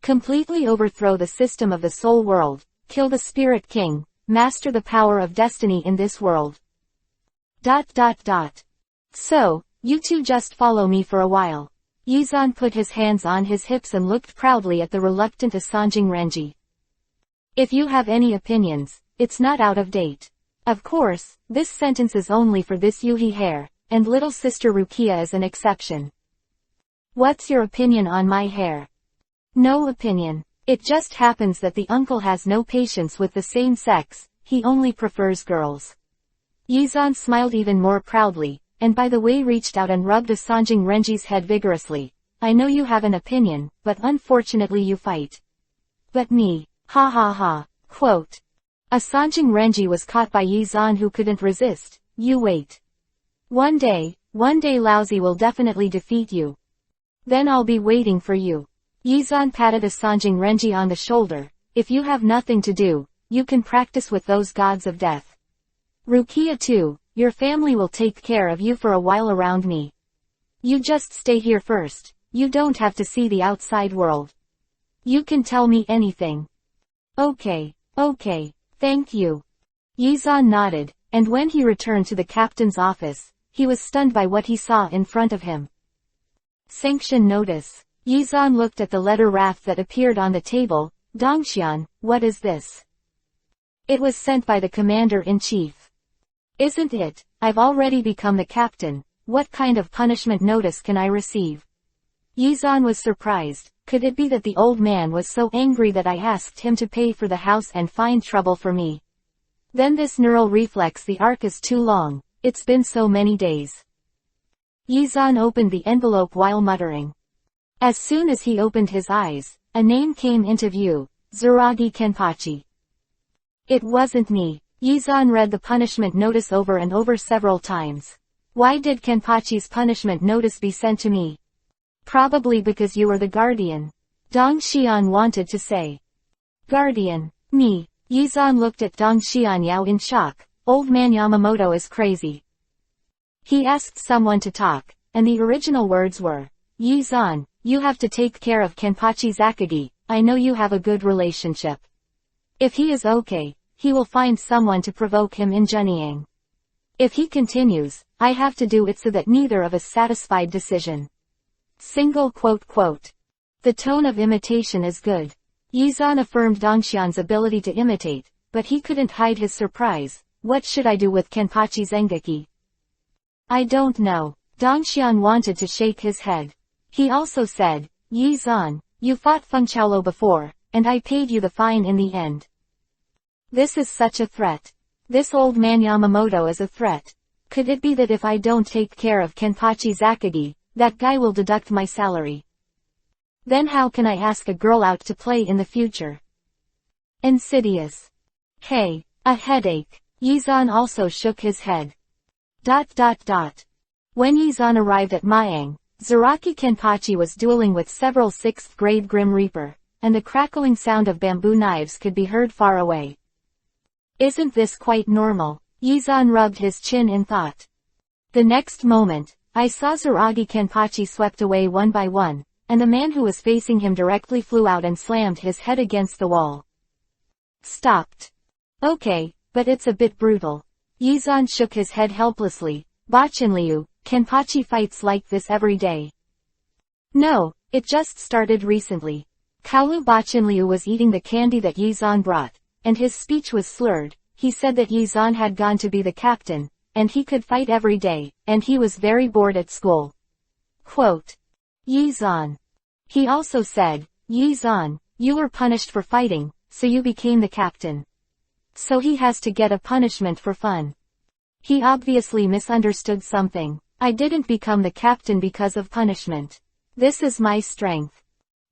Completely overthrow the system of the soul world, kill the Spirit King, master the power of destiny in this world. ... So, you two just follow me for a while. Yizan put his hands on his hips and looked proudly at the reluctant Asanjing Renji. If you have any opinions, it's not out of date. Of course, this sentence is only for this Yuhi hair, and little sister Rukia is an exception. What's your opinion on my hair? No opinion. It just happens that the uncle has no patience with the same sex, he only prefers girls. Yizan smiled even more proudly, and by the way reached out and rubbed Asanjing Renji's head vigorously. I know you have an opinion, but unfortunately you fight. But me, ha ha ha, quote. Asanjing Renji was caught by Yizan who couldn't resist. You wait. One day Lousy will definitely defeat you. Then I'll be waiting for you. Yizan patted Asanjing Renji on the shoulder. If you have nothing to do, you can practice with those gods of death. Rukia too, your family will take care of you for a while around me. You just stay here first, you don't have to see the outside world. You can tell me anything. Okay, thank you. Yizan nodded, and when he returned to the captain's office, he was stunned by what he saw in front of him. Sanction notice. Yizan looked at the letter raft that appeared on the table. Dongxian, what is this? It was sent by the commander-in-chief. Isn't it? I've already become the captain. What kind of punishment notice can I receive? Yizan was surprised. Could it be that the old man was so angry that I asked him to pay for the house and find trouble for me? Then this neural reflex, the arc is too long. It's been so many days. Yizan opened the envelope while muttering. As soon as he opened his eyes, a name came into view. Zaragi Kenpachi. It wasn't me. Yizan read the punishment notice over and over several times. Why did Kenpachi's punishment notice be sent to me? Probably because you were the guardian. Dongxian wanted to say. Guardian? Me? Yizan looked at Dongxian Yao in shock. Old man Yamamoto is crazy. He asked someone to talk, and the original words were, Yizan, you have to take care of Kenpachi Zakagi. I know you have a good relationship. If he is okay, he will find someone to provoke him in Junyang. If he continues, I have to do it so that neither of us satisfied decision. Single quote quote. The tone of imitation is good. Yizan affirmed Dongxian's ability to imitate, but he couldn't hide his surprise. What should I do with Kenpachi Zengeki? I don't know. Dongxian wanted to shake his head. He also said, Yizan, you fought Feng Chaolo before, and I paid you the fine in the end. This is such a threat. This old man Yamamoto is a threat. Could it be that if I don't take care of Kenpachi Zakagi, that guy will deduct my salary? Then how can I ask a girl out to play in the future? Insidious. Hey, a headache. Yizan also shook his head. When Yizan arrived at Mayang, Zaraki Kenpachi was dueling with several 6th grade Grim Reaper, and the crackling sound of bamboo knives could be heard far away. Isn't this quite normal? Yizan rubbed his chin in thought. The next moment, I saw Zaragi Kenpachi swept away one by one, and the man who was facing him directly flew out and slammed his head against the wall. Stopped. Okay, but it's a bit brutal. Yizan shook his head helplessly. Bachinliu, Kenpachi fights like this every day. No, it just started recently. Kaolu Bachinliu was eating the candy that Yizan brought, and his speech was slurred. He said that Yizan had gone to be the captain, and he could fight every day, and he was very bored at school. Quote. Yizan. He also said, Yizan, you were punished for fighting, so you became the captain. So he has to get a punishment for fun. He obviously misunderstood something. I didn't become the captain because of punishment. This is my strength.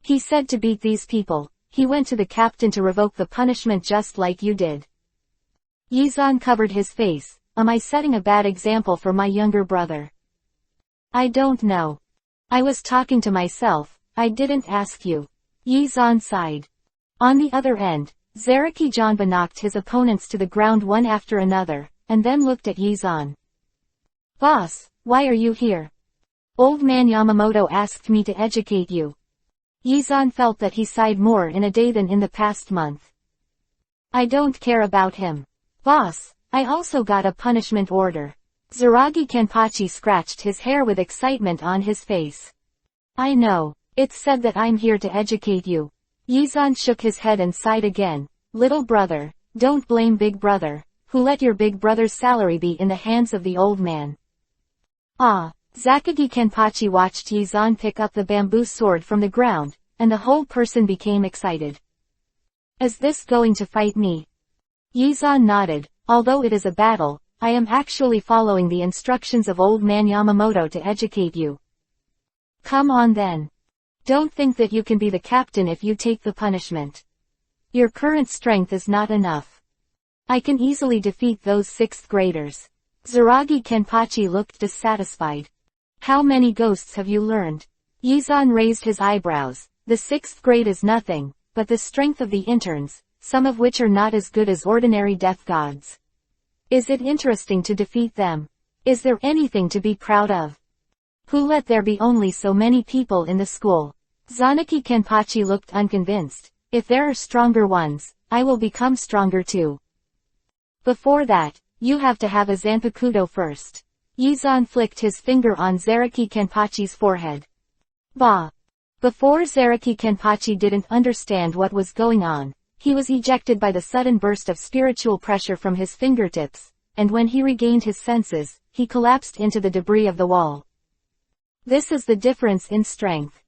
He said to beat these people, he went to the captain to revoke the punishment just like you did. Yizan covered his face. Am I setting a bad example for my younger brother? I don't know. I was talking to myself, I didn't ask you. Yizan sighed. On the other end, Zaraki Janba knocked his opponents to the ground one after another, and then looked at Yizan. Boss, why are you here? Old man Yamamoto asked me to educate you. Yizan felt that he sighed more in a day than in the past month. I don't care about him. Boss, I also got a punishment order. Zaragi Kenpachi scratched his hair with excitement on his face. I know. It's said that I'm here to educate you. Yizan shook his head and sighed again. Little brother, don't blame big brother, who let your big brother's salary be in the hands of the old man. Ah. Zakagi Kenpachi watched Yizan pick up the bamboo sword from the ground, and the whole person became excited. Is this going to fight me? Yizan nodded. Although it is a battle, I am actually following the instructions of old man Yamamoto to educate you. Come on then. Don't think that you can be the captain if you take the punishment. Your current strength is not enough. I can easily defeat those 6th graders. Zaragi Kenpachi looked dissatisfied. How many ghosts have you learned? Yizan raised his eyebrows. The 6th grade is nothing, but the strength of the interns, some of which are not as good as ordinary death gods. Is it interesting to defeat them? Is there anything to be proud of? Who let there be only so many people in the school? Zanaki Kenpachi looked unconvinced. If there are stronger ones, I will become stronger too. Before that, you have to have a Zanpakudo first. Yizan flicked his finger on Zaraki Kenpachi's forehead. Bah! Before Zaraki Kenpachi didn't understand what was going on, he was ejected by the sudden burst of spiritual pressure from his fingertips, and when he regained his senses, he collapsed into the debris of the wall. This is the difference in strength.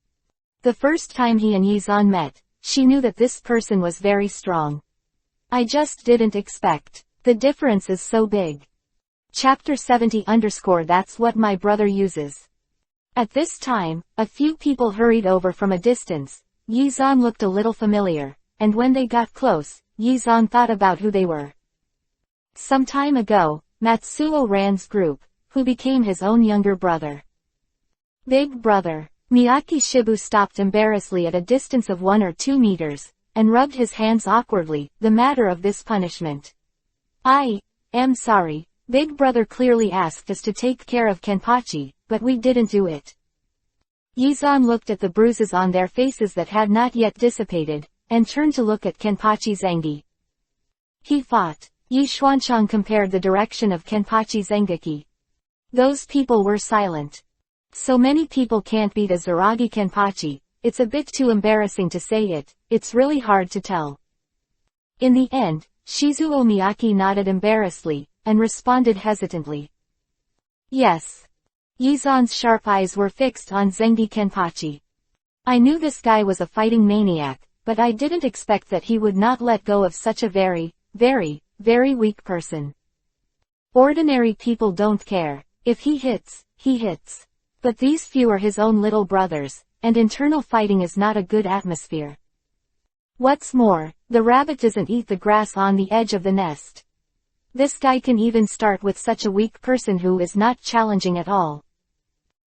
The first time he and Yizan met, she knew that this person was very strong. I just didn't expect. The difference is so big. Chapter 70 _ That's what my brother uses. At this time, a few people hurried over from a distance. Yizan looked a little familiar, and when they got close, Yizan thought about who they were. Some time ago, Matsuo Ran's group, who became his own younger brother. Big brother. Miyaki Shibu stopped embarrassedly at a distance of 1 or 2 meters, and rubbed his hands awkwardly, the matter of this punishment. I am sorry, Big Brother clearly asked us to take care of Kenpachi, but we didn't do it. Yizan looked at the bruises on their faces that had not yet dissipated, and turned to look at Kenpachi Zengi. He fought. Yi Xuanchang compared the direction of Kenpachi Zengeki. Those people were silent. So many people can't beat a Zaragi Kenpachi, it's a bit too embarrassing to say it, it's really hard to tell. In the end, Shizuo Miyaki nodded embarrassedly, and responded hesitantly. Yes. Yizan's sharp eyes were fixed on Zengi Kenpachi. I knew this guy was a fighting maniac, but I didn't expect that he would not let go of such a very, very, very weak person. Ordinary people don't care. If he hits, he hits. But these few are his own little brothers, and internal fighting is not a good atmosphere. What's more, the rabbit doesn't eat the grass on the edge of the nest. This guy can even start with such a weak person who is not challenging at all.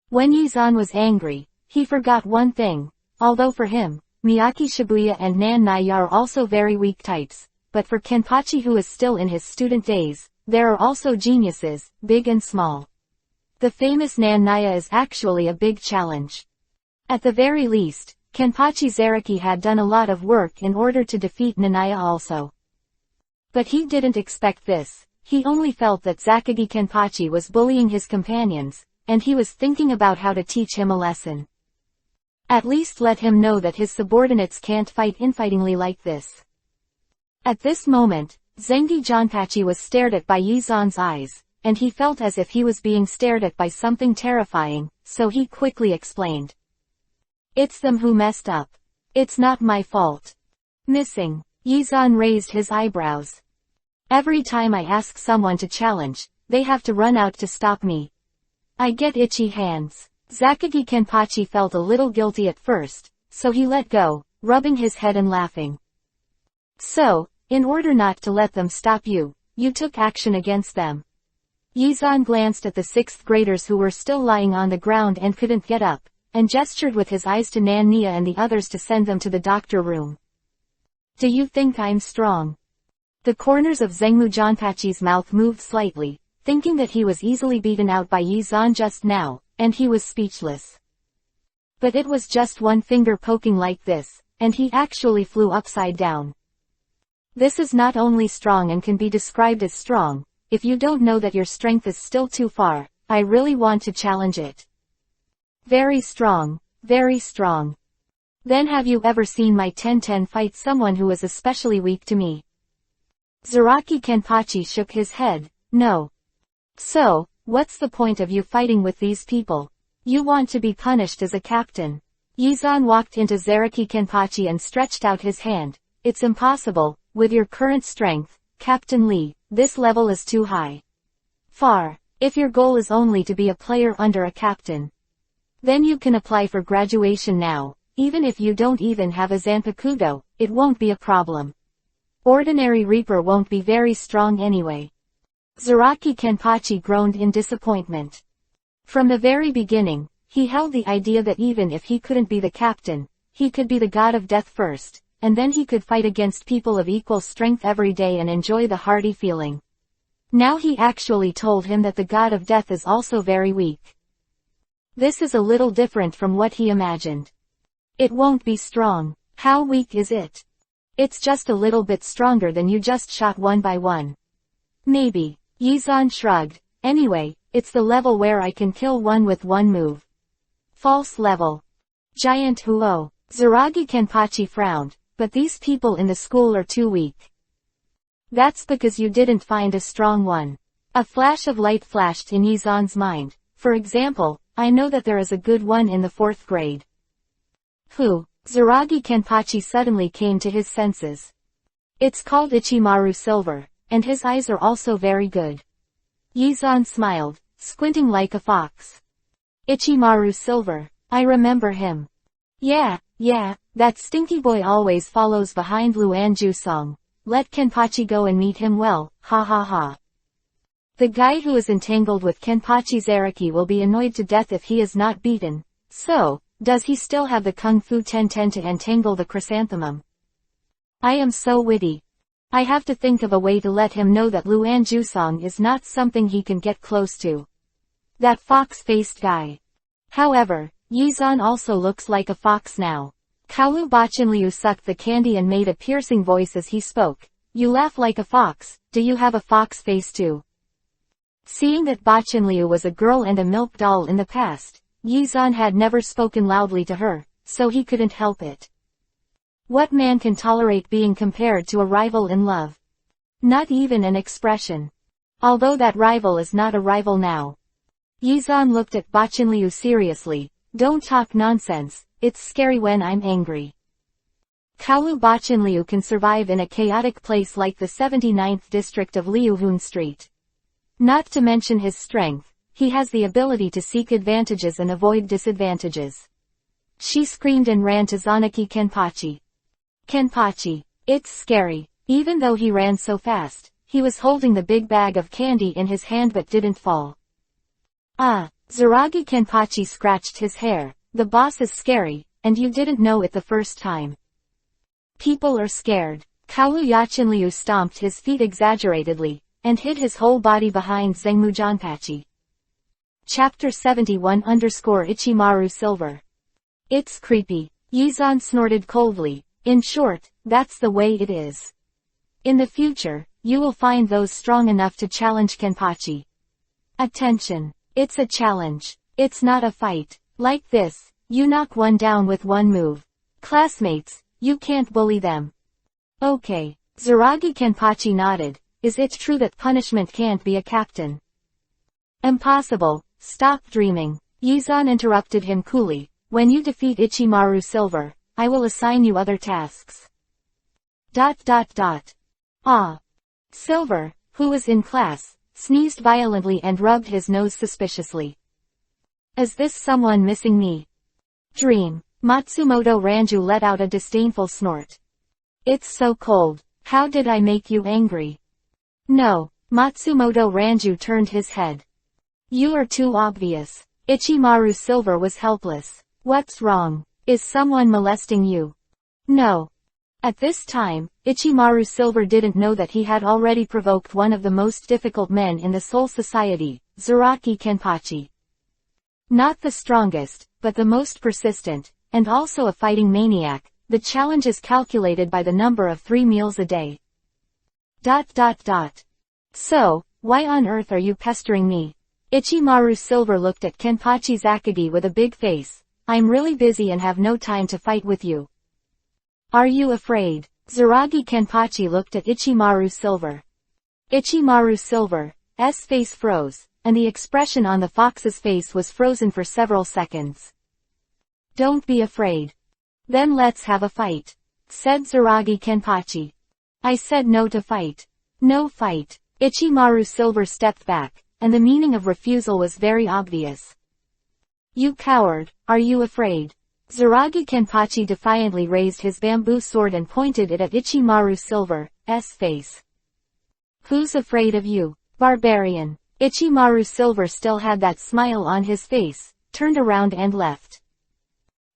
When Yizan was angry, he forgot one thing. Although for him, Miyaki Shibuya and Nan Naya are also very weak types, but for Kenpachi, who is still in his student days, there are also geniuses, big and small. The famous Nan Naya is actually a big challenge. At the very least, Kenpachi Zaraki had done a lot of work in order to defeat Nanaya also. But he didn't expect this. He only felt that Zakagi Kenpachi was bullying his companions, and he was thinking about how to teach him a lesson. At least let him know that his subordinates can't fight infightingly like this. At this moment, Zengi Jonpachi was stared at by Yizan's eyes, and he felt as if he was being stared at by something terrifying, so he quickly explained. It's them who messed up. It's not my fault. Missing. Yizan raised his eyebrows. Every time I ask someone to challenge, they have to run out to stop me. I get itchy hands. Zakagi Kenpachi felt a little guilty at first, so he let go, rubbing his head and laughing. So, in order not to let them stop you, you took action against them. Yizan glanced at the 6th graders who were still lying on the ground and couldn't get up, and gestured with his eyes to Nan Nia and the others to send them to the doctor room. Do you think I'm strong? The corners of Zengmu Jonpachi's mouth moved slightly, thinking that he was easily beaten out by Yizan just now, and he was speechless. But it was just one finger poking like this, and he actually flew upside down. This is not only strong and can be described as strong. If you don't know that your strength is still too far, I really want to challenge it. Very strong, very strong. Then have you ever seen my 10-10 fight someone who is especially weak to me? Zaraki Kenpachi shook his head, no. So, what's the point of you fighting with these people? You want to be punished as a captain. Yizan walked into Zaraki Kenpachi and stretched out his hand. It's impossible, with your current strength, Captain Lee, this level is too high. Far. If your goal is only to be a player under a captain, then you can apply for graduation now. Even if you don't even have a Zanpakudo, it won't be a problem. Ordinary Reaper won't be very strong anyway. Zaraki Kenpachi groaned in disappointment. From the very beginning, he held the idea that even if he couldn't be the captain, he could be the god of death first, and then he could fight against people of equal strength every day and enjoy the hearty feeling. Now he actually told him that the god of death is also very weak. This is a little different from what he imagined. It won't be strong. How weak is it? It's just a little bit stronger than you just shot one by one. Maybe. Yizan shrugged. Anyway, it's the level where I can kill one with one move. False level. Giant Huo. Zaragi Kenpachi frowned, but these people in the school are too weak. That's because you didn't find a strong one. A flash of light flashed in Yizan's mind. For example, I know that there is a good one in the 4th grade. Who? Zaragi Kenpachi suddenly came to his senses. It's called Ichimaru Silver, and his eyes are also very good. Yizan smiled, squinting like a fox. Ichimaru Silver. I remember him. Yeah, that stinky boy always follows behind Luan Jusong. Let Kenpachi go and meet him well, ha ha ha. The guy who is entangled with Kenpachi Zaraki will be annoyed to death if he is not beaten. So, does he still have the Kung Fu Ten to entangle the chrysanthemum? I am so witty. I have to think of a way to let him know that Luan Jusong is not something he can get close to. That fox-faced guy. However, Yizan also looks like a fox now. Kaolu Bachinliu sucked the candy and made a piercing voice as he spoke. You laugh like a fox, do you have a fox face too? Seeing that Bachinliu was a girl and a milk doll in the past, Yizan had never spoken loudly to her, so he couldn't help it. What man can tolerate being compared to a rival in love? Not even an expression. Although that rival is not a rival now. Yizan looked at Bachinliu seriously. Don't talk nonsense, it's scary when I'm angry. Kaolu Bachinliu can survive in a chaotic place like the 79th district of Liuhun Street. Not to mention his strength, he has the ability to seek advantages and avoid disadvantages. She screamed and ran to Zanaki Kenpachi. Kenpachi. It's scary. Even though he ran so fast, he was holding the big bag of candy in his hand but didn't fall. Zaragi Kenpachi scratched his hair. The boss is scary, and you didn't know it the first time. People are scared. Kaolu Yachinliu stomped his feet exaggeratedly, and hid his whole body behind Zengmu Janpachi. Chapter 71 Ichimaru Silver. It's creepy. Yizan snorted coldly. In short, that's the way it is. In the future, you will find those strong enough to challenge Kenpachi. Attention. It's a challenge. It's not a fight. Like this, you knock one down with one move. Classmates, you can't bully them. Okay. Zaragi Kenpachi nodded. Is it true that punishment can't be a captain? Impossible. Stop dreaming. Yizan interrupted him coolly. When you defeat Ichimaru Silver, I will assign you other tasks. ... Silver, who was in class, sneezed violently and rubbed his nose suspiciously. Is this someone missing me? Dream. Matsumoto Ranju let out a disdainful snort. It's so cold. How did I make you angry? No. Matsumoto Ranju turned his head. You are too obvious. Ichimaru Silver was helpless. What's wrong? Is someone molesting you? No. At this time, Ichimaru Silver didn't know that he had already provoked one of the most difficult men in the Soul Society, Zaraki Kenpachi. Not the strongest, but the most persistent, and also a fighting maniac. The challenge is calculated by the number of 3 meals a day. ... So, why on earth are you pestering me? Ichimaru Silver looked at Kenpachi Zakagi with a big face. I'm really busy and have no time to fight with you. Are you afraid? Zaragi Kenpachi looked at Ichimaru Silver. Ichimaru Silver's face froze, and the expression on the fox's face was frozen for several seconds. Don't be afraid. Then let's have a fight, said Zaragi Kenpachi. I said no to fight. No fight. Ichimaru Silver stepped back, and the meaning of refusal was very obvious. You coward, are you afraid? Zaragi Kenpachi defiantly raised his bamboo sword and pointed it at Ichimaru Silver's face. Who's afraid of you, barbarian? Ichimaru Silver still had that smile on his face, turned around and left.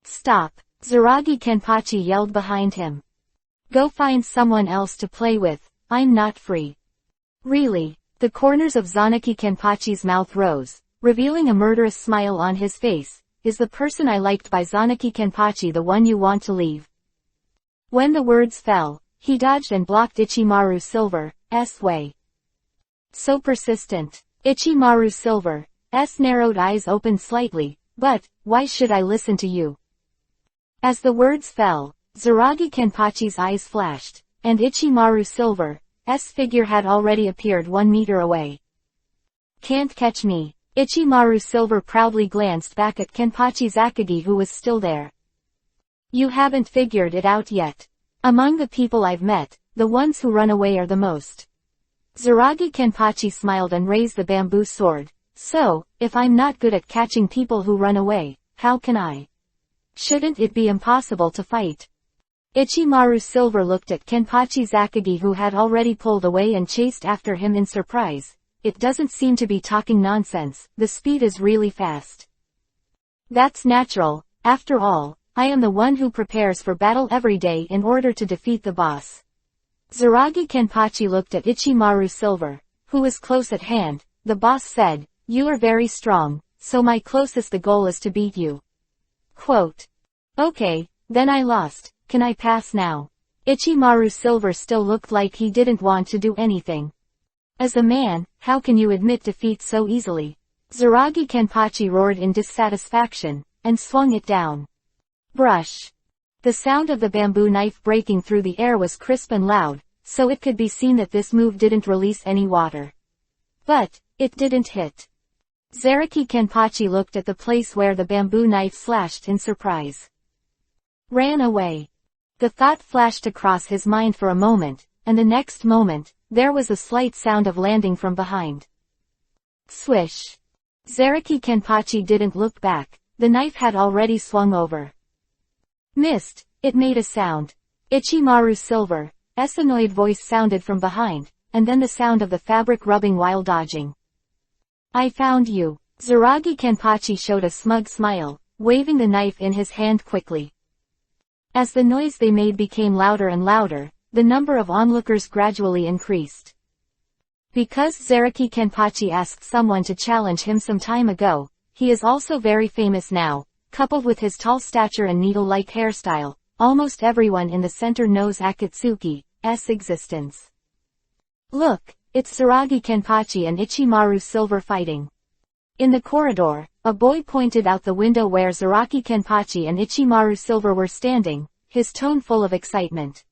Stop, Zaragi Kenpachi yelled behind him. Go find someone else to play with, I'm not free. Really? The corners of Zanaki Kenpachi's mouth rose, revealing a murderous smile on his face. Is the person I liked by Zanaki Kenpachi the one you want to leave? When the words fell, he dodged and blocked Ichimaru Silver's way. So persistent. Ichimaru Silver's narrowed eyes opened slightly. But, why should I listen to you? As the words fell, Zaragi Kenpachi's eyes flashed, and Ichimaru Silver's figure had already appeared 1 meter away. Can't catch me. Ichimaru Silver proudly glanced back at Kenpachi Zakagi, who was still there. You haven't figured it out yet. Among the people I've met, the ones who run away are the most. Zaragi Kenpachi smiled and raised the bamboo sword. So, if I'm not good at catching people who run away, how can I? Shouldn't it be impossible to fight? Ichimaru Silver looked at Kenpachi Zakagi, who had already pulled away and chased after him in surprise. It doesn't seem to be talking nonsense, the speed is really fast. That's natural, after all, I am the one who prepares for battle every day in order to defeat the boss. Zaragi Kenpachi looked at Ichimaru Silver, who was close at hand. The boss said, "You are very strong, so my closest the goal is to beat you." Quote. Okay, then I lost, can I pass now? Ichimaru Silver still looked like he didn't want to do anything. As a man, how can you admit defeat so easily? Zaragi Kenpachi roared in dissatisfaction, and swung it down. Brush. The sound of the bamboo knife breaking through the air was crisp and loud, so it could be seen that this move didn't release any water. But, it didn't hit. Zaraki Kenpachi looked at the place where the bamboo knife slashed in surprise. Ran away. The thought flashed across his mind for a moment, and the next moment, there was a slight sound of landing from behind. Swish. Zaraki Kenpachi didn't look back, the knife had already swung over. Missed, it made a sound. Ichimaru Silver's annoyed voice sounded from behind, and then the sound of the fabric rubbing while dodging. I found you. Zaragi Kenpachi showed a smug smile, waving the knife in his hand quickly. As the noise they made became louder and louder, the number of onlookers gradually increased. Because Zaraki Kenpachi asked someone to challenge him some time ago, he is also very famous now. Coupled with his tall stature and needle-like hairstyle, almost everyone in the center knows Akatsuki's existence. Look, it's Zaragi Kenpachi and Ichimaru Silver fighting. In the corridor, a boy pointed out the window where Zaraki Kenpachi and Ichimaru Silver were standing, his tone full of excitement.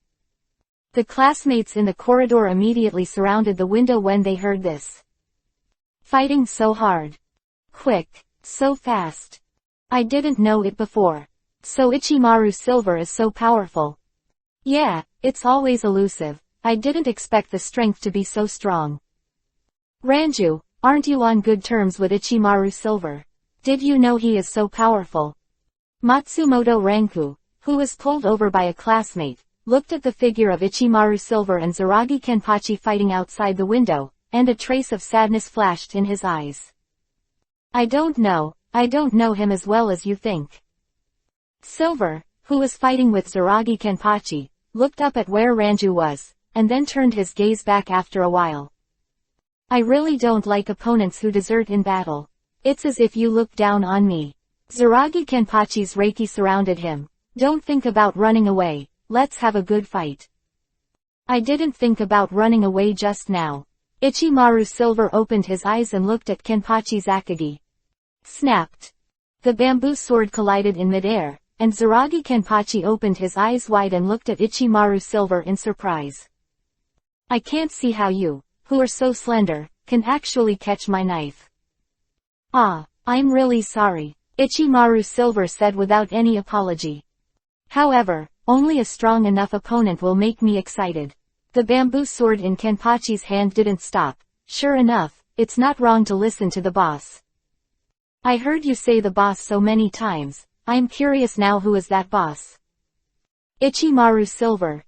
The classmates in the corridor immediately surrounded the window when they heard this. Fighting so hard. Quick. So fast. I didn't know it before. So Ichimaru Silver is so powerful. Yeah, it's always elusive. I didn't expect the strength to be so strong. Ranju, aren't you on good terms with Ichimaru Silver? Did you know he is so powerful? Matsumoto Ranku, who was pulled over by a classmate, looked at the figure of Ichimaru Silver and Zaragi Kenpachi fighting outside the window, and a trace of sadness flashed in his eyes. I don't know him as well as you think. Silver, who was fighting with Zaragi Kenpachi, looked up at where Ranju was, and then turned his gaze back after a while. I really don't like opponents who desert in battle. It's as if you look down on me. Zaragi Kenpachi's reiki surrounded him. Don't think about running away, let's have a good fight. I didn't think about running away just now. Ichimaru Silver opened his eyes and looked at Kenpachi Zakagi. Snapped. The bamboo sword collided in midair, and Zaragi Kenpachi opened his eyes wide and looked at Ichimaru Silver in surprise. I can't see how you, who are so slender, can actually catch my knife. Ah, I'm really sorry, Ichimaru Silver said without any apology. However, only a strong enough opponent will make me excited. The bamboo sword in Kenpachi's hand didn't stop. Sure enough, it's not wrong to listen to the boss. I heard you say the boss so many times, I'm curious now, who is that boss? Ichimaru Silver's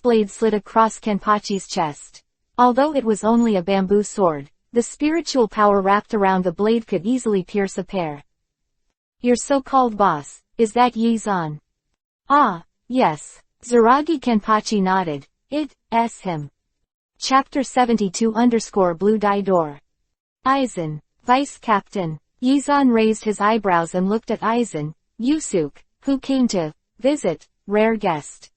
blade slid across Kenpachi's chest. Although it was only a bamboo sword, the spiritual power wrapped around the blade could easily pierce a pear. Your so-called boss, is that Yi-zan? Ah, yes. Zaragi Kenpachi nodded. It's him. Chapter 72 Blue Dye Door. Aizen, Vice Captain. Yi-zan raised his eyebrows and looked at Aizen, Yusuke, who came to visit, rare guest.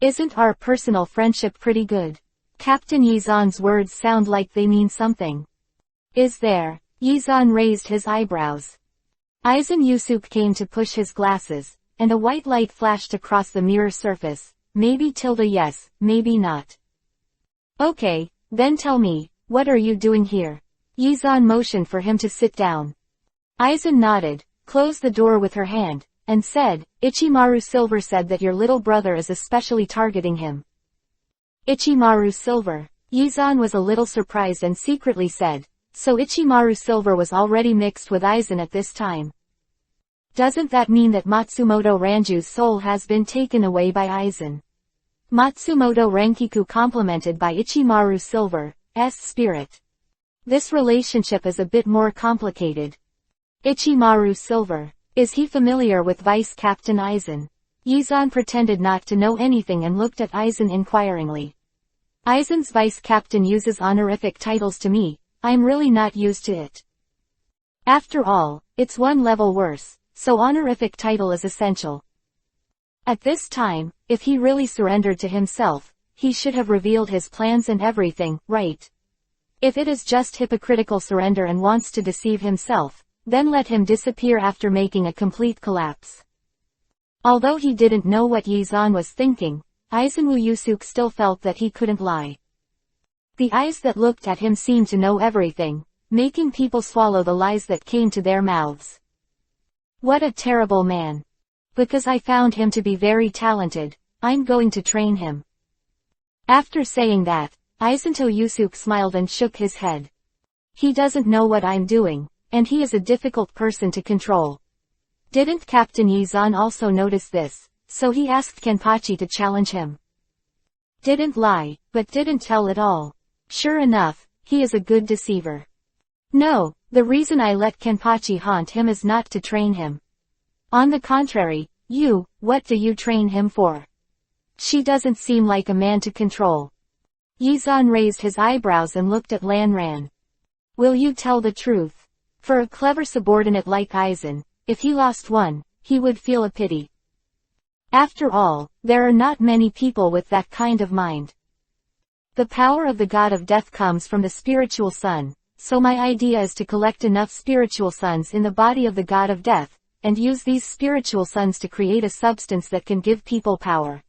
Isn't our personal friendship pretty good? Captain Yi-zan's words sound like they mean something. Is there? Yi-zan raised his eyebrows. Aizen Yusuke came to push his glasses, and a white light flashed across the mirror surface. Maybe yes, maybe not. Okay, then tell me, what are you doing here? Yizan motioned for him to sit down. Aizen nodded, closed the door with her hand, and said, Ichimaru Silver said that your little brother is especially targeting him. Ichimaru Silver. Yizan was a little surprised and secretly said, so Ichimaru Silver was already mixed with Aizen at this time. Doesn't that mean that Matsumoto Ranju's soul has been taken away by Aizen? Matsumoto Rankiku complemented by Ichimaru Silver's spirit. This relationship is a bit more complicated. Ichimaru Silver. Is he familiar with Vice Captain Aizen? Yizan pretended not to know anything and looked at Aizen inquiringly. Aizen's Vice Captain uses honorific titles to me, I'm really not used to it. After all, it's one level worse, so honorific title is essential. At this time, if he really surrendered to himself, he should have revealed his plans and everything, right? If it is just hypocritical surrender and wants to deceive himself, then let him disappear after making a complete collapse. Although he didn't know what Yizan was thinking, Aizen Yusuke still felt that he couldn't lie. The eyes that looked at him seemed to know everything, making people swallow the lies that came to their mouths. What a terrible man. Because I found him to be very talented, I'm going to train him. After saying that, Aizen Yusuke smiled and shook his head. He doesn't know what I'm doing, and he is a difficult person to control. Didn't Captain Yizan also notice this, so he asked Kenpachi to challenge him. Didn't lie, but didn't tell at all. Sure enough, he is a good deceiver. No, the reason I let Kenpachi haunt him is not to train him. On the contrary, what do you train him for? She doesn't seem like a man to control. Yizan raised his eyebrows and looked at Lanran. Will you tell the truth? For a clever subordinate like Aizen, if he lost one, he would feel a pity. After all, there are not many people with that kind of mind. The power of the god of death comes from the spiritual sun, so my idea is to collect enough spiritual suns in the body of the god of death, and use these spiritual suns to create a substance that can give people power.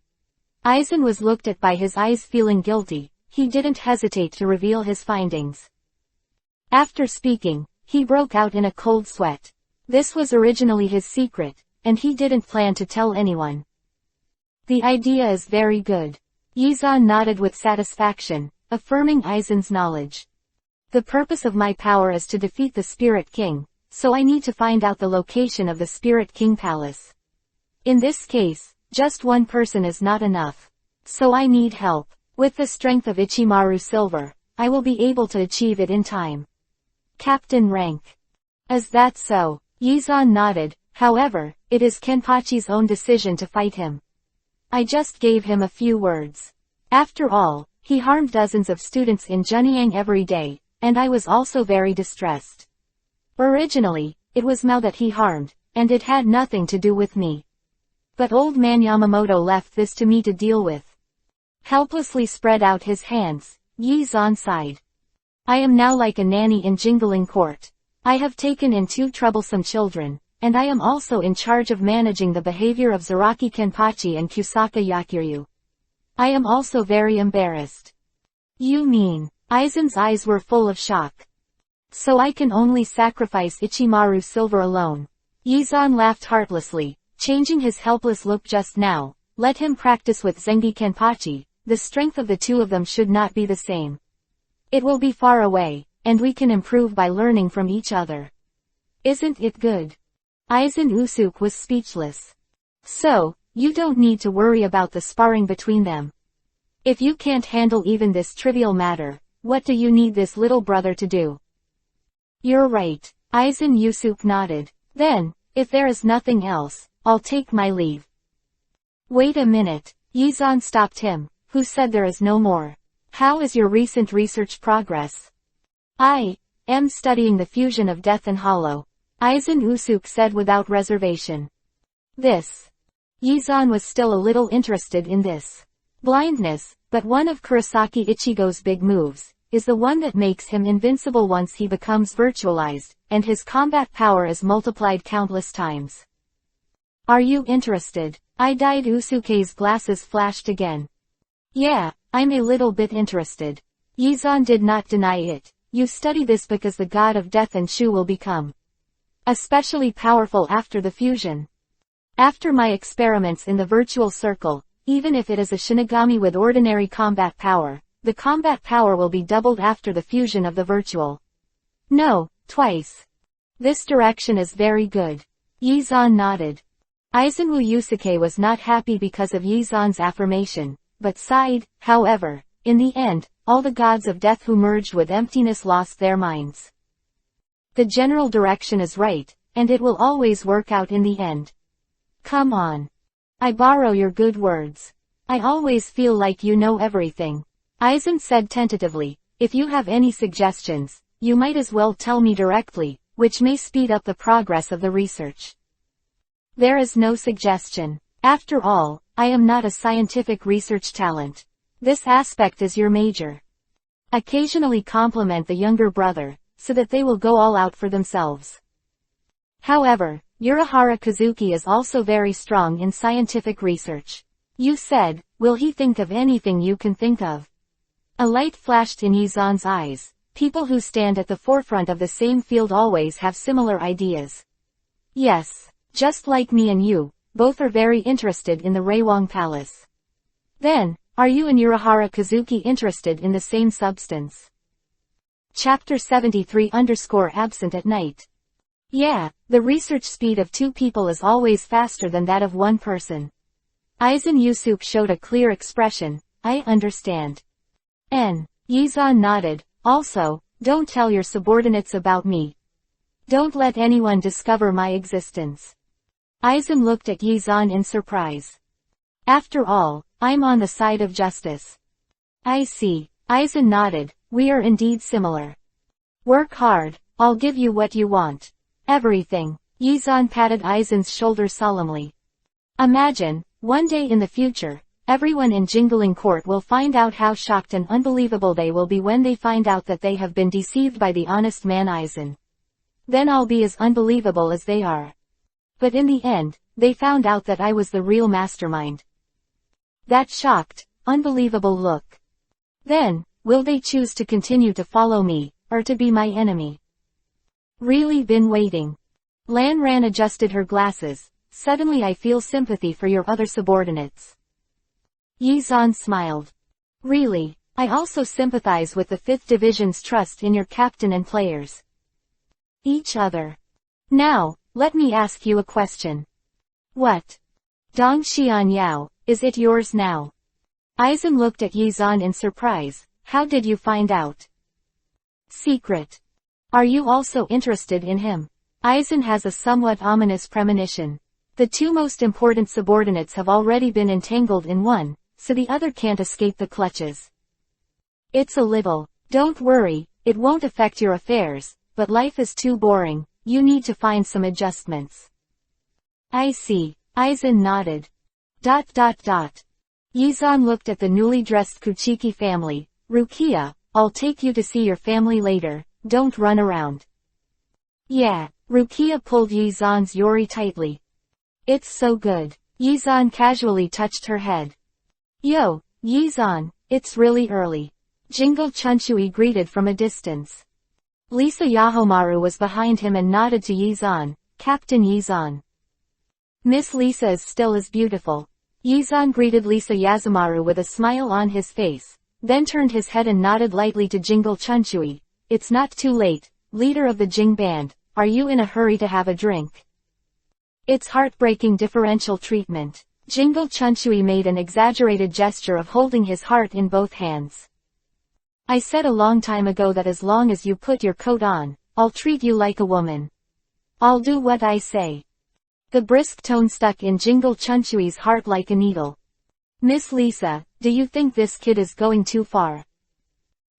Aizen was looked at by his eyes feeling guilty, he didn't hesitate to reveal his findings. After speaking, he broke out in a cold sweat. This was originally his secret, and he didn't plan to tell anyone. The idea is very good. Yizan nodded with satisfaction, affirming Aizen's knowledge. The purpose of my power is to defeat the Spirit King, so I need to find out the location of the Spirit King Palace. In this case, just one person is not enough. So I need help. With the strength of Ichimaru Silver, I will be able to achieve it in time. Captain rank. Is that so? Yizan nodded, however, it is Kenpachi's own decision to fight him. I just gave him a few words. After all, he harmed dozens of students in Junyang every day, and I was also very distressed. Originally, it was Mao that he harmed, and it had nothing to do with me. But old man Yamamoto left this to me to deal with. Helplessly spread out his hands, Yizan sighed. I am now like a nanny in Jingling Court. I have taken in 2 troublesome children, and I am also in charge of managing the behavior of Zaraki Kenpachi and Kusaka Yakiryu. I am also very embarrassed. You mean? Aizen's eyes were full of shock. So I can only sacrifice Ichimaru Silver alone. Yizan laughed heartlessly, changing his helpless look just now. Let him practice with Zengi Kenpachi, the strength of the two of them should not be the same. It will be far away, and we can improve by learning from each other. Isn't it good? Aizen Usuke was speechless. So, you don't need to worry about the sparring between them. If you can't handle even this trivial matter, what do you need this little brother to do? You're right. Aizen Usuke nodded. Then, if there is nothing else, I'll take my leave. Wait a minute. Yizan stopped him, who said there is no more. How is your recent research progress? I am studying the fusion of death and hollow. Aizen Usuke said without reservation. This. Yizan was still a little interested in this. Blindness, but one of Kurosaki Ichigo's big moves, is the one that makes him invincible once he becomes virtualized, and his combat power is multiplied countless times. Are you interested? I-dyed Usuke's glasses flashed again. Yeah, I'm a little bit interested. Yizan did not deny it. You study this because the god of death and Shu will become especially powerful after the fusion. After my experiments in the virtual circle, even if it is a Shinigami with ordinary combat power, the combat power will be doubled after the fusion of the virtual. No, twice. This direction is very good. Yizan nodded. Aizenwu Yusuke was not happy because of Yizan's affirmation, but sighed. However, in the end, all the gods of death who merged with emptiness lost their minds. The general direction is right, and it will always work out in the end. Come on. I borrow your good words. I always feel like you know everything. Aizen said tentatively, if you have any suggestions, you might as well tell me directly, which may speed up the progress of the research. There is no suggestion. After all, I am not a scientific research talent. This aspect is your major. Occasionally compliment the younger brother, so that they will go all out for themselves. However, Urahara Kazuki is also very strong in scientific research. You said, will he think of anything you can think of? A light flashed in Yizan's eyes. People who stand at the forefront of the same field always have similar ideas. Yes, just like me and you, both are very interested in the Reiwang Palace. Then, are you and Urahara Kazuki interested in the same substance? Chapter 73_absent at night. Yeah, the research speed of two people is always faster than that of one person. Aizen Yusuke showed a clear expression. I understand. Yizan nodded. Also, don't tell your subordinates about me. Don't let anyone discover my existence. Aizen looked at Yizan in surprise. After all, I'm on the side of justice. I see. Aizen nodded. We are indeed similar. Work hard, I'll give you what you want. Everything. Yizan patted Aizen's shoulder solemnly. Imagine, one day in the future, everyone in Jingling Court will find out how shocked and unbelievable they will be when they find out that they have been deceived by the honest man Aizen. Then I'll be as unbelievable as they are. But in the end, they found out that I was the real mastermind. That shocked, unbelievable look. Then, will they choose to continue to follow me, or to be my enemy? Really been waiting. Lan Ran adjusted her glasses. Suddenly I feel sympathy for your other subordinates. Yizan smiled. Really, I also sympathize with the 5th Division's trust in your captain and players. Each other. Now, let me ask you a question. What? Dong Xian Yao, is it yours now? Aizen looked at Yizan in surprise. How did you find out? Secret. Are you also interested in him? Aizen has a somewhat ominous premonition. The two most important subordinates have already been entangled in one, so the other can't escape the clutches. It's a little. Don't worry, it won't affect your affairs, but life is too boring, you need to find some adjustments. I see. Aizen nodded. Yizan looked at the newly dressed Kuchiki family. Rukia, I'll take you to see your family later, don't run around. Yeah, Rukia pulled Yizan's yori tightly. It's so good. Yizan casually touched her head. Yo, Yizan, it's really early. Jingle Chunshui greeted from a distance. Lisa Yahomaru was behind him and nodded to Yizan. Captain Yizan. Miss Lisa is still as beautiful. Yizan greeted Lisa Yazumaru with a smile on his face, then turned his head and nodded lightly to Jingle Chunshui. It's not too late, leader of the Jing band, are you in a hurry to have a drink? It's heartbreaking differential treatment. Jingle Chunshui made an exaggerated gesture of holding his heart in both hands. I said a long time ago that as long as you put your coat on, I'll treat you like a woman. I'll do what I say. The brisk tone stuck in Jingle Chunshui's heart like a needle. Miss Lisa, do you think this kid is going too far?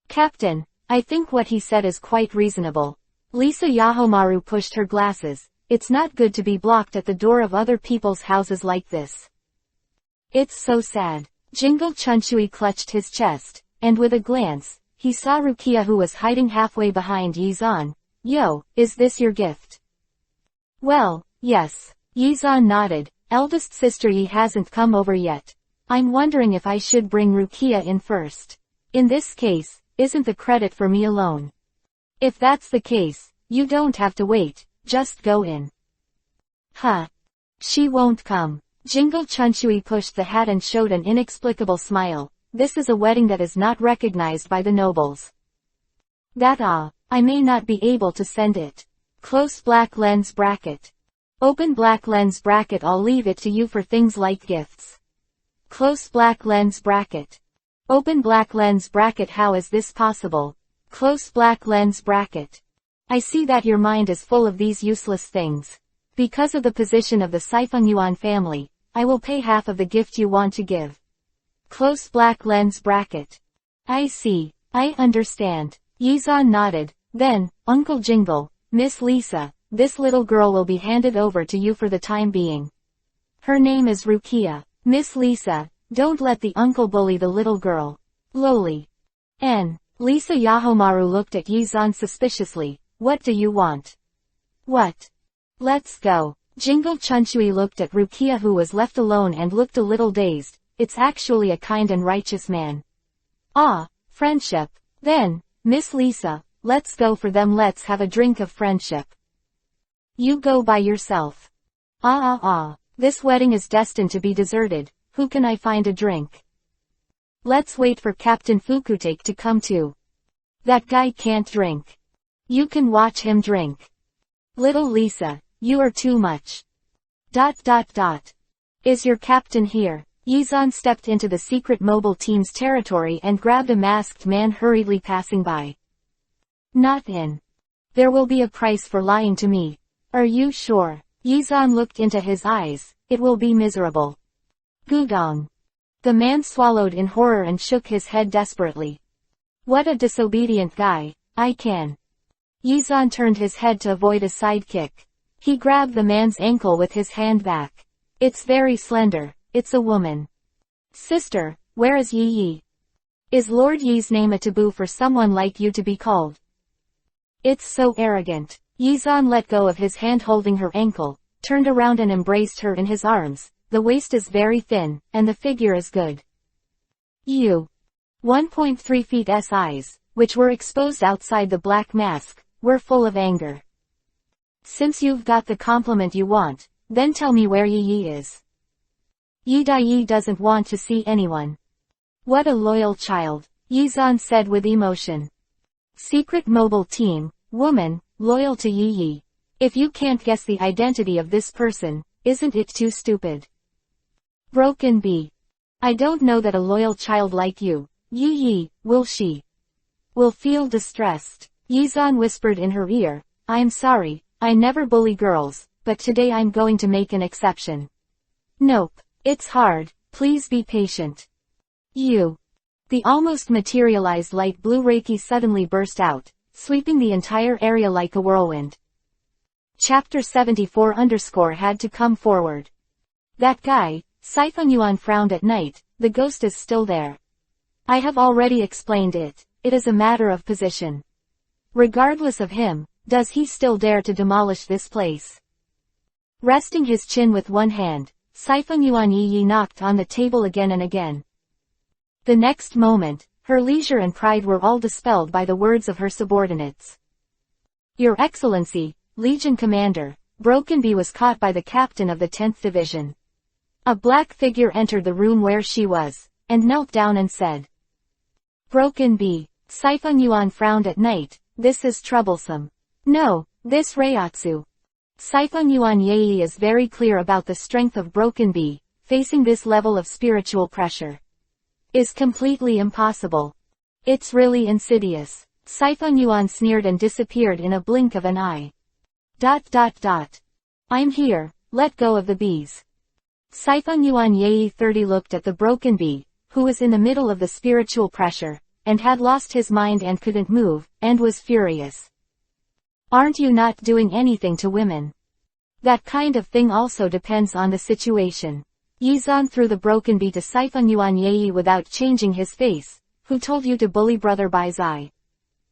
Captain, I think what he said is quite reasonable. Lisa Yahomaru pushed her glasses. It's not good to be blocked at the door of other people's houses like this. It's so sad. Jingle Chunshui clutched his chest, and with a glance, he saw Rukia who was hiding halfway behind Yizan. Yo, is this your gift? Well, yes. Yizan nodded. Eldest sister Yi hasn't come over yet. I'm wondering if I should bring Rukia in first. In this case, isn't the credit for me alone? If that's the case, you don't have to wait, just go in. Huh. She won't come. Jingle Chunshui pushed the hat and showed an inexplicable smile. This is a wedding that is not recognized by the nobles. I may not be able to send it. Close black lens bracket. Open black lens bracket. I'll leave it to you for things like gifts. Close black lens bracket. Open black lens bracket. How is this possible? Close black lens bracket. I see that your mind is full of these useless things. Because of the position of the Saifeng Yuan family, I will pay half of the gift you want to give. Close black lens bracket. I see. I understand. Yizan nodded. Then, Uncle Jingle, Miss Lisa, this little girl will be handed over to you for the time being. Her name is Rukia. Miss Lisa, don't let the uncle bully the little girl. Lowly. Lisa Yahomaru looked at Yizan suspiciously. What do you want? What? Let's go. Jingle Chunshui looked at Rukia, who was left alone, and looked a little dazed. It's actually a kind and righteous man. Ah, friendship. Then, Miss Lisa, let's go for them. Let's have a drink of friendship. You go by yourself. This wedding is destined to be deserted. Who can I find a drink? Let's wait for Captain Fukutake to come too. That guy can't drink. You can watch him drink. Little Lisa, you are too much. Is your captain here? Yizan stepped into the secret mobile team's territory and grabbed a masked man hurriedly passing by. Not in. There will be a price for lying to me. Are you sure? Yizan looked into his eyes. It will be miserable. Gudong. The man swallowed in horror and shook his head desperately. What a disobedient guy. I can. Yizan turned his head to avoid a sidekick. He grabbed the man's ankle with his hand back. It's very slender. It's a woman. Sister, where is Yi Yi? Is Lord Yi's name a taboo for someone like you to be called? It's so arrogant. Yizan let go of his hand holding her ankle, turned around and embraced her in his arms. The waist is very thin, and the figure is good. 1.3 feet's eyes, which were exposed outside the black mask, were full of anger. Since you've got the compliment you want, then tell me where Yi Yi is. Yi Dai doesn't want to see anyone. What a loyal child, Yizan said with emotion. Secret mobile team, woman, loyal to Yi Yi. If you can't guess the identity of this person, isn't it too stupid? Broken B. I don't know that a loyal child like you, Yi Yi, will feel distressed. Yizan whispered in her ear, I'm sorry, I never bully girls, but today I'm going to make an exception. Nope. It's hard, please be patient. The almost materialized light blue Reiki suddenly burst out, sweeping the entire area like a whirlwind. Chapter 74 had to come forward. That guy, Saifeng Yuan frowned at night, the ghost is still there. I have already explained it, it is a matter of position. Regardless of him, does he still dare to demolish this place? Resting his chin with one hand, Saifeng Yuan Yi knocked on the table again and again. The next moment, her leisure and pride were all dispelled by the words of her subordinates. Your Excellency, Legion Commander, Broken Bee was caught by the captain of the 10th Division. A black figure entered the room where she was, and knelt down and said. Broken Bee. Saifeng Yuan frowned at night, this is troublesome. No, this Reiatsu. Saifeng Yuan Yi is very clear about the strength of Broken Bee, facing this level of spiritual pressure. Is completely impossible. It's really insidious. Saifeng Yuan sneered and disappeared in a blink of an eye. I'm here, let go of the bees. Saifeng Yuan Yi 30 looked at the Broken Bee, who was in the middle of the spiritual pressure, and had lost his mind and couldn't move, and was furious. Aren't you not doing anything to women? That kind of thing also depends on the situation. Yizan threw the Broken Bee to Saifeng Yuan Yi without changing his face. Who told you to bully Brother Bai's eye?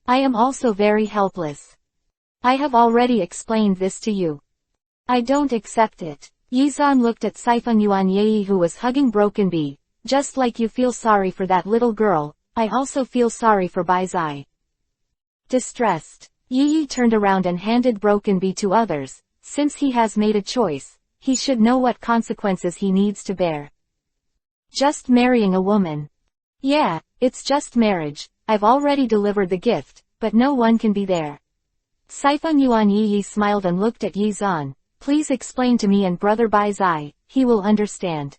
I am also very helpless. I have already explained this to you. I don't accept it. Yizan looked at Saifeng Yuan Yi who was hugging Broken Bee. Just like you feel sorry for that little girl, I also feel sorry for Bai Zai. Distressed, Yi turned around and handed Broken Bee to others. Since he has made a choice, he should know what consequences he needs to bear. Just marrying a woman. Yeah, it's just marriage. I've already delivered the gift, but no one can be there. Saifeng Yuan Yi smiled and looked at Yizan. Please explain to me and Brother Bai Zai, he will understand.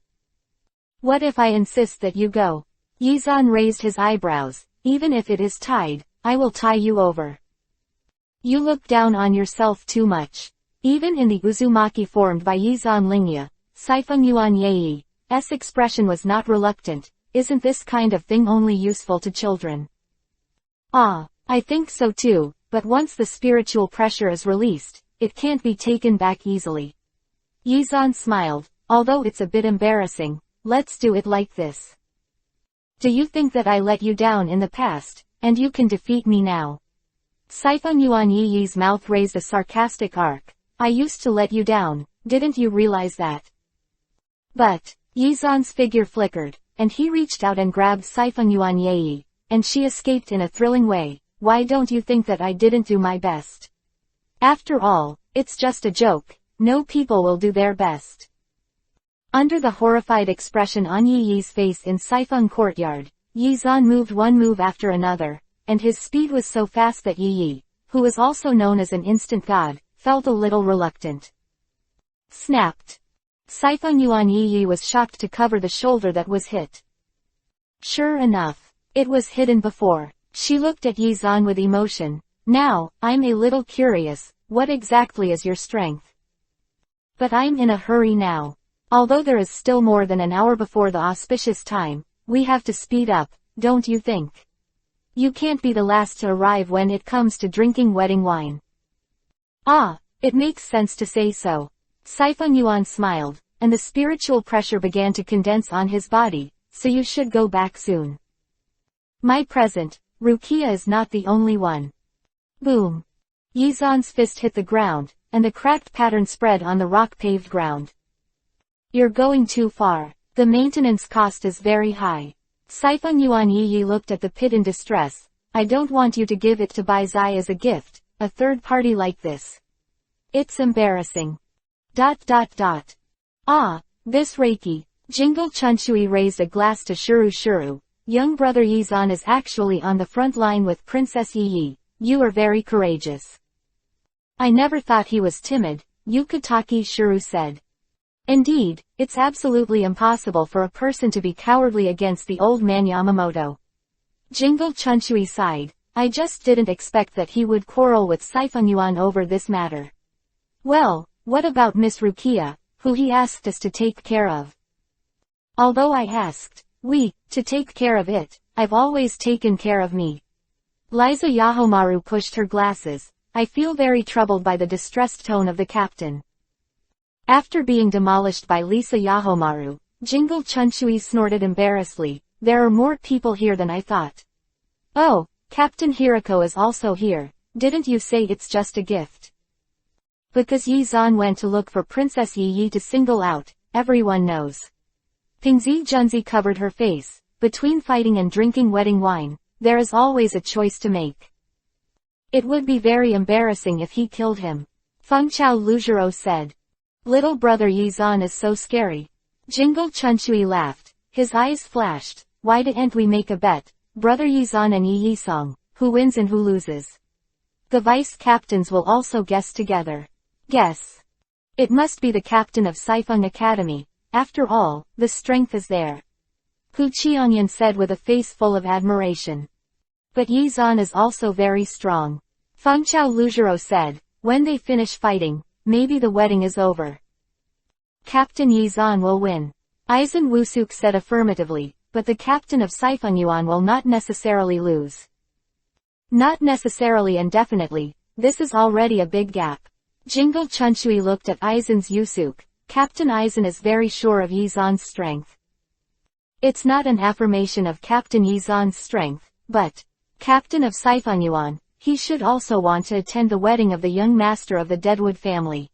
What if I insist that you go? Yizan raised his eyebrows. Even if it is tied, I will tie you over. You look down on yourself too much. Even in the Uzumaki formed by Yizan Lingya, Saifeng Yuan Yi's expression was not reluctant. Isn't this kind of thing only useful to children? Ah, I think so too, but once the spiritual pressure is released, it can't be taken back easily. Yizan smiled. Although it's a bit embarrassing, let's do it like this. Do you think that I let you down in the past, and you can defeat me now? Saifeng Yuan Yi's mouth raised a sarcastic arc. I used to let you down, didn't you realize that? But, Yizan's figure flickered, and he reached out and grabbed Saifeng Yuan Yi, and she escaped in a thrilling way. Why don't you think that I didn't do my best? After all, it's just a joke, no people will do their best. Under the horrified expression on Yi's face in Saifeng Courtyard, Yizan moved one move after another, and his speed was so fast that Yi, who was also known as an instant god, felt a little reluctant. Snapped. Saifeng Yuan Yi was shocked to cover the shoulder that was hit. Sure enough, it was hidden before. She looked at Yizan with emotion. Now, I'm a little curious, what exactly is your strength? But I'm in a hurry now. Although there is still more than an hour before the auspicious time, we have to speed up, don't you think? You can't be the last to arrive when it comes to drinking wedding wine. Ah, it makes sense to say so. Saifeng Yuan smiled, and the spiritual pressure began to condense on his body, so you should go back soon. My present, Rukia is not the only one. Boom. Yizan's fist hit the ground, and the cracked pattern spread on the rock-paved ground. You're going too far. The maintenance cost is very high. Saifeng Yuan Yi looked at the pit in distress. I don't want you to give it to Bai Zai as a gift, a third party like this. It's embarrassing. ... Ah, this Reiki. Jingle Chunshui raised a glass to Shuru Shuru. Young brother Yizan is actually on the front line with Princess Yi. You are very courageous. I never thought he was timid, Yukitaki Shuru said. Indeed, it's absolutely impossible for a person to be cowardly against the old man Yamamoto. Jingle Chunshui sighed. I just didn't expect that he would quarrel with Saifeng Yuan over this matter. Well, what about Miss Rukia, who he asked us to take care of? Although I asked, to take care of it, I've always taken care of me. Liza Yahomaru pushed her glasses. I feel very troubled by the distressed tone of the captain. After being demolished by Lisa Yahomaru, Jingle Chunshui snorted embarrassedly. There are more people here than I thought. Oh, Captain Hirako is also here. Didn't you say it's just a gift? Because Yizan went to look for Princess Yi to single out, everyone knows. Pingzi Junzi covered her face. Between fighting and drinking wedding wine, there is always a choice to make. It would be very embarrassing if he killed him. Feng Chao Lujiro said. Little brother Yizan is so scary. Jingle Chunshui laughed. His eyes flashed. Why didn't we make a bet, brother Yizan and Yi Yisong, who wins and who loses? The vice captains will also guess together. Guess. It must be the captain of Saifeng Academy. After all, the strength is there. Hu Qiangyan said with a face full of admiration. But Yizan is also very strong. Feng Chao Lujiro said. When they finish fighting, maybe the wedding is over. Captain Yizan will win. Aizen Wusuk said affirmatively, but the captain of Saifeng Yuan will not necessarily lose. Not necessarily and definitely, this is already a big gap. Jingle Chunshui looked at Aizen's Wusuk. Captain Aizen is very sure of Yizan's strength. It's not an affirmation of Captain Yizan's strength, but, captain of Saifeng Yuan, he should also want to attend the wedding of the young master of the Deadwood family.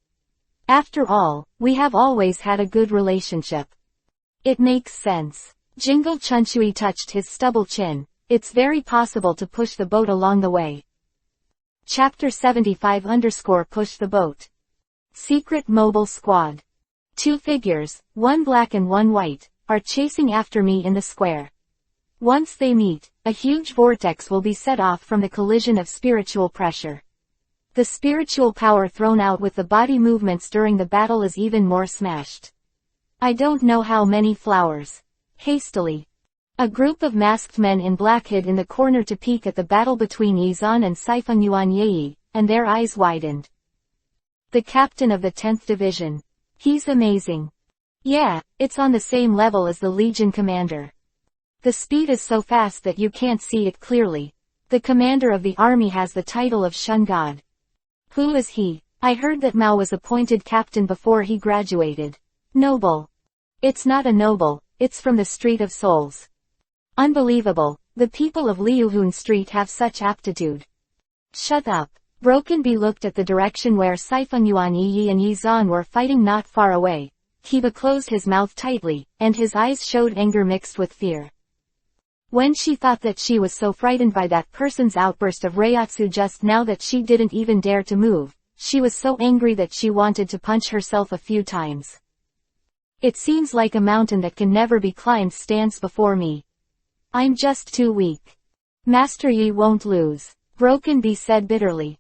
After all, we have always had a good relationship. It makes sense. Jingle Chunchui touched his stubble chin. It's very possible to push the boat along the way. Chapter 75 _ Push the boat. Secret Mobile Squad. 2 figures, one black and one white, are chasing after me in the square. Once they meet, a huge vortex will be set off from the collision of spiritual pressure. The spiritual power thrown out with the body movements during the battle is even more smashed. I don't know how many flowers. Hastily. A group of masked men in black hid in the corner to peek at the battle between Yizan and Saifeng Yuan Yi, and their eyes widened. The captain of the 10th Division. He's amazing. Yeah, it's on the same level as the Legion commander. The speed is so fast that you can't see it clearly. The commander of the army has the title of Shun God. Who is he? I heard that Mao was appointed captain before he graduated. Noble. It's not a noble, it's from the Street of Souls. Unbelievable, the people of Liuhun Street have such aptitude. Shut up. Broken Bee looked at the direction where Saifeng Yuan Yi and Yizan were fighting not far away. Kiba closed his mouth tightly, and his eyes showed anger mixed with fear. When she thought that she was so frightened by that person's outburst of Reiatsu just now that she didn't even dare to move, she was so angry that she wanted to punch herself a few times. It seems like a mountain that can never be climbed stands before me. I'm just too weak. Master Yi won't lose, Broken Bee said bitterly.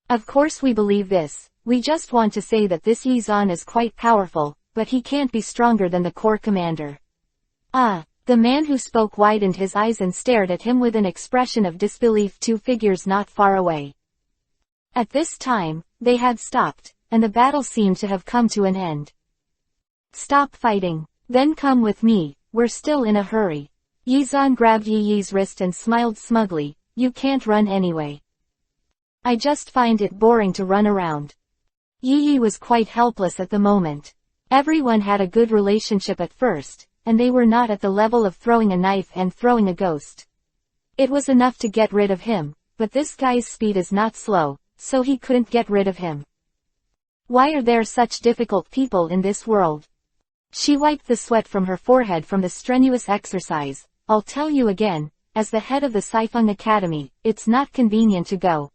Of course we believe this, we just want to say that this Yizan is quite powerful, but he can't be stronger than the corps commander. Ah, the man who spoke widened his eyes and stared at him with an expression of disbelief. 2 figures not far away. At this time, they had stopped, and the battle seemed to have come to an end. Stop fighting, then come with me, we're still in a hurry. Yizan grabbed Yi Yi's wrist and smiled smugly, you can't run anyway. I just find it boring to run around. Yi Yi was quite helpless at the moment. Everyone had a good relationship at first, and they were not at the level of throwing a knife and throwing a ghost. It was enough to get rid of him, but this guy's speed is not slow, so he couldn't get rid of him. Why are there such difficult people in this world? She wiped the sweat from her forehead from the strenuous exercise. I'll tell you again, as the head of the Saifeng Academy, it's not convenient to go.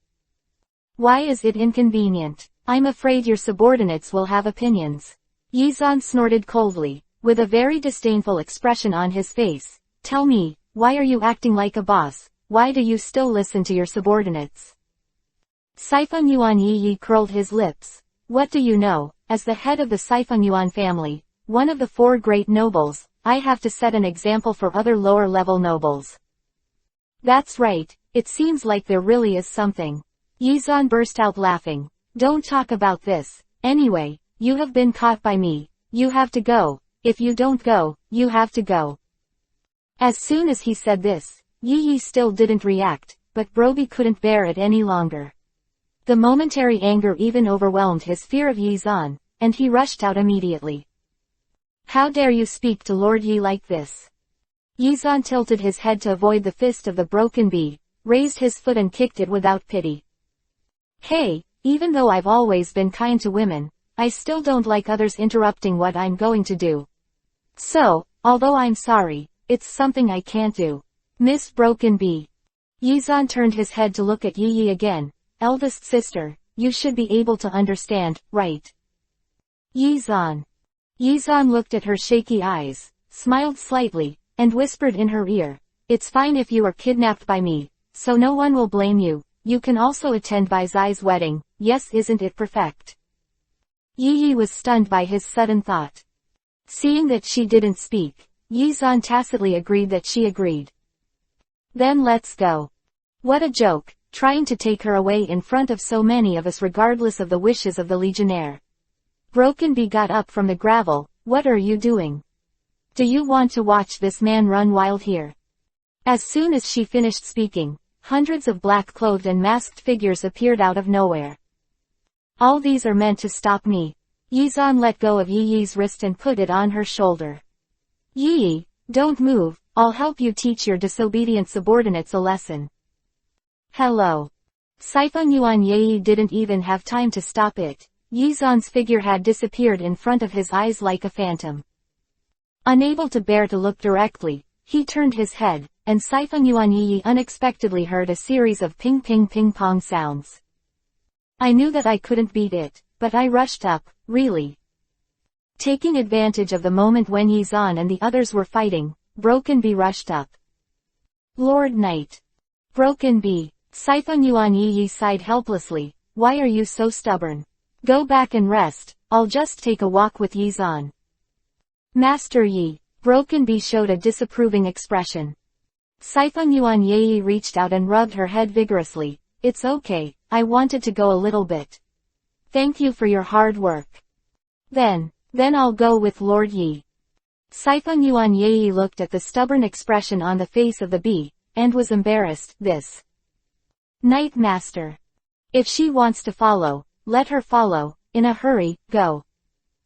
Why is it inconvenient? I'm afraid your subordinates will have opinions. Yizan snorted coldly, with a very disdainful expression on his face. Tell me, why are you acting like a boss? Why do you still listen to your subordinates? Saifeng Yuan Yi curled his lips. What do you know? As the head of the Saifeng Yuan family, one of the 4 great nobles, I have to set an example for other lower-level nobles. That's right, it seems like there really is something. Yizan burst out laughing. Don't talk about this. Anyway, you have been caught by me. You have to go. If you don't go, you have to go. As soon as he said this, Yi Yi still didn't react, but Broby couldn't bear it any longer. The momentary anger even overwhelmed his fear of Yizan, and he rushed out immediately. How dare you speak to Lord Yi like this? Yizan tilted his head to avoid the fist of the Broken Bee, raised his foot and kicked it without pity. Hey, even though I've always been kind to women, I still don't like others interrupting what I'm going to do. So, although I'm sorry, it's something I can't do. Miss Broken Bee. Yizan turned his head to look at Yi Yi again. Eldest sister, you should be able to understand, right? Yizan. Yizan looked at her shaky eyes, smiled slightly, and whispered in her ear. It's fine if you are kidnapped by me, so no one will blame you. You can also attend Bai Zai's wedding. Yes, isn't it perfect? Yi Yi was stunned by his sudden thought. Seeing that she didn't speak, Yizan tacitly agreed that she agreed. Then let's go. What a joke, trying to take her away in front of so many of us regardless of the wishes of the Legionnaire. Broken Bee got up from the gravel. What are you doing? Do you want to watch this man run wild here? As soon as she finished speaking, hundreds of black-clothed and masked figures appeared out of nowhere. All these are meant to stop me. Yizan let go of Yi Yi's wrist and put it on her shoulder. Yi Yi, don't move, I'll help you teach your disobedient subordinates a lesson. Hello. Saifeng Yuan Yi didn't even have time to stop it. Yizan's figure had disappeared in front of his eyes like a phantom. Unable to bear to look directly, he turned his head, and Sifeng Yuan Yi unexpectedly heard a series of ping-ping-ping-pong sounds. I knew that I couldn't beat it, but I rushed up, really. Taking advantage of the moment when Yizan and the others were fighting, Broken Bee rushed up. Lord Knight. Broken Bee. Sifeng Yuan Yi sighed helplessly. Why are you so stubborn? Go back and rest, I'll just take a walk with Yizan. Master Yi. Broken Bee showed a disapproving expression. Sifeng Yuan Yi reached out and rubbed her head vigorously. It's okay, I wanted to go a little bit. Thank you for your hard work. Then I'll go with Lord Yi. Sifeng Yuan Yi looked at the stubborn expression on the face of the bee, and was embarrassed. This Knight Master. If she wants to follow, let her follow. In a hurry, go.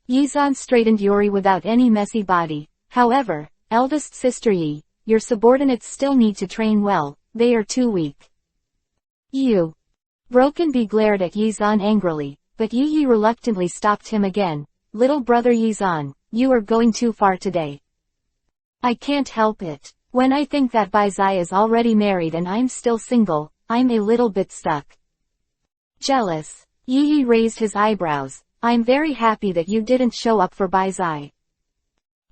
Yizan straightened Yuri without any messy body. However, eldest sister Yi, your subordinates still need to train well, they are too weak. You. Broken Bee glared at Yizan angrily, but Yi reluctantly stopped him again. Little brother Yizan, you are going too far today. I can't help it. When I think that Bai Zai is already married and I'm still single, I'm a little bit stuck. Jealous. Yi raised his eyebrows. I'm very happy that you didn't show up for Bai Zai.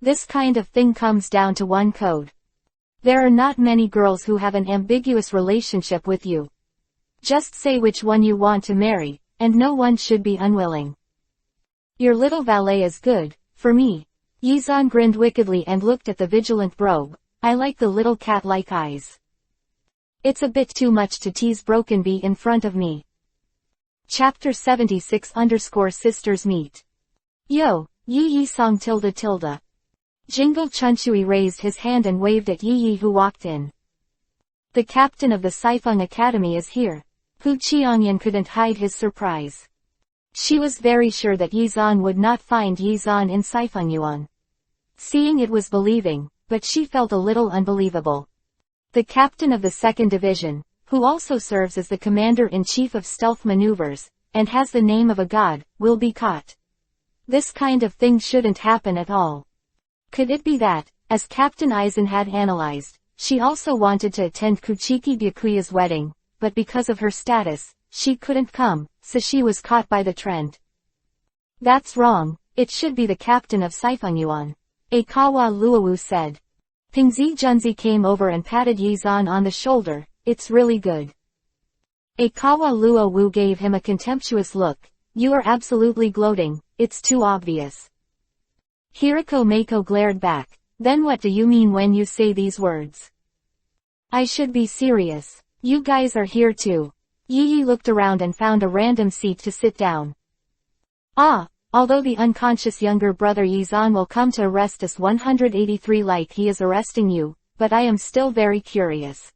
This kind of thing comes down to one code. There are not many girls who have an ambiguous relationship with you. Just say which one you want to marry, and no one should be unwilling. Your little valet is good, for me. Yizan grinned wickedly and looked at the vigilant brogue. I like the little cat-like eyes. It's a bit too much to tease Broken Bee in front of me. Chapter 76_Sisters Meet. Yo, Yi song tilde. Jingle Chunshui raised his hand and waved at Yi who walked in. The captain of the Sifeng Academy is here. Hu Qiangyan couldn't hide his surprise. She was very sure that Yizan would not find Yizan in Sifeng Yuan. Seeing it was believing, but she felt a little unbelievable. The captain of the 2nd Division, who also serves as the commander-in-chief of stealth maneuvers, and has the name of a god, will be caught. This kind of thing shouldn't happen at all. Could it be that, as Captain Eisen had analyzed, she also wanted to attend Kuchiki Byakuya's wedding, but because of her status, she couldn't come, so she was caught by the trend. That's wrong, it should be the captain of Sifeng Yuan. Aikawa Luowu said. Pingzi Junzi came over and patted Yizan on the shoulder. It's really good. Aikawa Luowu gave him a contemptuous look. You are absolutely gloating, it's too obvious. Hiriko Mako glared back. Then what do you mean when you say these words? I should be serious. You guys are here too. Yi looked around and found a random seat to sit down. Although the unconscious younger brother Yizan will come to arrest us 183 like he is arresting you, but I am still very curious.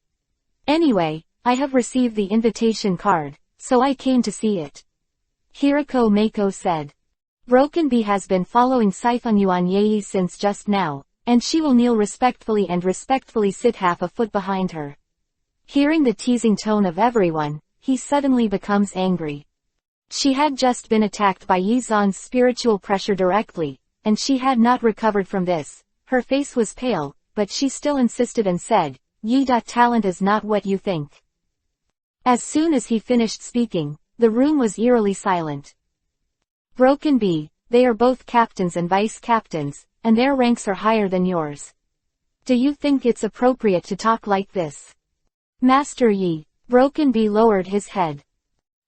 Anyway, I have received the invitation card, so I came to see it. Hiriko Mako said. Broken Bee has been following Sifeng Yuan Yi since just now, and she will kneel respectfully and respectfully sit half a foot behind her. Hearing the teasing tone of everyone, he suddenly becomes angry. She had just been attacked by Yizan's spiritual pressure directly, and she had not recovered from this. Her face was pale, but she still insisted and said, Talent is not what you think. As soon as he finished speaking, the room was eerily silent. Broken Bee, they are both captains and vice captains, and their ranks are higher than yours. Do you think it's appropriate to talk like this? Master Yi. Broken Bee lowered his head.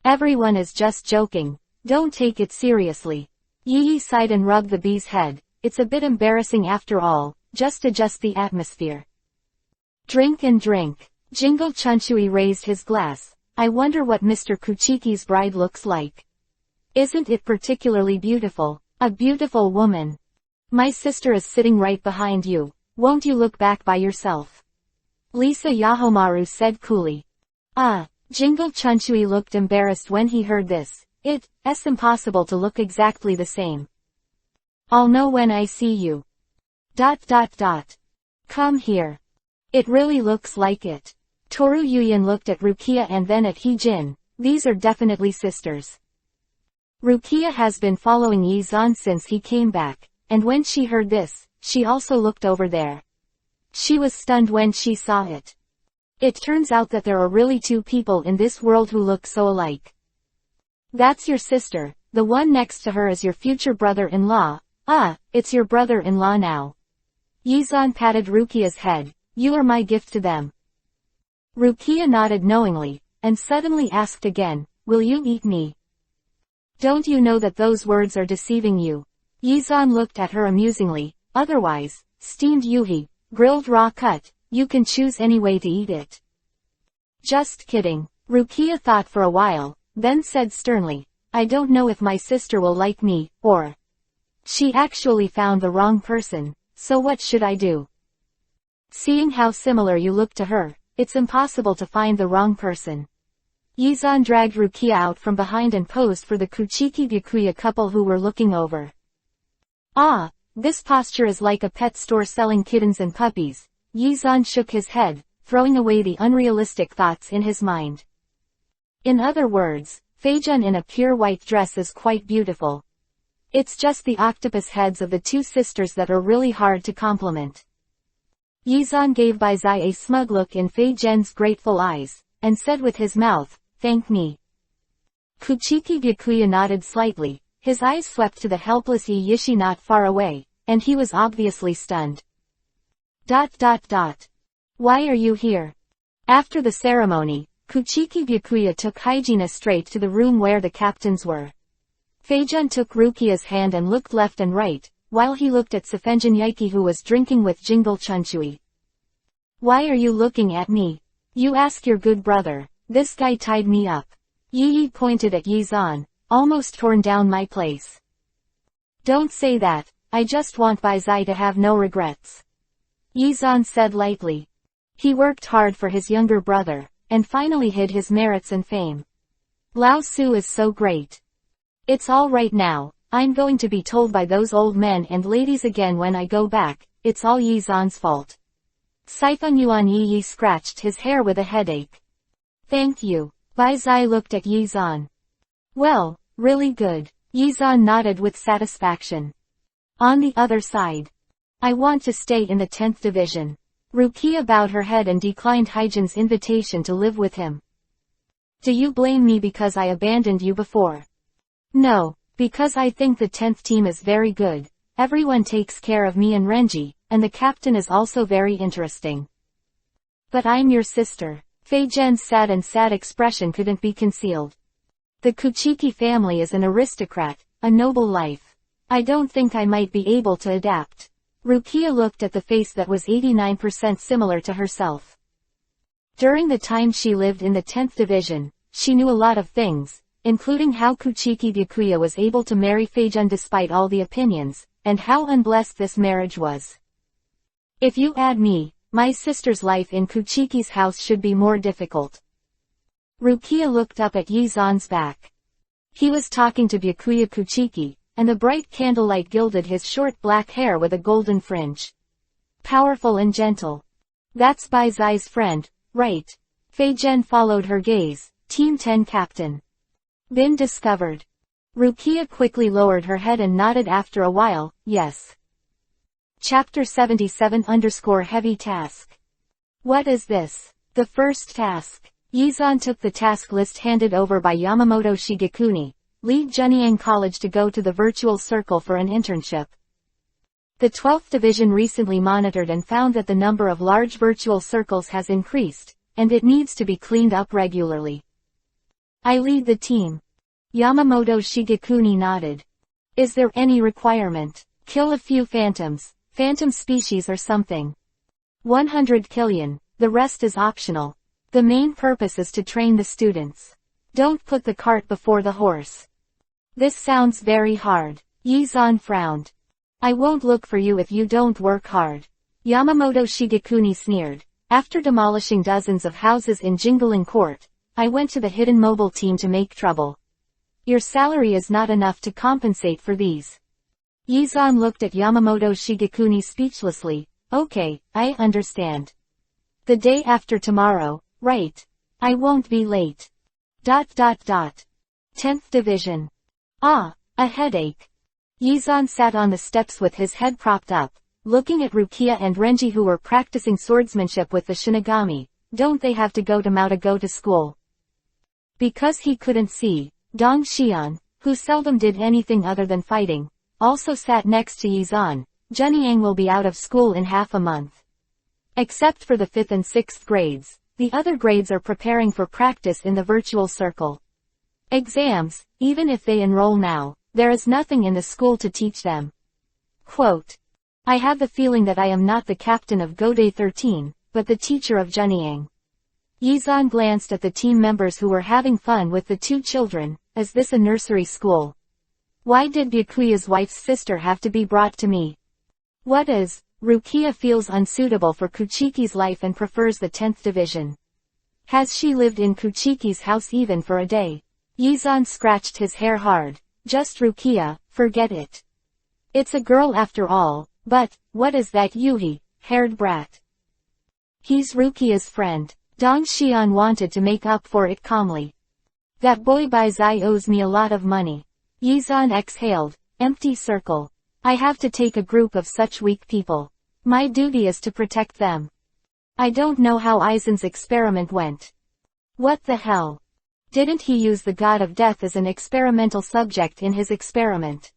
Everyone is just joking. Don't take it seriously. Yi sighed and rubbed the bee's head. It's a bit embarrassing after all, just adjust the atmosphere. Drink and drink. Jingle Chunshui raised his glass. I wonder what Mr. Kuchiki's bride looks like. Isn't it particularly beautiful? A beautiful woman. My sister is sitting right behind you. Won't you look back by yourself? Lisa Yahomaru said coolly. Jingle Chunshui looked embarrassed when he heard this. It's impossible to look exactly the same. I'll know when I see you. ... Come here. It really looks like it. Toru Yuyan looked at Rukia and then at Hee-jin. These are definitely sisters. Rukia has been following Yizan since he came back, and when she heard this, she also looked over there. She was stunned when she saw it. It turns out that there are really two people in this world who look so alike. That's your sister, the one next to her is your future brother-in-law. Ah, it's your brother-in-law now. Yizan patted Rukia's head. You are my gift to them. Rukia nodded knowingly, and suddenly asked again, will you eat me? Don't you know that those words are deceiving you? Yizan looked at her amusingly. Otherwise, steamed yuhi, grilled raw cut, you can choose any way to eat it. Just kidding. Rukia thought for a while, then said sternly, I don't know if my sister will like me, or... She actually found the wrong person, so what should I do? Seeing how similar you look to her, it's impossible to find the wrong person. Yizan dragged Rukia out from behind and posed for the Kuchiki Byakuya couple who were looking over. Ah, this posture is like a pet store selling kittens and puppies. Yizan shook his head, throwing away the unrealistic thoughts in his mind. In other words, Feijun in a pure white dress is quite beautiful. It's just the octopus heads of the two sisters that are really hard to compliment. Yizan gave Baizai a smug look in Feijun's grateful eyes, and said with his mouth, thank me. Kuchiki Byakuya nodded slightly, his eyes swept to the helpless Yishi not far away, and he was obviously stunned. ... Why are you here? After the ceremony, Kuchiki Byakuya took Hygiena straight to the room where the captains were. Feijun took Rukia's hand and looked left and right, while he looked at Sefenjin Yaiki who was drinking with Jingle Chunchui. Why are you looking at me? You ask your good brother, this guy tied me up. Yi pointed at Yizan, almost torn down my place. Don't say that, I just want Baizai to have no regrets. Yizan said lightly. He worked hard for his younger brother, and finally hid his merits and fame. Lao Su is so great. It's all right now, I'm going to be told by those old men and ladies again when I go back, it's all Yizan's fault. Siphon Yuan Yi scratched his hair with a headache. Thank you. Baizai looked at Yizan. Well, really good. Yizan nodded with satisfaction. On the other side. I want to stay in the 10th division. Rukia bowed her head and declined Hyjin's invitation to live with him. Do you blame me because I abandoned you before? No, because I think the 10th team is very good, everyone takes care of me and Renji, and the captain is also very interesting. But I'm your sister. Feijun's sad expression couldn't be concealed. The Kuchiki family is an aristocrat, a noble life. I don't think I might be able to adapt. Rukia looked at the face that was 89% similar to herself. During the time she lived in the 10th division, she knew a lot of things, including how Kuchiki Byakuya was able to marry Feijun despite all the opinions, and how unblessed this marriage was. If you add me, my sister's life in Kuchiki's house should be more difficult. Rukia looked up at Yizan's back. He was talking to Byakuya Kuchiki, and the bright candlelight gilded his short black hair with a golden fringe. Powerful and gentle. That's Baizai's friend, right? Feijun followed her gaze. Team 10 captain. Been discovered. Rukia quickly lowered her head and nodded after a while, yes. Chapter 77_Heavy Task. What is this? The first task. Yizan took the task list handed over by Yamamoto Shigekuni, lead Junyang College to go to the virtual circle for an internship. The 12th division recently monitored and found that the number of large virtual circles has increased, and it needs to be cleaned up regularly. I lead the team. Yamamoto Shigekuni nodded. Is there any requirement? Kill a few phantoms, phantom species or something. 100 killion, the rest is optional. The main purpose is to train the students. Don't put the cart before the horse. This sounds very hard. Yizan frowned. I won't look for you if you don't work hard. Yamamoto Shigekuni sneered. After demolishing dozens of houses in Jingling Court, I went to the hidden mobile team to make trouble. Your salary is not enough to compensate for these. Yizan looked at Yamamoto Shigekuni speechlessly. Okay, I understand. The day after tomorrow, right? I won't be late. 10th division. Ah, a headache. Yizan sat on the steps with his head propped up, looking at Rukia and Renji who were practicing swordsmanship with the Shinigami. Don't they have to go to Mao to go to school? Because he couldn't see, Dong Xian, who seldom did anything other than fighting, also sat next to Yizan. Zhenyang will be out of school in half a month. Except for the 5th and 6th grades, the other grades are preparing for practice in the virtual circle. Exams, even if they enroll now, there is nothing in the school to teach them. Quote, I have the feeling that I am not the captain of Gode 13, but the teacher of Zhenyang. Yizan glanced at the team members who were having fun with the two children. Is this a nursery school? Why did Byakuya's wife's sister have to be brought to me? What is, Rukia feels unsuitable for Kuchiki's life and prefers the 10th division. Has she lived in Kuchiki's house even for a day? Yizan scratched his hair hard. Just Rukia, forget it. It's a girl after all, but, what is that haired brat? He's Rukia's friend. Dong Xian wanted to make up for it calmly. That boy Baizai owes me a lot of money. Yizan exhaled. Empty circle. I have to take a group of such weak people. My duty is to protect them. I don't know how Aizen's experiment went. What the hell? Didn't he use the god of death as an experimental subject in his experiment?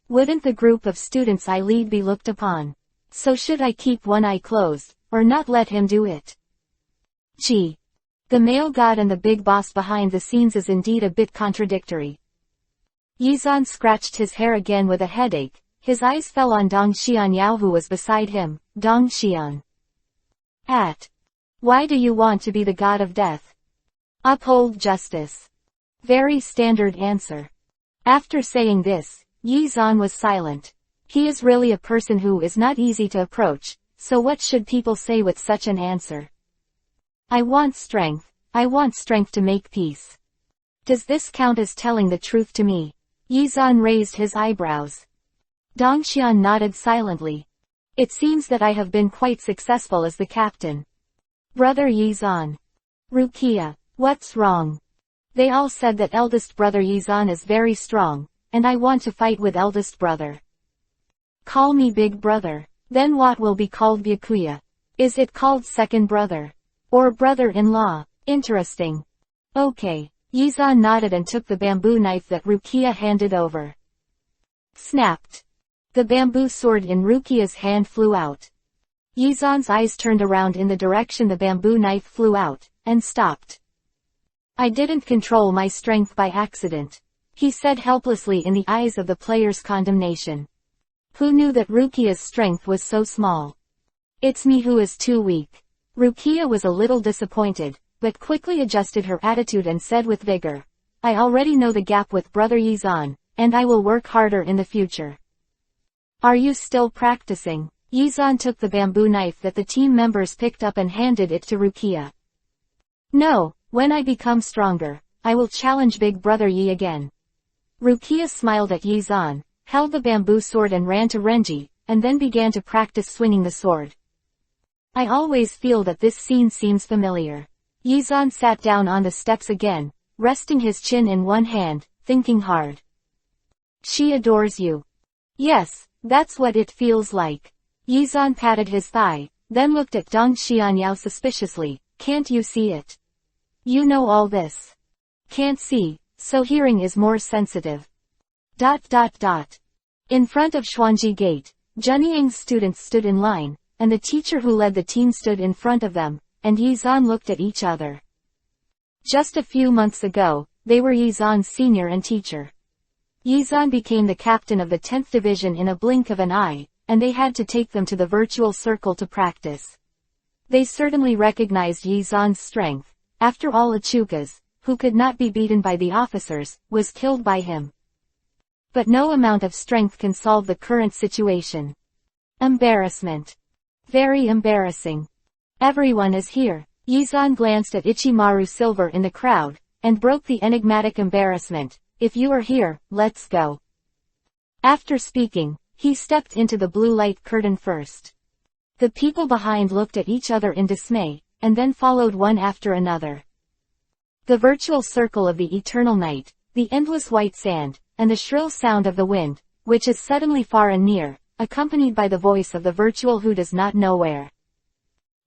Wouldn't the group of students I lead be looked upon? So should I keep one eye closed, or not let him do it? Gee. The male god and the big boss behind the scenes is indeed a bit contradictory. Yizan scratched his hair again with a headache. His eyes fell on Dong Xianyao who was beside him. Dong Xian. Why do you want to be the god of death? Uphold justice. Very standard answer. After saying this, Yizan was silent. He is really a person who is not easy to approach, so what should people say with such an answer? I want strength. I want strength to make peace. Does this count as telling the truth to me? Yizan raised his eyebrows. Dongxian nodded silently. It seems that I have been quite successful as the captain. Brother Yizan. Rukia, what's wrong? They all said that eldest brother Yizan is very strong, and I want to fight with eldest brother. Call me big brother. Then what will be called Byakuya? Is it called second brother? Or brother-in-law? Interesting. Okay. Yizan nodded and took the bamboo knife that Rukia handed over. Snapped. The bamboo sword in Rukia's hand flew out. Yizan's eyes turned around in the direction the bamboo knife flew out, and stopped. I didn't control my strength by accident, he said helplessly in the eyes of the player's condemnation. Who knew that Rukia's strength was so small? It's me who is too weak. Rukia was a little disappointed, but quickly adjusted her attitude and said with vigor, I already know the gap with brother Yizan, and I will work harder in the future. Are you still practicing? Yizan took the bamboo knife that the team members picked up and handed it to Rukia. No, when I become stronger, I will challenge big brother Yi again. Rukia smiled at Yizan, held the bamboo sword and ran to Renji, and then began to practice swinging the sword. I always feel that this scene seems familiar. Yizan sat down on the steps again, resting his chin in one hand, thinking hard. She adores you. Yes, that's what it feels like. Yizan patted his thigh, then looked at Dong Xianyao suspiciously. Can't you see it? You know all this. Can't see, so hearing is more sensitive. In front of Xuanji Gate, Zhenyang's students stood in line, and the teacher who led the team stood in front of them, and Yizan looked at each other. Just a few months ago, they were Yizan's senior and teacher. Yizan became the captain of the 10th division in a blink of an eye, and they had to take them to the virtual circle to practice. They certainly recognized Yizan's strength. After all, Achukas, who could not be beaten by the officers, was killed by him. But no amount of strength can solve the current situation. Embarrassment. Very embarrassing. Everyone is here. Yizan glanced at Ichimaru Silver in the crowd, and broke the enigmatic embarrassment. If you are here, let's go. After speaking, he stepped into the blue light curtain first. The people behind looked at each other in dismay, and then followed one after another. The virtual circle of the eternal night, the endless white sand, and the shrill sound of the wind, which is suddenly far and near, accompanied by the voice of the virtual who does not know where.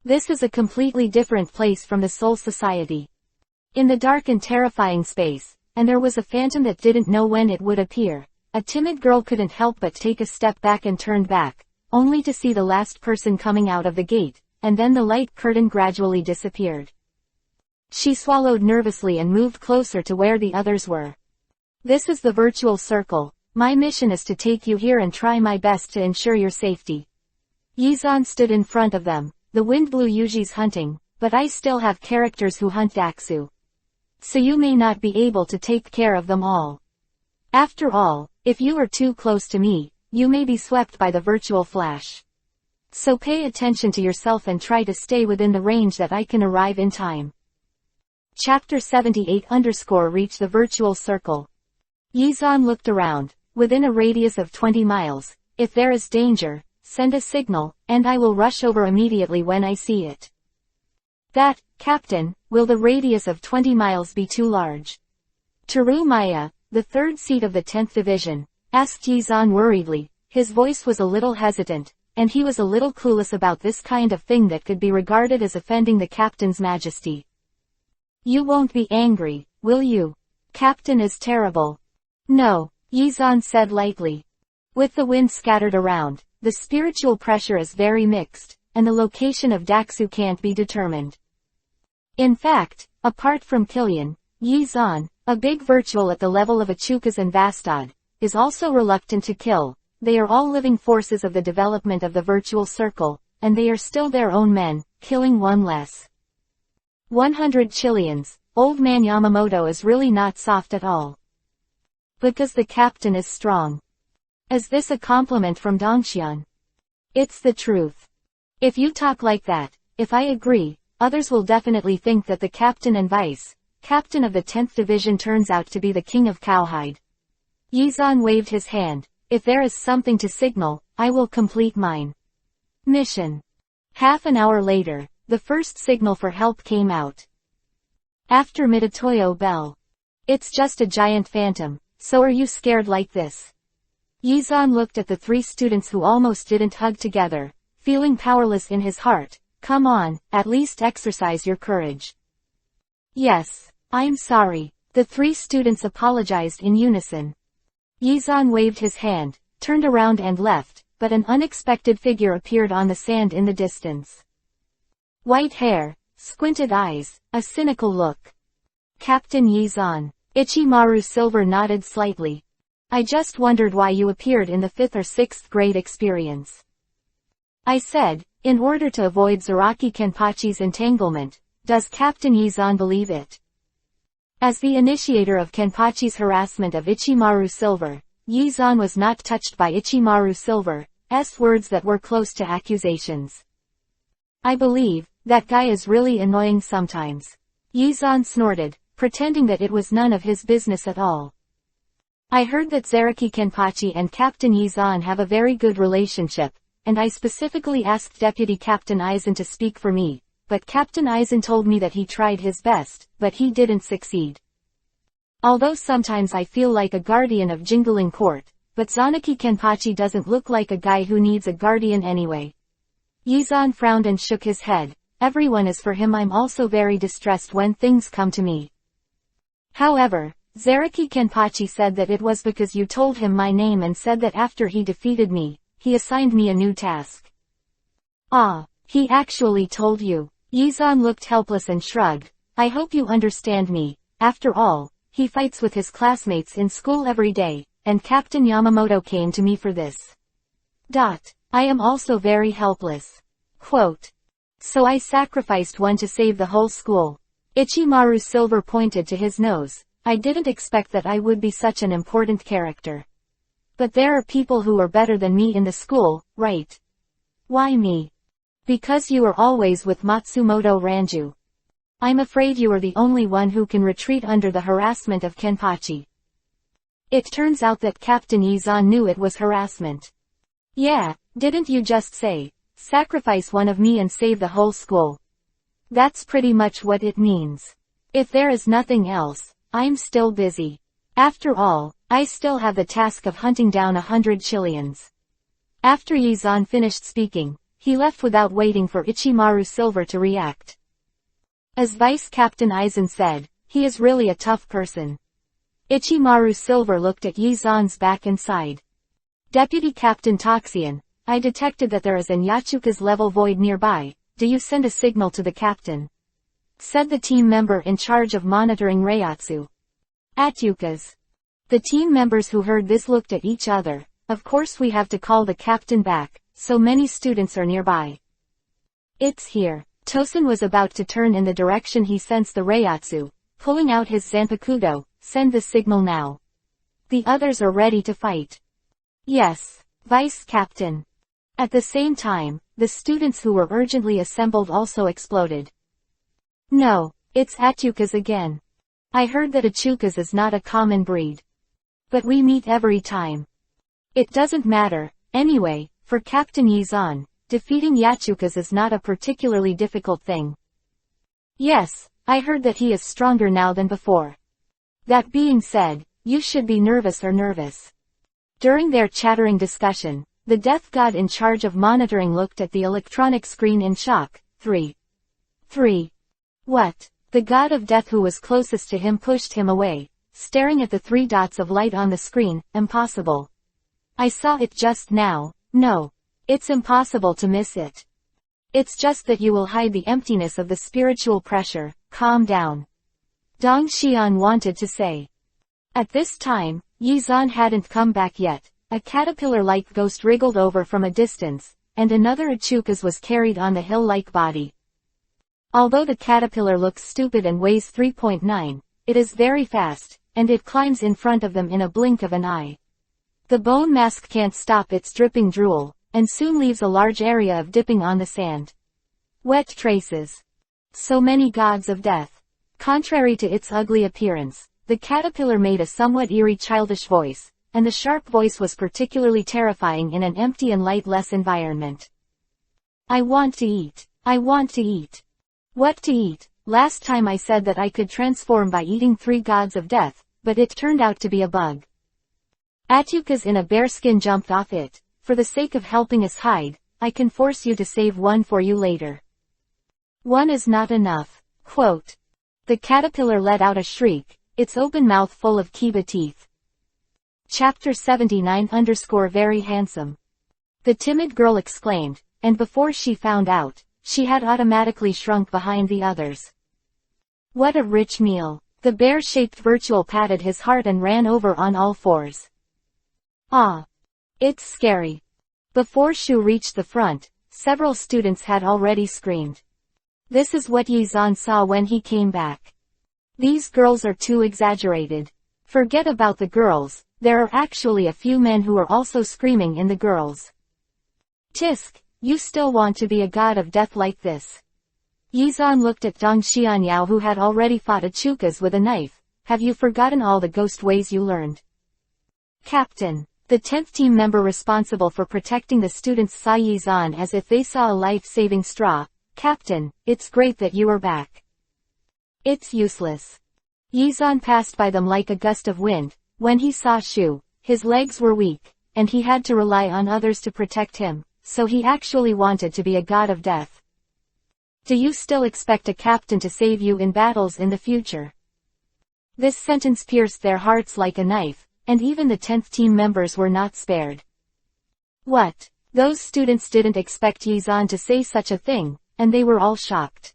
This is a completely different place from the Soul Society. In the dark and terrifying space, and there was a phantom that didn't know when it would appear, a timid girl couldn't help but take a step back and turned back, only to see the last person coming out of the gate, and then the light curtain gradually disappeared. She swallowed nervously and moved closer to where the others were. This is the virtual circle. My mission is to take you here and try my best to ensure your safety. Yizan stood in front of them. The wind blew Yuji's hunting, but I still have characters who hunt Daxu. So you may not be able to take care of them all. After all, if you are too close to me, you may be swept by the virtual flash. So pay attention to yourself and try to stay within the range that I can arrive in time. Chapter 78_ Reach the virtual circle. Yizan looked around. Within a radius of 20 miles, if there is danger, send a signal, and I will rush over immediately when I see it. That, Captain, will the radius of 20 miles be too large? Teru Maya, the third seat of the 10th Division, asked Yizan worriedly. His voice was a little hesitant, and he was a little clueless about this kind of thing that could be regarded as offending the Captain's majesty. You won't be angry, will you? Captain is terrible. No, Yizan said lightly. With the wind scattered around, the spiritual pressure is very mixed, and the location of Daxu can't be determined. In fact, apart from Killian, Yizan, a big virtual at the level of Achukas and Vastad, is also reluctant to kill. They are all living forces of the development of the virtual circle, and they are still their own men, killing one less. 100 Chileans, old man Yamamoto is really not soft at all. Because the Captain is strong. Is this a compliment from Dongxian? It's the truth. If you talk like that, if I agree, others will definitely think that the Captain and Vice-Captain of the 10th Division turns out to be the King of Cowhide. Yizan waved his hand. If there is something to signal, I will complete mine mission. Half an hour later, the first signal for help came out. After Midatoyo Bell. It's just a giant phantom, so are you scared like this? Yizan looked at the three students who almost didn't hug together, feeling powerless in his heart. Come on, at least exercise your courage. Yes, I'm sorry. The three students apologized in unison. Yizan waved his hand, turned around and left, but an unexpected figure appeared on the sand in the distance. White hair, squinted eyes, a cynical look. Captain Yizan. Ichimaru Silver nodded slightly. I just wondered why you appeared in the 5th or 6th grade experience. I said, in order to avoid Zaraki Kenpachi's entanglement. Does Captain Yizan believe it? As the initiator of Kenpachi's harassment of Ichimaru Silver, Yizan was not touched by Ichimaru Silver's words that were close to accusations. I believe, that guy is really annoying sometimes. Yizan snorted, pretending that it was none of his business at all. I heard that Zaraki Kenpachi and Captain Yizan have a very good relationship, and I specifically asked Deputy Captain Aizen to speak for me, but Captain Aizen told me that he tried his best, but he didn't succeed. Although sometimes I feel like a guardian of Jingling Court, but Zanaki Kenpachi doesn't look like a guy who needs a guardian anyway. Yizan frowned and shook his head. Everyone is for him. I'm also very distressed when things come to me. However, Zaraki Kenpachi said that it was because you told him my name and said that after he defeated me, he assigned me a new task. Ah, he actually told you. Yizan looked helpless and shrugged. I hope you understand me. After all, he fights with his classmates in school every day, and Captain Yamamoto came to me for this. I am also very helpless. Quote. So I sacrificed one to save the whole school. Ichimaru Silver pointed to his nose. I didn't expect that I would be such an important character. But there are people who are better than me in the school, right? Why me? Because you are always with Matsumoto Ranju. I'm afraid you are the only one who can retreat under the harassment of Kenpachi. It turns out that Captain Yizan knew it was harassment. Yeah, didn't you just say, sacrifice one of me and save the whole school? That's pretty much what it means. If there is nothing else, I'm still busy. After all, I still have the task of hunting down 100 Chileans. After Yizan finished speaking, he left without waiting for Ichimaru Silver to react. As Vice Captain Aizen said, he is really a tough person. Ichimaru Silver looked at Yizan's back and sighed. Deputy Captain Toxian, I detected that there is an Yachuka's level void nearby. Do you send a signal to the captain? Said the team member in charge of monitoring Reiatsu. Atyukas. The team members who heard this looked at each other. Of course we have to call the captain back, so many students are nearby. It's here. Tosen was about to turn in the direction he sensed the Reiatsu, pulling out his Zanpakuto. Send the signal now. The others are ready to fight. Yes, Vice Captain. At the same time, the students who were urgently assembled also exploded. No, it's Atyukas again. I heard that Achukas is not a common breed. But we meet every time. It doesn't matter, anyway, for Captain Yizan, defeating Yachukas is not a particularly difficult thing. Yes, I heard that he is stronger now than before. That being said, you should be nervous or nervous. During their chattering discussion, the death god in charge of monitoring looked at the electronic screen in shock. 3. What? The god of death who was closest to him pushed him away, staring at the 3 dots of light on the screen. Impossible. I saw it just now. No. It's impossible to miss it. It's just that you will hide the emptiness of the spiritual pressure. Calm down. Dong Xian wanted to say. At this time, Yizan hadn't come back yet. A caterpillar-like ghost wriggled over from a distance, and another Achukas was carried on the hill-like body. Although the caterpillar looks stupid and weighs 3.9, it is very fast, and it climbs in front of them in a blink of an eye. The bone mask can't stop its dripping drool, and soon leaves a large area of dipping on the sand. Wet traces. So many gods of death. Contrary to its ugly appearance, the caterpillar made a somewhat eerie childish voice, and the sharp voice was particularly terrifying in an empty and lightless environment. I want to eat. I want to eat. What to eat? Last time I said that I could transform by eating 3 gods of death, but it turned out to be a bug. Atyukas in a bearskin jumped off it. For the sake of helping us hide, I can force you to save one for you later. One is not enough. Quote. The caterpillar let out a shriek, its open mouth full of kiba teeth. Chapter 79 _ very handsome. The timid girl exclaimed, and before she found out, she had automatically shrunk behind the others. What a rich meal. The bear-shaped virtual patted his heart and ran over on all 4s. Ah. It's scary. Before Shu reached the front, several students had already screamed. This is what Yizan saw when he came back. These girls are too exaggerated. Forget about the girls, there are actually a few men who are also screaming in the girls. Tisk, you still want to be a god of death like this? Yizan looked at Dong Xianyao who had already fought Achukas with a knife. Have you forgotten all the ghost ways you learned? Captain. The 10th team member responsible for protecting the students saw Yizan as if they saw a life-saving straw. Captain, it's great that you are back. It's useless. Yizan passed by them like a gust of wind. When he saw Shu, his legs were weak, and he had to rely on others to protect him, so he actually wanted to be a god of death. Do you still expect a captain to save you in battles in the future? This sentence pierced their hearts like a knife, and even the 10th team members were not spared. What? Those students didn't expect Yizan to say such a thing, and they were all shocked.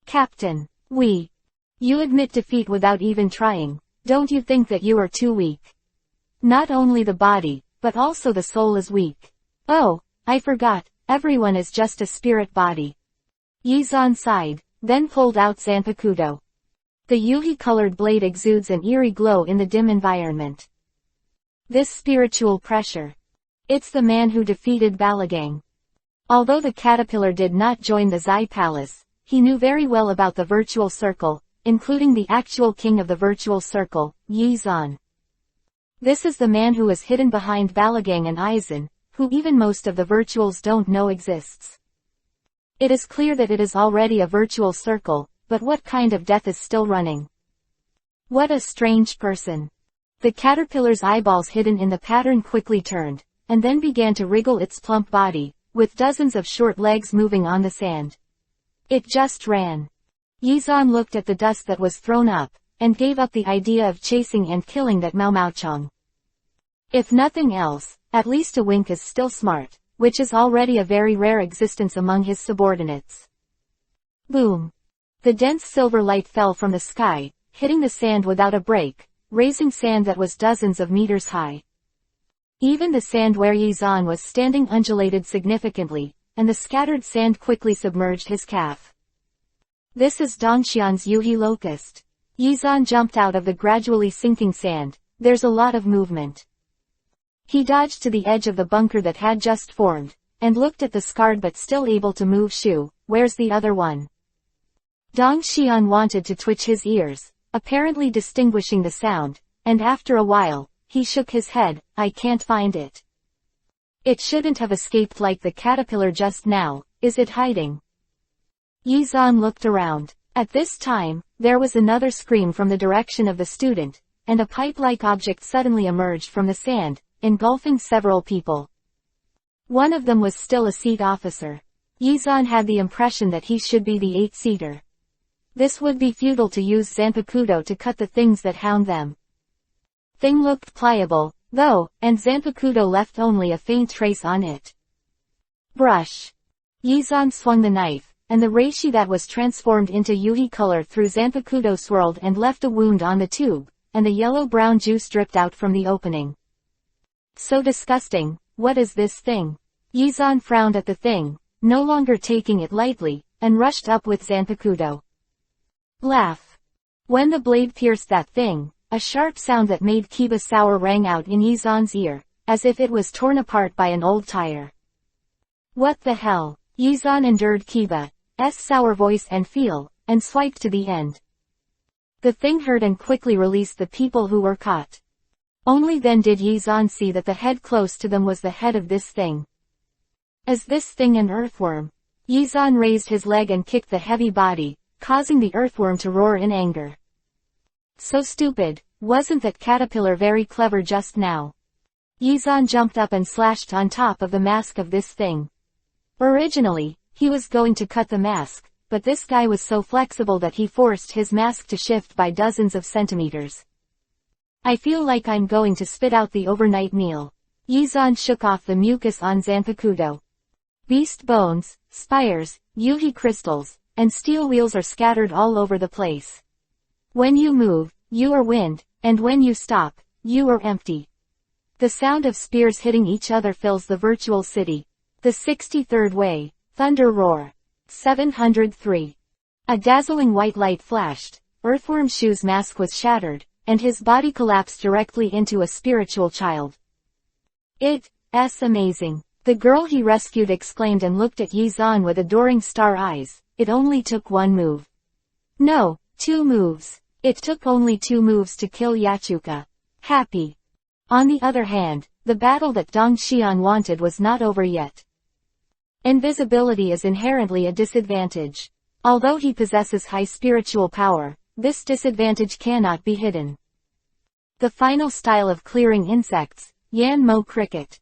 Captain, you admit defeat without even trying. Don't you think that you are too weak? Not only the body, but also the soul is weak. Oh, I forgot, everyone is just a spirit body. Yizan sighed, then pulled out Zanpakuto. The yuhi-colored blade exudes an eerie glow in the dim environment. This spiritual pressure. It's the man who defeated Balagang. Although the caterpillar did not join the Zai Palace, he knew very well about the virtual circle, including the actual king of the virtual circle, Yizan. This is the man who is hidden behind Balagang and Aizen, who even most of the virtuals don't know exists. It is clear that it is already a virtual circle, but what kind of death is still running? What a strange person. The caterpillar's eyeballs hidden in the pattern quickly turned, and then began to wriggle its plump body, with dozens of short legs moving on the sand. It just ran. Yizan looked at the dust that was thrown up, and gave up the idea of chasing and killing that Mao-Mao-Chong. If nothing else, at least a wink is still smart, which is already a very rare existence among his subordinates. Boom! The dense silver light fell from the sky, hitting the sand without a break, raising sand that was dozens of meters high. Even the sand where Yizan was standing undulated significantly, and the scattered sand quickly submerged his calf. This is Dongxian's Yuhi locust. Yizan jumped out of the gradually sinking sand. There's a lot of movement. He dodged to the edge of the bunker that had just formed, and looked at the scarred but still able to move shoe. Where's the other one? Dongxian wanted to twitch his ears, apparently distinguishing the sound, and after a while, he shook his head. I can't find it. It shouldn't have escaped like the caterpillar just now. Is it hiding? Yizan looked around. At this time, there was another scream from the direction of the student, and a pipe-like object suddenly emerged from the sand, engulfing several people. One of them was still a seat officer. Yizan had the impression that he should be the 8-seater. This would be futile to use Zanpakuto to cut the things that hound them. Thing looked pliable, though, and Zanpakuto left only a faint trace on it. Brush. Yizan swung the knife, and the reishi that was transformed into Yuhi color through Zanpakuto swirled and left a wound on the tube, and the yellow-brown juice dripped out from the opening. So disgusting. What is this thing? Yizan frowned at the thing, no longer taking it lightly, and rushed up with Zanpakuto. Laugh. When the blade pierced that thing, a sharp sound that made Kiba sour rang out in Yizan's ear, as if it was torn apart by an old tire. What the hell? Yizan endured Kiba's sour voice and feel, and swiped to the end. The thing heard and quickly released the people who were caught. Only then did Yizan see that the head close to them was the head of this thing. Is this thing an earthworm? Yizan raised his leg and kicked the heavy body, causing the earthworm to roar in anger. So stupid. Wasn't that caterpillar very clever just now? Yizan jumped up and slashed on top of the mask of this thing. Originally, he was going to cut the mask, but this guy was so flexible that he forced his mask to shift by dozens of centimeters. I feel like I'm going to spit out the overnight meal. Yizan shook off the mucus on Zanpakuto. Beast bones, spires, Yuhi crystals, and steel wheels are scattered all over the place. When you move, you are wind, and when you stop, you are empty. The sound of spears hitting each other fills the virtual city. The 63rd way, thunder roar. 703. A dazzling white light flashed, Earthworm Shoe's mask was shattered, and his body collapsed directly into a spiritual child. It's amazing. The girl he rescued exclaimed and looked at Yizan with adoring star eyes. It only took one move. No, 2 moves. It took only 2 moves to kill Yachuka. Happy. On the other hand, the battle that Dongxian wanted was not over yet. Invisibility is inherently a disadvantage. Although he possesses high spiritual power, this disadvantage cannot be hidden. The final style of clearing insects, Yan Mo Cricket.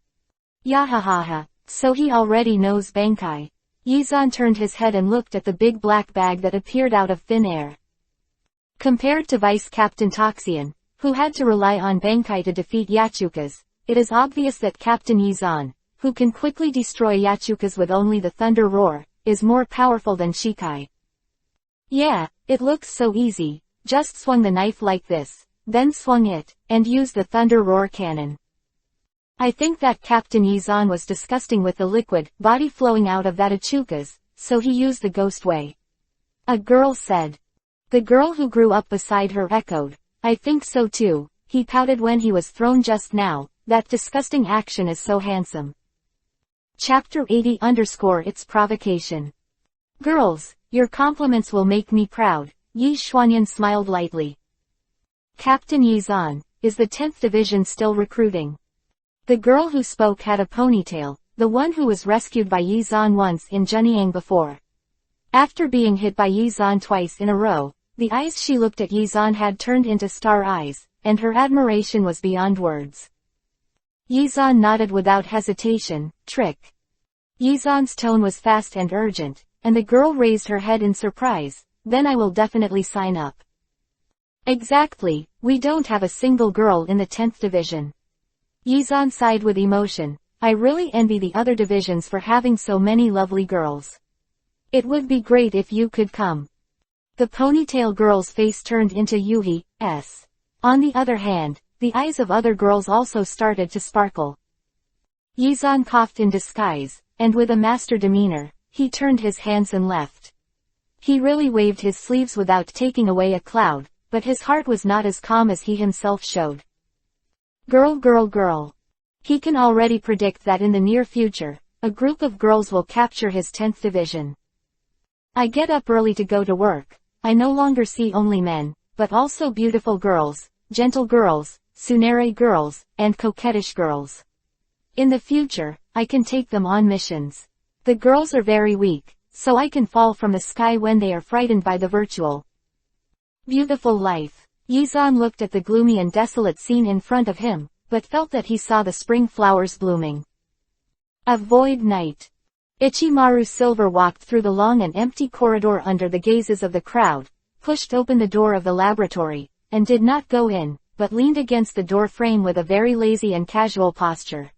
Yahahaha, so he already knows Bankai. Yizan turned his head and looked at the big black bag that appeared out of thin air. Compared to Vice Captain Toxian, who had to rely on Bankai to defeat Yachukas, it is obvious that Captain Yizan, who can quickly destroy Yachukas with only the thunder roar, is more powerful than Shikai. Yeah, it looks so easy. Just swung the knife like this, then swung it, and used the thunder roar cannon. I think that Captain Yizan was disgusting with the liquid body flowing out of that Achukas, so he used the ghost way. A girl said. The girl who grew up beside her echoed. I think so too. He pouted when he was thrown just now. That disgusting action is so handsome. Chapter 80 _ Its provocation. Girls, your compliments will make me proud. Yi Xuanyan smiled lightly. Captain Yizan, is the 10th Division still recruiting? The girl who spoke had a ponytail, the one who was rescued by Yizan once in Zhenyang before. After being hit by Yizan twice in a row, the eyes she looked at Yizan had turned into star eyes, and her admiration was beyond words. Yizan nodded without hesitation. Trick. Yizan's tone was fast and urgent, and the girl raised her head in surprise. Then I will definitely sign up. Exactly, we don't have a single girl in the 10th division. Yizan sighed with emotion. I really envy the other divisions for having so many lovely girls. It would be great if you could come. The ponytail girl's face turned into Yuhi's. On the other hand, the eyes of other girls also started to sparkle. Yizan coughed in disguise, and with a master demeanor, he turned his hands and left. He really waved his sleeves without taking away a cloud, but his heart was not as calm as he himself showed. Girl. He can already predict that in the near future, a group of girls will capture his 10th division. I get up early to go to work. I no longer see only men, but also beautiful girls, gentle girls, tsundere girls, and coquettish girls. In the future, I can take them on missions. The girls are very weak, so I can fall from the sky when they are frightened by the virtual. Beautiful life. Yizan looked at the gloomy and desolate scene in front of him, but felt that he saw the spring flowers blooming. A void night. Ichimaru Silver walked through the long and empty corridor under the gazes of the crowd, pushed open the door of the laboratory, and did not go in, but leaned against the door frame with a very lazy and casual posture.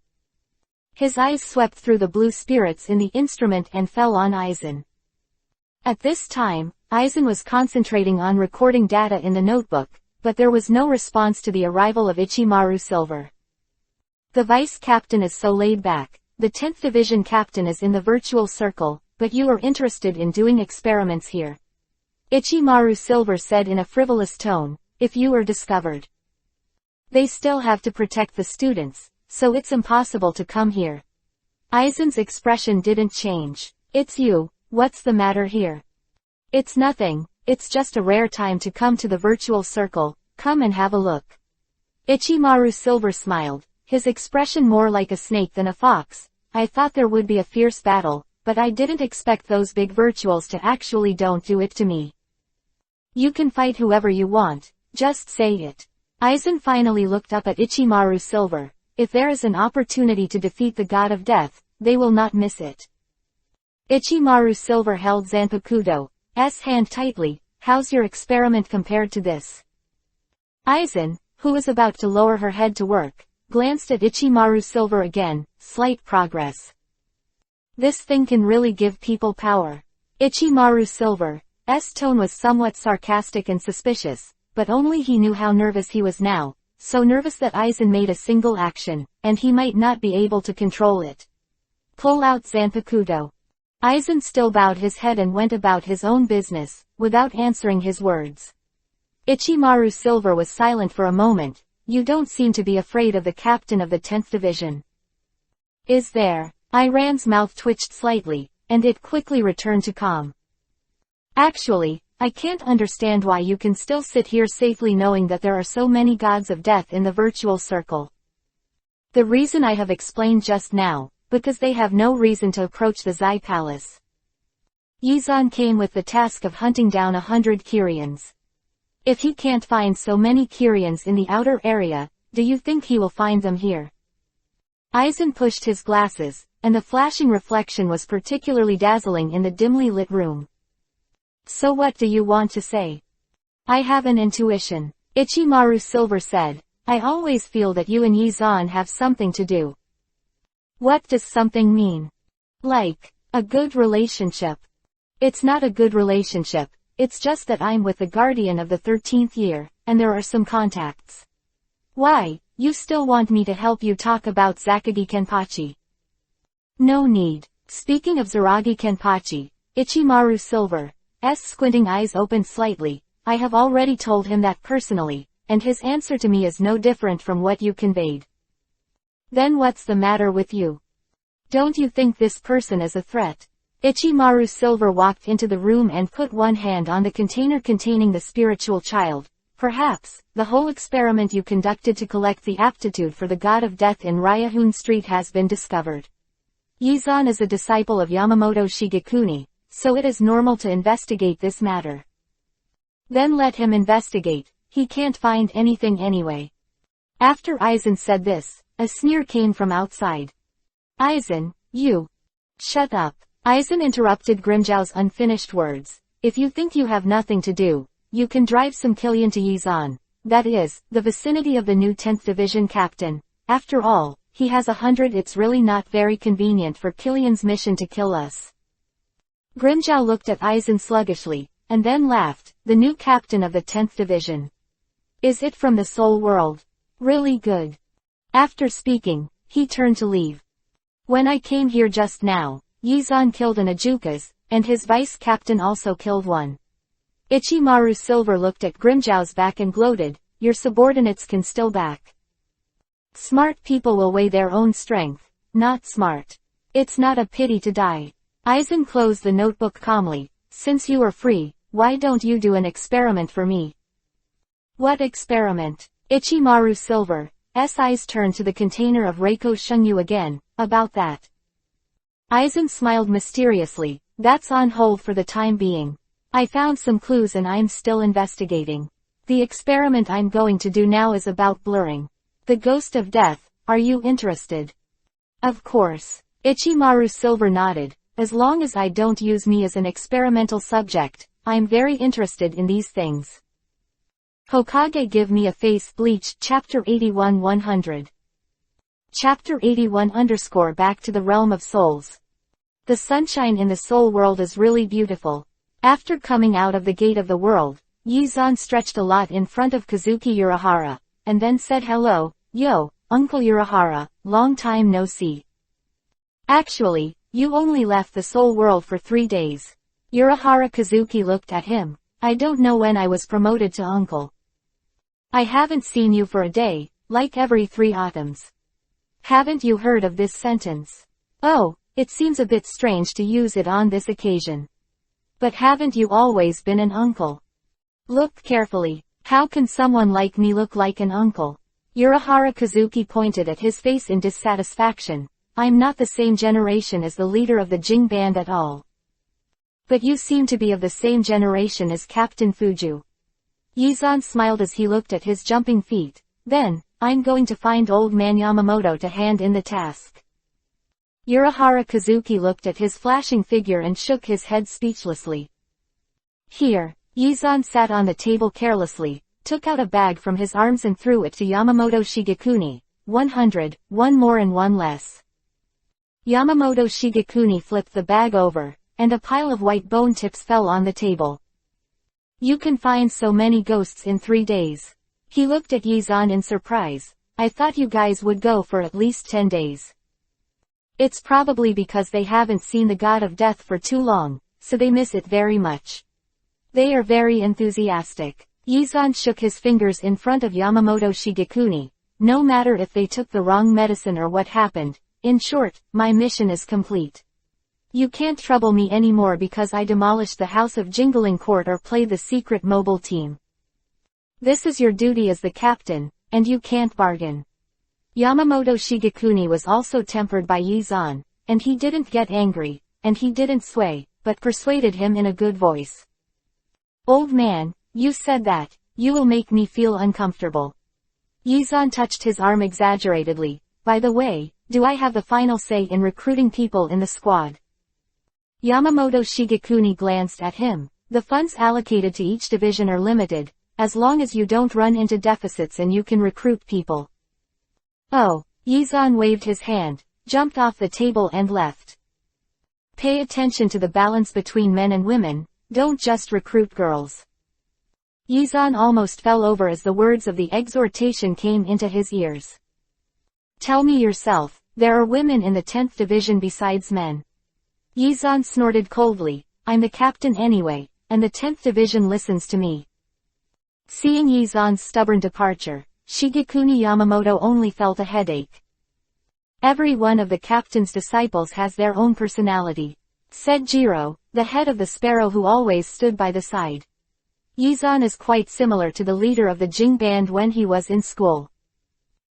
His eyes swept through the blue spirits in the instrument and fell on Aizen. At this time, Aizen was concentrating on recording data in the notebook, but there was no response to the arrival of Ichimaru Silver. The vice captain is so laid back. The 10th division captain is in the virtual circle, but you are interested in doing experiments here. Ichimaru Silver said in a frivolous tone, if you are discovered. They still have to protect the students, so it's impossible to come here. Aizen's expression didn't change. It's you, what's the matter here? It's nothing, it's just a rare time to come to the virtual circle, come and have a look. Ichimaru Silver smiled, his expression more like a snake than a fox. I thought there would be a fierce battle, but I didn't expect those big virtuals to actually don't do it to me. You can fight whoever you want, just say it. Aizen finally looked up at Ichimaru Silver. If there is an opportunity to defeat the god of death, they will not miss it. Ichimaru Silver held Zanpakudo's hand tightly. How's your experiment compared to this? Aizen, who was about to lower her head to work, glanced at Ichimaru Silver again. Slight progress. This thing can really give people power. Ichimaru Silver's tone was somewhat sarcastic and suspicious, but only he knew how nervous he was now, so nervous that Aizen made a single action, and he might not be able to control it. Pull out Zanpakudo. Aizen still bowed his head and went about his own business, without answering his words. Ichimaru Silver was silent for a moment. You don't seem to be afraid of the captain of the 10th division. Is there? Iran's mouth twitched slightly, and it quickly returned to calm. Actually, I can't understand why you can still sit here safely knowing that there are so many gods of death in the virtual circle. The reason I have explained just now, because they have no reason to approach the Zai Palace. Yizan came with the task of hunting down 100 Kyrians. If he can't find so many Kyrians in the outer area, do you think he will find them here? Aizen pushed his glasses, and the flashing reflection was particularly dazzling in the dimly lit room. So what do you want to say? I have an intuition. Ichimaru Silver said, I always feel that you and Yizan have something to do. What does something mean? Like, a good relationship. It's not a good relationship, it's just that I'm with the guardian of the 13th year, and there are some contacts. Why, you still want me to help you talk about Zakagi Kenpachi? No need. Speaking of Zaragi Kenpachi, Ichimaru Silver's squinting eyes opened slightly. I have already told him that personally, and his answer to me is no different from what you conveyed. Then what's the matter with you? Don't you think this person is a threat? Ichimaru Silver walked into the room and put one hand on the container containing the spiritual child. Perhaps, the whole experiment you conducted to collect the aptitude for the god of death in Ryahun Street has been discovered. Yizan is a disciple of Yamamoto Shigekuni, so it is normal to investigate this matter. Then let him investigate. he can't find anything anyway. After Aizen said this, a sneer came from outside. Aizen, you. Shut up. Aizen interrupted Grimjow's unfinished words. If you think you have nothing to do, you can drive some Killian to Yizan. That is, the vicinity of the new 10th Division captain. After all, he has 100. It's really not very convenient for Killian's mission to kill us. Grimjow looked at Aizen sluggishly, and then laughed. The new captain of the 10th Division. Is it from the Soul World? Really good. After speaking, he turned to leave. When I came here just now, Yizan killed an Ajukas, and his vice-captain also killed one. Ichimaru Silver looked at Grimjow's back and gloated, your subordinates can still back. Smart people will weigh their own strength, not smart. It's not a pity to die. Aizen closed the notebook calmly. Since you are free, why don't you do an experiment for me? What experiment? Ichimaru Silver's eyes turned to the container of Reiko Shungyu again. About that. Aizen smiled mysteriously. That's on hold for the time being. I found some clues and I'm still investigating. The experiment I'm going to do now is about blurring the ghost of death. Are you interested? Of course. Ichimaru Silver nodded. As long as I don't use me as an experimental subject, I'm very interested in these things. Hokage give me a face bleach. Chapter 81 100. Chapter 81 _ Back to the Realm of Souls. The sunshine in the soul world is really beautiful. After coming out of the gate of the world, Yizan stretched a lot in front of Kazuki Urahara, and then said hello, yo, Uncle Urahara, long time no see. Actually, you only left the soul world for 3 days. Urahara Kazuki looked at him. I don't know when I was promoted to uncle. I haven't seen you for a day, like every 3 autumns. Haven't you heard of this sentence? Oh, it seems a bit strange to use it on this occasion. But haven't you always been an uncle? Look carefully. How can someone like me look like an uncle? Urahara Kazuki pointed at his face in dissatisfaction. I'm not the same generation as the leader of the Jing band at all. But you seem to be of the same generation as Captain Fuju. Yizan smiled as he looked at his jumping feet. Then, I'm going to find old man Yamamoto to hand in the task. Urahara Kazuki looked at his flashing figure and shook his head speechlessly. Here. Yizan sat on the table carelessly, took out a bag from his arms and threw it to Yamamoto Shigekuni. 100, one more and one less. Yamamoto Shigekuni flipped the bag over, and a pile of white bone tips fell on the table. You can find so many ghosts in 3 days. He looked at Yizan in surprise. I thought you guys would go for at least 10 days. It's probably because they haven't seen the god of death for too long, so they miss it very much. They are very enthusiastic. Yizan shook his fingers in front of Yamamoto Shigekuni. No matter if they took the wrong medicine or what happened, in short, my mission is complete. You can't trouble me anymore because I demolished the House of Jingling Court or played the secret mobile team. This is your duty as the captain, and you can't bargain. Yamamoto Shigekuni was also tempered by Yizan, and he didn't get angry, and he didn't sway, but persuaded him in a good voice. Old man, you said that, you will make me feel uncomfortable. Yizan touched his arm exaggeratedly. By the way, do I have the final say in recruiting people in the squad? Yamamoto Shigekuni glanced at him. The funds allocated to each division are limited, as long as you don't run into deficits and you can recruit people. Oh, Yizan waved his hand, jumped off the table and left. Pay attention to the balance between men and women, don't just recruit girls. Yizan almost fell over as the words of the exhortation came into his ears. Tell me yourself, there are women in the 10th division besides men. Yizan snorted coldly. I'm the captain anyway, and the 10th division listens to me. Seeing Yizan's stubborn departure, Shigekuni Yamamoto only felt a headache. Every one of the captain's disciples has their own personality, said Jiro, the head of the sparrow who always stood by the side. Yizan is quite similar to the leader of the Jing band when he was in school.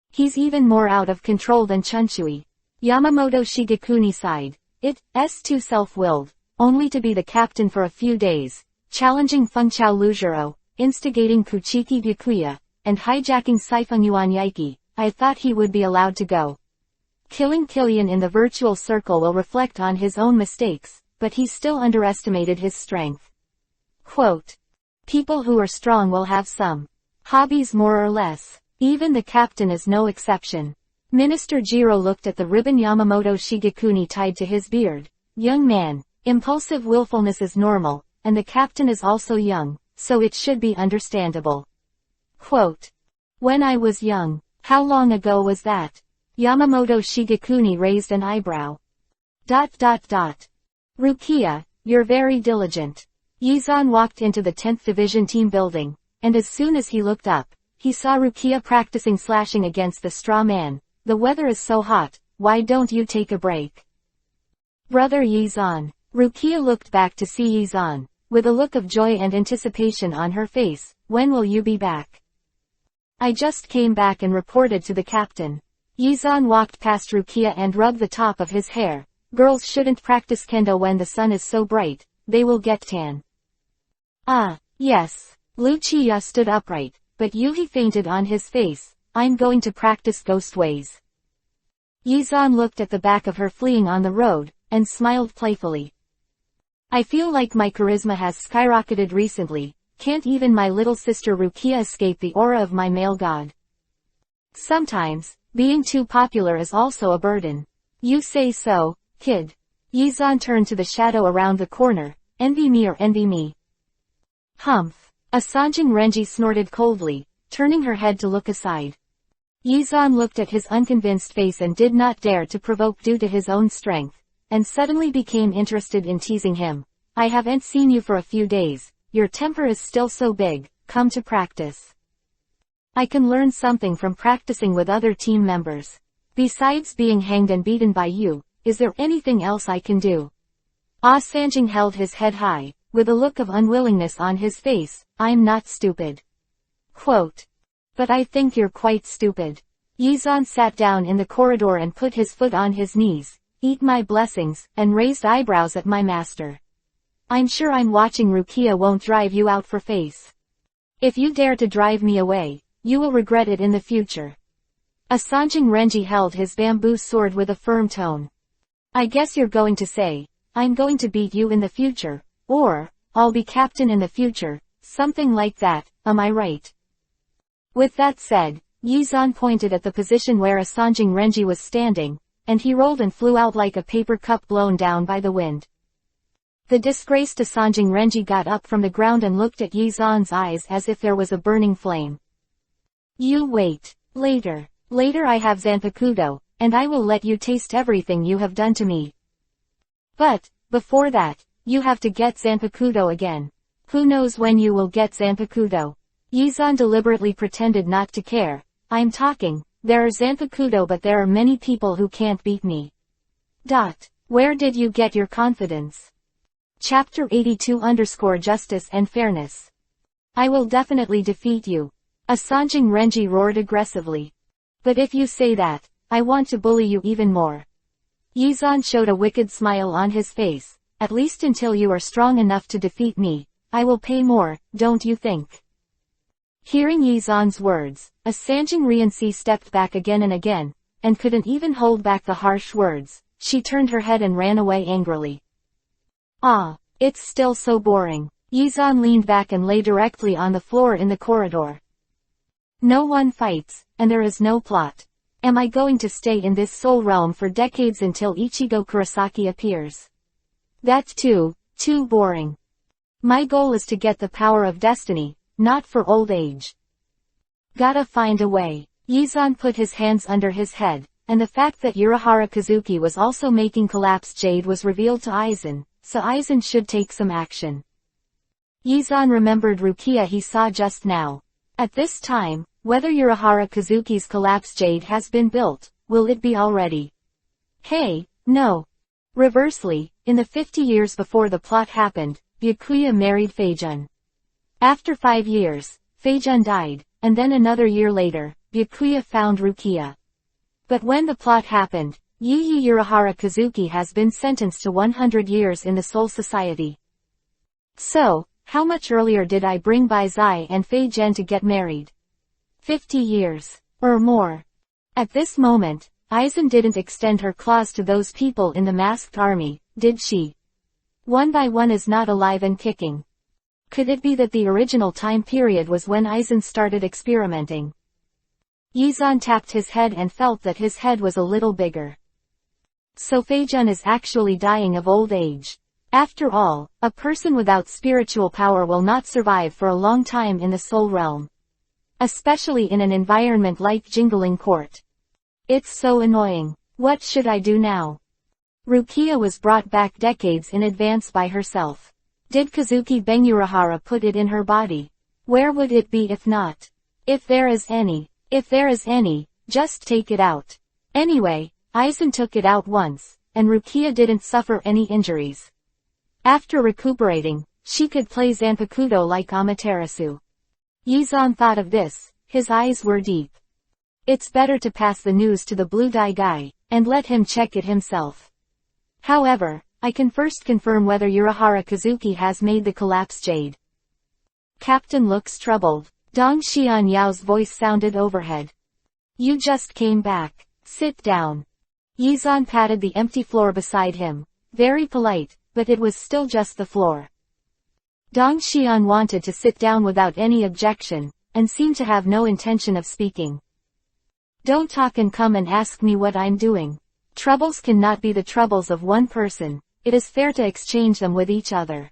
He's even more out of control than Chunshui. Yamamoto Shigekuni sighed. It's too self-willed, only to be the captain for a few days, challenging Fengchao Luzhiro, instigating Kuchiki Byakuya, and hijacking Saifungyuan Yaiki, I thought he would be allowed to go. Killing Killian in the virtual circle will reflect on his own mistakes, but he still underestimated his strength. Quote. People who are strong will have some hobbies more or less. Even the captain is no exception. Minister Jiro looked at the ribbon Yamamoto Shigekuni tied to his beard. Young man, impulsive willfulness is normal, and the captain is also young, so it should be understandable. Quote. When I was young, how long ago was that? Yamamoto Shigekuni raised an eyebrow. Rukia, you're very diligent. Yizan walked into the 10th Division team building, and as soon as he looked up, he saw Rukia practicing slashing against the straw man. The weather is so hot, why don't you take a break? Brother Yizan. Rukia looked back to see Yizan, with a look of joy and anticipation on her face. When will you be back? I just came back and reported to the captain. Yizan walked past Rukia and rubbed the top of his hair. Girls shouldn't practice kendo when the sun is so bright, they will get tan. Ah, yes. Lucia stood upright, but Yuhi fainted on his face. I'm going to practice ghost ways. Yizan looked at the back of her fleeing on the road, and smiled playfully. I feel like my charisma has skyrocketed recently. Can't even my little sister Rukia escape the aura of my male god. Sometimes, being too popular is also a burden. You say so, kid. Yizan turned to the shadow around the corner. Envy me or envy me? Humph. Asanjing Renji snorted coldly, turning her head to look aside. Yizan looked at his unconvinced face and did not dare to provoke due to his own strength, and suddenly became interested in teasing him. I haven't seen you for a few days, your temper is still so big, come to practice. I can learn something from practicing with other team members. Besides being hanged and beaten by you, is there anything else I can do? Sanjing held his head high, with a look of unwillingness on his face. I'm not stupid. Quote. But I think you're quite stupid. Yizan sat down in the corridor and put his foot on his knees. Eat my blessings, and raised eyebrows at my master. I'm sure I'm watching Rukia won't drive you out for face. If you dare to drive me away, you will regret it in the future. Asanjing Renji held his bamboo sword with a firm tone. I guess you're going to say, I'm going to beat you in the future, or, I'll be captain in the future, something like that, am I right? With that said, Yizan pointed at the position where Asanjing Renji was standing, and he rolled and flew out like a paper cup blown down by the wind. The disgraced Asanjing Renji got up from the ground and looked at Yizan's eyes as if there was a burning flame. You wait. Later I have Zanpakuto, and I will let you taste everything you have done to me. But, before that, you have to get Zanpakuto again. Who knows when you will get Zanpakuto? Yizan deliberately pretended not to care. I'm talking, there are Zanpakuto but there are many people who can't beat me. Where did you get your confidence? Chapter 82 Justice and Fairness. I will definitely defeat you. Asanjing Renji roared aggressively. But if you say that, I want to bully you even more. Yizan showed a wicked smile on his face. At least until you are strong enough to defeat me, I will pay more, don't you think? Hearing Yizan's words, Asanjing Renji stepped back again and again, and couldn't even hold back the harsh words. She turned her head and ran away angrily. Ah, it's still so boring. Yizan leaned back and lay directly on the floor in the corridor. No one fights, and there is no plot. Am I going to stay in this soul realm for decades until Ichigo Kurosaki appears? That's too boring. My goal is to get the power of destiny, not for old age. Gotta find a way. Yizan put his hands under his head, and the fact that Urahara Kazuki was also making collapse jade was revealed to Aizen, so Aizen should take some action. Yizan remembered Rukia he saw just now. At this time, whether Urahara Kazuki's collapse jade has been built, will it be already? Hey, no. Reversely, in the 50 years before the plot happened, Byakuya married Feijun. After 5 years, Feijun died, and then another year later, Byakuya found Rukia. But when the plot happened, Yuyi Urahara Kazuki has been sentenced to 100 years in the Soul Society. So, How much earlier did I bring Bai Zai and Fei Zhen to get married? 50 years. Or more. At this moment, Aizen didn't extend her claws to those people in the masked army, did she? One by one is not alive and kicking. Could it be that the original time period was when Aizen started experimenting? Yizan tapped his head and felt that his head was a little bigger. So Fei Zhen is actually dying of old age. After all, a person without spiritual power will not survive for a long time in the soul realm. Especially in an environment like Jingling Court. It's so annoying. What should I do now? Rukia was brought back decades in advance by herself. Did Kazuki Bengurahara put it in her body? Where would it be if not? If there is any, just take it out. Anyway, Aizen took it out once, and Rukia didn't suffer any injuries. After recuperating, she could play Zanpakuto like Amaterasu. Yizan thought of this, his eyes were deep. It's better to pass the news to the blue dye guy, and let him check it himself. However, I can first confirm whether Urahara Kazuki has made the collapse jade. Captain looks troubled. Dong Xian Yao's voice sounded overhead. You just came back. Sit down. Yizan patted the empty floor beside him. Very polite, but it was still just the floor. Dong Xian wanted to sit down without any objection, and seemed to have no intention of speaking. Don't talk and come and ask me what I'm doing. Troubles cannot be the troubles of one person, it is fair to exchange them with each other.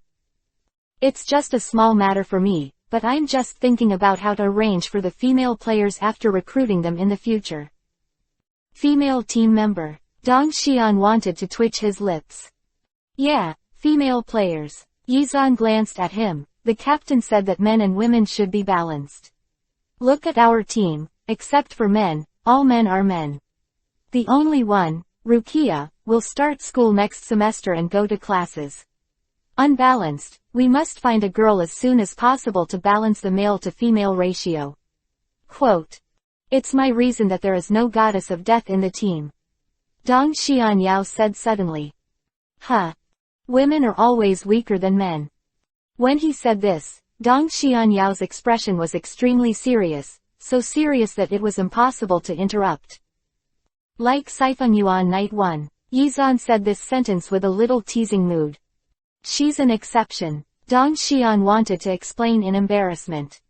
It's just a small matter for me, but I'm just thinking about how to arrange for the female players after recruiting them in the future. Female team member. Dong Xian wanted to twitch his lips. Yeah, female players. Yizan glanced at him. The captain said that men and women should be balanced. Look at our team, except for men, all men are men. The only one, Rukia, will start school next semester and go to classes. Unbalanced, we must find a girl as soon as possible to balance the male to female ratio. Quote. It's my reason that there is no goddess of death in the team. Dong Xian Yao said suddenly. Huh. Women are always weaker than men. When he said this, Dong Xian Yao's expression was extremely serious, so serious that it was impossible to interrupt. Like Saifeng Yuan Night 1, Yizan said this sentence with a little teasing mood. She's an exception. Dong Xian wanted to explain in embarrassment.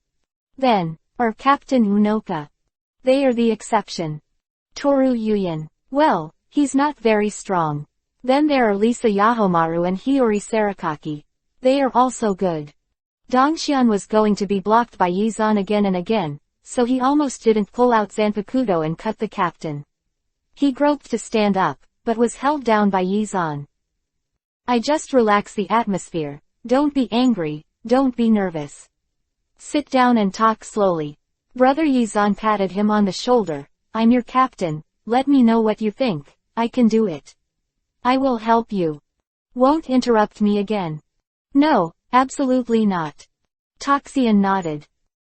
Then, or Captain Unoka. They are the exception. Toru Yuyan. Well, he's not very strong. Then there are Lisa Yahomaru and Hiyori Sarakaki. They are also good. Dongxian was going to be blocked by Yizan again and again, so he almost didn't pull out Zanpakuto and cut the captain. He groped to stand up, but was held down by Yizan. I just relax the atmosphere. Don't be angry, don't be nervous. Sit down and talk slowly. Brother Yizan patted him on the shoulder. I'm your captain, let me know what you think, I can do it. I will help you. Won't interrupt me again. No, absolutely not. Toxian nodded.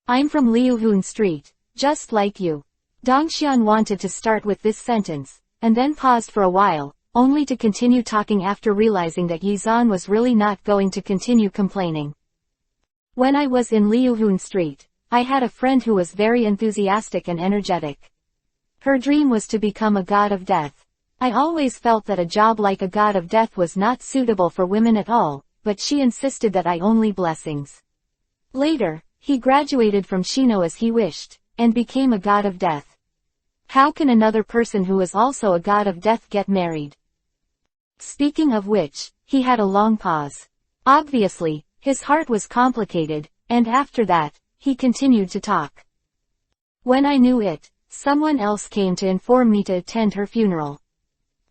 I'm from Liuhun Street, just like you. Dongxian wanted to start with this sentence, and then paused for a while, only to continue talking after realizing that Yizan was really not going to continue complaining. When I was in Liuhun Street, I had a friend who was very enthusiastic and energetic. Her dream was to become a god of death. I always felt that a job like a god of death was not suitable for women at all, but she insisted that I only blessings. Later, he graduated from Shino as he wished, and became a god of death. How can another person who is also a god of death get married? Speaking of which, he had a long pause. Obviously, his heart was complicated, and after that, he continued to talk. When I knew it, someone else came to inform me to attend her funeral.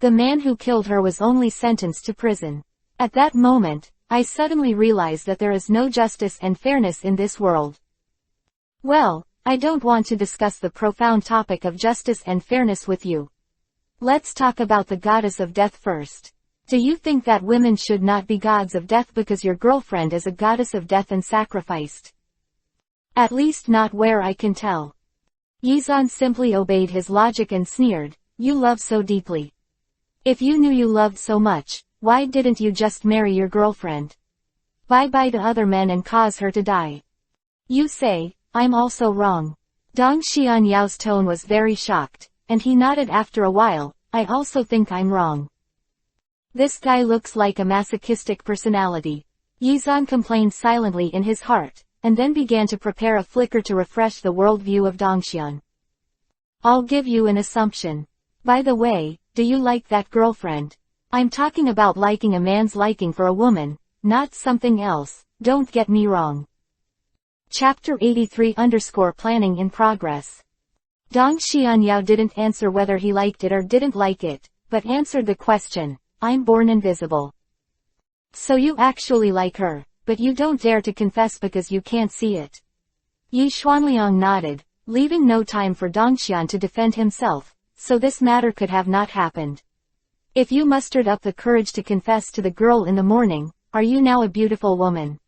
The man who killed her was only sentenced to prison. At that moment, I suddenly realized that there is no justice and fairness in this world. Well, I don't want to discuss the profound topic of justice and fairness with you. Let's talk about the goddess of death first. Do you think that women should not be gods of death because your girlfriend is a goddess of death and sacrificed? At least not where I can tell. Yizan simply obeyed his logic and sneered, you love so deeply. If you knew you loved so much, why didn't you just marry your girlfriend? bye-bye to other men and cause her to die. You say, I'm also wrong. Dong Xianyao's tone was very shocked, and he nodded after a while, I also think I'm wrong. This guy looks like a masochistic personality. Yizan complained silently in his heart, and then began to prepare a flicker to refresh the worldview of Dongxian. I'll give you an assumption. By the way, do you like that girlfriend? I'm talking about liking a man's liking for a woman, not something else, don't get me wrong. Chapter 83 Planning in progress. Dong Xianyao didn't answer whether he liked it or didn't like it, but answered the question, I'm born invisible. So you actually like her, but you don't dare to confess because you can't see it. Yi Xuanliang nodded, leaving no time for Dongxian to defend himself, so this matter could have not happened. If you mustered up the courage to confess to the girl in the morning, are you now a beautiful woman?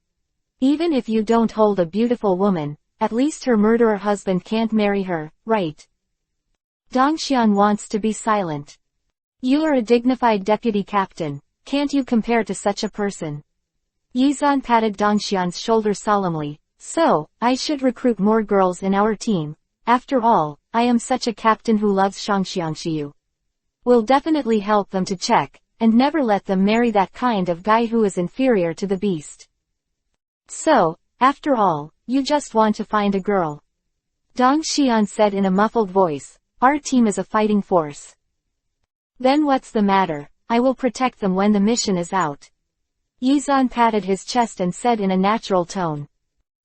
Even if you don't hold a beautiful woman, at least her murderer husband can't marry her, right? Dongxian wants to be silent. You are a dignified deputy captain, can't you compare to such a person? Yizan patted Dongxian's shoulder solemnly, so, I should recruit more girls in our team. After all, I am such a captain who loves Shangxiangxiyu. Will definitely help them to check, and never let them marry that kind of guy who is inferior to the beast. So, after all, you just want to find a girl. Dong Xian said in a muffled voice, our team is a fighting force. Then what's the matter, I will protect them when the mission is out. Yizan patted his chest and said in a natural tone.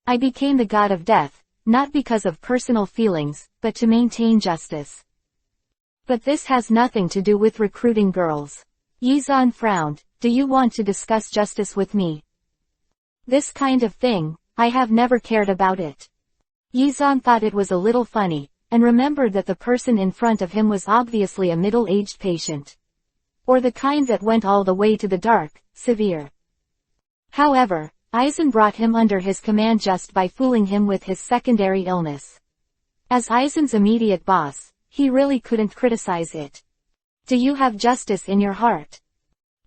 I became the god of death, not because of personal feelings, but to maintain justice. But this has nothing to do with recruiting girls. Yizan frowned, do you want to discuss justice with me? This kind of thing, I have never cared about it. Yizan thought it was a little funny, and remembered that the person in front of him was obviously a middle-aged patient. Or the kind that went all the way to the dark, severe. However, Aizen brought him under his command just by fooling him with his secondary illness. As Aizen's immediate boss, he really couldn't criticize it. Do you have justice in your heart?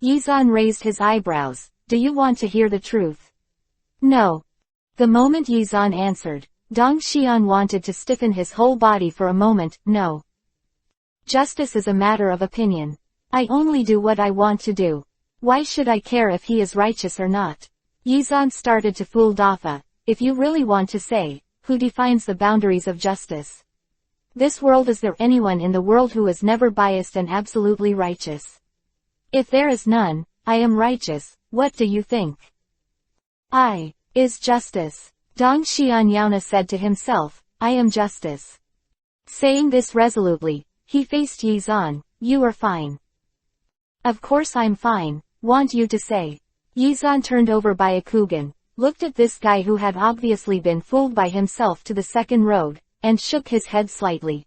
Yizan raised his eyebrows, do you want to hear the truth? No. The moment Yizan answered, Dong Xian wanted to stiffen his whole body for a moment, no. Justice is a matter of opinion. I only do what I want to do. Why should I care if he is righteous or not? Yizan started to fool Dafa, if you really want to say, who defines the boundaries of justice? This world, is there anyone in the world who is never biased and absolutely righteous? If there is none, I am righteous, what do you think? I is justice. Dong Xianyaona said to himself, I am justice. Saying this resolutely, he faced Yizan, you are fine. Of course I'm fine, want you to say. Yizan turned over Byakugan, looked at this guy who had obviously been fooled by himself to the second road, and shook his head slightly.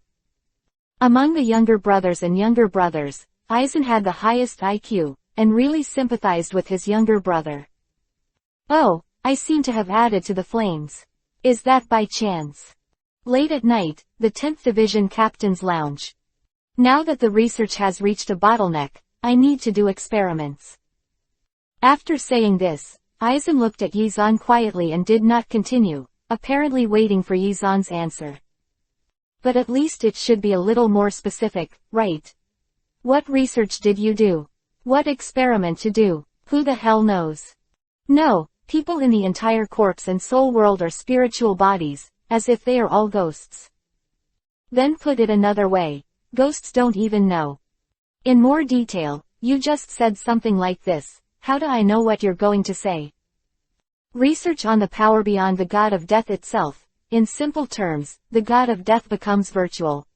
Among the younger brothers, Aizen had the highest IQ, and really sympathized with his younger brother. Oh, I seem to have added to the flames. Is that by chance? Late at night, the 10th Division Captain's Lounge. Now that the research has reached a bottleneck, I need to do experiments. After saying this, Aizen looked at Yizan quietly and did not continue, apparently waiting for Yizan's answer. But at least it should be a little more specific, right? What research did you do? What experiment to do? Who the hell knows? No, people in the entire corpse and soul world are spiritual bodies, as if they are all ghosts. Then put it another way, ghosts don't even know. In more detail, you just said something like this, how do I know what you're going to say? Research on the power beyond the god of death itself. In simple terms, the god of death becomes virtual.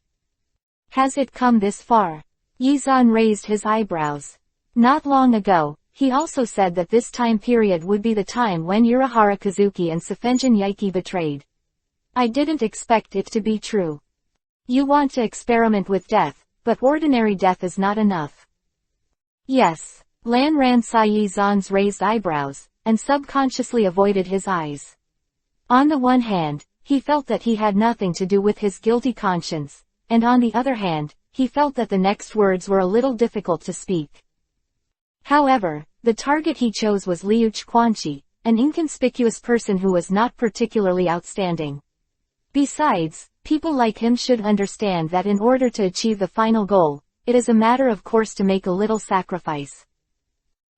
Has it come this far? Yizan raised his eyebrows. Not long ago, he also said that this time period would be the time when Urahara Kazuki and Sefenjin Yaiki betrayed. I didn't expect it to be true. You want to experiment with death, but ordinary death is not enough. Yes. Lan Ran saw Yizan's raised eyebrows, and subconsciously avoided his eyes. On the one hand, he felt that he had nothing to do with his guilty conscience, and on the other hand, he felt that the next words were a little difficult to speak. However, the target he chose was Liu Quanqi, an inconspicuous person who was not particularly outstanding. Besides, people like him should understand that in order to achieve the final goal, it is a matter of course to make a little sacrifice.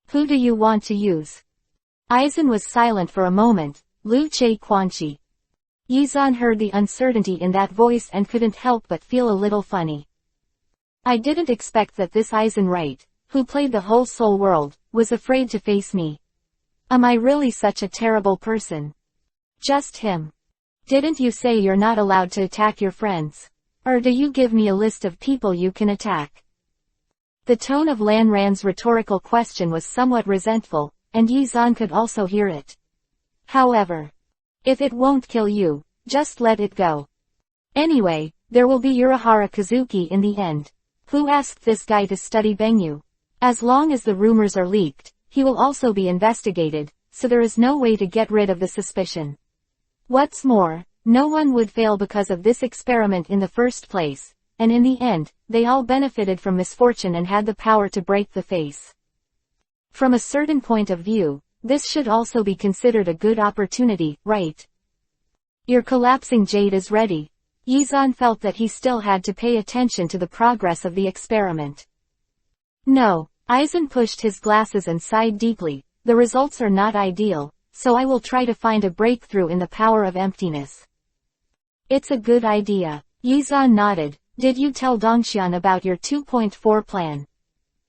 Who do you want to use? Aizen was silent for a moment. Liu Che Quanqi. Yizan heard the uncertainty in that voice and couldn't help but feel a little funny. I didn't expect that this Aizen Wright, who played the whole Soul World, was afraid to face me. Am I really such a terrible person? Just him. Didn't you say you're not allowed to attack your friends? Or do you give me a list of people you can attack? The tone of Lan Ran's rhetorical question was somewhat resentful, and Yizan could also hear it. However, if it won't kill you, just let it go. Anyway, there will be Urahara Kazuki in the end. Who asked this guy to study Bengyu? As long as the rumors are leaked, he will also be investigated, so there is no way to get rid of the suspicion. What's more, no one would fail because of this experiment in the first place, and in the end, they all benefited from misfortune and had the power to break the face. From a certain point of view, this should also be considered a good opportunity, right? Your collapsing jade is ready. Yizan felt that he still had to pay attention to the progress of the experiment. No, Aizen pushed his glasses and sighed deeply. The results are not ideal, so I will try to find a breakthrough in the power of emptiness. It's a good idea. Yizan nodded. Did you tell Dongxian about your 2.4 plan?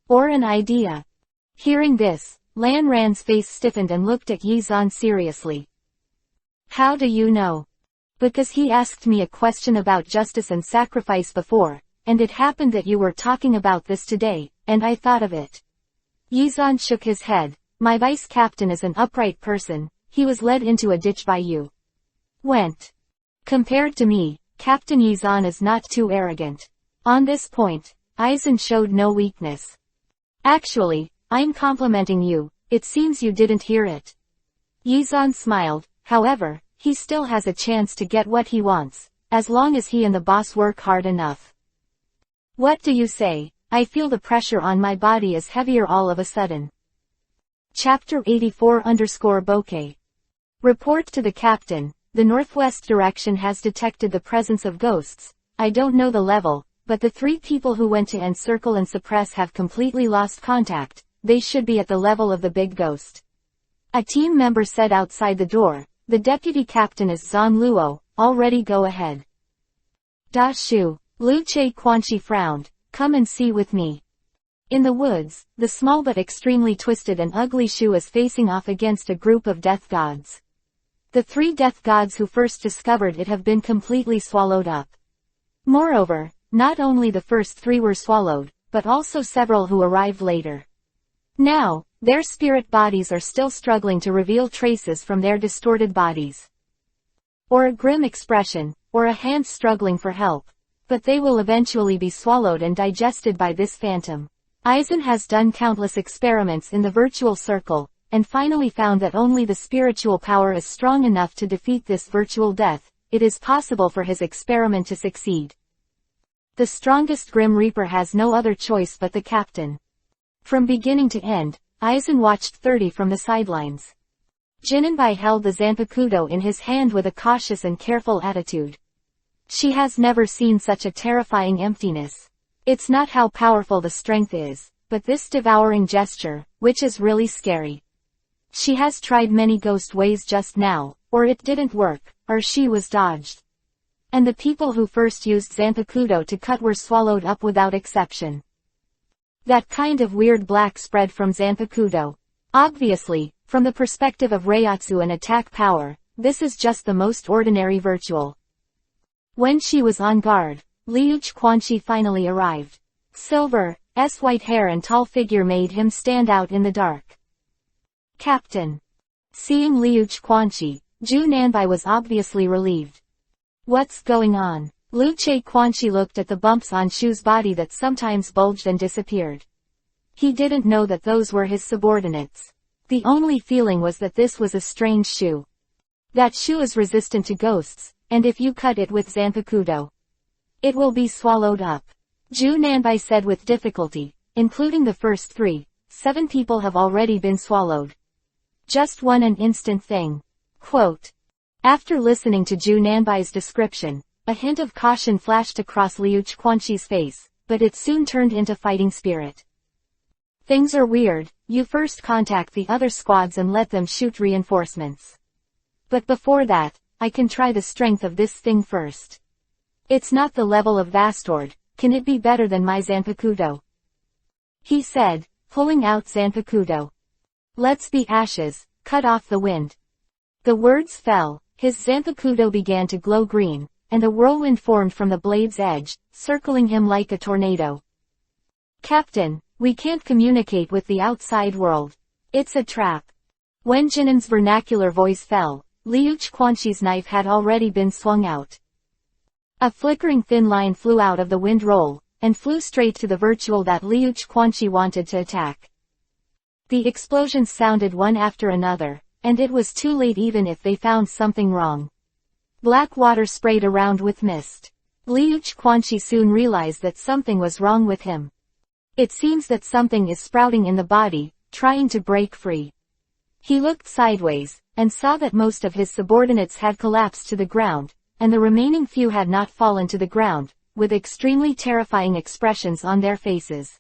Or an idea? Hearing this, Lan Ran's face stiffened and looked at Yizan seriously. How do you know? Because he asked me a question about justice and sacrifice before, and it happened that you were talking about this today, and I thought of it. Yizan shook his head. My vice captain is an upright person, he was led into a ditch by you. Went. Compared to me, Captain Yizan is not too arrogant. On this point, Aizen showed no weakness. Actually, I'm complimenting you, it seems you didn't hear it. Yizan smiled. However, he still has a chance to get what he wants, as long as he and the boss work hard enough. What do you say? I feel the pressure on my body is heavier all of a sudden. Chapter 84_Bokeh. Report to the captain. The northwest direction has detected the presence of ghosts. I don't know the level, but the 3 people who went to encircle and suppress have completely lost contact. They should be at the level of the big ghost. A team member said outside the door. The deputy captain is Zan Luo, already go ahead. Da Shu. Liu Che Quanqi frowned. Come and see with me. In the woods, the small but extremely twisted and ugly Shu is facing off against a group of death gods. The 3 death gods who first discovered it have been completely swallowed up. Moreover, not only the first 3 were swallowed, but also several who arrived later. Now, their spirit bodies are still struggling to reveal traces from their distorted bodies. Or a grim expression, or a hand struggling for help. But they will eventually be swallowed and digested by this phantom. Aizen has done countless experiments in the virtual circle, and finally found that only the spiritual power is strong enough to defeat this virtual death. It is possible for his experiment to succeed. The strongest Grim Reaper has no other choice but the captain. From beginning to end, Aizen watched 30 from the sidelines. Jininbai held the Zanpakuto in his hand with a cautious and careful attitude. She has never seen such a terrifying emptiness. It's not how powerful the strength is, but this devouring gesture, which is really scary. She has tried many ghost ways just now, or it didn't work, or she was dodged. And the people who first used Zanpakuto to cut were swallowed up without exception. That kind of weird black spread from Zanpakuto. Obviously, from the perspective of Reiatsu and attack power, this is just the most ordinary virtual. When she was on guard, Liu Quanqi finally arrived. Silver's white hair and tall figure made him stand out in the dark. Captain. Seeing Liu Quanqi, Ju Nanbai was obviously relieved. What's going on? Liu Quanqi looked at the bumps on Shu's body that sometimes bulged and disappeared. He didn't know that those were his subordinates. The only feeling was that this was a strange Shu. That Shu is resistant to ghosts, and if you cut it with Zanpakuto, it will be swallowed up. Ju Nanbai said with difficulty, including the first 3, 7 people have already been swallowed. Just an instant thing. Quote. After listening to Ju Nanbai's description, a hint of caution flashed across Liu Quanxi's face, but it soon turned into fighting spirit. Things are weird, you first contact the other squads and let them shoot reinforcements. But before that, I can try the strength of this thing first. It's not the level of Vastord, can it be better than my Zanpakuto? He said, pulling out Zanpakuto. Let's be ashes, cut off the wind. The words fell, his Zanpakuto began to glow green, and a whirlwind formed from the blade's edge, circling him like a tornado. Captain, we can't communicate with the outside world. It's a trap. When Jinnen's vernacular voice fell, Liu Quanxi's knife had already been swung out. A flickering thin line flew out of the windroll, and flew straight to the virtual that Liu Quanxi wanted to attack. The explosions sounded one after another, and it was too late even if they found something wrong. Black water sprayed around with mist. Liu Quanxi soon realized that something was wrong with him. It seems that something is sprouting in the body, trying to break free. He looked sideways, and saw that most of his subordinates had collapsed to the ground, and the remaining few had not fallen to the ground, with extremely terrifying expressions on their faces.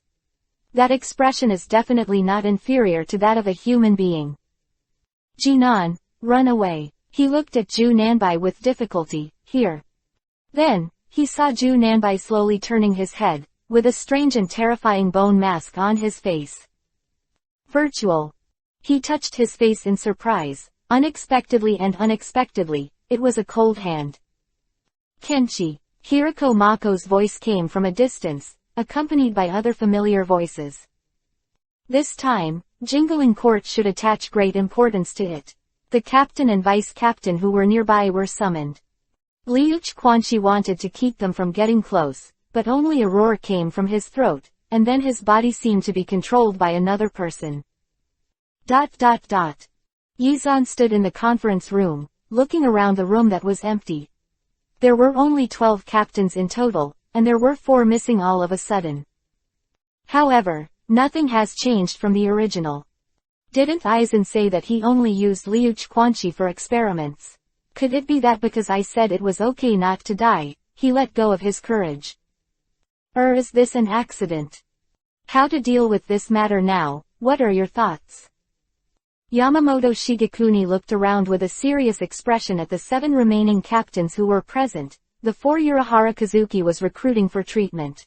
That expression is definitely not inferior to that of a human being. Jinan, run away. He looked at Ju Nanbai with difficulty, here. Then, he saw Ju Nanbai slowly turning his head, with a strange and terrifying bone mask on his face. Virtual. He touched his face in surprise. Unexpectedly, it was a cold hand. Kenshi. Hiriko Mako's voice came from a distance, accompanied by other familiar voices. This time, Jingling Court should attach great importance to it. The captain and vice-captain who were nearby were summoned. Liu Quanxi wanted to keep them from getting close, but only a roar came from his throat, and then his body seemed to be controlled by another person. Yizan stood in the conference room, looking around the room that was empty. There were only 12 captains in total, and there were 4 missing all of a sudden. However, nothing has changed from the original. Didn't Aizen say that he only used Liu Quanxi for experiments? Could it be that because I said it was okay not to die, he let go of his courage? Or is this an accident? How to deal with this matter now, what are your thoughts? Yamamoto Shigekuni looked around with a serious expression at the 7 remaining captains who were present. The 4 Urahara Kazuki was recruiting for treatment.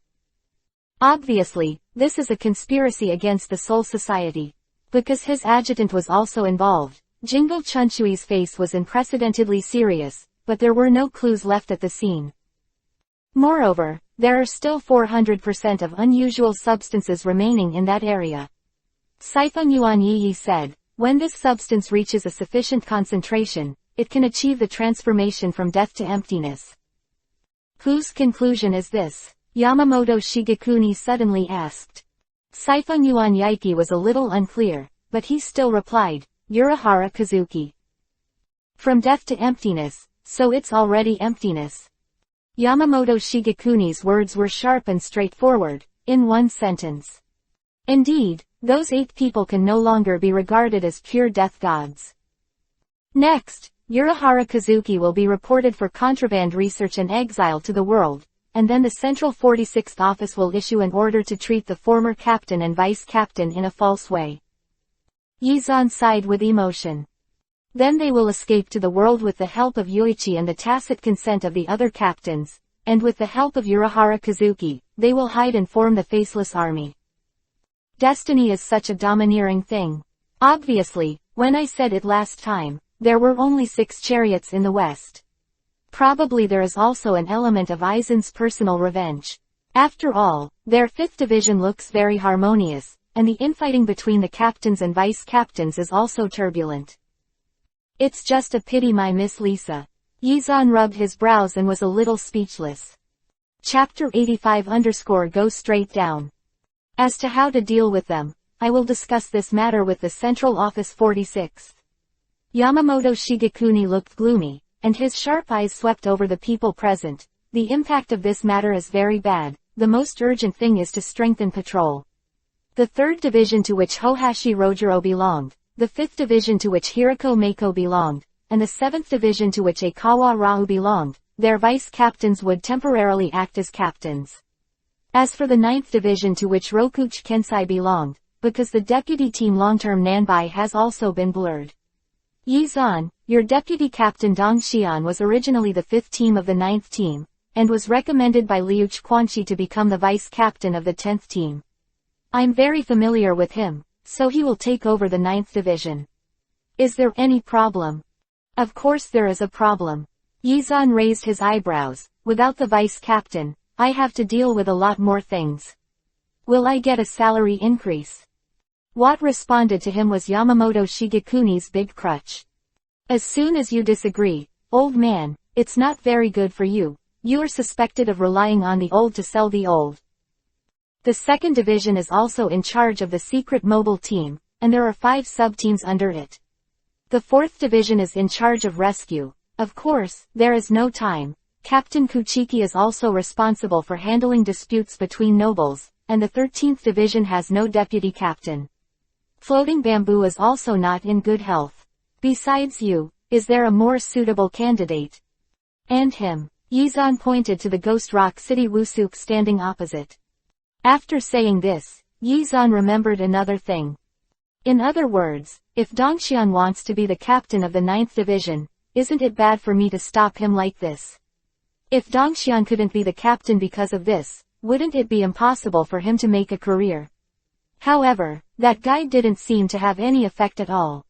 Obviously, this is a conspiracy against the Soul Society. Because his adjutant was also involved, Jingle Chunchui's face was unprecedentedly serious, but there were no clues left at the scene. Moreover, there are still 400% of unusual substances remaining in that area. Sifeng Yuan Yi said, when this substance reaches a sufficient concentration, it can achieve the transformation from death to emptiness. Whose conclusion is this? Yamamoto Shigekuni suddenly asked. Sifeng Yuan Yaiki was a little unclear, but he still replied, Urahara Kazuki. From death to emptiness, so it's already emptiness. Yamamoto Shigekuni's words were sharp and straightforward, in one sentence. Indeed, those 8 people can no longer be regarded as pure death gods. Next, Urahara Kazuki will be reported for contraband research and exile to the world, and then the Central 46th Office will issue an order to treat the former captain and vice-captain in a false way. Yizan sighed with emotion. Then they will escape to the world with the help of Yoichi and the tacit consent of the other captains, and with the help of Urahara Kazuki, they will hide and form the Faceless Army. Destiny is such a domineering thing. Obviously, when I said it last time, there were only 6 chariots in the west. Probably there is also an element of Aizen's personal revenge. After all, their 5th division looks very harmonious, and the infighting between the captains and vice-captains is also turbulent. It's just a pity my Miss Lisa. Yizan rubbed his brows and was a little speechless. Chapter 85 Go straight down. As to how to deal with them, I will discuss this matter with the Central Office 46th. Yamamoto Shigekuni looked gloomy, and his sharp eyes swept over the people present. The impact of this matter is very bad. The most urgent thing is to strengthen patrol. The 3rd division to which Hohashi Rojiro belonged, the 5th division to which Hiroko Mako belonged, and the 7th division to which Aikawa Rao belonged, their vice-captains would temporarily act as captains. As for the 9th division to which Rokuchi Kensai belonged, because the deputy team long-term Nanbai has also been blurred. Yizan, your deputy captain Dong Xian was originally the 5th team of the 9th team, and was recommended by Liuch Quanxi to become the vice-captain of the 10th team. I'm very familiar with him, so he will take over the 9th division. Is there any problem? Of course there is a problem. Yizan raised his eyebrows. Without the vice-captain, I have to deal with a lot more things. Will I get a salary increase? What responded to him was Yamamoto Shigekuni's big crutch. As soon as you disagree, old man, it's not very good for you. You are suspected of relying on the old to sell the old. The 2nd division is also in charge of the secret mobile team, and there are 5 sub-teams under it. The 4th division is in charge of rescue. Of course, there is no time. Captain Kuchiki is also responsible for handling disputes between nobles, and the 13th division has no deputy captain. Floating Bamboo is also not in good health. Besides you, is there a more suitable candidate? And him. Yizan pointed to the Ghost Rock City Wusuk standing opposite. After saying this, Yizan remembered another thing. In other words, if Dongxian wants to be the captain of the 9th division, isn't it bad for me to stop him like this? If Dongxian couldn't be the captain because of this, wouldn't it be impossible for him to make a career? However, that guide didn't seem to have any effect at all.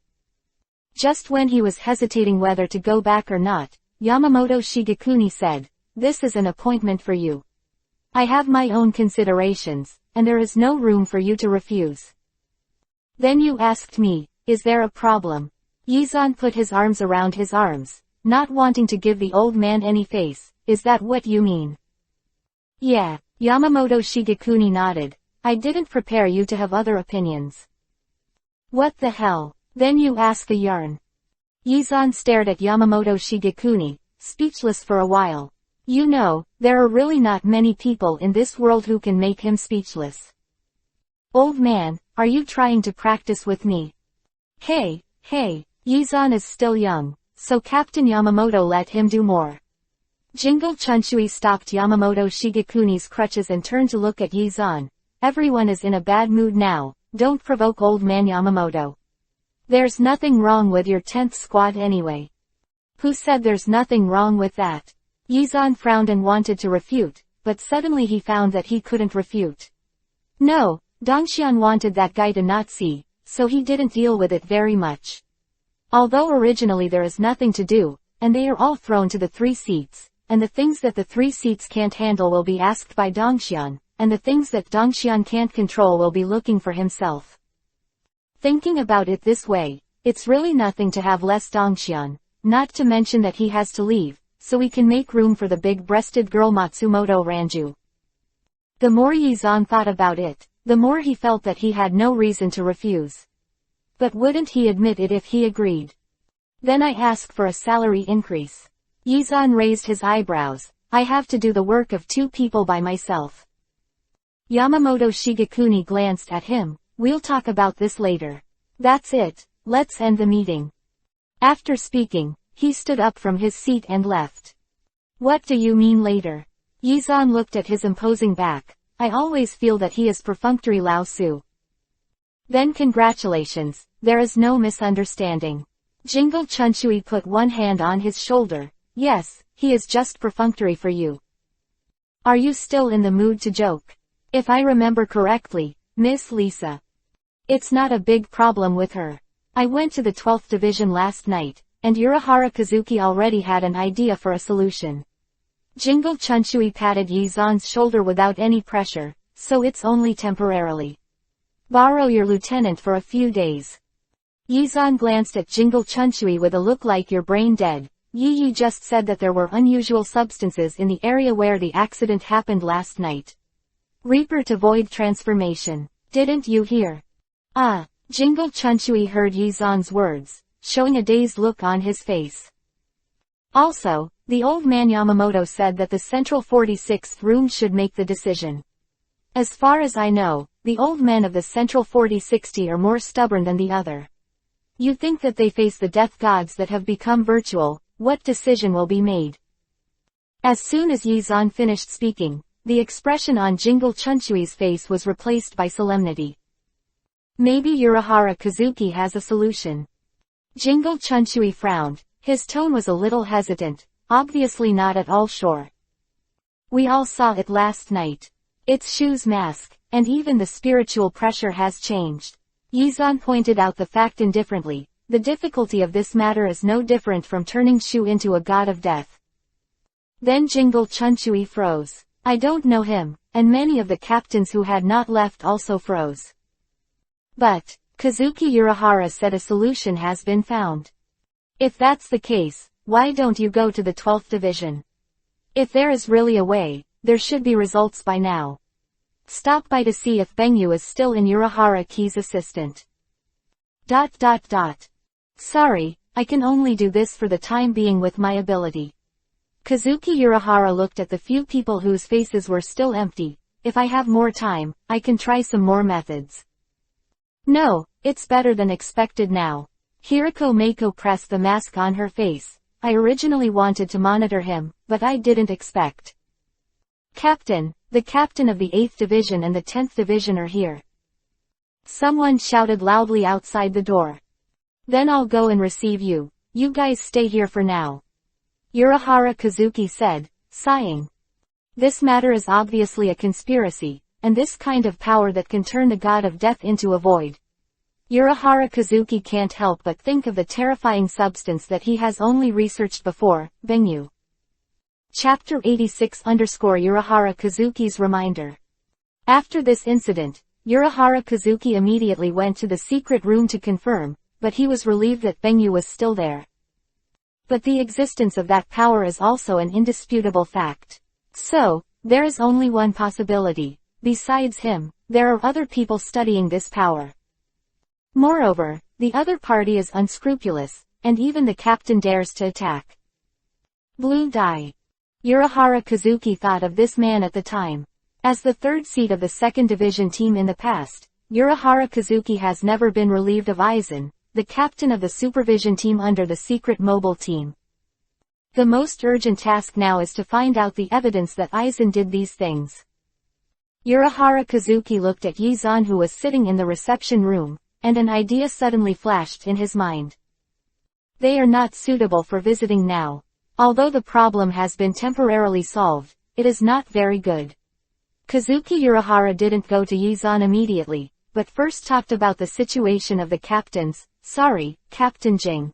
Just when he was hesitating whether to go back or not, Yamamoto Shigekuni said, "This is an appointment for you. I have my own considerations, and there is no room for you to refuse." Then you asked me, is there a problem? Yizan put his arms around his arms, not wanting to give the old man any face. Is that what you mean? Yeah, Yamamoto Shigekuni nodded. I didn't prepare you to have other opinions. What the hell? Then you ask a yarn. Yizan stared at Yamamoto Shigekuni, speechless for a while. You know, there are really not many people in this world who can make him speechless. Old man, are you trying to practice with me? Hey, Yizan is still young, so Captain Yamamoto let him do more. Jingle Chunshui stopped Yamamoto Shigekuni's crutches and turned to look at Yizan. Everyone is in a bad mood now, don't provoke old man Yamamoto. There's nothing wrong with your 10th squad anyway. Who said there's nothing wrong with that? Yizan frowned and wanted to refute, but suddenly he found that he couldn't refute. No, Dongxian wanted that guy to not see, so he didn't deal with it very much. Although originally there is nothing to do, and they are all thrown to the 3 seats, and the things that the 3 seats can't handle will be asked by Dongxian, and the things that Dongxian can't control will be looking for himself. Thinking about it this way, it's really nothing to have less Dongxian, not to mention that he has to leave, so we can make room for the big-breasted girl Matsumoto Ranju. The more Yizan thought about it, the more he felt that he had no reason to refuse. But wouldn't he admit it if he agreed? Then I ask for a salary increase. Yizan raised his eyebrows. I have to do the work of 2 people by myself. Yamamoto Shigekuni glanced at him. We'll talk about this later. That's it, let's end the meeting. After speaking, he stood up from his seat and left. What do you mean later? Yizan looked at his imposing back. I always feel that he is perfunctory Lao Su. Then congratulations, there is no misunderstanding. Jingle Chunshui put one hand on his shoulder. Yes, he is just perfunctory for you. Are you still in the mood to joke? If I remember correctly, Miss Lisa. It's not a big problem with her. I went to the 12th division last night, and Urahara Kazuki already had an idea for a solution. Jingle Chunshui patted Yizan's shoulder without any pressure, so it's only temporarily. Borrow your lieutenant for a few days. Yizan glanced at Jingle Chunshui with a look like you're brain dead. Yi just said that there were unusual substances in the area where the accident happened last night. Reaper to void transformation. Didn't you hear? Ah, Jingle Chunshui heard Yizan's words, showing a dazed look on his face. Also, the old man Yamamoto said that the central 46th room should make the decision. As far as I know, the old men of the central 4060 are more stubborn than the other. You think that they face the death gods that have become virtual, what decision will be made? As soon as Yi-zan finished speaking, the expression on Jingle Chunchui's face was replaced by solemnity. Maybe Urahara Kazuki has a solution. Jingle Chunchui frowned. His tone was a little hesitant, obviously not at all sure. We all saw it last night. It's Shu's mask, and even the spiritual pressure has changed. Yi-zan pointed out the fact indifferently. The difficulty of this matter is no different from turning Shu into a god of death. Then Jingle Chunchui froze. I don't know him, and many of the captains who had not left also froze. But, Kazuki Urahara said a solution has been found. If that's the case, why don't you go to the 12th division? If there is really a way, there should be results by now. Stop by to see if Bengyu is still in Urahara Ki's assistant. ... Sorry, I can only do this for the time being with my ability. Kazuki Urahara looked at the few people whose faces were still empty. If I have more time, I can try some more methods. No, it's better than expected now. Hiriko Mako pressed the mask on her face. I originally wanted to monitor him, but I didn't expect. Captain, the captain of the 8th division and the 10th division are here. Someone shouted loudly outside the door. Then I'll go and receive you. You guys stay here for now. Urahara Kazuki said, sighing. This matter is obviously a conspiracy, and this kind of power that can turn the god of death into a void. Urahara Kazuki can't help but think of the terrifying substance that he has only researched before, Bengyu. Chapter 86_Urahara Kazuki's reminder. After this incident, Urahara Kazuki immediately went to the secret room to confirm, but he was relieved that Bengyu was still there. But the existence of that power is also an indisputable fact. So, there is only one possibility. Besides him, there are other people studying this power. Moreover, the other party is unscrupulous, and even the captain dares to attack. Blue dye. Urahara Kazuki thought of this man at the time. As the third seat of the 2nd Division team in the past, Urahara Kazuki has never been relieved of Aizen, the captain of the supervision team under the secret mobile team. The most urgent task now is to find out the evidence that Aizen did these things. Urahara Kazuki looked at Yi-zan who was sitting in the reception room, and an idea suddenly flashed in his mind. They are not suitable for visiting now. Although the problem has been temporarily solved, it is not very good. Kazuki Urahara didn't go to Yi-zan immediately, but first talked about the situation of the captains. Sorry, Captain Jing.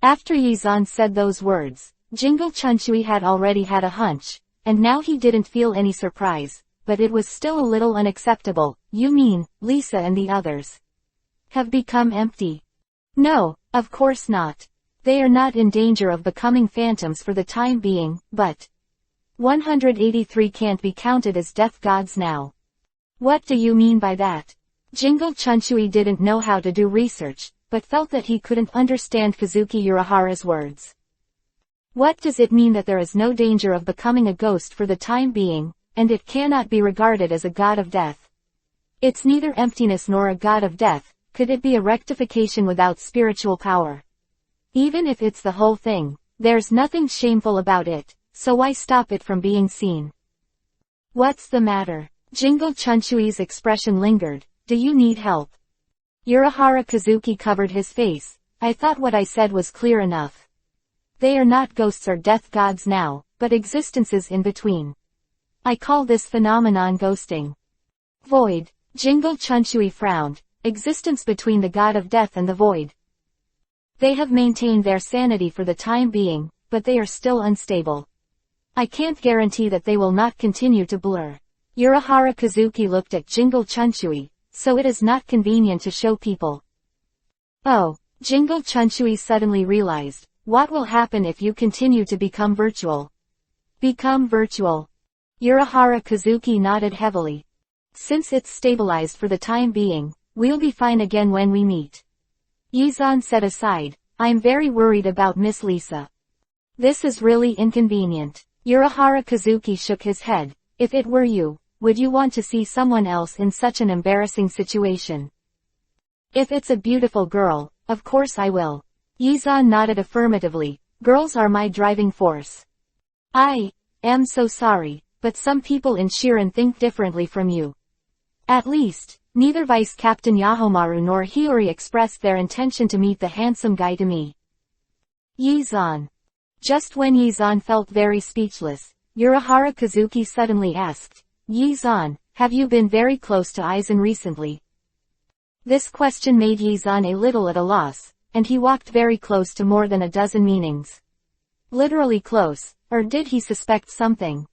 After Yi-zan said those words, Jingle Chunchui had already had a hunch, and now he didn't feel any surprise, but it was still a little unacceptable. You mean, Lisa and the others have become empty? No, of course not. They are not in danger of becoming phantoms for the time being, but 183 can't be counted as death gods now. What do you mean by that? Jingle Chunchui didn't know how to do research, but felt that he couldn't understand Kazuki Urahara's words. What does it mean that there is no danger of becoming a ghost for the time being, and it cannot be regarded as a god of death? It's neither emptiness nor a god of death. Could it be a rectification without spiritual power? Even if it's the whole thing, there's nothing shameful about it, so why stop it from being seen? What's the matter? Jingle Chunchui's expression lingered. Do you need help? Urahara Kazuki covered his face. I thought what I said was clear enough. They are not ghosts or death gods now, but existences in between. I call this phenomenon ghosting. Void. Jingle Chunchui frowned. Existence between the god of death and the void. They have maintained their sanity for the time being, but they are still unstable. I can't guarantee that they will not continue to blur. Urahara Kazuki looked at Jingle Chunchui, so it is not convenient to show people. Oh, Jingle Chunchui suddenly realized, what will happen if you continue to become virtual? Become virtual. Urahara Kazuki nodded heavily. Since it's stabilized for the time being, we'll be fine again when we meet. Yi-zan said aside, I'm very worried about Miss Lisa. This is really inconvenient. Urahara Kazuki shook his head. If it were you, would you want to see someone else in such an embarrassing situation? If it's a beautiful girl, of course I will. Yizan nodded affirmatively. Girls are my driving force. I am so sorry, but some people in Shiren think differently from you. At least, neither Vice Captain Yahomaru nor Hiyori expressed their intention to meet the handsome guy to me. Yizan. Just when Yizan felt very speechless, Urahara Kazuki suddenly asked, Yizan, have you been very close to Aizen recently? This question made Yizan a little at a loss, and he walked very close to more than a dozen meanings. Literally close, or did he suspect something?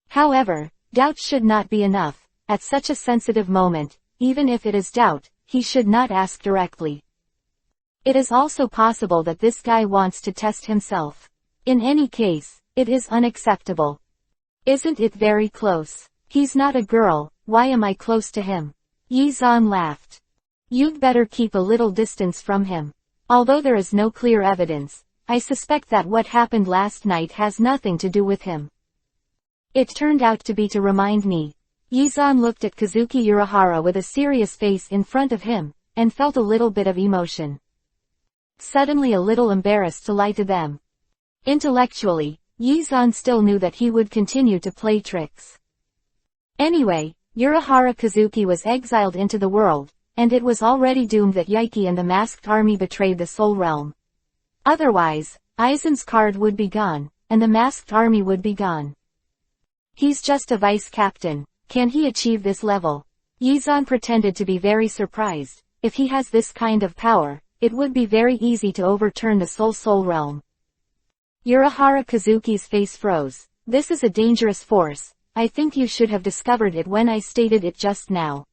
However, doubt should not be enough. At such a sensitive moment, even if it is doubt, he should not ask directly. It is also possible that this guy wants to test himself. In any case, it is unacceptable. Isn't it very close? He's not a girl, why am I close to him? Yizan laughed. You'd better keep a little distance from him. Although there is no clear evidence, I suspect that what happened last night has nothing to do with him. It turned out to be to remind me. Yizan looked at Kazuki Urahara with a serious face in front of him, and felt a little bit of emotion. Suddenly a little embarrassed to lie to them. Intellectually, Yizan still knew that he would continue to play tricks. Anyway, Urahara Kazuki was exiled into the world, and it was already doomed that Yaiki and the masked army betrayed the Soul Realm. Otherwise, Aizen's card would be gone, and the masked army would be gone. He's just a vice captain. Can he achieve this level? Yizan pretended to be very surprised. If he has this kind of power, it would be very easy to overturn the Soul Realm. Urahara Kazuki's face froze. This is a dangerous force. I think you should have discovered it when I stated it just now.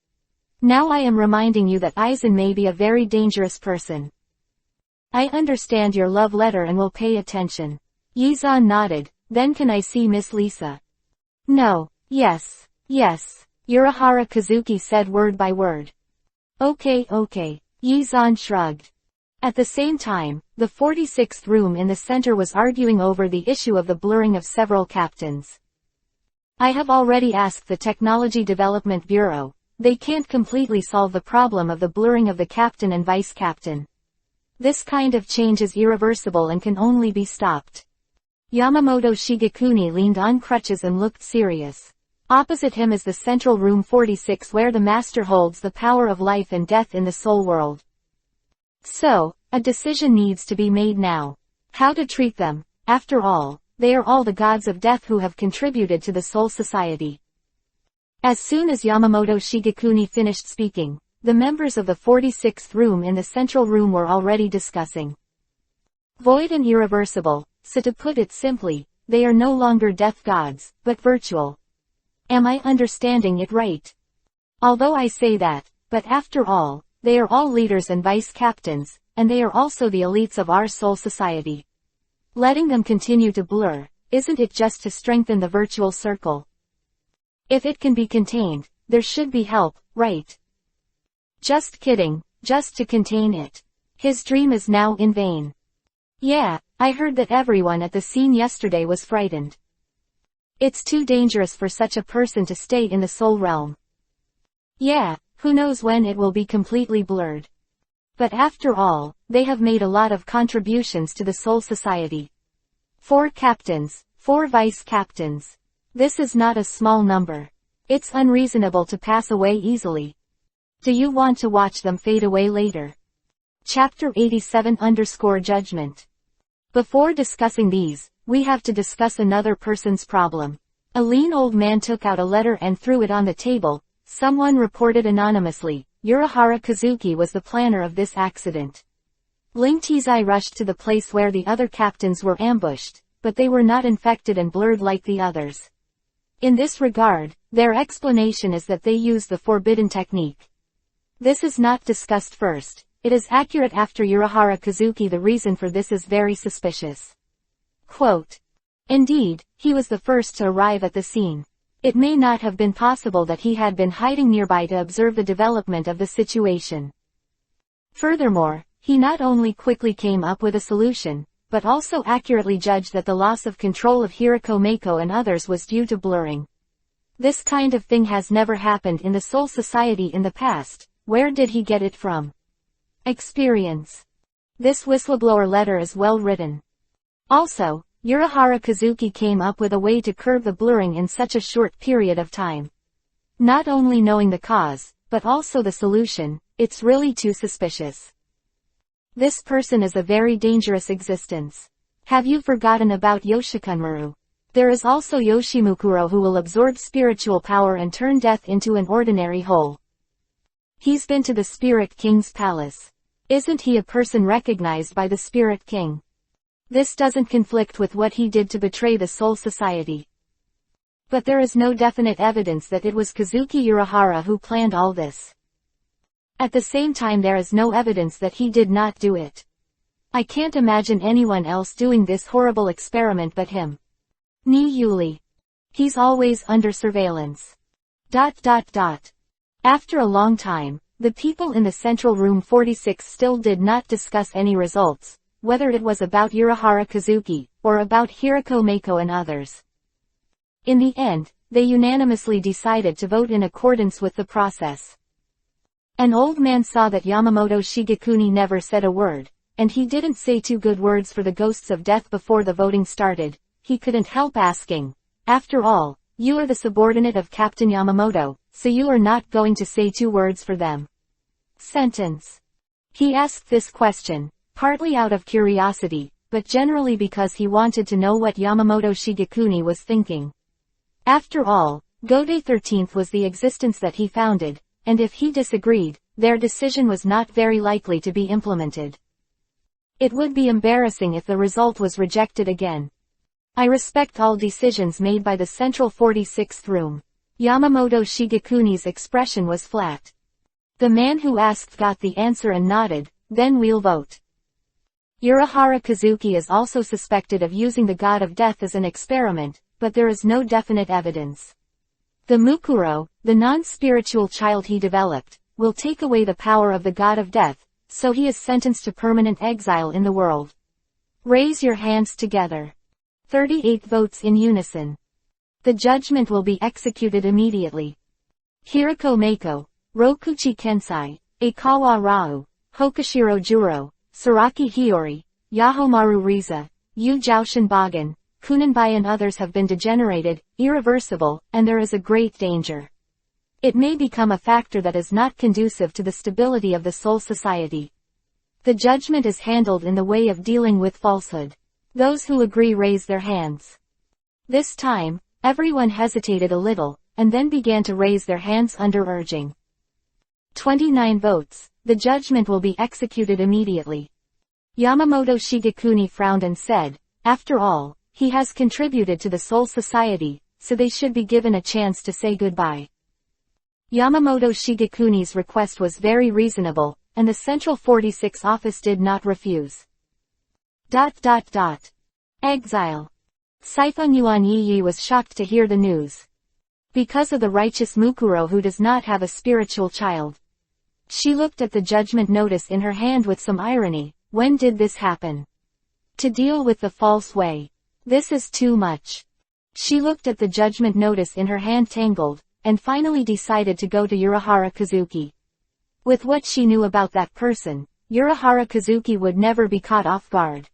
Now I am reminding you that Aizen may be a very dangerous person. I understand your love letter and will pay attention. Yizan nodded. Then can I see Miss Lisa? No. Yes. Yes. Urahara Kazuki said word by word. Okay. Yizan shrugged. At the same time, the 46th room in the center was arguing over the issue of the blurring of several captains. I have already asked the Technology Development Bureau. They can't completely solve the problem of the blurring of the captain and vice captain. This kind of change is irreversible and can only be stopped. Yamamoto Shigekuni leaned on crutches and looked serious. Opposite him is the central room 46 where the master holds the power of life and death in the soul world. So, a decision needs to be made now. How to treat them. After all, they are all the gods of death who have contributed to the Soul Society. As soon as Yamamoto Shigekuni finished speaking, the members of the 46th room in the central room were already discussing. Void and irreversible, so to put it simply, they are no longer death gods, but virtual. Am I understanding it right? Although I say that, but after all, they are all leaders and vice captains, and they are also the elites of our soul society. Letting them continue to blur, isn't it just to strengthen the virtual circle? If it can be contained, there should be help, right? Just kidding, just to contain it. His dream is now in vain. Yeah, I heard that everyone at the scene yesterday was frightened. It's too dangerous for such a person to stay in the soul realm. Yeah, who knows when it will be completely blurred. But after all, they have made a lot of contributions to the Soul Society. 4 captains, 4 vice captains. This is not a small number. It's unreasonable to pass away easily. Do you want to watch them fade away later? Chapter 87_Judgment. Before discussing these, we have to discuss another person's problem. A lean old man took out a letter and threw it on the table. Someone reported anonymously, Urahara Kazuki was the planner of this accident. Ling Tizai rushed to the place where the other captains were ambushed, but they were not infected and blurred like the others. In this regard, their explanation is that they use the forbidden technique. This is not discussed first. It is accurate after Urahara Kazuki. The reason for this is very suspicious. Quote. Indeed, he was the first to arrive at the scene. It may not have been possible that he had been hiding nearby to observe the development of the situation. Furthermore, he not only quickly came up with a solution, but also accurately judged that the loss of control of Hirako Mako and others was due to blurring. This kind of thing has never happened in the Soul Society in the past. Where did he get it from? Experience. This whistleblower letter is well written. Also, Urahara Kazuki came up with a way to curb the blurring in such a short period of time. Not only knowing the cause, but also the solution, it's really too suspicious. This person is a very dangerous existence. Have you forgotten about Yoshikunmaru? There is also Yoshimukuro who will absorb spiritual power and turn death into an ordinary whole. He's been to the Spirit King's palace. Isn't he a person recognized by the Spirit King? This doesn't conflict with what he did to betray the Soul Society. But there is no definite evidence that it was Kazuki Urahara who planned all this. At the same time, there is no evidence that he did not do it. I can't imagine anyone else doing this horrible experiment but him. Ni Yuli. He's always under surveillance. After a long time, the people in the central room 46 still did not discuss any results, whether it was about Urahara Kazuki, or about Hiroko Mako and others. In the end, they unanimously decided to vote in accordance with the process. An old man saw that Yamamoto Shigekuni never said a word, and he didn't say two good words for the ghosts of death before the voting started. He couldn't help asking, after all, you are the subordinate of Captain Yamamoto, so you are not going to say two words for them. Sentence. He asked this question, partly out of curiosity, but generally because he wanted to know what Yamamoto Shigekuni was thinking. After all, Gode 13th was the existence that he founded, and if he disagreed, their decision was not very likely to be implemented. It would be embarrassing if the result was rejected again. I respect all decisions made by the central 46th room. Yamamoto Shigekuni's expression was flat. The man who asked got the answer and nodded, then we'll vote. Urahara Kazuki is also suspected of using the god of death as an experiment, but there is no definite evidence. The Mukuro, the non-spiritual child he developed, will take away the power of the god of death, so he is sentenced to permanent exile in the world. Raise your hands together. 38 votes in unison. The judgment will be executed immediately. Hiroko Mako, Rokuchi Kensai, Aikawa Rao, Hokushiro Juro, Saraki Hiyori, Yahomaru Riza, Yu Jiaoshin Bagan, Kunanbai and others have been degenerated, irreversible, and there is a great danger. It may become a factor that is not conducive to the stability of the Soul Society. The judgment is handled in the way of dealing with falsehood. Those who agree raise their hands. This time, everyone hesitated a little, and then began to raise their hands under urging. 29 votes. The judgment will be executed immediately. Yamamoto Shigekuni frowned and said, after all, he has contributed to the Soul Society, so they should be given a chance to say goodbye. Yamamoto Shigekuni's request was very reasonable, and the Central 46 office did not refuse. Exile. Siphon Yuan Yi was shocked to hear the news. Because of the righteous Mukuro who does not have a spiritual child. She looked at the judgment notice in her hand with some irony. When did this happen? To deal with the false way. This is too much. She looked at the judgment notice in her hand tangled, and finally decided to go to Urahara Kazuki. With what she knew about that person, Urahara Kazuki would never be caught off guard.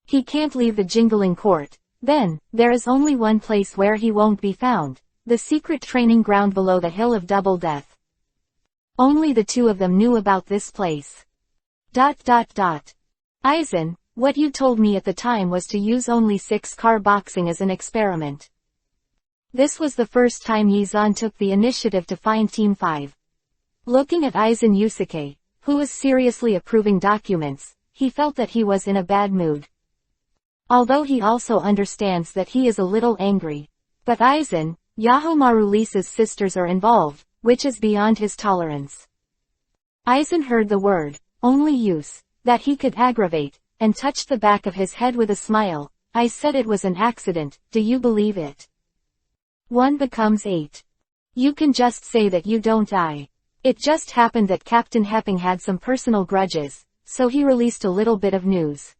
He can't leave the jingling court. Then, there is only one place where he won't be found, the secret training ground below the Hill of Double Death. Only the two of them knew about this place. Aizen, what you told me at the time was to use only 6-car boxing as an experiment. This was the first time Yizan took the initiative to find Team 5. Looking at Aizen Yusuke, who was seriously approving documents, he felt that he was in a bad mood. Although he also understands that he is a little angry. But Aizen, Yahomaru Lisa's sisters are involved, which is beyond his tolerance. Aizen heard the word, only use, that he could aggravate, and touched the back of his head with a smile. I said it was an accident, do you believe it? 1 becomes 8. You can just say that you don't die. It just happened that Captain Hepping had some personal grudges, so he released a little bit of news.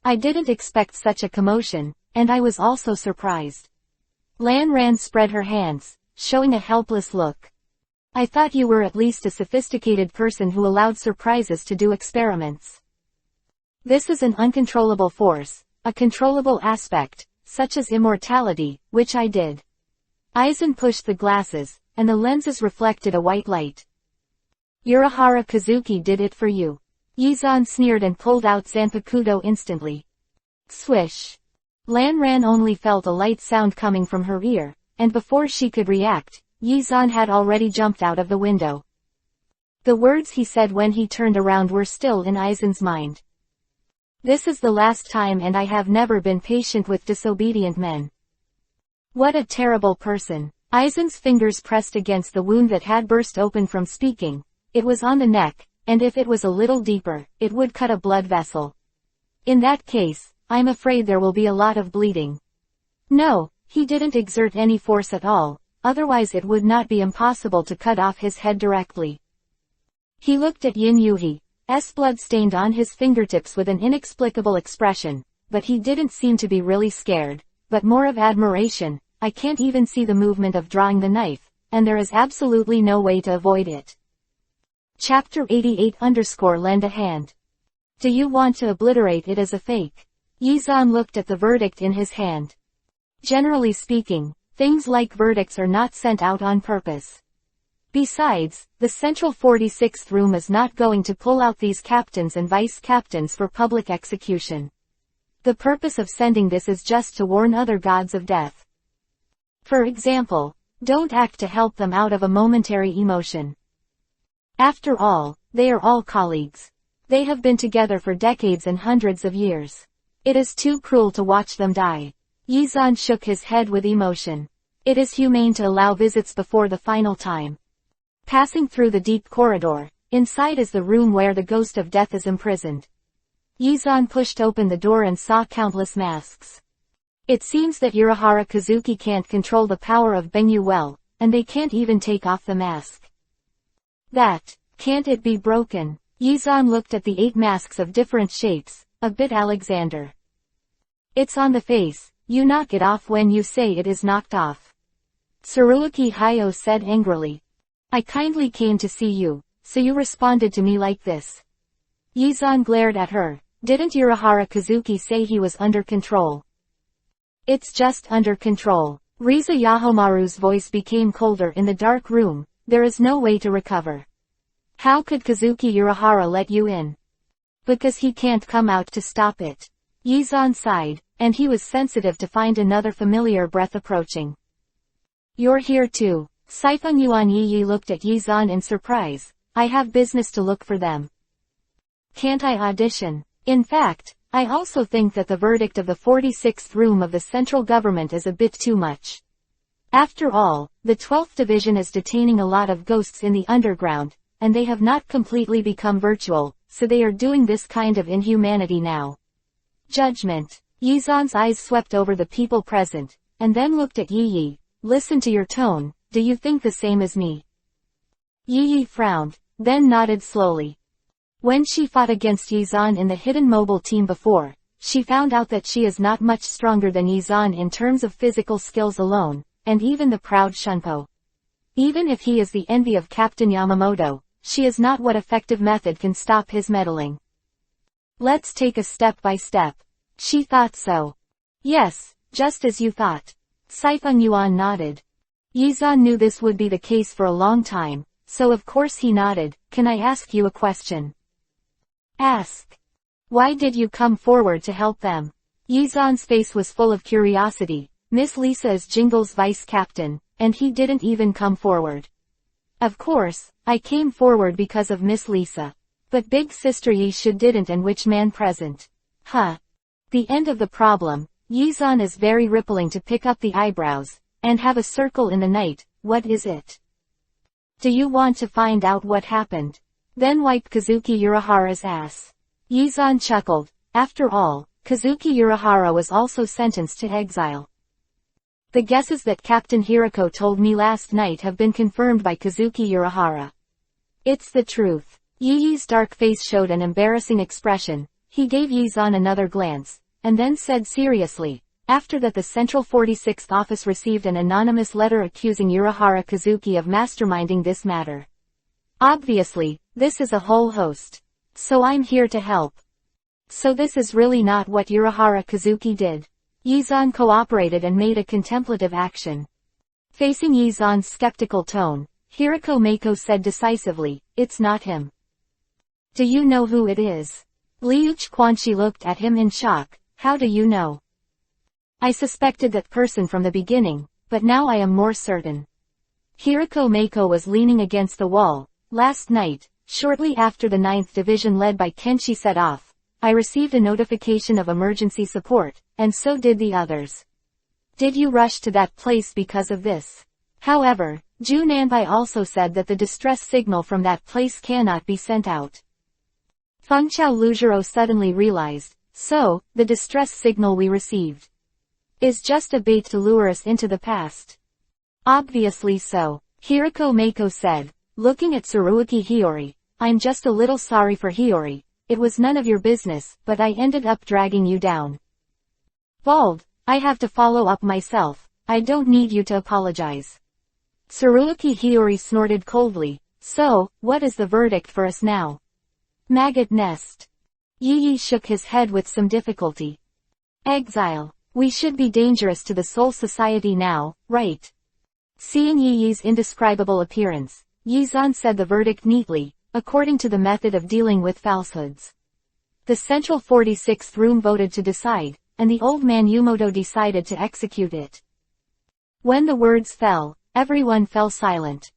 I didn't expect such a commotion, and I was also surprised. Lan Ran spread her hands, showing a helpless look. I thought you were at least a sophisticated person who allowed surprises to do experiments. This is an uncontrollable force, a controllable aspect, such as immortality, which I did. Aizen pushed the glasses, and the lenses reflected a white light. Urahara Kazuki did it for you. Yizan sneered and pulled out Zanpakuto instantly. Swish. Lanran only felt a light sound coming from her ear, and before she could react, Yizan had already jumped out of the window. The words he said when he turned around were still in Aizen's mind. This is the last time, and I have never been patient with disobedient men. What a terrible person. Aizen's fingers pressed against the wound that had burst open from speaking. It was on the neck, and if it was a little deeper, it would cut a blood vessel. In that case, I'm afraid there will be a lot of bleeding. No, he didn't exert any force at all, otherwise it would not be impossible to cut off his head directly. He looked at Yin Yuhi's blood stained on his fingertips with an inexplicable expression, but he didn't seem to be really scared, but more of admiration. I can't even see the movement of drawing the knife, and there is absolutely no way to avoid it. Chapter 88_Lend a hand. Do you want to obliterate it as a fake? Yizan looked at the verdict in his hand. Generally speaking, things like verdicts are not sent out on purpose. Besides, the Central 46th Room is not going to pull out these captains and vice-captains for public execution. The purpose of sending this is just to warn other gods of death. For example, don't act to help them out of a momentary emotion. After all, they are all colleagues. They have been together for decades and hundreds of years. It is too cruel to watch them die. Yizan shook his head with emotion. It is humane to allow visits before the final time. Passing through the deep corridor, inside is the room where the ghost of death is imprisoned. Yizan pushed open the door and saw countless masks. It seems that Urahara Kazuki can't control the power of Bengyu well, and they can't even take off the mask. Can't it be broken? Yizan looked at the 8 masks of different shapes, a bit Alexander. It's on the face, you knock it off when you say it is knocked off. Tsuruuki Hayo said angrily. I kindly came to see you, so you responded to me like this. Yizan glared at her. Didn't Urahara Kazuki say he was under control? It's just under control. Riza Yahomaru's voice became colder in the dark room. There is no way to recover. How could Kazuki Urahara let you in? Because he can't come out to stop it. Yizan sighed, and he was sensitive to find another familiar breath approaching. You're here too. Saifeng Yuan Yi looked at Yizan in surprise. I have business to look for them. Can't I audition? In fact, I also think that the verdict of the 46th Room of the central government is a bit too much. After all, the 12th Division is detaining a lot of ghosts in the underground, and they have not completely become virtual, so they are doing this kind of inhumanity now. Judgment. Yizan's eyes swept over the people present, and then looked at Yi. Listen to your tone, do you think the same as me? Yi frowned, then nodded slowly. When she fought against Yizan in the hidden mobile team before, she found out that she is not much stronger than Yizan in terms of physical skills alone, and even the proud Shunpo. Even if he is the envy of Captain Yamamoto, she is not what effective method can stop his meddling. Let's take a step by step. She thought so. Yes, just as you thought. Saifeng Yuan nodded. Yizan knew this would be the case for a long time, so of course he nodded. Can I ask you a question? Ask. Why did you come forward to help them? Yizan's face was full of curiosity. Miss Lisa is Jingle's vice captain, and he didn't even come forward. Of course, I came forward because of Miss Lisa. But Big Sister Yi didn't, and which man present? Huh. The end of the problem. Yizan is very rippling to pick up the eyebrows, and have a circle in the night. What is it? Do you want to find out what happened? Then wipe Kazuki Urahara's ass. Yizan chuckled. After all, Kazuki Urahara was also sentenced to exile. The guesses that Captain Hirako told me last night have been confirmed by Kazuki Urahara. It's the truth. Yi's dark face showed an embarrassing expression. He gave Yizan another glance, and then said seriously, after that the Central 46th Office received an anonymous letter accusing Urahara Kazuki of masterminding this matter. Obviously, this is a whole host. So I'm here to help. So this is really not what Urahara Kazuki did. Yizan cooperated and made a contemplative action. Facing Yizan's skeptical tone, Hirako Mako said decisively, "It's not him." "Do you know who it is?" Liuch Quanshi looked at him in shock. "How do you know?" "I suspected that person from the beginning, but now I am more certain." Hirako Mako was leaning against the wall. "Last night, shortly after the 9th Division led by Kenshi set off, I received a notification of emergency support, and so did the others. Did you rush to that place because of this?" However, Ju Nanbai also said that the distress signal from that place cannot be sent out. Fengchao Lujiro suddenly realized, so, the distress signal we received is just a bait to lure us into the past. Obviously so, Hirako Mako said, looking at Tsuruuki Hiyori. "I'm just a little sorry for Hiyori. It was none of your business, but I ended up dragging you down. Bald, I have to follow up myself. I don't need you to apologize." Tsuruuki Hiyori snorted coldly. "So, what is the verdict for us now?" "Maggot nest." Yi shook his head with some difficulty. "Exile. We should be dangerous to the Soul Society now, right?" Seeing Yi's indescribable appearance, Yizan said the verdict neatly, according to the method of dealing with falsehoods. The Central 46th Room voted to decide, and the old man Yumoto decided to execute it. When the words fell, everyone fell silent.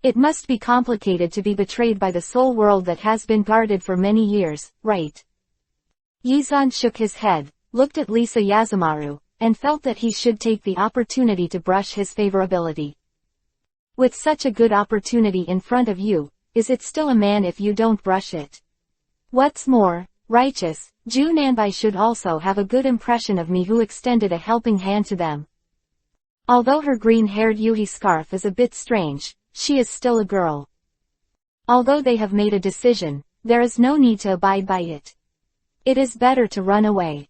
It must be complicated to be betrayed by the soul world that has been guarded for many years, right? Yizan shook his head, looked at Lisa Yazumaru, and felt that he should take the opportunity to brush his favorability. With such a good opportunity in front of you, is it still a man if you don't brush it? What's more, righteous, Ju Nanbai should also have a good impression of me who extended a helping hand to them. Although her green-haired Yuhi scarf is a bit strange, she is still a girl. Although they have made a decision, there is no need to abide by it. It is better to run away.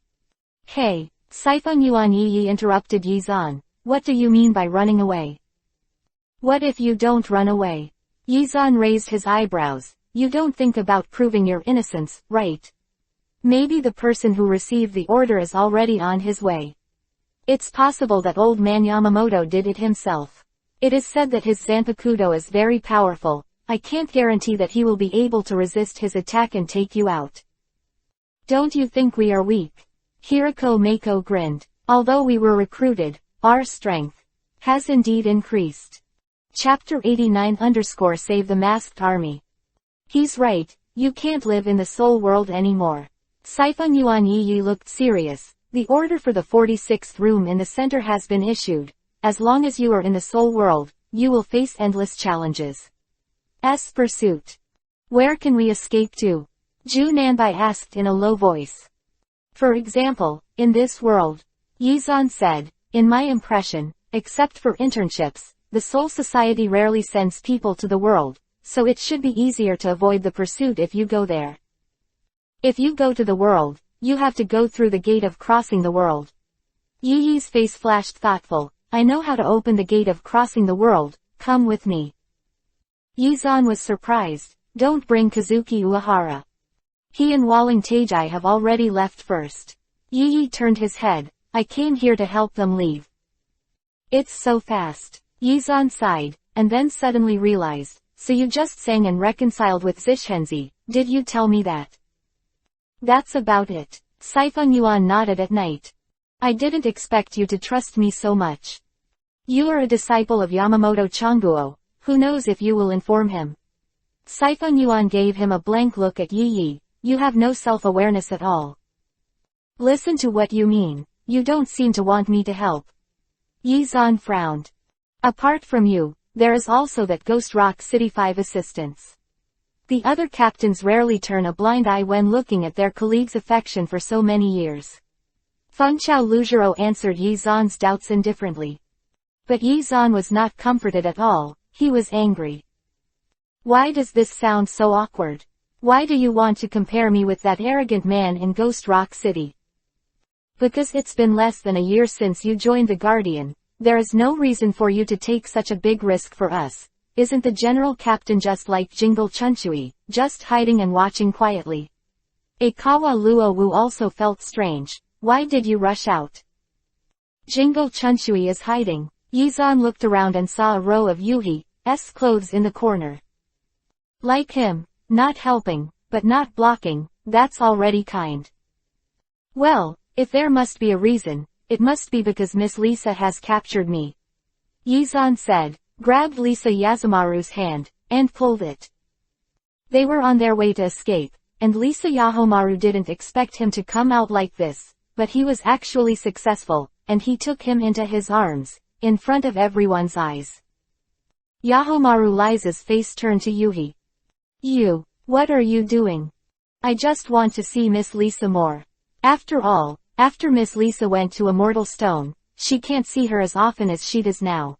Hey, Saifeng Yuan Yi interrupted Yizan, what do you mean by running away? What if you don't run away? Yizan raised his eyebrows. You don't think about proving your innocence, right? Maybe the person who received the order is already on his way. It's possible that old man Yamamoto did it himself. It is said that his Zanpakuto is very powerful. I can't guarantee that he will be able to resist his attack and take you out. Don't you think we are weak? Hirako Mako grinned. Although we were recruited, our strength has indeed increased. Chapter 89_Save the Masked Army. He's right, you can't live in the soul world anymore. Saifeng Yuan Yi looked serious. The order for the 46th room in the center has been issued. As long as you are in the soul world, you will face endless challenges. Pursuit. Where can we escape to? Ju Nanbai asked in a low voice. For example, in this world. Yizan said, in my impression, except for internships, the Soul Society rarely sends people to the world, so it should be easier to avoid the pursuit if you go there. If you go to the world, you have to go through the gate of crossing the world. Yi's face flashed thoughtful. I know how to open the gate of crossing the world, come with me. Yizan was surprised. Don't bring Kazuki Uehara. He and Walling Teiji have already left first. Yi turned his head. I came here to help them leave. It's so fast. Yizan sighed, and then suddenly realized, so you just sang and reconciled with Zishenzi, did you tell me that? That's about it. Saifeng Yuan nodded at night. I didn't expect you to trust me so much. You are a disciple of Yamamoto Chonguo, who knows if you will inform him. Saifeng Yuan gave him a blank look at Yi. You have no self-awareness at all. Listen to what you mean, you don't seem to want me to help. Yizan frowned. Apart from you, there is also that Ghost Rock City 5 assistants. The other captains rarely turn a blind eye when looking at their colleagues' affection for so many years. Fengchao Lujiro answered Yizan's doubts indifferently. But Yizan was not comforted at all, he was angry. Why does this sound so awkward? Why do you want to compare me with that arrogant man in Ghost Rock City? Because it's been less than a year since you joined the Guardian, there is no reason for you to take such a big risk for us. Isn't the general captain just like Jingle Chunchui, just hiding and watching quietly? Ikawa Luowu also felt strange. Why did you rush out? Jingle Chunshui is hiding. Yizan looked around and saw a row of Yuhi's clothes in the corner. Like him, not helping, but not blocking, that's already kind. Well, if there must be a reason, it must be because Miss Lisa has captured me. Yizan said, grabbed Lisa Yazumaru's hand, and pulled it. They were on their way to escape, and Lisa Yahomaru didn't expect him to come out like this, but he was actually successful, and he took him into his arms, in front of everyone's eyes. Yahomaru Liza's face turned to Yuhi. You, what are you doing? I just want to see Miss Lisa more. After all, after Miss Lisa went to Immortal Stone, she can't see her as often as she does now.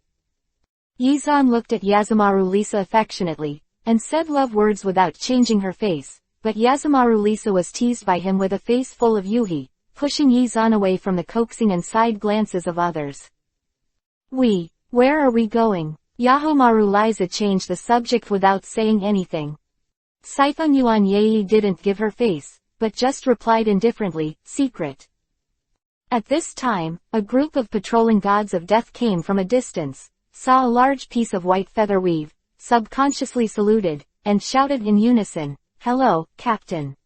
Yizan looked at Yazumaru Lisa affectionately, and said love words without changing her face, but Yazumaru Lisa was teased by him with a face full of Yuhi, pushing Yizan away from the coaxing and side glances of others. Where are we going? Yahomaru Liza changed the subject without saying anything. Saifeng Yuan Yei didn't give her face, but just replied indifferently, secret. At this time, a group of patrolling gods of death came from a distance, saw a large piece of white feather weave, subconsciously saluted, and shouted in unison, hello, Captain.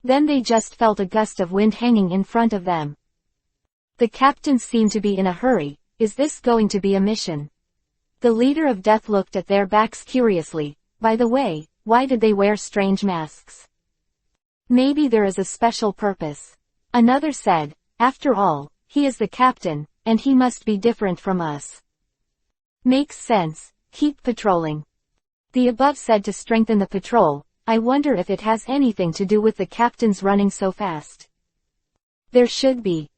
Then they just felt a gust of wind hanging in front of them. The captains seemed to be in a hurry. Is this going to be a mission? The leader of death looked at their backs curiously. By the way, why did they wear strange masks? Maybe there is a special purpose. Another said, after all, he is the captain, and he must be different from us. Makes sense, keep patrolling. The above said to strengthen the patrol. I wonder if it has anything to do with the captains running so fast. There should be.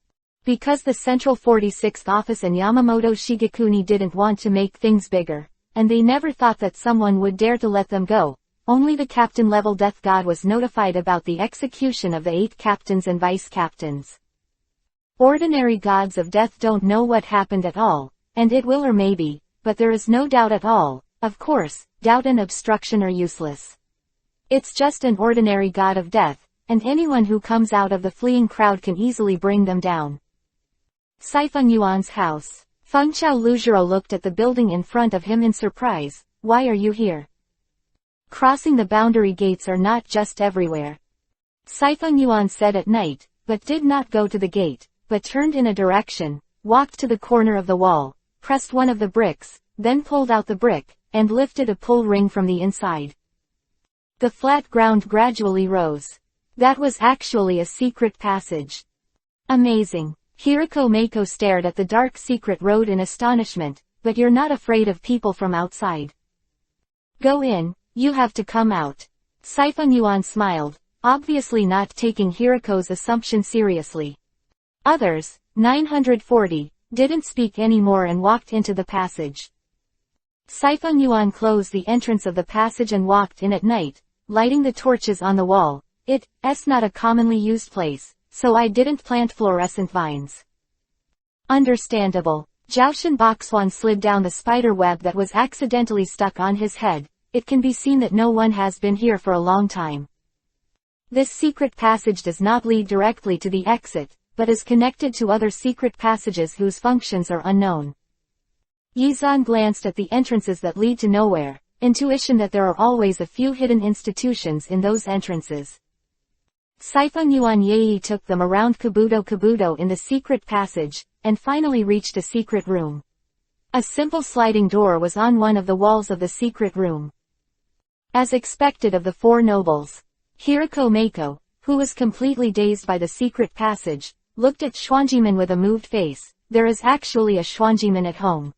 Because the Central 46th Office and Yamamoto Shigekuni didn't want to make things bigger, and they never thought that someone would dare to let them go, only the captain-level death god was notified about the execution of the 8 captains and vice-captains. Ordinary gods of death don't know what happened at all, and it will or maybe, but there is no doubt at all. Of course, doubt and obstruction are useless. It's just an ordinary god of death, and anyone who comes out of the fleeing crowd can easily bring them down. Saifeng Yuan's house. Fengchao Luzhiro looked at the building in front of him in surprise. Why are you here? Crossing the boundary gates are not just everywhere. Saifeng Yuan said at night, but did not go to the gate, but turned in a direction, walked to the corner of the wall, pressed one of the bricks, then pulled out the brick, and lifted a pull ring from the inside. The flat ground gradually rose. That was actually a secret passage. Amazing. Hiriko Mako stared at the dark secret road in astonishment, but you're not afraid of people from outside. Go in, you have to come out. Saifeng Yuan smiled, obviously not taking Hiriko's assumption seriously. Others, 940, didn't speak anymore and walked into the passage. Saifeng Yuan closed the entrance of the passage and walked in at night, lighting the torches on the wall. It's not a commonly used place, so I didn't plant fluorescent vines. Understandable. Zhaoshan Boxuan slid down the spider web that was accidentally stuck on his head. It can be seen that no one has been here for a long time. This secret passage does not lead directly to the exit, but is connected to other secret passages whose functions are unknown. Yizan glanced at the entrances that lead to nowhere, intuition that there are always a few hidden institutions in those entrances. Saifeng Yuan Yei took them around Kabuto in the secret passage, and finally reached a secret room. A simple sliding door was on one of the walls of the secret room. As expected of the 4 nobles, Hiriko Mako, who was completely dazed by the secret passage, looked at Xuanjimin with a moved face. There is actually a Xuanjimin at home.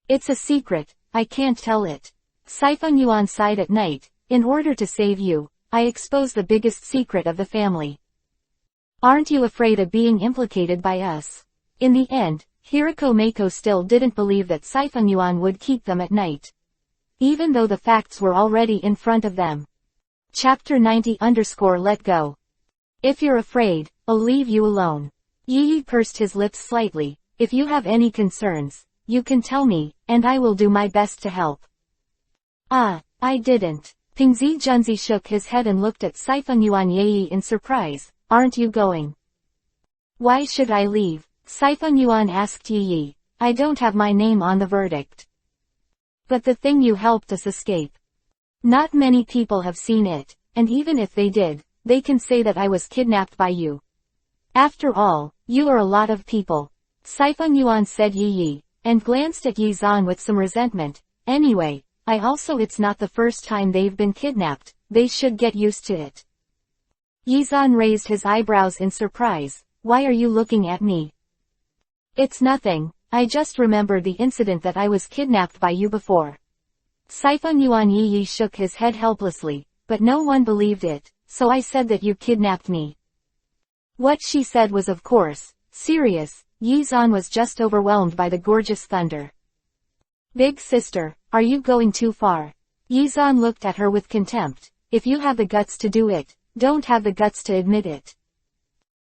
It's a secret, I can't tell it. Saifeng Yuan sighed at night. In order to save you, I expose the biggest secret of the family. Aren't you afraid of being implicated by us? In the end, Hiriko Mako still didn't believe that Saifeng Yuan would keep them at night, even though the facts were already in front of them. Chapter 90_Let Go. If you're afraid, I'll leave you alone. Yi pursed his lips slightly. If you have any concerns, you can tell me, and I will do my best to help. I didn't. Pingzi Junzi shook his head and looked at Sifeng Yuan Yi in surprise. Aren't you going? Why should I leave? Sifeng Yuan asked Yi. I don't have my name on the verdict. But the thing you helped us escape. Not many people have seen it, and even if they did, they can say that I was kidnapped by you. After all, you are a lot of people. Sifeng Yuan said Yi, and glanced at Yi Zan with some resentment. Anyway, it's not the first time they've been kidnapped, they should get used to it. Yi Zan raised his eyebrows in surprise. Why are you looking at me? It's nothing, I just remembered the incident that I was kidnapped by you before. Sifeng Yuan Yi shook his head helplessly, but no one believed it, so I said that you kidnapped me. What she said was of course serious. Yi Zan was just overwhelmed by the gorgeous thunder. Big sister, are you going too far? Yi Zan looked at her with contempt. If you have the guts to do it, don't have the guts to admit it.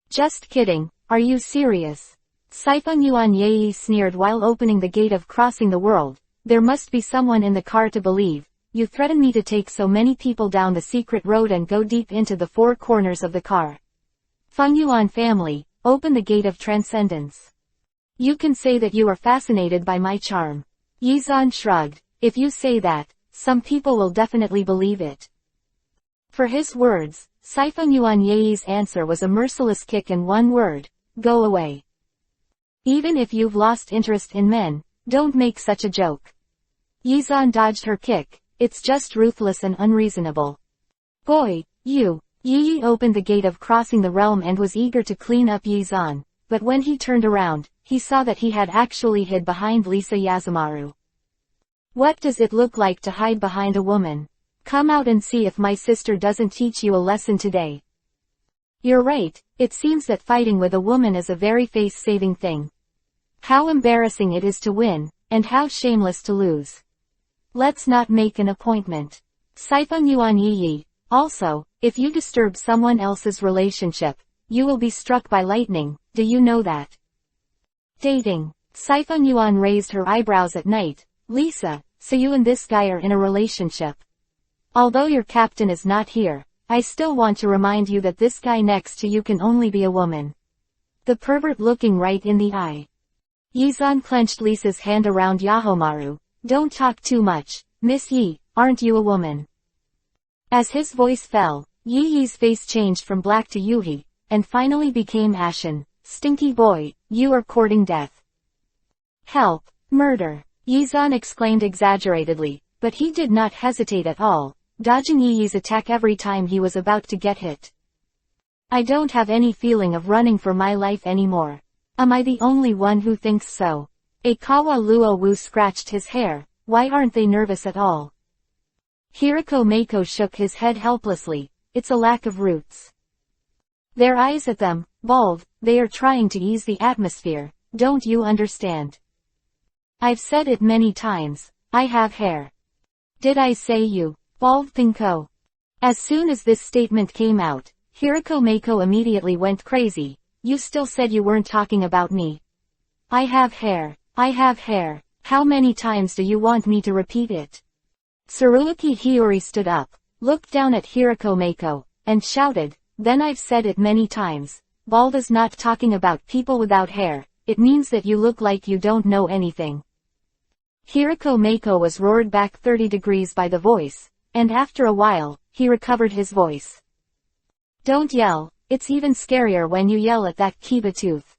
Just kidding, are you serious? Sifeng Yuan Yi sneered while opening the gate of crossing the world. There must be someone in the car to believe. You threaten me to take so many people down the secret road and go deep into the four corners of the car. Feng Yuan family, open the gate of transcendence. You can say that you are fascinated by my charm. Yi Zan shrugged. If you say that, some people will definitely believe it. For his words, Sifeng Yuan Yi's answer was a merciless kick in one word. Go away. Even if you've lost interest in men, don't make such a joke. Yi Zan dodged her kick. It's just ruthless and unreasonable. Boy, you. Yi opened the gate of crossing the realm and was eager to clean up Yi Zan, but when he turned around, he saw that he had actually hid behind Lisa Yazumaru. What does it look like to hide behind a woman? Come out and see if my sister doesn't teach you a lesson today. You're right, it seems that fighting with a woman is a very face-saving thing. How embarrassing it is to win, and how shameless to lose. Let's not make an appointment. Sifeng Yuan Yi. Also, if you disturb someone else's relationship, you will be struck by lightning, do you know that? Dating. Sifeng Yuan raised her eyebrows at night. Lisa, so you and this guy are in a relationship. Although your captain is not here, I still want to remind you that this guy next to you can only be a woman. The pervert looking right in the eye. Yi Zan clenched Lisa's hand around Yahomaru. Don't talk too much, Miss Yi, aren't you a woman? As his voice fell, Yi's face changed from black to Yuhi, and finally became ashen. Stinky boy, you are courting death. Help, murder, Yi Zan exclaimed exaggeratedly, but he did not hesitate at all, dodging Yi's attack every time he was about to get hit. I don't have any feeling of running for my life anymore. Am I the only one who thinks so? Akawa Luo Wu scratched his hair. Why aren't they nervous at all? Hiriko Mako shook his head helplessly. It's a lack of roots. Their eyes at them, bald, they are trying to ease the atmosphere, don't you understand? I've said it many times, I have hair. Did I say you, bald Pinko? As soon as this statement came out, Hiriko Mako immediately went crazy. You still said you weren't talking about me. I have hair. I have hair. How many times do you want me to repeat it? Tsuruuki Hiyori stood up, looked down at Hiriko Mako, and shouted, then I've said it many times. Bald is not talking about people without hair, it means that you look like you don't know anything. Hiriko Mako was roared back 30 degrees by the voice, and after a while, he recovered his voice. Don't yell, it's even scarier when you yell at that Kiba tooth.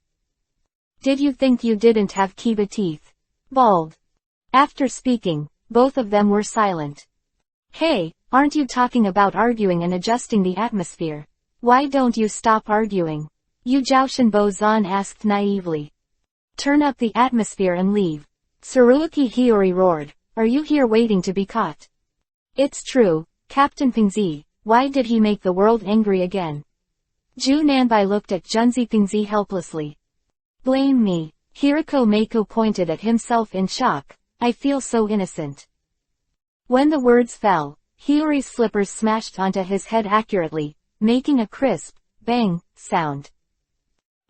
Did you think you didn't have Kiba teeth? Bald. After speaking, both of them were silent. Hey, aren't you talking about arguing and adjusting the atmosphere? Why don't you stop arguing? Yu Zhaoshenbo Zan asked naively. Turn up the atmosphere and leave. Tsuruuki Hiyori roared. Are you here waiting to be caught? It's true, Captain Pingzi. Why did he make the world angry again? Ju Nanbai looked at Junzi Pingzi helplessly. Blame me. Hiriko Mako pointed at himself in shock. I feel so innocent. When the words fell, Hiyori's slippers smashed onto his head accurately, making a crisp, bang, sound.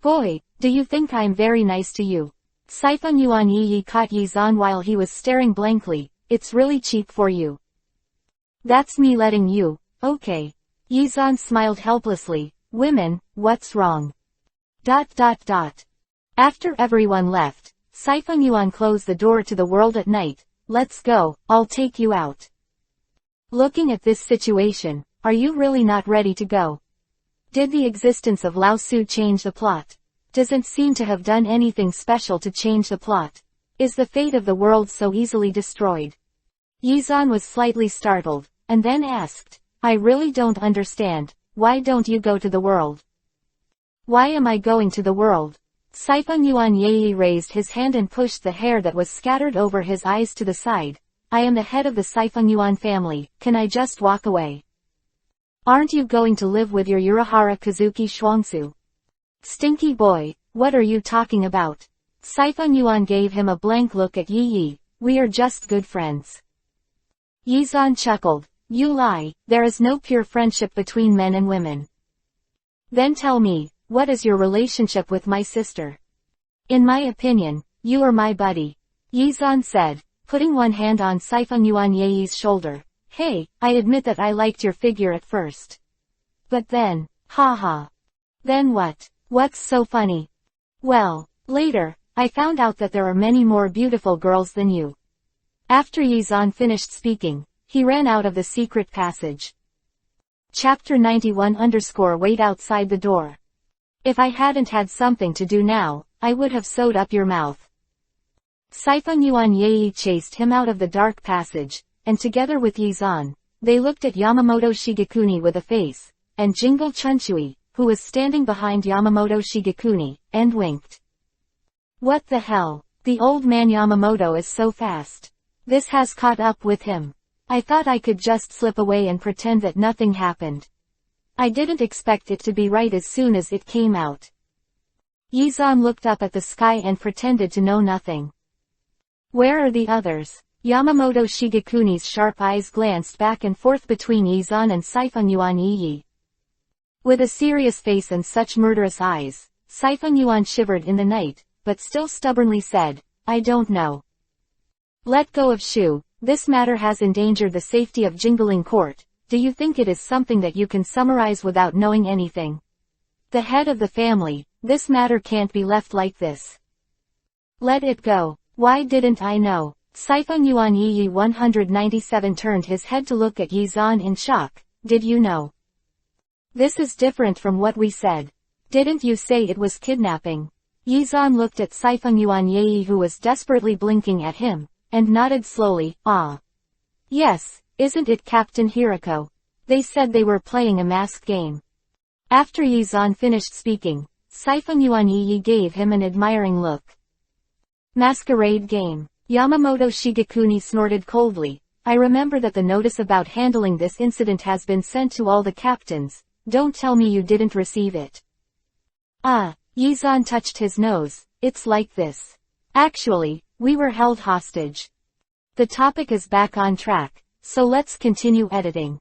Boy, do you think I'm very nice to you? Sifeng Yuan Yi caught Yi Zan while he was staring blankly. It's really cheap for you. That's me letting you, okay. Yizan smiled helplessly. Women, what's wrong? After everyone left, Sifeng Yuan closed the door to the world at night. Let's go, I'll take you out. Looking at this situation, are you really not ready to go? Did the existence of Lao Su change the plot? Doesn't seem to have done anything special to change the plot. Is the fate of the world so easily destroyed? Yizan was slightly startled, and then asked, I really don't understand, why don't you go to the world? Why am I going to the world? Sifeng Yuan Yi raised his hand and pushed the hair that was scattered over his eyes to the side. I am the head of the Sifeng Yuan family, can I just walk away? Aren't you going to live with your Urahara Kazuki Shuangsu? Stinky boy, what are you talking about? Sifeng Yuan gave him a blank look at Yi. We are just good friends. Yizan chuckled. You lie, there is no pure friendship between men and women. Then tell me, what is your relationship with my sister? In my opinion, you are my buddy. Yizan said, putting one hand on Sifeng Yuan Yi's shoulder. Hey, I admit that I liked your figure at first. But then, haha. Then what? What's so funny? Well, later, I found out that there are many more beautiful girls than you. After Yizan finished speaking, he ran out of the secret passage. Chapter 91 Wait outside the door. If I hadn't had something to do now, I would have sewed up your mouth. Sifeng Yuan Yi chased him out of the dark passage, and together with Yizan, they looked at Yamamoto Shigekuni with a face, and Jingle Chunshui, who was standing behind Yamamoto Shigekuni, and winked. What the hell? The old man Yamamoto is so fast. This has caught up with him. I thought I could just slip away and pretend that nothing happened. I didn't expect it to be right as soon as it came out. Yizan looked up at the sky and pretended to know nothing. Where are the others? Yamamoto Shigekuni's sharp eyes glanced back and forth between Yizan and Sifeng Yuan Yi. With a serious face and such murderous eyes, Sifeng Yuan shivered in the night, but still stubbornly said, I don't know. Let go of Shu, this matter has endangered the safety of Jingling Court. Do you think it is something that you can summarize without knowing anything? The head of the family, this matter can't be left like this. Let it go. Why didn't I know? Sifeng Yuan Yi 197 turned his head to look at Yizan in shock. Did you know? This is different from what we said. Didn't you say it was kidnapping? Yizan looked at Sifeng Yuan Yi who was desperately blinking at him, and nodded slowly. Ah. Yes, isn't it Captain Hirako? They said they were playing a mask game. After Yizan finished speaking, Sifeng Yuan Yi gave him an admiring look. Masquerade game. Yamamoto Shigekuni snorted coldly. I remember that the notice about handling this incident has been sent to all the captains. Don't tell me you didn't receive it. Ah, Yizan touched his nose. It's like this. Actually, we were held hostage. The topic is back on track, so let's continue editing.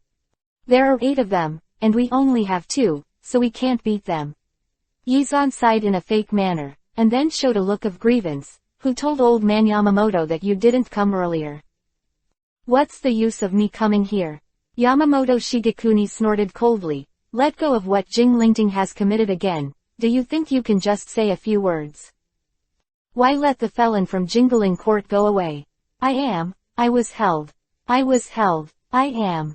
There are 8 of them, and we only have 2, so we can't beat them. Yizan sighed in a fake manner, and then showed a look of grievance. Who told old man Yamamoto that you didn't come earlier? What's the use of me coming here? Yamamoto Shigekuni snorted coldly. Let go of what Jing Lingting has committed again. Do you think you can just say a few words? Why let the felon from Jingling Court go away? I was held. I am.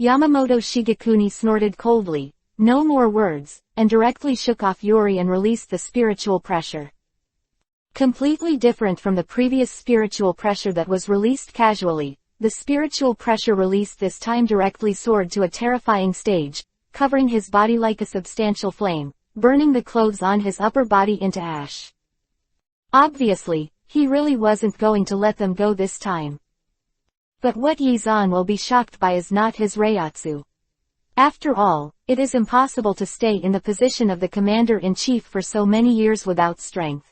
Yamamoto Shigekuni snorted coldly. No more words, and directly shook off Yuri and released the spiritual pressure. Completely different from the previous spiritual pressure that was released casually, the spiritual pressure released this time directly soared to a terrifying stage, covering his body like a substantial flame, burning the clothes on his upper body into ash. Obviously, he really wasn't going to let them go this time. But what Yizan will be shocked by is not his Reiatsu. After all, it is impossible to stay in the position of the commander-in-chief for so many years without strength.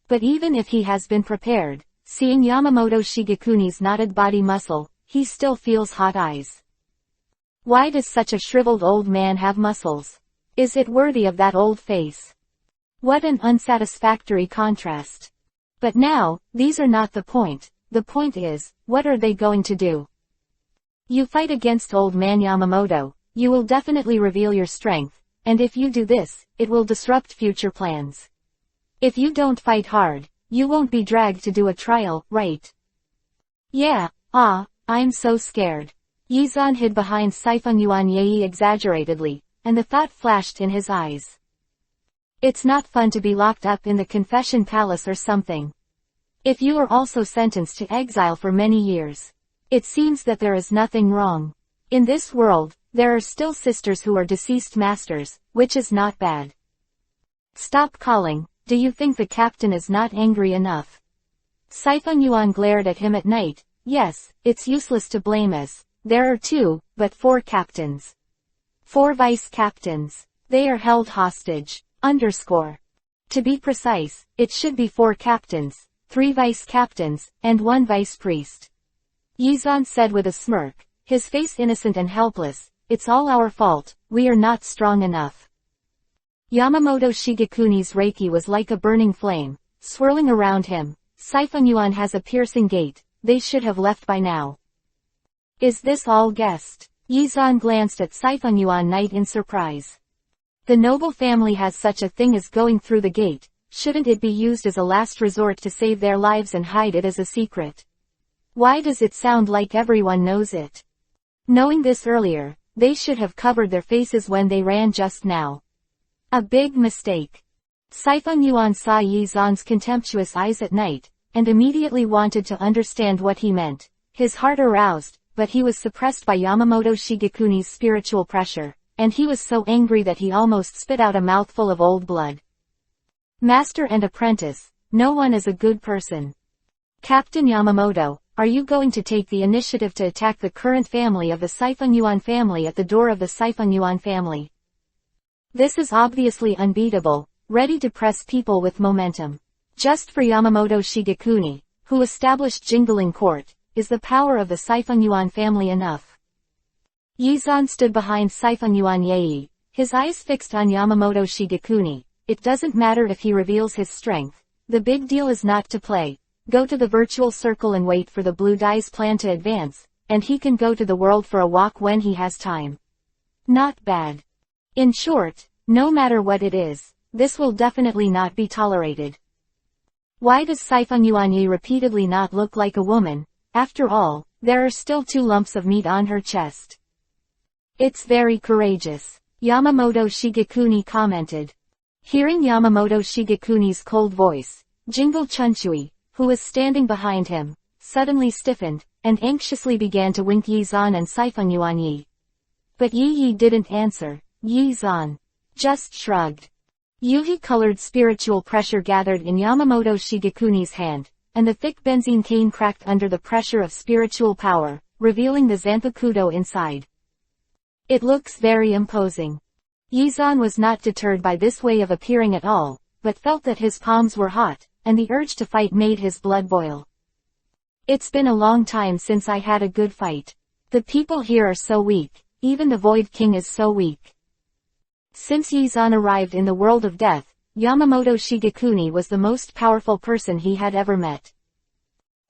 But even if he has been prepared, seeing Yamamoto Shigekuni's knotted body muscle, he still feels hot eyes. Why does such a shriveled old man have muscles? Is it worthy of that old face? What an unsatisfactory contrast. But now, these are not the point. The point is, what are they going to do? You fight against old man Yamamoto, you will definitely reveal your strength, and if you do this, it will disrupt future plans. If you don't fight hard, you won't be dragged to do a trial, right? Yeah, I'm so scared. Yizan hid behind Sifeng Yuan Yi exaggeratedly, and the thought flashed in his eyes. It's not fun to be locked up in the confession palace or something. If you are also sentenced to exile for many years. It seems that there is nothing wrong. In this world, there are still sisters who are deceased masters, which is not bad. Stop calling, do you think the captain is not angry enough? Sifeng Yuan glared at him at night. Yes, it's useless to blame us. There are 2, but 4 captains. 4 vice captains. They are held hostage. To be precise, it should be 4 captains, 3 vice captains, and 1 vice priest. Yizan said with a smirk, his face innocent and helpless. It's all our fault, we are not strong enough. Yamamoto Shigekuni's reiki was like a burning flame, swirling around him. Sifeng Yuan has a piercing gait, they should have left by now. Is this all guessed? Yizan glanced at Sifeng Yuan Knight in surprise. The noble family has such a thing as going through the gate, shouldn't it be used as a last resort to save their lives and hide it as a secret? Why does it sound like everyone knows it? Knowing this earlier, they should have covered their faces when they ran just now. A big mistake. Sifeng Yuan saw Yizan's contemptuous eyes at night, and immediately wanted to understand what he meant. His heart aroused, but he was suppressed by Yamamoto Shigekuni's spiritual pressure, and he was so angry that he almost spit out a mouthful of old blood. Master and apprentice, no one is a good person. Captain Yamamoto, are you going to take the initiative to attack the current family of the Sifeng Yuan family at the door of the Sifeng Yuan family? This is obviously unbeatable, ready to press people with momentum. Just for Yamamoto Shigekuni, who established Jingling Court, is the power of the Sifeng Yuan family enough? Yizan stood behind Sifeng Yuan Yi, his eyes fixed on Yamamoto Shigekuni. It doesn't matter if he reveals his strength. The big deal is not to play. Go to the virtual circle and wait for the blue dye's plan to advance, and he can go to the world for a walk when he has time. Not bad. In short, no matter what it is, this will definitely not be tolerated. Why does Sifeng Yuan Yi repeatedly not look like a woman? After all, there are still 2 lumps of meat on her chest. It's very courageous, Yamamoto Shigekuni commented. Hearing Yamamoto Shigekuni's cold voice, Jingle Chunchui, who was standing behind him, suddenly stiffened, and anxiously began to wink Yizan and Sifeng Yuan Yi. But Yi didn't answer. Yizan just shrugged. Yuhi-colored spiritual pressure gathered in Yamamoto Shigekuni's hand, and the thick benzene cane cracked under the pressure of spiritual power, revealing the Zanpakudo inside. It looks very imposing. Yizan was not deterred by this way of appearing at all, but felt that his palms were hot, and the urge to fight made his blood boil. It's been a long time since I had a good fight. The people here are so weak, even the Void King is so weak. Since Yizan arrived in the world of death, Yamamoto Shigekuni was the most powerful person he had ever met.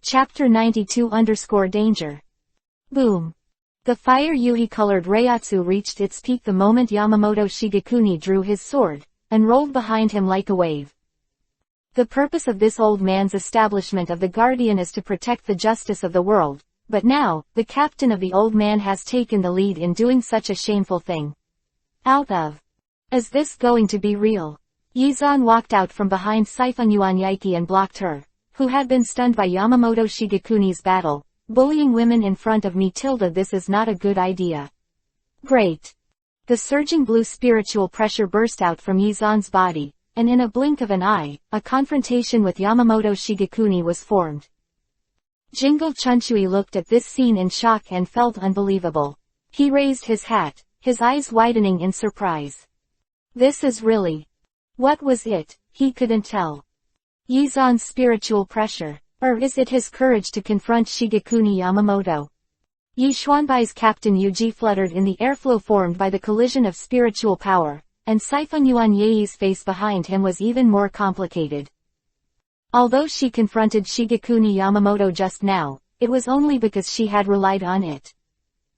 Chapter 92_Danger. Boom. The fire Yuhi-colored Reiatsu reached its peak the moment Yamamoto Shigekuni drew his sword, and rolled behind him like a wave. The purpose of this old man's establishment of the Guardian is to protect the justice of the world, but now, the captain of the old man has taken the lead in doing such a shameful thing. Is this going to be real? Yizan walked out from behind Sifeng Yuan Yi and blocked her, who had been stunned by Yamamoto Shigekuni's battle. Bullying women in front of me. This is not a good idea. Great. The surging blue spiritual pressure burst out from Yizan's body, and in a blink of an eye, a confrontation with Yamamoto Shigekuni was formed. Jingle Chunchui looked at this scene in shock and felt unbelievable. He raised his hat, his eyes widening in surprise. This is really... What was it? He couldn't tell. Yizan's spiritual pressure. Or is it his courage to confront Shigekuni Yamamoto? Yi Xuanbai's Captain Yuji fluttered in the airflow formed by the collision of spiritual power, and Sifeng Yuan Yi's face behind him was even more complicated. Although she confronted Shigekuni Yamamoto just now, it was only because she had relied on it.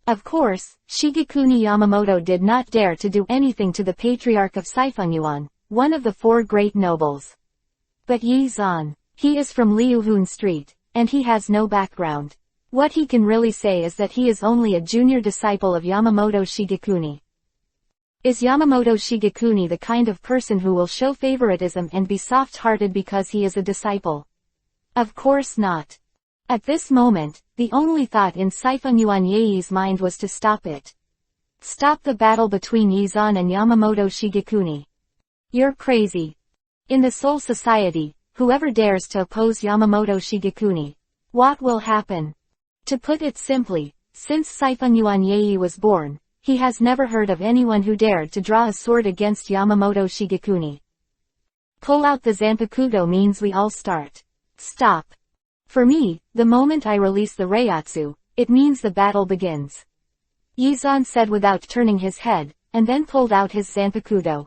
Of course, Shigekuni Yamamoto did not dare to do anything to the patriarch of Sifeng, one of the four great nobles. But Yi Zan, he is from Liuhun Street, and he has no background. What he can really say is that he is only a junior disciple of Yamamoto Shigekuni. Is Yamamoto Shigekuni the kind of person who will show favoritism and be soft-hearted because he is a disciple? Of course not. At this moment, the only thought in Sifeng Yuanyei's mind was to stop it. Stop the battle between Yi Zan and Yamamoto Shigekuni. You're crazy. In the Soul Society, whoever dares to oppose Yamamoto Shigekuni, what will happen? To put it simply, since Sifeng Yuanyei was born, he has never heard of anyone who dared to draw a sword against Yamamoto Shigekuni. Pull out the Zanpakuto means we all start. Stop. For me, the moment I release the Reiatsu, it means the battle begins. Yi Zan said without turning his head, and then pulled out his Zanpakuto.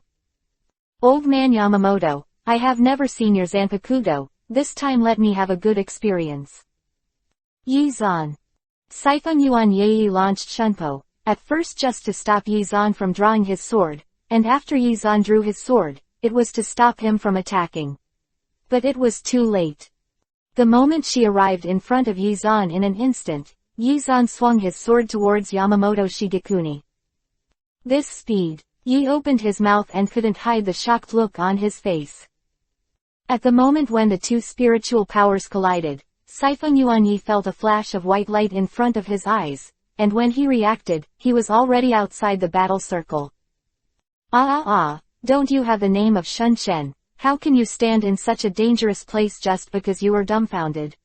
Old man Yamamoto, I have never seen your Zanpakuto, this time let me have a good experience. Yi Zan. Sifeng Yuanyei launched Shunpo, at first just to stop Yi Zan from drawing his sword, and after Yi Zan drew his sword, it was to stop him from attacking. But it was too late. The moment she arrived in front of Yi Zan in an instant, Yi Zan swung his sword towards Yamamoto Shigekuni. This speed, Yi opened his mouth and couldn't hide the shocked look on his face. At the moment when the two spiritual powers collided, Sifeng Yuanyei felt a flash of white light in front of his eyes, and when he reacted, he was already outside the battle circle. Don't you have the name of Shun Shen? How can you stand in such a dangerous place just because you are dumbfounded?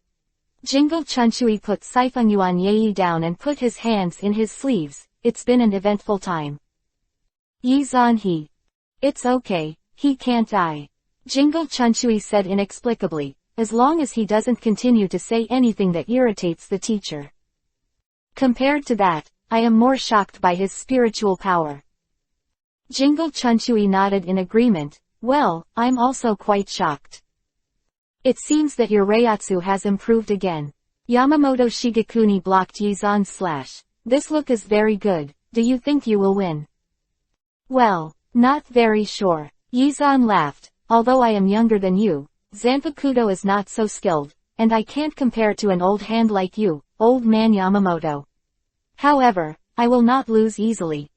Jingle Chunchui put Sifeng Yuanyei down and put his hands in his sleeves. It's been an eventful time. Yi Zan he. It's okay, he can't die. Jingle Chunchui said inexplicably, as long as he doesn't continue to say anything that irritates the teacher. Compared to that, I am more shocked by his spiritual power. Jingle Chunchui nodded in agreement. Well, I'm also quite shocked. It seems that your Reiatsu has improved again. Yamamoto Shigekuni blocked Yi Zan's slash. This look is very good. Do you think you will win? Well, not very sure. Yi Zan laughed. Although I am younger than you, Zanpakuto is not so skilled, and I can't compare to an old hand like you, old man Yamamoto. However, I will not lose easily.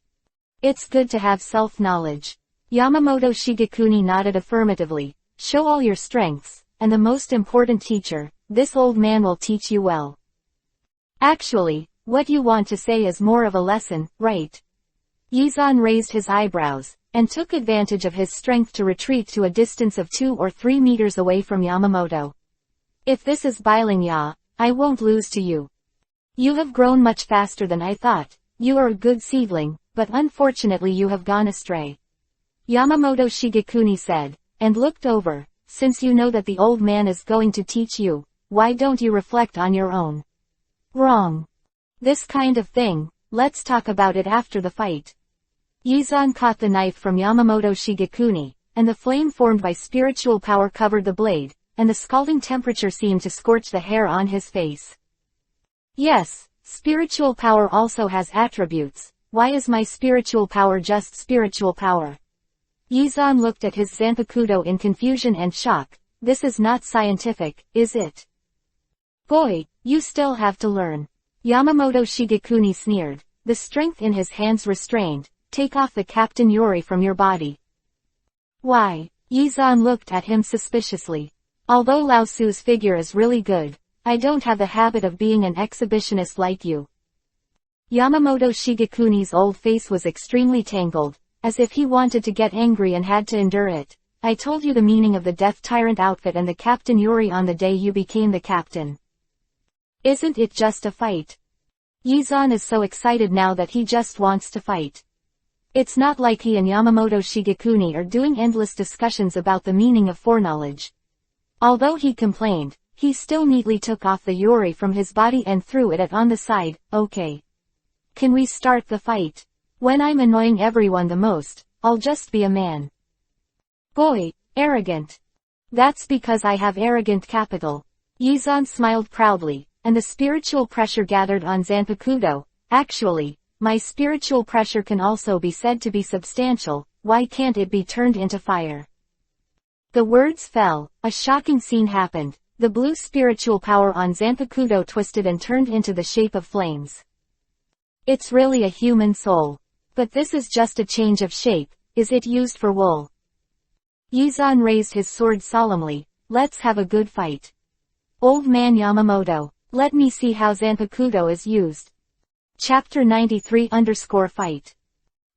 It's good to have self-knowledge. Yamamoto Shigekuni nodded affirmatively. Show all your strengths, and the most important teacher, this old man will teach you well. Actually, what you want to say is more of a lesson, right? Yi Zan raised his eyebrows, and took advantage of his strength to retreat to a distance of 2 or 3 meters away from Yamamoto. If this is Biling Ya, I won't lose to you. You have grown much faster than I thought. You are a good seedling, but unfortunately you have gone astray. Yamamoto Shigekuni said, and looked over. Since you know that the old man is going to teach you, why don't you reflect on your own? Wrong. This kind of thing, let's talk about it after the fight. Yi Zan caught the knife from Yamamoto Shigekuni, and the flame formed by spiritual power covered the blade, and the scalding temperature seemed to scorch the hair on his face. Yes, spiritual power also has attributes. Why is my spiritual power just spiritual power? Yi Zan looked at his Zanpakuto in confusion and shock. This is not scientific, is it? Boy, you still have to learn. Yamamoto Shigekuni sneered, the strength in his hands restrained. Take off the Captain Yori from your body. Why? Yi Zan looked at him suspiciously. Although Lao Su's figure is really good, I don't have the habit of being an exhibitionist like you. Yamamoto Shigekuni's old face was extremely tangled, as if he wanted to get angry and had to endure it. I told you the meaning of the Death Tyrant outfit and the Captain Yori on the day you became the captain. Isn't it just a fight? Yi Zan is so excited now that he just wants to fight. It's not like he and Yamamoto Shigekuni are doing endless discussions about the meaning of foreknowledge. Although he complained, he still neatly took off the Yori from his body and threw it on the side. Okay. Can we start the fight? When I'm annoying everyone the most, I'll just be a man. Boy, arrogant. That's because I have arrogant capital. Yi Zan smiled proudly, and the spiritual pressure gathered on Zanpakuto, Actually, my spiritual pressure can also be said to be substantial, why can't it be turned into fire? The words fell, a shocking scene happened, the blue spiritual power on Zanpakuto twisted and turned into the shape of flames. It's really a human soul. But this is just a change of shape, is it used for wool? Yizan raised his sword solemnly, let's have a good fight. Old man Yamamoto, let me see how Zanpakuto is used. Chapter 93_Fight.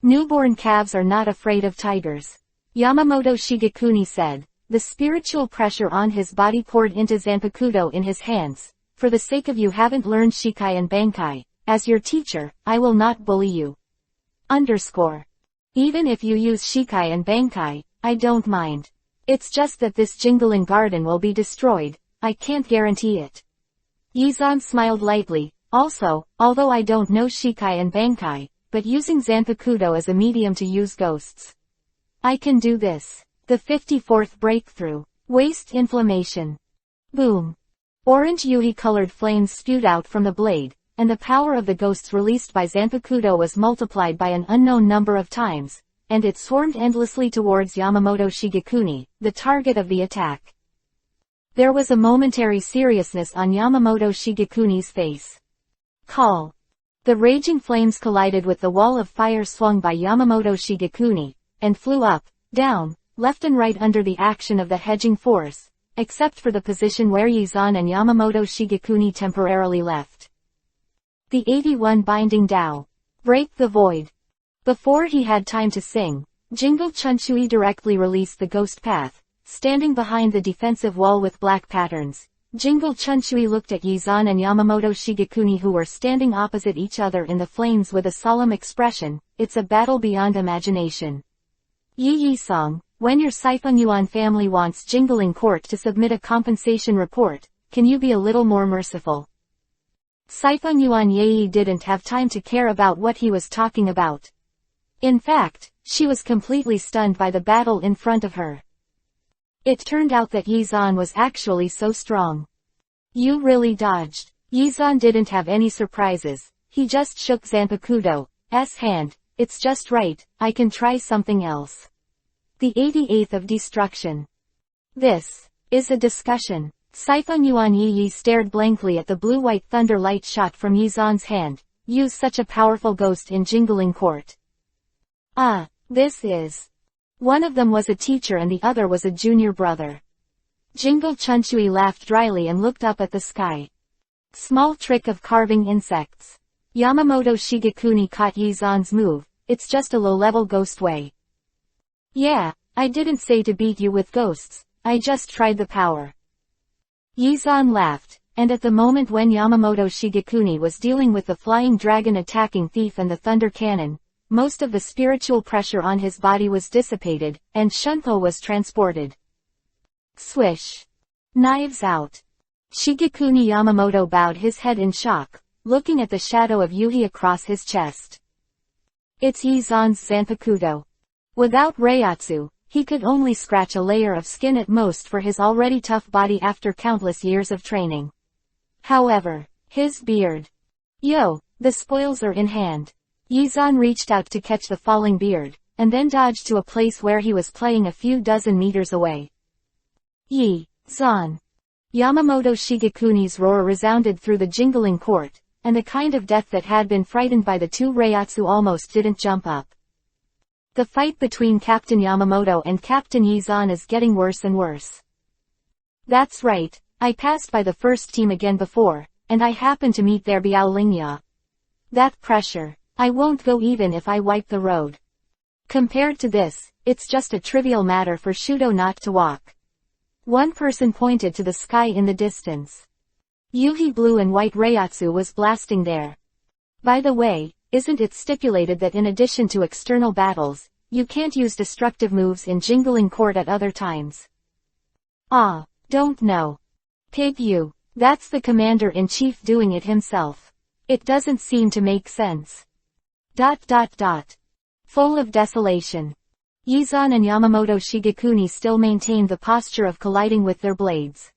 Newborn calves are not afraid of tigers. Yamamoto Shigekuni said, the spiritual pressure on his body poured into Zanpakuto in his hands. For the sake of you haven't learned Shikai and Bankai, as your teacher, I will not bully you. Even if you use Shikai and Bankai, I don't mind. It's just that this jingling garden will be destroyed, I can't guarantee it. Yizan smiled lightly, also, although I don't know Shikai and Bankai, but using Zanpakuto as a medium to use ghosts. I can do this. The 54th breakthrough. Waist inflammation. Boom. Orange Yui-colored flames spewed out from the blade, and the power of the ghosts released by Zanpakuto was multiplied by an unknown number of times, and it swarmed endlessly towards Yamamoto Shigekuni, the target of the attack. There was a momentary seriousness on Yamamoto Shigekuni's face. Call. The raging flames collided with the wall of fire swung by Yamamoto Shigekuni, and flew up, down, left and right under the action of the hedging force, except for the position where Yizan and Yamamoto Shigekuni temporarily left. The 81 Binding Dao. Break the void. Before he had time to sing, Jingle Chunshui directly released the ghost path, standing behind the defensive wall with black patterns. Jingle Chunshui looked at Yizan and Yamamoto Shigekuni who were standing opposite each other in the flames with a solemn expression, it's a battle beyond imagination. Yi Song, when your Saifeng Yuan family wants Jingling Court to submit a compensation report, can you be a little more merciful? Saifeng Yuan Yi didn't have time to care about what he was talking about. In fact, she was completely stunned by the battle in front of her. It turned out that Yizan was actually so strong. You really dodged. Yizan didn't have any surprises, he just shook Zanpakuto's hand, it's just right, I can try something else. The 88th of Destruction. This is a discussion. Saifeng Yuan Yi stared blankly at the blue-white thunder light shot from Yizan's hand. Use such a powerful ghost in Jingling Court. This is. One of them was a teacher and the other was a junior brother. Jingle Chunshui laughed dryly and looked up at the sky. Small trick of carving insects. Yamamoto Shigekuni caught Yizan's move, it's just a low-level ghost way. Yeah, I didn't say to beat you with ghosts, I just tried the power. Yizan laughed, and at the moment when Yamamoto Shigekuni was dealing with the flying dragon attacking thief and the thunder cannon, most of the spiritual pressure on his body was dissipated, and Shunpo was transported. Swish. Knives out. Shigekuni Yamamoto bowed his head in shock, looking at the shadow of Yuhi across his chest. It's Yizan's Zanpakuto. Without Reiatsu, he could only scratch a layer of skin at most for his already tough body after countless years of training. However, his beard. Yo, the spoils are in hand. Yizan reached out to catch the falling beard, and then dodged to a place where he was playing a few dozen meters away. Yi-Zan. Yamamoto Shigekuni's roar resounded through the Jingling Court, and the kind of death that had been frightened by the two Reiatsu almost didn't jump up. The fight between Captain Yamamoto and Captain Yizan is getting worse and worse. That's right, I passed by the first team again before, and I happened to meet their Biaolingya. That pressure. I won't go even if I wipe the road. Compared to this, it's just a trivial matter for Shudo not to walk. One person pointed to the sky in the distance. Yuhi blue and white Reiatsu was blasting there. By the way, isn't it stipulated that in addition to external battles, you can't use destructive moves in Jingling Court at other times? Don't know. Pig you. That's the commander-in-chief doing it himself. It doesn't seem to make sense. ... Full of desolation. Yizan and Yamamoto Shigekuni still maintained the posture of colliding with their blades.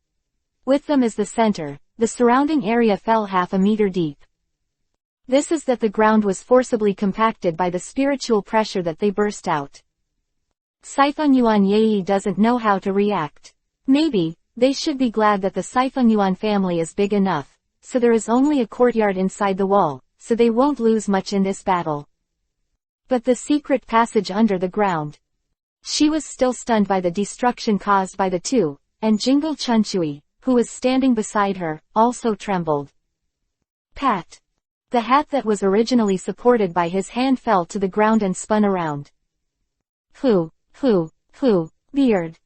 With them as the center, the surrounding area fell half a meter deep. This is that the ground was forcibly compacted by the spiritual pressure that they burst out. Siphon Yuan Yi doesn't know how to react. Maybe, they should be glad that the Siphon Yuan family is big enough, so there is only a courtyard inside the wall, so they won't lose much in this battle. But the secret passage under the ground. She was still stunned by the destruction caused by the two, and Jingle Chunchui, who was standing beside her, also trembled. Pat. The hat that was originally supported by his hand fell to the ground and spun around. Who, beard.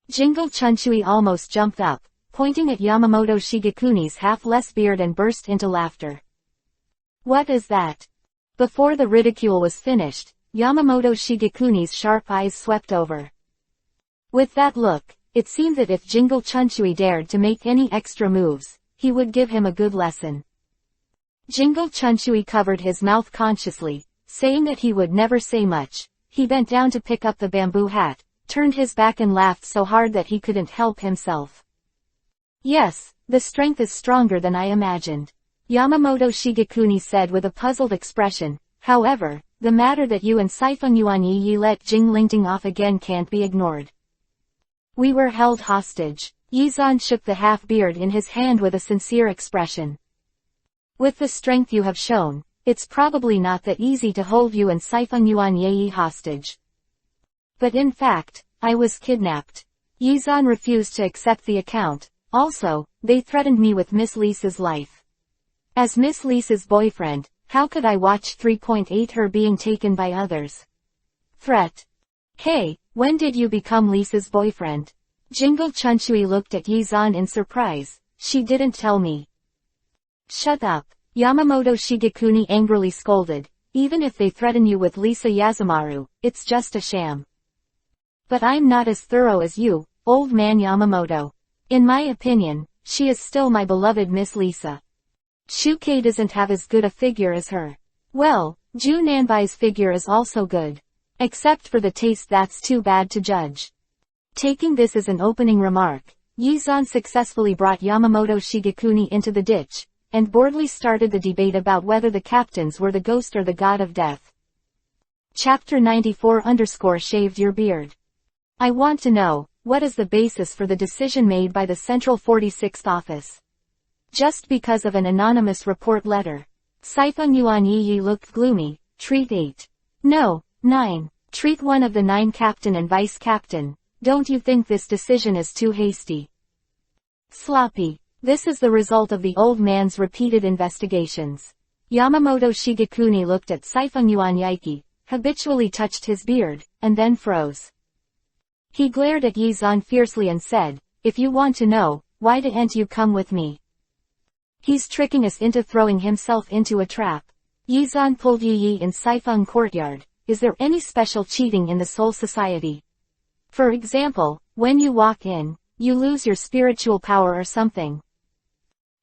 Jingle Chunchui almost jumped up, pointing at Yamamoto Shigekuni's half-less beard and burst into laughter. What is that? Before the ridicule was finished, Yamamoto Shigekuni's sharp eyes swept over. With that look, it seemed that if Jingle Chunchui dared to make any extra moves, he would give him a good lesson. Jingle Chunchui covered his mouth consciously, saying that he would never say much. He bent down to pick up the bamboo hat, turned his back and laughed so hard that he couldn't help himself. Yes, the strength is stronger than I imagined. Yamamoto Shigekuni said with a puzzled expression. However, the matter that you and Siphon Yuan Yi let Jing Lingting off again can't be ignored. We were held hostage. Yizan shook the half-beard in his hand with a sincere expression. With the strength you have shown, it's probably not that easy to hold you and Siphon Yuan Yi hostage. But in fact, I was kidnapped. Yizan refused to accept the account. Also, they threatened me with Miss Lisa's life. As Miss Lisa's boyfriend, how could I watch 3.8 her being taken by others? Threat. Hey, when did you become Lisa's boyfriend? Jingle Chunchui looked at Yizan in surprise. She didn't tell me. Shut up. Yamamoto Shigekuni angrily scolded. Even if they threaten you with Lisa Yazumaru, it's just a sham. But I'm not as thorough as you, old man Yamamoto. In my opinion, she is still my beloved Miss Lisa. Shukei doesn't have as good a figure as her. Well, Ju Nanbai's figure is also good. Except for the taste that's too bad to judge. Taking this as an opening remark, Yizan successfully brought Yamamoto Shigekuni into the ditch, and boldly started the debate about whether the captains were the ghost or the god of death. Chapter 94_Shaved Your Beard. I want to know, what is the basis for the decision made by the Central 46th Office? Just because of an anonymous report letter. Siphon Yuan Yi looked gloomy. Treat 8. No, 9. Treat one of the 9 captain and vice captain. Don't you think this decision is too hasty? Sloppy. This is the result of the old man's repeated investigations. Yamamoto Shigekuni looked at Siphon Yuan Yi, habitually touched his beard, and then froze. He glared at Yizan fiercely and said, if you want to know, why didn't you come with me? He's tricking us into throwing himself into a trap. Yizan pulled Yi in Siphon courtyard. Is there any special cheating in the Soul Society? For example, when you walk in, you lose your spiritual power or something.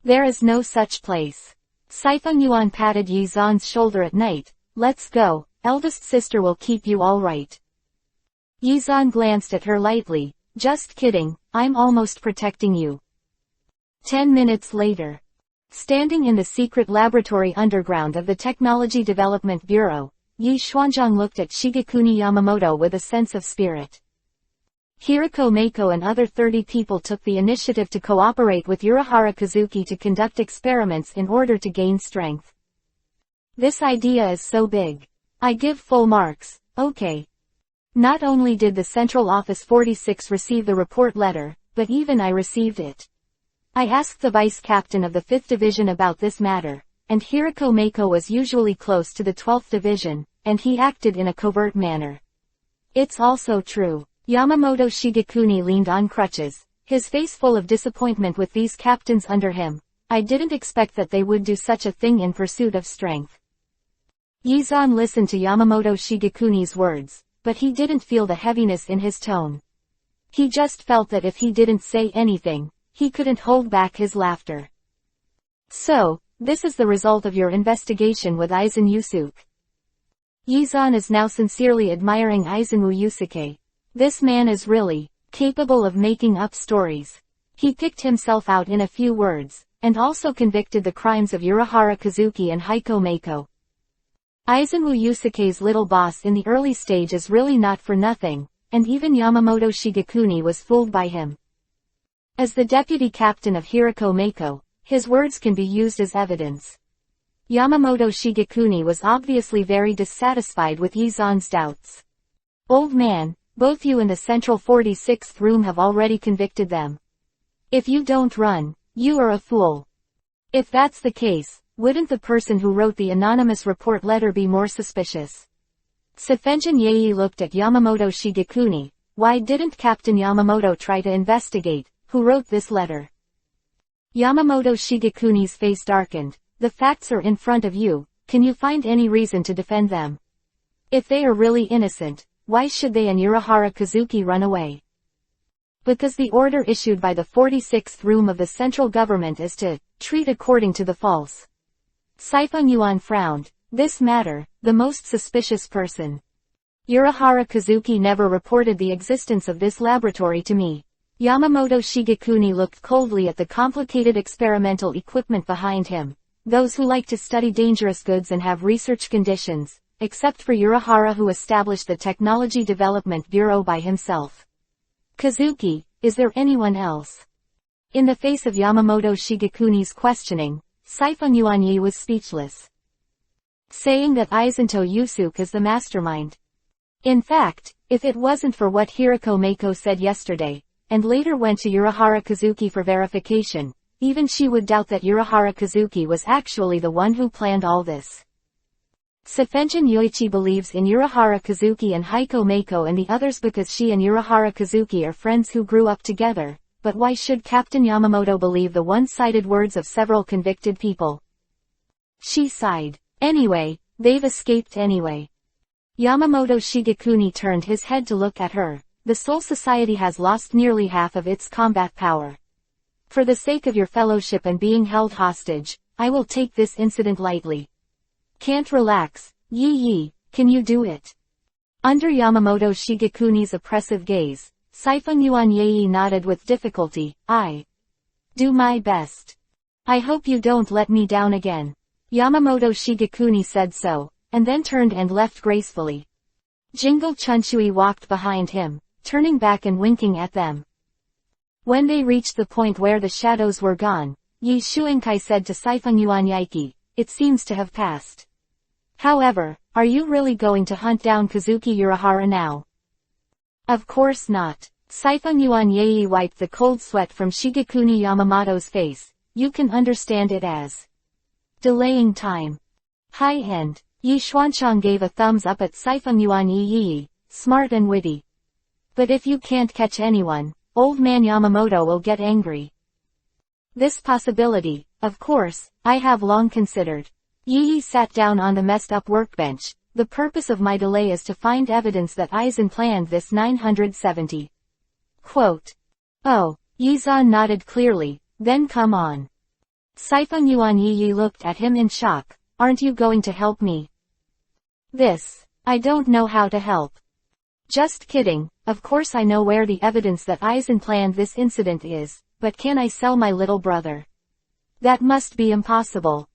There is no such place. Siphon Yuan patted Yizan's shoulder at night. Let's go, eldest sister will keep you all right. Yizan glanced at her lightly. Just kidding, I'm almost protecting you. 10 minutes later. Standing in the secret laboratory underground of the Technology Development Bureau, Yi Xuanzhang looked at Shigekuni Yamamoto with a sense of spirit. Hiriko Mako and other 30 people took the initiative to cooperate with Urahara Kazuki to conduct experiments in order to gain strength. This idea is so big. I give full marks, okay. Not only did the Central Office 46 receive the report letter, but even I received it. I asked the vice captain of the 5th Division about this matter, and Hiriko Mako was usually close to the 12th Division, and he acted in a covert manner. It's also true. Yamamoto Shigekuni leaned on crutches, his face full of disappointment with these captains under him. I didn't expect that they would do such a thing in pursuit of strength. Yizan listened to Yamamoto Shigekuni's words, but he didn't feel the heaviness in his tone. He just felt that if he didn't say anything, he couldn't hold back his laughter. So, this is the result of your investigation with Aizen Yusuke. Yizan is now sincerely admiring Aizen Yusuke. This man is really capable of making up stories. He picked himself out in a few words, and also convicted the crimes of Urahara Kazuki and Heiko Meiko. Aizenwu Yusuke's little boss in the early stage is really not for nothing, and even Yamamoto Shigekuni was fooled by him. As the deputy captain of Hirako Meiko, his words can be used as evidence. Yamamoto Shigekuni was obviously very dissatisfied with Izan's doubts. Old man, both you and the Central 46th Room have already convicted them. If you don't run, you are a fool. If that's the case, wouldn't the person who wrote the anonymous report letter be more suspicious? Sefenjin Yei looked at Yamamoto Shigekuni. Why didn't Captain Yamamoto try to investigate who wrote this letter? Yamamoto Shigekuni's face darkened. The facts are in front of you, can you find any reason to defend them? If they are really innocent, why should they and Urahara Kazuki run away? Because the order issued by the 46th Room of the central government is to treat according to the false. Saifeng Yuan frowned. This matter, the most suspicious person. Urahara Kazuki never reported the existence of this laboratory to me. Yamamoto Shigekuni looked coldly at the complicated experimental equipment behind him. Those who like to study dangerous goods and have research conditions, except for Urahara who established the Technology Development Bureau by himself. Kazuki, is there anyone else? In the face of Yamamoto Shigekuni's questioning, Saifeng Yuanyi was speechless. Saying that Aizinto Yusuke is the mastermind. In fact, if it wasn't for what Hirako Meiko said yesterday, and later went to Urahara Kazuki for verification, even she would doubt that Urahara Kazuki was actually the one who planned all this. Sefenjin Yoichi believes in Urahara Kazuki and Heiko Meiko and the others because she and Urahara Kazuki are friends who grew up together, but why should Captain Yamamoto believe the one-sided words of several convicted people? She sighed. Anyway, they've escaped anyway. Yamamoto Shigekuni turned his head to look at her. The Soul Society has lost nearly half of its combat power. For the sake of your fellowship and being held hostage, I will take this incident lightly. Can't relax, Yi, can you do it? Under Yamamoto Shigekuni's oppressive gaze, Saifeng Yuanyei nodded with difficulty. I do my best. I hope you don't let me down again. Yamamoto Shigekuni said so, and then turned and left gracefully. Jingle Chunshui walked behind him, turning back and winking at them. When they reached the point where the shadows were gone, Yi Shuenkai said to Saifeng Yuanyaiki, it seems to have passed. However, are you really going to hunt down Kazuki Urahara now? Of course not. Saifeng Yuanyei wiped the cold sweat from Shigekuni Yamamoto's face. You can understand it as delaying time. High end. Yi Xuanchang gave a thumbs up at Saifeng Yuanyei, smart and witty. But if you can't catch anyone, Old Man Yamamoto will get angry. This possibility, of course, I have long considered. Yi sat down on the messed-up workbench. The purpose of my delay is to find evidence that Aizen planned this 970. Quote. Oh, Yizan nodded clearly, then come on. Saifeng Yuanyi looked at him in shock. Aren't you going to help me? I don't know how to help. Just kidding, of course I know where the evidence that Aizen planned this incident is, but can I sell my little brother? That must be impossible.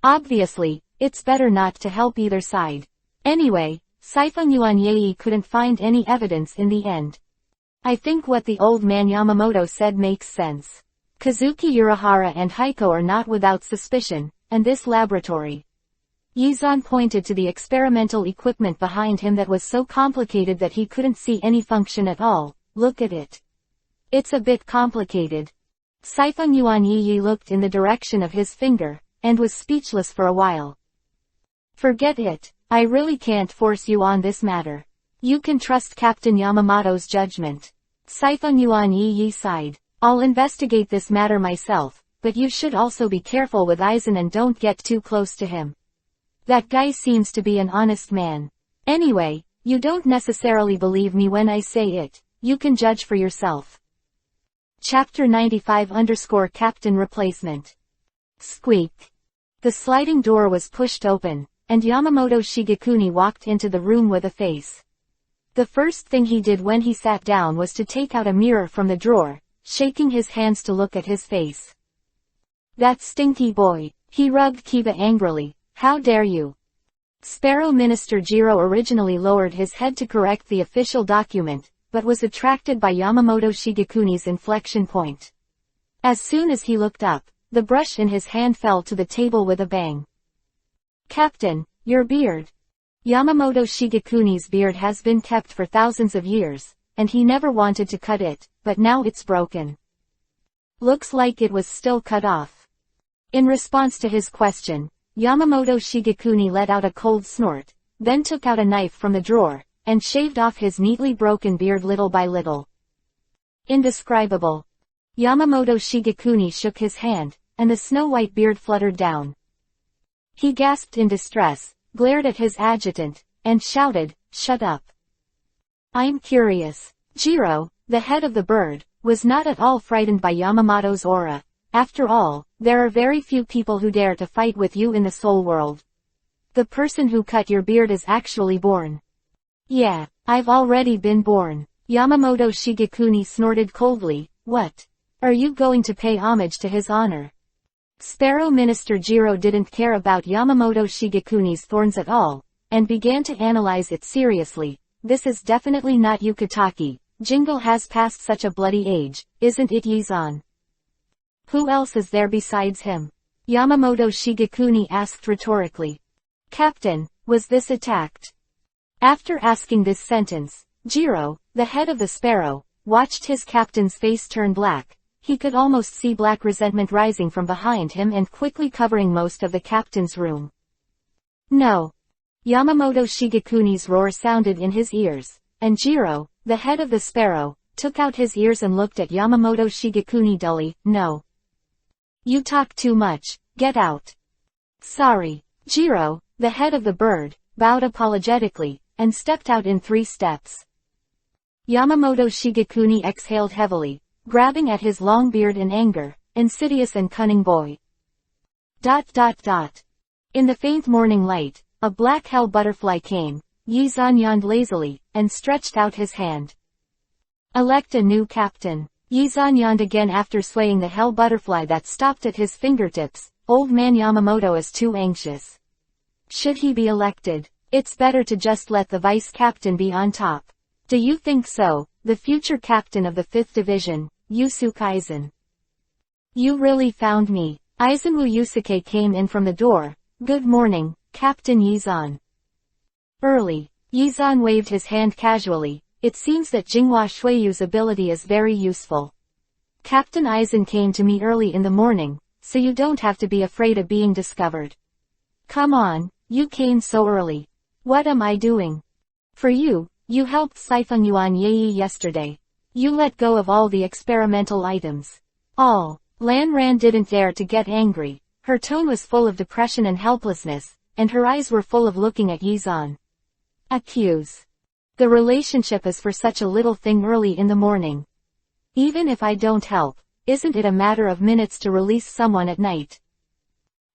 Obviously, it's better not to help either side. Anyway, Saifeng Yuanyei couldn't find any evidence in the end. I think what the old man Yamamoto said makes sense. Kazuki Urahara and Heiko are not without suspicion, and this laboratory. Yizan pointed to the experimental equipment behind him that was so complicated that he couldn't see any function at all. Look at it. It's a bit complicated. Saifeng Yuanyi looked in the direction of his finger, and was speechless for a while. Forget it, I really can't force you on this matter. You can trust Captain Yamamoto's judgment. Saifeng Yuanyi sighed. I'll investigate this matter myself, but you should also be careful with Aizen and don't get too close to him. That guy seems to be an honest man. Anyway, you don't necessarily believe me when I say it, you can judge for yourself. Chapter 95 _ Captain Replacement. Squeak. The sliding door was pushed open, and Yamamoto Shigekuni walked into the room with a face. The first thing he did when he sat down was to take out a mirror from the drawer, shaking his hands to look at his face. That stinky boy, he rubbed Kiba angrily. How dare you? Sparrow Minister Jiro originally lowered his head to correct the official document, but was attracted by Yamamoto Shigekuni's inflection point. As soon as he looked up, the brush in his hand fell to the table with a bang. Captain, your beard. Yamamoto Shigekuni's beard has been kept for thousands of years, and he never wanted to cut it, but now it's broken. Looks like it was still cut off. In response to his question, Yamamoto Shigekuni let out a cold snort, then took out a knife from the drawer, and shaved off his neatly broken beard little by little. Indescribable. Yamamoto Shigekuni shook his hand, and the snow-white beard fluttered down. He gasped in distress, glared at his adjutant, and shouted, "Shut up. I'm curious." Jiro, the head of the bird, was not at all frightened by Yamamoto's aura. After all, there are very few people who dare to fight with you in the soul world. The person who cut your beard is actually born. Yeah, I've already been born. Yamamoto Shigekuni snorted coldly. What? Are you going to pay homage to his honor? Sparrow Minister Jiro didn't care about Yamamoto Shigekuni's thorns at all, and began to analyze it seriously. This is definitely not Yukataki. Jingle has passed such a bloody age, isn't it Yizan? Who else is there besides him? Yamamoto Shigekuni asked rhetorically. Captain, was this attacked? After asking this sentence, Jiro, the head of the sparrow, watched his captain's face turn black. He could almost see black resentment rising from behind him and quickly covering most of the captain's room. No. Yamamoto Shigekuni's roar sounded in his ears, and Jiro, the head of the sparrow, took out his ears and looked at Yamamoto Shigekuni dully. No. You talk too much, get out. Sorry. Jiro, the head of the bird, bowed apologetically, and stepped out in 3 steps. Yamamoto Shigekuni exhaled heavily, grabbing at his long beard in anger. Insidious and cunning boy. ... In the faint morning light, a black hell butterfly came. Yizan yawned lazily, and stretched out his hand. Elect a new captain. Yizan yawned again after swaying the hell butterfly that stopped at his fingertips. Old man Yamamoto is too anxious. Should he be elected? It's better to just let the vice captain be on top. Do you think so? The future captain of the 5th Division, Yusuke Aizen. You really found me. Aizenwu Yusuke came in from the door. Good morning, Captain Yizan. Early. Yizan waved his hand casually. It seems that Jinghua Shuiyu's ability is very useful. Captain Aizen came to me early in the morning, so you don't have to be afraid of being discovered. Come on, you came so early. What am I doing? For you, you helped Saifeng Yuan Yi yesterday. You let go of all the experimental items. All. Lan Ran didn't dare to get angry. Her tone was full of depression and helplessness, and her eyes were full of looking at Yizan. Accuse. The relationship is for such a little thing early in the morning. Even if I don't help, isn't it a matter of minutes to release someone at night?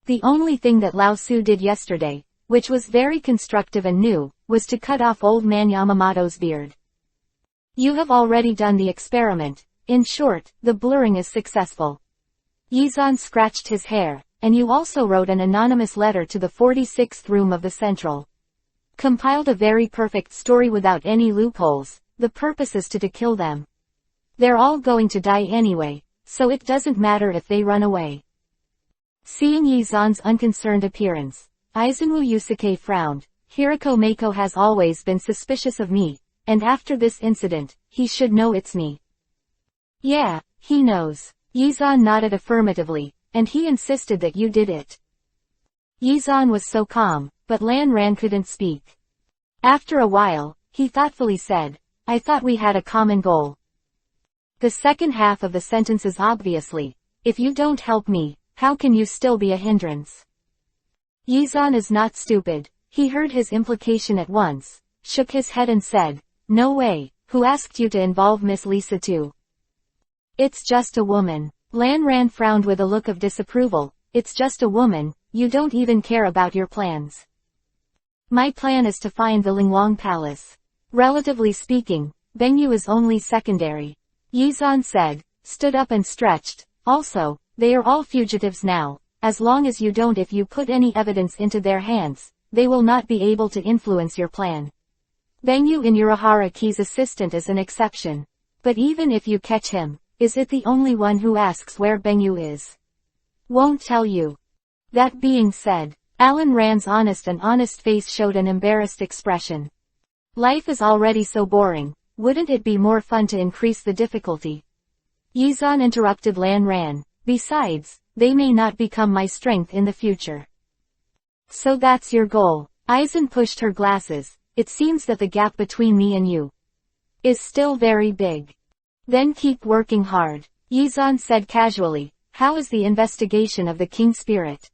The only thing that Lao Su did yesterday, which was very constructive and new, was to cut off old man Yamamoto's beard. You have already done the experiment. In short, the blurring is successful. Yizan scratched his hair, and you also wrote an anonymous letter to the 46th room of the Central. Compiled a very perfect story without any loopholes. The purpose is to kill them. They're all going to die anyway, so it doesn't matter if they run away. Seeing Yizan's unconcerned appearance, Aizenwu Yusuke frowned. Hirako Mako has always been suspicious of me, and after this incident, he should know it's me. Yeah, he knows. Yizan nodded affirmatively, and he insisted that you did it. Yizan was so calm, but Lan Ran couldn't speak. After a while, he thoughtfully said, I thought we had a common goal. The second half of the sentence is obviously, if you don't help me, how can you still be a hindrance? Yizan is not stupid. He heard his implication at once, shook his head and said, no way. Who asked you to involve Miss Lisa too? It's just a woman. Lan Ran frowned with a look of disapproval. It's just a woman. You don't even care about your plans. My plan is to find the Linglong Palace. Relatively speaking, Bengyu is only secondary. Yizan said, stood up and stretched. Also, they are all fugitives now. As long as you don't, if you put any evidence into their hands, they will not be able to influence your plan. Bengyu in Urahara-Ki's assistant is an exception. But even if you catch him, is it the only one who asks where Bengyu is? Won't tell you. That being said, Alan Rand's honest face showed an embarrassed expression. Life is already so boring, wouldn't it be more fun to increase the difficulty? Yizan interrupted Lan Ran. Besides, they may not become my strength in the future. So that's your goal. Aizen pushed her glasses. It seems that the gap between me and you is still very big. Then keep working hard. Yizan said casually. How is the investigation of the king spirit?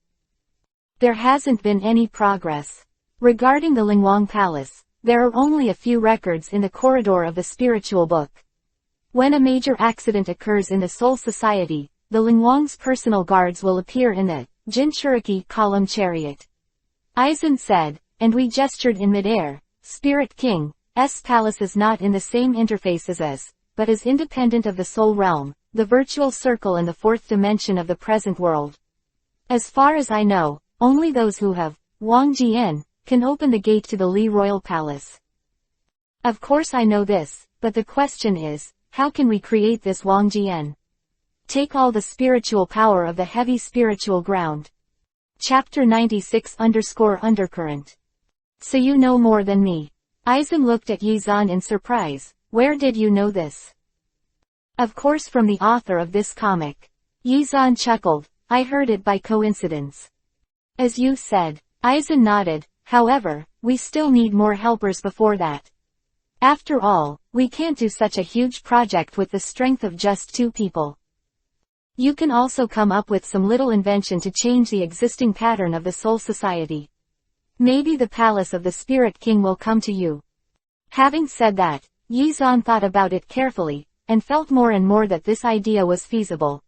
There hasn't been any progress. Regarding the Lingwang Palace, there are only a few records in the corridor of the spiritual book. When a major accident occurs in the Soul Society, the Lingwang's personal guards will appear in the Jinchuriki column chariot. Aizen said, and we gestured in midair. Spirit King's palace is not in the same interface as us, but is independent of the soul realm, the virtual circle and the fourth dimension of the present world. As far as I know, only those who have Wang Jian can open the gate to the Li Royal Palace. Of course I know this, but the question is, how can we create this Wang Jian? Take all the spiritual power of the heavy spiritual ground. Chapter 96 Undercurrent. So you know more than me. Aizen looked at Yizan in surprise. Where did you know this? Of course from the author of this comic. Yizan chuckled. I heard it by coincidence. As you said. Aizen nodded. However, we still need more helpers before that. After all, we can't do such a huge project with the strength of just 2 people. You can also come up with some little invention to change the existing pattern of the Soul Society. Maybe the palace of the Spirit King will come to you. Having said that, Yizan thought about it carefully, and felt more and more that this idea was feasible.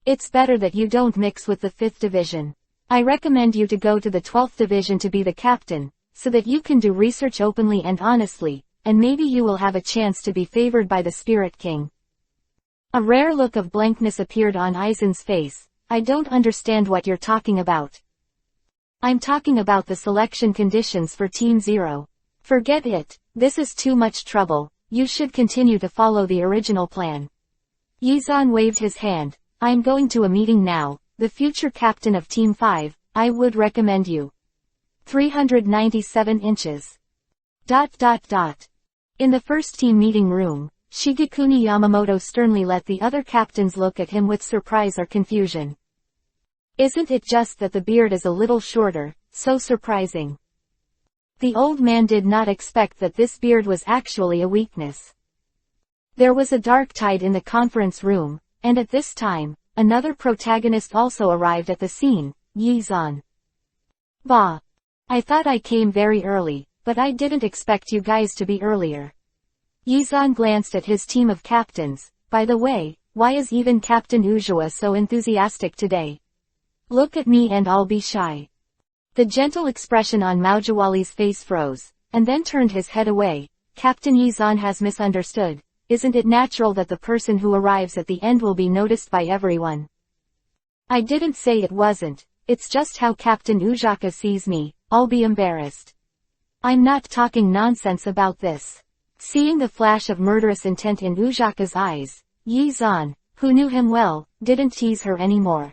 It's better that you don't mix with the 5th division. I recommend you to go to the 12th division to be the captain, so that you can do research openly and honestly, and maybe you will have a chance to be favored by the Spirit King. A rare look of blankness appeared on Aizen's face. I don't understand what you're talking about. I'm talking about the selection conditions for Team Zero. Forget it. This is too much trouble. You should continue to follow the original plan. Yizan waved his hand. I'm going to a meeting now. The future captain of Team 5, I would recommend you. 397 inches. In the first team meeting room, Shigekuni Yamamoto sternly let the other captains look at him with surprise or confusion. Isn't it just that the beard is a little shorter, so surprising? The old man did not expect that this beard was actually a weakness. There was a dark tide in the conference room, and at this time, another protagonist also arrived at the scene, Yizan. Bah! I thought I came very early, but I didn't expect you guys to be earlier. Yizan glanced at his team of captains. By the way, why is even Captain Ujua so enthusiastic today? Look at me and I'll be shy. The gentle expression on Maujawali's face froze, and then turned his head away. Captain Yizan has misunderstood. Isn't it natural that the person who arrives at the end will be noticed by everyone? I didn't say it wasn't. It's just how Captain Ujaka sees me. I'll be embarrassed. I'm not talking nonsense about this. Seeing the flash of murderous intent in Ujaka's eyes, Yizan, who knew him well, didn't tease her anymore.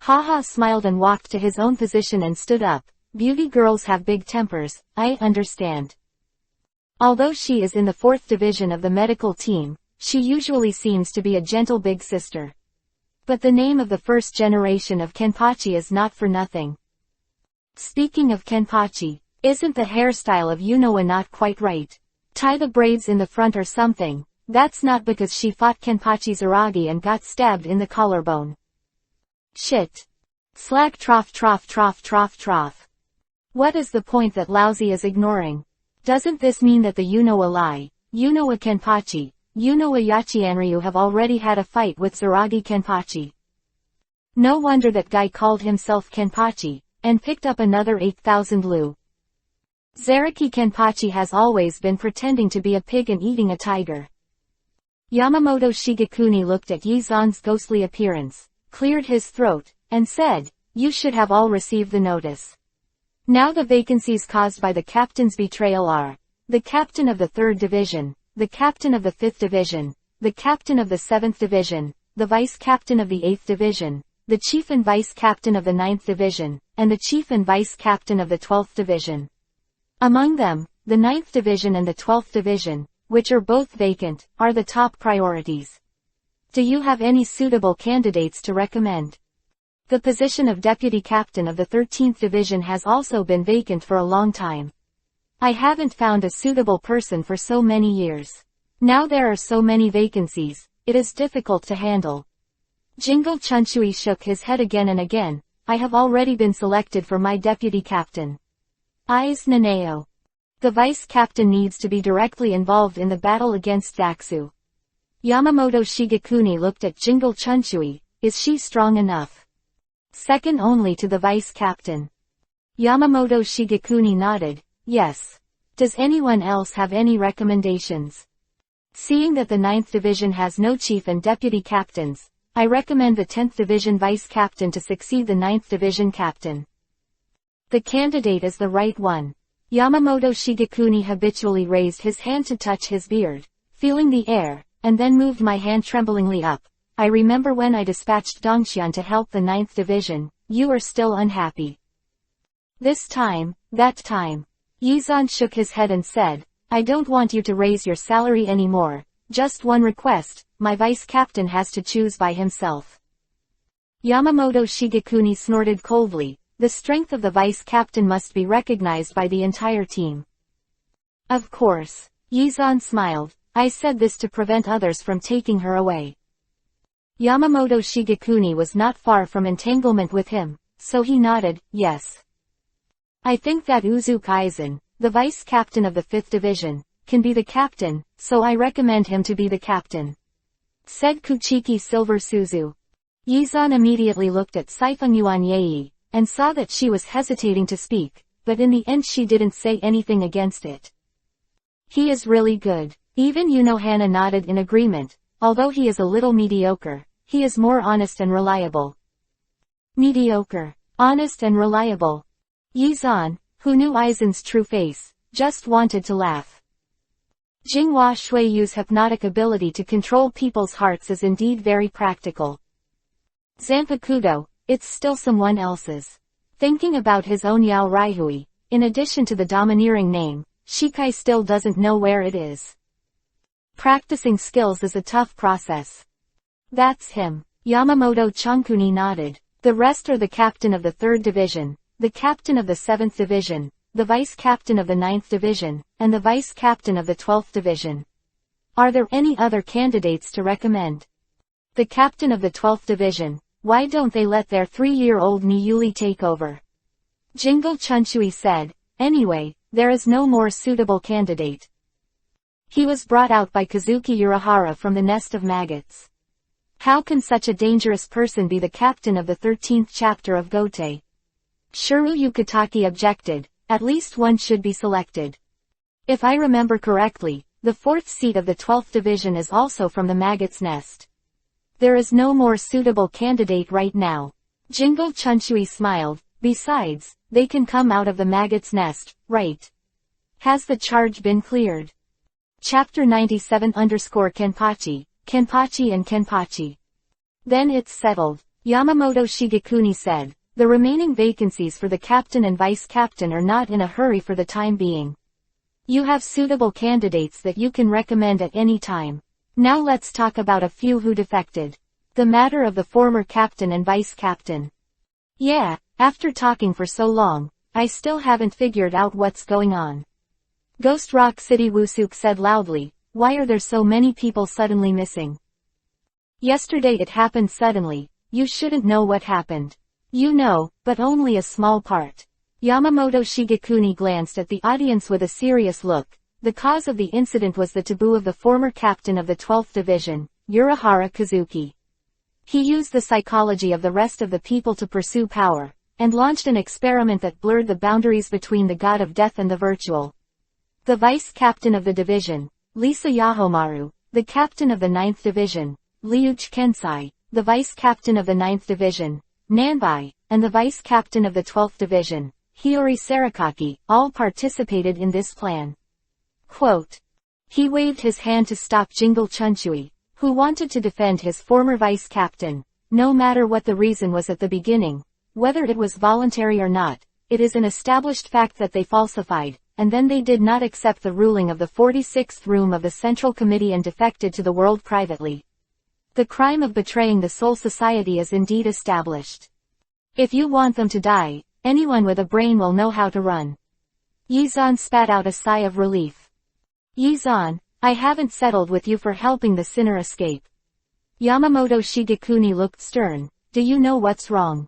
Haha smiled and walked to his own position and stood up. Beauty girls have big tempers, I understand. Although she is in the 4th division of the medical team, she usually seems to be a gentle big sister. But the name of the first generation of Kenpachi is not for nothing. Speaking of Kenpachi, isn't the hairstyle of Yunoa not quite right? Tie the braids in the front or something. That's not because she fought Kenpachi Zaragi and got stabbed in the collarbone. Shit. Slack trough. What is the point that Lousy is ignoring? Doesn't this mean that the Yunoa Lai, Yunoa Kenpachi, Yunoa Yachianryu have already had a fight with Zaragi Kenpachi? No wonder that guy called himself Kenpachi, and picked up another 8,000 lu. Zaraki Kenpachi has always been pretending to be a pig and eating a tiger. Yamamoto Shigekuni looked at Yizan's ghostly appearance. cleared his throat, and said, "You should have all received the notice. Now the vacancies caused by the captain's betrayal are the captain of the 3rd Division, the captain of the 5th Division, the captain of the 7th Division, the vice-captain of the 8th Division, the chief and vice-captain of the 9th Division, and the chief and vice-captain of the 12th Division. Among them, the 9th Division and the 12th Division, which are both vacant, are the top priorities. Do you have any suitable candidates to recommend? The position of deputy captain of the 13th Division has also been vacant for a long time. I haven't found a suitable person for so many years. Now there are so many vacancies, it is difficult to handle." Jingle Chunchui shook his head again and again. "I have already been selected for my deputy captain. Eyes Naneo. The vice captain needs to be directly involved in the battle against Daxu." Yamamoto Shigekuni looked at Jingle Chunchui. "Is she strong enough?" "Second only to the vice captain." Yamamoto Shigekuni nodded. "Yes. Does anyone else have any recommendations?" "Seeing that the 9th Division has no chief and deputy captains, I recommend the 10th Division vice captain to succeed the 9th Division captain. The candidate is the right one." Yamamoto Shigekuni habitually raised his hand to touch his beard, feeling the air, and then moved my hand tremblingly up. "I remember when I dispatched Dongxian to help the 9th Division, you were still unhappy. This time, that time." Yizan shook his head and said, "I don't want you to raise your salary anymore, just one request, my vice captain has to choose by himself." Yamamoto Shigekuni snorted coldly. "The strength of the vice captain must be recognized by the entire team." "Of course." Yizan smiled. "I said this to prevent others from taking her away." Yamamoto Shigekuni was not far from entanglement with him, so he nodded, "Yes. I think that Uzuki Aizen, the vice captain of the 5th Division, can be the captain, so I recommend him to be the captain," said Kuchiki Silver Suzu. Yizan immediately looked at Saifeng Yuanyei, and saw that she was hesitating to speak, but in the end she didn't say anything against it. "He is really good." Even Unohana nodded in agreement. "Although he is a little mediocre, he is more honest and reliable." Mediocre, honest and reliable. Yizan, who knew Aizen's true face, just wanted to laugh. Jinghua Shuiyu's hypnotic ability to control people's hearts is indeed very practical. Zanpakuto, it's still someone else's. Thinking about his own Yao Raihui, in addition to the domineering name, Shikai still doesn't know where it is. Practicing skills is a tough process. That's him. Yamamoto Chankuni nodded. The rest are the captain of the 3rd Division, the captain of the 7th Division, the vice-captain of the 9th Division, and the vice-captain of the 12th Division. Are there any other candidates to recommend? The captain of the 12th Division. Why don't they let their 3-year-old Miyuli take over? Jingle Chunchui said. Anyway, there is no more suitable candidate. He was brought out by Kazuki Urahara from the nest of maggots. How can such a dangerous person be the captain of the 13th chapter of Gotei? Shuru Yukitaki objected. At least one should be selected. If I remember correctly, the 4th seat of the 12th Division is also from the maggot's nest. There is no more suitable candidate right now. Jingle Chunchui smiled. Besides, they can come out of the maggot's nest, right? Has the charge been cleared? Chapter 97 Kenpachi, Kenpachi and Kenpachi. Then it's settled. Yamamoto Shigekuni said. The remaining vacancies for the captain and vice-captain are not in a hurry for the time being. You have suitable candidates that you can recommend at any time. Now let's talk about a few who defected. The matter of the former captain and vice-captain. Yeah, after talking for so long, I still haven't figured out what's going on. Ghost Rock City Wusuk said loudly, why are there so many people suddenly missing? Yesterday it happened suddenly, you shouldn't know what happened. You know, but only a small part. Yamamoto Shigekuni glanced at the audience with a serious look. The cause of the incident was the taboo of the former captain of the 12th Division, Urahara Kazuki. He used the psychology of the rest of the people to pursue power, and launched an experiment that blurred the boundaries between the god of death and the virtual. The vice-captain of the division, Lisa Yahomaru, the captain of the 9th Division, Liuch Kensai, the vice captain of the 9th Division, Nanbai, and the vice captain of the 12th Division, Hiyori Sarakaki, all participated in this plan. Quote. He waved his hand to stop Jingle Chunchui, who wanted to defend his former vice captain, no matter what the reason was at the beginning, whether it was voluntary or not. It is an established fact that they falsified, and then they did not accept the ruling of the 46th room of the Central Committee and defected to the world privately. The crime of betraying the Soul Society is indeed established. If you want them to die, anyone with a brain will know how to run. Yizan spat out a sigh of relief. Yizan, I haven't settled with you for helping the sinner escape. Yamamoto Shigekuni looked stern. Do you know what's wrong?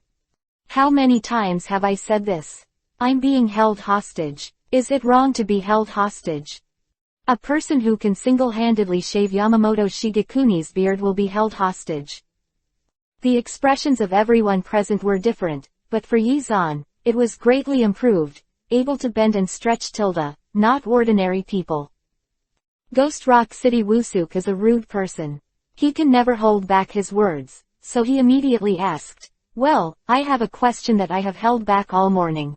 How many times have I said this? I'm being held hostage. Is it wrong to be held hostage? A person who can single-handedly shave Yamamoto Shigekuni's beard will be held hostage. The expressions of everyone present were different, but for Yizan, it was greatly improved, able to bend and stretch tilde, not ordinary people. Ghost Rock City Wusuk is a rude person. He can never hold back his words, so he immediately asked, well, I have a question that I have held back all morning.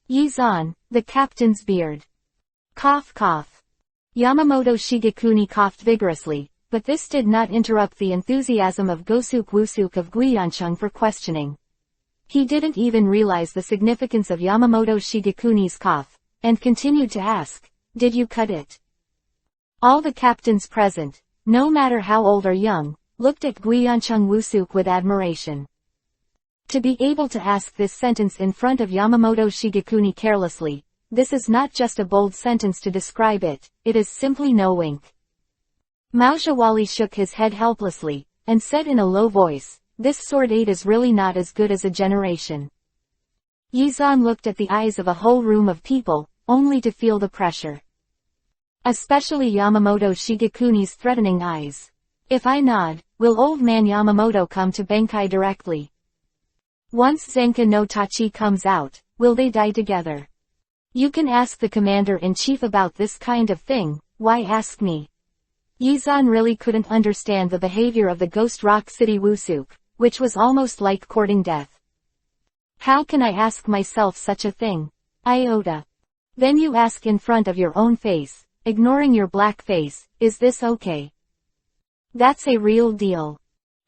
Yizan, the captain's beard. Cough cough. Yamamoto Shigekuni coughed vigorously, but this did not interrupt the enthusiasm of Gosuk Wusuk of Guiyancheng for questioning. He didn't even realize the significance of Yamamoto Shigekuni's cough, and continued to ask, did you cut it? All the captains present, no matter how old or young, looked at Guiyancheng Wusuk with admiration. To be able to ask this sentence in front of Yamamoto Shigekuni carelessly, this is not just a bold sentence to describe it, it is simply no wink. Maojawali shook his head helplessly, and said in a low voice, this sword aid is really not as good as a generation. Yizan looked at the eyes of a whole room of people, only to feel the pressure. Especially Yamamoto Shigekuni's threatening eyes. If I nod, will old man Yamamoto come to Benkai directly? Once Zenka no Tachi comes out, will they die together? You can ask the commander-in-chief about this kind of thing, why ask me? Yizan really couldn't understand the behavior of the Ghost Rock City Wusuk, which was almost like courting death. How can I ask myself such a thing? Iota. Then you ask in front of your own face, ignoring your black face, is this okay? That's a real deal.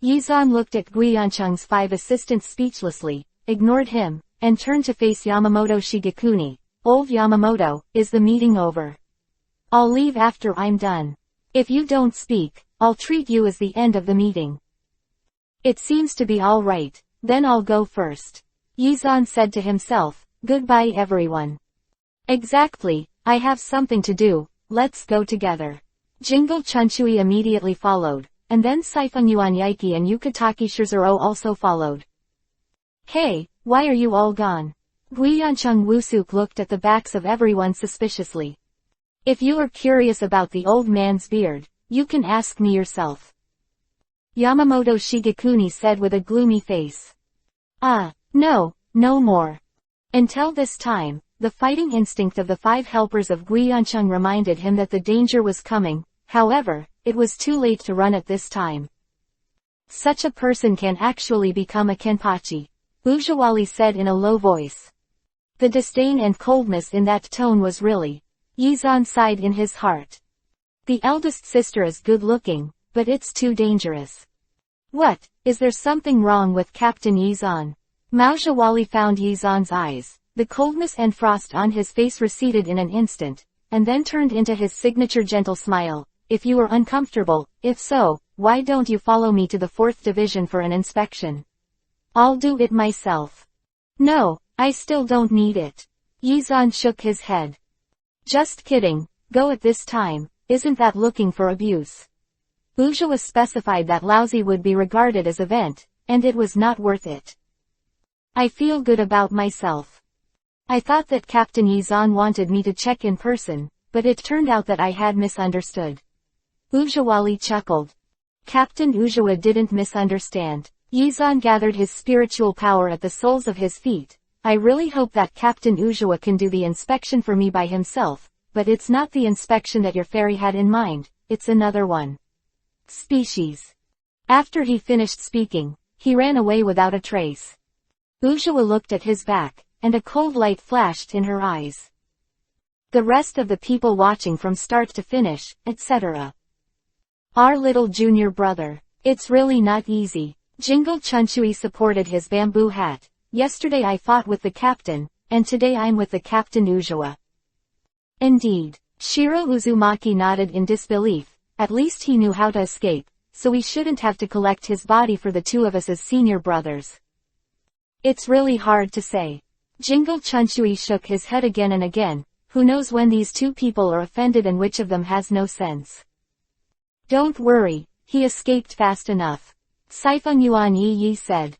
Yizan looked at Guiyancheng's 5 assistants speechlessly, ignored him, and turned to face Yamamoto Shigekuni. Old Yamamoto, is the meeting over? I'll leave after I'm done. If you don't speak, I'll treat you as the end of the meeting. It seems to be all right, then I'll go first. Yizan said to himself, goodbye everyone. Exactly, I have something to do, let's go together. Jingle Chunchui immediately followed, and then Saifengyuan Yaiki and Yukataki Shizuru also followed. Hey, why are you all gone? Guiyancheng Wusuk looked at the backs of everyone suspiciously. If you are curious about the old man's beard, you can ask me yourself. Yamamoto Shigekuni said with a gloomy face. No more. Until this time, the fighting instinct of the 5 helpers of Guiyancheng reminded him that the danger was coming, however, it was too late to run at this time. Such a person can actually become a kenpachi, Ujawali said in a low voice. The disdain and coldness in that tone was really. Yizan sighed in his heart. The eldest sister is good-looking, but it's too dangerous. What, is there something wrong with Captain Yizan? Maojawali found Yizan's eyes. The coldness and frost on his face receded in an instant, and then turned into his signature gentle smile. If you are uncomfortable, if so, why don't you follow me to the 4th Division for an inspection? I'll do it myself. No, I still don't need it. Yizan shook his head. Just kidding, go at this time, isn't that looking for abuse? Ujawa specified that lousy would be regarded as event, and it was not worth it. I feel good about myself. I thought that Captain Yizan wanted me to check in person, but it turned out that I had misunderstood. Ujawali chuckled. Captain Ujawa didn't misunderstand. Yizan gathered his spiritual power at the soles of his feet. I really hope that Captain Ujawa can do the inspection for me by himself, but it's not the inspection that your fairy had in mind, it's another one. Species. After he finished speaking, he ran away without a trace. Ujua looked at his back, and a cold light flashed in her eyes. The rest of the people watching from start to finish, etc. Our little junior brother. It's really not easy. Jingle Chunchui supported his bamboo hat. Yesterday I fought with the captain, and today I'm with the Captain Ujua. Indeed. Shiro Uzumaki nodded in disbelief. At least he knew how to escape, so we shouldn't have to collect his body for the two of us as senior brothers. It's really hard to say. Jingle Chunchui shook his head again and again. Who knows when these two people are offended and which of them has no sense. Don't worry, he escaped fast enough. Saifeng Yuan Yi said.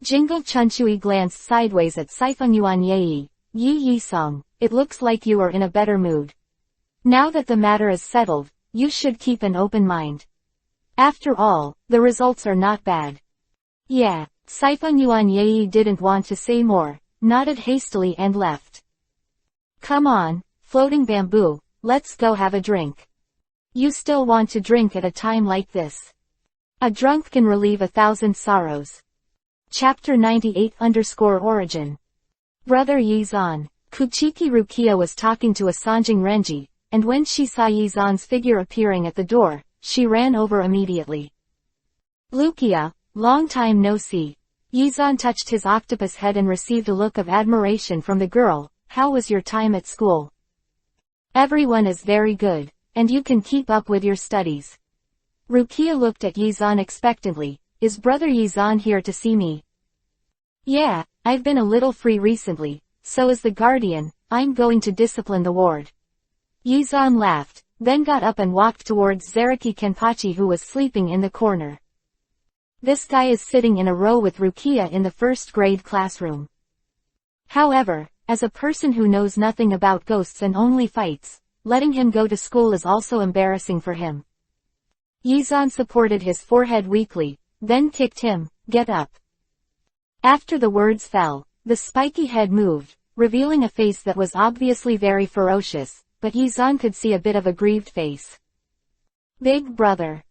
Jingle Chunchui glanced sideways at Saifeng Yuan Yi Song. It looks like you are in a better mood. Now that the matter is settled, you should keep an open mind. After all, the results are not bad. Yeah, Saifeng Yuan Yi didn't want to say more, nodded hastily and left. Come on, floating bamboo, let's go have a drink. You still want to drink at a time like this? A drunk can relieve 1,000 sorrows. Chapter 98_Origin. Brother Yizan. Kuchiki Rukia was talking to a Sanjing Renji, and when she saw Yizan's figure appearing at the door, she ran over immediately. Lukia, long time no see. Yizan touched his octopus head and received a look of admiration from the girl. How was your time at school? Everyone is very good, and you can keep up with your studies. Rukia looked at Yizan expectantly. Is brother Yizan here to see me? Yeah, I've been a little free recently, so as the guardian, I'm going to discipline the ward. Yizan laughed, then got up and walked towards Zaraki Kenpachi who was sleeping in the corner. This guy is sitting in a row with Rukia in the first grade classroom. However, as a person who knows nothing about ghosts and only fights, letting him go to school is also embarrassing for him. Yizan supported his forehead weakly, then kicked him. Get up. After the words fell, the spiky head moved, revealing a face that was obviously very ferocious, but Yizan could see a bit of a grieved face. Big brother.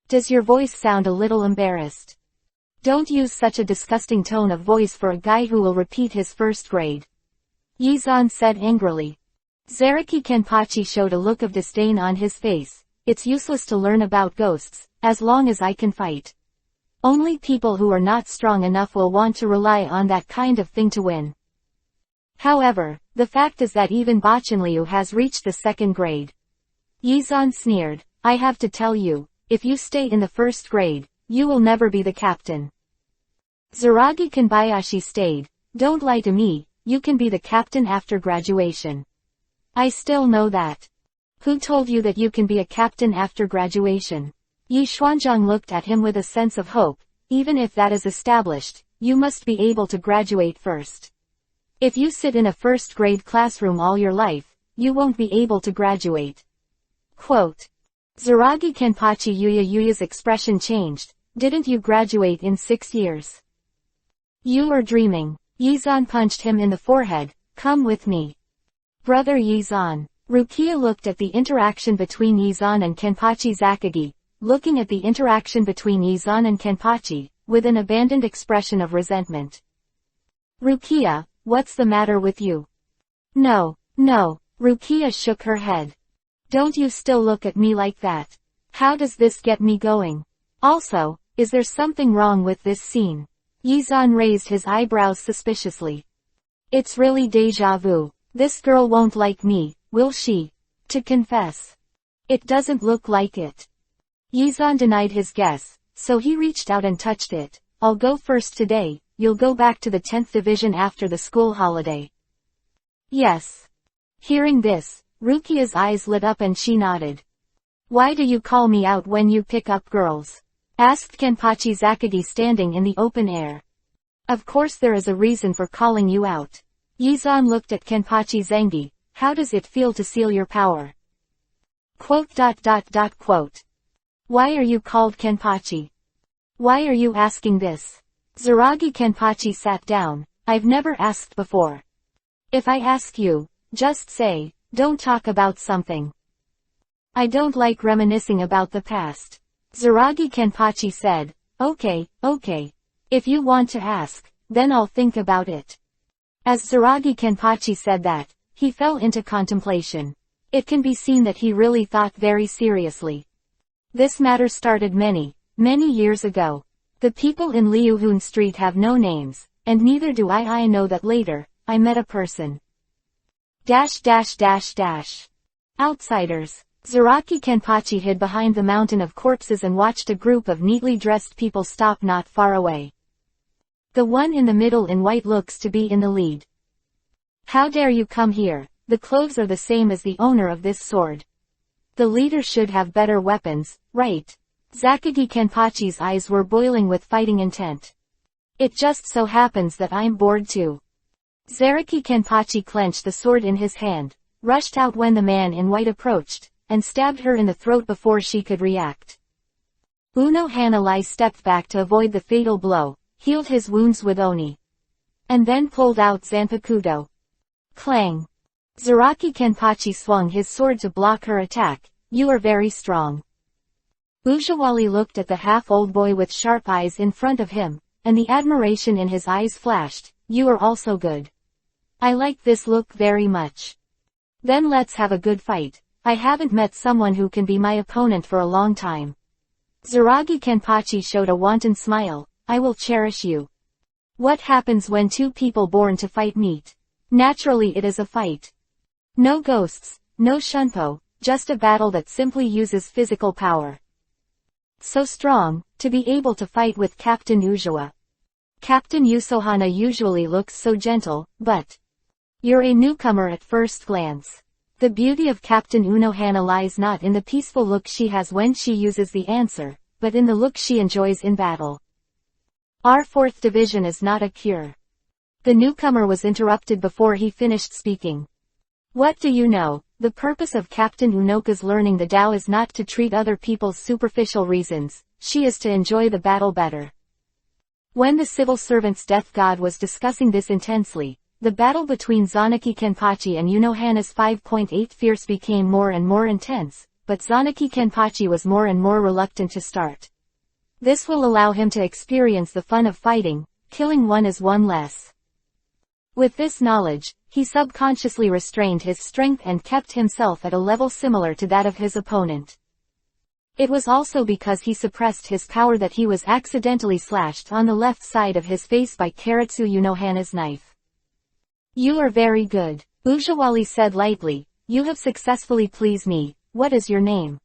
Does your voice sound a little embarrassed? Don't use such a disgusting tone of voice for a guy who will repeat his first grade. Yizan said angrily. Zaraki Kenpachi showed a look of disdain on his face. It's useless to learn about ghosts, as long as I can fight. Only people who are not strong enough will want to rely on that kind of thing to win. However, the fact is that even Bachanliu has reached the second grade. Yizan sneered. I have to tell you, if you stay in the first grade, you will never be the captain. Zaragi Kanbayashi stayed. Don't lie to me, you can be the captain after graduation. I still know that. Who told you that you can be a captain after graduation? Yi Xuanzhang looked at him with a sense of hope. Even if that is established, you must be able to graduate first. If you sit in a first grade classroom all your life, you won't be able to graduate. Quote. Zaragi Kenpachi Yuya's expression changed. Didn't you graduate in 6 years? You are dreaming. Yizan punched him in the forehead. Come with me. Brother Yizan. Rukia looked at the interaction between Yizan and Kenpachi Zakagi, looking at the interaction between Yizan and Kenpachi, with an abandoned expression of resentment. Rukia, what's the matter with you? No. Rukia shook her head. Don't you still look at me like that? How does this get me going? Also, is there something wrong with this scene? Yizan raised his eyebrows suspiciously. It's really déjà vu. This girl won't like me, will she? To confess. It doesn't look like it. Yizan denied his guess, so he reached out and touched it. I'll go first today, you'll go back to the 10th division after the school holiday. Yes. Hearing this, Rukia's eyes lit up and she nodded. Why do you call me out when you pick up girls? Asked Kenpachi Zakagi standing in the open air. Of course there is a reason for calling you out. Yizan looked at Kenpachi Zengi. How does it feel to seal your power? Quote. Why are you called Kenpachi? Why are you asking this? Zaragi Kenpachi sat down. I've never asked before. If I ask you, just say, don't talk about something. I don't like reminiscing about the past. Zaragi Kenpachi said, Okay, okay. If you want to ask, then I'll think about it. As Zaragi Kenpachi said that, he fell into contemplation. It can be seen that he really thought very seriously. This matter started many years ago. The people in Liuhun Street have no names, and neither do I. I know that later, I met a person. Outsiders. Zaraki Kenpachi hid behind the mountain of corpses and watched a group of neatly dressed people stop not far away. The one in the middle in white looks to be in the lead. How dare you come here? The clothes are the same as the owner of this sword. The leader should have better weapons, right? Zakagi Kenpachi's eyes were boiling with fighting intent. It just so happens that I'm bored too. Zaraki Kenpachi clenched the sword in his hand, rushed out when the man in white approached, and stabbed her in the throat before she could react. Uno Hanalai stepped back to avoid the fatal blow, healed his wounds with Oni, and then pulled out Zanpakudo. Clang! Zaraki Kenpachi swung his sword to block her attack. You are very strong. Ujawali looked at the half-old boy with sharp eyes in front of him, and the admiration in his eyes flashed. You are also good. I like this look very much. Then let's have a good fight. I haven't met someone who can be my opponent for a long time. Zaragi Kenpachi showed a wanton smile. I will cherish you. What happens when two people born to fight meet? Naturally it is a fight. No ghosts, no shunpo, just a battle that simply uses physical power. So strong, to be able to fight with Captain Ujawa. Captain Yusohana usually looks so gentle, but you're a newcomer at first glance. The beauty of Captain Unohana lies not in the peaceful look she has when she uses the answer, but in the look she enjoys in battle. Our 4th division is not a cure. The newcomer was interrupted before he finished speaking. What do you know? The purpose of Captain Unoka's learning the Tao is not to treat other people's superficial reasons, she is to enjoy the battle better. When the civil servant's death god was discussing this intensely, the battle between Zanaki Kenpachi and Unohana's 5.8 fierce became more and more intense, but Zanaki Kenpachi was more and more reluctant to start. This will allow him to experience the fun of fighting, killing one is one less. With this knowledge, he subconsciously restrained his strength and kept himself at a level similar to that of his opponent. It was also because he suppressed his power that he was accidentally slashed on the left side of his face by Karatsu Unohana's knife. You are very good, Ujawali said lightly. You have successfully pleased me. What is your name?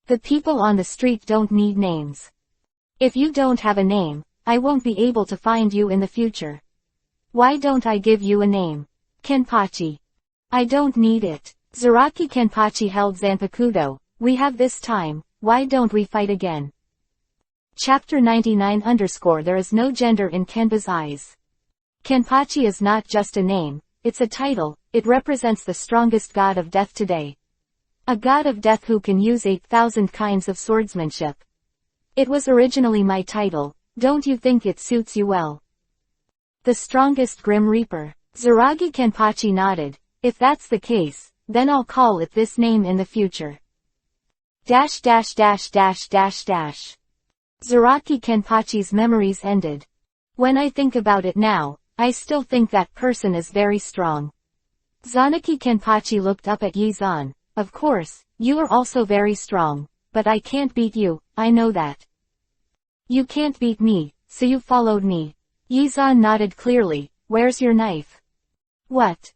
The people on the street don't need names. If you don't have a name, I won't be able to find you in the future. Why don't I give you a name? Kenpachi. I don't need it. Zaraki Kenpachi held Zanpakudo. We have this time, why don't we fight again? Chapter 99 _ There is no gender in Kenpa's eyes. Kenpachi is not just a name, it's a title. It represents the strongest god of death today. A god of death who can use 8,000 kinds of swordsmanship. It was originally my title. Don't you think it suits you well? The strongest Grim Reaper. Zaragi Kenpachi nodded. If that's the case, then I'll call it this name in the future. Zaraki Kenpachi's memories ended. When I think about it now, I still think that person is very strong. Zanaki Kenpachi looked up at Yizan. Of course, you are also very strong, but I can't beat you, I know that. You can't beat me, so you followed me. Yizan nodded clearly. Where's your knife? What?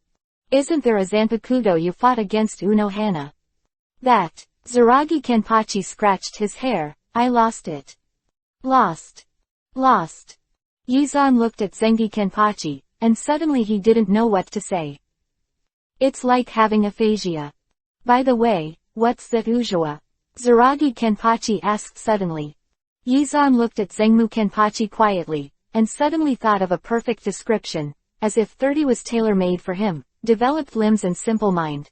Isn't there a Zanpakudo you fought against Unohana? That. Zaragi Kenpachi scratched his hair. I lost it. Lost. Yizan looked at Zengi Kenpachi, and suddenly he didn't know what to say. It's like having aphasia. By the way, what's that Ujawa? Zaragi Kenpachi asked suddenly. Yizan looked at Zengmu Kenpachi quietly, and suddenly thought of a perfect description, as if 30 was tailor-made for him, developed limbs and simple mind.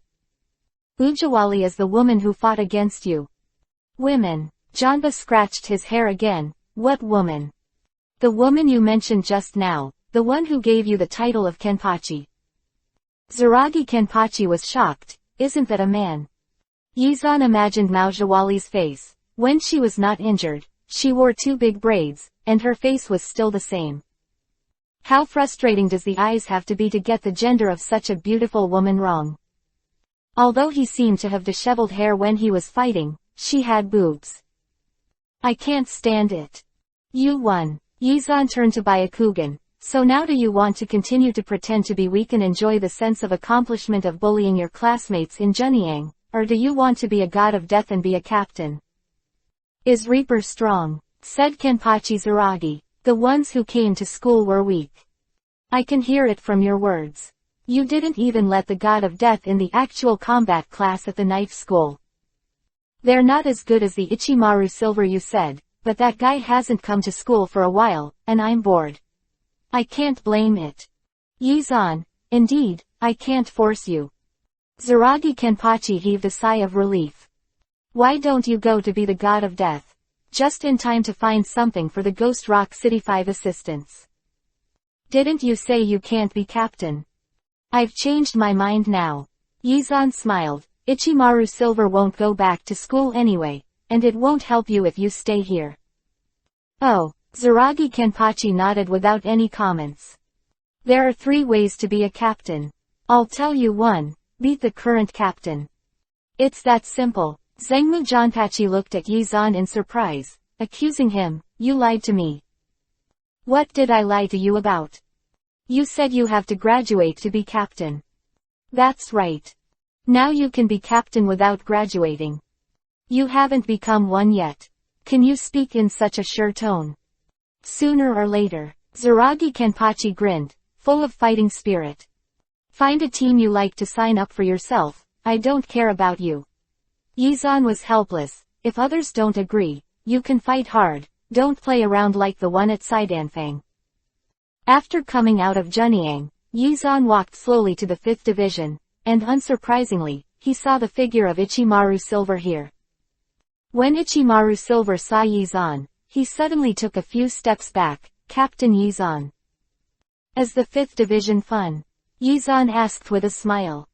Ujawali is the woman who fought against you. Women. Janba scratched his hair again. What woman? The woman you mentioned just now, the one who gave you the title of Kenpachi. Zaragi Kenpachi was shocked. Isn't that a man? Yizan imagined Maujawali's face. When she was not injured, She wore 2 big braids, and her face was still the same. How frustrating does the eyes have to be to get the gender of such a beautiful woman wrong? Although he seemed to have disheveled hair when he was fighting, she had boobs. I can't stand it. You won. Yizan turned to Byakugan. So now do you want to continue to pretend to be weak and enjoy the sense of accomplishment of bullying your classmates in Junyang, or do you want to be a god of death and be a captain? Is Reaper strong? Said Kenpachi Zaragi. The ones who came to school were weak. I can hear it from your words. You didn't even let the god of death in the actual combat class at the knife school. They're not as good as the Ichimaru Silver you said, but that guy hasn't come to school for a while, and I'm bored. I can't blame it. Yizan, indeed, I can't force you. Zaragi Kenpachi heaved a sigh of relief. Why don't you go to be the god of death? Just in time to find something for the Ghost Rock City 5 assistants. Didn't you say you can't be captain? I've changed my mind now. Yizan smiled. Ichimaru Silver won't go back to school anyway, and it won't help you if you stay here. Oh. Zaragi Kenpachi nodded without any comments. There are 3 ways to be a captain. I'll tell you one, beat the current captain. It's that simple. Zengmu Janpachi looked at Yizan in surprise, accusing him, you lied to me. What did I lie to you about? You said you have to graduate to be captain. That's right. Now you can be captain without graduating. You haven't become one yet. Can you speak in such a sure tone? Sooner or later. Zaragi Kenpachi grinned, full of fighting spirit. Find a team you like to sign up for yourself, I don't care about you. Yizan was helpless. If others don't agree, you can fight hard, don't play around like the one at Saidanfang. After coming out of Junyang, Yizan walked slowly to the 5th division, and unsurprisingly, he saw the figure of Ichimaru Silver here. When Ichimaru Silver saw Yizan, he suddenly took a few steps back. Captain Yizan. Is the 5th division fun? Yizan asked with a smile.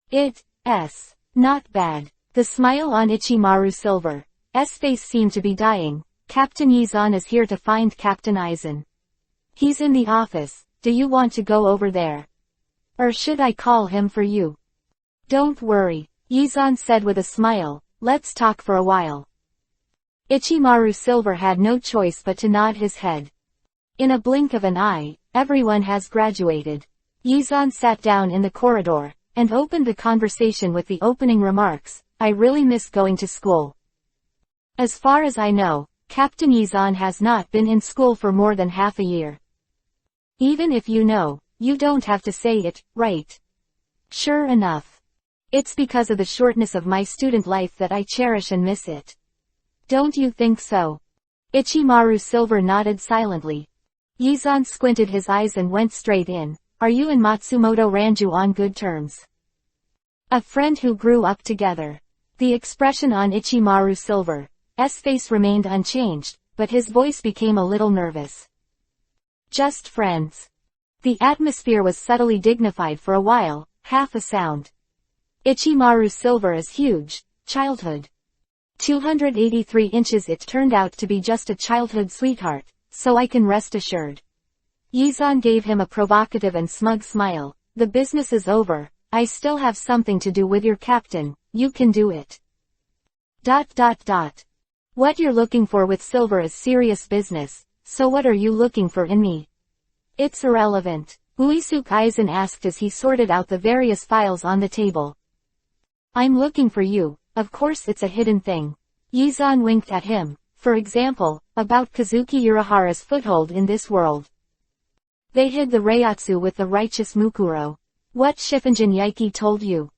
It's not bad. The smile on Ichimaru Silver's face seemed to be dying. Captain Yizan is here to find Captain Aizen. He's in the office. Do you want to go over there? Or should I call him for you? Don't worry, Yizan said with a smile. Let's talk for a while. Ichimaru Silver had no choice but to nod his head. In a blink of an eye, everyone has graduated. Yizan sat down in the corridor, and opened the conversation with the opening remarks, I really miss going to school. As far as I know, Captain Yizan has not been in school for more than half a year. Even if you know, you don't have to say it, right? Sure enough. It's because of the shortness of my student life that I cherish and miss it. Don't you think so? Ichimaru Silver nodded silently. Yizan squinted his eyes and went straight in. Are you and Matsumoto Ranju on good terms? A friend who grew up together. The expression on Ichimaru Silver's face remained unchanged, but his voice became a little nervous. Just friends. The atmosphere was subtly dignified for a while, half a sound. Ichimaru Silver is huge. Childhood. 283 inches. It turned out to be just a childhood sweetheart, so I can rest assured. Yizan gave him a provocative and smug smile. The business is over. I still have something to do with your captain. You can do it. ... What you're looking for with Silver is serious business, so what are you looking for in me? It's irrelevant. Uisuke Aizen asked as he sorted out the various files on the table. I'm looking for you. Of course it's a hidden thing. Yizan winked at him. For example, about Kazuki Urahara's foothold in this world. They hid the Reiatsu with the righteous Mukuro. What Shifunjin Yaiki told you?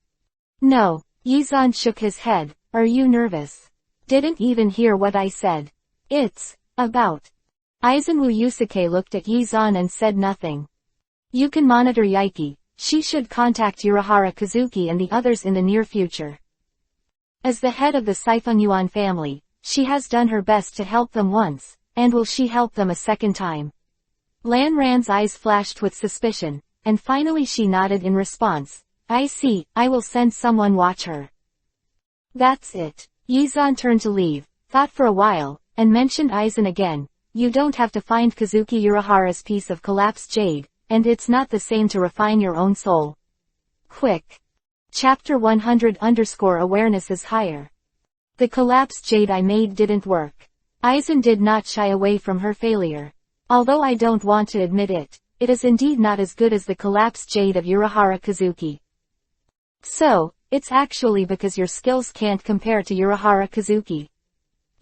No. Yizan shook his head. Are you nervous? Didn't even hear what I said. It's about. Aizen Yusuke looked at Yizan and said nothing. You can monitor Yaiki. She should contact Urahara Kazuki and the others in the near future. As the head of the Sifeng family, she has done her best to help them once, and will she help them a second time? Lan Ran's eyes flashed with suspicion, and finally she nodded in response. I see, I will send someone watch her. That's it. Yizan turned to leave, thought for a while, and mentioned Aizen again. You don't have to find Kazuki Urahara's piece of collapsed jade, and it's not the same to refine your own soul. Quick. Chapter 100_awareness is higher. The collapsed jade I made didn't work. Aizen did not shy away from her failure. Although I don't want to admit it, it is indeed not as good as the collapsed jade of Urahara Kazuki. So, it's actually because your skills can't compare to Urahara Kazuki?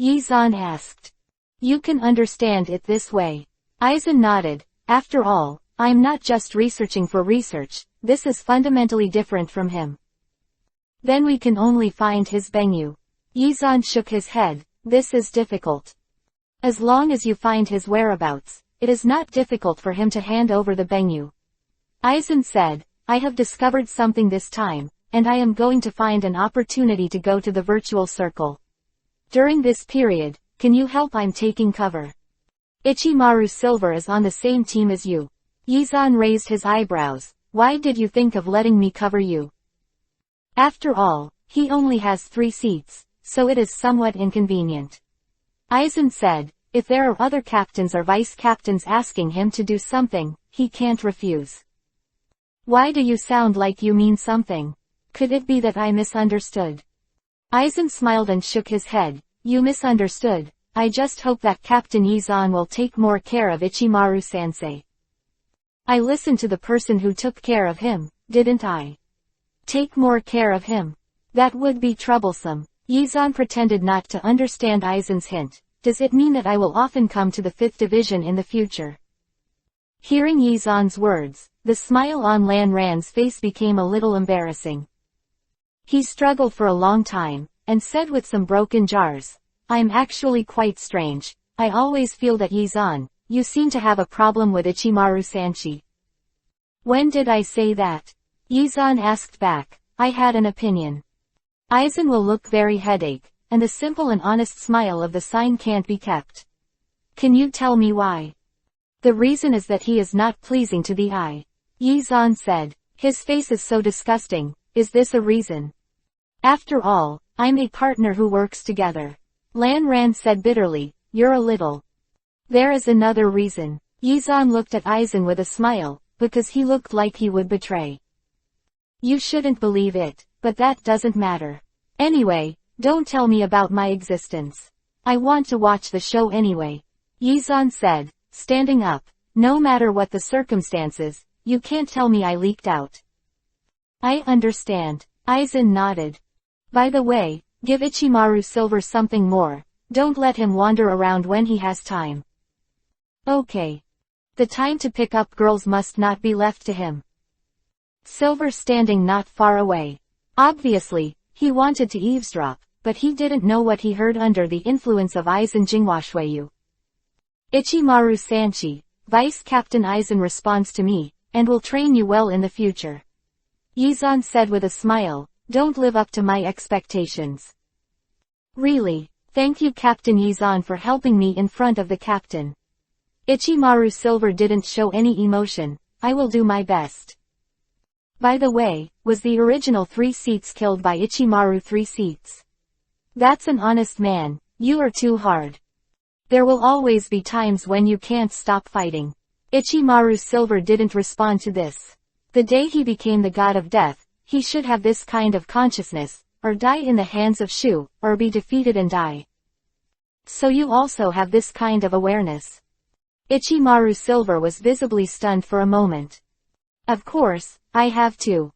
Yi-zan asked. You can understand it this way. Aizen nodded. After all, I'm not just researching for research, this is fundamentally different from him. Then we can only find his Bengu. Yi-zan shook his head. This is difficult. As long as you find his whereabouts, it is not difficult for him to hand over the Bengu. Aizen said, I have discovered something this time, and I am going to find an opportunity to go to the virtual circle. During this period, can you help? I'm taking cover. Ichimaru Silver is on the same team as you. Yi-zan raised his eyebrows. Why did you think of letting me cover you? After all, he only has 3 seats, so it is somewhat inconvenient. Aizen said, if there are other captains or vice captains asking him to do something, he can't refuse. Why do you sound like you mean something? Could it be that I misunderstood? Aizen smiled and shook his head. You misunderstood. I just hope that Captain Yi-zan will take more care of Ichimaru-sensei. I listened to the person who took care of him, didn't I? Take more care of him. That would be troublesome. Yi-zan pretended not to understand Aizen's hint. Does it mean that I will often come to the 5th division in the future? Hearing Yi-zan's words, the smile on Lan Ran's face became a little embarrassing. He struggled for a long time, and said with some broken jars, I'm actually quite strange. I always feel that Yi-zan, you seem to have a problem with Ichimaru-sanshi. When did I say that? Yi-zan asked back. I had an opinion. Aizen will look very headache, and the simple and honest smile of the sign can't be kept. Can you tell me why? The reason is that he is not pleasing to the eye. Yi-zan said. His face is so disgusting. Is this a reason? After all, I'm a partner who works together. Lan Ran said bitterly. You're a little. There is another reason. Yi-zan looked at Aizen with a smile, because he looked like he would betray. You shouldn't believe it, but that doesn't matter. Anyway, don't tell me about my existence. I want to watch the show anyway. Yi-zan said, standing up. No matter what the circumstances, you can't tell me I leaked out. I understand. Aizen nodded. By the way, give Ichimaru Silver something more. Don't let him wander around when he has time. Okay. The time to pick up girls must not be left to him. Silver standing not far away. Obviously, he wanted to eavesdrop, but he didn't know what he heard under the influence of Aizen Jingwashueyu. Ichimaru-sanshi, Vice Captain Aizen responds to me, and will train you well in the future. Yi-zan said with a smile, don't live up to my expectations. Really, thank you Captain Yi-zan for helping me in front of the captain. Ichimaru Silver didn't show any emotion. I will do my best. By the way, was the original 3 seats killed by Ichimaru 3 seats? That's an honest man. You are too hard. There will always be times when you can't stop fighting. Ichimaru Silver didn't respond to this. The day he became the god of death, he should have this kind of consciousness, or die in the hands of Shu, or be defeated and die. So you also have this kind of awareness. Ichimaru Silver was visibly stunned for a moment. Of course, I have too.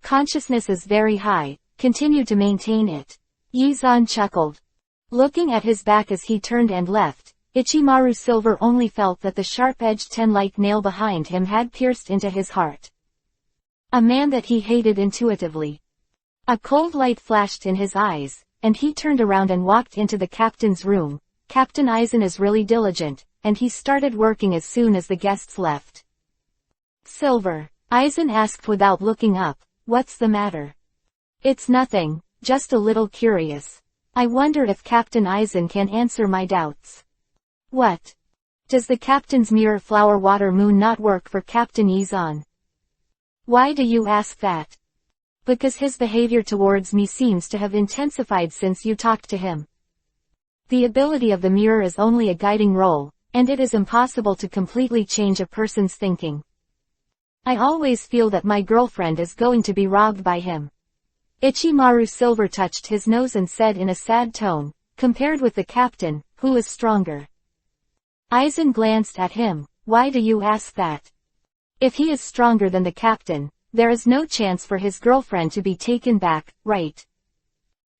Consciousness is very high, continue to maintain it. Yi-zan chuckled. Looking at his back as he turned and left, Ichimaru Silver only felt that the sharp-edged 10-like nail behind him had pierced into his heart. A man that he hated intuitively. A cold light flashed in his eyes, and he turned around and walked into the captain's room. Captain Aizen is really diligent, and he started working as soon as the guests left. Silver, Aizen asked without looking up, what's the matter? It's nothing, just a little curious. I wonder if Captain Aizen can answer my doubts. What? Does the captain's mirror flower water moon not work for Captain Yi-zan? Why do you ask that? Because his behavior towards me seems to have intensified since you talked to him. The ability of the mirror is only a guiding role, and it is impossible to completely change a person's thinking. I always feel that my girlfriend is going to be robbed by him. Ichimaru Silver touched his nose and said in a sad tone, compared with the captain, who is stronger. Aizen glanced at him. Why do you ask that? If he is stronger than the captain, there is no chance for his girlfriend to be taken back, right?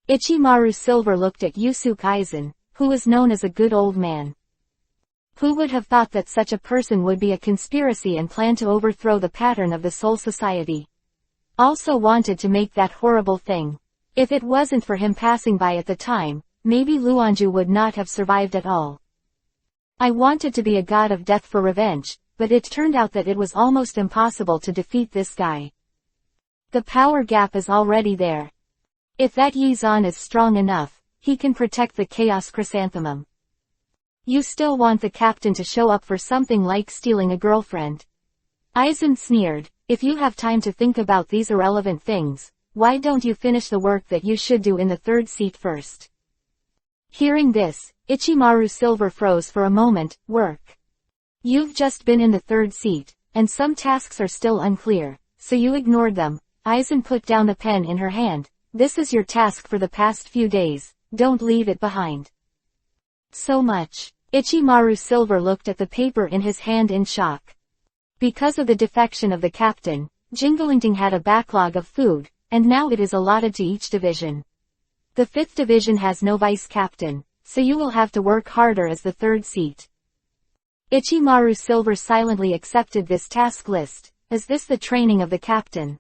Ichimaru Silver looked at Yusuke Aizen, who was known as a good old man. Who would have thought that such a person would be a conspiracy and plan to overthrow the pattern of the Soul Society? Also wanted to make that horrible thing. If it wasn't for him passing by at the time, maybe Luanju would not have survived at all. I wanted to be a god of death for revenge, but it turned out that it was almost impossible to defeat this guy. The power gap is already there. If that Yizan is strong enough, he can protect the Chaos Chrysanthemum. You still want the captain to show up for something like stealing a girlfriend. Aizen sneered, if you have time to think about these irrelevant things, why don't you finish the work that you should do in the third seat first? Hearing this, Ichimaru Silver froze for a moment. Work. You've just been in the third seat, and some tasks are still unclear, so you ignored them. Aizen put down a pen in her hand. This is your task for the past few days, don't leave it behind. So much. Ichimaru Silver looked at the paper in his hand in shock. Because of the defection of the captain, Jinglingting had a backlog of food, and now it is allotted to each division. The 5th division has no vice captain, so you will have to work harder as the third seat. Ichimaru Silver silently accepted this task list. Is this the training of the captain?